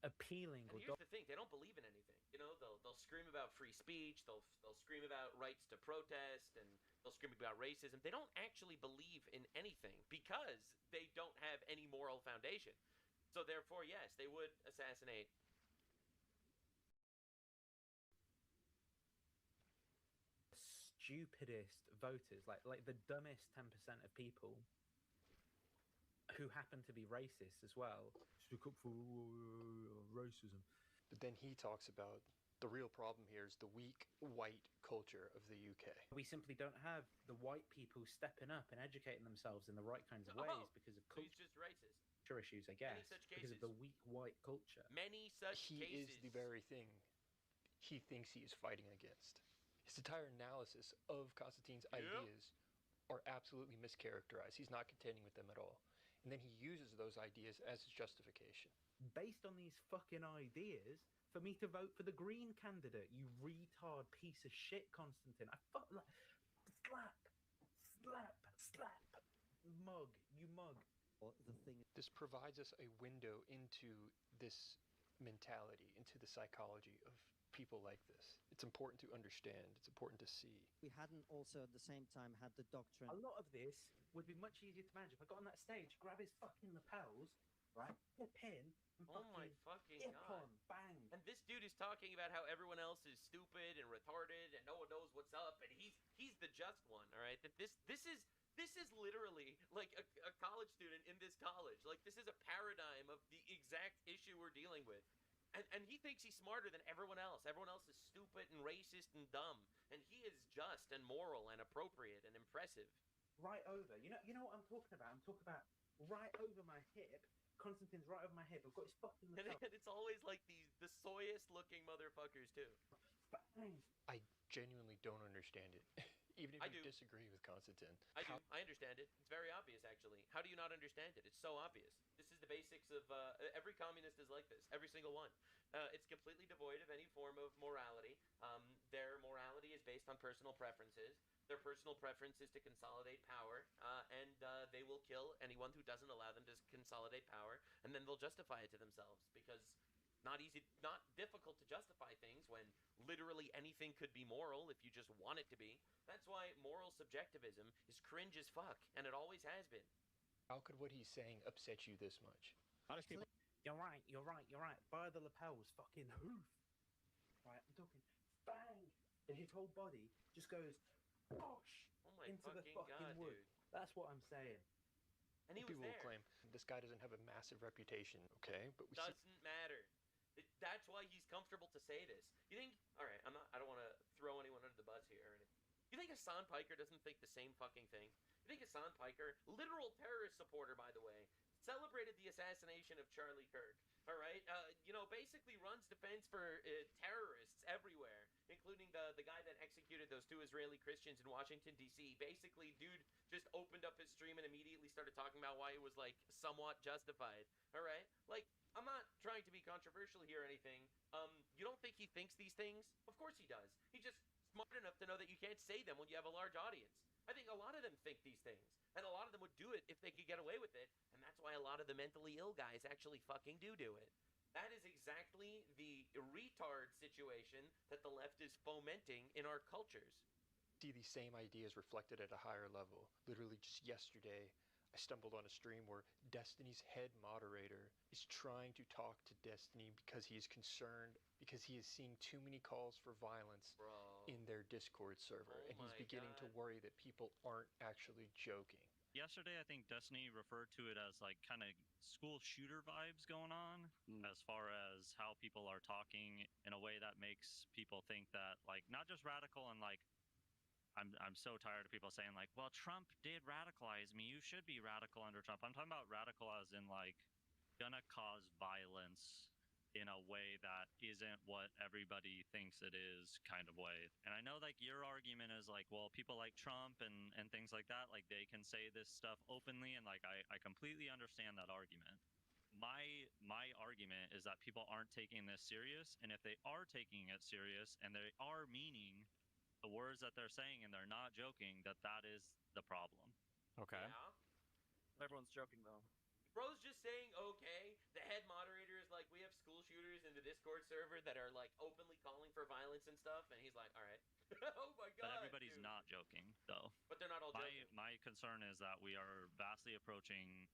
appealing. And here's the thing: they don't believe in anything. You know, they'll scream about free speech. They'll scream about rights to protest, and they'll scream about racism. They don't actually believe in anything because they don't have any moral foundation. So therefore, yes, they would assassinate. Stupidest voters, like the dumbest 10% of people who happen to be racist as well. Stick up for racism. But then he talks about the real problem here is the weak white culture of the UK. We simply don't have the white people stepping up and educating themselves in the right kinds of ways because of So he's just racist. culture issues, I guess. such Because of cases. the weak white culture. Many such He cases. is the very thing he thinks he is fighting against. His entire analysis of Constantine's ideas are absolutely mischaracterized. He's not contending with them at all. And then he uses those ideas as his justification. Based on these fucking ideas, for me to vote for the Green candidate, you retard piece of shit, Constantine. Slap, mug, you mug. The thing. This provides us a window into this mentality, into the psychology of people like this. It's important to understand. It's important to see. We hadn't also at the same time had the doctrine. A lot of this would be much easier to manage if I got on that stage, grab his fucking lapels, right, get a pin, and Oh my fucking hip god! on, bang. And this dude is talking about how everyone else is stupid and retarded, and no one knows what's up, and he's the just one. All right, that this is literally like a college student in this college. Like this is a paradigm of the exact issue we're dealing with. And he thinks he's smarter than everyone else. Everyone else is stupid and racist and dumb, and he is just and moral and appropriate and impressive. Right over. You know what I'm talking about? I'm talking about right over my hip. Constantine's right over my hip. I've got his fucking And lapel. it's always like the soyest looking motherfuckers too. I genuinely don't understand it. Even if I you do. disagree with Constantine. I do. I understand it. It's very obvious, actually. How do you not understand it? It's so obvious. This is the basics of every communist is like this. Every single one. It's completely devoid of any form of morality. Their morality is based on personal preferences. Their personal preference is to consolidate power, and they will kill anyone who doesn't allow them to consolidate power, and then they'll justify it to themselves because not difficult to justify things when literally anything could be moral if you just want it to be. That's why moral subjectivism is cringe as fuck, and it always has been. How could what he's saying upset you this much? You're right. By the lapels, fucking hoof. Right, I'm talking bang, and his whole body just goes bosh Oh my into the fucking fucking god, wood. dude. That's what I'm saying. And he was People will there. claim this guy doesn't have a massive reputation, okay? But we see Doesn't matter. That's why he's comfortable to say this. You think? All right, I don't want to throw anyone under the bus here or anything. You think Hassan Piker doesn't think the same fucking thing? You think Hassan Piker, literal terrorist supporter, by the way, celebrated the assassination of Charlie Kirk? All right, basically runs defense for terrorists everywhere, including the guy that executed those 2 Israeli Christians in Washington D.C. Basically, dude just opened up his stream and immediately started talking about why it was like somewhat justified. All right, like I'm not trying to be controversial here or anything. You don't think he thinks these things? Of course he does. He's just smart enough to know that you can't say them when you have a large audience. I think a lot of them think these things, and a lot of them would do it if they could get away with it, and that's why a lot of the mentally ill guys actually fucking do it. That is exactly the retard situation that the left is fomenting in our cultures. see these same ideas reflected at a higher level. Literally just yesterday, I stumbled on a stream where Destiny's head moderator is trying to talk to Destiny because he is concerned, because he is seeing too many calls for violence in their Discord server, and he's beginning to worry that people aren't actually joking. Yesterday, I think Destiny referred to it as like kind of school shooter vibes going on, as far as how people are talking in a way that makes people think that like not just radical and like I'm so tired of people saying like, well, Trump did radicalize me. You should be radical under Trump. I'm talking about radical as in like gonna cause violence in a way that isn't what everybody thinks it is kind of way. And I know like your argument is like, well, people like Trump and things like that, like they can say this stuff openly, and like I completely understand that argument. My argument is that people aren't taking this serious, and if they are taking it serious and they are meaning the words that they're saying and they're not joking, that is the problem. Okay. Yeah. Everyone's joking though. Bro's just saying okay. The head moderator is like, we have school shooters in the Discord server that are like openly calling for violence and stuff, and he's like, all right. Oh my god. But everybody's dude. not joking though. But they're not all joking. My concern is that we are vastly approaching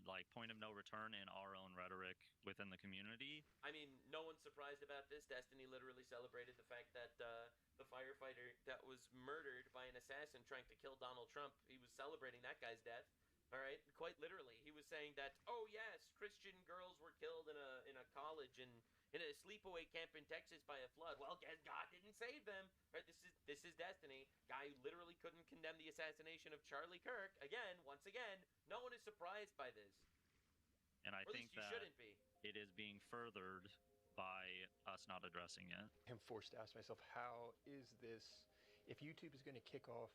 like point of no return in our own rhetoric within the community. I mean, no one's surprised about this. Destiny literally celebrated the fact that the firefighter that was murdered by an assassin trying to kill Donald Trump, he was celebrating that guy's death. All right, quite literally, he was saying that, oh yes, Christian girls were killed in a college in a sleepaway camp in Texas by a flood. Well, guess God didn't save them. Right? This is Destiny. Guy who literally couldn't condemn the assassination of Charlie Kirk. Again, once again, no one is surprised by this. And I Or at think least you that shouldn't be. it is being furthered by us not addressing it. I'm forced to ask myself, how is this? If YouTube is going to kick off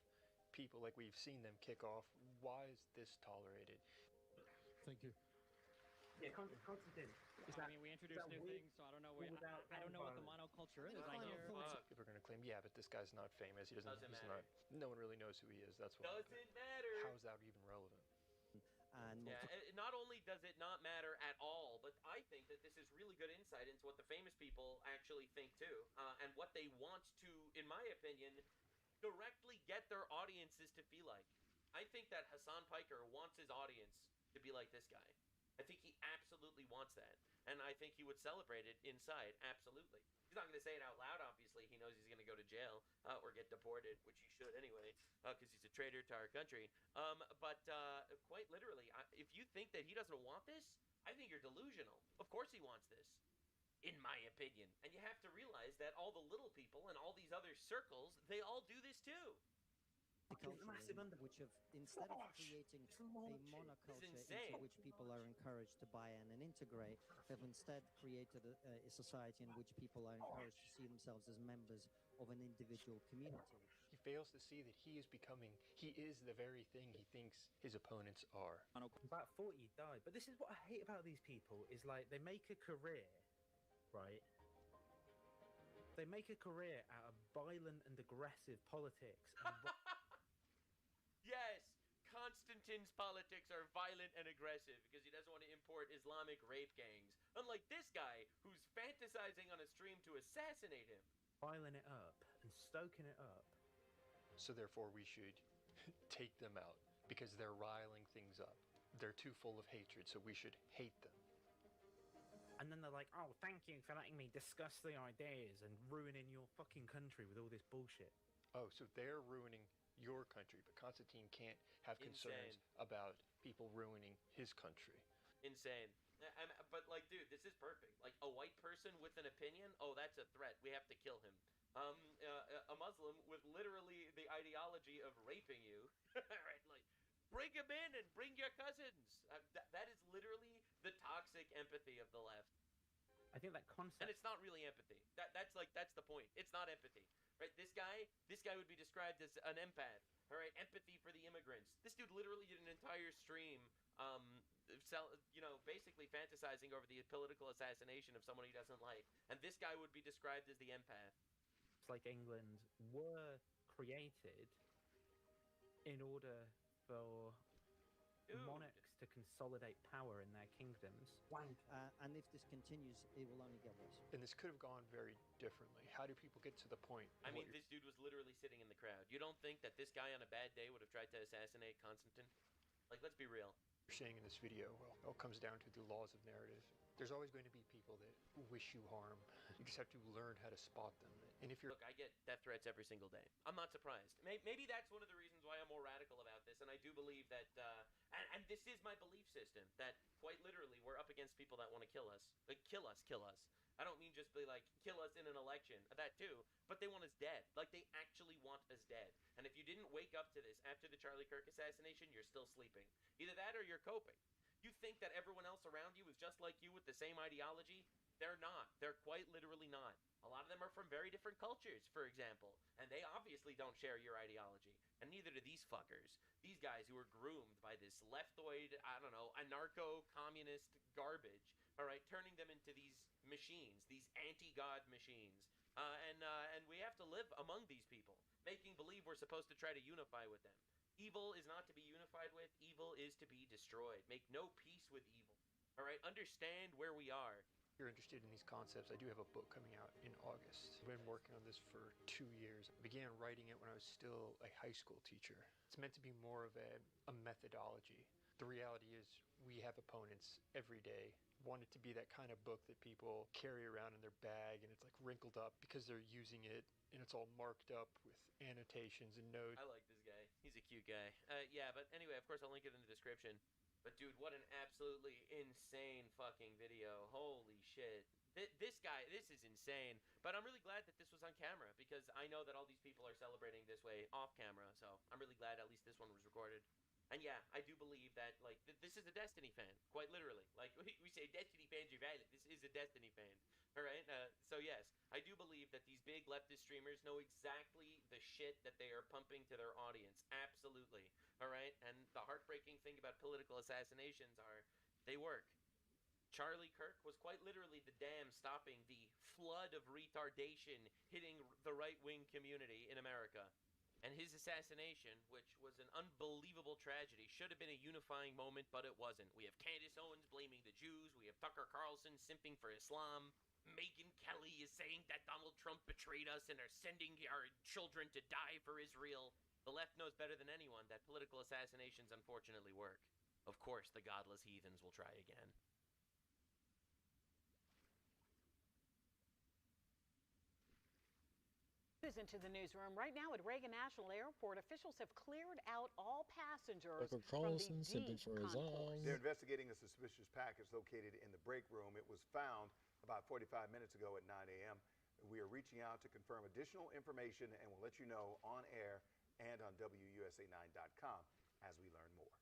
people like we've seen them kick off, why is this tolerated? Thank you. Yeah, Constantine. I mean, we introduced new things, so I don't know. I don't know what the monoculture is. I hear. People are going to claim, yeah, but this guy's not famous. He doesn't. Doesn't he's matter. not. No one really knows who he is. That's why. Doesn't matter. How is that even relevant? And Yeah, not only does it not matter at all, but I think that this is really good insight into what the famous people actually think too, and what they want to, in my opinion, directly get their audiences to feel like. I think that Hassan Piker wants his audience to be like this guy. I think he absolutely wants that, and I think he would celebrate it inside, absolutely. He's not going to say it out loud, obviously. He knows he's going to go to jail or get deported, which he should anyway, because he's a traitor to our country. But quite literally, if you think that he doesn't want this, I think you're delusional. Of course he wants this, in my opinion. And you have to realize that all the little people and all these other circles, they all do this too. Culturalism, which have, instead of creating a monoculture into which people are encouraged to buy in and integrate, have instead created a society in which people are encouraged to see themselves as members of an individual community. He fails to see that he is the very thing he thinks his opponents are. About 40 died. But this is what I hate about these people, is like, they make a career, right? They make a career out of violent and aggressive politics. And Yes, Constantine's politics are violent and aggressive because he doesn't want to import Islamic rape gangs. Unlike this guy, who's fantasizing on a stream to assassinate him. piling it up and stoking it up. So therefore we should take them out because they're riling things up. They're too full of hatred, so we should hate them. And then they're like, oh, thank you for letting me discuss the ideas and ruining your fucking country with all this bullshit. Oh, so they're ruining your country, but Constantine can't have concerns about people ruining his country. Insane. But, like, dude, this is perfect. Like, a white person with an opinion, oh, that's a threat. We have to kill him. A Muslim with literally the ideology of raping you. Right, like, bring him in and bring your cousins. That is literally the toxic empathy of the left. I think that concept... And it's not really empathy. That's the point. It's not empathy. Right? This guy would be described as an empath. All right, empathy for the immigrants. This dude literally did an entire stream, basically fantasizing over the political assassination of someone he doesn't like. And this guy would be described as the empath. It's like England were created in order for monarchs to consolidate power in their kingdoms. And if this continues, it will only get worse. And this could have gone very differently. How do people get to the point? I mean, this dude was literally sitting in the crowd. You don't think that this guy on a bad day would have tried to assassinate Constantine? Like, let's be real. You're saying in this video, well, it all comes down to the laws of narrative. There's always going to be people that wish you harm. You just have to learn how to spot them. And if you're... Look, I get death threats every single day. I'm not surprised. Maybe that's one of the reasons why I'm more radical about this, and I do believe that, and this is my belief system, that quite literally we're up against people that want to kill us. Like, kill us. I don't mean just be like, kill us in an election, that too, but they want us dead. Like, they actually want us dead. And if you didn't wake up to this after the Charlie Kirk assassination, you're still sleeping. Either that or you're coping. You think that everyone else around you is just like you with the same ideology? They're not. They're quite literally not. A lot of them are from very different cultures, for example, and they obviously don't share your ideology, and neither do these fuckers. These guys who are groomed by this leftoid, anarcho-communist garbage, all right, turning them into these machines, these anti-God machines. And we have to live among these people, making believe we're supposed to try to unify with them. Evil is not to be unified with. Evil is to be destroyed. Make no peace with evil. All right? Understand where we are. If you're interested in these concepts, I do have a book coming out in August. I've been working on this for 2 years. I began writing it when I was still a high school teacher. It's meant to be more of a methodology. The reality is we have opponents every day. Want it to be that kind of book that people carry around in their bag and it's like wrinkled up because they're using it and it's all marked up with annotations and notes. I like this guy. He's a cute guy. Yeah, but anyway, of course, I'll link it in the description. But dude, what an absolutely insane fucking video. Holy shit. This guy, this is insane. But I'm really glad that this was on camera because I know that all these people are celebrating this way off camera. So I'm really glad at least this one was recorded. And yeah, I do believe that, like, this is a Destiny fan, quite literally. Like, we say Destiny fans are violent. This is a Destiny fan, all right? So yes, I do believe that these big leftist streamers know exactly the shit that they are pumping to their audience. Absolutely, all right? And the heartbreaking thing about political assassinations are they work. Charlie Kirk was quite literally the dam stopping the flood of retardation hitting the right-wing community in America. And his assassination, which was an unbelievable tragedy, should have been a unifying moment, but it wasn't. We have Candace Owens blaming the Jews. We have Tucker Carlson simping for Islam. Megyn Kelly is saying that Donald Trump betrayed us and are sending our children to die for Israel. The left knows better than anyone that political assassinations unfortunately work. Of course, the godless heathens will try again. Into the newsroom right now at Reagan National Airport. Officials have cleared out all passengers Tucker from Carlson the simping for his arm. They're investigating a suspicious package located in the break room. It was found about 45 minutes ago at 9 a.m. We are reaching out to confirm additional information, and we'll let you know on air and on WUSA9.com as we learn more.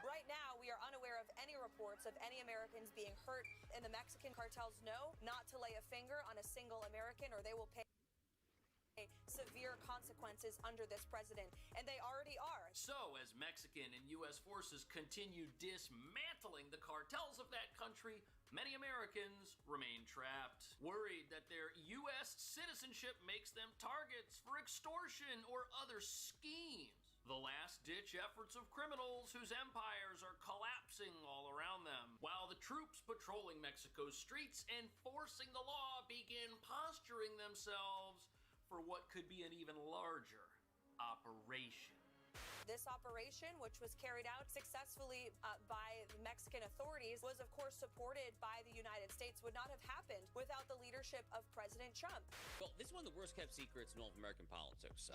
Right now, we are unaware of any reports of any Americans being hurt, and the Mexican cartels know not to lay a finger on a single American or they will pay severe consequences under this president, and they already are. So, as Mexican and U.S. forces continue dismantling the cartels of that country, many Americans remain trapped, worried that their U.S. citizenship makes them targets for extortion or other schemes. The last-ditch efforts of criminals whose empires are collapsing all around them, while the troops patrolling Mexico's streets enforcing the law begin posturing themselves for what could be an even larger operation. This operation, which was carried out successfully by the Mexican authorities, was of course supported by the United States, would not have happened without the leadership of President Trump. Well, this is one of the worst kept secrets in all of American politics.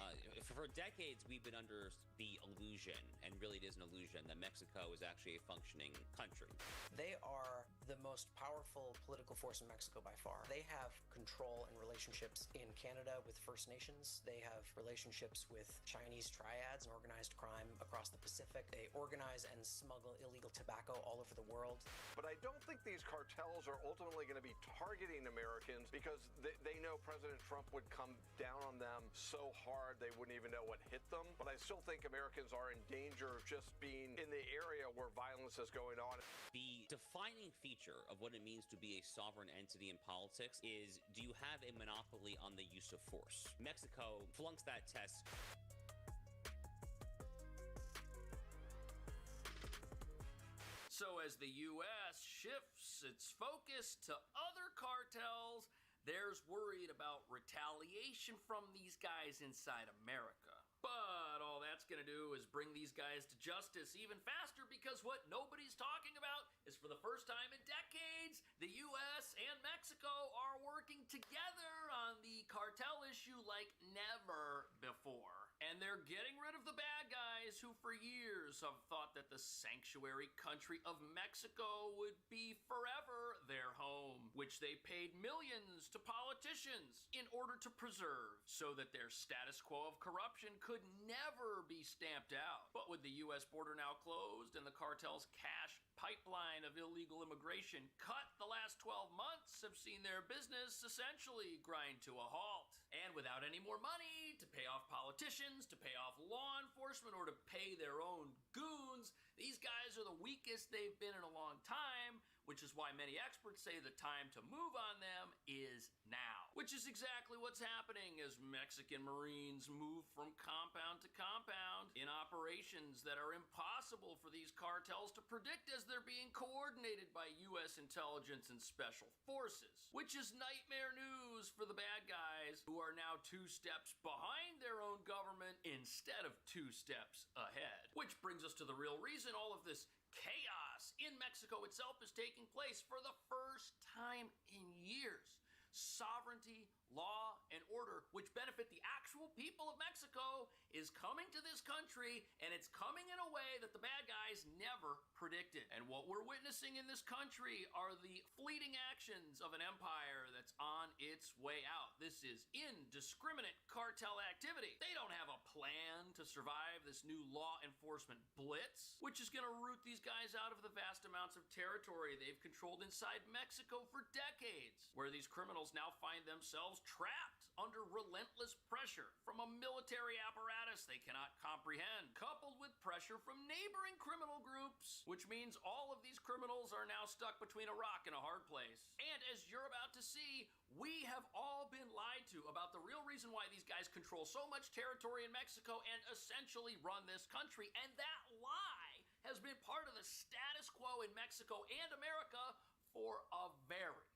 For decades, we've been under the illusion, and really it is an illusion, that Mexico is actually a functioning country. They are the most powerful political force in Mexico by far. They have control and relationships in Canada with First Nations. They have relationships with Chinese triads and organized crime across the Pacific. They organize and smuggle illegal tobacco all over the world. But I don't think these cartels are ultimately going to be targeting Americans because they know President Trump would come down on them so hard they wouldn't even know what hit them. But I still think Americans are in danger of just being in the area where violence is going on. The defining feature of what it means to be a sovereign entity in politics is, do you have a monopoly on the use of force? Mexico flunks that test. So as the U.S. shifts its focus to other cartels, there's worried about retaliation from these guys inside America. But all that's gonna do is bring these guys to justice even faster, because what nobody's talking about is, for the first time in decades, the U.S. and Mexico are working together on the cartel issue like never before. And they're getting rid of the bad guys who for years have thought that the sanctuary country of Mexico would be forever their home, which they paid millions to politicians in order to preserve, so that their status quo of corruption could never be stamped out. But with the U.S. border now closed and the cartel's cash pipeline of illegal immigration cut, the last 12 months have seen their business essentially grind to a halt. And without any more money to pay off politicians, to pay off law enforcement, or to pay their own goons, these guys are the weakest they've been in a long time, which is why many experts say the time to move on them is now. Which is exactly what's happening as Mexican Marines move from compound to compound in operations that are impossible for these cartels to predict as they're being coordinated by U.S. intelligence and special forces. Which is nightmare news for the bad guys who are now 2 steps behind their own government instead of 2 steps ahead. Which brings us to the real reason all of this chaos in Mexico itself is taking place for the first time in years. Sovereignty, law, and order, which benefit the actual people of Mexico, is coming to this country, and it's coming in a way that the bad guys never predicted. And what we're witnessing in this country are the fleeting actions of an empire that's on its way out. This is indiscriminate cartel activity. They don't have a plan to survive this new law enforcement blitz, which is going to root these guys out of the vast amounts of territory they've controlled inside Mexico for decades, where these criminals now find themselves trapped under relentless pressure from a military apparatus they cannot comprehend, coupled with pressure from neighboring criminal groups, which means all of these criminals are now stuck between a rock and a hard place. And as you're about to see, we have all been lied to about the real reason why these guys control so much territory in Mexico and essentially run this country, and that lie has been part of the status quo in Mexico and America for a very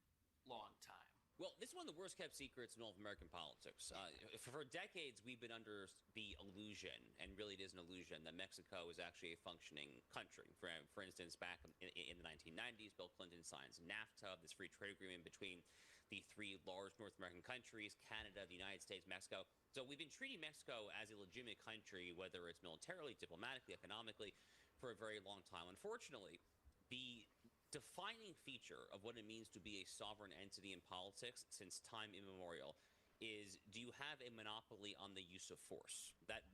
long time. Well, this is one of the worst kept secrets in all of American politics. For decades, we've been under the illusion, and really it is an illusion, that Mexico is actually a functioning country. For instance, back in the 1990s, Bill Clinton signs NAFTA, this free trade agreement between the 3 large North American countries, Canada, the United States, Mexico. So we've been treating Mexico as a legitimate country, whether it's militarily, diplomatically, economically, for a very long time. Unfortunately, the defining feature of what it means to be a sovereign entity in politics since time immemorial is, do you have a monopoly on the use of force? That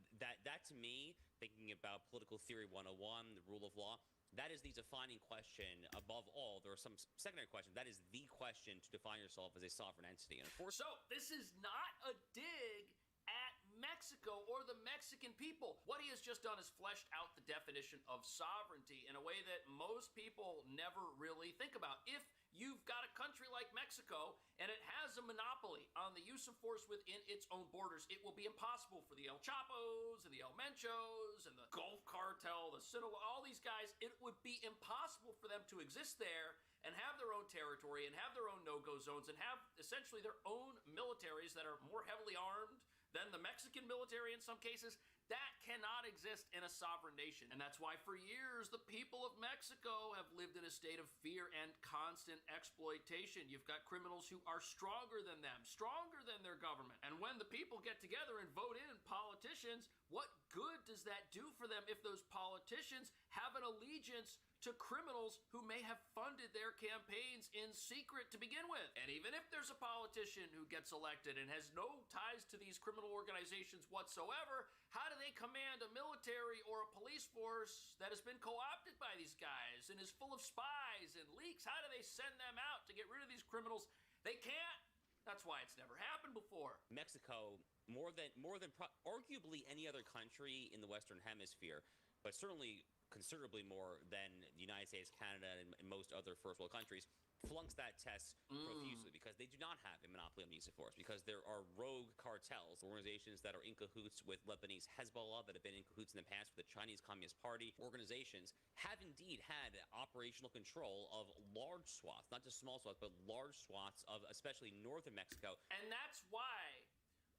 to me, thinking about political theory 101, the rule of law, that is the defining question. Above all, there are some secondary questions. That is the question to define yourself as a sovereign entity. And so this is not a dig at Mexico or the Mexican people. What he has just done is fleshed out the definition of sovereignty in a way that most people never really think about. If you've got a country like Mexico and it has a monopoly on the use of force within its own borders, it will be impossible for the El Chapos and the El Menchos and the Gulf Cartel, the Sinaloa, all these guys, it would be impossible for them to exist there and have their own territory and have their own no-go zones and have essentially their own militaries that are more heavily armed than the Mexican military in some cases. That cannot exist in a sovereign nation. And that's why for years, the people of Mexico have lived in a state of fear and constant exploitation. You've got criminals who are stronger than them, stronger than their government. And when the people get together and vote in politicians, what good does that do for them if those politicians have an allegiance to criminals who may have funded their campaigns in secret to begin with? And even if there's a politician who gets elected and has no ties to these criminal organizations whatsoever, how do they command a military or a police force that has been co-opted by these guys and is full of spies and leaks? How do they send them out to get rid of these criminals? They can't. That's why it's never happened before. Mexico, more than arguably any other country in the Western Hemisphere, but certainly considerably more than the United States, Canada, and most other first world countries, flunks that test profusely because they do not have a monopoly on the use of force, because there are rogue cartels, organizations that are in cahoots with Lebanese Hezbollah, that have been in cahoots in the past with the Chinese Communist Party. Organizations have indeed had operational control of large swaths, not just small swaths, but large swaths of especially northern Mexico. And that's why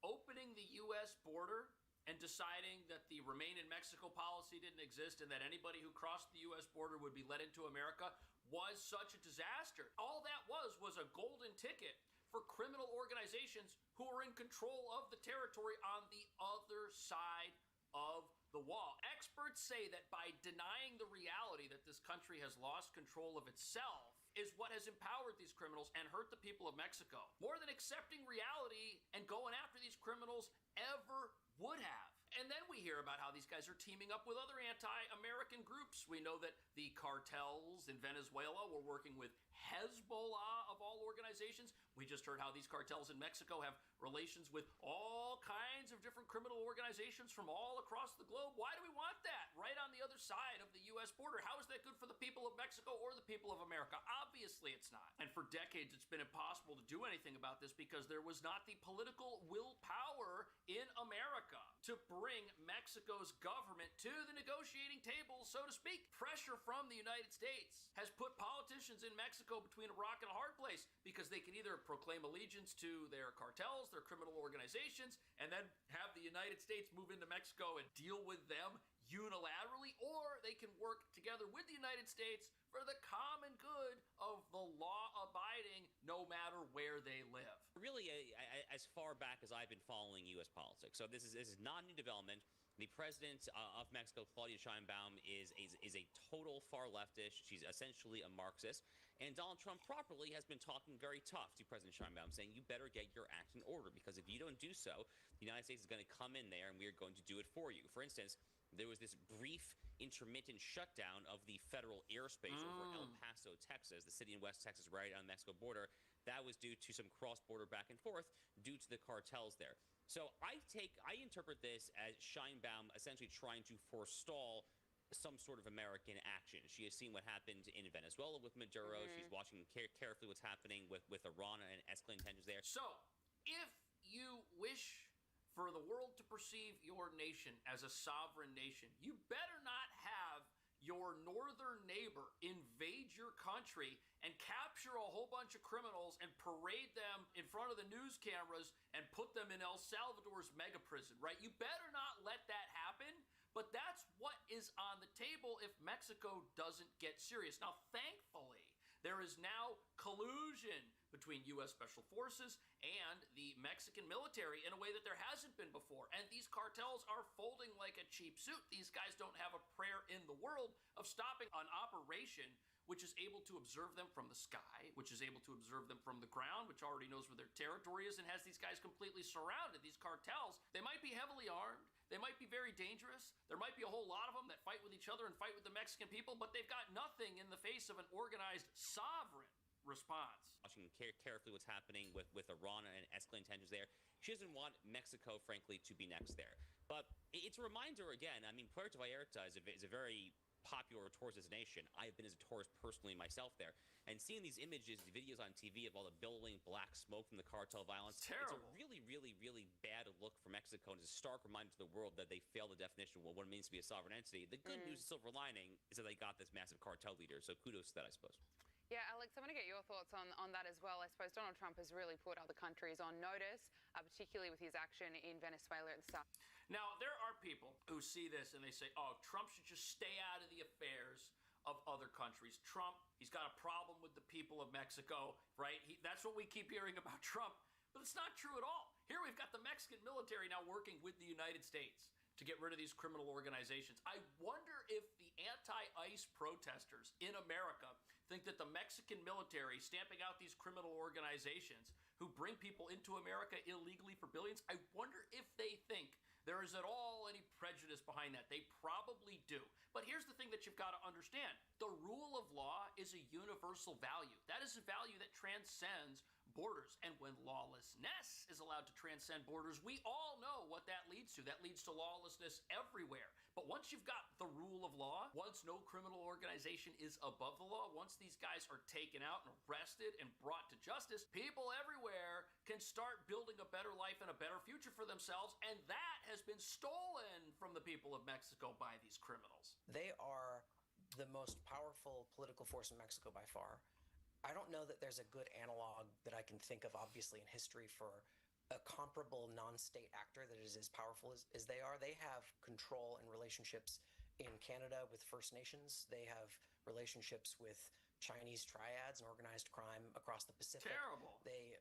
opening the U.S. border and deciding that the Remain in Mexico policy didn't exist and that anybody who crossed the U.S. border would be let into America was such a disaster. All that was a golden ticket for criminal organizations who are in control of the territory on the other side of the wall. Experts say that by denying the reality that this country has lost control of itself is what has empowered these criminals and hurt the people of Mexico, more than accepting reality and going after these criminals ever would have. And then we hear about how these guys are teaming up with other anti-American groups. We know that the cartels in Venezuela were working with Hezbollah, of all organizations. We just heard how these cartels in Mexico have relations with all kinds of different criminal organizations from all across the globe. Why do we want that right on the other side of the U.S. border? How is that good for the people of Mexico or the people of America? Obviously, it's not. And for decades, it's been impossible to do anything about this because there was not the political willpower in America to bring Mexico's government to the negotiating table, so to speak. Pressure from the United States has put politicians in Mexico between a rock and a hard place because they can either proclaim allegiance to their cartels, their criminal organizations, and then have the United States move into Mexico and deal with them unilaterally, or they can work together with the United States for the common good of the law-abiding, no matter where they live. Really, as far back as I've been following U.S. politics, so this is not new development. The president of Mexico, Claudia Sheinbaum, is a total far leftist. She's essentially a Marxist. And Donald Trump properly has been talking very tough to President Sheinbaum, saying you better get your act in order, because if you don't do so, the United States is going to come in there and we are going to do it for you. For instance, there was this brief intermittent shutdown of the federal airspace over El Paso, Texas, the city in West Texas right on the Mexico border. That was due to some cross-border back and forth due to the cartels there. So I interpret this as Sheinbaum essentially trying to forestall some sort of American action. She has seen what happened in Venezuela with Maduro. She's watching carefully what's happening with Iran and escalating tensions there. So, if you wish for the world to perceive your nation as a sovereign nation, you better not have your northern neighbor invade your country and capture a whole bunch of criminals and parade them in front of the news cameras and put them in El Salvador's mega prison, right? You better not let that happen, but that's what is on the table if Mexico doesn't get serious. Now, thankfully, there is now collusion between U.S. Special Forces and the Mexican military in a way that there hasn't been before. And these cartels are folding like a cheap suit. These guys don't have a prayer in the world of stopping an operation which is able to observe them from the sky, which is able to observe them from the ground, which already knows where their territory is and has these guys completely surrounded. These cartels, they might be heavily armed. They might be very dangerous. There might be a whole lot of them that fight with each other and fight with the Mexican people, but they've got nothing in the face of an organized sovereign response. Watching carefully what's happening with Iran and escalating tensions there. She doesn't want Mexico, frankly, to be next there. But it's a reminder, again, I mean, Puerto Vallarta is a very popular tourist destination. I have been as a tourist personally myself there. And seeing these images, the videos on TV of all the billowing black smoke from the cartel violence, it's a really, really, really bad look for Mexico, and it's a stark reminder to the world that they failed the definition of what it means to be a sovereign entity. The good news, silver lining, is that they got this massive cartel leader, so kudos to that, I suppose. Yeah, Alex, I want to get your thoughts on that as well. I suppose Donald Trump has really put other countries on notice, particularly with his action in Venezuela at the start. Now, there are people who see this and they say, oh, Trump should just stay out of the affairs of other countries. Trump, he's got a problem with the people of Mexico, right? That's what we keep hearing about Trump. But it's not true at all. Here we've got the Mexican military now working with the United States to get rid of these criminal organizations. I wonder if the anti-ICE protesters in America think that the Mexican military stamping out these criminal organizations who bring people into America illegally for billions, I wonder if they think there is at all any prejudice behind that. They probably do. But here's the thing that you've got to understand. The rule of law is a universal value. That is a value that transcends borders. And when lawlessness is allowed to transcend borders, we all know what that leads to. That leads to lawlessness everywhere. But once you've got the rule of law, once no criminal organization is above the law, once these guys are taken out and arrested and brought to justice, people everywhere can start building a better life and a better future for themselves. And that has been stolen from the people of Mexico by these criminals. They are the most powerful political force in Mexico by far. I don't know that there's a good analog that I can think of, obviously, in history for a comparable non-state actor that is as powerful as they are. They have control and relationships in Canada with First Nations. They have relationships with Chinese triads and organized crime across the Pacific. Terrible. They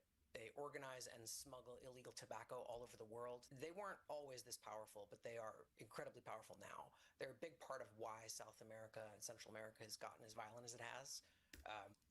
organize and smuggle illegal tobacco all over the world. They weren't always this powerful, but they are incredibly powerful now. They're a big part of why South America and Central America has gotten as violent as it has.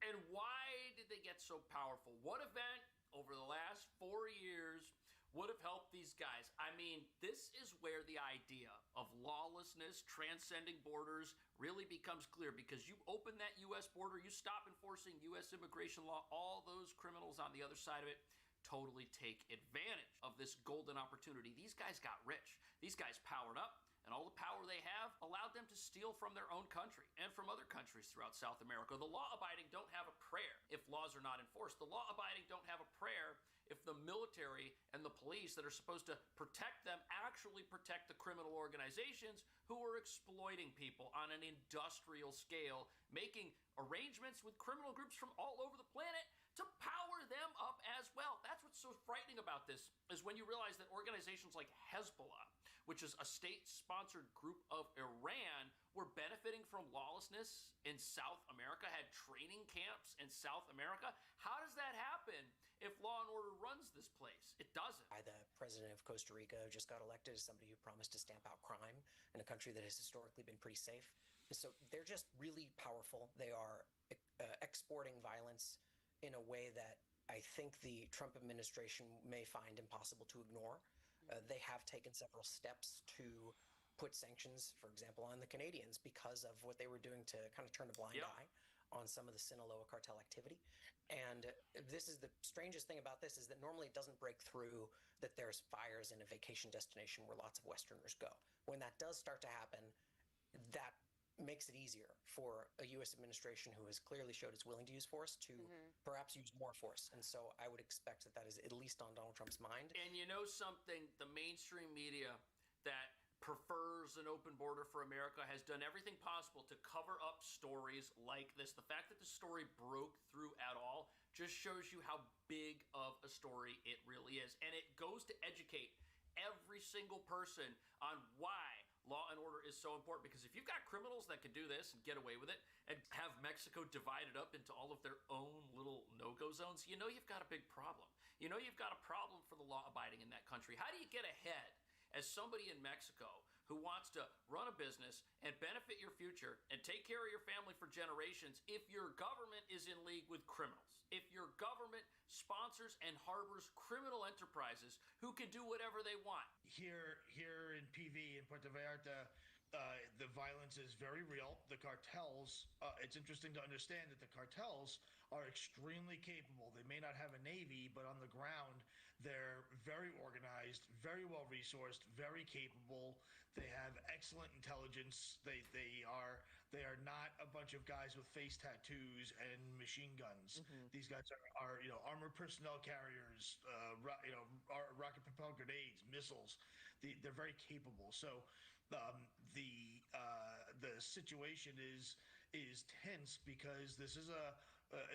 And why did they get so powerful? What event over the last 4 years would have helped these guys. I mean, this is where the idea of lawlessness transcending borders really becomes clear, because you open that U.S. border, you stop enforcing U.S. immigration law, all those criminals on the other side of it totally take advantage of this golden opportunity. These guys got rich. These guys powered up, and all the power they have allowed them to steal from their own country and from other countries throughout South America. The law-abiding don't have a prayer if laws are not enforced. The law-abiding don't have a prayer if the military and the police that are supposed to protect them actually protect the criminal organizations who are exploiting people on an industrial scale, making arrangements with criminal groups from all over the planet to power them up as well. That's what's so frightening about this, is when you realize that organizations like Hezbollah, which is a state-sponsored group of Iran, were benefiting from lawlessness in South America, had training camps in South America. How does that happen if law and order runs this place? It doesn't. The president of Costa Rica just got elected as somebody who promised to stamp out crime in a country that has historically been pretty safe. So they're just really powerful. They are exporting violence in a way that I think the Trump administration may find impossible to ignore. They have taken several steps to put sanctions, for example, on the Canadians because of what they were doing to kind of turn a blind eye on some of the Sinaloa cartel activity. And this is the strangest thing about this, is that normally it doesn't break through that there's fires in a vacation destination where lots of Westerners go. When that does start to happen, that makes it easier for a U.S. administration who has clearly showed it's willing to use force to perhaps use more force. And so I would expect that that is at least on Donald Trump's mind. And you know something? The mainstream media that prefers an open border for America has done everything possible to cover up stories like this. The fact that the story broke through at all just shows you how big of a story it really is. And it goes to educate every single person on why law and order is so important. Because if you've got criminals that can do this and get away with it and have Mexico divided up into all of their own little no-go zones, you know you've got a big problem. You know you've got a problem for the law-abiding in that country. How do you get ahead as somebody in Mexico who wants to run a business and benefit your future and take care of your family for generations if your government is in league with criminals? If your government sponsors and harbors criminal enterprises who can do whatever they want? Here in PV, in Puerto Vallarta, the violence is very real. The cartels, it's interesting to understand that the cartels are extremely capable. They may not have a navy, but on the ground, they're very organized, very well resourced, very capable. They have excellent intelligence. They are not a bunch of guys with face tattoos and machine guns. These guys are armored personnel carriers, rocket propelled grenades, missiles. They're very capable. So the situation is tense because this is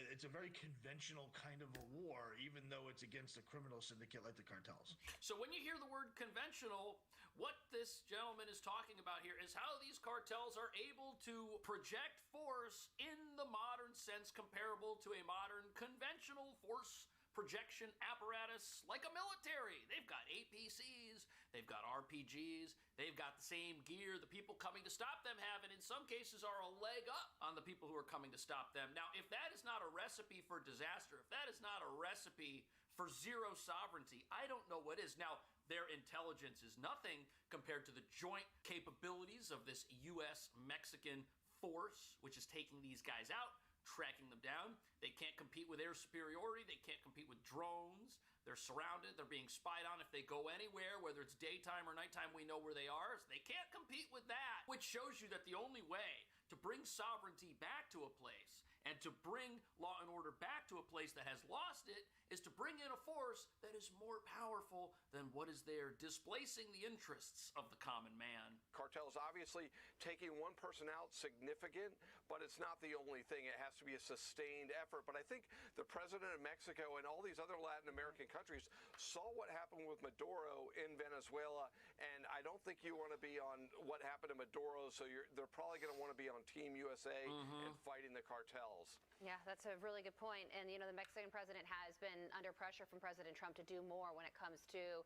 it's a very conventional kind of a war, even though it's against a criminal syndicate like the cartels. So when you hear the word conventional, what this gentleman is talking about here is how these cartels are able to project force in the modern sense comparable to a modern conventional force projection apparatus like a military. They've got APCs, they've got RPGs, they've got the same gear the people coming to stop them have, and in some cases are a leg up on the people who are coming to stop them. Now, if that is not a recipe for disaster, if that is not a recipe for zero sovereignty, I don't know what is. Now, their intelligence is nothing compared to the joint capabilities of this U.S.-Mexican force, which is taking these guys out, tracking them down. They can't compete with air superiority. They can't compete with drones. They're surrounded. They're being spied on. If they go anywhere, whether it's daytime or nighttime, we know where they are. So they can't compete with that, which shows you that the only way to bring sovereignty back to a place and to bring law and order back to a place that has lost it is to bring in a force that is more powerful than what is there, displacing the interests of the common man. Cartels obviously taking one person out, significant, but it's not the only thing. It has to be a sustained effort. But I think the president of Mexico and all these other Latin American countries saw what happened with Maduro in Venezuela, and I don't think you want to be on what happened to Maduro, so they're probably going to want to be on Team USA and fighting the cartels. Yeah, that's a really good point. And, you know, the Mexican president has been under pressure from President Trump to do more when it comes to...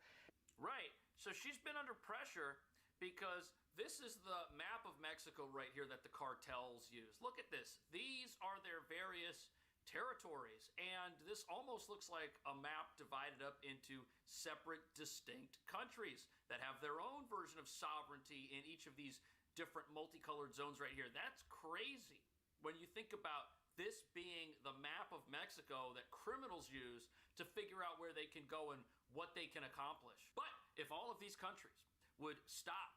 Right. So she's been under pressure because this is the map of Mexico right here that the cartels use. Look at this. These are their various territories. And this almost looks like a map divided up into separate, distinct countries that have their own version of sovereignty in each of these different multicolored zones right here. That's crazy when you think about this being the map of Mexico that criminals use to figure out where they can go and what they can accomplish. But if all of these countries would stop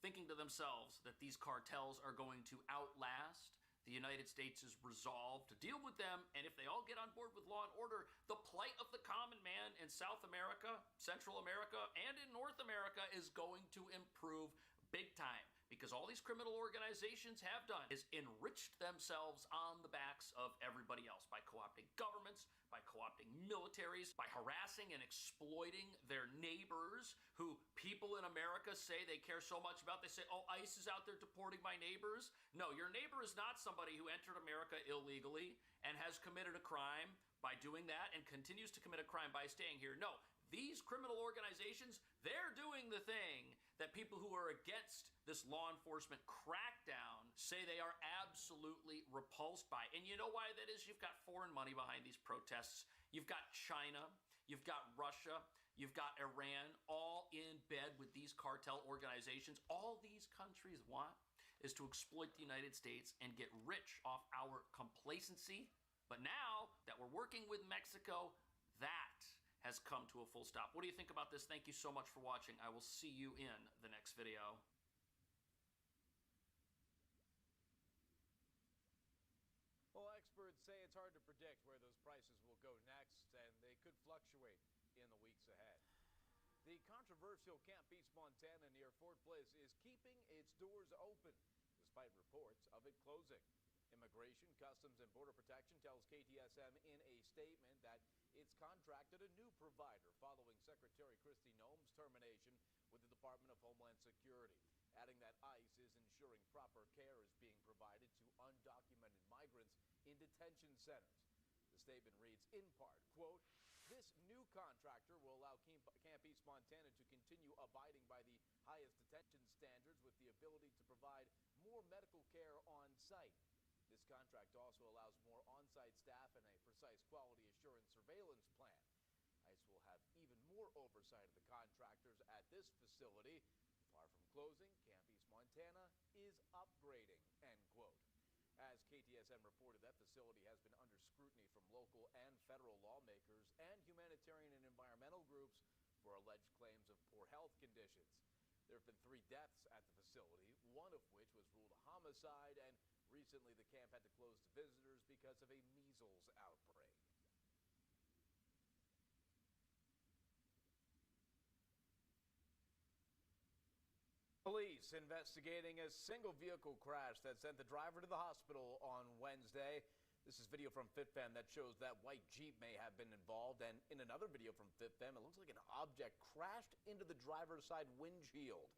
thinking to themselves that these cartels are going to outlast the United States' resolve to deal with them, and if they all get on board with law and order, the plight of the common man in South America, Central America, and in North America is going to improve big time. Because all these criminal organizations have done is enriched themselves on the backs of everybody else by co-opting governments, by co-opting militaries, by harassing and exploiting their neighbors who people in America say they care so much about. They say, oh, ICE is out there deporting my neighbors. No, your neighbor is not somebody who entered America illegally and has committed a crime by doing that and continues to commit a crime by staying here. No, these criminal organizations, they're doing the thing that people who are against this law enforcement crackdown say they are absolutely repulsed by. And you know why that is? You've got foreign money behind these protests. You've got China, you've got Russia, you've got Iran, all in bed with these cartel organizations. All these countries want is to exploit the United States and get rich off our complacency. But now that we're working with Mexico, that has come to a full stop. What do you think about this? Thank you so much for watching. I will see you in the next video. Well, experts say it's hard to predict where those prices will go next, and they could fluctuate in the weeks ahead. The controversial Camp Peace, Montana near Fort Bliss is keeping its doors open, despite reports of it closing. Immigration, Customs, and Border Protection tells KTSM in a statement that it's contracted a new provider following Secretary Kristi Noem's termination with the Department of Homeland Security, adding that ICE is ensuring proper care is being provided to undocumented migrants in detention centers. The statement reads, in part, quote, this new contractor will allow Camp East Montana to continue abiding by the highest detention standards with the ability to provide more medical care on site. This contract also allows more on-site staff and a precise quality assurance surveillance plan. ICE will have even more oversight of the contractors at this facility. Far from closing, Camp East Montana is upgrading, end quote. As KTSM reported, that facility has been under scrutiny from local and federal lawmakers and humanitarian and environmental groups for alleged claims of poor health conditions. There have been 3 deaths at the facility, one of which was ruled a homicide, and recently the camp had to close to visitors because of a measles outbreak. Police investigating a single vehicle crash that sent the driver to the hospital on Wednesday. This is video from FitFam that shows that white Jeep may have been involved, and in another video from FitFam, it looks like an object crashed into the driver's side windshield.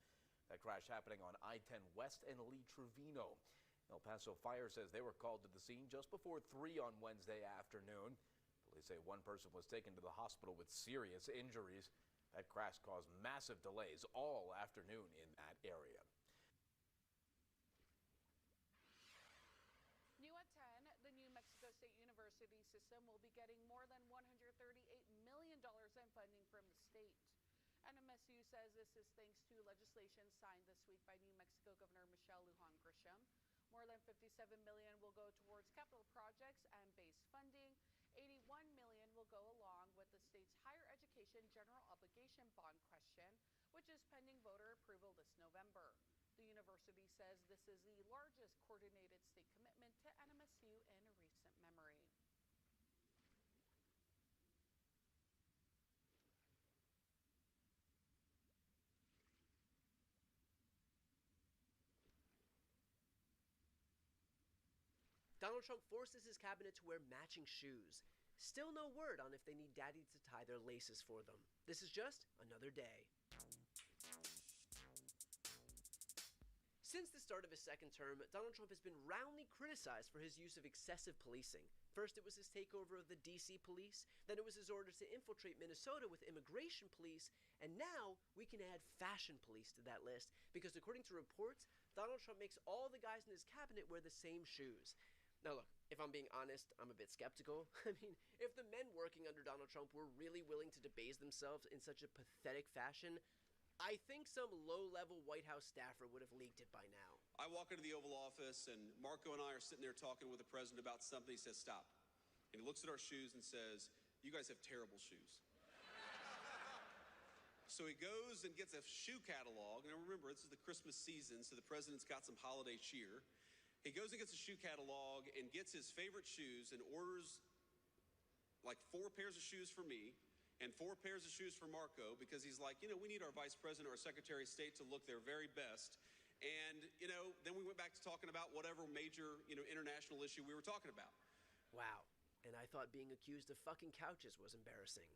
That crash happening on I-10 West and Lee Trevino. El Paso Fire says they were called to the scene just before 3 on Wednesday afternoon. Police say one person was taken to the hospital with serious injuries. That crash caused massive delays all afternoon in that area. New at 10, the New Mexico State University system will be getting more than $138 million in funding from the state. NMSU says this is thanks to legislation signed this week by New Mexico Governor Michelle Lujan Grisham. More than $57 million will go towards capital projects and base funding. $81 million will go along with the state's higher education general obligation bond question, which is pending voter approval this November. The university says this is the largest coordinated state commitment to NMSU in recent memory. Donald Trump forces his cabinet to wear matching shoes. Still no word on if they need daddy to tie their laces for them. This is just another day. Since the start of his second term, Donald Trump has been roundly criticized for his use of excessive policing. First, it was his takeover of the DC police, then it was his orders to infiltrate Minnesota with immigration police, and now we can add fashion police to that list, because according to reports, Donald Trump makes all the guys in his cabinet wear the same shoes. Now look, if I'm being honest, I'm a bit skeptical. I mean, if the men working under Donald Trump were really willing to debase themselves in such a pathetic fashion, I think some low-level White House staffer would have leaked it by now. I walk into the Oval Office, and Marco and I are sitting there talking with the president about something. He says, stop. And he looks at our shoes and says, you guys have terrible shoes. So he goes and gets a shoe catalog. Now remember, this is the Christmas season, so the president's got some holiday cheer. He goes and gets a shoe catalog and gets his favorite shoes and orders like 4 pairs of shoes for me and 4 pairs of shoes for Marco, because he's like, we need our vice president or secretary of state to look their very best. And, then we went back to talking about whatever major, international issue we were talking about. Wow. And I thought being accused of fucking couches was embarrassing.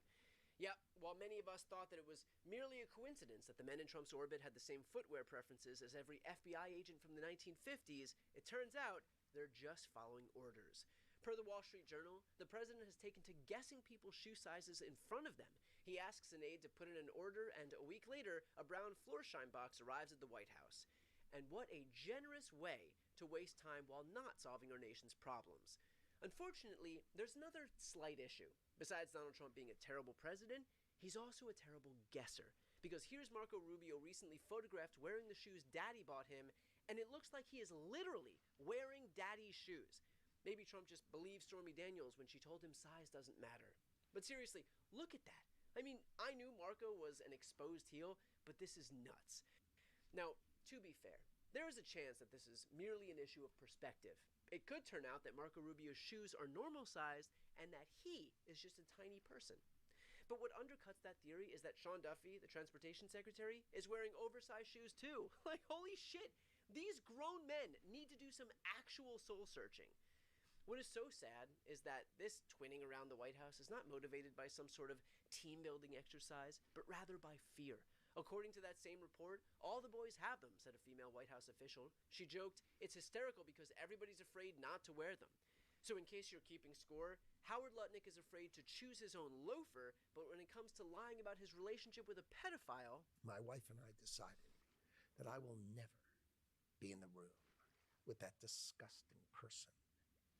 Yeah, while many of us thought that it was merely a coincidence that the men in Trump's orbit had the same footwear preferences as every FBI agent from the 1950s, it turns out they're just following orders. Per the Wall Street Journal, the president has taken to guessing people's shoe sizes in front of them. He asks an aide to put in an order, and a week later, a brown Florsheim box arrives at the White House. And what a generous way to waste time while not solving our nation's problems. Unfortunately, there's another slight issue. Besides Donald Trump being a terrible president, he's also a terrible guesser. Because here's Marco Rubio recently photographed wearing the shoes Daddy bought him, and it looks like he is literally wearing Daddy's shoes. Maybe Trump just believes Stormy Daniels when she told him size doesn't matter. But seriously, look at that. I mean, I knew Marco was an exposed heel, but this is nuts. Now, to be fair, there is a chance that this is merely an issue of perspective. It could turn out that Marco Rubio's shoes are normal sized and that he is just a tiny person. But what undercuts that theory is that Sean Duffy, the transportation secretary, is wearing oversized shoes too. Like, holy shit, these grown men need to do some actual soul searching. What is so sad is that this twinning around the White House is not motivated by some sort of team-building exercise, but rather by fear. According to that same report, all the boys have them, said a female White House official. She joked, it's hysterical because everybody's afraid not to wear them. So in case you're keeping score, Howard Lutnick is afraid to choose his own loafer, but when it comes to lying about his relationship with a pedophile... My wife and I decided that I will never be in the room with that disgusting person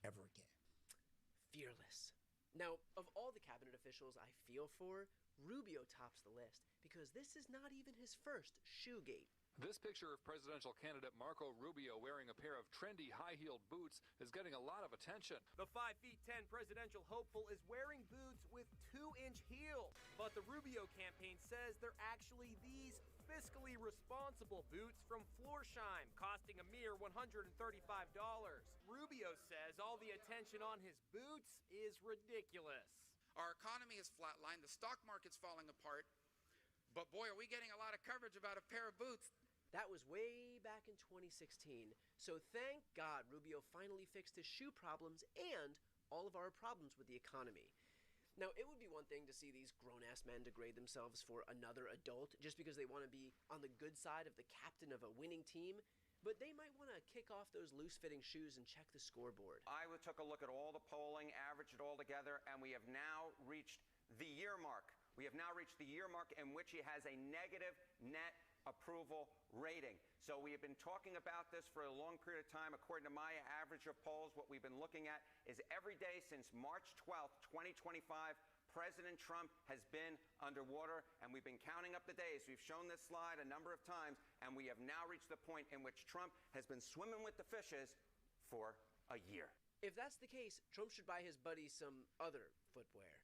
ever again. Fearless. Now, of all the cabinet officials I feel for, Rubio tops the list, because this is not even his first shoegate. This picture of presidential candidate Marco Rubio wearing a pair of trendy high-heeled boots is getting a lot of attention. The 5'10" presidential hopeful is wearing boots with 2-inch heels. But the Rubio campaign says they're actually these fiscally responsible boots from Florsheim, costing a mere $135. Rubio says all the attention on his boots is ridiculous. Our economy is flatlined, the stock market's falling apart, but boy, are we getting a lot of coverage about a pair of boots. That was way back in 2016, so thank God Rubio finally fixed his shoe problems and all of our problems with the economy. Now, it would be one thing to see these grown-ass men degrade themselves for another adult just because they want to be on the good side of the captain of a winning team, but they might want to kick off those loose-fitting shoes and check the scoreboard. I took a look at all the polling, averaged it all together, and we have now reached the year mark. We have now reached the year mark in which he has a negative net approval rating. So we have been talking about this for a long period of time. According to my average of polls, what we've been looking at is every day since March 12th, 2025, President Trump has been underwater, and we've been counting up the days. We've shown this slide a number of times, and we have now reached the point in which Trump has been swimming with the fishes for a year. If that's the case, Trump should buy his buddies some other footwear.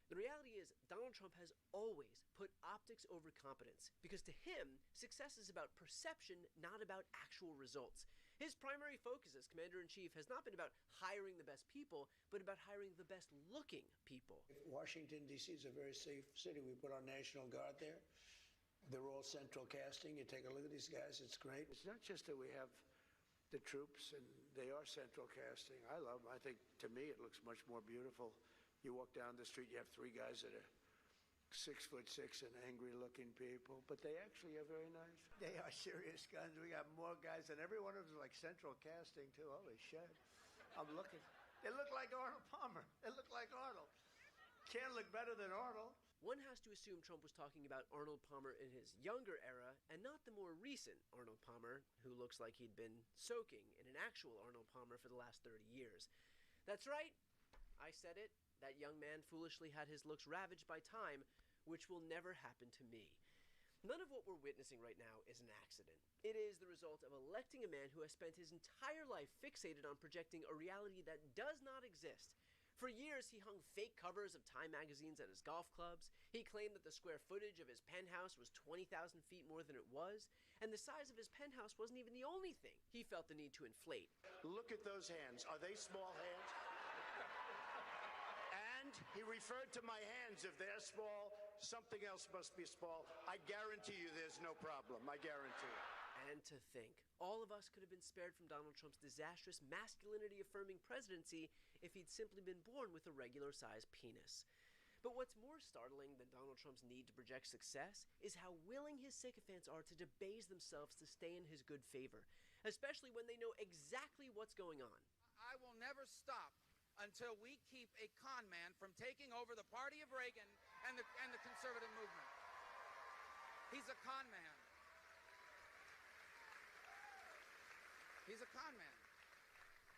The reality is, Donald Trump has always put optics over competence, because to him, success is about perception, not about actual results. His primary focus as commander-in-chief has not been about hiring the best people, but about hiring the best-looking people. Washington, D.C. is a very safe city. We put our National Guard there. They're all central casting. You take a look at these guys, it's great. It's not just that we have the troops, and they are central casting. I love them. I think, to me, it looks much more beautiful. You walk down the street, you have three guys that are 6'6" and angry-looking people, but they actually are very nice. They are serious guns. We got more guys, and every one of them is like central casting, too. Holy shit. I'm looking. They look like Arnold Palmer. They look like Arnold. Can't look better than Arnold. one has to assume Trump was talking about Arnold Palmer in his younger era and not the more recent Arnold Palmer, who looks like he'd been soaking in an actual Arnold Palmer for the last 30 years. That's right, I said it. That young man foolishly had his looks ravaged by time, which will never happen to me. None of what we're witnessing right now is an accident. It is the result of electing a man who has spent his entire life fixated on projecting a reality that does not exist. For years, he hung fake covers of Time magazines at his golf clubs. He claimed that the square footage of his penthouse was 20,000 feet more than it was, and the size of his penthouse wasn't even the only thing he felt the need to inflate. Look at those hands. Are they small hands? And he referred to my hands. If they're small, something else must be small. I guarantee you there's no problem. I guarantee it. And to think, all of us could have been spared from Donald Trump's disastrous masculinity-affirming presidency if he'd simply been born with a regular-sized penis. But what's more startling than Donald Trump's need to project success is how willing his sycophants are to debase themselves to stay in his good favor, especially when they know exactly what's going on. I will never stop until we keep a con man from taking over the party of Reagan and the conservative movement. He's a con man. He's a con man.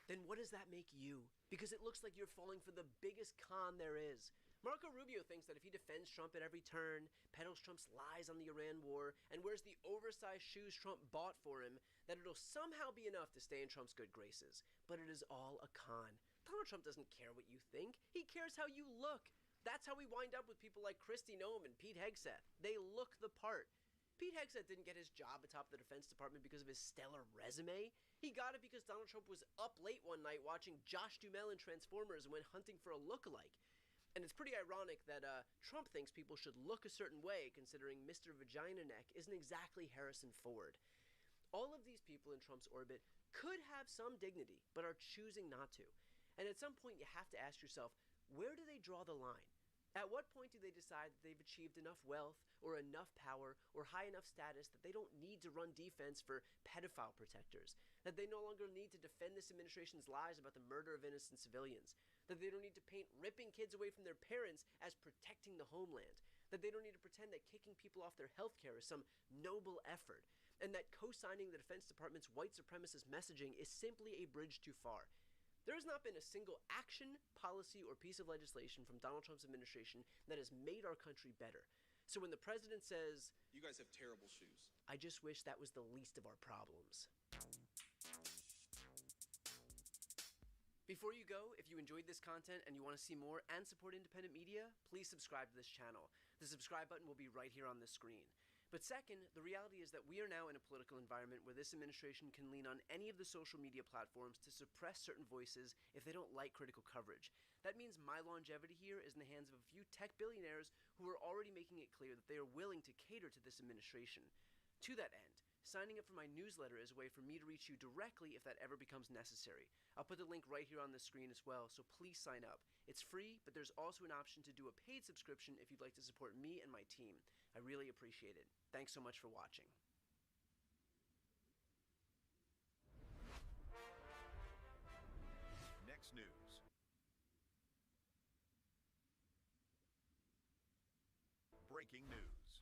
Then what does that make you? Because it looks like you're falling for the biggest con there is. Marco Rubio thinks that if he defends Trump at every turn, peddles Trump's lies on the Iran war, and wears the oversized shoes Trump bought for him, that it'll somehow be enough to stay in Trump's good graces. But it is all a con. Donald Trump doesn't care what you think. He cares how you look. That's how we wind up with people like Kristi Noem and Pete Hegseth. They look the part. Pete Hegseth didn't get his job atop the Defense Department because of his stellar resume. He got it because Donald Trump was up late one night watching Josh Duhamel in Transformers and went hunting for a lookalike. And it's pretty ironic that Trump thinks people should look a certain way, considering Mr. Vagina Neck isn't exactly Harrison Ford. All of these people in Trump's orbit could have some dignity, but are choosing not to. And at some point, you have to ask yourself, where do they draw the line? At what point do they decide that they've achieved enough wealth or enough power or high enough status that they don't need to run defense for pedophile protectors? That they no longer need to defend this administration's lies about the murder of innocent civilians? That they don't need to paint ripping kids away from their parents as protecting the homeland? That they don't need to pretend that kicking people off their health care is some noble effort? And that co-signing the Defense Department's white supremacist messaging is simply a bridge too far? There has not been a single action, policy, or piece of legislation from Donald Trump's administration that has made our country better. So when the president says, "You guys have terrible shoes," I just wish that was the least of our problems. Before you go, if you enjoyed this content and you want to see more and support independent media, please subscribe to this channel. The subscribe button will be right here on the screen. But second, the reality is that we are now in a political environment where this administration can lean on any of the social media platforms to suppress certain voices if they don't like critical coverage. That means my longevity here is in the hands of a few tech billionaires who are already making it clear that they are willing to cater to this administration. To that end, signing up for my newsletter is a way for me to reach you directly if that ever becomes necessary. I'll put the link right here on the screen as well, so please sign up. It's free, but there's also an option to do a paid subscription if you'd like to support me and my team. I really appreciate it. Thanks so much for watching. Next news. Breaking news.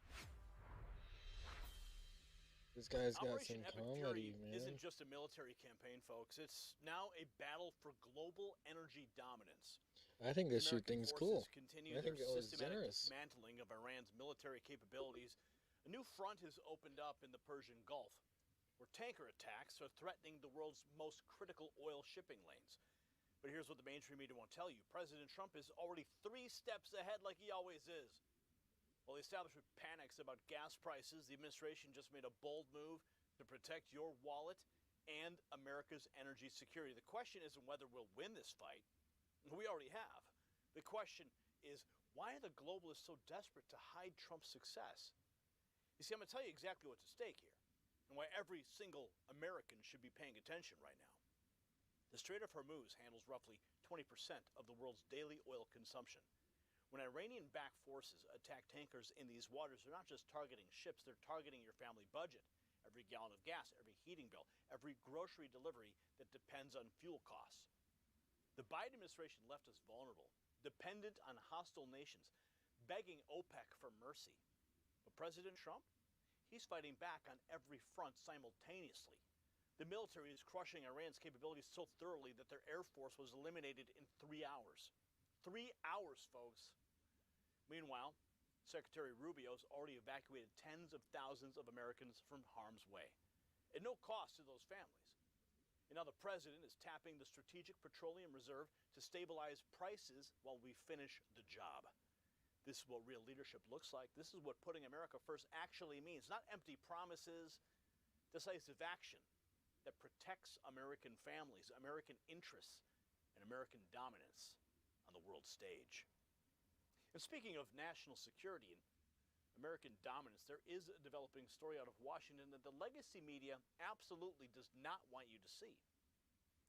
This guy's got Operation some Epic comedy, Fury man. isn't just a military campaign, folks. It's now a battle for global energy dominance. I think this shoot American thing's cool. forces continue I think their it was systematic generous. dismantling of Iran's military capabilities. A new front has opened up in the Persian Gulf, where tanker attacks are threatening the world's most critical oil shipping lanes. But here's what the mainstream media won't tell you. President Trump is already 3 steps ahead like he always is. While the establishment panics about gas prices, the administration just made a bold move to protect your wallet and America's energy security. The question isn't whether we'll win this fight. We already have. The question is, why are the globalists so desperate to hide Trump's success? You see, I'm going to tell you exactly what's at stake here and why every single American should be paying attention right now. The Strait of Hormuz handles roughly 20% of the world's daily oil consumption. When Iranian-backed forces attack tankers in these waters, they're not just targeting ships, they're targeting your family budget. Every gallon of gas, every heating bill, every grocery delivery that depends on fuel costs. The Biden administration left us vulnerable, dependent on hostile nations, begging OPEC for mercy. But President Trump, he's fighting back on every front simultaneously. The military is crushing Iran's capabilities so thoroughly that their air force was eliminated in 3 hours. 3 hours, folks. Meanwhile, Secretary Rubio has already evacuated tens of thousands of Americans from harm's way, at no cost to those families. And now the president is tapping the Strategic Petroleum Reserve to stabilize prices while we finish the job. This is what real leadership looks like. This is what putting America first actually means. Not empty promises, decisive action that protects American families, American interests, and American dominance on the world stage. And speaking of national security and American dominance, there is a developing story out of Washington that the legacy media absolutely does not want you to see.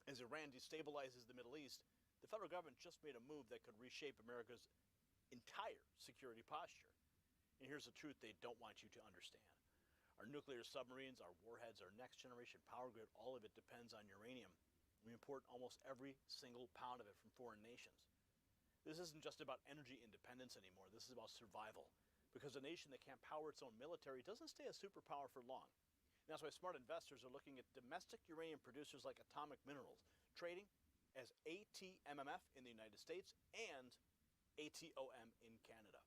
As Iran destabilizes the Middle East, the federal government just made a move that could reshape America's entire security posture. And here's the truth they don't want you to understand. Our nuclear submarines, our warheads, our next generation power grid, all of it depends on uranium. We import almost every single pound of it from foreign nations. This isn't just about energy independence anymore. This is about survival. Because a nation that can't power its own military doesn't stay a superpower for long. And that's why smart investors are looking at domestic uranium producers like Atomic Minerals, trading as ATMMF in the United States and ATOM in Canada.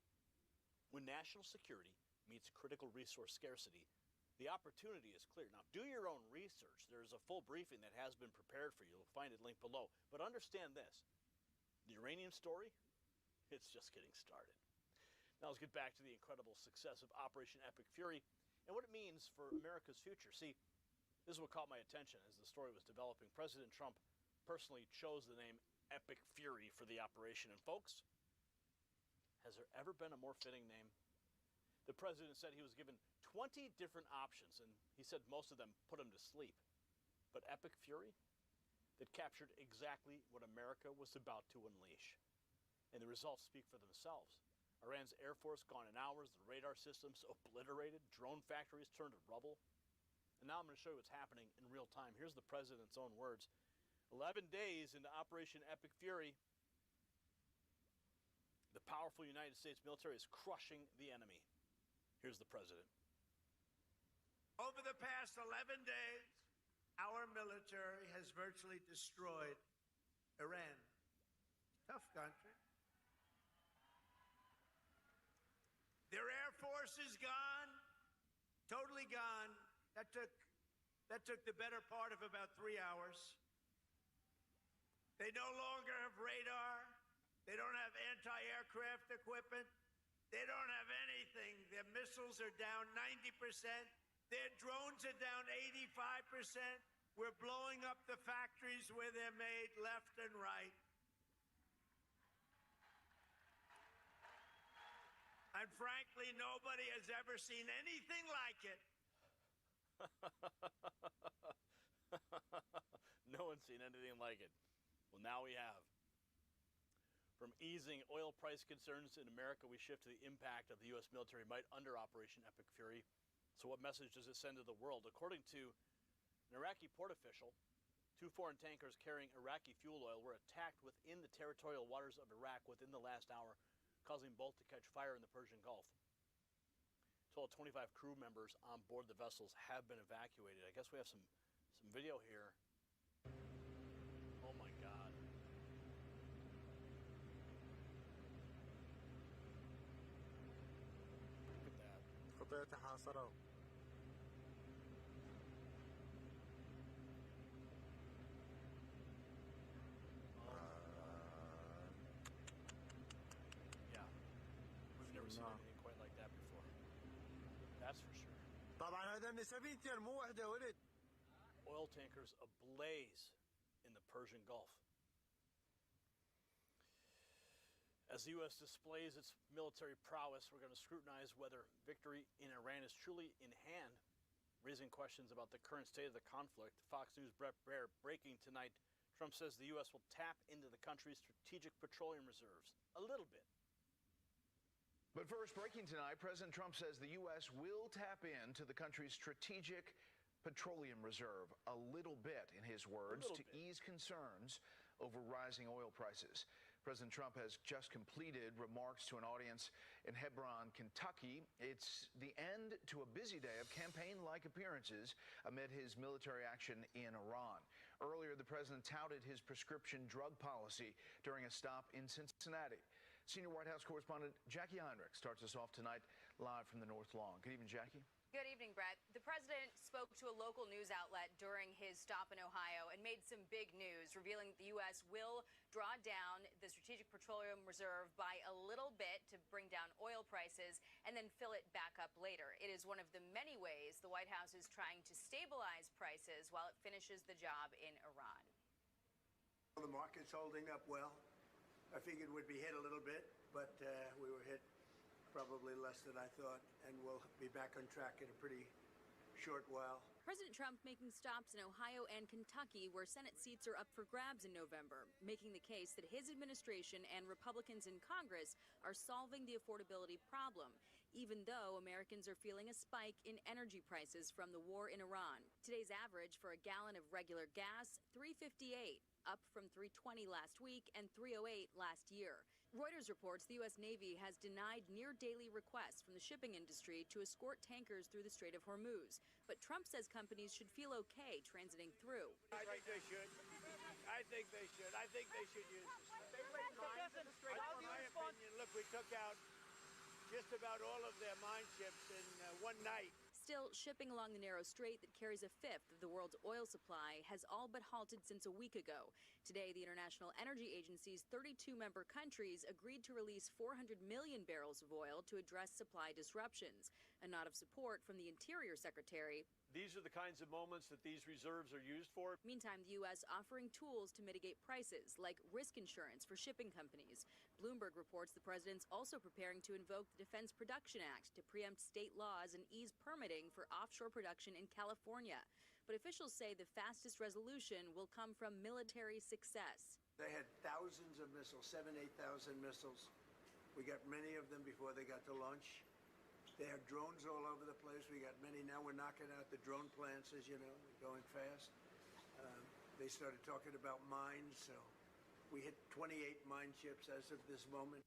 When national security meets critical resource scarcity, the opportunity is clear. Now, do your own research. There's a full briefing that has been prepared for you. You'll find it linked below. But understand this. The uranium story, it's just getting started. Now let's get back to the incredible success of Operation Epic Fury and what it means for America's future. See, this is what caught my attention as the story was developing. President Trump personally chose the name Epic Fury for the operation. And folks, has there ever been a more fitting name? The president said he was given 20 different options, and he said most of them put him to sleep. But Epic Fury, that captured exactly what America was about to unleash. And the results speak for themselves. Iran's Air Force gone in hours, the radar systems obliterated, drone factories turned to rubble. And now I'm going to show you what's happening in real time. Here's the president's own words. 11 days into Operation Epic Fury, the powerful United States military is crushing the enemy. Here's the president. Over the past 11 days, our military has virtually destroyed Iran. Tough country. Their Air Force is gone, totally gone. That took the better part of about 3 hours. They no longer have radar. They don't have anti-aircraft equipment. They don't have anything. Their missiles are down 90%. Their drones are down 85%. We're blowing up the factories where they're made left and right. And frankly, nobody has ever seen anything like it. No one's seen anything like it. Well, now we have. From easing oil price concerns in America, we shift to the impact of the U.S. military might under Operation Epic Fury. So what message does it send to the world? According to an Iraqi port official, 2 foreign tankers carrying Iraqi fuel oil were attacked within the territorial waters of Iraq within the last hour, causing both to catch fire in the Persian Gulf. Total 25 crew members on board the vessels have been evacuated. I guess we have some video here. Oh my God. تحاصروا. Yeah, we've never seen anything quite like that before. That's for sure. طبعا هذا من سفينتين مو واحدة ولد. Oil tankers ablaze in the Persian Gulf. As the U.S. displays its military prowess, we're going to scrutinize whether victory in Iran is truly in hand, raising questions about the current state of the conflict. Fox News' Brett Baer breaking tonight. Trump says the U.S. will tap into the country's strategic petroleum reserves a little bit. But first, breaking tonight, President Trump says the U.S. will tap into the country's strategic petroleum reserve a little bit, in his words, to ease concerns over rising oil prices. President Trump has just completed remarks to an audience in Hebron, Kentucky. It's the end to a busy day of campaign-like appearances amid his military action in Iran. Earlier, the president touted his prescription drug policy during a stop in Cincinnati. Senior White House correspondent Jackie Heinrich starts us off tonight live from the North Lawn. Good evening, Jackie. Good evening, Brett. The president spoke to a local news outlet during his stop in Ohio and made some big news, revealing that the U.S. will draw down the Strategic Petroleum Reserve by a little bit to bring down oil prices and then fill it back up later. It is one of the many ways the White House is trying to stabilize prices while it finishes the job in Iran. The market's holding up well. I figured we'd be hit a little bit, but we were hit probably less than I thought, and we'll be back on track in a pretty short while. President Trump making stops in Ohio and Kentucky, where Senate seats are up for grabs in November, making the case that his administration and Republicans in Congress are solving the affordability problem, even though Americans are feeling a spike in energy prices from the war in Iran. Today's average for a gallon of regular gas, $3.58, up from $3.20 last week and $3.08 last year. Reuters reports the U.S. Navy has denied near-daily requests from the shipping industry to escort tankers through the Strait of Hormuz. But Trump says companies should feel okay transiting through. I think they should. I think they should. I think they should use this. In my opinion, look, we took out just about all of their mine ships in one night. Still, shipping along the narrow strait that carries a fifth of the world's oil supply has all but halted since a week ago. Today, the International Energy Agency's 32 member countries agreed to release 400 million barrels of oil to address supply disruptions. A nod of support from the Interior Secretary. These are the kinds of moments that these reserves are used for. Meantime, the U.S. offering tools to mitigate prices, like risk insurance for shipping companies. Bloomberg reports the president's also preparing to invoke the Defense Production Act to preempt state laws and ease permitting for offshore production in California. But officials say the fastest resolution will come from military success. They had thousands of missiles, 8,000 missiles. We got many of them before they got to launch. They have drones all over the place. We got many now. We're knocking out the drone plants, as you know, going fast. They started talking about mines, so we hit 28 mine ships as of this moment.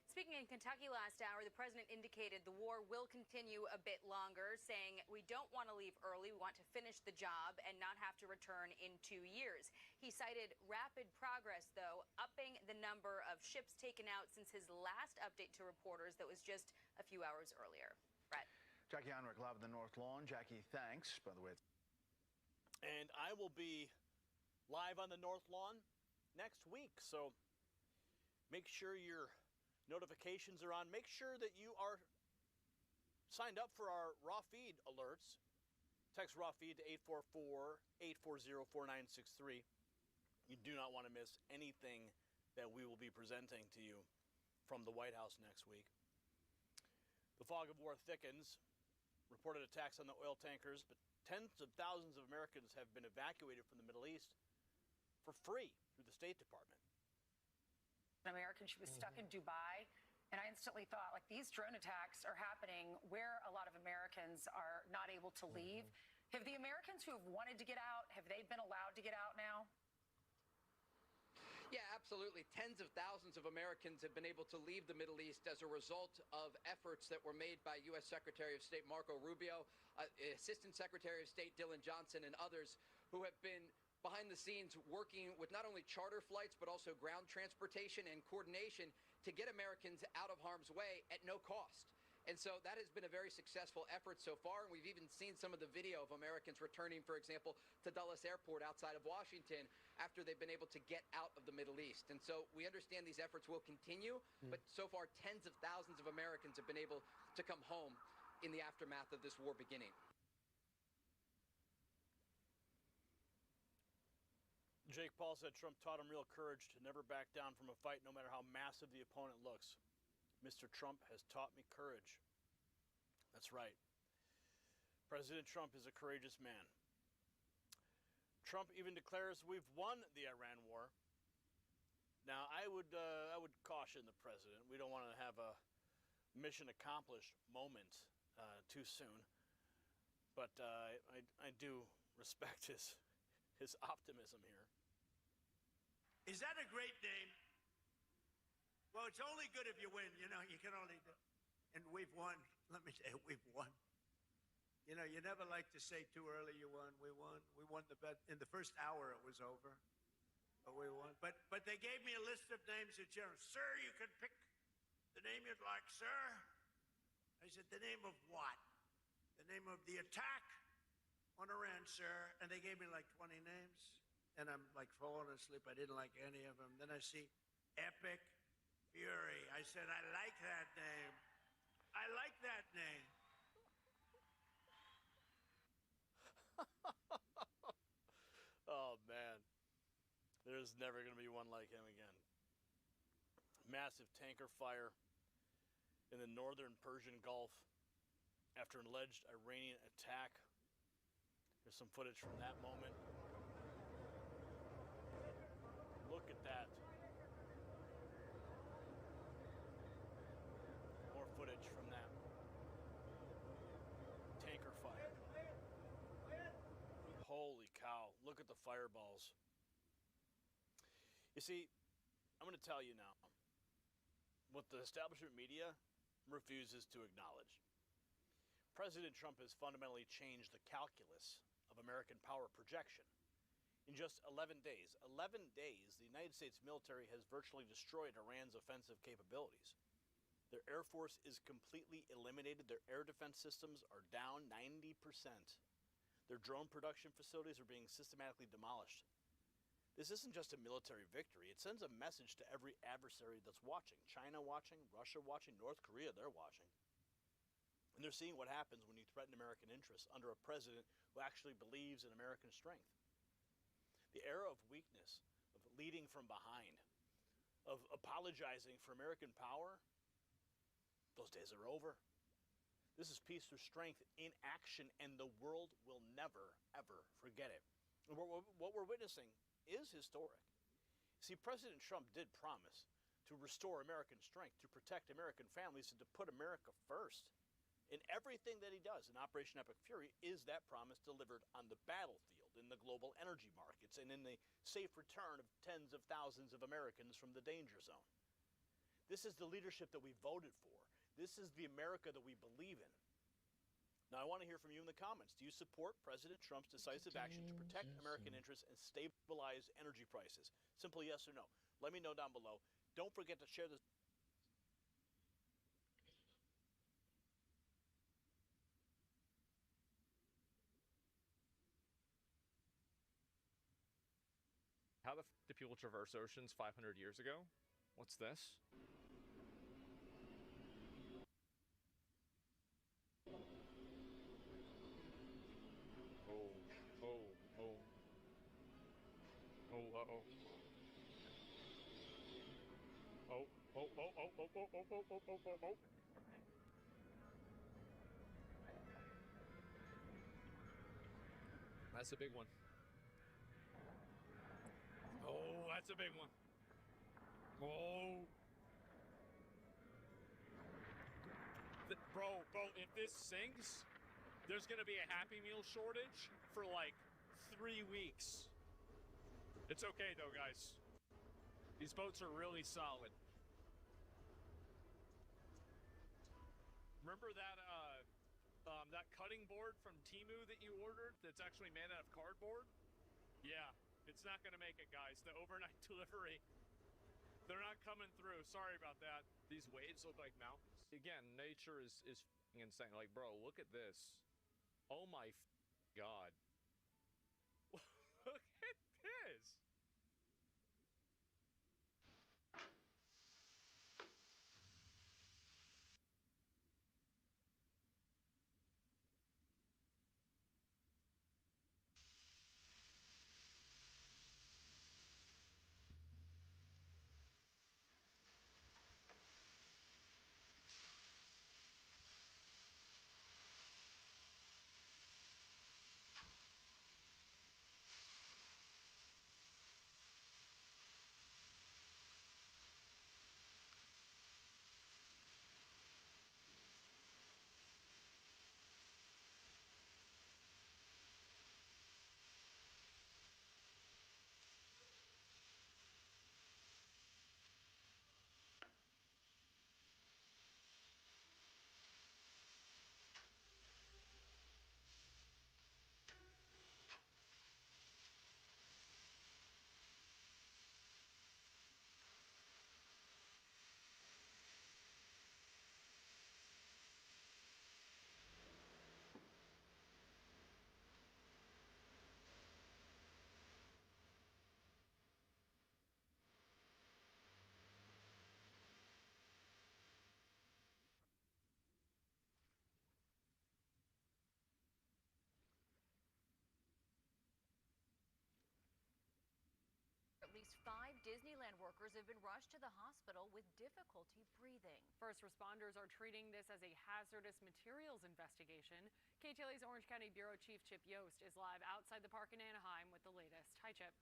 Speaking in Kentucky last hour, the president indicated the war will continue a bit longer, saying we don't want to leave early. We want to finish the job and not have to return in 2 years. He cited rapid progress, though, upping the number of ships taken out since his last update to reporters that was just a few hours earlier. Brett. Jackie Heinrich, live in the North Lawn. Jackie, thanks. By the way. And I will be live on the North Lawn next week, so make sure you're notifications are on. Make sure that you are signed up for our raw feed alerts. Text raw feed to 844-840-4963. You do not want to miss anything that we will be presenting to you from the White House next week. The fog of war thickens. Reported attacks on the oil tankers, but tens of thousands of Americans have been evacuated from the Middle East for free through the State Department. An American, she was stuck in Dubai, and I instantly thought, like, these drone attacks are happening where a lot of Americans are not able to leave. Have the Americans who have wanted to get out, have they been allowed to get out now? Yeah, absolutely. Tens of thousands of Americans have been able to leave the Middle East as a result of efforts that were made by U.S. Secretary of State Marco Rubio, Assistant Secretary of State Dylan Johnson, and others who have been behind the scenes working with not only charter flights but also ground transportation and coordination to get Americans out of harm's way at no cost. And so that has been a very successful effort so far, and we've even seen some of the video of Americans returning, for example, to Dulles Airport outside of Washington after they've been able to get out of the Middle East. And so we understand these efforts will continue, but so far tens of thousands of Americans have been able to come home in the aftermath of this war beginning. Jake Paul said Trump taught him real courage to never back down from a fight, no matter how massive the opponent looks. Mr. Trump has taught me courage. That's right. President Trump is a courageous man. Trump even declares we've won the Iran war. Now, I would caution the president. We don't want to have a mission accomplished moment too soon. But I do respect his optimism here. Is that a great name? Well, it's only good if you win. You know, you can only do. And we've won. Let me tell you, we've won. You know, you never like to say too early you won. We won. We won the bet. In the first hour, it was over. But we won. But they gave me a list of names of generals. Sir, you can pick the name you'd like, sir. I said, the name of what? The name of the attack on Iran, sir. And they gave me like 20 names. And I'm like falling asleep. I didn't like any of them. Then I see Epic Fury. I said, I like that name. I like that name. Oh, man. There's never going to be one like him again. Massive tanker fire in the northern Persian Gulf after an alleged Iranian attack. Here's some footage from that moment. Look at that. More footage from that. Tanker fire. Holy cow. Look at the fireballs. You see, I'm going to tell you now what the establishment media refuses to acknowledge. President Trump has fundamentally changed the calculus of American power projection. In just 11 days, the United States military has virtually destroyed Iran's offensive capabilities. Their Air Force is completely eliminated. Their air defense systems are down 90%. Their drone production facilities are being systematically demolished. This isn't just a military victory. It sends a message to every adversary that's watching. China watching, Russia watching, North Korea, they're watching. And they're seeing what happens when you threaten American interests under a president who actually believes in American strength. The era of weakness, of leading from behind, of apologizing for American power, those days are over. This is peace through strength in action, and the world will never, ever forget it. And what we're witnessing is historic. See, President Trump did promise to restore American strength, to protect American families, and to put America first. And everything that he does in Operation Epic Fury is that promise delivered on the battlefield, in the global energy markets, and in the safe return of tens of thousands of Americans from the danger zone. This is the leadership that we voted for. This is the America that we believe in. Now, I want to hear from you in the comments. Do you support President Trump's decisive action to protect American interests and stabilize energy prices? Simple yes or no. Let me know down below. Don't forget to share this. How the did people traverse oceans 500 years ago? What's this? Oh. That's a big one. Oh, that's a big one. Oh. Bro, if this sinks, there's going to be a Happy Meal shortage for like 3 weeks. It's okay though, guys. These boats are really solid. Remember that that cutting board from Temu that you ordered that's actually made out of cardboard? Yeah, it's not going to make it, guys. The overnight delivery, they're not coming through. Sorry about that. These waves look like mountains. Again, nature is insane. Like, bro, look at this. Oh my God. Look at this. 5 Disneyland workers have been rushed to the hospital with difficulty breathing. First responders are treating this as a hazardous materials investigation. KTLA's Orange County Bureau Chief Chip Yost is live outside the park in Anaheim with the latest. Hi, Chip.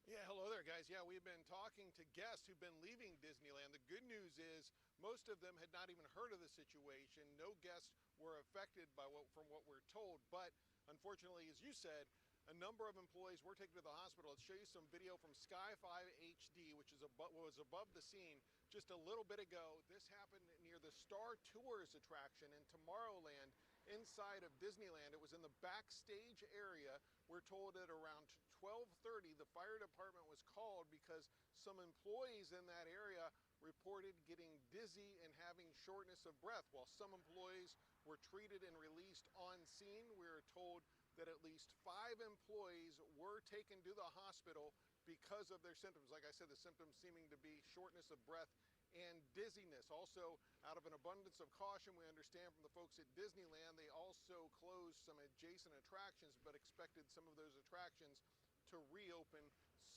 Yeah, hello there, guys. Yeah, we've been talking to guests who've been leaving Disneyland. The good news is most of them had not even heard of the situation. No guests were affected by from what we're told. But unfortunately, as you said, a number of employees were taken to the hospital. Let's show you some video from Sky 5 HD, which is was above the scene just a little bit ago. This happened near the Star Tours attraction in Tomorrowland inside of Disneyland. It was in the backstage area. We're told at around 12:30 the fire department was called because some employees in that area reported getting dizzy and having shortness of breath. While some employees were treated and released on scene, we were told that at least 5 employees were taken to the hospital because of their symptoms. Like I said, the symptoms seeming to be shortness of breath and dizziness. Also, out of an abundance of caution, we understand from the folks at Disneyland, they also closed some adjacent attractions, but expected some of those attractions to reopen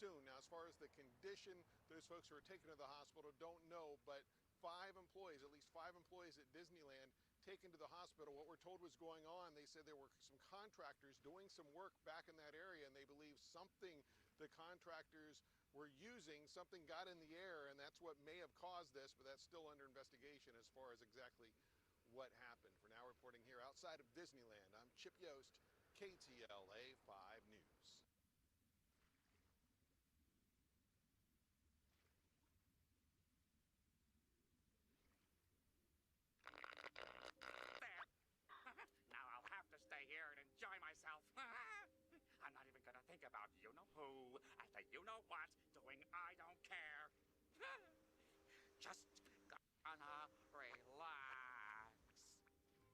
soon. Now, as far as the condition, those folks who are taken to the hospital don't know, but 5 employees, at least 5 employees at Disneyland, taken to the hospital. What we're told was going on, they said there were some contractors doing some work back in that area, and they believe something the contractors were using, something got in the air, and that's what may have caused this, but that's still under investigation as far as exactly what happened. For now, reporting here outside of Disneyland, I'm Chip Yost, KTLA 5 News. Here and enjoy myself. I'm not even gonna think about you-know-who at the you-know-what doing I don't care. Just gonna relax.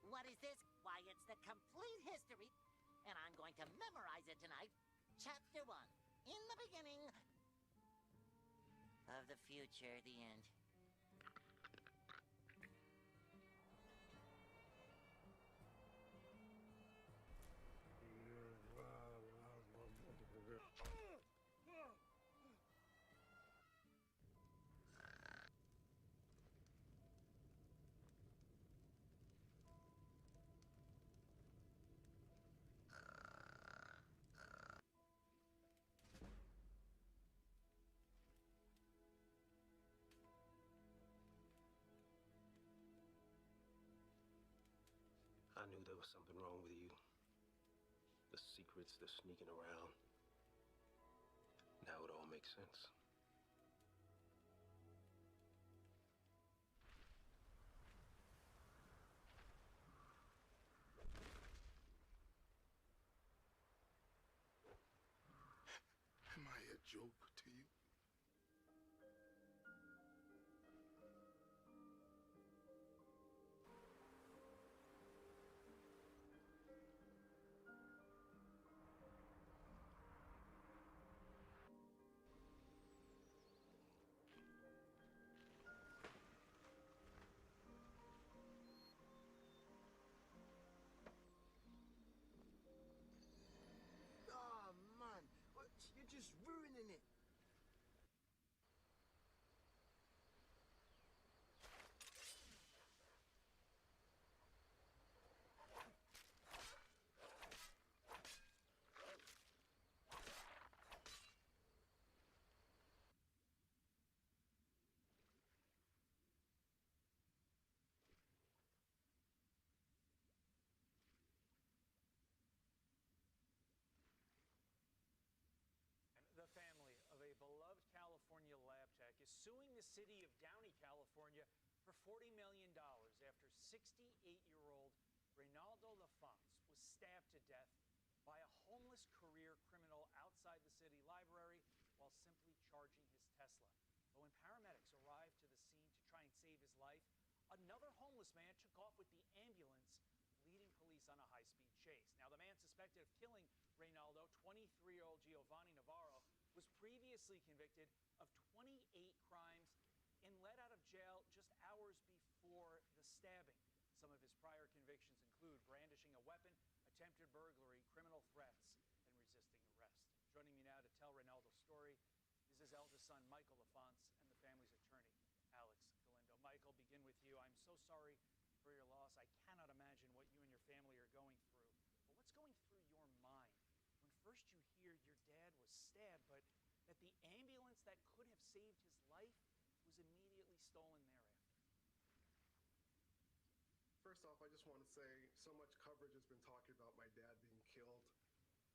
What is this? Why, it's the complete history, and I'm going to memorize it tonight. Chapter 1. In the beginning of the future, the end. I knew there was something wrong with you. The secrets, they're sneaking around. Now it all makes sense. Am I a joke to you? Oh, man. You're just ruining it. The family of a beloved California lab tech is suing the city of Downey, California for $40 million after 68-year-old Reynaldo Lafont was stabbed to death by a homeless career criminal outside the city library while simply charging his Tesla. But when paramedics arrived to the scene to try and save his life, another homeless man took off with the ambulance, leading police on a high-speed chase. Now, the man suspected of killing Reynaldo, 23-year-old Giovanni Navarro, was previously convicted of 28 crimes and let out of jail just hours before the stabbing. Some of his prior convictions include brandishing a weapon, attempted burglary, criminal threats, and resisting arrest. Joining me now to tell Reynaldo's story is his eldest son, Michael LaFonce, and the family's attorney, Alex Galindo. Michael, begin with you. I'm so sorry for your loss. I cannot imagine what you and your family are going through. But what's going through your mind when first you hear your dad was stabbed, but that the ambulance that could have saved his life was immediately stolen thereafter? First off, I just want to say so much coverage has been talking about my dad being killed.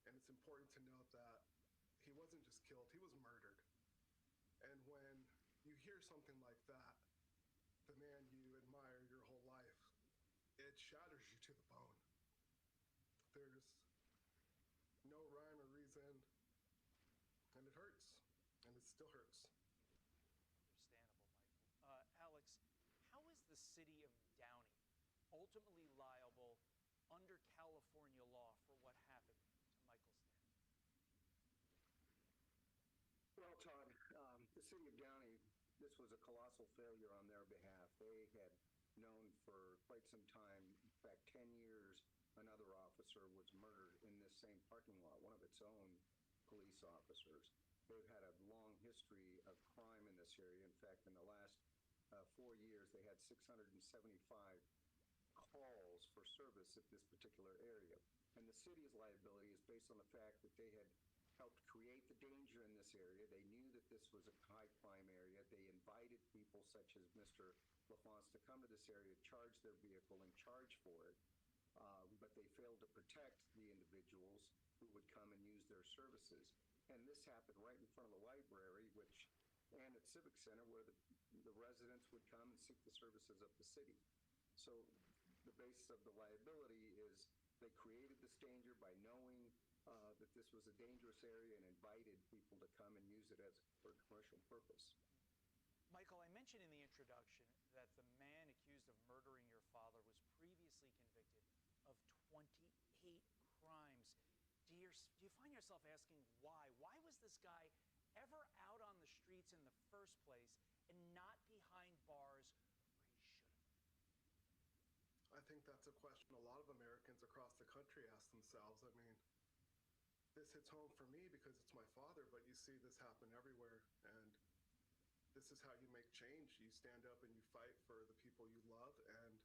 And it's important to note that he wasn't just killed, he was murdered. And when you hear something like that, the man you admire your whole life, it shatters you to the bone. There's no rhyme or reason, and it hurts, and it still hurts. Understandable, Michael. Alex, how is the city of Downey ultimately liable under California law for what happened to Michael's dad? Well, Todd, the city of Downey, this was a colossal failure on their behalf. They had known for quite some time, in fact, 10 years, another officer was murdered in this same parking lot, one of its own police officers. They've had a long history of crime in this area. In fact, in the last 4 years, they had 675 calls for service at this particular area. And the city's liability is based on the fact that they had helped create the danger in this area. They knew that this was a high crime area. They invited people such as Mr. LaFonce to come to this area, charge their vehicle, and charge for it. But they failed to protect the individuals who would come and use their services. And this happened right in front of the library, and at Civic Center, where the residents would come and seek the services of the city. So the basis of the liability is they created this danger by knowing that this was a dangerous area and invited people to come and use it for a commercial purpose. Michael, I mentioned in the introduction that the man accused of murdering your father was previously convicted of 28 crimes. Do you find yourself asking why? Why was this guy ever out on the streets in the first place and not behind bars where he should have been? I think that's a question a lot of Americans across the country ask themselves. I mean, this hits home for me because it's my father, but you see this happen everywhere. And this is how you make change. You stand up and you fight for the people you love. And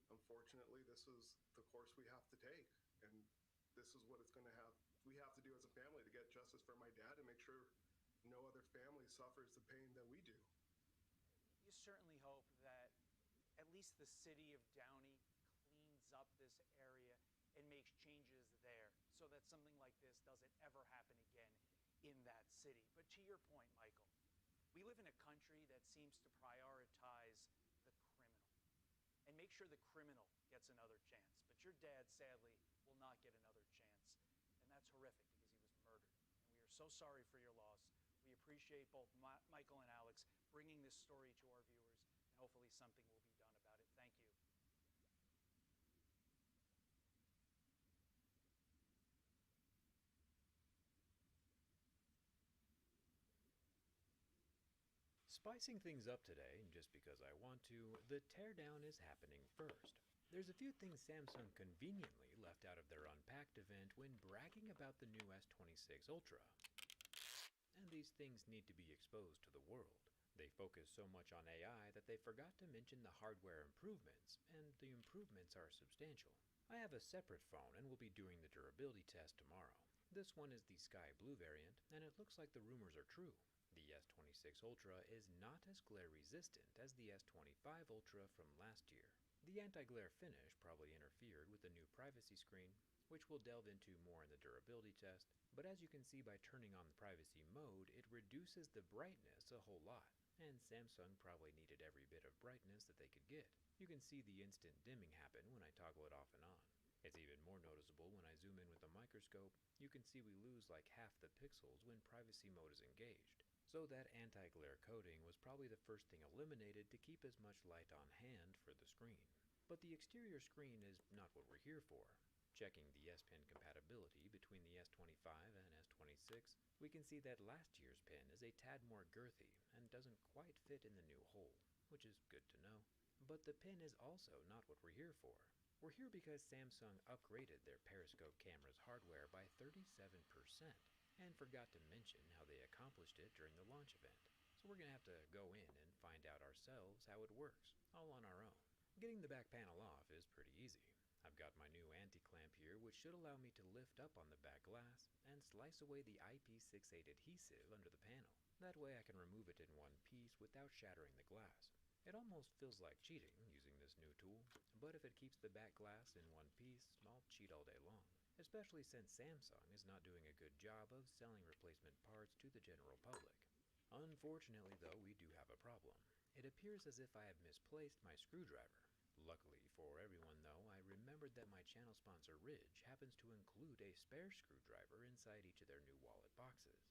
unfortunately, this is the course we have to take. And this is what we have to do as a family to get justice for my dad and make sure no other family suffers the pain that we do. You certainly hope that at least the city of Downey cleans up this area and makes changes there so that something like this doesn't ever happen again in that city. But to your point, Michael, we live in a country that seems to prioritize the criminal and make sure the criminal gets another chance. But your dad, sadly, will not get another chance. And that's horrific because he was murdered. And we are so sorry for your loss. We appreciate both Michael and Alex bringing this story to our viewers, and hopefully something will be done about it. Thank you. Spicing things up today, just because I want to, the teardown is happening first. There's a few things Samsung conveniently left out of their Unpacked event when bragging about the new S26 Ultra. And these things need to be exposed to the world. They focus so much on AI that they forgot to mention the hardware improvements, and the improvements are substantial. I have a separate phone and will be doing the durability test tomorrow. This one is the sky blue variant, and it looks like the rumors are true. The S26 Ultra is not as glare resistant as the S25 Ultra from last year. The anti-glare finish probably interfered with the new privacy screen, which we'll delve into more in the durability test, but as you can see by turning on the privacy mode, it reduces the brightness a whole lot, and Samsung probably needed every bit of brightness that they could get. You can see the instant dimming happen when I toggle it off and on. It's even more noticeable when I zoom in with a microscope. You can see we lose like half the pixels when privacy mode is engaged. So that anti-glare coating was probably the first thing eliminated to keep as much light on hand for the screen. But the exterior screen is not what we're here for. Checking the S Pen compatibility between the S25 and S26, we can see that last year's pen is a tad more girthy and doesn't quite fit in the new hole, which is good to know. But the pen is also not what we're here for. We're here because Samsung upgraded their periscope camera's hardware by 37% and forgot to mention how they accomplished it during the launch event. So we're going to have to go in and find out ourselves how it works, all on our own. Getting the back panel off is pretty easy. I've got my new anti-clamp here, which should allow me to lift up on the back glass and slice away the IP68 adhesive under the panel. That way I can remove it in one piece without shattering the glass. It almost feels like cheating using this new tool, but if it keeps the back glass in one piece, I'll cheat all day long. Especially since Samsung is not doing a good job of selling replacement parts to the general public. Unfortunately, though, we do have a problem. It appears as if I have misplaced my screwdriver. Luckily for everyone, though, I remembered that my channel sponsor Ridge happens to include a spare screwdriver inside each of their new wallet boxes.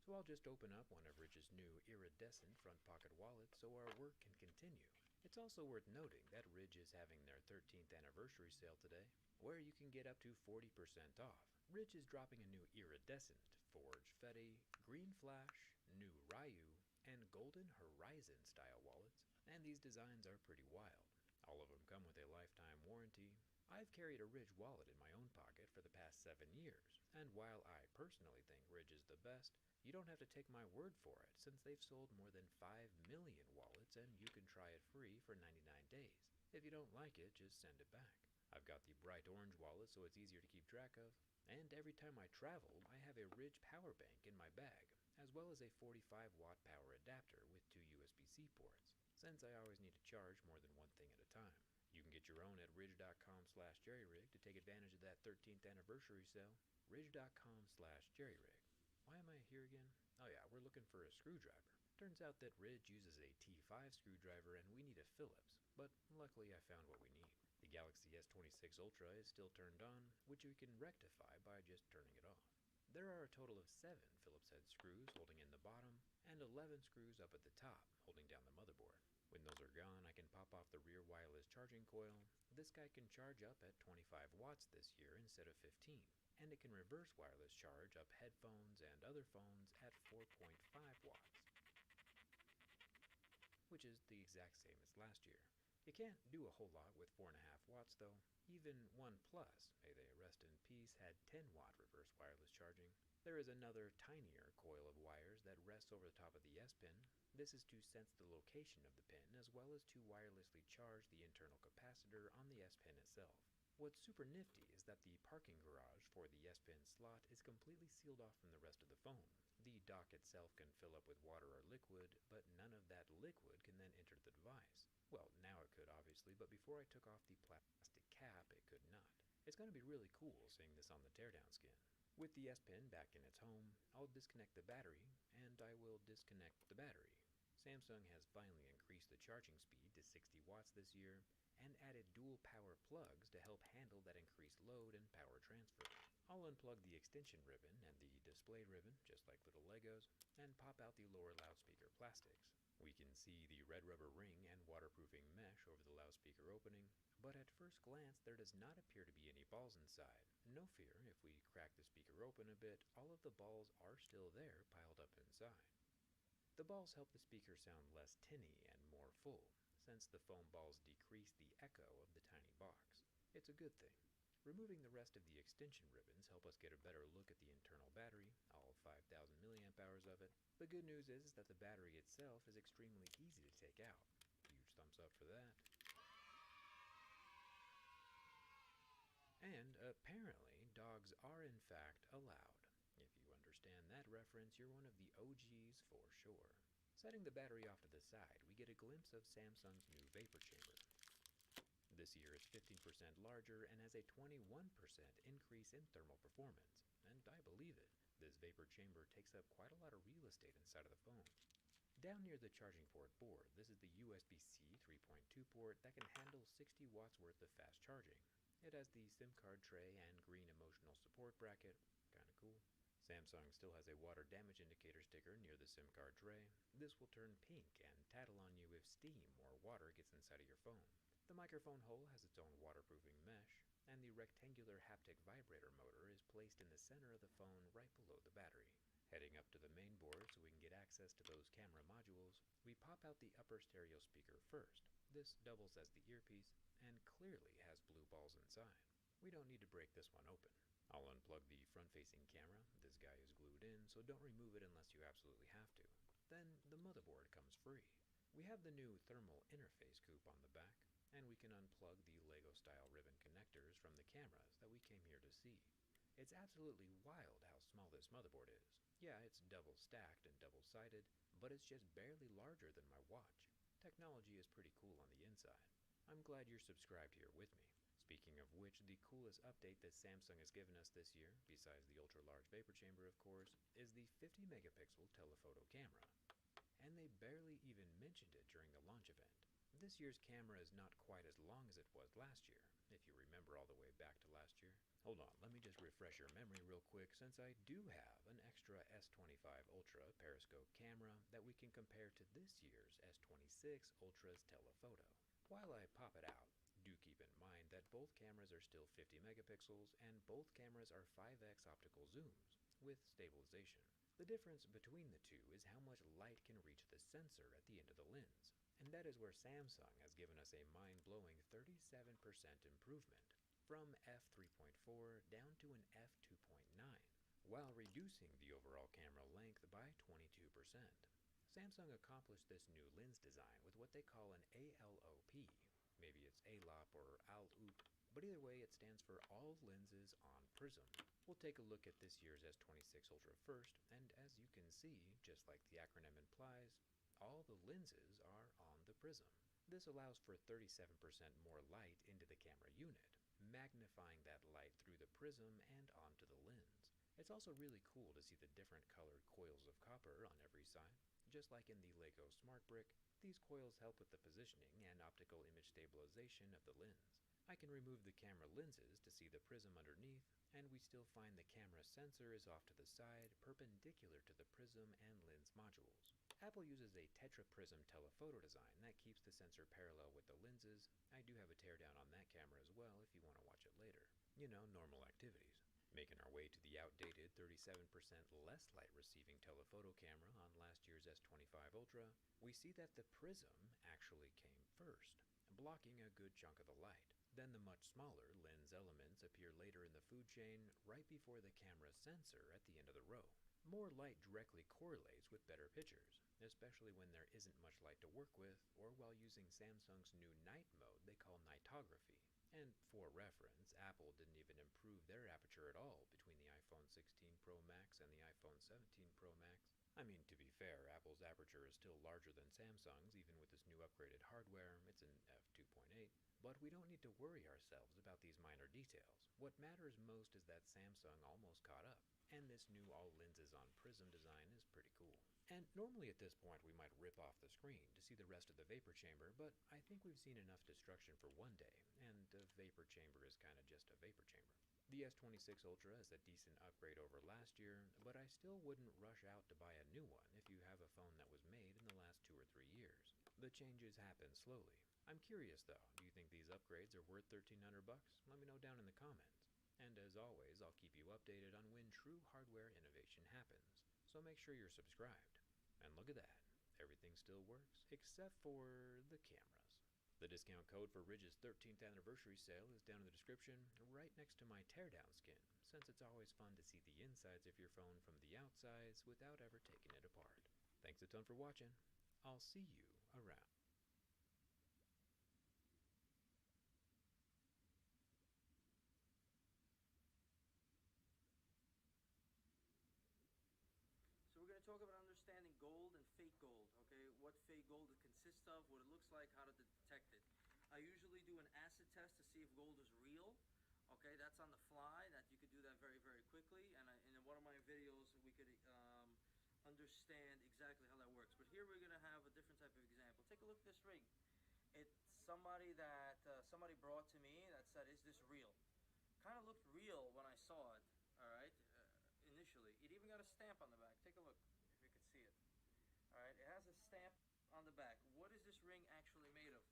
So I'll just open up one of Ridge's new iridescent front pocket wallets so our work can continue. It's also worth noting that Ridge is having their 13th anniversary sale today, where you can get up to 40% off. Ridge is dropping a new iridescent, Forge Fetty, Green Flash, new Ryu, and Golden Horizon style wallets, and these designs are pretty wild. All of them come with a lifetime warranty. I've carried a Ridge wallet in my own pocket for the past 7 years, and while I personally think Ridge is the best, you don't have to take my word for it since they've sold more than 5 million wallets and you can try it free for 99 days. If you don't like it, just send it back. I've got the bright orange wallet so it's easier to keep track of, and every time I travel, I have a Ridge power bank in my bag, as well as a 45-watt power adapter with 2 USB-C ports, since I always need to charge more than one thing at a time. You can get your own at ridge.com/jerryrig to take advantage of that 13th anniversary sale. Ridge.com/jerryrig. Why am I here again? Oh yeah, we're looking for a screwdriver. Turns out that Ridge uses a T5 screwdriver and we need a Phillips, but luckily I found what we need. The Galaxy S26 Ultra is still turned on, which we can rectify by just turning it off. There are a total of 7 Phillips head screws holding in the bottom and 11 screws up at the top holding down the motherboard. When those are gone, I can pop off the rear wireless charging coil. This guy can charge up at 25 watts this year instead of 15, and it can reverse wireless charge up headphones and other phones at 4.5 watts, which is the exact same as last year. You can't do a whole lot with 4.5 watts though. Even OnePlus, may they rest in peace, had 10-watt reverse wireless charging. There is another tinier coil of wires that rests over the top of the S pin. This is to sense the location of the pin as well as to wirelessly charge the internal capacitor on the S pin itself. What's super nifty is that the parking garage for the S pin slot is completely sealed off from the rest of the phone. The dock itself can fill up with water or liquid, but none of that liquid can then enter the device. Well, now it could obviously, but before I took off the plastic cap, it could not. It's going to be really cool seeing this on the teardown skin. With the S Pen back in its home, I'll disconnect the battery, and I will disconnect the battery. Samsung has finally increased the charging speed to 60 watts this year, and added dual power plugs to help handle that increased load and power transfer. I'll unplug the extension ribbon and the display ribbon, just like little Legos, and pop out the lower loudspeaker plastics. We can see the red rubber ring and waterproofing mesh over the loudspeaker opening, but at first glance there does not appear to be any balls inside. No fear, if we crack the speaker open a bit, all of the balls are still there piled up inside. The balls help the speaker sound less tinny and more full, since the foam balls decrease the echo of the tiny box. It's a good thing. Removing the rest of the extension ribbons help us get a better look at the internal battery, all 5,000 milliamp hours of it. The good news is that the battery itself is extremely easy to take out. Huge thumbs up for that. And apparently, dogs are in fact allowed. If you understand that reference, you're one of the OGs for sure. Setting the battery off to the side, we get a glimpse of Samsung's new vapor chamber. This year it's 15% larger and has a 21% increase in thermal performance. And I believe it. This vapor chamber takes up quite a lot of real estate inside of the phone. Down near the charging port board, this is the USB-C 3.2 port that can handle 60 watts worth of fast charging. It has the SIM card tray and green emotional support bracket. Kinda cool. Samsung still has a water damage indicator sticker near the SIM card tray. This will turn pink and tattle on you if steam or water gets inside of your phone. The microphone hole has its own waterproofing mesh, and the rectangular haptic vibrator motor is placed in the center of the phone right below the battery. Heading up to the main board so we can get access to those camera modules, we pop out the upper stereo speaker first. This doubles as the earpiece and clearly has blue balls inside. We don't need to break this one open. I'll unplug the front-facing camera. This guy is glued in, so don't remove it unless you absolutely have to. Then the motherboard comes free. We have the new thermal interface coupe on the back, and we can unplug the Lego-style ribbon connectors from the cameras that we came here to see. It's absolutely wild how small this motherboard is. Yeah, it's double stacked and double-sided, but it's just barely larger than my watch. Technology is pretty cool on the inside. I'm glad you're subscribed here with me. Speaking of which, the coolest update that Samsung has given us this year, besides the ultra-large vapor chamber of course, is the 50-megapixel telephoto camera. And they barely even mentioned it during the launch event. This year's camera is not quite as long as it was last year, if you remember all the way back to last year. Hold on, let me just refresh your memory real quick, since I do have an extra S25 Ultra periscope camera that we can compare to this year's S26 Ultra's telephoto. While I pop it out, do keep in mind that both cameras are still 50 megapixels and both cameras are 5x optical zooms with stabilization. The difference between the two is how much light can reach the sensor at the end of the lens. And that is where Samsung has given us a mind-blowing 37% improvement, from f3.4 down to an f2.9, while reducing the overall camera length by 22%. Samsung accomplished this new lens design with what they call an ALOP. Maybe it's ALOP or ALOP, but either way it stands for All Lenses on Prism. We'll take a look at this year's S26 Ultra first, and as you can see, just like the acronym implies, all the lenses are on the prism. This allows for 37% more light into the camera unit, magnifying that light through the prism and onto the lens. It's also really cool to see the different colored coils of copper on every side. Just like in the Lego Smart Brick, these coils help with the positioning and optical image stabilization of the lens. I can remove the camera lenses to see the prism underneath, and we still find the camera sensor is off to the side, perpendicular to the prism and lens modules. Apple uses a tetraprism telephoto design that keeps the sensor parallel with the lenses. I do have a teardown on that camera as well if you want to watch it later. You know, normal activities. Making our way to the outdated 37% less light receiving telephoto camera on last year's S25 Ultra, we see that the prism actually came first, blocking a good chunk of the light. Then the much smaller lens elements appear later in the food chain, right before the camera sensor at the end of the row. More light directly correlates with better pictures, especially when there isn't much light to work with, or while using Samsung's new night mode they call nightography. And for reference, Apple didn't even improve their aperture at all between the iPhone 16 Pro Max and the iPhone 17 Pro Max. I mean, to be fair, Apple's aperture is still larger than Samsung's, even with this new upgraded hardware. It's an f2.8. But we don't need to worry ourselves about these minor details. What matters most is that Samsung almost caught up, and this new all lenses on prism design is pretty cool. And normally at this point we might rip off the screen to see the rest of the vapor chamber, but I think we've seen enough destruction for one day, and the vapor chamber is kind of just a vapor chamber. The S26 Ultra is a decent upgrade over last year, but I still wouldn't rush out to buy a new one if you have a phone that was made in the last 2 or 3 years. The changes happen slowly. I'm curious though, do you think these upgrades are worth $1,300 bucks? Let me know down in the comments. And as always, I'll keep you updated on when true hardware innovation happens, so make sure you're subscribed. And look at that, everything still works, except for the cameras. The discount code for Ridge's 13th anniversary sale is down in the description, right next to my teardown skin, since it's always fun to see the insides of your phone from the outsides without ever taking it apart. Thanks a ton for watching. I'll see you around. So we're going to talk about understanding gold and fake gold, okay? What fake gold consists of, what it looks like, how to detect it. I usually do an acid test to see if gold is real, okay? That's on the fly, that you could do that very, very quickly, and in one of my videos we could understand exactly how that works. But here we're going to have a different type of example. Take a look at this ring. It's somebody that somebody brought to me that said, is this real? Kind of looked real when I saw it, all right? Initially. It even got a stamp on the back. Take a look if you can see it. Alright, it has a stamp on the back. What is this ring actually made of?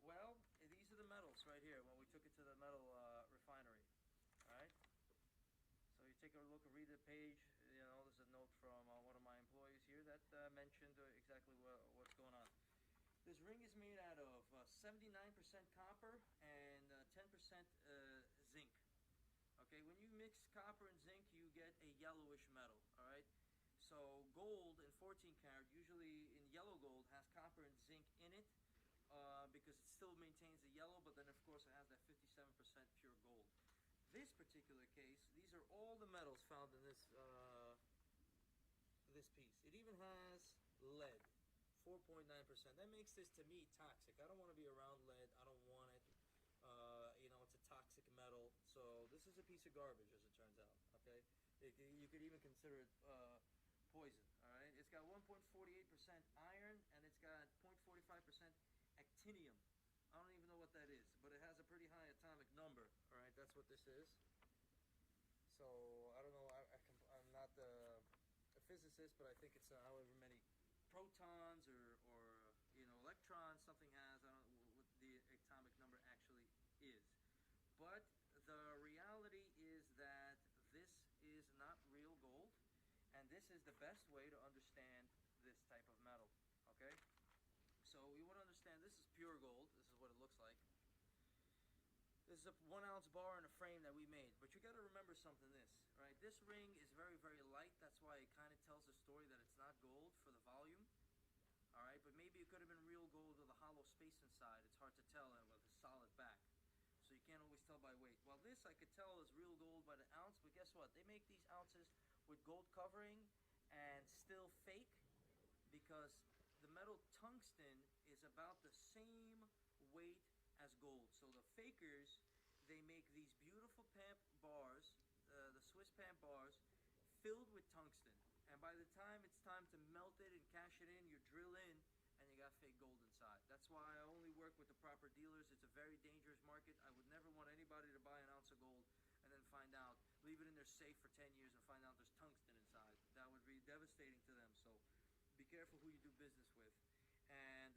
Well, these are the metals right here when we took it to the metal refinery. Alright? So you take a look and read the page, you know, there's a note from one of my employees here that mentioned exactly what's going on. This ring is made out of 79% copper and 10% zinc. Okay, when you mix copper and zinc, you get a yellowish metal. All right. So gold in 14 karat, usually in yellow gold, has copper and zinc in it because it still maintains the yellow, but then of course it has that 57% pure gold. This particular case, these are all the metals found in this this piece. It even has lead, 4.9%. That makes this to me toxic. I don't want to be around lead. I don't want it. It's a toxic metal. So this is a piece of garbage, as it turns out. Okay, you could even consider it poison. All right, it's got 1.48% iron and it's got 0.45% actinium. I don't even know what that is, but it has a pretty high atomic number. All right, that's what this is. So I don't know. I'm not a physicist, but I think it's however many protons or electrons something has. I don't know what the atomic number actually is. But the reality is that this is not real gold, and this is the best way to understand this type of metal. Okay. So we want to understand this is pure gold. This is what it looks like. This is a 1 ounce bar and a frame that we made. But you got to remember something right? This ring is very, very light. That's why it kind of tells a story that it's not gold for the volume. All right, but maybe it could have been real gold with a hollow space inside. It's hard to tell with a solid back. So you can't always tell by weight. Well, this I could tell is real gold by the ounce, but guess what? They make these ounces with gold covering and still fake because the metal tungsten is about the same weight as gold. So the fakers, they make these beautiful PAMP bars, the Swiss PAMP bars, filled with tungsten. And by the time it's time to melt it and cash it in, you drill in and you got fake gold inside. That's why I only work with the proper dealers. It's a very dangerous market. I would never want anybody to buy an ounce of gold and then find out, leave it in their safe for 10 years and find out there's tungsten inside. That would be devastating to them. So be careful who you do business with. And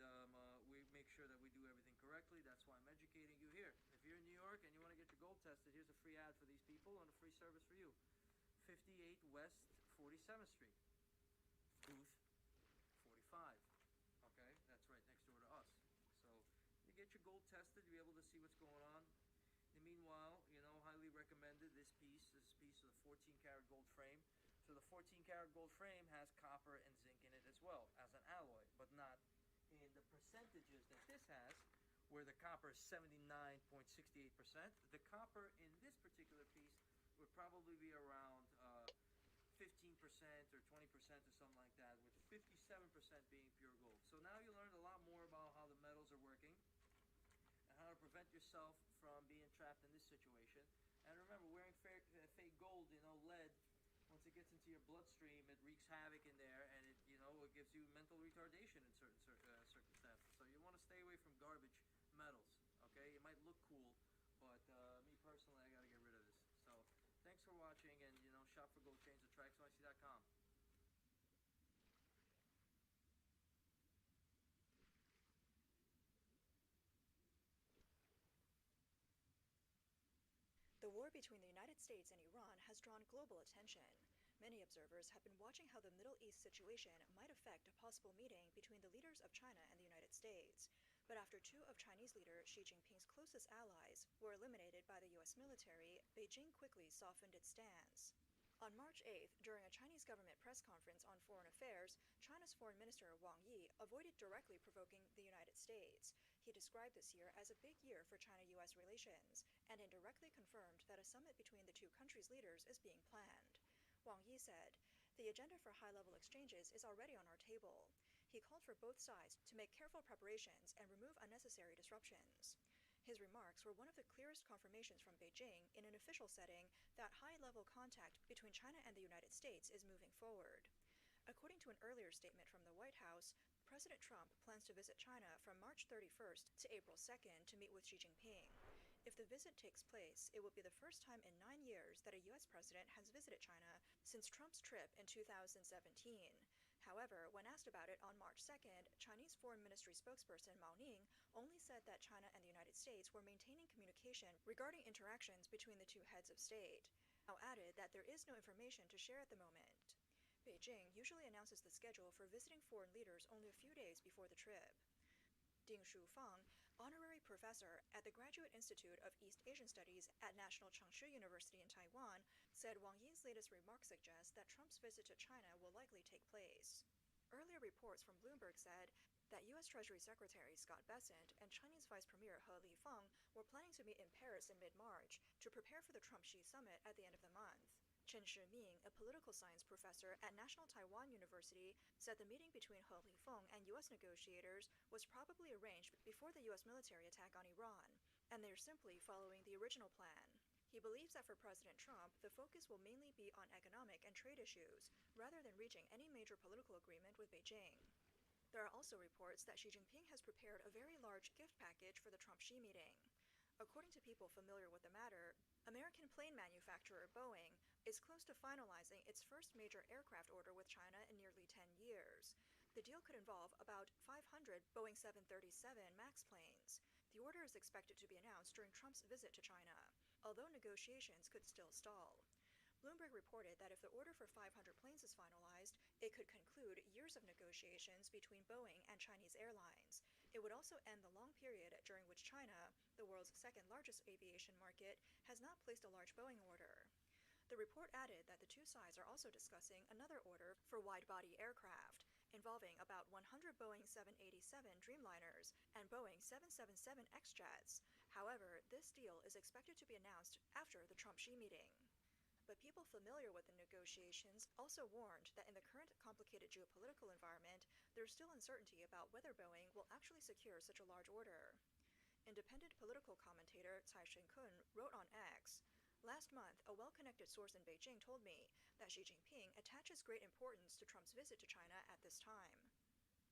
we make sure that we do everything correctly. That's why I'm educating you here. If you're in New York and you want to get your gold tested, here's a free ad for these people and a free service for you. 58 West 47th Street, booth 45. Okay, that's right next door to us. So you get your gold tested, you'll be able to see what's going on. And meanwhile, highly recommended this piece of the 14 karat gold frame. So the 14 karat gold frame has copper and zinc in it as well as an alloy, but not in the percentages that this has, where the copper is 79.68%. The copper in this particular piece would probably be around 15% or 20% or something like that, with 57% being pure gold. So now you learned a lot more about how the metals are working and how to prevent yourself from being trapped in this situation. And remember, wearing fake gold, lead, once it gets into your bloodstream, it wreaks havoc in there, and it gives you mental retardation in certain circumstances. So you want to stay away from garbage metals. Okay, it might look cool, but me personally, I got to get rid of this. So thanks for watching, and shop for gold chains at TraxNYC.com. The war between the United States and Iran has drawn global attention. Many observers have been watching how the Middle East situation might affect a possible meeting between the leaders of China and the United States. But after two of Chinese leader Xi Jinping's closest allies were eliminated by the U.S. military, Beijing quickly softened its stance. On March 8th, during a Chinese government press conference on foreign affairs, China's Foreign Minister Wang Yi avoided directly provoking the United States. He described this year as a big year for China-U.S. relations, and indirectly confirmed that a summit between the two countries' leaders is being planned. Wang Yi said, "The agenda for high-level exchanges is already on our table." He called for both sides to make careful preparations and remove unnecessary disruptions. His remarks were one of the clearest confirmations from Beijing in an official setting that high-level contact between China and the United States is moving forward. According to an earlier statement from the White House, President Trump plans to visit China from March 31st to April 2nd to meet with Xi Jinping. If the visit takes place, it will be the first time in 9 years that a U.S. president has visited China since Trump's trip in 2017. However, when asked about it on March 2nd, Chinese Foreign Ministry spokesperson Mao Ning only said that China and the United States were maintaining communication regarding interactions between the two heads of state. Mao added that there is no information to share at the moment. Beijing usually announces the schedule for visiting foreign leaders only a few days before the trip. Ding Shufang, honorary professor at the Graduate Institute of East Asian Studies at National Chengchi University in Taiwan, said Wang Yi's latest remarks suggest that Trump's visit to China will likely take place. Earlier reports from Bloomberg said that U.S. Treasury Secretary Scott Bessent and Chinese Vice Premier He Lifeng were planning to meet in Paris in mid-March to prepare for the Trump-Xi summit at the end of the month. Chen Shiming, a political science professor at National Taiwan University, said the meeting between He Lifeng and U.S. negotiators was probably arranged before the U.S. military attack on Iran, and they are simply following the original plan. He believes that for President Trump, the focus will mainly be on economic and trade issues, rather than reaching any major political agreement with Beijing. There are also reports that Xi Jinping has prepared a very large gift package for the Trump-Xi meeting. According to people familiar with the matter, American plane manufacturer Boeing is close to finalizing its first major aircraft order with China in nearly 10 years. The deal could involve about 500 Boeing 737 MAX planes. The order is expected to be announced during Trump's visit to China, although negotiations could still stall. Bloomberg reported that if the order for 500 planes is finalized, it could conclude years of negotiations between Boeing and Chinese airlines. It would also end the long period during which China, the world's second-largest aviation market, has not placed a large Boeing order. The report added that the two sides are also discussing another order for wide-body aircraft, involving about 100 Boeing 787 Dreamliners and Boeing 777X jets. However, this deal is expected to be announced after the Trump-Xi meeting. But people familiar with the negotiations also warned that in the current complicated geopolitical environment, there's still uncertainty about whether Boeing will actually secure such a large order. Independent political commentator Cai Shen-kun wrote on X, "Last month, a well-connected source in Beijing told me that Xi Jinping attaches great importance to Trump's visit to China at this time.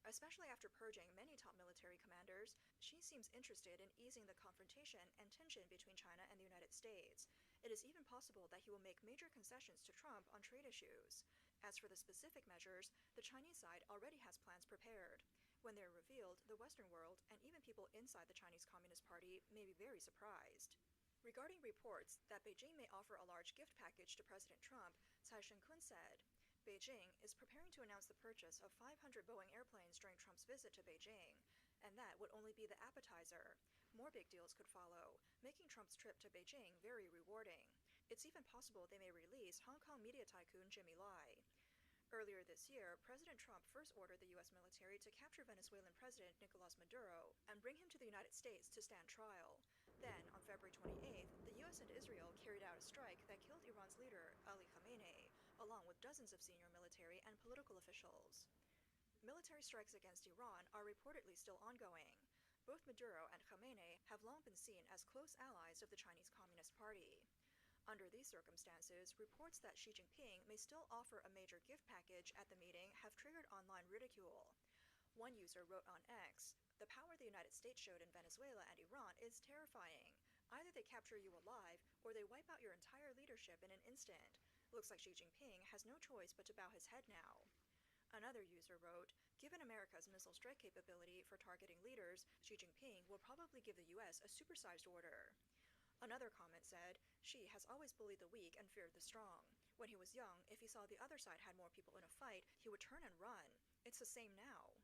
Especially after purging many top military commanders, Xi seems interested in easing the confrontation and tension between China and the United States. It is even possible that he will make major concessions to Trump on trade issues. As for the specific measures, the Chinese side already has plans prepared. When they're revealed, the Western world, and even people inside the Chinese Communist Party, may be very surprised." Regarding reports that Beijing may offer a large gift package to President Trump, Cai Shen-kun said, "Beijing is preparing to announce the purchase of 500 Boeing airplanes during Trump's visit to Beijing, and that would only be the appetizer. More big deals could follow, making Trump's trip to Beijing very rewarding. It's even possible they may release Hong Kong media tycoon Jimmy Lai." Earlier this year, President Trump first ordered the U.S. military to capture Venezuelan President Nicolas Maduro and bring him to the United States to stand trial. Then, on February 28th, the U.S. and Israel carried out a strike that killed Iran's leader, Ali Khamenei, along with dozens of senior military and political officials. Military strikes against Iran are reportedly still ongoing. Both Maduro and Khamenei have long been seen as close allies of the Chinese Communist Party. Under these circumstances, reports that Xi Jinping may still offer a major gift package at the meeting have triggered online ridicule. One user wrote on X, "The power the United States showed in Venezuela and Iran is terrifying. Either they capture you alive, or they wipe out your entire leadership in an instant. Looks like Xi Jinping has no choice but to bow his head now." Another user wrote, "Given America's missile strike capability for targeting leaders, Xi Jinping will probably give the U.S. a supersized order." Another comment said, "Xi has always bullied the weak and feared the strong. When he was young, if he saw the other side had more people in a fight, he would turn and run. It's the same now."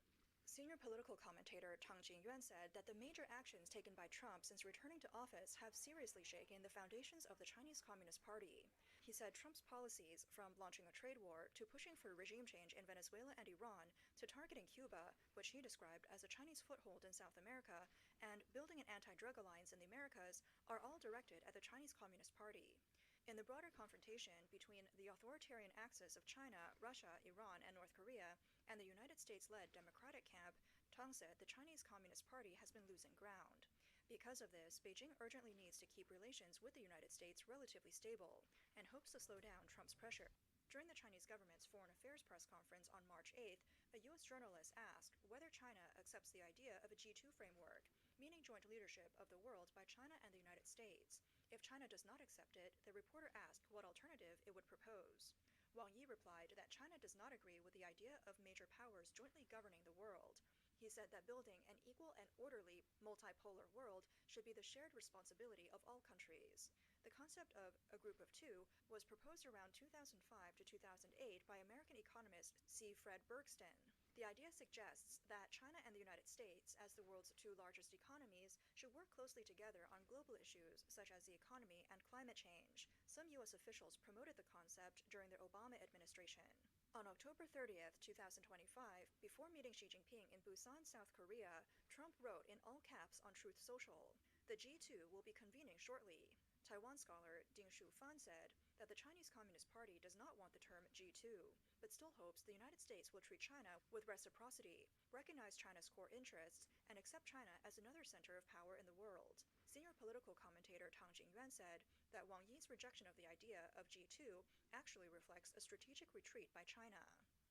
Senior political commentator Tang Jingyuan said that the major actions taken by Trump since returning to office have seriously shaken the foundations of the Chinese Communist Party. He said Trump's policies, from launching a trade war to pushing for regime change in Venezuela and Iran to targeting Cuba, which he described as a Chinese foothold in South America, and building an anti-drug alliance in the Americas, are all directed at the Chinese Communist Party. In the broader confrontation between the authoritarian axis of China, Russia, Iran, and North Korea, and the United States-led Democratic camp, Tang said the Chinese Communist Party has been losing ground. Because of this, Beijing urgently needs to keep relations with the United States relatively stable, and hopes to slow down Trump's pressure. During the Chinese government's Foreign Affairs press conference on March 8th, a U.S. journalist asked whether China accepts the idea of a G2 framework, meaning joint leadership of the world by China and the United States. If China does not accept it, the reporter asked what alternative it would propose. Wang Yi replied that China does not agree with the idea of major powers jointly governing the world. He said that building an equal and orderly multipolar world should be the shared responsibility of all countries. The concept of a group of two was proposed around 2005 to 2008 by American economist C. Fred Bergston. The idea suggests that China and the United States, as the world's two largest economies, should work closely together on global issues such as the economy and climate change. Some U.S. officials promoted the concept during the Obama administration. On October 30th, 2025, before meeting Xi Jinping in Busan, South Korea, Trump wrote in all caps on Truth Social, "The G2 will be convening shortly." Taiwan scholar Ding Shufan said that the Chinese Communist Party does not want the term G2, but still hopes the United States will treat China with reciprocity, recognize China's core interests, and accept China as another center of power in the world. Senior political commentator Tang Jingyuan said that Wang Yi's rejection of the idea of G2 actually reflects a strategic retreat by China.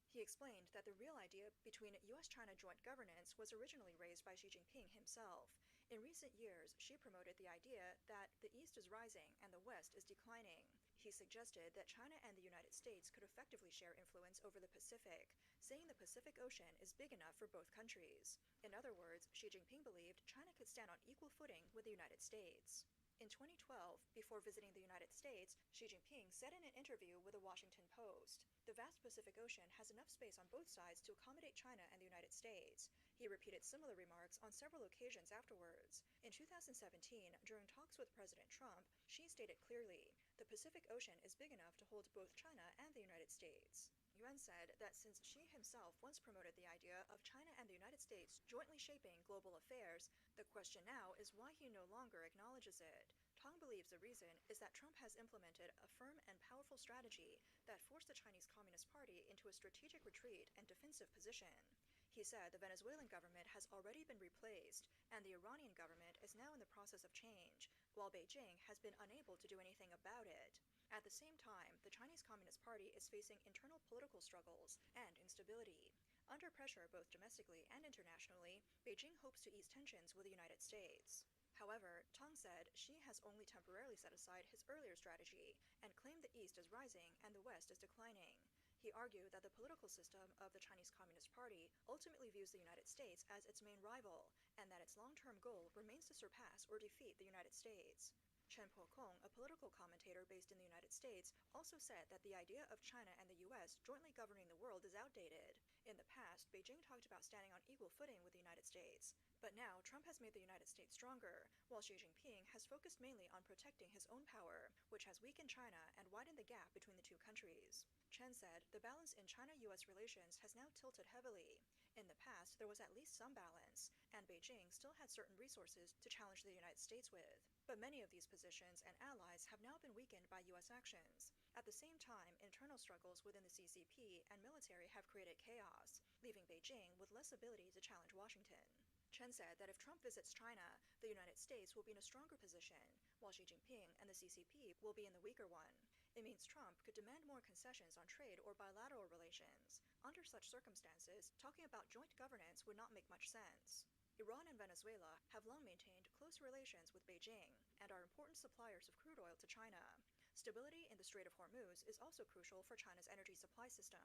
He explained that the real idea between U.S.-China joint governance was originally raised by Xi Jinping himself. In recent years, Xi promoted the idea that the East is rising and the West is declining. He suggested that China and the United States could effectively share influence over the Pacific, saying the Pacific Ocean is big enough for both countries. In other words, Xi Jinping believed China could stand on equal footing with the United States. In 2012, before visiting the United States, Xi Jinping said in an interview with the Washington Post, "The vast Pacific Ocean has enough space on both sides to accommodate China and the United States." He repeated similar remarks on several occasions afterwards. In 2017, during talks with President Trump, Xi stated clearly, "The Pacific Ocean is big enough to hold both China and the United States." Yuan said that since Xi himself once promoted the idea of China and the United States jointly shaping global affairs, the question now is why he no longer acknowledges it. Tang believes the reason is that Trump has implemented a firm and powerful strategy that forced the Chinese Communist Party into a strategic retreat and defensive position. He said the Venezuelan government has already been replaced, and the Iranian government is now in the process of change, while Beijing has been unable to do anything about it. At the same time, the Chinese Communist Party is facing internal political struggles and instability. Under pressure both domestically and internationally, Beijing hopes to ease tensions with the United States. However, Tang said Xi has only temporarily set aside his earlier strategy and claimed the East is rising and the West is declining. He argued that the political system of the Chinese Communist Party ultimately views the United States as its main rival, and that its long-term goal remains to surpass or defeat the United States. Chen Pokong, a political commentator based in the United States, also said that the idea of China and the U.S. jointly governing the world is outdated. In the past, Beijing talked about standing on equal footing with the United States. But now, Trump has made the United States stronger, while Xi Jinping has focused mainly on protecting his own power, which has weakened China and widened the gap between the two countries. Chen said the balance in China-U.S. relations has now tilted heavily. In the past, there was at least some balance, and Beijing still had certain resources to challenge the United States with. But many of these positions and allies have now been weakened by U.S. actions. At the same time, internal struggles within the CCP and military have created chaos, leaving Beijing with less ability to challenge Washington. Chen said that if Trump visits China, the United States will be in a stronger position, while Xi Jinping and the CCP will be in the weaker one. It means Trump could demand more concessions on trade or bilateral relations. Under such circumstances, talking about joint governance would not make much sense. Iran and Venezuela have long maintained close relations with Beijing and are important suppliers of crude oil to China. Stability in the Strait of Hormuz is also crucial for China's energy supply system.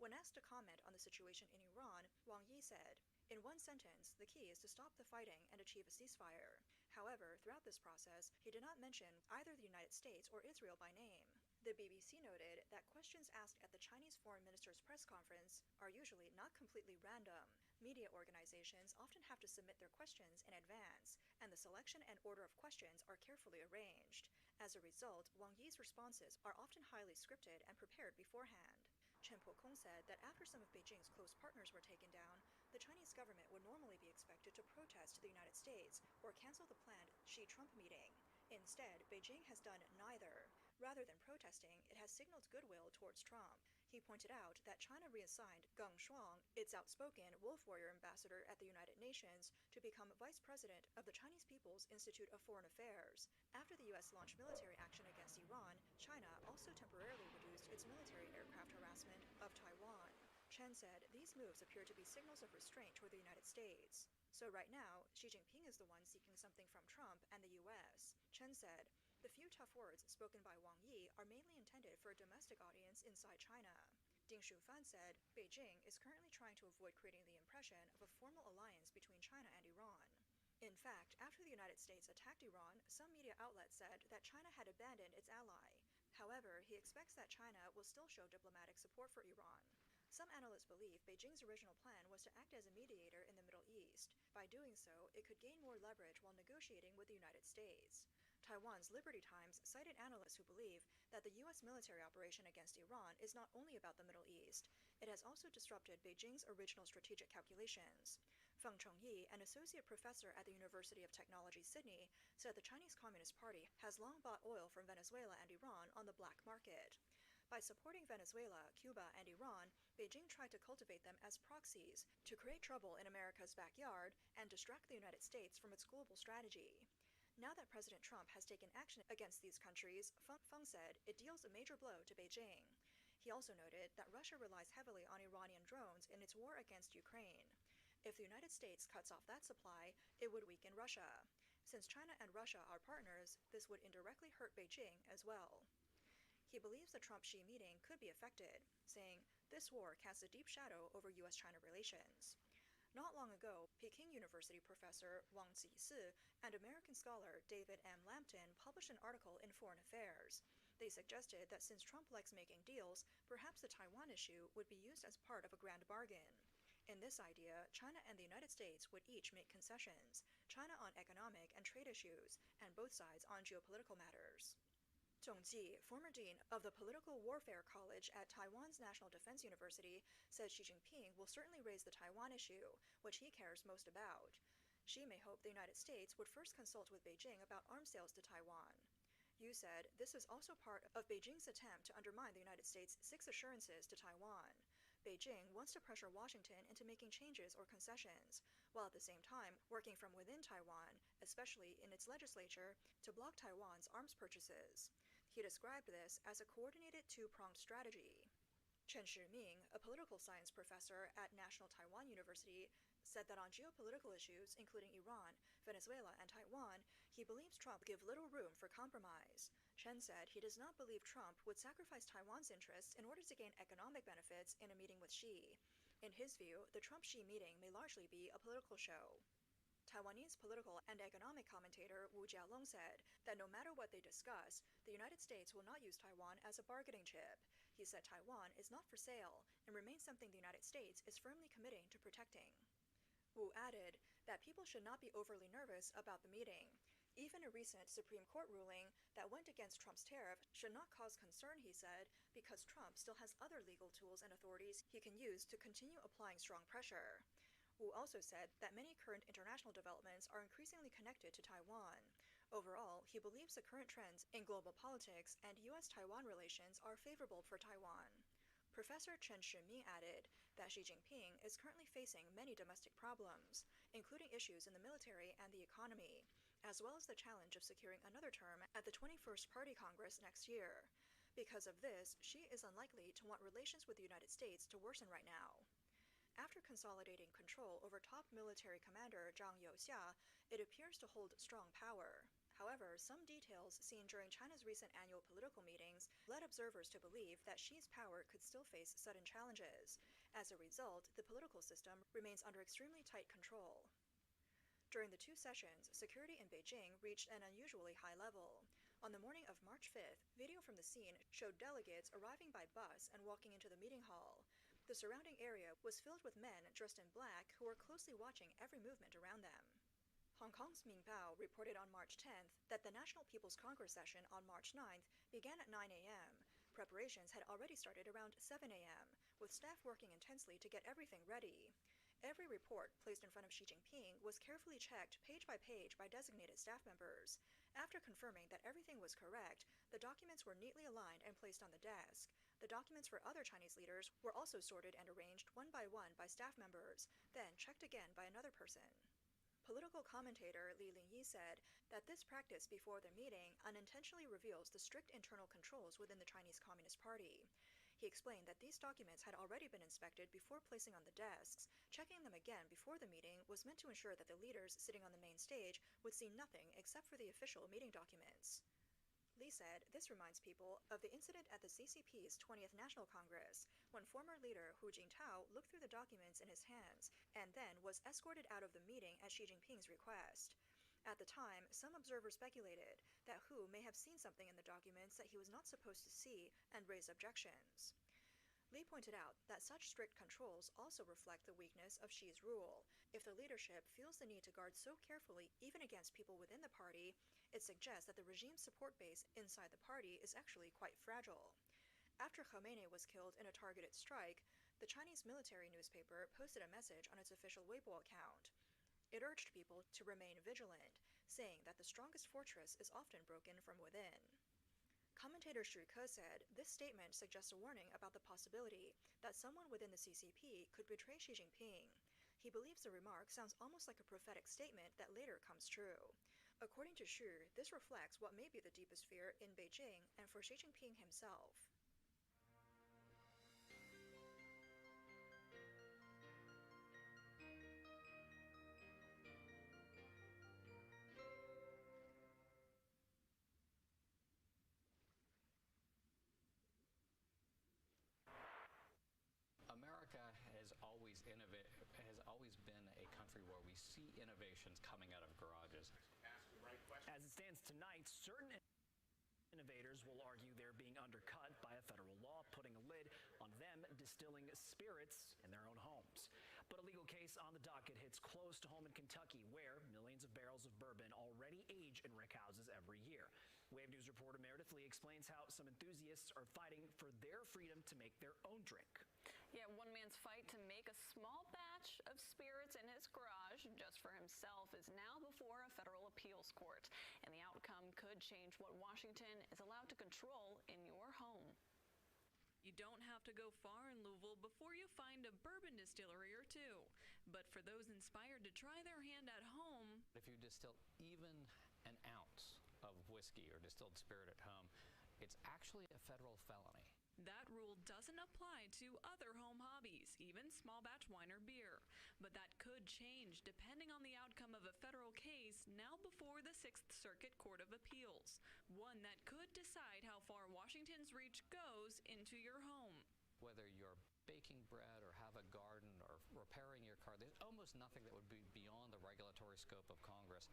When asked to comment on the situation in Iran, Wang Yi said, "In one sentence, the key is to stop the fighting and achieve a ceasefire." However, throughout this process, he did not mention either the United States or Israel by name. The BBC noted that questions asked at the Chinese Foreign Minister's press conference are usually not completely random. Media organizations often have to submit their questions in advance, and the selection and order of questions are carefully arranged. As a result, Wang Yi's responses are often highly scripted and prepared beforehand. Chen Pokong said that after some of Beijing's close partners were taken down, the Chinese government would normally be expected to protest to the United States or cancel the planned Xi-Trump meeting. Instead, Beijing has done neither. Rather than protesting, it has signaled goodwill towards Trump. He pointed out that China reassigned Geng Shuang, its outspoken wolf warrior ambassador at the United Nations, to become vice president of the Chinese People's Institute of Foreign Affairs. After the U.S. launched military action against Iran, China also temporarily reduced its military aircraft harassment of Taiwan. Chen said these moves appear to be signals of restraint toward the United States. So right now, Xi Jinping is the one seeking something from Trump and the U.S. Chen said, "The few tough words spoken by Wang Yi are mainly intended for a domestic audience inside China." Ding Shufan said Beijing is currently trying to avoid creating the impression of a formal alliance between China and Iran. In fact, after the United States attacked Iran, some media outlets said that China had abandoned its ally. However, he expects that China will still show diplomatic support for Iran. Some analysts believe Beijing's original plan was to act as a mediator in the Middle East. By doing so, it could gain more leverage while negotiating with the United States. Taiwan's Liberty Times cited analysts who believe that the U.S. military operation against Iran is not only about the Middle East, it has also disrupted Beijing's original strategic calculations. Feng Chongyi, an associate professor at the University of Technology, Sydney, said the Chinese Communist Party has long bought oil from Venezuela and Iran on the black market. By supporting Venezuela, Cuba, and Iran, Beijing tried to cultivate them as proxies to create trouble in America's backyard and distract the United States from its global strategy. Now that President Trump has taken action against these countries, Feng said it deals a major blow to Beijing. He also noted that Russia relies heavily on Iranian drones in its war against Ukraine. If the United States cuts off that supply, it would weaken Russia. Since China and Russia are partners, this would indirectly hurt Beijing as well. He believes the Trump-Xi meeting could be affected, saying, "This war casts a deep shadow over U.S.-China relations." Not long ago, Peking University professor Wang Zisi and American scholar David M. Lampton published an article in Foreign Affairs. They suggested that since Trump likes making deals, perhaps the Taiwan issue would be used as part of a grand bargain. In this idea, China and the United States would each make concessions, China on economic and trade issues, and both sides on geopolitical matters. Zhong Ji, former dean of the Political Warfare College at Taiwan's National Defense University, says Xi Jinping will certainly raise the Taiwan issue, which he cares most about. Xi may hope the United States would first consult with Beijing about arms sales to Taiwan. Yu said this is also part of Beijing's attempt to undermine the United States' 6 assurances to Taiwan. Beijing wants to pressure Washington into making changes or concessions, while at the same time working from within Taiwan, especially in its legislature, to block Taiwan's arms purchases. He described this as a coordinated two-pronged strategy. Chen Shiming, a political science professor at National Taiwan University, said that on geopolitical issues, including Iran, Venezuela, and Taiwan, he believes Trump would give little room for compromise. Chen said he does not believe Trump would sacrifice Taiwan's interests in order to gain economic benefits in a meeting with Xi. In his view, the Trump-Xi meeting may largely be a political show. Taiwanese political and economic commentator Wu Jialong said that no matter what they discuss, the United States will not use Taiwan as a bargaining chip. He said Taiwan is not for sale and remains something the United States is firmly committing to protecting. Wu added that people should not be overly nervous about the meeting. Even a recent Supreme Court ruling that went against Trump's tariff should not cause concern, he said, because Trump still has other legal tools and authorities he can use to continue applying strong pressure. Wu also said that many current international developments are increasingly connected to Taiwan. Overall, he believes the current trends in global politics and U.S.-Taiwan relations are favorable for Taiwan. Professor Chen Shiming added that Xi Jinping is currently facing many domestic problems, including issues in the military and the economy, as well as the challenge of securing another term at the 21st Party Congress next year. Because of this, Xi is unlikely to want relations with the United States to worsen right now. After consolidating control over top military commander Zhang Youxia, it appears to hold strong power. However, some details seen during China's recent annual political meetings led observers to believe that Xi's power could still face sudden challenges. As a result, the political system remains under extremely tight control. During the 2 sessions, security in Beijing reached an unusually high level. On the morning of March 5th, video from the scene showed delegates arriving by bus and walking into the meeting hall. The surrounding area was filled with men dressed in black who were closely watching every movement around them. Hong Kong's Ming Bao reported on March 10th that the National People's Congress session on March 9th began at 9 a.m. Preparations had already started around 7 a.m., with staff working intensely to get everything ready. Every report placed in front of Xi Jinping was carefully checked page by designated staff members. After confirming that everything was correct, the documents were neatly aligned and placed on the desk. The documents for other Chinese leaders were also sorted and arranged one by staff members, then checked again by another person. Political commentator Li Lingyi said that this practice before the meeting unintentionally reveals the strict internal controls within the Chinese Communist Party. He explained that these documents had already been inspected before placing on the desks. Checking them again before the meeting was meant to ensure that the leaders sitting on the main stage would see nothing except for the official meeting documents. Lee said this reminds people of the incident at the CCP's 20th National Congress, when former leader Hu Jintao looked through the documents in his hands and then was escorted out of the meeting at Xi Jinping's request. At the time, some observers speculated that Hu may have seen something in the documents that he was not supposed to see and raised objections. Lee pointed out that such strict controls also reflect the weakness of Xi's rule. If the leadership feels the need to guard so carefully even against people within the party, it suggests that the regime's support base inside the party is actually quite fragile. After Khamenei was killed in a targeted strike, the Chinese military newspaper posted a message on its official Weibo account. It urged people to remain vigilant, saying that the strongest fortress is often broken from within. Commentator Xu Ke said this statement suggests a warning about the possibility that someone within the CCP could betray Xi Jinping. He believes the remark sounds almost like a prophetic statement that later comes true. According to Xu, this reflects what may be the deepest fear in Beijing and for Xi Jinping himself. America has always been a country where we see innovations coming out of garages. As it stands tonight, certain innovators will argue they're being undercut by a federal law putting a lid on them distilling spirits in their own homes. But a legal case on the docket hits close to home in Kentucky, where millions of barrels of bourbon already age in rick houses every year. Wave News reporter Meredith Lee explains how some enthusiasts are fighting for their freedom to make their own drink. Yeah, one man's fight to make a small batch of spirits in his garage just for himself is now before a federal appeals court. And the outcome could change what Washington is allowed to control in your home. You don't have to go far in Louisville before you find a bourbon distillery or two. But for those inspired to try their hand at home, If you distill even an ounce of whiskey or distilled spirit at home, it's actually a federal felony. that rule doesn't apply to other home hobbies, even small batch wine or beer. But that could change depending on the outcome of a federal case now before the Sixth Circuit Court of Appeals, one that could decide how far Washington's reach goes into your home. Whether you're baking bread or have a garden or repairing your car, there's almost nothing that would be beyond the regulatory scope of Congress.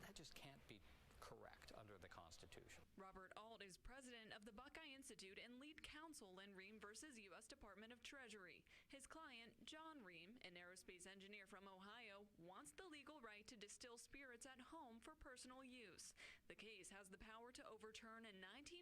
That just can't be correct under the Constitution. Robert Alt is president of the Buckeye Institute and lead counsel in Ream versus U.S. Department of Treasury. His client, John Ream, an aerospace engineer from Ohio, wants the legal right to distill spirits at home for personal use. The case has the power to overturn a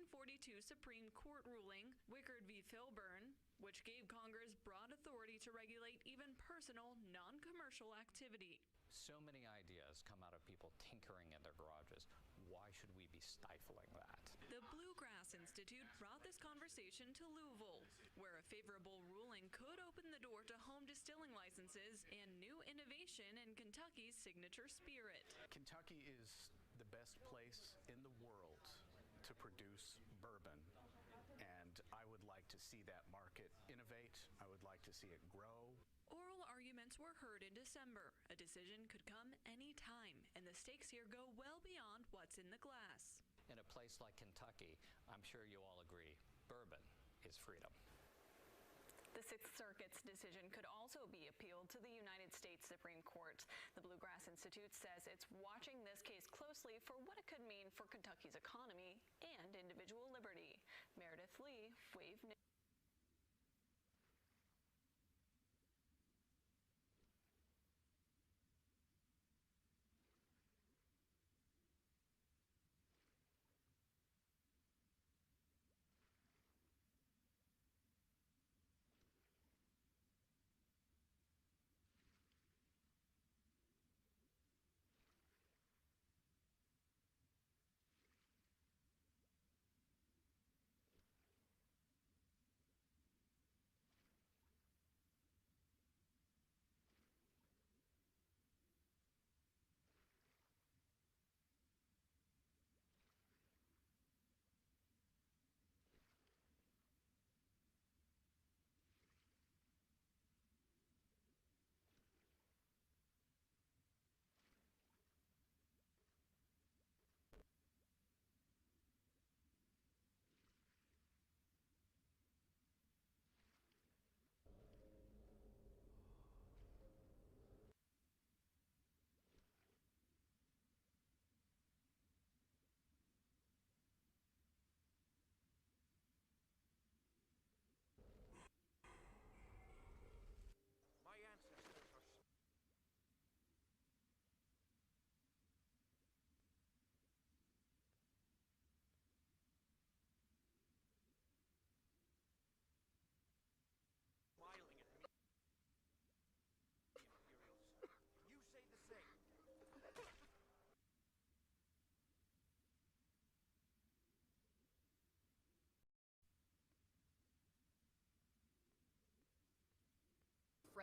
1942 Supreme Court ruling, Wickard v. Filburn, which gave Congress broad authority to regulate even personal, non-commercial activity. So many ideas come out of people tinkering in their garages. Why should we be stifling that? The Bluegrass Institute brought this conversation to Louisville, where a favorable ruling could open the door to home distilling licenses and new innovation in Kentucky's signature spirit. Kentucky is the best place in the world to produce bourbon, and I would like to see that market innovate. I would like to see it grow. Oral arguments were heard in December. A decision could come any time, and the stakes here go well beyond what's in the glass. In a place like Kentucky, I'm sure you all agree, bourbon is freedom. The Sixth Circuit's decision could also be appealed to the United States Supreme Court. The Bluegrass Institute says it's watching this case closely for what it could mean for Kentucky's economy and individual liberty. Meredith Lee, Wave News.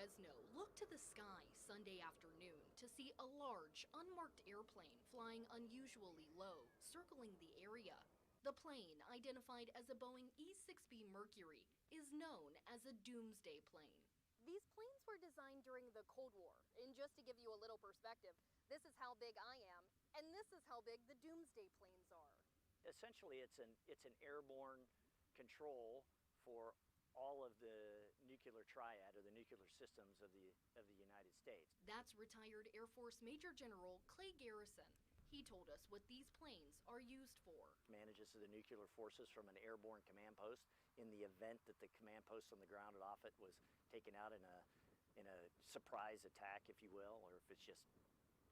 Fresno looked to the sky Sunday afternoon to see a large, unmarked airplane flying unusually low, circling the area. The plane, identified as a Boeing E-6B Mercury, is known as a doomsday plane. These planes were designed during the Cold War, and just to give you a little perspective, this is how big I am, and this is how big the doomsday planes are. Essentially, it's an airborne control for all of the nuclear triad or the nuclear systems of the United States. That's retired Air Force Major General Clay Garrison. He told us what these planes are used for. Manages the nuclear forces from an airborne command post in the event that the command post on the ground at Offutt was taken out in a surprise attack, if you will, or if it's just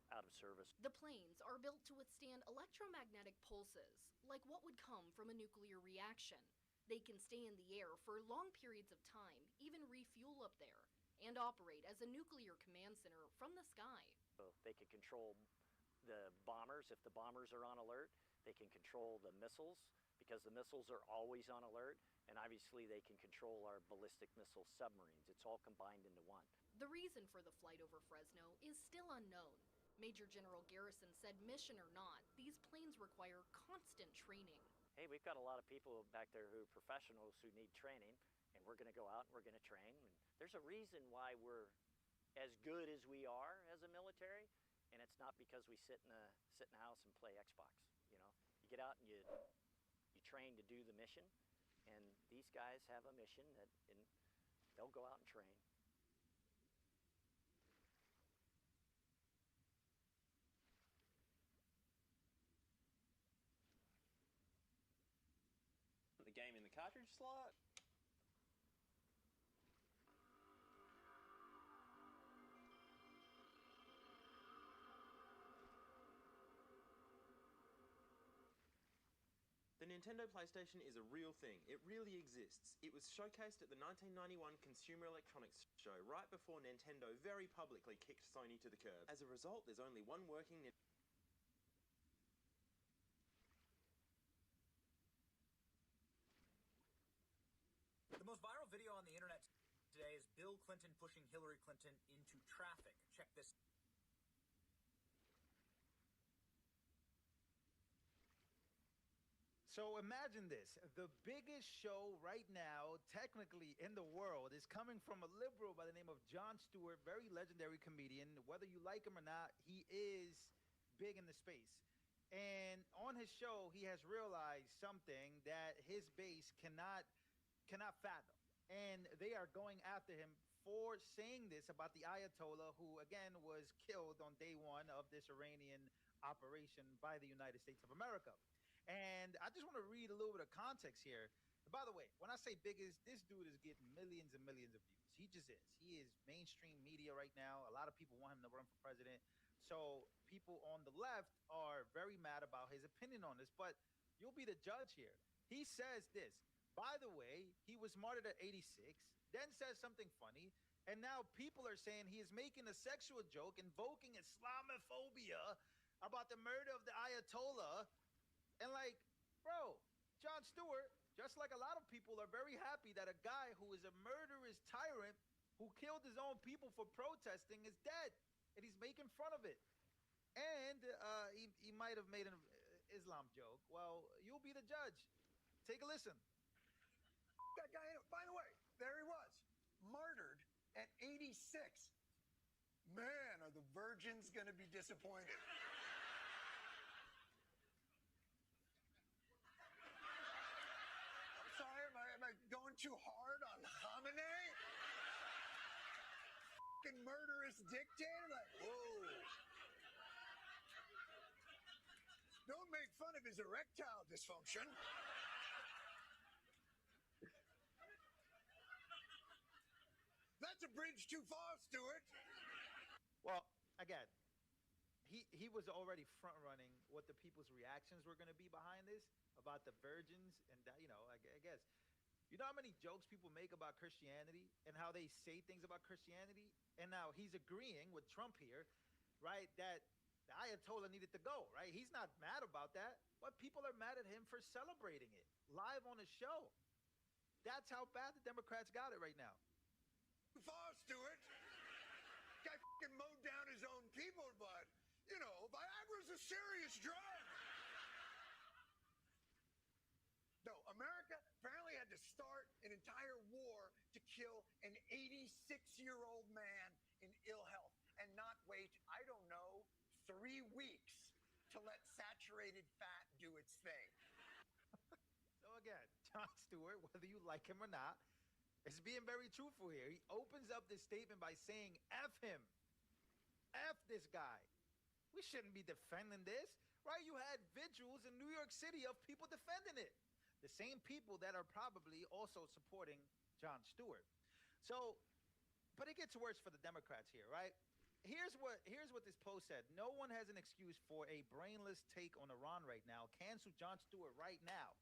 out of service. The planes are built to withstand electromagnetic pulses, like what would come from a nuclear reaction. They can stay in the air for long periods of time, even refuel up there, and operate as a nuclear command center from the sky. So they can control the bombers if the bombers are on alert. They can control the missiles because the missiles are always on alert. And obviously they can control our ballistic missile submarines. It's all combined into one. The reason for the flight over Fresno is still unknown. Major General Garrison said mission or not, these planes require constant training. Hey, we've got a lot of people back there who are professionals who need training, and we're going to go out and we're going to train. And there's a reason why we're as good as we are as a military, and it's not because we sit in a house and play Xbox. You know, you get out and you train to do the mission, and these guys have a mission and they'll go out and train. The game in the cartridge slot. The Nintendo PlayStation is a real thing. It really exists. It was showcased at the 1991 Consumer Electronics Show right before Nintendo very publicly kicked Sony to the curb. As a result, there's only one working The most viral video on the internet today is Bill Clinton pushing Hillary Clinton into traffic. Check this. So imagine this. The biggest show right now, technically in the world, is coming from a liberal by the name of Jon Stewart, very legendary comedian. Whether you like him or not, he is big in the space. And on his show, he has realized something that his base cannot fathom. And they are going after him for saying this about the Ayatollah, who again was killed on day one of this Iranian operation by the United States of America. And I just want to read a little bit of context here. And by the way, when I say biggest, this dude is getting millions and millions of views. He just is. He is mainstream media right now. A lot of people want him to run for president. So people on the left are very mad about his opinion on this, but you'll be the judge here. He says this. By the way, he was martyred at 86, then says something funny, and now people are saying he is making a sexual joke, invoking Islamophobia about the murder of the Ayatollah. And like, bro, Jon Stewart, just like a lot of people, are very happy that a guy who is a murderous tyrant who killed his own people for protesting is dead, and he's making fun of it. And he might have made an Islam joke. Well, you'll be the judge. Take a listen. That guy, by the way, there he was, martyred at 86. Man, are the virgins going to be disappointed. I'm sorry, am I going too hard on Khamenei? Fucking murderous dictator? Like, whoa. Don't make fun of his erectile dysfunction. That's a bridge too far, Stuart. Well, again, he was already front running what the people's reactions were going to be behind this about the virgins, and that, you know, I guess, you know how many jokes people make about Christianity and how they say things about Christianity, and now he's agreeing with Trump here, right? That the Ayatollah needed to go, right? He's not mad about that, but people are mad at him for celebrating it live on his show. That's how bad the Democrats got it right now. Too far, Stuart. mowed down his own people, but, you know, Viagra's a serious drug. No, America apparently had to start an entire war to kill an 86-year-old man in ill health and not wait, I don't know, 3 weeks to let saturated fat do its thing. So again, Jon Stewart, whether you like him or not, is being very truthful here. He opens up this statement by saying, F him. F this guy. We shouldn't be defending this, right? You had vigils in New York City of people defending it. The same people that are probably also supporting Jon Stewart. So, but it gets worse for the Democrats here, right? Here's what this post said. No one has an excuse for a brainless take on Iran right now. Cancel Jon Stewart right now.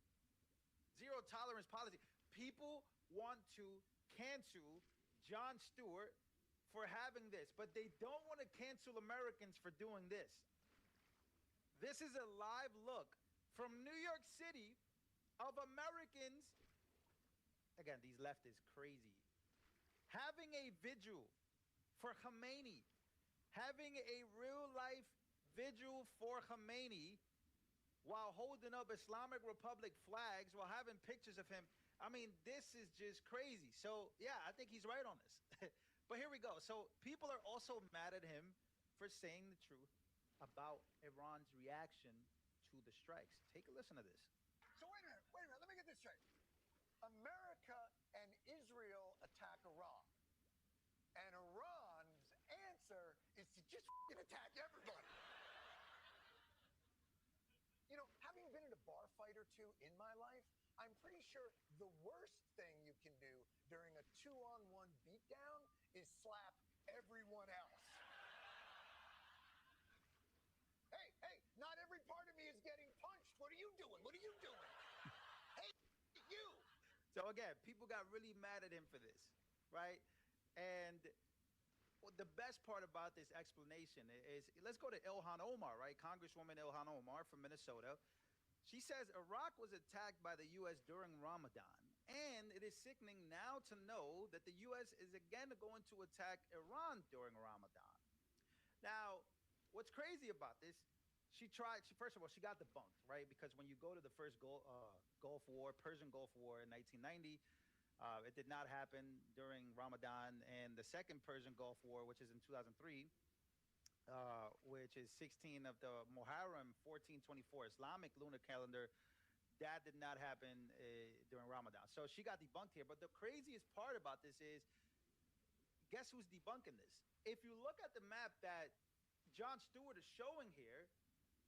Zero tolerance policy. People want to cancel Jon Stewart for having this, but they don't want to cancel Americans for doing this. This is a live look from New York City of Americans, again, these leftists crazy, having a vigil for Khamenei, having a real-life vigil for Khamenei while holding up Islamic Republic flags, while having pictures of him. I mean, this is just crazy. So, yeah, I think he's right on this. But here we go. So people are also mad at him for saying the truth about Iran's reaction to the strikes. Take a listen to this. So wait a minute, let me get this straight. America and Israel attack Iran. And Iran's answer is to just attack everybody. You know, having been in a bar fight or two in my life, I'm pretty sure the worst thing you can do during a 2-on-1 beatdown is slap everyone else. Hey, not every part of me is getting punched. What are you doing? What are you doing? Hey, you! So again, people got really mad at him for this, right? And the best part about this explanation is, let's go to Ilhan Omar, right? Congresswoman Ilhan Omar from Minnesota. She says Iraq was attacked by the U.S. during Ramadan, and it is sickening now to know that the U.S. is again going to attack Iran during Ramadan. Now, what's crazy about this, first of all, she got debunked, right? Because when you go to the first Gulf War, Persian Gulf War in 1990, it did not happen during Ramadan. And the second Persian Gulf War, which is in 2003, which is 16 of the Muharram 1424 Islamic lunar calendar, that did not happen during Ramadan. So she got debunked here. But the craziest part about this is, guess who's debunking this? If you look at the map that Jon Stewart is showing here,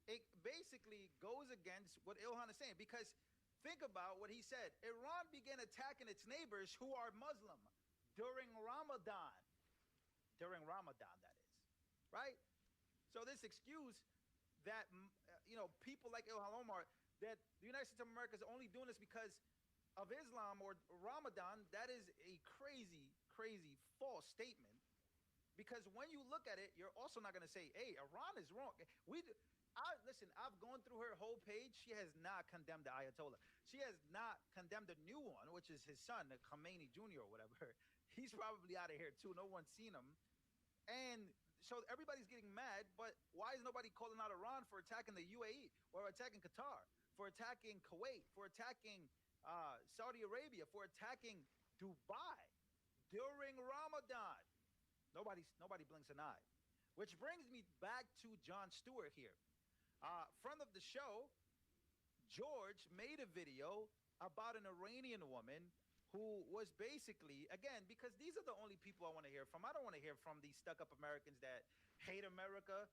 it basically goes against what Ilhan is saying. Because think about what he said. Iran began attacking its neighbors who are Muslim during Ramadan. During Ramadan, that is. Right? So this excuse that, people like Ilhan Omar, that the United States of America is only doing this because of Islam or Ramadan, that is a crazy, crazy false statement. Because when you look at it, you're also not going to say, hey, Iran is wrong. Listen, I've gone through her whole page. She has not condemned the Ayatollah. She has not condemned the new one, which is his son, the Khamenei Jr. or whatever. He's probably out of here too. No one's seen him. And so everybody's getting mad, but why is nobody calling out Iran for attacking the UAE, or attacking Qatar, for attacking Kuwait, for attacking Saudi Arabia, for attacking Dubai during Ramadan? Nobody blinks an eye. Which brings me back to Jon Stewart here. Friend of the show, George, made a video about an Iranian woman who was basically, again, because these are the only people I want to hear from. I don't want to hear from these stuck-up Americans that hate America.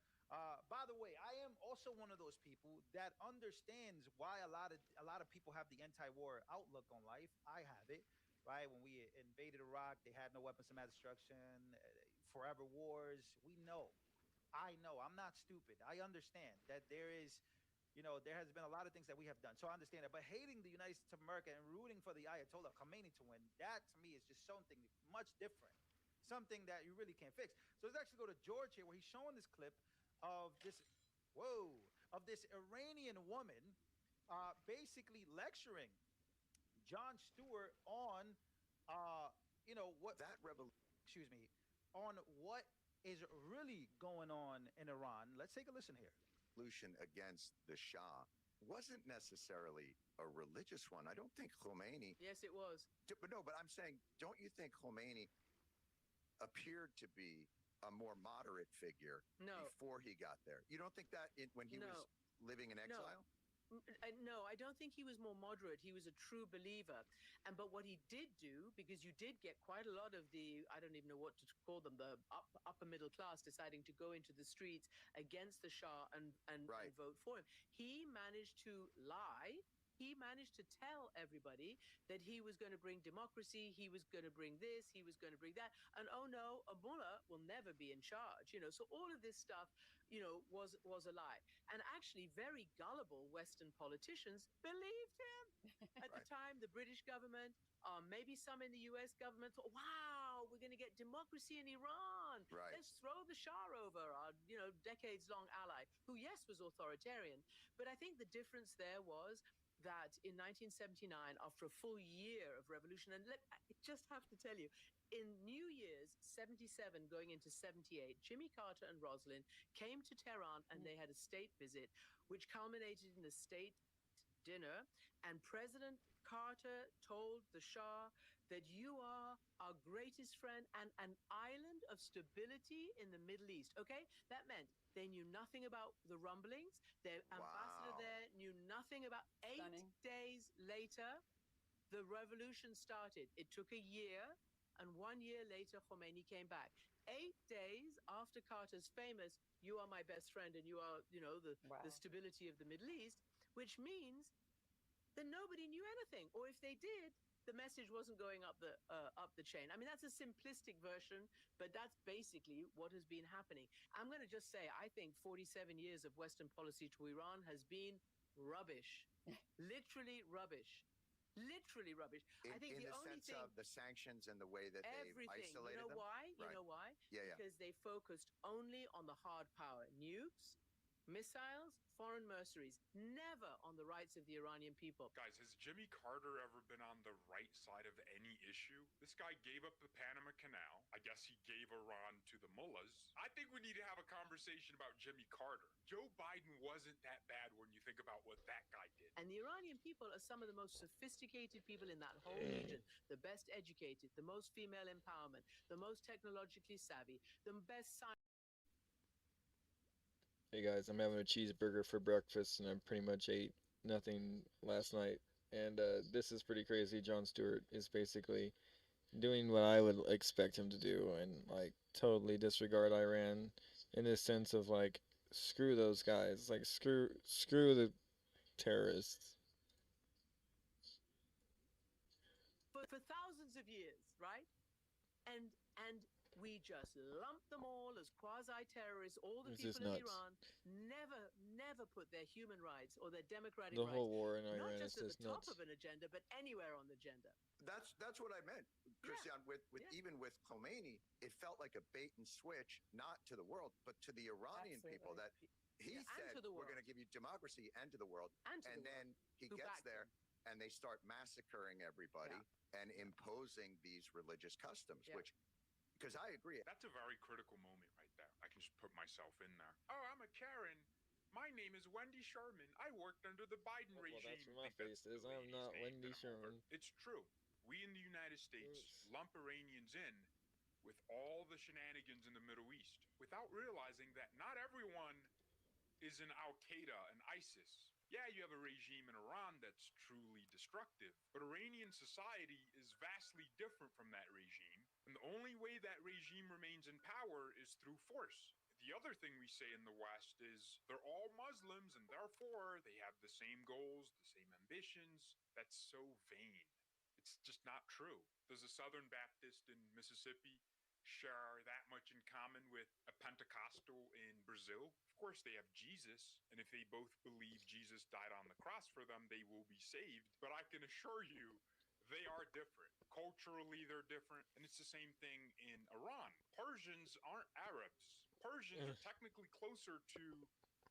By the way, I am also one of those people that understands why a lot of people have the anti-war outlook on life. I have it, right? When we invaded Iraq, they had no weapons of mass destruction, forever wars. We know. I know. I'm not stupid. I understand that there has been a lot of things that we have done. So I understand that. But hating the United States of America and rooting for the Ayatollah Khamenei to win, that to me is just something much different. Something that you really can't fix. So let's actually go to George here, where he's showing this clip of this Iranian woman basically lecturing Jon Stewart on on what is really going on in Iran. Let's take a listen here. Revolution against the Shah wasn't necessarily a religious one. I don't think Khomeini. Yes, it was. But I'm saying, don't you think Khomeini appeared to be a more moderate figure before he got there? You don't think that when he was living in exile? No, I don't think he was more moderate. He was a true believer. But what he did do, because you did get quite a lot of the, I don't even know what to call them, the upper middle class deciding to go into the streets against the Shah and vote for him. He managed to lie. He managed to tell everybody that he was going to bring democracy, he was going to bring this, he was going to bring that, and oh no, a mullah will never be in charge, So all of this stuff, was a lie. And actually, very gullible Western politicians believed him. At the time, the British government, maybe some in the US government thought, wow, we're going to get democracy in Iran. Right. Let's throw the Shah over, our decades-long ally, who, yes, was authoritarian. But I think the difference there was that in 1979, after a full year of revolution, and I just have to tell you, in New Year's 77 going into 78, Jimmy Carter and Rosalynn came to Tehran and they had a state visit, which culminated in a state dinner. And President Carter told the Shah that you are our greatest friend and an island of stability in the Middle East. Okay? That meant they knew nothing about the rumblings. Their ambassador there knew nothing about. 8 days later, the revolution started. It took a year, and 1 year later, Khomeini came back. 8 days after Carter's famous, you are my best friend and you are, the stability of the Middle East, which means that nobody knew anything. Or if they did, the message wasn't going up the chain. I mean, that's a simplistic version, but that's basically what has been happening. I'm going to just say, I think 47 years of Western policy to Iran has been rubbish. Literally rubbish. Literally rubbish. I think in the the only sense thing, of the sanctions and the way that they isolated You know them? why? Right. You know why? Yeah. Because they focused only on the hard power. Nukes, missiles, foreign mercenaries, never on the rights of the Iranian people. Guys, has Jimmy Carter ever been on the right side of any issue? This guy gave up the Panama Canal. I guess he gave Iran to the mullahs. I think we need to have a conversation about Jimmy Carter. Joe Biden wasn't that bad when you think about what that guy did. And the Iranian people are some of the most sophisticated people in that whole region, the best educated, the most female empowerment, the most technologically savvy, the best science. Hey guys, I'm having a cheeseburger for breakfast and I pretty much ate nothing last night. And this is pretty crazy. Jon Stewart is basically doing what I would expect him to do and like totally disregard Iran in the sense of like screw those guys, like screw the terrorists. For thousands of years, right? And we just lump them all as quasi-terrorists. All the It's just people in nuts. Iran never put their human rights or their democratic The rights, whole war in not Iran just is at just the top nuts. of an agenda, but anywhere on the agenda. That's what I meant, Christian. Even with Khomeini, it felt like a bait and switch, not to the world, but to the Iranian people. That he Yeah, and said, to the "We're world. going to give you democracy and to the world," And to the then world, he who gets backed there, and they start massacring everybody and imposing these religious customs, which. Because I agree. That's a very critical moment right there. I can just put myself in there. Oh, I'm a Karen. My name is Wendy Sherman. I worked under the Biden regime. Well, that's where my face is. I'm not Wendy Sherman. It's true. We in the United States lump Iranians in with all the shenanigans in the Middle East without realizing that not everyone is an Al-Qaeda and ISIS. Yeah, you have a regime in Iran that's truly destructive, but Iranian society is vastly different from that regime. And the only way that regime remains in power is through force. The other thing we say in the West is they're all Muslims and therefore they have the same goals, the same ambitions. That's so vain. It's just not true. Does a Southern Baptist in Mississippi share that much in common with a Pentecostal in Brazil? Of course they have Jesus, and if they both believe Jesus died on the cross for them, they will be saved. But I can assure you, they are different. Culturally, they're different, and it's the same thing in Iran. Persians aren't Arabs. Persians are technically closer to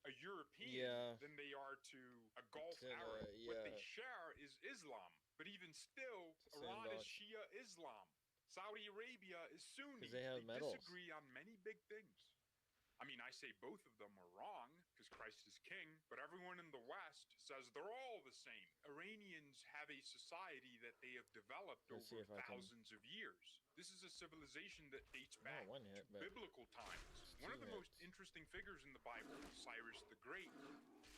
a European than they are to a Gulf Arab. What they share is Islam, but even still, Same Iran is dog. Shia Islam. Saudi Arabia is Sunni. They have medals. Disagree on many big things. I mean, I say both of them are wrong because Christ is king, but everyone in the West says they're all the same. Iranians have a society that they have developed over thousands of years. This is a civilization that dates back to biblical times. One of the most interesting figures in the Bible, Cyrus the Great,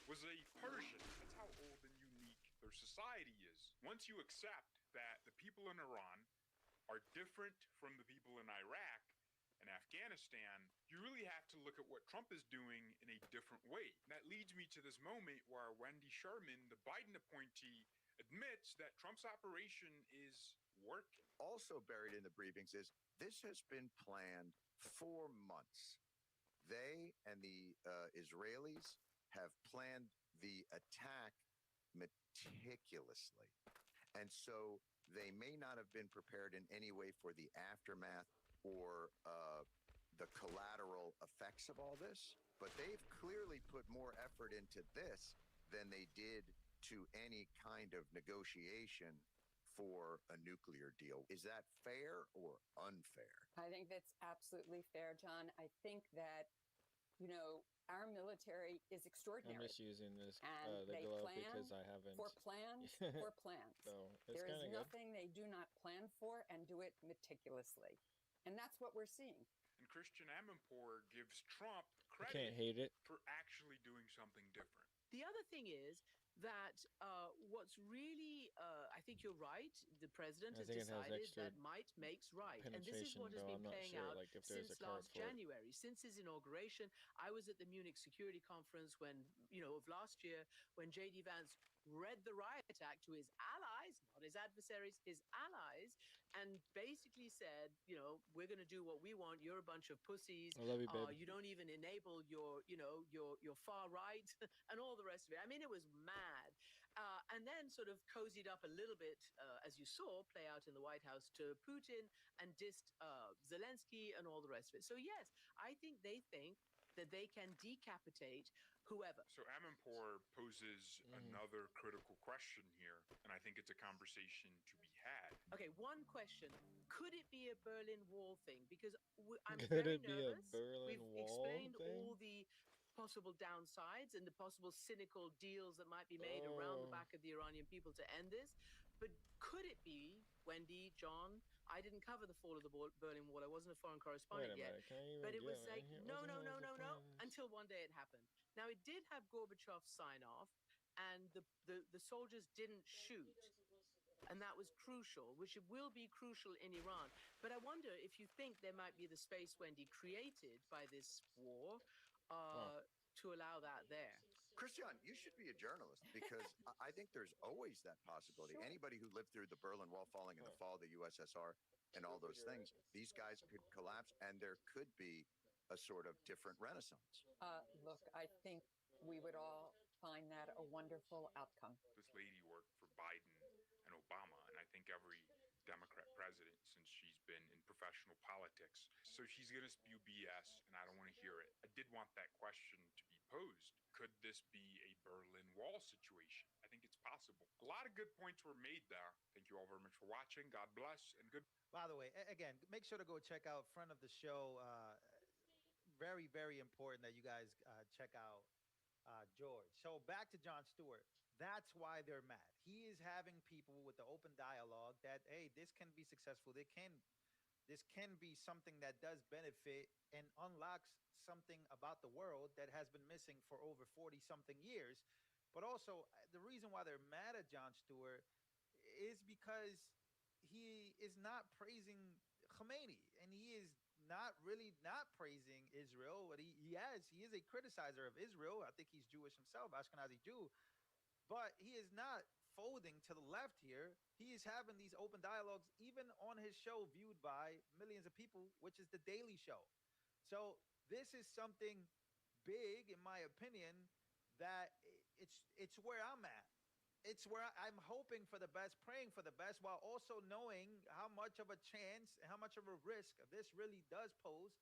was a Persian. That's how old and unique their society is. Once you accept that the people in Iran are different from the people in Iraq and Afghanistan, you really have to look at what Trump is doing in a different way. And that leads me to this moment where Wendy Sherman, the Biden appointee, admits that Trump's operation is working. Also buried in the briefings is this has been planned for months. They and the Israelis have planned the attack meticulously. And so they may not have been prepared in any way for the aftermath or the collateral effects of all this, but they've clearly put more effort into this than they did to any kind of negotiation for a nuclear deal. Is that fair or unfair? I think that's absolutely fair, John. I think that, our military is extraordinary. I'm just using this and the they glove plan because I haven't. for plans for plans. So it's there is good. nothing they do not plan for and do it meticulously. And that's what we're seeing. And Christian Amanpour gives Trump I credit can't hate it. for actually doing something different. The other thing is that what's really, I think you're right, the president has decided that might makes right. And this is what has been playing out since last January. Since his inauguration, I was at the Munich Security Conference of last year, when J.D. Vance read the riot act to his allies, not his adversaries, his allies, and basically said, we're going to do what we want. You're a bunch of pussies. I love you, babe. You don't even enable your far right and all the rest of it. I mean, it was mad. And then sort of cozied up a little bit, as you saw play out in the White House, to Putin and dissed Zelensky and all the rest of it. So yes, I think they think that they can decapitate whoever. So Amanpour poses another critical question here, and I think it's a conversation to be had. Okay, one question. Could it be a Berlin Wall thing? Because I'm Could very it be a nervous. Berlin We've Wall explained thing? all the possible downsides and the possible cynical deals that might be made around the back of the Iranian people to end this. But could it be, Wendy, John, I didn't cover the fall of the Berlin Wall. I wasn't a foreign correspondent yet. But it was like, no, until one day it happened. Now, it did have Gorbachev sign off, and the soldiers didn't shoot. And that was crucial, which will be crucial in Iran. But I wonder if you think there might be the space, Wendy, created by this war to allow that there. Christian, you should be a journalist because I think there's always that possibility. Sure. Anybody who lived through the Berlin Wall falling and the fall of the USSR and all those things, these guys could collapse and there could be a sort of different renaissance. Look, I think we would all find that a wonderful outcome. This lady worked for Biden and Obama, and I think every Democrat president since she's been in professional politics. So she's going to spew BS, and I don't want to hear it. I did want that question to be posed. Could this be a Berlin Wall situation? I think it's possible. A lot of good points were made there. Thank you all very much for watching. God bless, and good. By the way, again, make sure to go check out friend of the show. Very, very important that you guys check out George. So back to Jon Stewart. That's why they're mad. He is having people with the open dialogue that, hey, this can be successful. This can be something that does benefit and unlocks something about the world that has been missing for over 40-something years. But also, the reason why they're mad at Jon Stewart is because he is not praising Khomeini, and he is not praising Israel. But he is a criticizer of Israel. I think he's Jewish himself, Ashkenazi Jew. But he is not folding to the left here. He is having these open dialogues, even on his show viewed by millions of people, which is The Daily Show. So this is something big, in my opinion, that it's where I'm at. It's where I'm hoping for the best, praying for the best, while also knowing how much of a chance and how much of a risk this really does pose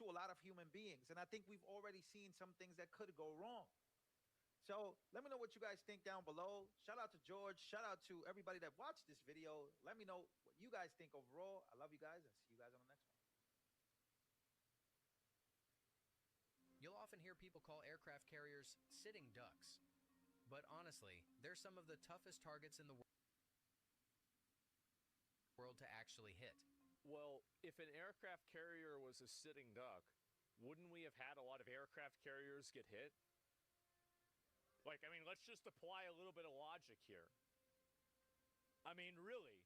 to a lot of human beings. And I think we've already seen some things that could go wrong. So let me know what you guys think down below. Shout out to George. Shout out to everybody that watched this video. Let me know what what you guys think overall. I love you guys, and see you guys on the next one. You'll often hear people call aircraft carriers sitting ducks. But honestly, they're some of the toughest targets in the world to actually hit. Well, if an aircraft carrier was a sitting duck, wouldn't we have had a lot of aircraft carriers get hit? Like, I mean, let's just apply a little bit of logic here. I mean, really.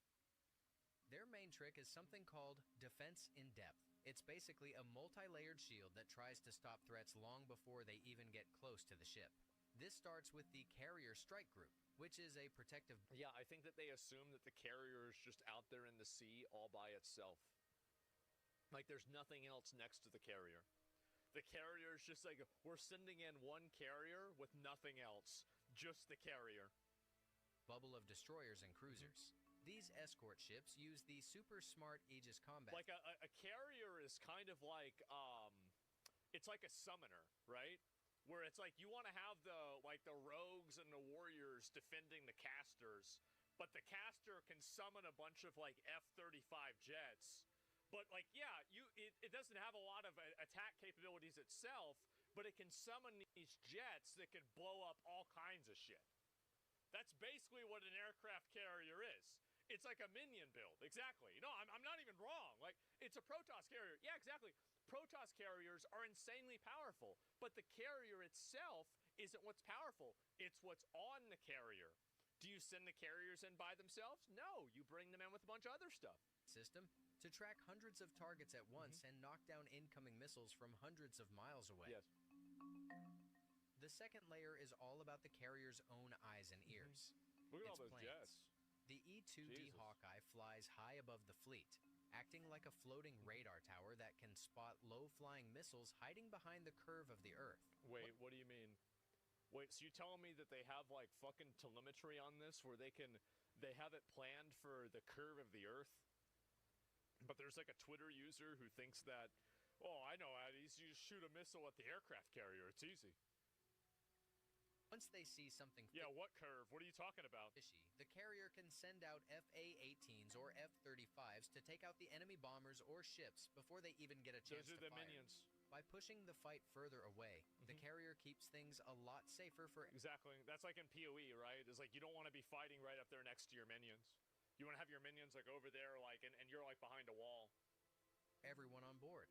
Their main trick is something called defense in depth. It's basically a multi-layered shield that tries to stop threats long before they even get close to the ship. This starts with the Carrier Strike Group, which is a protective... Yeah, I think that they assume that the carrier is just out there in the sea all by itself. Like, there's nothing else next to the carrier. The carrier is just like, we're sending in one carrier with nothing else. Just the carrier. Bubble of destroyers and cruisers. These escort ships use the super smart Aegis combat. Like, a carrier is kind of like, it's like a summoner, right? Where it's like, you want to have the rogues and the warriors defending the casters, but the caster can summon a bunch of, like, F-35 jets. But, like, yeah, it doesn't have a lot of attack capabilities itself, but it can summon these jets that can blow up all kinds of shit. That's basically what an aircraft carrier is. It's like a minion build, exactly. No, I'm not even wrong. Like, it's a Protoss carrier. Yeah, exactly. Protoss carriers are insanely powerful, but the carrier itself isn't what's powerful. It's what's on the carrier. Do you send the carriers in by themselves? No, you bring them in with a bunch of other stuff. System to track hundreds of targets at once and knock down incoming missiles from hundreds of miles away. Yes. The second layer is all about the carrier's own eyes and ears. Look at Its all those planes. jets. The E-2D Jesus. Hawkeye flies high above the fleet, acting like a floating radar tower that can spot low-flying missiles hiding behind the curve of the Earth. Wait, what do you mean? Wait, so you telling me that they have, like, fucking telemetry on this where they have it planned for the curve of the Earth? But there's, like, a Twitter user who thinks that, oh, I know, you just shoot a missile at the aircraft carrier. It's easy. Once they see something Yeah, what curve? What are you talking about? fishy, the carrier can send out FA-18s or F-35s to take out the enemy bombers or ships before they even get a chance Those are to the fire. minions. By pushing the fight further away, the carrier keeps things a lot safer for... Exactly. That's like in PoE, right? It's like you don't want to be fighting right up there next to your minions. You want to have your minions, like, over there, like, and you're, like, behind a wall. everyone on board.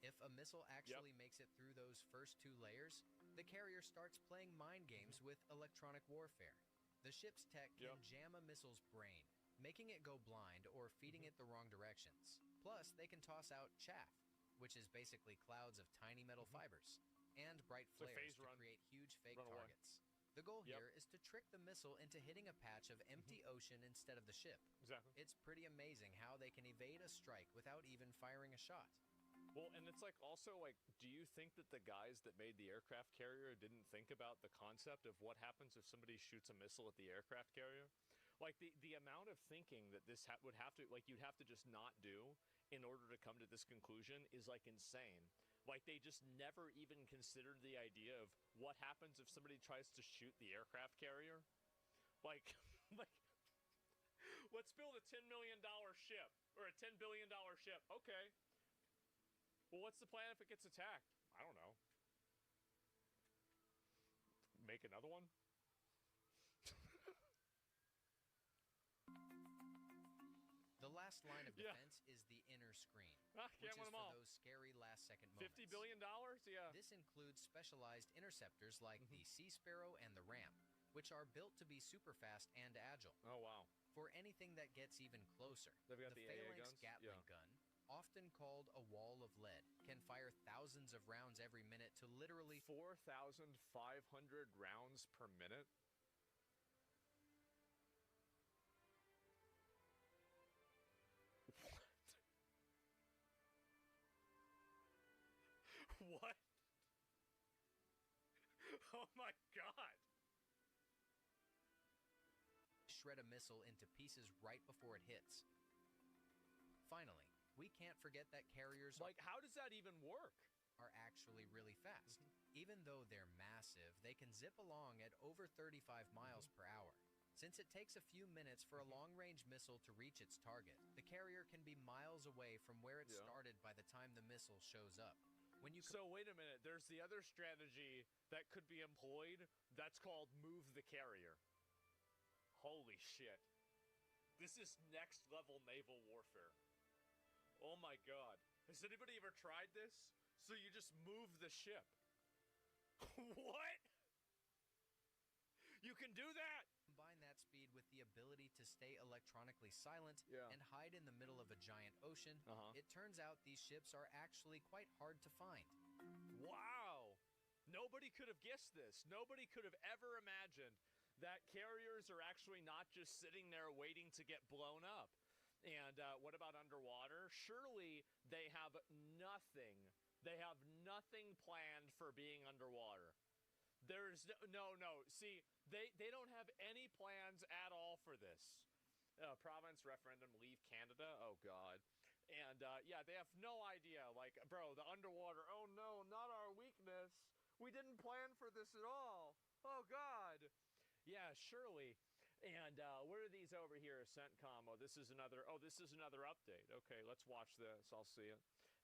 If a missile actually makes it through those first two layers, the carrier starts playing mind games with electronic warfare. The ship's tech can jam a missile's brain, making it go blind or feeding it the wrong directions. Plus, they can toss out chaff, which is basically clouds of tiny metal fibers, and bright It's like flares phase to run. create huge fake Run away. targets. The goal here is to trick the missile into hitting a patch of empty ocean instead of the ship. Exactly. It's pretty amazing how they can evade a strike without even firing a shot. Well, and it's like also like, do you think that the guys that made the aircraft carrier didn't think about the concept of what happens if somebody shoots a missile at the aircraft carrier? Like the amount of thinking that this would have to, like, you'd have to just not do in order to come to this conclusion is like insane. Like, they just never even considered the idea of what happens if somebody tries to shoot the aircraft carrier. Like, let's build a $10 million ship or a $10 billion ship. Okay. Well, what's the plan if it gets attacked? I don't know. Make another one? The last line of defense is the inner screen, which can't is win 'em for all. those scary last-second moments. $50 billion? Yeah. This includes specialized interceptors like the Sea Sparrow and the Ramp, which are built to be super fast and agile. Oh, wow. For anything that gets even closer, They've got the AA Phalanx guns? Gatling gun, often called a wall of lead, can fire thousands of rounds every minute to literally 4,500 rounds per minute? What? Oh my god! shred a missile into pieces right before it hits. Finally, we can't forget that carriers Like, how does that even work? Are actually really fast. Even though they're massive, they can zip along at over 35 miles per hour. Since it takes a few minutes for a long-range missile to reach its target, the carrier can be miles away from where it started by the time the missile shows up. So wait a minute, there's the other strategy that could be employed that's called move the carrier. Holy shit. This is next level naval warfare. Oh my god. Has anybody ever tried this? So you just move the ship. What? You can do that? Combine that speed with the ability to stay electronically silent and hide in the middle of a giant ocean, it turns out these ships are actually quite hard to find. Wow! Nobody could have guessed this. Nobody could have ever imagined that carriers are actually not just sitting there waiting to get blown up. And what about underwater? Surely they have nothing. They have nothing planned for being underwater. There's no. See, they don't have any plans at all for this. Province referendum, leave Canada. Oh, God. And, yeah, they have no idea. Like, bro, the underwater, oh, no, not our weakness. We didn't plan for this at all. Oh, God. Yeah, surely. And what are these over here? CENTCOM. This is another update. Okay, let's watch this. I'll see it.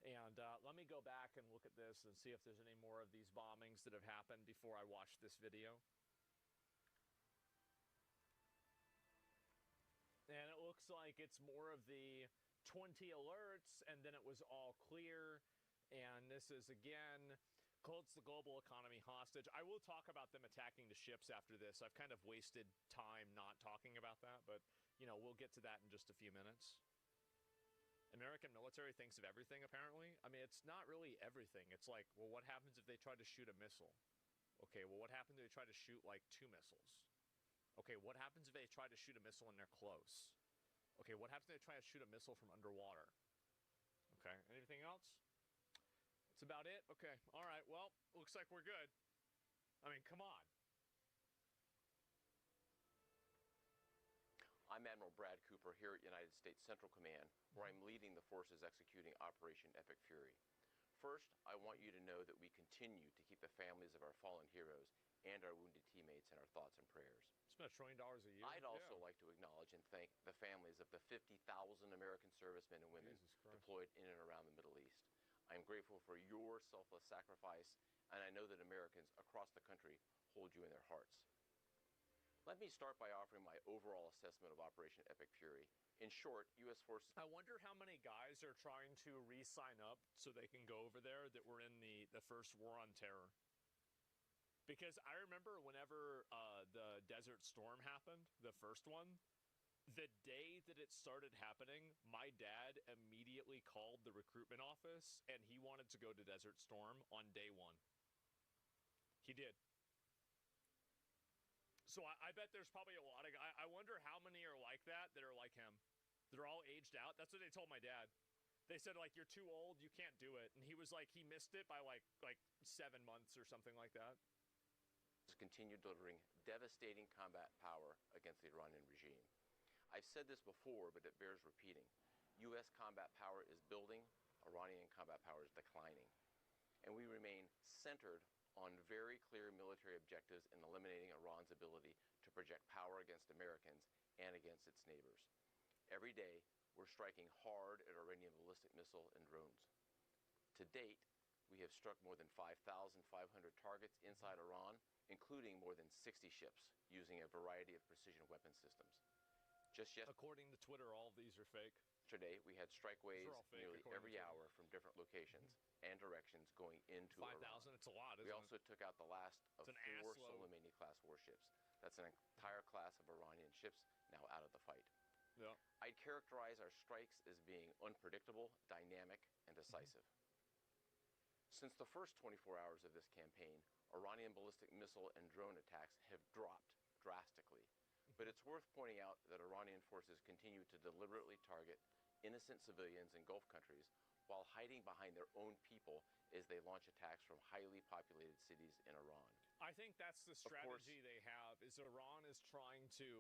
And let me go back and look at this and see if there's any more of these bombings that have happened before I watch this video. And it looks like it's more of the 20 alerts, and then it was all clear. And this is, again, holds the global economy hostage. I will talk about them attacking the ships after this. I've kind of wasted time not talking about that, but, you know, we'll get to that in just a few minutes. American military thinks of everything, apparently. I mean, it's not really everything. It's like, well, what happens if they try to shoot a missile? Okay, well, what happens if they try to shoot, like, 2 missiles? Okay, what happens if they try to shoot a missile and they're close? Okay, what happens if they try to shoot a missile from underwater? Okay, anything else? That's about it? Okay, all right, well, looks like we're good. I mean, come on. I'm Admiral Brad Cooper here at United States Central Command, where I'm leading the forces executing Operation Epic Fury. First, I want you to know that we continue to keep the families of our fallen heroes and our wounded teammates in our thoughts and prayers. Spend $1 trillion a year. I'd also like to acknowledge and thank the families of the 50,000 American servicemen and women deployed in and around the Middle East. I'm grateful for your selfless sacrifice, and I know that Americans across the country hold you in their hearts. Let me start by offering my overall assessment of Operation Epic Fury. In short, U.S. forces... I wonder how many guys are trying to re-sign up so they can go over there that were in the first War on Terror. Because I remember whenever the Desert Storm happened, the first one, the day that it started happening, my dad immediately called the recruitment office, and he wanted to go to Desert Storm on day 1. He did. So I bet there's probably a lot of guys. I wonder how many are like that are like him. They're all aged out. That's what they told my dad. They said, like, you're too old, you can't do it. And he was like, he missed it by like 7 months or something like that. Continue delivering devastating combat power against the Iranian regime. I've said this before, but it bears repeating. U.S. combat power is building, Iranian combat power is declining. And we remain centered on very clear military objectives in eliminating Iran's ability to project power against Americans and against its neighbors. Every day, we're striking hard at Iranian ballistic missile and drones. To date, we have struck more than 5,500 targets inside Iran, including more than 60 ships using a variety of precision weapon systems. Just yesterday, according to Twitter, all of these are fake. Yesterday, we had strike waves nearly every hour from different locations and directions going into 5,000, Iran. it's a lot, isn't We also took out the last of 4 assload. Soleimani-class warships. That's an entire class of Iranian ships now out of the fight. Yeah. I'd characterize our strikes as being unpredictable, dynamic, and decisive. Since the first 24 hours of this campaign, Iranian ballistic missile and drone attacks have dropped drastically. But it's worth pointing out that Iranian forces continue to deliberately target innocent civilians in Gulf countries while hiding behind their own people as they launch attacks from highly populated cities in Iran. I think that's the strategy they have, is Iran is trying to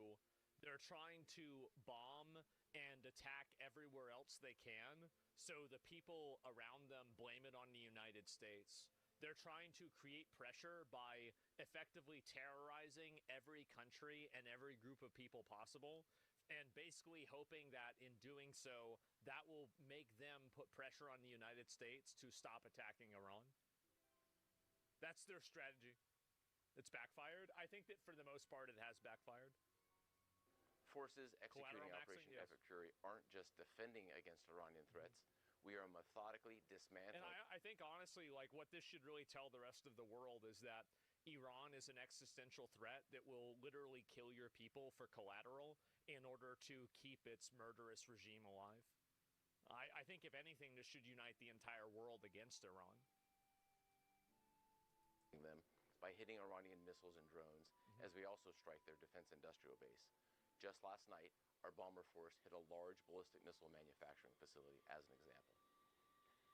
bomb and attack everywhere else they can, so the people around them blame it on the United States. They're trying to create pressure by effectively terrorizing every country and every group of people possible, and basically hoping that in doing so, that will make them put pressure on the United States to stop attacking Iran. That's their strategy. It's backfired. I think that for the most part, it has backfired. Forces executing Operation Epic Fury aren't just defending against Iranian threats. We are methodically dismantling. And I think, honestly, like what this should really tell the rest of the world is that Iran is an existential threat that will literally kill your people for collateral in order to keep its murderous regime alive. I think, if anything, this should unite the entire world against Iran. Them by hitting Iranian missiles and drones, as we also strike their defense industrial base. Just last night, our bomber force hit a large ballistic missile manufacturing facility, as an example.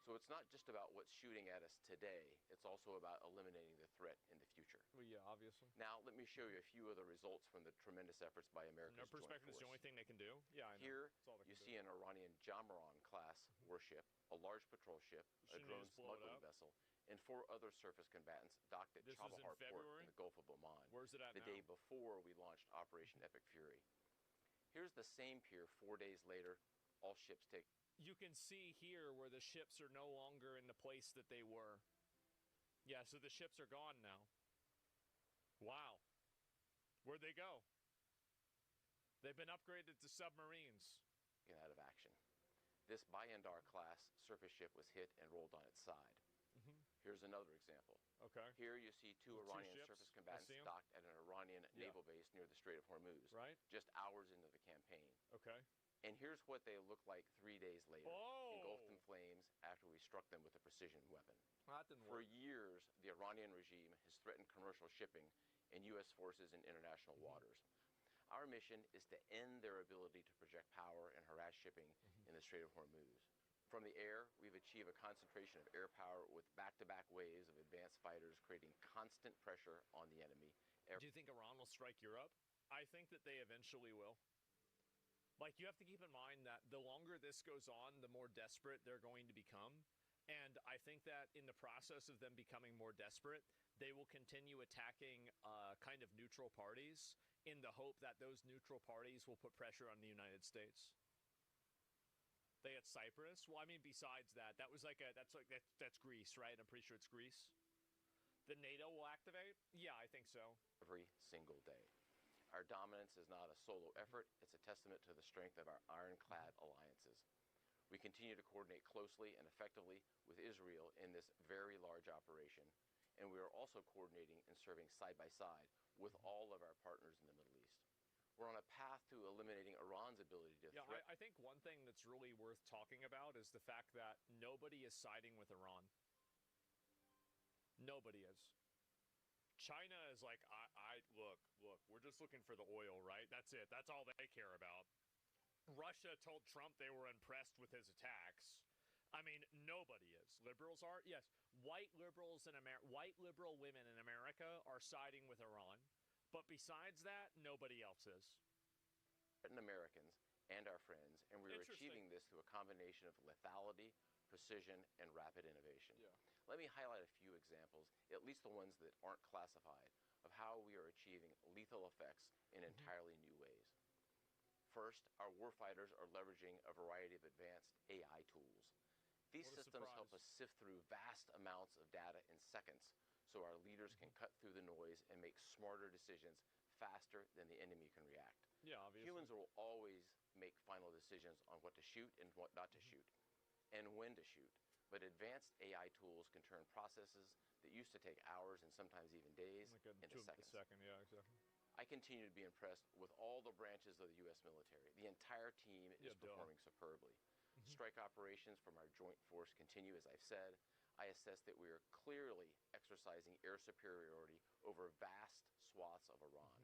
So it's not just about what's shooting at us today, it's also about eliminating the threat in the future. Well, yeah, obviously. Now, let me show you a few of the results from the tremendous efforts by America's From their perspective, it's the only thing they can do? Yeah, I know. Here, you see an Iranian Jamaran-class warship, a large patrol ship, a drone smuggling vessel, and 4 other surface combatants docked at Chabahar Port in the Gulf of Oman. Where's it at the now? day before we launched Operation Epic Fury. Here's the same pier 4 days later. All ships take... You can see here where the ships are no longer in the place that they were. Yeah, so the ships are gone now. Wow. Where'd they go? They've been upgraded to submarines. Out of action. This Bayandar-class surface ship was hit and rolled on its side. Here's another example. Okay. Here you see 2 Iranian surface combatants docked at an Iranian naval base near the Strait of Hormuz. Right. Just hours into the campaign. Okay. And here's what they look like 3 days later. Engulfed in flames after we struck them with a precision weapon. That didn't For work. years, the Iranian regime has threatened commercial shipping and U.S. forces in international waters. Our mission is to end their ability to project power and harass shipping in the Strait of Hormuz. From the air, we've achieved a concentration of air power with back-to-back waves of advanced fighters, creating constant pressure on the enemy. Do you think Iran will strike Europe? I think that they eventually will. Like, you have to keep in mind that the longer this goes on, the more desperate they're going to become. And I think that in the process of them becoming more desperate, they will continue attacking kind of neutral parties in the hope that those neutral parties will put pressure on the United States. They had Cyprus. Well, I mean, besides that, that's Greece, right? I'm pretty sure it's Greece. The NATO will activate? Yeah, I think so. Every single day. Our dominance is not a solo effort. It's a testament to the strength of our ironclad alliances. We continue to coordinate closely and effectively with Israel in this very large operation. And we are also coordinating and serving side by side with all of our partners in the Middle East. We're on a path to eliminating Iran's ability to threaten. I think one thing that's really worth talking about is the fact that nobody is siding with Iran. Nobody is. China is like, look, we're just looking for the oil, right? That's it. That's all they care about. Russia told Trump they were impressed with his attacks. I mean, nobody is. Liberals are? Yes. White liberal women in America are siding with Iran. But besides that, nobody else is. Americans and our friends, and we are achieving this through a combination of lethality, precision, and rapid innovation. Yeah. Let me highlight a few examples, at least the ones that aren't classified, of how we are achieving lethal effects in entirely new ways. First, our warfighters are leveraging a variety of advanced AI tools. These systems help us sift through vast amounts of data in seconds, so our leaders can cut through the noise and make smarter decisions faster than the enemy can react. Yeah, obviously. Humans will always make final decisions on what to shoot and what not to shoot, and when to shoot. But advanced AI tools can turn processes that used to take hours and sometimes even days into seconds. Yeah, exactly. I continue to be impressed with all the branches of the U.S. military. The entire team is performing superbly. Strike operations from our joint force continue, as I've said. I assess that we are clearly exercising air superiority over vast swaths of Iran.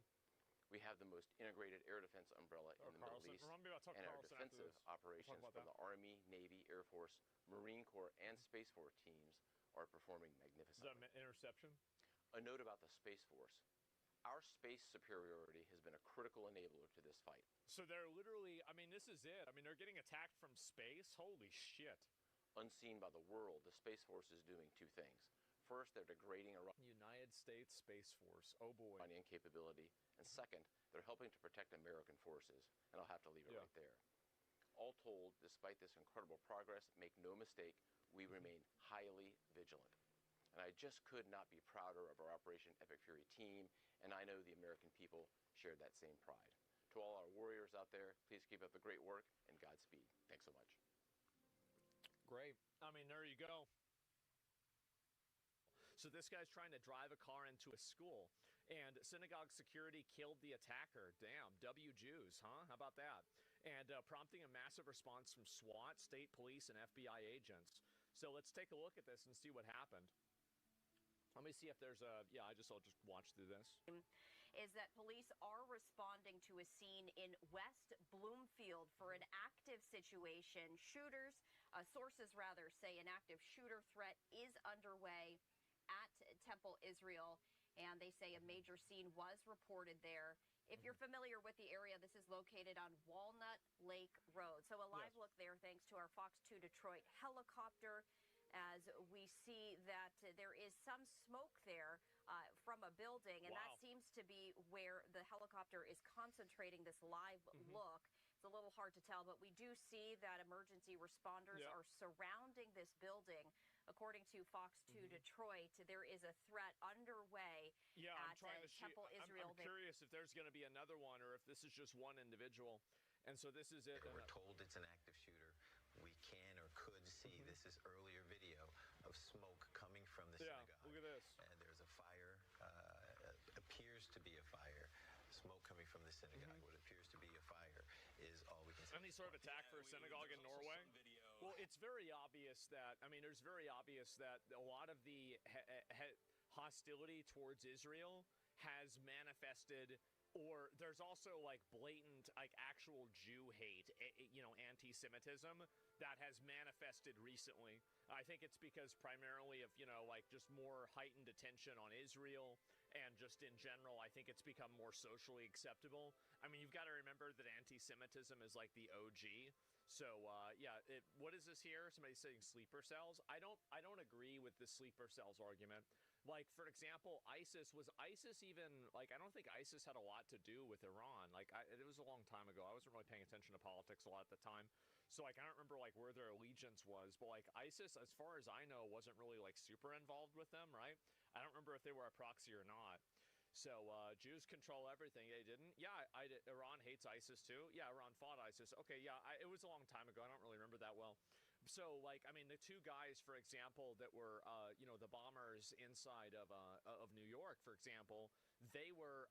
We have the most integrated air defense umbrella in the Middle East, and our defensive operations from the Army, Navy, Air Force, Marine Corps, and Space Force teams are performing magnificently. Is that interception? A note about the Space Force. Our space superiority has been a critical enabler to this fight. So they're literally, I mean, this is it. I mean, they're getting attacked from space? Holy shit. Unseen by the world, the Space Force is doing 2 things. First, they're degrading United States Space Force. Oh boy. Iranian capability. And second, they're helping to protect American forces. And I'll have to leave it right there. All told, despite this incredible progress, make no mistake, we remain highly vigilant. And I just could not be prouder of our Operation Epic Fury team, and I know the American people shared that same pride. To all our warriors out there, please keep up the great work, and Godspeed. Thanks so much. Great. I mean, there you go. So this guy's trying to drive a car into a school, and synagogue security killed the attacker. Damn, W Jews, huh? How about that? And prompting a massive response from SWAT, state police, and FBI agents. So let's take a look at this and see what happened. Let me see if there's a, I'll just watch through this. Is that police are responding to a scene in West Bloomfield for an active situation. Sources say an active shooter threat is underway at Temple, Israel, and they say a major scene was reported there. If you're familiar with the area, this is located on Walnut Lake Road. So a live look there thanks to our Fox 2 Detroit helicopter, as we see that there is some smoke there from a building, and that seems to be where the helicopter is concentrating this live look. It's a little hard to tell, but we do see that emergency responders are surrounding this building. According to Fox 2 Detroit, there is a threat underway at Temple, Israel. I'm curious if there's going to be another one or if this is just one individual. And so this is it. We're told it's an active shooter. We can or could see, this is earlier video of smoke coming from the synagogue. Look at this. And there's a fire, appears to be a fire. Smoke coming from the synagogue. What appears to be a fire is all we can see. Any sort of attack for a synagogue in Norway? Well, it's very obvious that, there's very obvious that a lot of the hostility towards Israel has manifested, or there's also blatant, actual Jew hate, anti-Semitism that has manifested recently. I think it's because primarily of, just more heightened attention on Israel, and just in general, I think it's become more socially acceptable. You've got to remember that anti-Semitism is like the OG. So, what is this here? Somebody's saying sleeper cells. I don't agree with the sleeper cells argument. For example, ISIS even, I don't think ISIS had a lot to do with Iran. It was a long time ago. I wasn't really paying attention to politics a lot at the time. So, I don't remember, where their allegiance was. But, ISIS, as far as I know, wasn't really, super involved with them, right? I don't remember if they were a proxy or not. So, Jews control everything. They didn't? Yeah, Iran hates ISIS too. Yeah, Iran fought ISIS. Okay, yeah, it was a long time ago. I don't really remember that well. So, the two guys, for example, that were, the bombers inside of New York, for example, they were,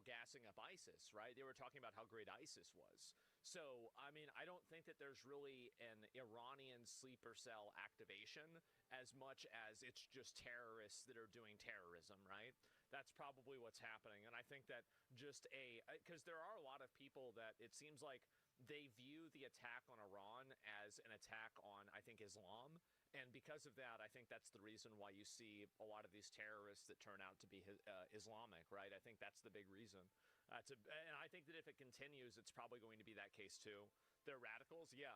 gassing up ISIS, right? They were talking about how great ISIS was. So, I don't think that there's really an Iranian sleeper cell activation as much as it's just terrorists that are doing terrorism, right? That's probably what's happening. And I think that because there are a lot of people that it seems like they view the attack on Iran as an attack on, I think, Islam. And because of that, I think that's the reason why you see a lot of these terrorists that turn out to be Islamic, right? I think that's the big reason. And I think that if it continues, it's probably going to be that case too. They're radicals, yeah.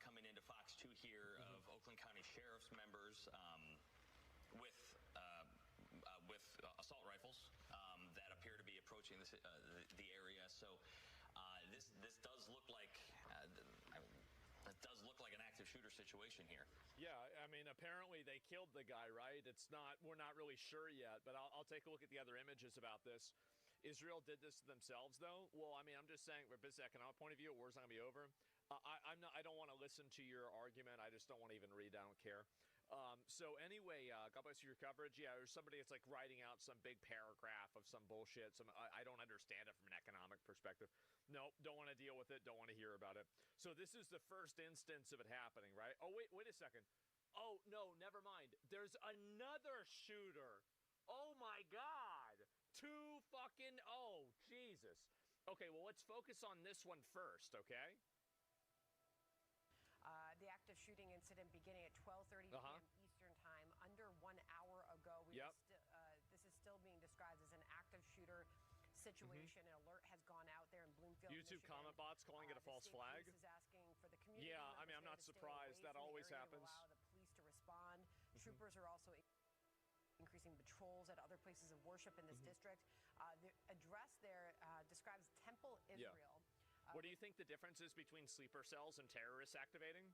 Coming into Fox 2 here of Oakland County Sheriff's members with assault rifles that appear to be approaching the area. So this does look like an active shooter situation here. Yeah, apparently they killed the guy, right? We're not really sure yet, but I'll take a look at the other images about this. Israel did this to themselves, though. Well, I'm just saying, from a business economic point of view, war's not going to be over. I don't want to listen to your argument. I just don't want to even read. I don't care. So anyway, God bless you, your coverage. Yeah, there's somebody that's writing out some big paragraph of some bullshit. I don't understand it from an economic perspective. Nope, don't want to deal with it. Don't want to hear about it. So this is the first instance of it happening, right? Oh, wait a second. Oh, no, never mind. There's another shooter. Oh, my God. Oh, Jesus. Okay, well, let's focus on this one first, okay? The active shooting incident beginning at 12:30 p.m. Eastern Time, under 1 hour ago. This is still being described as an active shooter situation. An alert has gone out there in Bloomfield, YouTube Michigan. comment bots calling it a false flag. Police is asking for the community. Yeah, I'm not surprised. That always happens. Allow the police to respond. Troopers are also increasing patrols at other places of worship in this district. The address there describes Temple Israel. What do you think the difference is between sleeper cells and terrorists activating?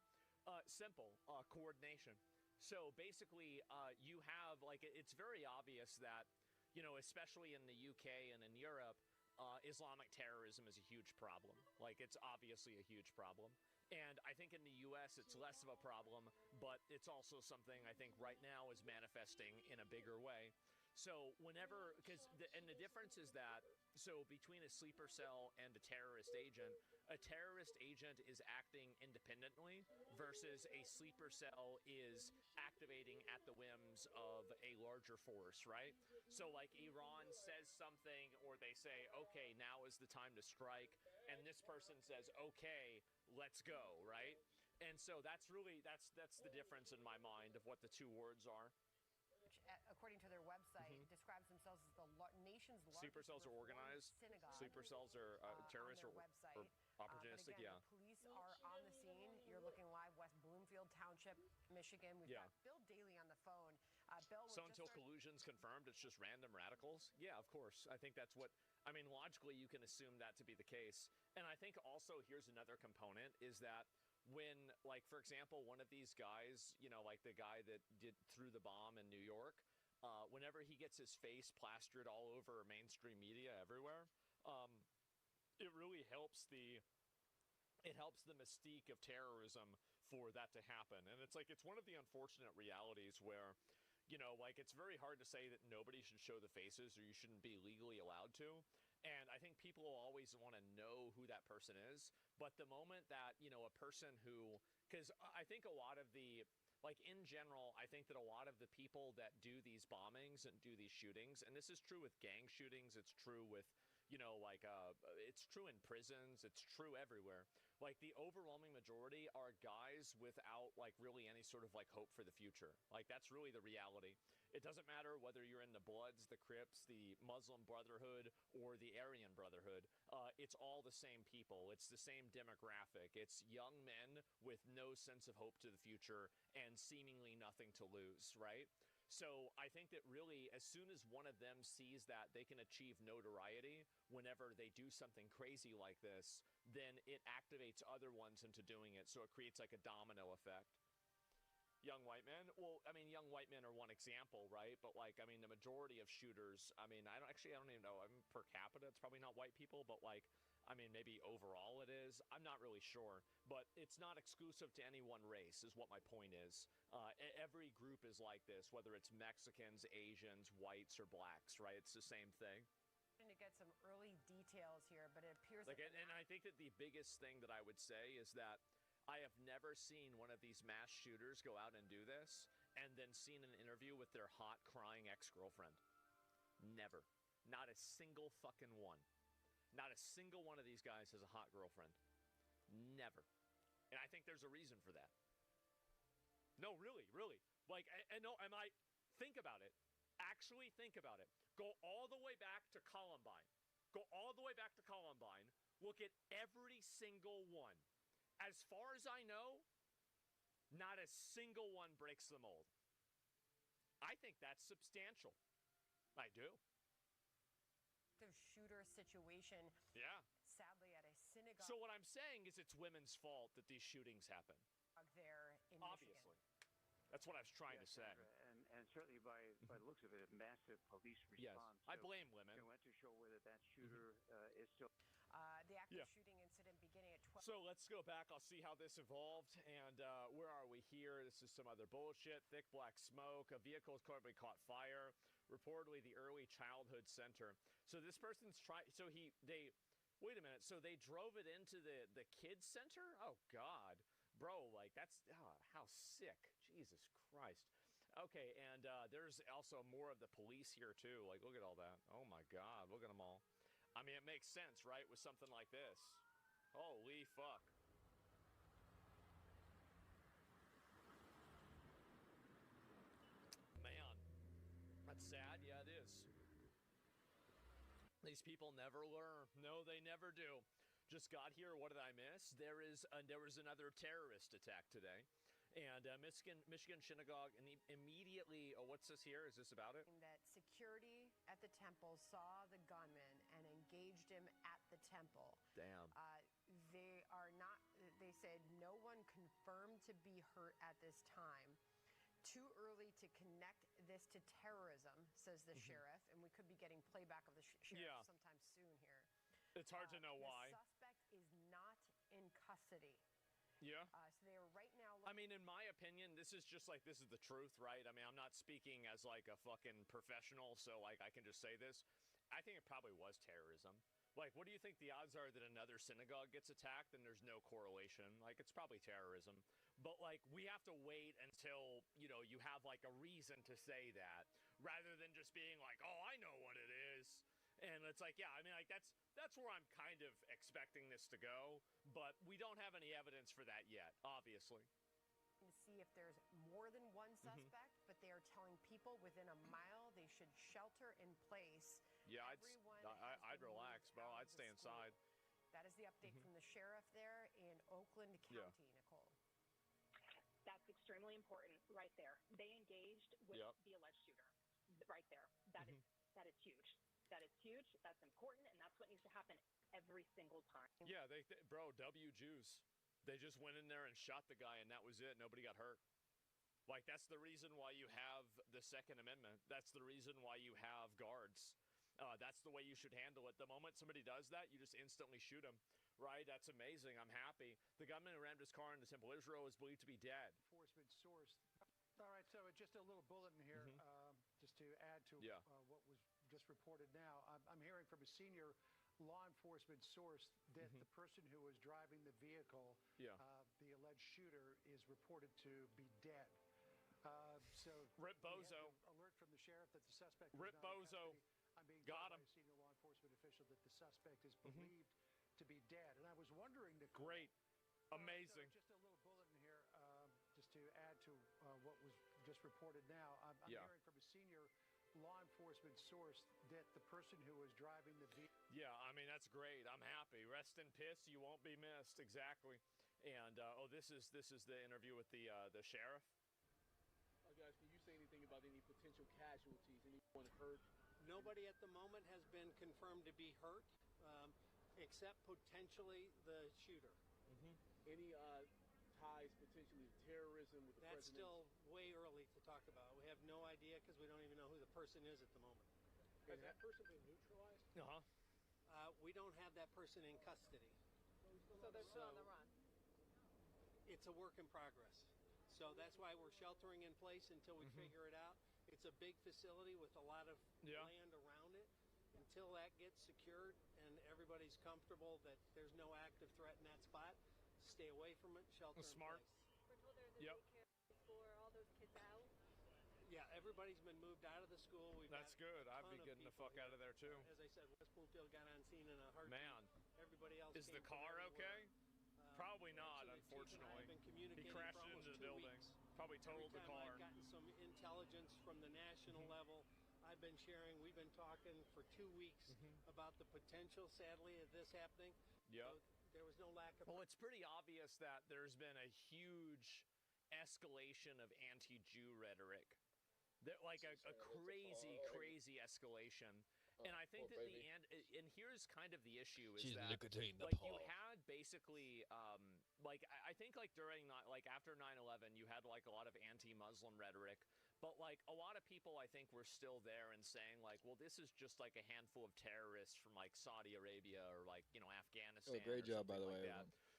Simple, coordination. So basically, you have, like, it's very obvious that, you know, especially in the UK and in Europe, Islamic terrorism is a huge problem. Like, it's obviously a huge problem. And I think in the U.S. it's less of a problem, but it's also something I think right now is manifesting in a bigger way. So whenever, and the difference is that, so between a sleeper cell and a terrorist agent is acting independently versus a sleeper cell is activating at the whims of a larger force, right? So like Iran says something, or they say, okay, now is the time to strike, and this person says, okay, let's go, right? And so that's the difference in my mind of what the two words are. According to their website, describes themselves as the nation's largest sleeper cells are organized. Synagogue. Sleeper cells are terrorists or opportunistic. But again, the police are on the scene. You're looking live West Bloomfield Township, Michigan. We've got Bill Daly on the phone. Bill, so until collusion's confirmed, it's just random radicals? Yeah, of course. I think that's what, I mean, logically you can assume that to be the case. And I think also here's another component is that when, like, for example, one of these guys, you know, like the guy that threw the bomb in New York, whenever he gets his face plastered all over mainstream media everywhere, it really helps the mystique of terrorism for that to happen. And it's like, it's one of the unfortunate realities where, you know, like, it's very hard to say that nobody should show the faces or you shouldn't be legally allowed to. And I think people will always want to know who that person is. But the moment that, you know, a person who, because I think a lot of the, like, in general, I think that a lot of the people that do these bombings and do these shootings, and this is true with gang shootings, it's true with, you know, like, it's true in prisons, it's true everywhere. Like, the overwhelming majority are guys without, like, really any sort of, like, hope for the future. Like, that's really the reality. It doesn't matter whether you're in the Bloods, the Crips, the Muslim Brotherhood, or the Aryan Brotherhood. It's all the same people. It's the same demographic. It's young men with no sense of hope to the future and seemingly nothing to lose, right? So I think that really, as soon as one of them sees that they can achieve notoriety whenever they do something crazy like this, then it activates other ones into doing it. So it creates like a domino effect. Young white men? Well, I mean, young white men are one example, right? But, like, I mean, the majority of shooters, I mean, I don't even know. I mean, per capita, it's probably not white people, but, like, I mean, maybe overall it is. I'm not really sure. But it's not exclusive to any one race, is what my point is. Every group is like this, whether it's Mexicans, Asians, whites, or blacks, right? It's the same thing. To get some early details here, but it appears like, and I think that the biggest thing that I would say is that I have never seen one of these mass shooters go out and do this and then seen an interview with their hot, crying ex-girlfriend. Never. Not a single fucking one. Not a single one of these guys has a hot girlfriend. Never. And I think there's a reason for that. No, really. Like, and no, think about it. Actually think about it. Go all the way back to Columbine. Look at every single one. As far as I know, not a single one breaks the mold. I think that's substantial. I do. The shooter situation. Yeah. Sadly, at a synagogue. So what I'm saying is it's women's fault that these shootings happen. There in Obviously. Michigan. That's what I was trying to say. And certainly by the looks of it, a massive police response. Yes, I blame women. You went to show whether that shooter is still. The active shooting incident beginning at 12. So let's go back. I'll see how this evolved. And where are we here? This is some other bullshit. Thick black smoke. A vehicle has caught fire. Reportedly, the Early Childhood Center. So this person's trying. So wait a minute. So they drove it into the kids center? Oh God, bro. Like that's how sick. Jesus Christ. Okay, and there's also more of the police here too. Like, look at all that. Oh my God, look at them all. I mean, it makes sense, right, with something like this. Holy fuck. Man, that's sad. Yeah, it is. These people never learn. No, they never do. Just got here. What did I miss? There was another terrorist attack today. And Michigan synagogue, and immediately, what's this here? Is this about it? That security at the temple saw the gunman and engaged him at the temple. Damn. They are not, they said no one confirmed to be hurt at this time. Too early to connect this to terrorism, says the sheriff, and we could be getting playback of the sheriff sometime soon here. It's hard to know why. The suspect is not in custody. Yeah. So they are right now. I mean, in my opinion, this is the truth, right? I mean, I'm not speaking as like a fucking professional, so like I can just say this. I think it probably was terrorism. Like, what do you think the odds are that another synagogue gets attacked and there's no correlation? Like, it's probably terrorism. But, like, we have to wait until, you know, you have, like, a reason to say that rather than just being like, oh, I know what it is. And it's like, yeah, I mean, like, that's where I'm kind of expecting this to go. But we don't have any evidence for that yet, obviously. To see if there's more than one suspect, but they are telling people within a mile they should shelter in place. Yeah, I'd relax, bro. I'd stay inside. That is the update from the sheriff there in Oakland County, Nicole. That's extremely important right there. They engaged with the alleged shooter right there. That is huge. That is huge. That's important, and that's what needs to happen every single time. Yeah, bro, W Jews. They just went in there and shot the guy, and that was it. Nobody got hurt. Like, that's the reason why you have the Second Amendment. That's the reason why you have guards. That's the way you should handle it. The moment somebody does that, you just instantly shoot them, right? That's amazing. I'm happy. The gunman who rammed his car into Temple Israel is believed to be dead. Enforcement source. All right, so just a little bulletin here, just to add to what was just reported now. I'm hearing from a senior law enforcement source that the person who was driving the vehicle, the alleged shooter, is reported to be dead. So Rip Bozo. Alert from the sheriff that the suspect Rip is not in Bozo. custody. I'm being Got told him. by a senior law enforcement official that the suspect is believed to be dead. And I was wondering, Nicole, great, amazing. So just a little bulletin here, just to add to what was just reported now. I'm hearing from a senior law enforcement source that the person who was driving the vehicle. Yeah, I mean, that's great. I'm happy. Rest in peace. You won't be missed. Exactly. And this is the interview with the sheriff. Guys, can you say anything about any potential casualties? Anyone hurt? Nobody at the moment has been confirmed to be hurt, except potentially the shooter. Any ties potentially to terrorism with the That's president? still way early to talk about. We have no idea because we don't even know who the person is at the moment. Has that person been neutralized? We don't have that person in custody. So they're still on the run. It's a work in progress. So that's why we're sheltering in place until we figure it out. It's a big facility with a lot of land around it. Until that gets secured and everybody's comfortable that there's no active threat in that spot, stay away from it, shelter in place. We're told there's a daycare for all those kids out. Yeah, everybody's been moved out of the school. That's good. I'd be getting the fuck out of there too. As I said, West Bloomfield got on scene in a heartbeat. Man, everybody else is the car okay? Probably not, Chief unfortunately. and I have been communicating He crashed for into almost the 2 building. weeks. Probably totaled the car. I've gotten some intelligence from the national level. I've been sharing. We've been talking for 2 weeks about the potential, sadly, of this happening. Yeah. So there was no lack of. Well, it's pretty obvious that there's been a huge escalation of anti-Jew rhetoric. Like a crazy escalation. And I think that and here's kind of the issue is that like you had basically I think like during after 9/11 you had like a lot of anti-Muslim rhetoric, but like a lot of people I think were still there and saying like, well, this is just like a handful of terrorists from like Saudi Arabia or like, you know, Afghanistan. Great job, by the way.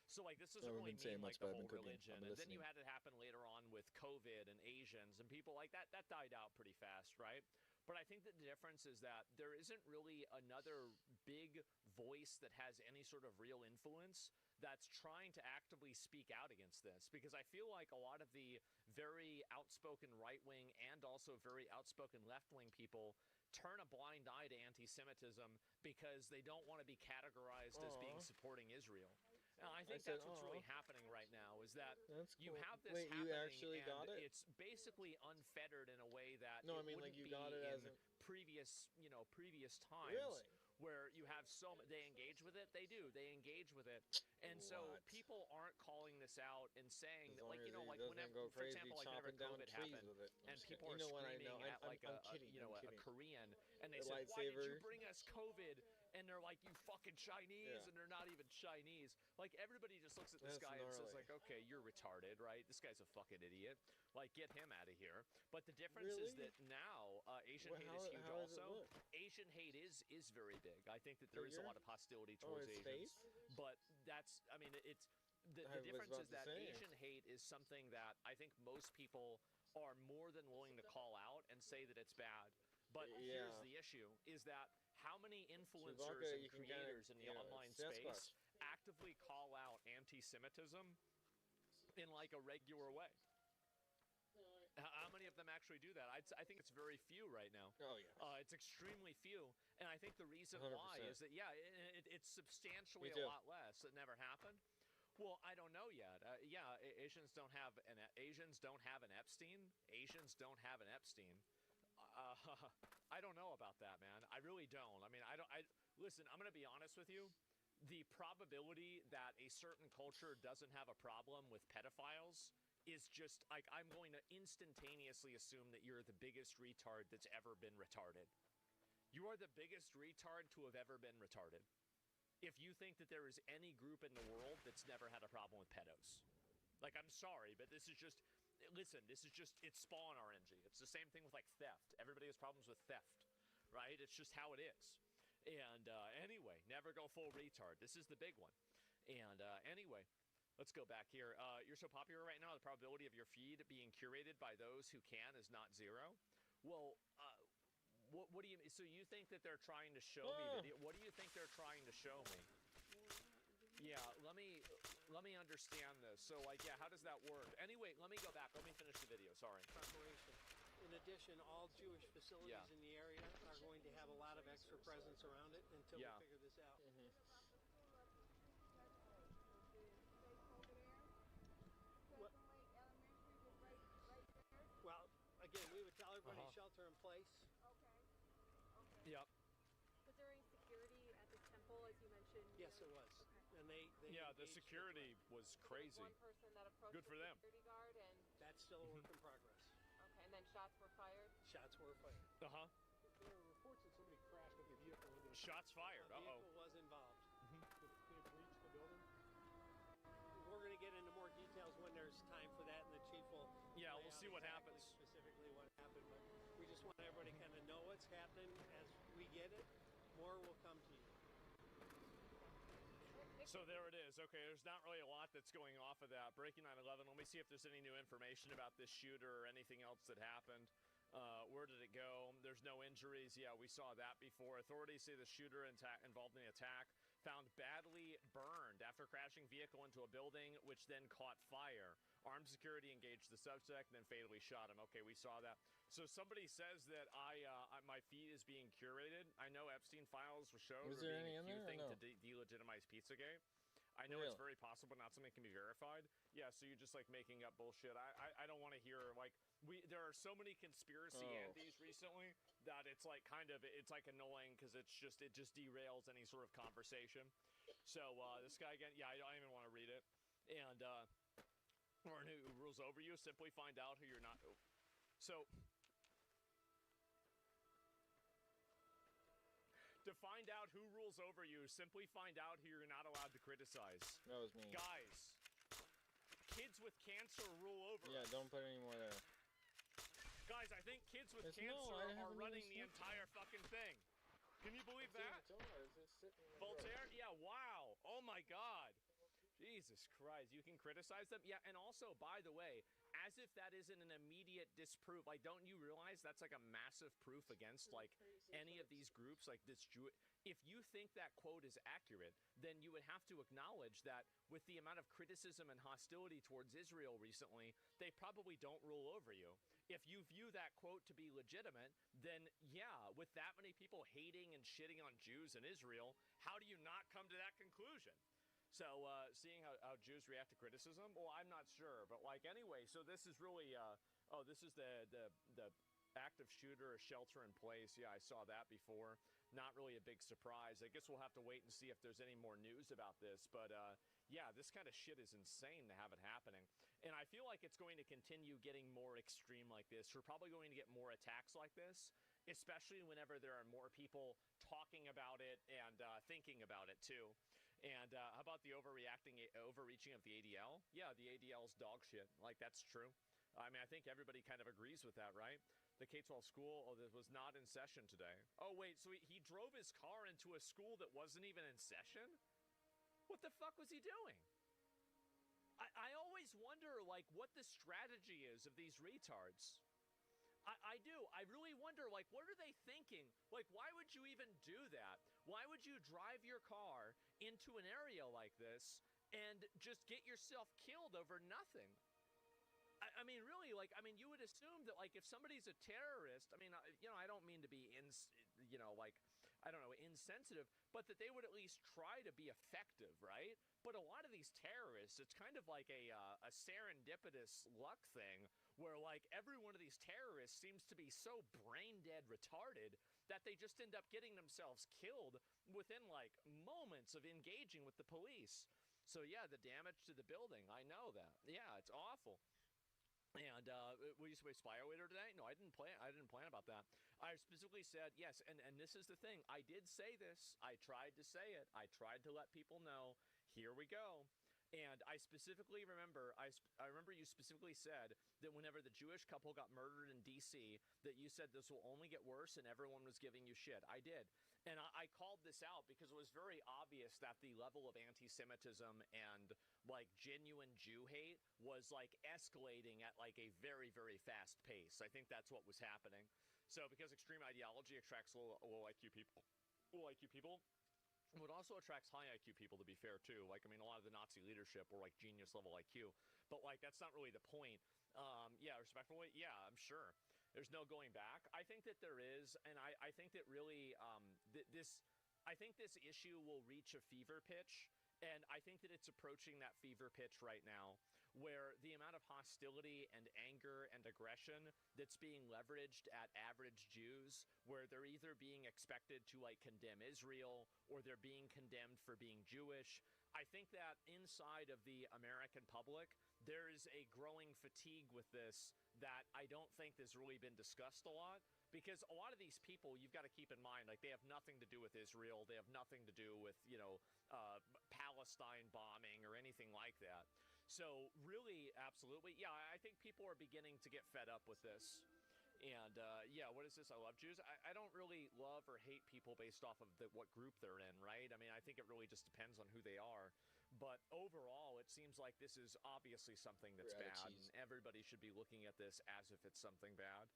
So like this doesn't really mean like the whole religion. And then you listening. had it happen later on with COVID and Asians and people like that. That died out pretty fast, right? But I think that the difference is that there isn't really another big voice that has any sort of real influence that's trying to actively speak out against this. Because I feel like a lot of the very outspoken right-wing and also very outspoken left-wing people turn a blind eye to anti-Semitism because they don't want to be categorized as being supporting Israel. And I think that's what's really happening right now is that you have this Wait, happening you actually and got it? it's basically unfettered in a way that No, I it mean, like, wouldn't you got be it as in previous times. Really? where you have they engage with it. They do. They engage with it. And so people aren't calling this out and saying that, like, like whenever, for example, like whenever COVID happened and people are screaming at like a Korean and they said, why did you bring us COVID? And they're like, you fucking Chinese, and they're not even Chinese. Like, everybody just looks at this guy and says, like, okay, you're retarded, right? This guy's a fucking idiot. Like, get him out of here. But the difference is that now Asian hate is huge also. Asian hate is very big. I think that there is a lot of hostility towards Asians. But that's, I mean, it's, the difference is that Asian hate is something that I think most people are more than willing to call out and say that it's bad. But here's the issue, is that how many influencers and creators in the online space actively call out anti-Semitism in like a regular way? How many of them actually do that? I think it's very few right now. Oh, yeah. It's extremely few. And I think the reason 100%. why is that, it's substantially a lot less. It never happened. Well, I don't know yet. Asians don't have an Epstein. Asians don't have an Epstein. I don't know about that, man. I really don't. I mean, listen, I'm going to be honest with you. The probability that a certain culture doesn't have a problem with pedophiles is just like, I'm going to instantaneously assume that you're the biggest retard that's ever been retarded. You are the biggest retard to have ever been retarded. If you think that there is any group in the world that's never had a problem with pedos. Like, I'm sorry, but this is just... Listen, it's spawn RNG. It's the same thing with, like, theft. Everybody has problems with theft, right? It's just how it is. And anyway, never go full retard. This is the big one. And anyway, let's go back here. You're so popular right now, the probability of your feed being curated by those who can is not zero. Well, what do you... So you think that they're trying to show me... What do you think they're trying to show me? Yeah, let me understand this. So, like, how does that work? Anyway, let me go back. Let me finish the video. Sorry. Preparation. In addition, all Jewish facilities in the area are going to have a lot of extra presence around it until we figure this out. Well, again, we would tell everybody to shelter in place. Yep. Was there any security at this temple, as you mentioned? Yes, it was. And they the security was crazy. One person that approached Good for the them. security guard, and that's still a work in progress. Okay, and then shots were fired. Shots were fired. There were reports that somebody crashed with a vehicle into the shots fired. A vehicle was involved. Did it breach the building? We're going to get into more details when there's time for that, and the chief will. Yeah, we'll see what happens. Specifically, what happened, but we just want everybody to kind of know what's happening as we get it. More will come to you. So there it is. Okay, there's not really a lot that's going off of that. Breaking 9/11. Let me see if there's any new information about this shooter or anything else that happened. Where did it go? There's no injuries. Yeah, we saw that before. Authorities say the shooter involved in the attack found badly burned after crashing vehicle into a building, which then caught fire. Armed security engaged the subject and then fatally shot him. Okay, we saw that. So somebody says that my feed is being curated. I know Epstein files were showed Was there being any a in cute there or thing no? to delegitimize Pizzagate. I know it's very possible, not something that can be verified. Yeah, so you're just like making up bullshit. I don't want to hear like there are so many conspiracy antis recently that it's like it's like annoying because it just derails any sort of conversation. So this guy again, I don't even want to read it. And or who rules over you? Simply find out who you're not. So. To find out who rules over you, simply find out who you're not allowed to criticize. That was me. Guys, kids with cancer rule over Yeah, us. don't put any more there. Guys, I think kids with There's cancer I are haven't running even the sniffed entire fucking thing. Can you believe that? Voltaire? Yeah, wow. Oh my God. Jesus Christ, you can criticize them? Yeah, and also, by the way, as if that isn't an immediate disproof, like, don't you realize that's like a massive proof against, like, any of these groups, like this if you think that quote is accurate, then you would have to acknowledge that with the amount of criticism and hostility towards Israel recently, they probably don't rule over you. If you view that quote to be legitimate, then yeah, with that many people hating and shitting on Jews in Israel, how do you not come to that conclusion? So, seeing how Jews react to criticism, well, I'm not sure, but like anyway, so this is really, this is the Active shooter, a shelter in place. Yeah, I saw that before. Not really a big surprise. I guess we'll have to wait and see if there's any more news about this. But yeah, this kind of shit is insane to have it happening. And I feel like it's going to continue getting more extreme like this. We're probably going to get more attacks like this, especially whenever there are more people talking about it and thinking about it too. And how about the overreaching of the ADL? Yeah, the ADL's dog shit. Like, that's true. I mean, I think everybody kind of agrees with that, right? The K-12 school was not in session today. Oh, wait, so he drove his car into a school that wasn't even in session? What the fuck was he doing? I always wonder, like, what the strategy is of these retards. I do. I really wonder, like, what are they thinking? Like, why would you even do that? Why would you drive your car into an area like this and just get yourself killed over nothing? I mean, really, like, I mean, you would assume that, like, if somebody's a terrorist, I mean, you know, I don't mean to be, insensitive, but that they would at least try to be effective, right? But a lot of these terrorists, it's kind of like a serendipitous luck thing where, like, every one of these terrorists seems to be so brain-dead retarded that they just end up getting themselves killed within, like, moments of engaging with the police. So, yeah, the damage to the building, I know that. Yeah, it's awful. And we used to play Spy-O-Waiter today? No, I didn't plan about that. I specifically said, yes, and this is the thing. I did say this. I tried to say it. I tried to let people know, here we go. And I specifically remember, I remember you specifically said that whenever the Jewish couple got murdered in D.C., that you said this will only get worse and everyone was giving you shit. I did. And I called this out because it was very obvious that the level of anti-Semitism and, like, genuine Jew hate was, like, escalating at, like, a very, very fast pace. I think that's what was happening. So because extreme ideology attracts low IQ people, it also attracts high IQ people, to be fair, too. Like, I mean, a lot of the Nazi leadership were, like, genius-level IQ. But, like, that's not really the point. Yeah, respectfully, yeah, I'm sure. There's no going back. I think that there is, and I think that really I think this issue will reach a fever pitch, and I think that it's approaching that fever pitch right now, where the amount of hostility and anger and aggression that's being leveraged at average Jews, where they're either being expected to, like, condemn Israel or they're being condemned for being Jewish. I think that inside of the American public, there is a growing fatigue with this that I don't think has really been discussed a lot, because a lot of these people, you've got to keep in mind, like, they have nothing to do with Israel. They have nothing to do with, Palestine bombing or anything like that. So really, absolutely, yeah, I think people are beginning to get fed up with this. And, yeah, what is this? I love Jews. I don't really love or hate people based off of what group they're in, right? I mean, I think it really just depends on who they are. But overall, it seems like this is obviously something that's bad, and everybody should be looking at this as if it's something bad.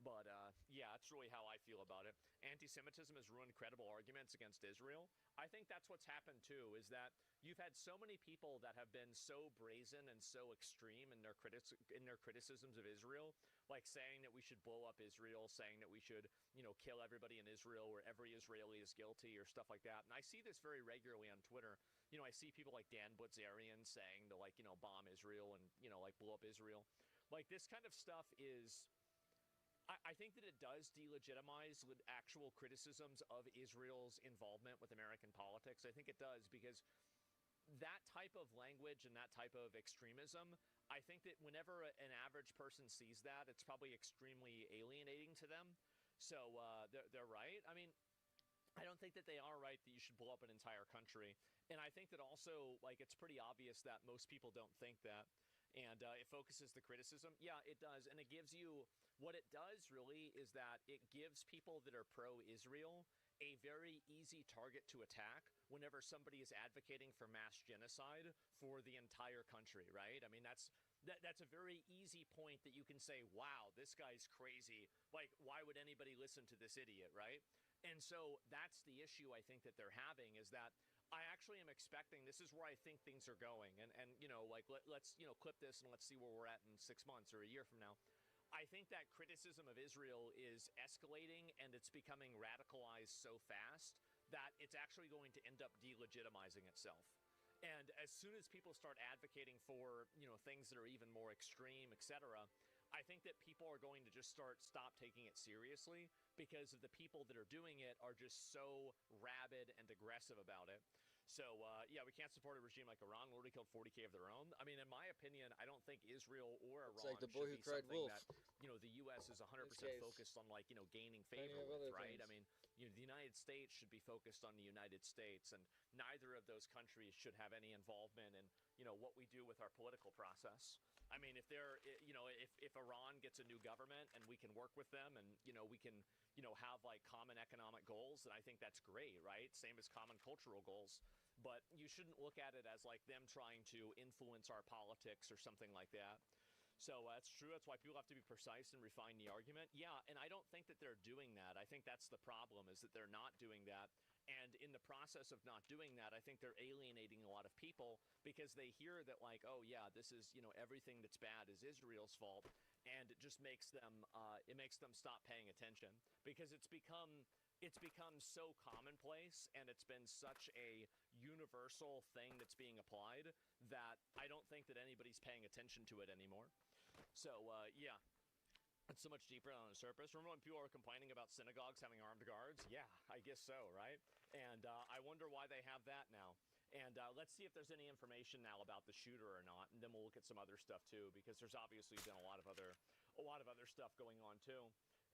But, yeah, that's really how I feel about it. Anti-Semitism has ruined credible arguments against Israel. I think that's what's happened, too, is that you've had so many people that have been so brazen and so extreme in their criticisms of Israel, like saying that we should blow up Israel, saying that we should, kill everybody in Israel or every Israeli is guilty or stuff like that. And I see this very regularly on Twitter. I see people like Dan Bilzerian saying to, like, bomb Israel and, like, blow up Israel. Like, this kind of stuff is... I think that it does delegitimize actual criticisms of Israel's involvement with American politics. I think it does, because that type of language and that type of extremism, I think that whenever an average person sees that, it's probably extremely alienating to them. So they're right. I mean, I don't think that they are right that you should blow up an entire country. And I think that also, like, it's pretty obvious that most people don't think that. And it focuses the criticism. Yeah, it does. And it gives you, what it does really is that it gives people that are pro-Israel a very easy target to attack whenever somebody is advocating for mass genocide for the entire country, right? I mean, that's a very easy point that you can say, wow, this guy's crazy. Like, why would anybody listen to this idiot, right? And so that's the issue I think that they're having, is that I actually am expecting, this is where I think things are going, and like, let's clip this and let's see where we're at in 6 months or a year from now. I think that criticism of Israel is escalating, and it's becoming radicalized so fast that it's actually going to end up delegitimizing itself. And as soon as people start advocating for, things that are even more extreme, etc., I think that people are going to just stop taking it seriously because of the people that are doing it are just so rabid and aggressive about it. So, yeah, we can't support a regime like Iran. We already killed 40K of their own. I mean, in my opinion, I don't think Israel or Iran It's like the boy who should be cried something wolf. that, the U.S. is 100% case, focused on, gaining plenty favor of with, other right? things. I mean, the United States should be focused on the United States, and neither of those countries should have any involvement in, what we do with our political process. I mean, if if Iran gets a new government and we can work with them and, we can, have common economic goals, then I think that's great, right? Same as common cultural goals. But you shouldn't look at it as them trying to influence our politics or something like that. So that's true. That's why people have to be precise and refine the argument. Yeah, and I don't think that they're doing that. I think that's the problem, is that they're not doing that. And in the process of not doing that, I think they're alienating a lot of people because they hear that, oh, yeah, this is, everything that's bad is Israel's fault. And it just makes them stop paying attention because it's become so commonplace and it's been such a universal thing that's being applied that I don't think that anybody's paying attention to it anymore. So, yeah. It's so much deeper on the surface. Remember when people were complaining about synagogues having armed guards? Yeah, I guess so, right? And I wonder why they have that now. And let's see if there's any information now about the shooter or not, and then we'll look at some other stuff too, because there's obviously been a lot of other stuff going on too.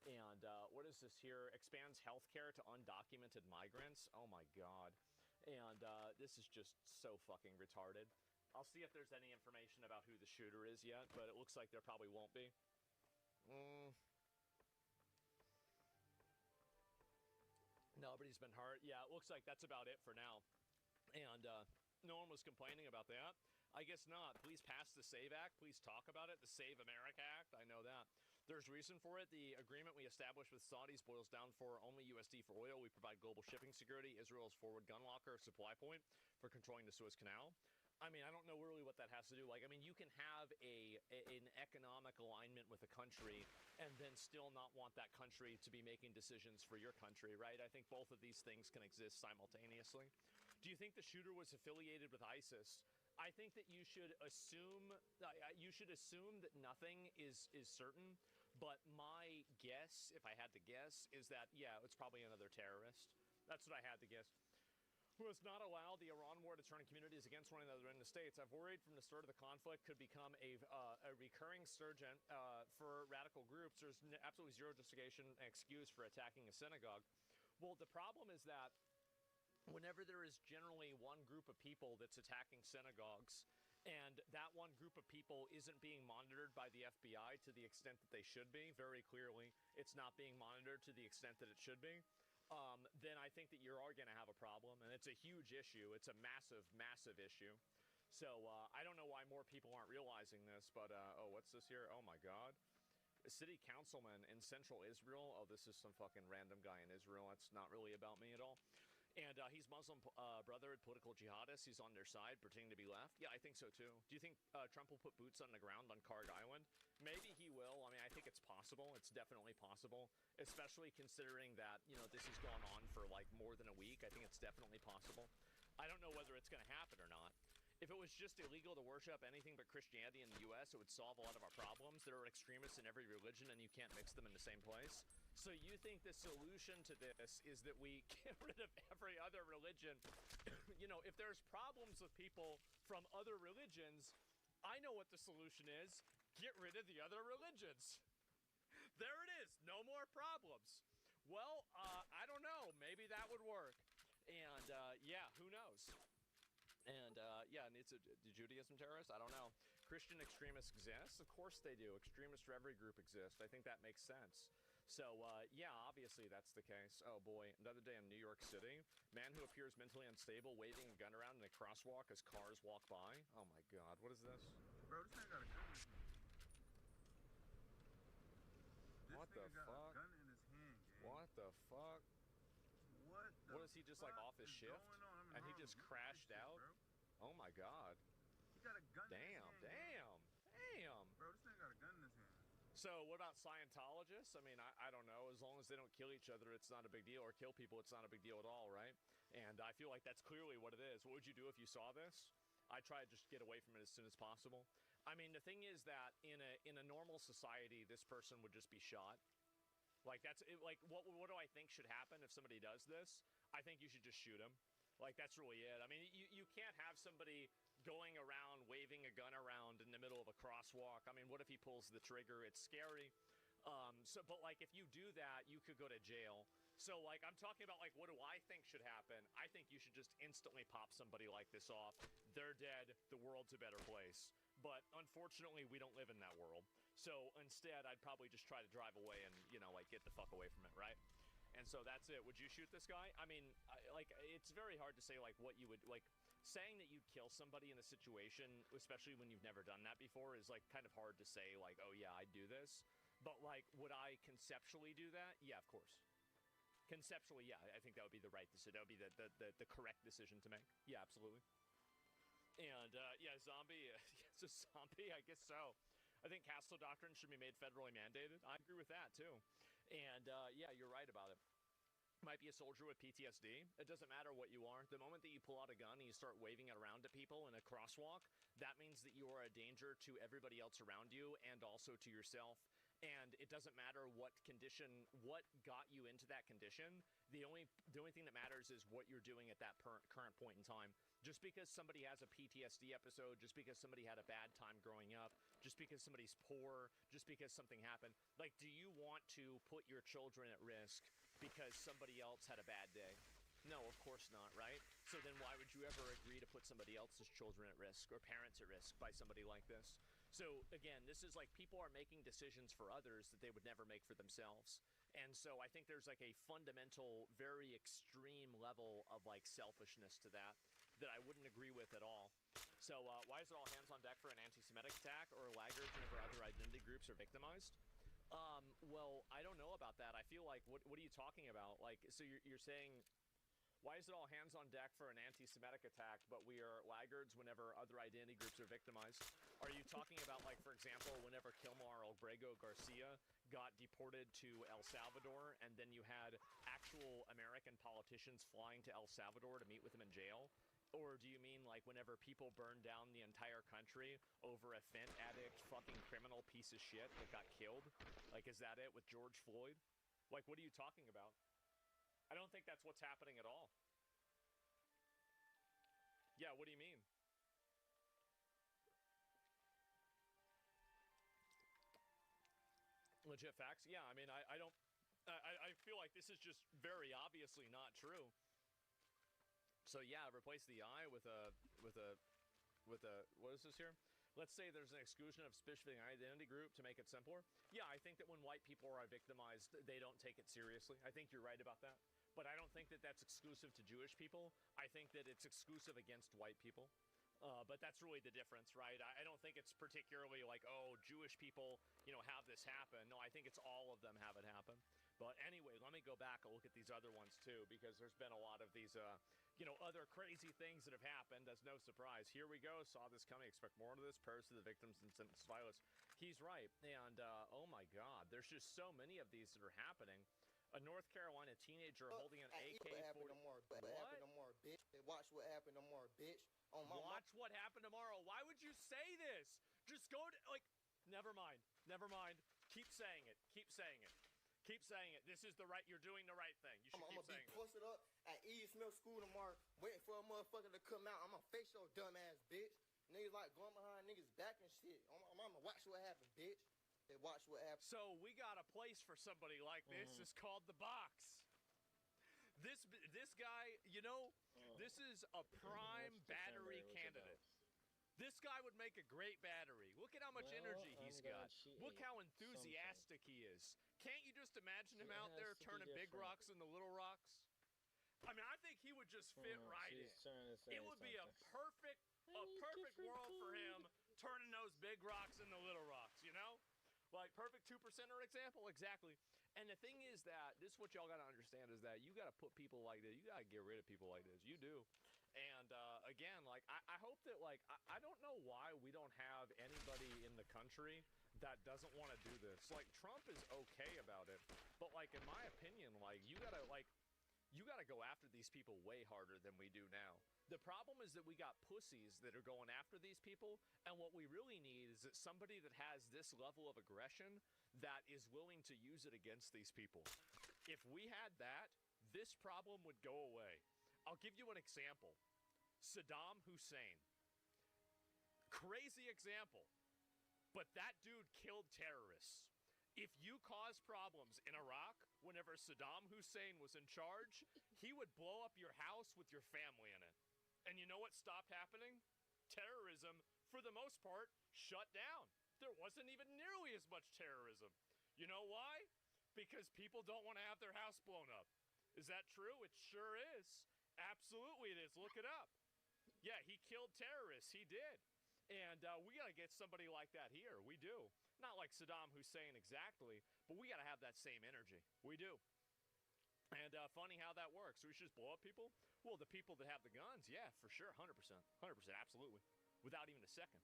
And what is this here? Expands healthcare to undocumented migrants. Oh my God! And this is just so fucking retarded. I'll see if there's any information about who the shooter is yet, but it looks like there probably won't be. Nobody's been hurt. Yeah, it looks like that's about it for now. And no one was complaining about that. I guess not. Please pass the SAVE Act. Please talk about it. The Save America Act. I know that. There's reason for it. The agreement we established with Saudis boils down for only USD for oil. We provide global shipping security. Israel's forward gun locker supply point for controlling the Suez Canal. I mean, I don't know really what that has to do. You can have an economic alignment with a country and then still not want that country to be making decisions for your country, right? I think both of these things can exist simultaneously. Do you think the shooter was affiliated with ISIS? I think that you should assume that nothing is certain. But my guess, if I had to guess, is that, yeah, it's probably another terrorist. That's what I had to guess. Who has not allowed the Iran war to turn communities against one another in the States. I've worried from the start of the conflict could become a recurring surge for radical groups. There's absolutely zero justification and excuse for attacking a synagogue. Well, the problem is that whenever there is generally one group of people that's attacking synagogues, and that one group of people isn't being monitored by the FBI to the extent that they should be, very clearly, it's not being monitored to the extent that it should be, then I think that you are going to have a problem, and it's a huge issue. It's a massive, massive issue. So I don't know why more people aren't realizing this, but, oh, what's this here? Oh, my God. A city councilman in central Israel. Oh, this is some fucking random guy in Israel. That's not really about me at all. And he's Muslim Brotherhood, political jihadist. He's on their side, pretending to be left. Yeah, I think so, too. Do you think Trump will put boots on the ground on Karg Island? Maybe he will. I mean, I think it's possible. It's definitely possible, especially considering that, this has gone on for, more than a week. I think it's definitely possible. I don't know whether it's going to happen or not. If it was just illegal to worship anything but Christianity in the U.S., it would solve a lot of our problems. There are extremists in every religion, and you can't mix them in the same place. So you think the solution to this is that we get rid of every other religion? If there's problems with people from other religions, I know what the solution is. Get rid of the other religions. There it is. No more problems. Well, I don't know. Maybe that would work. And, yeah, who knows? And, yeah, and it's a Judaism terrorist? I don't know. Christian extremists exist? Of course they do. Extremists for every group exist. I think that makes sense. So, yeah, obviously that's the case. Oh, boy. Another day in New York City. Man who appears mentally unstable waving a gun around in a crosswalk as cars walk by. Oh, my God. What is this? Bro, this nigga got a gun in his hand. What the fuck? Gun in his hand, gang. What the fuck? What is he just off his shift? And he just crashed out? Oh my God. He got a gun in his hand. Damn. Bro, this nigga got a gun in his hand. So what about Scientologists? I mean, I don't know. As long as they don't kill each other, it's not a big deal. Or kill people, it's not a big deal at all, right? And I feel like that's clearly what it is. What would you do if you saw this? I'd try to just get away from it as soon as possible. I mean, the thing is that in a normal society, this person would just be shot. Like, that's it, like, what do I think should happen if somebody does this? I think you should just shoot him. Like, that's really it. I mean, you can't have somebody going around waving a gun around in the middle of a crosswalk. I mean, what if he pulls the trigger? It's scary. But like, if you do that, you could go to jail. So like, I'm talking about like, what do I think should happen? I think you should just instantly pop somebody like this off. They're dead. The world's a better place. But unfortunately, we don't live in that world. So instead, I'd probably just try to drive away and, you know, like, get the fuck away from it, right? And so that's it. Would you shoot this guy? I mean, it's very hard to say, like, what you would, like, saying that you'd kill somebody in a situation, especially when you've never done that before, is, like, kind of hard to say, like, oh, yeah, I'd do this. But, like, would I conceptually do that? Yeah, of course. Conceptually, yeah, I think that would be the right decision. That would be the correct decision to make. Yeah, absolutely. And, yeah, zombie, it's a zombie, I guess so. I think Castro Doctrine should be made federally mandated. I agree with that, too. And, yeah, you're right about it. Might be a soldier with PTSD. It doesn't matter what you are. The moment that you pull out a gun and you start waving it around to people in a crosswalk, that means that you are a danger to everybody else around you and also to yourself. And it doesn't matter what condition, what got you into that condition. The only thing that matters is what you're doing at that current point in time. Just because somebody has a PTSD episode, just because somebody had a bad time growing up, just because somebody's poor, just because something happened. Like, do you want to put your children at risk because somebody else had a bad day? No, of course not, right? So then why would you ever agree to put somebody else's children at risk or parents at risk by somebody like this? So again, this is like people are making decisions for others that they would never make for themselves. And so I think there's like a fundamental, very extreme level of like selfishness to that I wouldn't agree with at all. So why is it all hands on deck for an anti-Semitic attack or laggards whenever other identity groups are victimized? Well, I don't know about that. I feel like, what are you talking about? Like, so you're saying, why is it all hands on deck for an anti-Semitic attack, but we are laggards whenever other identity groups are victimized? Are you talking about, like, for example, whenever Kilmar Albrego Garcia got deported to El Salvador, and then you had actual American politicians flying to El Salvador to meet with him in jail? Or do you mean, like, whenever people burned down the entire country over a fent addict fucking criminal piece of shit that got killed? Like, is that it with George Floyd? Like, what are you talking about? I don't think that's what's happening at all. Yeah, what do you mean? Legit facts? Yeah, I mean, I don't... I feel like this is just very obviously not true. So yeah, replace the I with a what is this here? Let's say there's an exclusion of specific identity group to make it simpler. Yeah, I think that when white people are victimized, they don't take it seriously. I think you're right about that. But I don't think that that's exclusive to Jewish people. I think that it's exclusive against white people. But that's really the difference, right? I don't think it's particularly like, oh, Jewish people, you know, have this happen. No, I think it's all of them have it happen. But anyway, let me go back and look at these other ones too, because there's been a lot of these, you know, other crazy things that have happened. That's no surprise. Here we go. Saw this coming. Expect more of this. Prayers to the victims and sentenced violence. He's right. And, oh my God, there's just so many of these that are happening. A North Carolina teenager holding an AK-40. What happened tomorrow, bitch? Watch what happened tomorrow, bitch. On my Watch what happened tomorrow. Why would you say this? Just go to, like, never mind. Never mind. Keep saying it. Keep saying it. Keep saying it. This is the right, you're doing the right thing. You should keep saying it. I'm gonna be posted up at E. Smith School tomorrow, waiting for a motherfucker to come out. I'm gonna face your dumb ass, bitch. Niggas like going behind niggas back and shit. I'm gonna watch what happened, bitch. They watch what happened. So we got a place for somebody like this. It's called the box. This guy, you know, this is a prime battery candidate. This guy would make a great battery. Look at how much energy he's got. Look how enthusiastic he is. Can't you just imagine him out there turning big rocks into little rocks? I mean, I think he would just fit right in. It would be a perfect world for him turning those big rocks into little rocks, you know? Like, perfect 2%er example, exactly. And the thing is that, this is what y'all gotta understand, is that you gotta put people like this, you gotta get rid of people like this, you do. And, again, like, I hope that, like, I don't know why we don't have anybody in the country that doesn't want to do this. Like, Trump is okay about it, but, like, in my opinion, like, you gotta, like, you got to go after these people way harder than we do now. The problem is that we got pussies that are going after these people, and what we really need is that somebody that has this level of aggression that is willing to use it against these people. If we had that, this problem would go away. I'll give you an example. Saddam Hussein. Crazy example, but that dude killed terrorists. If you cause problems in Iraq, whenever Saddam Hussein was in charge, he would blow up your house with your family in it. And you know what stopped happening? Terrorism, for the most part, shut down. There wasn't even nearly as much terrorism. You know why? Because people don't want to have their house blown up. Is that true? It sure is. Absolutely it is. Look it up. Yeah, he killed terrorists. He did. And we got to get somebody like that here. We do. Not like Saddam Hussein exactly, but we got to have that same energy. We do. And funny how that works. We should just blow up people? Well, the people that have the guns, yeah, for sure, 100%. 100%, absolutely. Without even a second.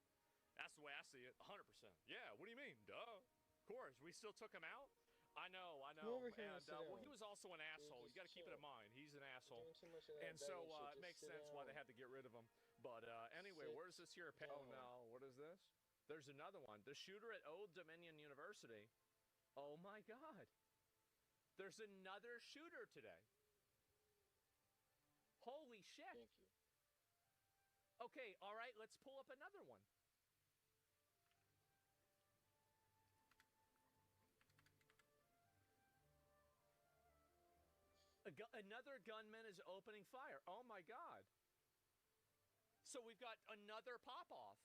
That's the way I see it, 100%. Yeah, what do you mean? Duh. Of course, we still took him out. I know. And well, he was also an asshole. You got to keep it in mind. He's an asshole. And so it makes sense why they had to get rid of him. But anyway, where's this here? Oh, no. What is this? There's another one. The shooter at Old Dominion University. Oh, my God. There's another shooter today. Holy shit. Thank you. Okay, all right, let's pull up another one. Another gunman is opening fire. Oh, my God. So we've got another pop-off.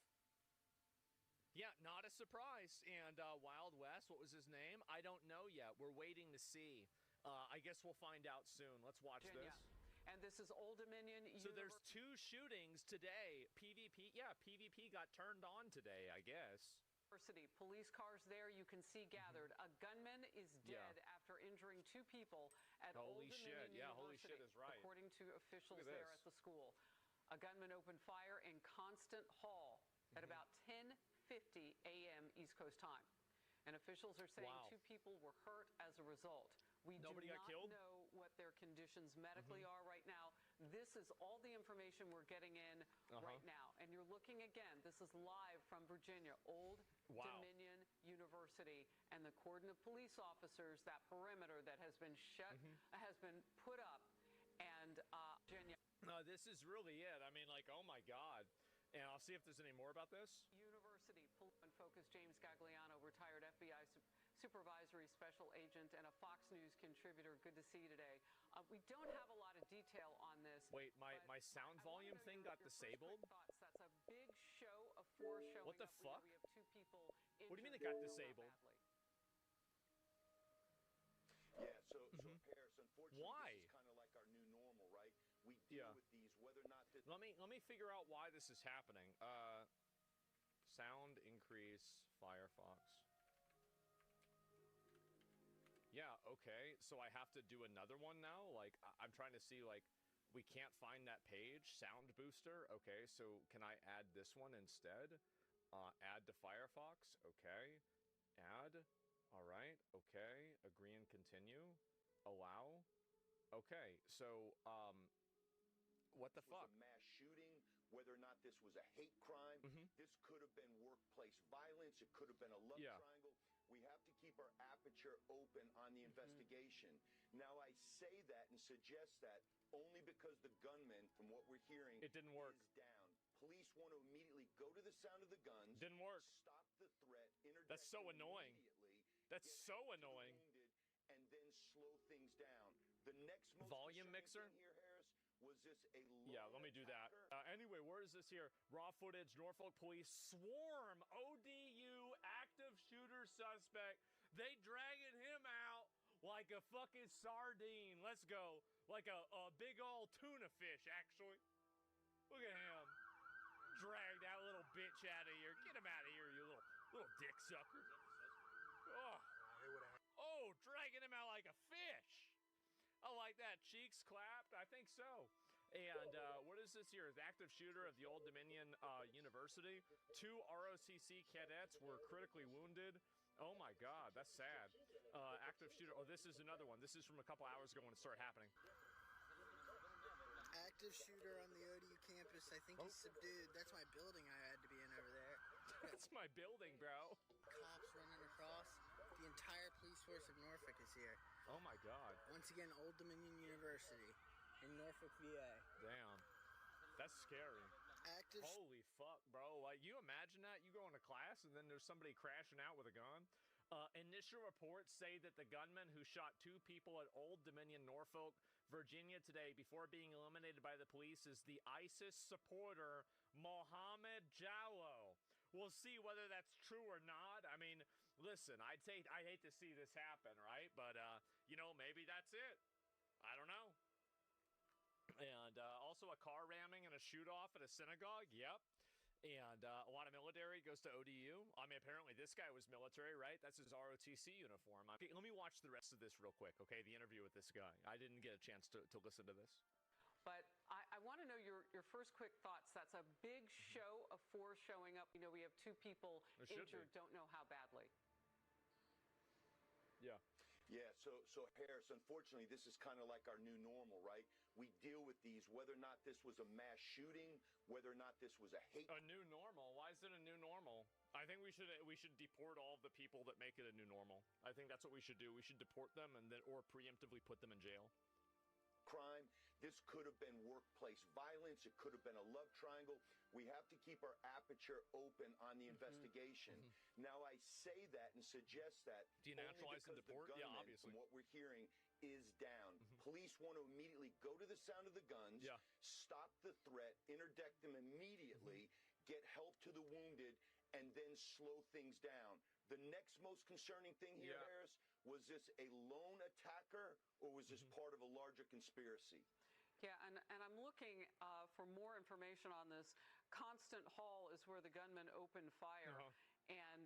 Yeah, not a surprise. And Wild West, what was his name? I don't know yet. We're waiting to see. I guess we'll find out soon. Let's watch this. And this is Old Dominion. So there's 2 shootings today. PvP, yeah, PvP got turned on today, I guess. University. Police cars there you can see gathered. A gunman is dead after injuring 2 people at Old Dominion University. Yeah, holy shit is right. According to officials there at the school. A gunman opened fire in Constant Hall at about 10:50 a.m. East Coast time. And officials are saying 2 people were hurt as a result. Nobody do got not killed? know what their conditions medically are right now. This is all the information we're getting in right now. And you're looking again, this is live from Virginia, Old Dominion University. And the cordon of police officers, that perimeter that has been has been put up. And Virginia. No, this is really it. I mean, like, oh my God. And I'll see if there's any more about this. University and Focus James Gagliano, retired FBI supervisory special agent and a Fox News contributor. Good to see you today. We don't have a lot of detail on this. Wait, my sound volume thing got disabled? That's a big show of 4 showing. What the fuck? We have 2 people injured. What do you mean it got disabled? Yeah, so Paris, unfortunately, why? this is kind of like our new normal, right? We deal with these, whether or not this... Let me figure out why this is happening. Sound increase, Firefox. Yeah, okay. So I have to do another one now? Like, I'm trying to see, like, we can't find that page. Sound booster. Okay, so can I add this one instead? Add to Firefox. Okay. Add. All right. Okay. Agree and continue. Allow. Okay. So, what the fuck? Was a mass shooting, whether or not this was a hate crime. This could have been workplace violence. It could have been a love triangle. We have to keep our aperture open on the investigation. Now, I say that and suggest that only because the gunman, from what we're hearing, it didn't work. Is down. Police want to immediately go to the sound of the guns. Didn't work. Stop the threat. That's so annoying. That's so annoying. Wounded, and then slow things down. The next most volume mixer here, Harris, was this a let me do that. Anyway, where is this here? Raw footage. Norfolk police swarm ODU active shooter suspect. They dragging him out like a fucking sardine. Let's go. Like a big old tuna fish, actually. Look at him. Drag that little bitch out of here. Get him out of here, you little dick sucker. Oh, dragging him out like a fish. I like that. Cheeks clapped. I think so. And what is this here? The active shooter of the Old Dominion University. 2 ROTC cadets were critically wounded. Oh my God, that's sad. Active shooter. Oh, this is another one. This is from a couple hours ago when it started happening. active shooter on the ODU campus. I think he's subdued. That's my building I had to be in over there. That's my building, bro. Cops running across. The entire police force of Norfolk is here. Oh my God. Once again, Old Dominion University in Norfolk, VA. Damn. That's scary. Active. Holy fuck, bro. Like, you imagine that? You go into class and then there's somebody crashing out with a gun? Initial reports say that the gunman who shot 2 people at Old Dominion, Norfolk, Virginia today before being eliminated by the police is the ISIS supporter Mohammed Jallow. We'll see whether that's true or not. I mean, listen, I hate to see this happen, right? But, maybe that's it. I don't know. And also a car ramming and a shoot-off at a synagogue. Yep. And a lot of military goes to ODU. I mean, apparently this guy was military, right? That's his ROTC uniform. Okay, let me watch the rest of this real quick, okay? The interview with this guy. I didn't get a chance to listen to this. But I want to know your first quick thoughts. That's a big show of 4 showing up. We have 2 people injured, don't know how badly. Yeah. Yeah, so Harris, unfortunately, this is kind of like our new normal, right? We deal with these, whether or not this was a mass shooting, whether or not this was a hate. A new normal? Why is it a new normal? I think we should deport all of the people that make it a new normal. I think that's what we should do. We should deport them or preemptively put them in jail. Crime. This could have been workplace violence. It could have been a love triangle. We have to keep our aperture open on the investigation. Now, I say that and suggest that denaturalize and deport? The gunman, yeah, obviously. From what we're hearing, is down. Police want to immediately go to the sound of the guns, stop the threat, interdict them immediately, get help to the wounded, and then slow things down. The next most concerning thing here, Harris, was this a lone attacker or was this part of a larger conspiracy? Yeah, and I'm looking for more information on this. Constant Hall is where the gunman opened fire. And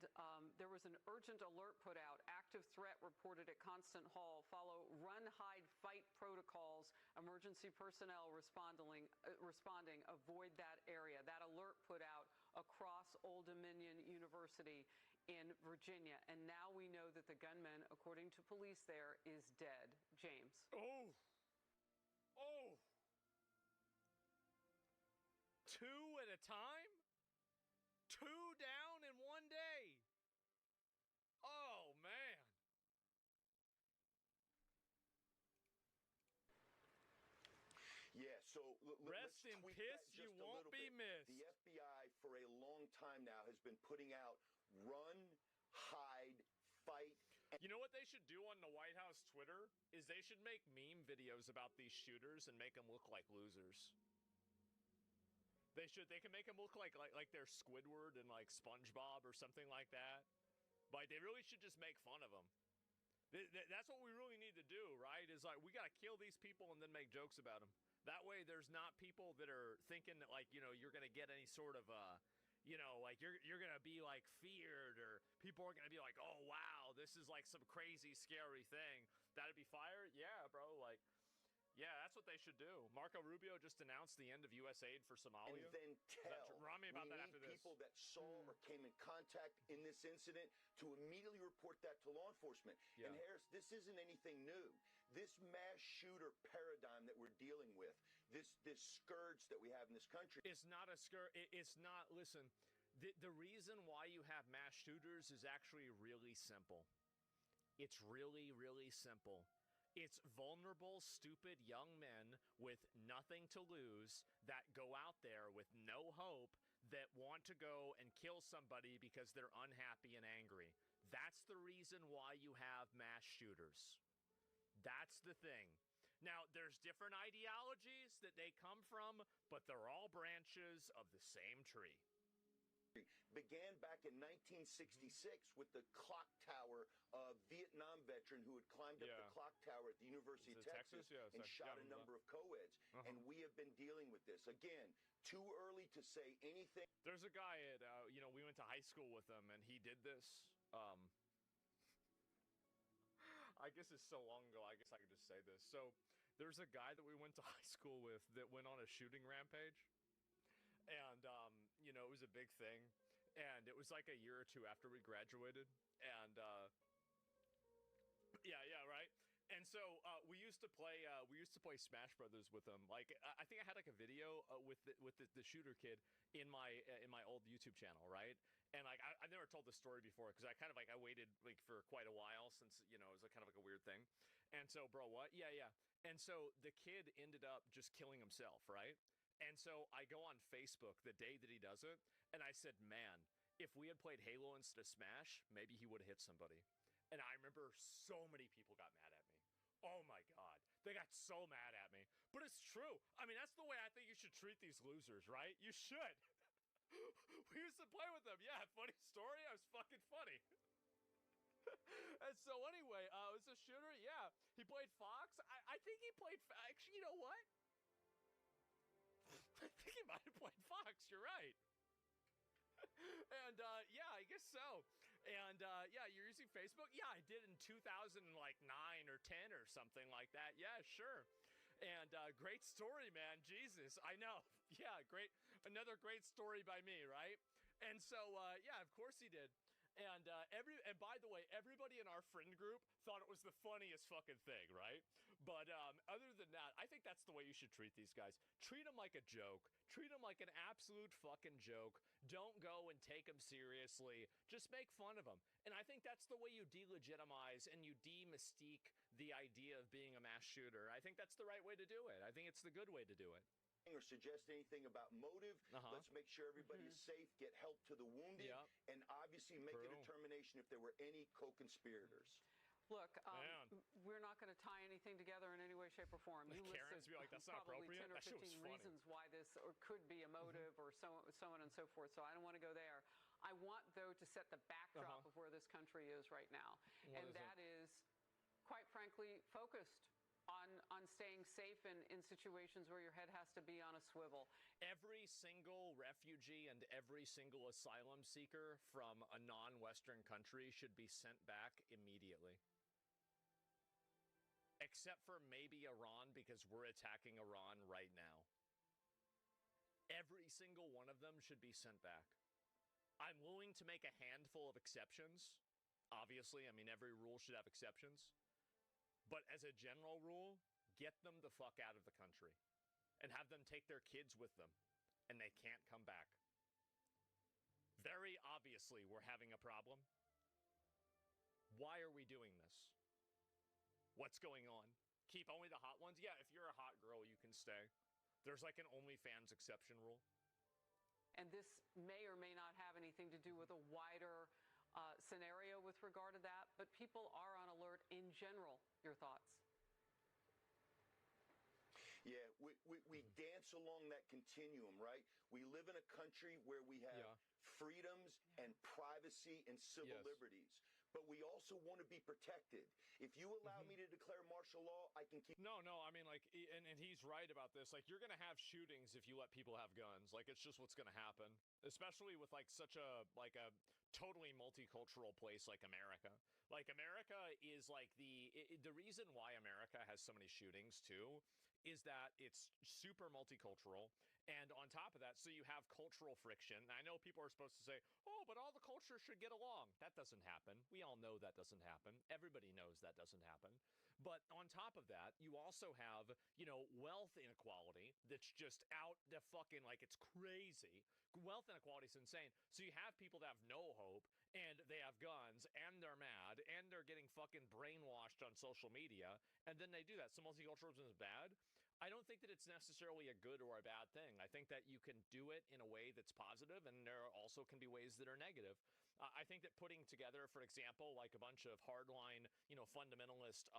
there was an urgent alert put out. Active threat reported at Constant Hall. Follow run, hide, fight protocols. Emergency personnel responding. Avoid that area. That alert put out across Old Dominion University in Virginia. And now we know that the gunman, according to police there, is dead. James. Oh! 2 at a time? 2 down in 1 day? Oh, man. Yeah, so rest in piss, you won't be missed. The FBI for a long time now has been putting out run, hide, fight. You know what they should do on the White House Twitter? Is they should make meme videos about these shooters and make them look like losers. They can make them look like they're Squidward and like SpongeBob or something like that. Like, they really should just make fun of them. That's what we really need to do, right? Is like, we got to kill these people and then make jokes about them. That way there's not people that are thinking that, like, you're going to get any sort of, like you're going to be like feared, or people are going to be like, oh, wow, this is like some crazy, scary thing. That'd be fire? Yeah, bro. Like, yeah, that's what they should do. Marco Rubio just announced the end of U.S. aid for Somalia. And then remind me about that after this. People that saw or came in contact in this incident to immediately report that to law enforcement. Yeah. And Harris, this isn't anything new. This mass shooter paradigm that we're dealing with, this scourge that we have in this country. It's not a scourge. It's not, listen, the reason why you have mass shooters is actually really simple. It's really, really simple. It's vulnerable, stupid young men with nothing to lose that go out there with no hope, that want to go and kill somebody because they're unhappy and angry. That's the reason why you have mass shooters. That's the thing. Now, there's different ideologies that they come from, but they're all branches of the same tree. Began back in 1966 with the clock tower Vietnam veteran who had climbed up the clock tower at the University of Texas and shot a number of co-eds. And we have been dealing with this. Again, too early to say anything. There's a guy at, we went to high school with him, and he did this. I guess it's so long ago, I guess I could just say this. So there's a guy that we went to high school with that went on a shooting rampage. And, it was a big thing. And it was like a year or 2 after we graduated. And, yeah, right. And so we used to play Smash Brothers with him. Like I think I had like a video with the shooter kid in my old YouTube channel, right? And like I've never told this story before because I kind of like I waited like for quite a while since it was like, kind of like a weird thing. And so, bro, what? Yeah. And so the kid ended up just killing himself, right? And so I go on Facebook the day that he does it, and I said, man, if we had played Halo instead of Smash, maybe he would have hit somebody. And I remember so many people got mad at me. Oh my God. They got so mad at me. But it's true. I mean, that's the way I think you should treat these losers, right? You should. We used to play with them. Yeah, funny story. I was fucking funny. And so anyway, was a shooter? Yeah. He played Fox. I think he played... Actually, you know what? I think he might have played Fox. You're right. And yeah, I guess so. And yeah, you're using Facebook? Yeah, I did in 2009 or 10 or something like that. Yeah, sure. And great story, man. Jesus, I know. Yeah, great. Another great story by me, right? And so yeah, of course he did. And and by the way, everybody in our friend group thought it was the funniest fucking thing, right? But other than that, I think that's the way you should treat these guys. Treat them like a joke. Treat them like an absolute fucking joke. Don't go and take them seriously. Just make fun of them. And I think that's the way you delegitimize and you demystique the idea of being a mass shooter. I think that's the right way to do it. I think it's the good way to do it. Or suggest anything about motive. Let's make sure everybody is safe, get help to the wounded, and obviously make a determination if there were any co-conspirators. Look, we're not going to tie anything together in any way, shape, or form. You listed be like, that's not probably appropriate. 10 or That shit 15 was funny. reasons why this could be a motive or so on and so forth, so I don't want to go there. I want, though, to set the backdrop of where this country is right now, and that is, quite frankly, focused on staying safe in situations where your head has to be on a swivel. Every single refugee and every single asylum seeker from a non-Western country should be sent back immediately. Except for maybe Iran, because we're attacking Iran right now. Every single one of them should be sent back. I'm willing to make a handful of exceptions. Obviously, I mean, every rule should have exceptions. But as a general rule, get them the fuck out of the country and have them take their kids with them, and they can't come back. Very obviously, we're having a problem. Why are we doing this? What's going on? Keep only the hot ones? Yeah, if you're a hot girl, you can stay. There's like an OnlyFans exception rule. And this may or may not have anything to do with a wider scenario with regard to that, but people are on alert in general. Your thoughts? Yeah, we dance along that continuum, right? We live in a country where we have freedoms and privacy and civil liberties, but we also want to be protected. If you allow me to declare martial law, I can keep... No, I mean, like, and he's right about this. Like, you're going to have shootings if you let people have guns. Like, it's just what's going to happen, especially with, like, such a totally multicultural place like America. Like, America is, like, the reason why America has so many shootings, too, is that it's super multicultural. And on top of that, so you have cultural friction. I know people are supposed to say, oh, but all the cultures should get along. That doesn't happen. We all know that doesn't happen. Everybody knows that doesn't happen. But on top of that, you also have, wealth inequality that's just out the fucking, like, it's crazy. Wealth inequality is insane. So you have people that have no hope, and they have guns, and they're mad, and they're getting fucking brainwashed on social media, and then they do that. So multiculturalism is bad. I don't think that it's necessarily a good or a bad thing. I think that you can do it in a way that's positive, and there also can be ways that are negative. I think that putting together, for example, like a bunch of hardline, fundamentalist,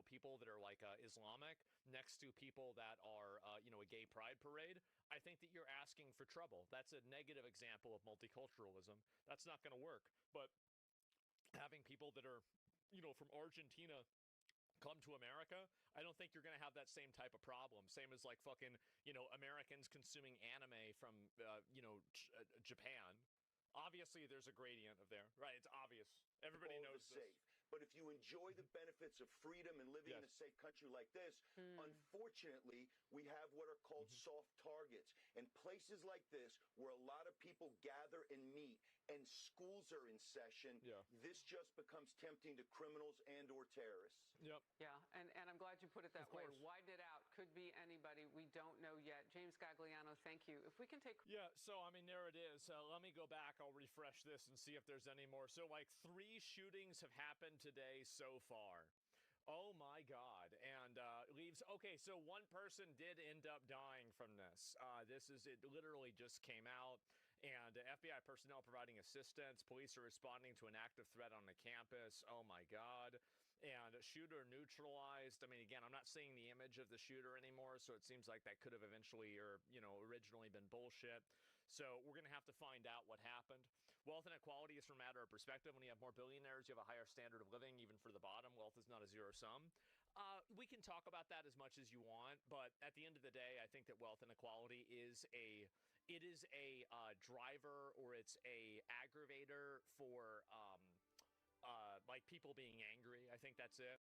people that are like Islamic next to people that are, a gay pride parade, I think that you're asking for trouble. That's a negative example of multiculturalism. That's not going to work. But having people that are, from Argentina come to America, I don't think you're going to have that same type of problem. Same as like fucking, Americans consuming anime from, Japan. Obviously, there's a gradient of there, right? It's obvious. Everybody knows this. Safe. But if you enjoy the benefits of freedom and living in a safe country like this, unfortunately, we have what are called soft targets. And places like this where a lot of people gather and meet and schools are in session, this just becomes tempting to criminals and or terrorists. Yep. Yeah, and I'm glad you put it that way. Widen it out. Could be anybody. We don't know yet. James Gagliano, thank you. If we can take... Yeah, so, I mean, there it is. Let me go back. I'll refresh this and see if there's any more. So, like, 3 shootings have happened today so far. Oh, my God. And leaves... Okay, so one person did end up dying from this. It literally just came out. And FBI personnel providing assistance. Police are responding to an active threat on the campus. Oh, my God. And shooter neutralized. I mean, again, I'm not seeing the image of the shooter anymore, so it seems like that could have eventually or, originally been bullshit. So we're going to have to find out what happened. Wealth inequality is from a matter of perspective. When you have more billionaires, you have a higher standard of living, even for the bottom. Wealth is not a zero sum. We can talk about that as much as you want, but at the end of the day, I think that wealth inequality is a driver, or it's a aggravator for like people being angry. I think that's it.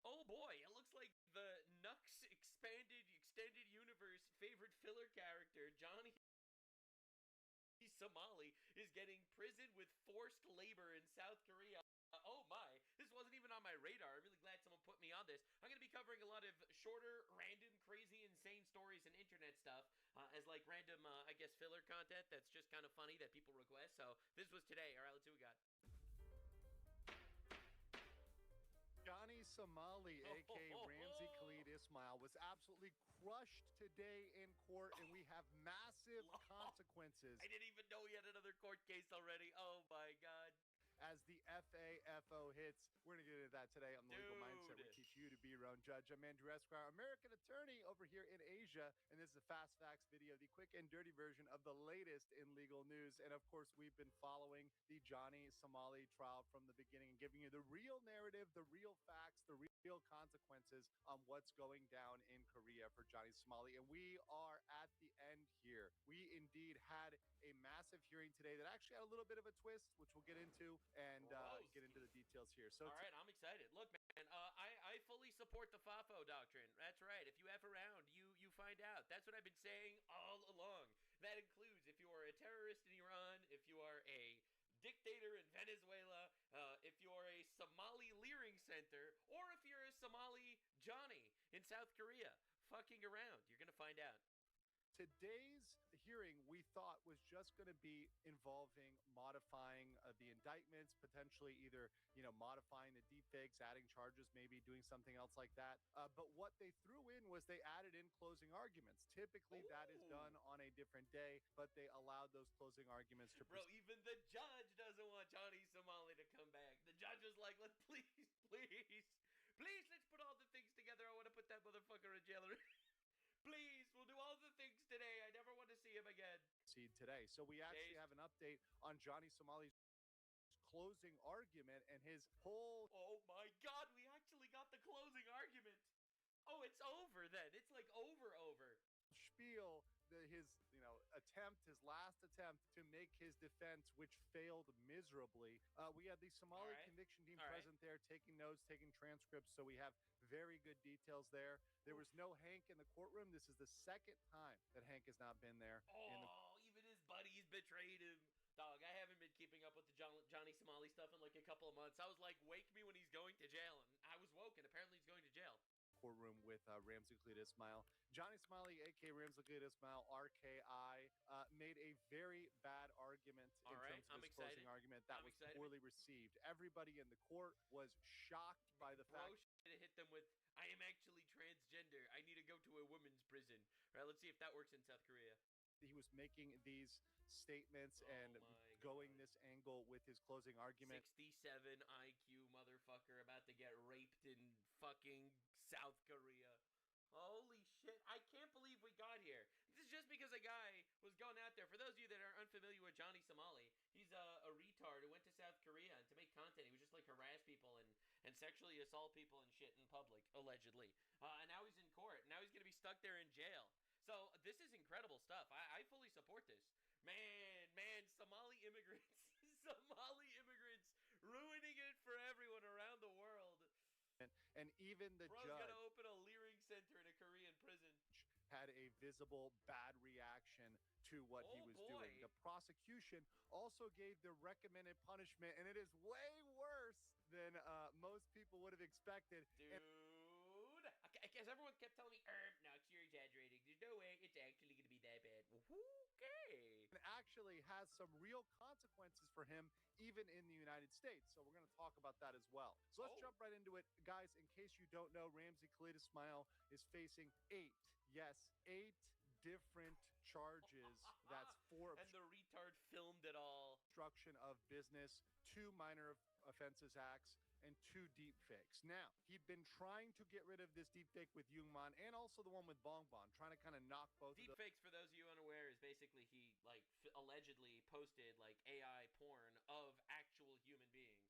Oh boy, it looks like the Nux extended universe favorite filler character, Johnny Somali, is getting prison with forced labor in South Korea. Oh my, this wasn't even on my radar. I'm really glad someone put me on this. I'm going to be covering a lot of shorter, random, crazy, insane stories and internet stuff as like random, I guess, filler content that's just kind of funny that people request. So this was today. All right, let's see what we got. Johnny Somali, a.k.a. Ramzi Khalid Ismail, was absolutely crushed today in court, and we have massive consequences. I didn't even know he had another court case already. Oh, my God. As the FAFO hits, we're going to get into that today on The Legal Mindset. We teach you to be your own judge. I'm Andrew Esquire, American attorney over here in Asia, and this is a Fast Facts video, the quick and dirty version of the latest in legal news. And, of course, we've been following the Johnny Somali trial from the beginning and giving you the real narrative, the real facts, the real consequences on what's going down in Korea for Johnny Somali. And we are at the end here. We indeed had a massive hearing today that actually had a little bit of a twist, which we'll get into and get into the details here. So, all right, I'm excited. Look, man, I fully support the FAFO doctrine. That's right. If you F around, you find out. That's what I've been saying all along. That includes if you are a terrorist in Iran, if you are a dictator in Venezuela, if you're a Somali Leering Center, or if you're a Somali Johnny in South Korea fucking around. You're going to find out. Today's hearing, we thought, was just going to be involving modifying the indictments, potentially either, modifying the deepfakes, adding charges, maybe doing something else like that. But what they threw in was they added in closing arguments. Typically, that is done on a different day, but they allowed those closing arguments to Bro, even the judge doesn't want Johnny Somali to come back. The judge is like, please, let's put all the things together. I want to put that motherfucker in jail. Please, we'll do all the things today. I never want to see him again. Today. So we actually have an update on Johnny Somali's closing argument and his whole... Oh my God, we actually got the closing argument. Oh, it's over then. It's like over. Spiel, his his last attempt to make his defense, which failed miserably. We had the Somali conviction team present there, taking notes, taking transcripts, so we have very good details there. There was no Hank in the courtroom. This is the second time that Hank has not been there. Even his buddies betrayed him. Dog, I haven't been keeping up with the Johnny Somali stuff in like a couple of months. I was like, wake me when he's going to jail, and I was woken. Apparently he's going to jail. Courtroom with Ramzi Khalid Ismail. Johnny Somali, a.k.a. Ramzi Khalid Ismail, RKI, made a very bad argument in terms of his closing argument. That was poorly received. Everybody in the court was shocked by the fact... Bro should have hit them with, I am actually transgender. I need to go to a women's prison. All right, let's see if that works in South Korea. He was making these statements and going this angle with his closing argument. 67 IQ motherfucker about to get raped in fucking South Korea. Holy shit. I can't believe we got here. This is just because a guy was going out there. For those of you that are unfamiliar with Johnny Somali, he's a retard who went to South Korea, and to make content, he was just like harass people and sexually assault people and shit in public, allegedly. And now he's in court. Now he's going to be stuck there in jail. So this is incredible stuff. I fully support this. Man, Somali immigrants, Somali immigrants ruining it for everyone around the world. And even the Bro's judge gonna open a Leering Center in a Korean prison. had a visible bad reaction to what he was doing. The prosecution also gave the recommended punishment, and it is way worse than most people would have expected. Dude, because everyone kept telling me, Knox, you're exaggerating. There's no way it's actually gonna be that bad. Okay. It actually has some real consequences for him, even in the United States. So we're going to talk about that as well. So let's jump right into it. Guys, in case you don't know, Ramsey Khalid Ismail is facing 8 different charges. That's 4 and the retard filmed it all. Obstruction of business, 2 minor offenses acts, and 2 deep fakes. Now, he'd been trying to get rid of this deep fake with Youngman and also the one with Bongbong, trying to kind of knock both deep of fakes, for those of you unaware, is basically he allegedly posted like AI porn of actual human beings.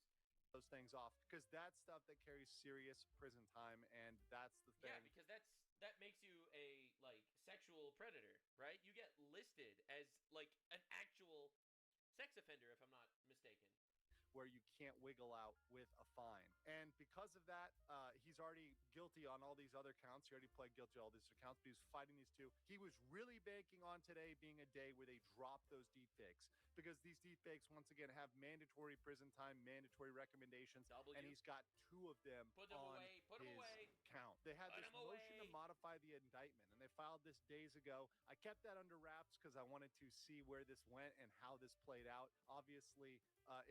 Those things off, because that's stuff that carries serious prison time, and that's the thing. Yeah, because that makes you a like sexual predator, right? You get listed as like an actual sex offender, if I'm not mistaken. Where you can't wiggle out with a fine. And because of that, he's already guilty on all these other counts. He already pled guilty to all these counts, but he was fighting these 2. He was really banking on today being a day where they drop those deepfakes, because these deepfakes, once again, have mandatory prison time, mandatory recommendations, and he's got 2 of them on his count. They had this motion to modify the indictment, and they filed this days ago. I kept that under wraps because I wanted to see where this went and how this played out. Obviously,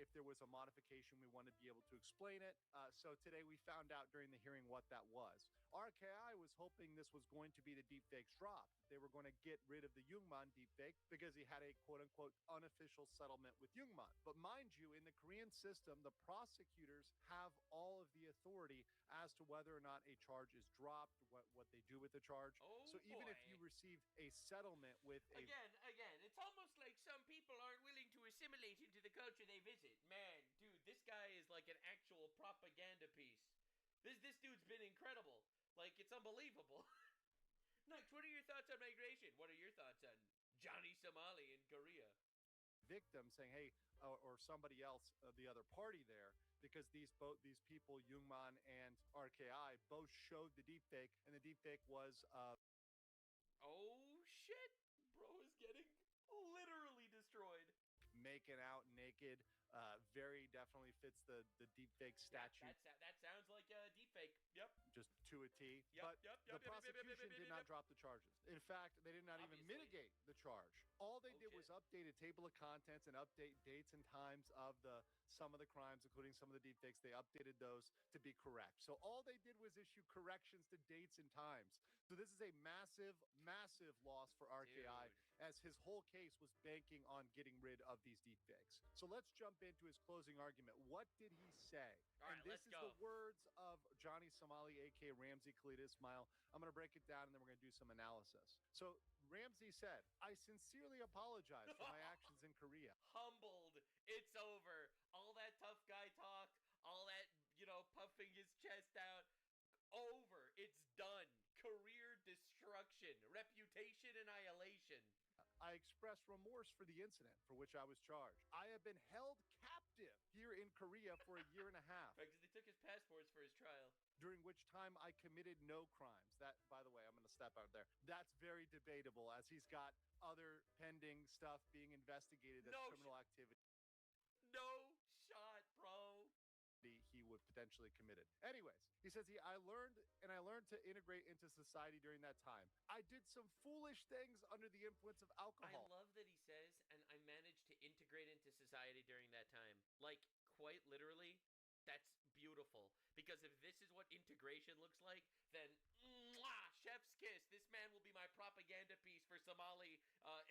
if there was a modification, we wanted to be able to explain it. So today we found out during the hearing what that was. RKI was hoping this was going to be the deepfakes drop. They were going to get rid of the Youngman deepfake because he had a quote-unquote unofficial settlement with Youngman. But mind you, in the Korean system, the prosecutors have all of the authority as to whether or not a charge is dropped, what they do with the charge. So even if you receive a settlement with a... Again, it's almost like some people aren't willing to assimilate into the culture they visit. Man, dude, this guy is like an actual propaganda piece. This dude's been incredible. Like, it's unbelievable. Knox, what are your thoughts on migration? What are your thoughts on Johnny Somali in Korea? Victim saying, hey, or somebody else, the other party there, because these people, Youngman and RKI, both showed the deepfake, and the deepfake was... oh, shit! Bro is getting literally destroyed. Making out naked, very definitely fits the deepfake statute. Yeah, that sounds like a deepfake. Yep. Just to a T. Yep, but the prosecution did not drop the charges. In fact, they did not even mitigate the charge. All they did was update a table of contents and update dates and times of some of the crimes, including some of the deepfakes. They updated those to be correct. So all they did was issue corrections to dates and times. So this is a massive, massive loss for RKI, as his whole case was banking on getting rid of these deepfakes. So let's jump into his closing argument. What did he say? All right, this is the words of Johnny Somali, a.k.a. Ramsey Khalid Ismail. I'm going to break it down, and then we're going to do some analysis. So Ramsey said, I sincerely apologize for my actions in Korea. Humbled. It's over. All that tough guy talk, all that, puffing his chest out, over. It's done. Career destruction. Reputation annihilation. I express remorse for the incident for which I was charged. I have been held captive here in Korea for a year and a half. Because they took his passports for his trial. During which time I committed no crimes. That, by the way, I'm going to step out there. That's very debatable, as he's got other pending stuff being investigated as criminal activity. No shot, bro. He would potentially commit it. Anyways, he says I learned to integrate into society during that time. I did some foolish things under the influence of alcohol. I love that he says, and I managed to integrate into society during that time. Like, quite literally, that's beautiful. Because if this is what integration looks like, then chef's kiss. This man will be my propaganda piece for Somali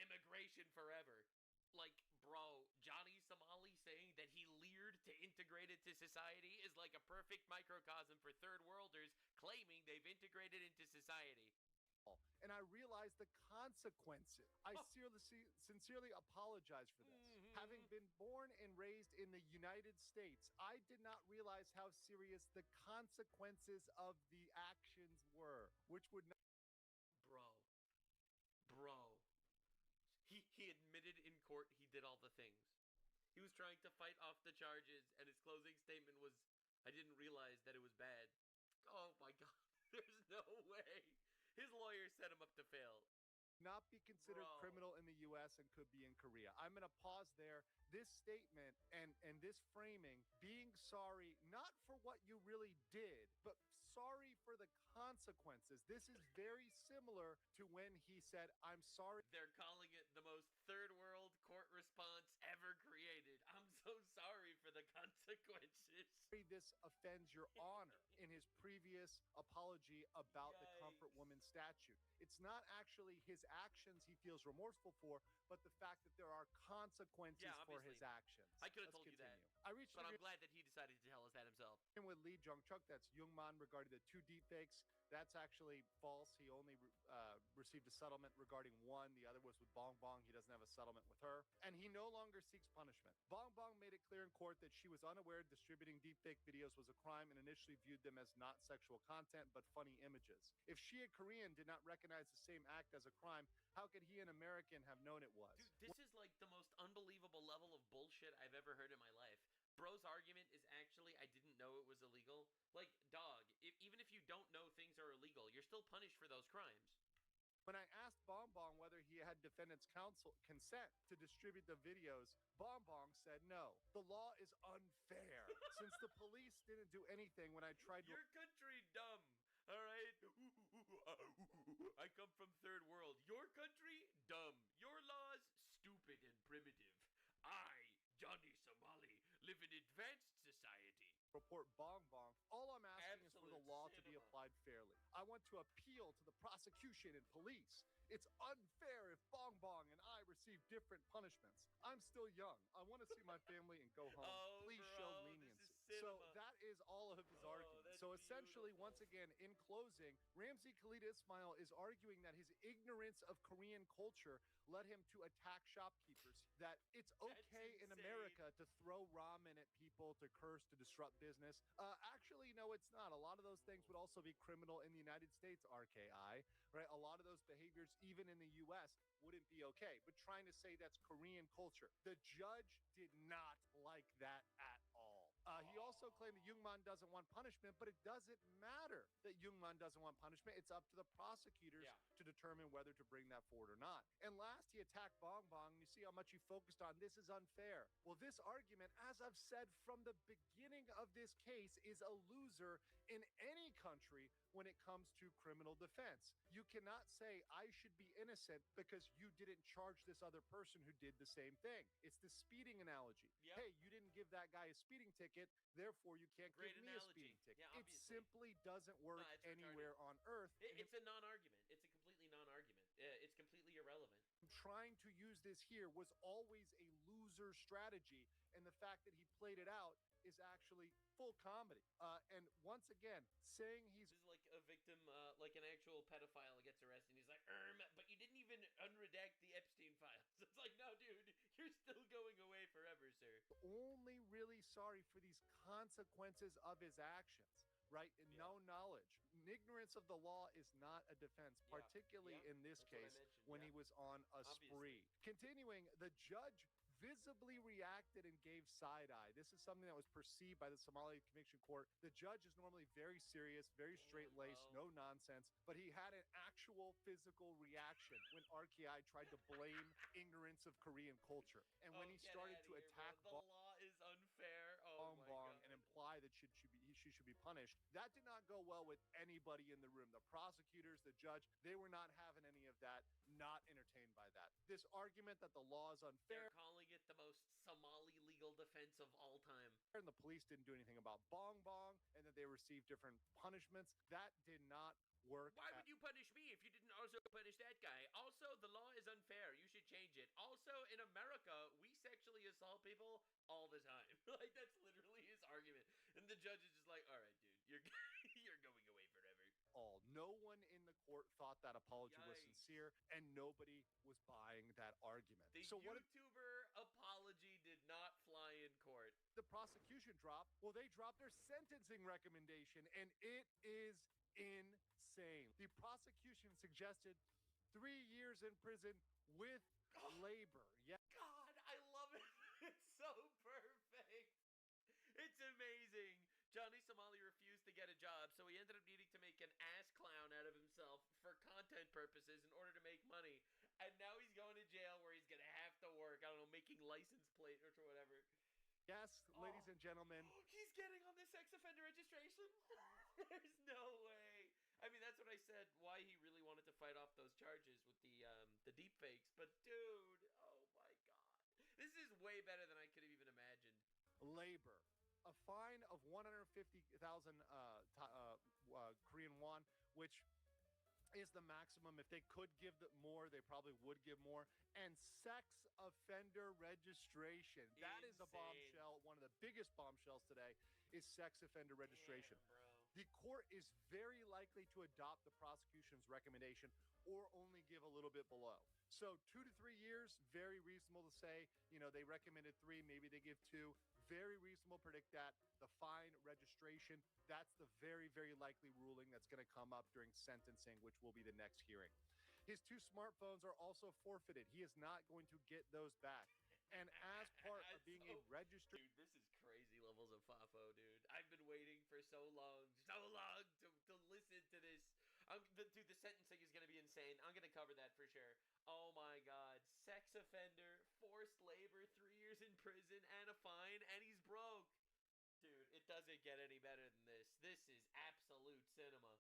immigration forever. Like, bro, Johnny Somali saying that he leered to integrate into society is like a perfect microcosm for third worlders claiming they've integrated into society. And I realized the consequences. I sincerely apologize for this. Having been born and raised in the United States, I did not realize how serious the consequences of the actions were, which would not. Bro. He admitted in court he did all the things. He was trying to fight off the charges, and his closing statement was, I didn't realize that it was bad. Oh my God. There's no way. His lawyer set him up to fail. Not be considered criminal in the U.S. and could be in Korea. I'm going to pause there. This statement and this framing, being sorry not for what you really did, but sorry for the consequences. This is very similar to when he said, I'm sorry. They're calling it the most third world court response ever created. I'm so sorry for the consequences. This offends your honor in his previous apology about the comfort woman statute. It's not actually his actions he feels remorseful for, but the fact that there are consequences for his actions. I could have told you that. But I'm glad that he decided to tell us that himself. And with Lee Jung-chuk, that's Youngman regarding the 2 deepfakes. That's actually false. He only received a settlement regarding one. The other was with Bong Bong. He doesn't have a settlement with her. And he no longer seeks punishment. Bong Bong made it clear in court that she was unaware distributing deepfake videos was a crime and initially viewed them as not sexual content, but funny images. If she, a Korean, did not recognize the same act as a crime, how could he, an American, have known it was? Dude, this is like the most unbelievable level of bullshit I've ever heard in my life. Bro's argument is actually, I didn't know it was illegal. Like, dog, even if you don't know things are illegal, you're still punished for those crimes. When I asked Bong Bong whether he had defendant's counsel consent to distribute the videos, Bong Bong said no. The law is unfair. Since the police didn't do anything when I tried to... Your country dumb, all right? I come from third world. Your country dumb. Your laws stupid and primitive. I, Johnny Somali, live in advanced society. Report Bong Bong. All I'm asking is for the law to be applied fairly. I want to appeal to the prosecution and police. It's unfair if Bong Bong and I receive different punishments. I'm still young. I want to see my family and go home. Please show leniency. So that is all of his arguments. So essentially, once again, in closing, Ramzi Khalid Ismail is arguing that his ignorance of Korean culture led him to attack shopkeepers. That it's okay in America to throw ramen at people, to curse, to disrupt business. Actually, no, it's not. A lot of those things would also be criminal in the United States, RKI, right? A lot of those behaviors, even in the U.S., wouldn't be okay. But trying to say that's Korean culture. The judge did not like that at all. He also claimed that Youngman doesn't want punishment, but it doesn't matter that Youngman doesn't want punishment. It's up to the prosecutors to determine whether to bring that forward or not. And last, he attacked Bong Bong. You see how much he focused on this is unfair. Well, this argument, as I've said from the beginning of this case, is a loser in any country when it comes to criminal defense. You cannot say, I should be innocent because you didn't charge this other person who did the same thing. It's the speeding analogy. Hey, you didn't give that guy a speeding ticket, therefore you can't give me a speeding ticket. It simply doesn't work anywhere on earth. It's a non-argument. It's a completely non-argument. It's completely irrelevant. Trying to use this here was always a loser strategy, and the fact that he played it out is actually full comedy. And once again, saying he's... This is like a victim, like an actual pedophile gets arrested, and he's like, but you didn't even unredact the Epstein files. It's like, no, dude, you're still going away forever, sir. Only really sorry for these consequences of his actions, right? And no knowledge. Ignorance of the law is not a defense, particularly in this case when he was on a spree. Continuing, the judge visibly reacted and gave side-eye. This is something that was perceived by the Somali Conviction Court. The judge is normally very serious, very straight-laced, no nonsense, but he had an actual physical reaction when RKI tried to blame ignorance of Korean culture. And when he started to attack the law is unfair. Bong Bong and imply that she should be punished, that did not go well with anybody in the room. The prosecutors, the judge, they were not having any of that, not entertained by that. This argument that the law is unfair. They're calling it the most Somali legal defense of all time. And the police didn't do anything about Bong Bong, and that they received different punishments. That did not work. Why would you punish me if you didn't also punish that guy? Also, the law is unfair. You should change it. Also, in America, we sexually assault people all the time. Like, that's literally his argument. And the judge is just like, all right, dude, you're you're going away forever. No one in the court thought that apology was sincere, and nobody was buying that argument. The So what YouTuber apology did not fly in court. the prosecution drop? Well, they dropped their sentencing recommendation, and it is insane. The prosecution suggested 3 years in prison with labor. Yeah. God, I love it. It's so perfect. It's amazing. Johnny Somali refused to get a job, so he ended up needing to make an ass clown out of himself for content purposes in order to make money. And now he's going to jail where he's going to have to work, I don't know, making license plate or whatever. Yes, ladies and gentlemen. He's getting on the sex offender registration? There's no way. I mean, that's what I said, why he really wanted to fight off those charges with the deep fakes. But dude, oh my God. This is way better than I could have even imagined. Labor. A fine of 150,000 Korean won, which is the maximum. If they could give more, they probably would give more. And sex offender registration. That is a bombshell. One of the biggest bombshells today is sex offender registration. The court is very likely to adopt the prosecution's recommendation or only give a little bit below. So 2 to 3 years, very reasonable to say. You know, they recommended 3, maybe they give 2. Very reasonable to predict that. The fine, registration, that's the very, very likely ruling that's going to come up during sentencing, which will be the next hearing. His 2 smartphones are also forfeited. He is not going to get those back. And as part of being a registered... Dude, this is crazy levels of FAFO, dude. I've been waiting for so long to listen to this. Dude, the sentencing is going to be insane. I'm going to cover that for sure. Oh my God. Sex offender, forced labor, 3 years in prison, and a fine, and he's broke. Dude, it doesn't get any better than this. This is absolute cinema.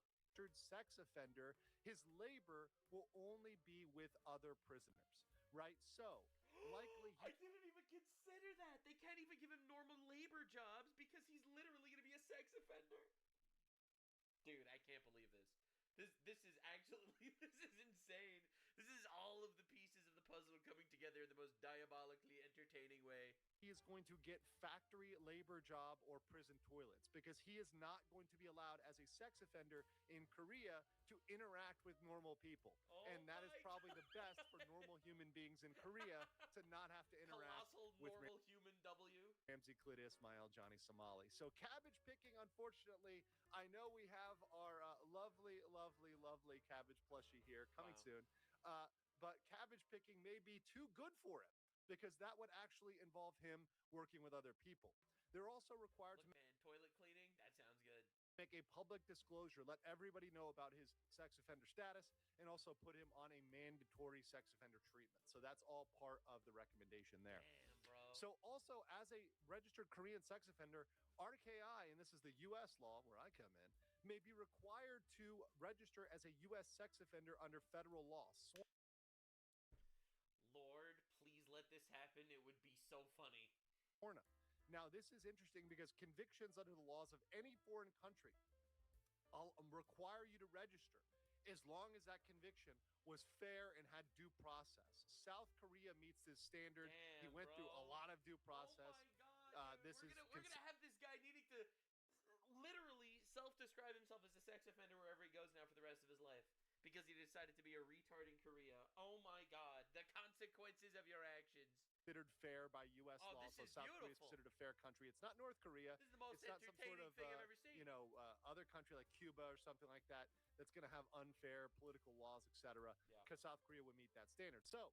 Sex offender, his labor will only be with other prisoners, right? So, likely... I didn't even consider that. They can't even give him normal labor jobs because he's literally going to be a sex offender. Dude, I can't believe this. This is actually, this is insane. This is all of the pieces of the puzzle coming together in the most diabolically entertaining way. He is going to get factory labor job or prison toilets because he is not going to be allowed as a sex offender in Korea to interact with normal people. And that is probably the best for normal human beings in Korea to not have to interact with normal human W. Ramsey Clit Ismail, Johnny Somali. So cabbage picking, unfortunately, I know we have our lovely cabbage plushie here coming soon. But cabbage picking may be too good for him because that would actually involve him working with other people. They're also required to toilet cleaning, that sounds good. Make a public disclosure, let everybody know about his sex offender status, and also put him on a mandatory sex offender treatment. So that's all part of the recommendation there. Damn, bro. So also, as a registered Korean sex offender, RKI, and this is the U.S. law where I come in, may be required to register as a U.S. sex offender under federal law. Lord, please let this happen. It would be so funny. Now, this is interesting because convictions under the laws of any foreign country require you to register as long as that conviction was fair and had due process. South Korea meets this standard. Damn, he went through a lot of due process. Oh my God, we're gonna have this guy needing to literally self-describe himself as a sex offender wherever he goes now for the rest of his life because he decided to be a retard in Korea. Oh my God, the consequences of your actions. Considered fair by U.S. law, so South Korea is considered a fair country. It's not North Korea. This is the most it's not some sort of thing I've ever seen. Other country like Cuba or something like that that's going to have unfair political laws, etc. Because South Korea would meet that standard. So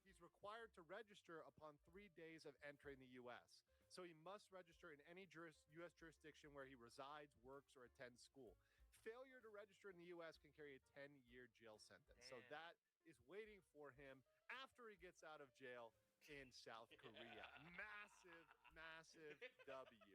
he's required to register upon 3 days of entering the U.S. So he must register in any U.S. jurisdiction where he resides, works, or attends school. Failure to register in the U.S. can carry a 10-year jail sentence. So that is waiting for him after he gets out of jail in South Korea. Massive W.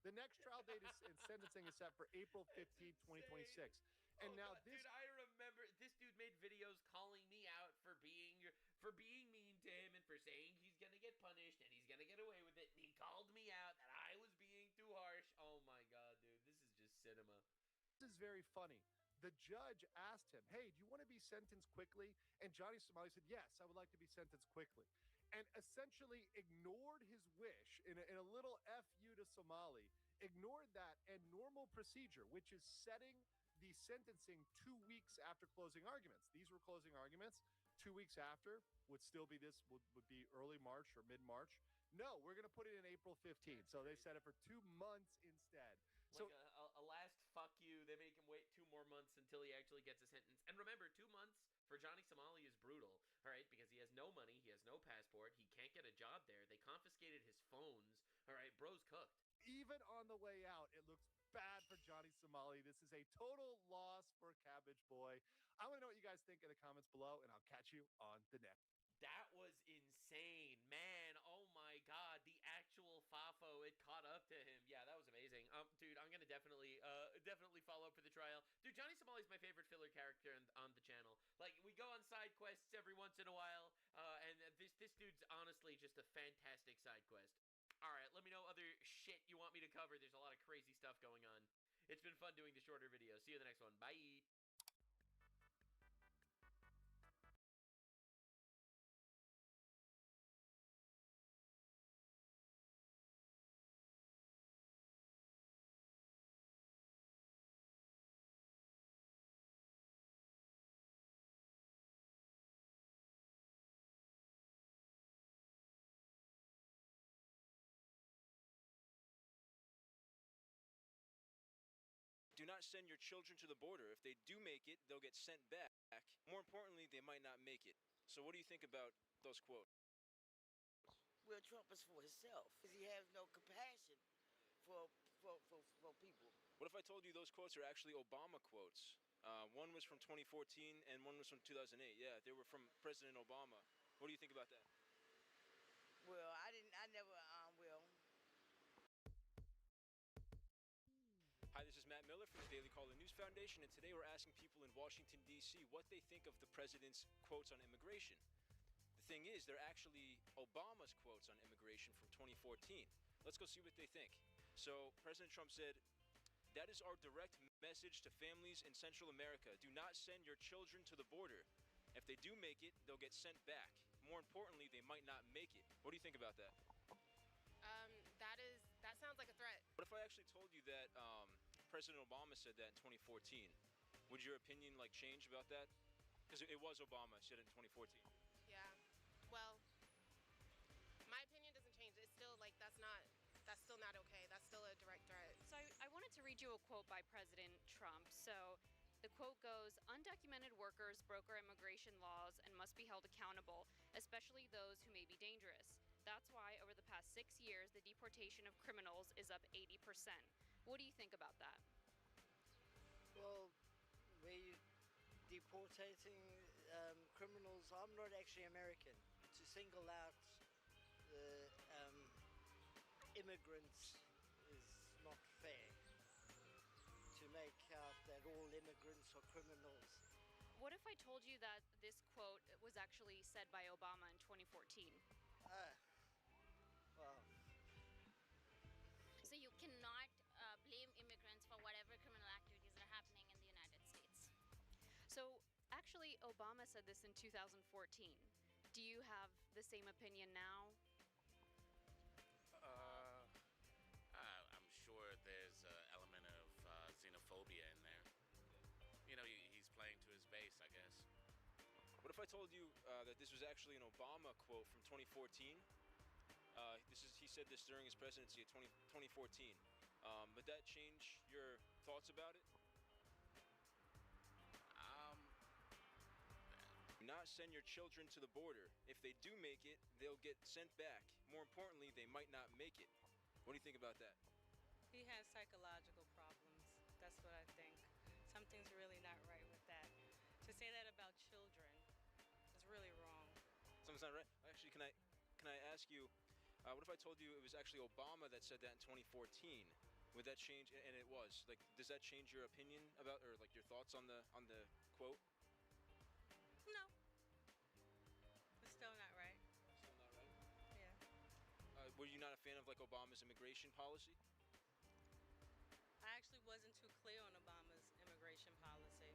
The next trial date and sentencing is set for April 15, 2026. And now this... Dude, I remember this dude made videos calling me out for being mean to him and for saying he's going to get punished and he's going to get away with it. And he called me out that I was being too harsh. Oh my God, dude. This is just cinema. This is very funny. The judge asked him, hey, do you want to be sentenced quickly? And Johnny Somali said, yes, I would like to be sentenced quickly. And essentially ignored his wish in a little FU to Somali, ignored that and normal procedure, which is setting the sentencing 2 weeks after closing arguments. These were closing arguments. 2 weeks after would still be would be early March or mid-March. No, we're going to put it in April 15th. So they set it for 2 months instead. Like a last fuck you. They make him wait 2 more months until he actually gets a sentence. And remember, 2 months for Johnny Somali is brutal, all right? Because he has no money, he has no passport, he can't get a job there. They confiscated his phones, all right? Bro's cooked. Even on the way out, it looks bad for Johnny Somali. This is a total loss for Cabbage Boy. I want to know what you guys think in the comments below, and I'll catch you on the next. That was insane, man. Oh my god, the actual Fafo, it caught up to him. Yeah, that was amazing. Dude, I'm gonna definitely follow up for the trial. Dude, Johnny Somali's my favorite filler character on the channel. Like, we go on side quests every once in a while, and this dude's honestly just a fantastic side quest. All right, let me know other shit you want me to cover. There's a lot of crazy stuff going on. It's been fun doing the shorter videos. See you in the next one. Bye. Do not send your children to the border. If they do make it, they'll get sent back. More importantly, they might not make it. So what do you think about those quotes? Well, Trump is for himself. He has no compassion for people. What if I told you those quotes are actually Obama quotes? One was from 2014 and one was from 2008. Yeah, they were from President Obama. What do you think about that? Well, I never, Hi, this is Matt Miller from the Daily Caller News Foundation, and today we're asking people in Washington, D.C. what they think of the president's quotes on immigration. The thing is, they're actually Obama's quotes on immigration from 2014. Let's go see what they think. So, President Trump said, "That is our direct message to families in Central America. Do not send your children to the border. If they do make it, they'll get sent back. More importantly, they might not make it." What do you think about that? That sounds like a threat. What if I actually told you that President Obama said that in 2014? Would your opinion change about that? Because it was Obama said it in 2014. Yeah. Well, my opinion doesn't change. It's still that's still not okay. That's still a direct threat. So I wanted to read you a quote by President Trump. So the quote goes, "Undocumented workers broke our immigration laws and must be held accountable, especially those who may be dangerous. That's why over the past 6 years, the deportation of criminals is up 80%. What do you think about that? well, we deportating criminals. I'm not actually American. To single out the immigrants is not fair. To make out that all immigrants are criminals. What if I told you that this quote was actually said by Obama in 2014? Well, So you cannot blame immigrants for whatever criminal activities are happening in the United States. So actually, Obama said this in 2014. Do you have the same opinion now? I'm sure there's an element of xenophobia in there. You know, he's playing to his base, I guess. What if I told you that this was actually an Obama quote from 2014? He said this during his presidency of 2014. Would that change your thoughts about it? Do not send your children to the border. If they do make it, they'll get sent back. More importantly, they might not make it. What do you think about that? He has psychological problems. That's what I think. Something's really not right with that. To say that about children is really wrong. Something's not right. Actually, can I ask you? What if I told you it was actually Obama that said that in 2014? Would that change? And it was. Does that change your opinion about, or your thoughts on the quote? No. It's still not right. Still not right. Yeah. Were you not a fan of Obama's immigration policy? I actually wasn't too clear on Obama's immigration policy.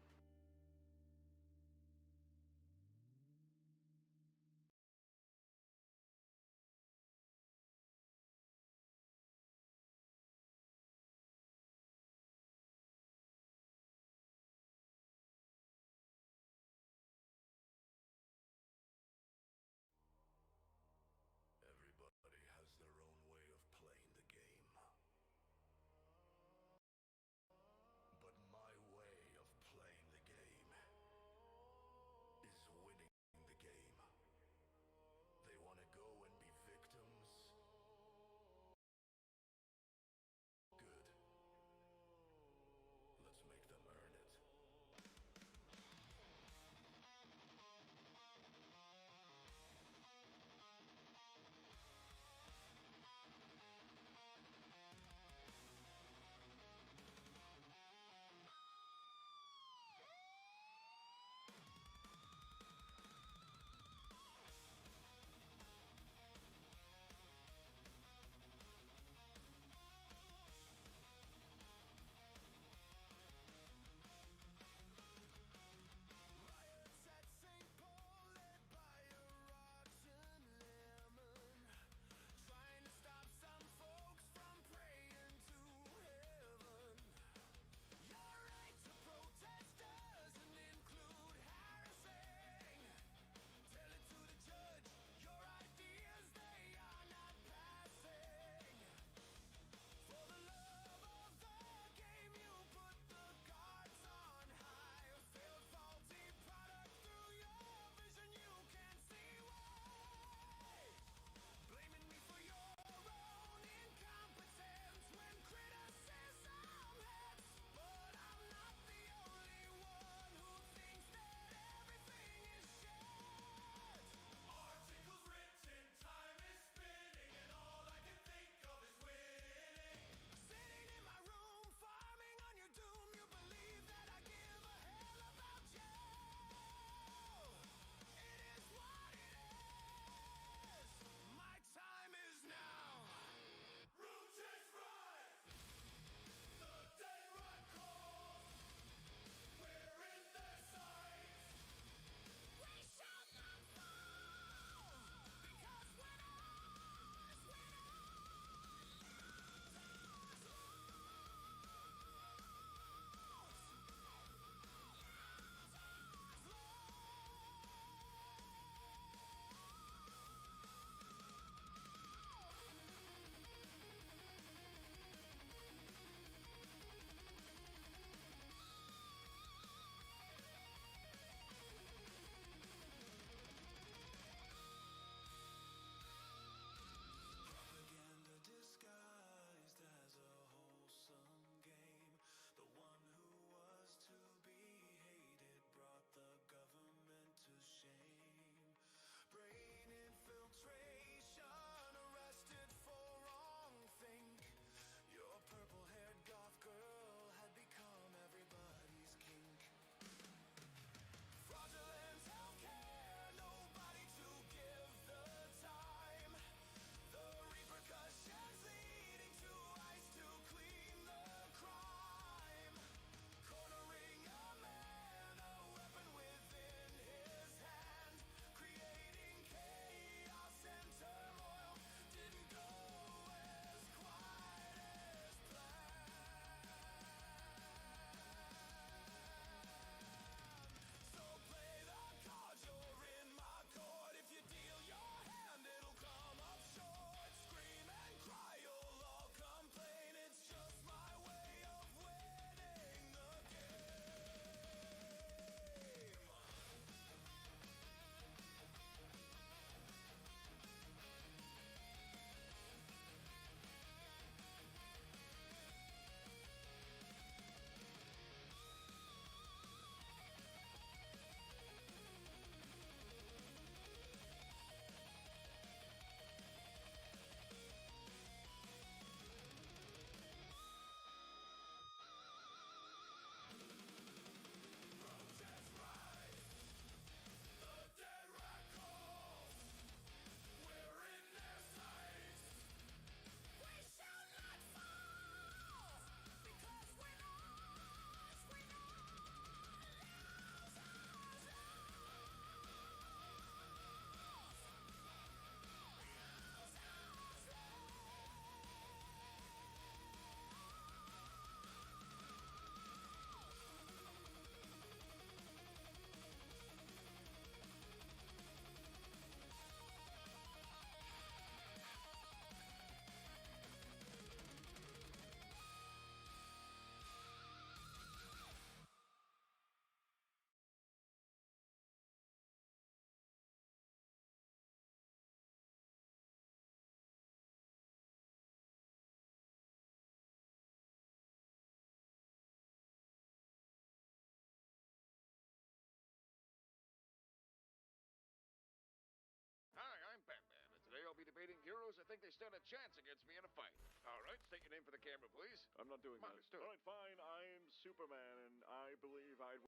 heroes, I think they stand a chance against me in a fight. All right, state your name for the camera, please. I'm not doing that. Understood. All right, fine. I'm Superman, and I believe I'd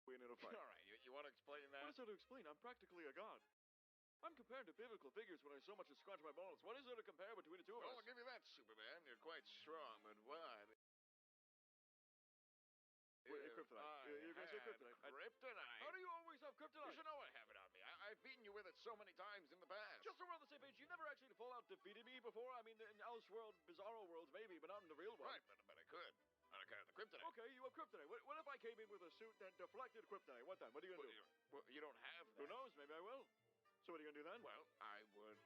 win in a fight. All right, you want to explain that? What is there to explain? I'm practically a god. I'm compared to biblical figures when I so much as scratch my balls. What is there to compare between the two of Well, us? I'll give you that, Superman. You're quite strong, but why? Kryptonite. You're going to say kryptonite. Kryptonite. How do you always have kryptonite? You should know I have it on me. I've beaten you with it so many times in the past. Just so we're on the same page, you never actually full out defeated me before? I mean, in Elseworld, Bizarro Worlds, maybe, but not in the real one. Right, but I could. On account of the kryptonite. Okay, you have kryptonite. What if I came in with a suit that deflected kryptonite? What then? What are you going to do? Well, you don't have that. Who knows? Maybe I will. So what are you going to do then? Well, I would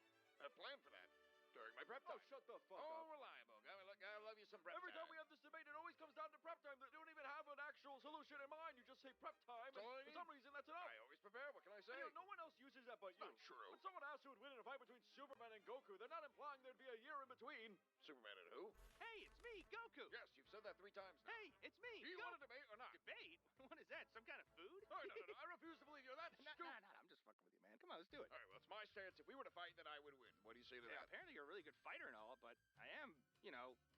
plan for that during my prep time. Oh, shut the fuck Oh, up. reliable. I love you some prep Every time time. we have this debate, it always comes down to prep time. They don't even have an actual solution in mind. You just say prep time, and for some reason, that's enough. I always prepare. What can I say? And, no one else uses that but you. Not true. When someone asks who would win in a fight between Superman and Goku, they're not implying there'd be a year in between. Superman and who? Hey, it's me, Goku. Yes, you've said that 3 times now. Hey, it's me. Do you want a debate or not? Debate? What is that? Some kind of food? Oh, no. I refuse to believe you're that stupid. No, I'm just fucking with you, man. Come on, let's do it. All right, well, it's my stance. If we were to fight, then I would win. What do you say to that? Apparently you're a really good fighter and all, but I am,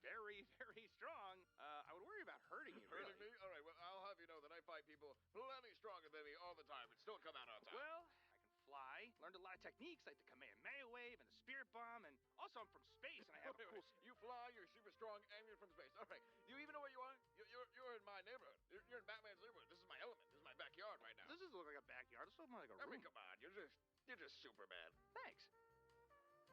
very, very strong. I would worry about hurting you, Hurting really. me? All right, well, I'll have you know that I fight people plenty stronger than me all the time and still come out on top. Well, I can fly. Learned a lot of techniques like the Kamehameha wave and the Spirit Bomb, and also I'm from space and I have a cool... You fly, you're super strong, and you're from space. All right, you even know where you are? You're in my neighborhood. You're in Batman's neighborhood. This is my element. This is my backyard right now. This doesn't look like a backyard. This looks more like a room. I mean, come on. You're just Superman. Thanks.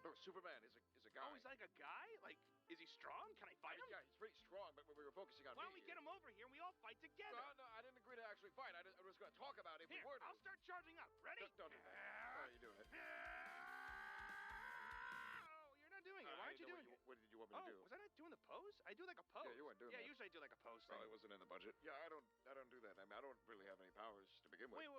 No, Superman is a guy. Oh, he's like a guy? Like, is he strong? Can I fight him? Yeah, he's pretty strong, but we were focusing on Why don't me we get him over here and we all fight together? No, I didn't agree to actually fight. I was going to talk about it if Here, we were to. I'll start charging up. Ready? Don't do that. How are you doing it? Oh, you're not doing it. Why aren't you doing it? What did you want me to do? Was I not doing the pose? I do like a pose. Yeah, you weren't doing that. Yeah, usually I do like a pose thing. Probably wasn't in the budget. Yeah, I don't do that. I mean, I don't really have any powers to begin with. Wait.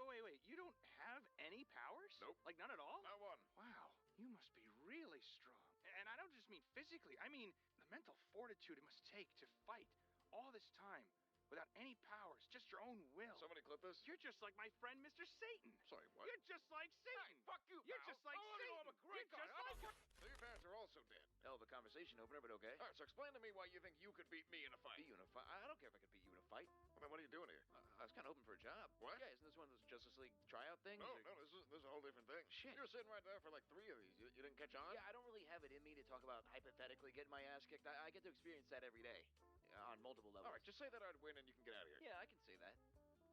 You don't have any powers? Nope. Like none at all? Not one. Wow. You must be really strong. And I don't just mean physically. I mean the mental fortitude it must take to fight all this time without any powers, just your own will. Somebody clip this? You're just like my friend, Mr. Satan. Sorry, what? You're just like Satan. Hey, fuck you, You're pal. just like Satan. I'm a great You're guy. just like him. So your parents are also dead. Hell of a conversation opener, but okay. All right, so explain to me why you think you could beat me in a fight. Beat you in a fight? I don't care if I could beat you in a fight. Well, then what are you doing here? I was kind of hoping for a job. What? Yeah, isn't this one of those Justice League tryout things? No, this is a whole different thing. Shit. You were sitting right there for like 3 of these. You didn't catch on? Yeah, I don't really have it in me to talk about hypothetically getting my ass kicked. I get to experience that every day on multiple levels. All right, just say that I'd win and you can get out of here. Yeah, I can say that.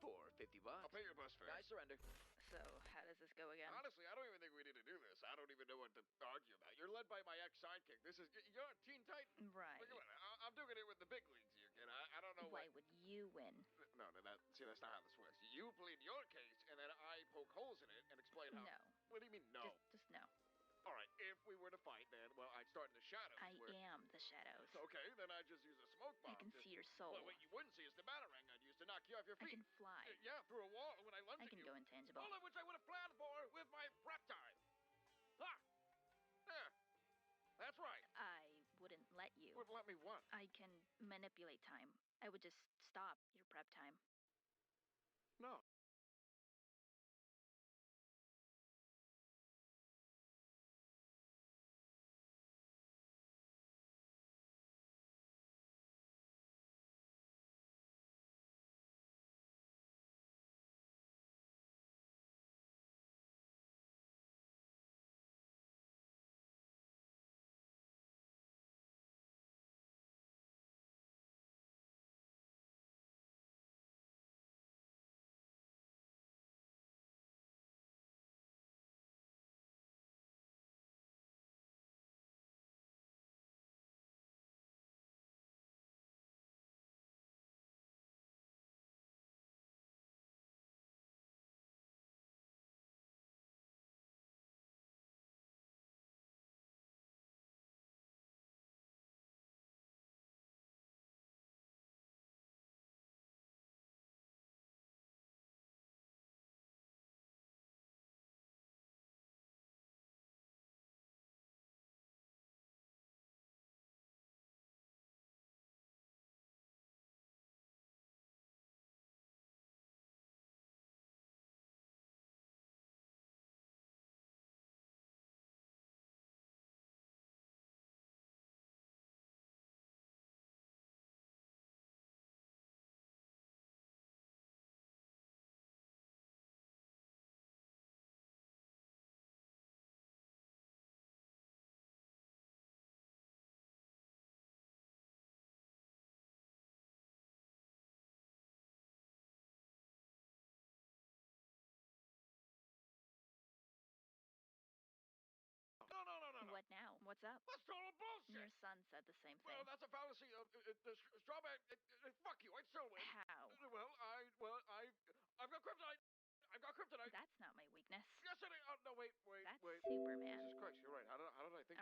For $50. I'll pay your bus fare. I surrender. So, how does this go again? Honestly, I don't even think we need to do this. I don't even know what to argue about. You're led by my ex-sidekick. You're a Teen Titan. Right. Look, I'm doing it with the big leagues here, kid. I don't know Why would you win? No, that's not how this works. You plead your case, and then I poke holes in it and explain how... No. What do you mean, no? Just no. All right, if we were to fight, then, well, I'd start in the shadows. I am the shadows. Okay, then I'd just use a smoke bomb. I can see your soul. Well, what you wouldn't see is the batarang I'd use to knock you off your feet. I can fly. Yeah, through a wall when I lunge I at can you. go intangible. All of which I would have planned for with my prep time. Ha! Yeah, that's right. I wouldn't let you. Wouldn't let me what? I can manipulate time. I would just stop your prep time. No. What's up? That's total bullshit. Your son said the same thing. Well, that's a fallacy. Strawberry. Fuck you. I still win. How? I've got kryptonite. I've got kryptonite. That's not my weakness. Yes, it is. Oh, no, wait. That's Superman. Jesus Christ, you're right. How did I think?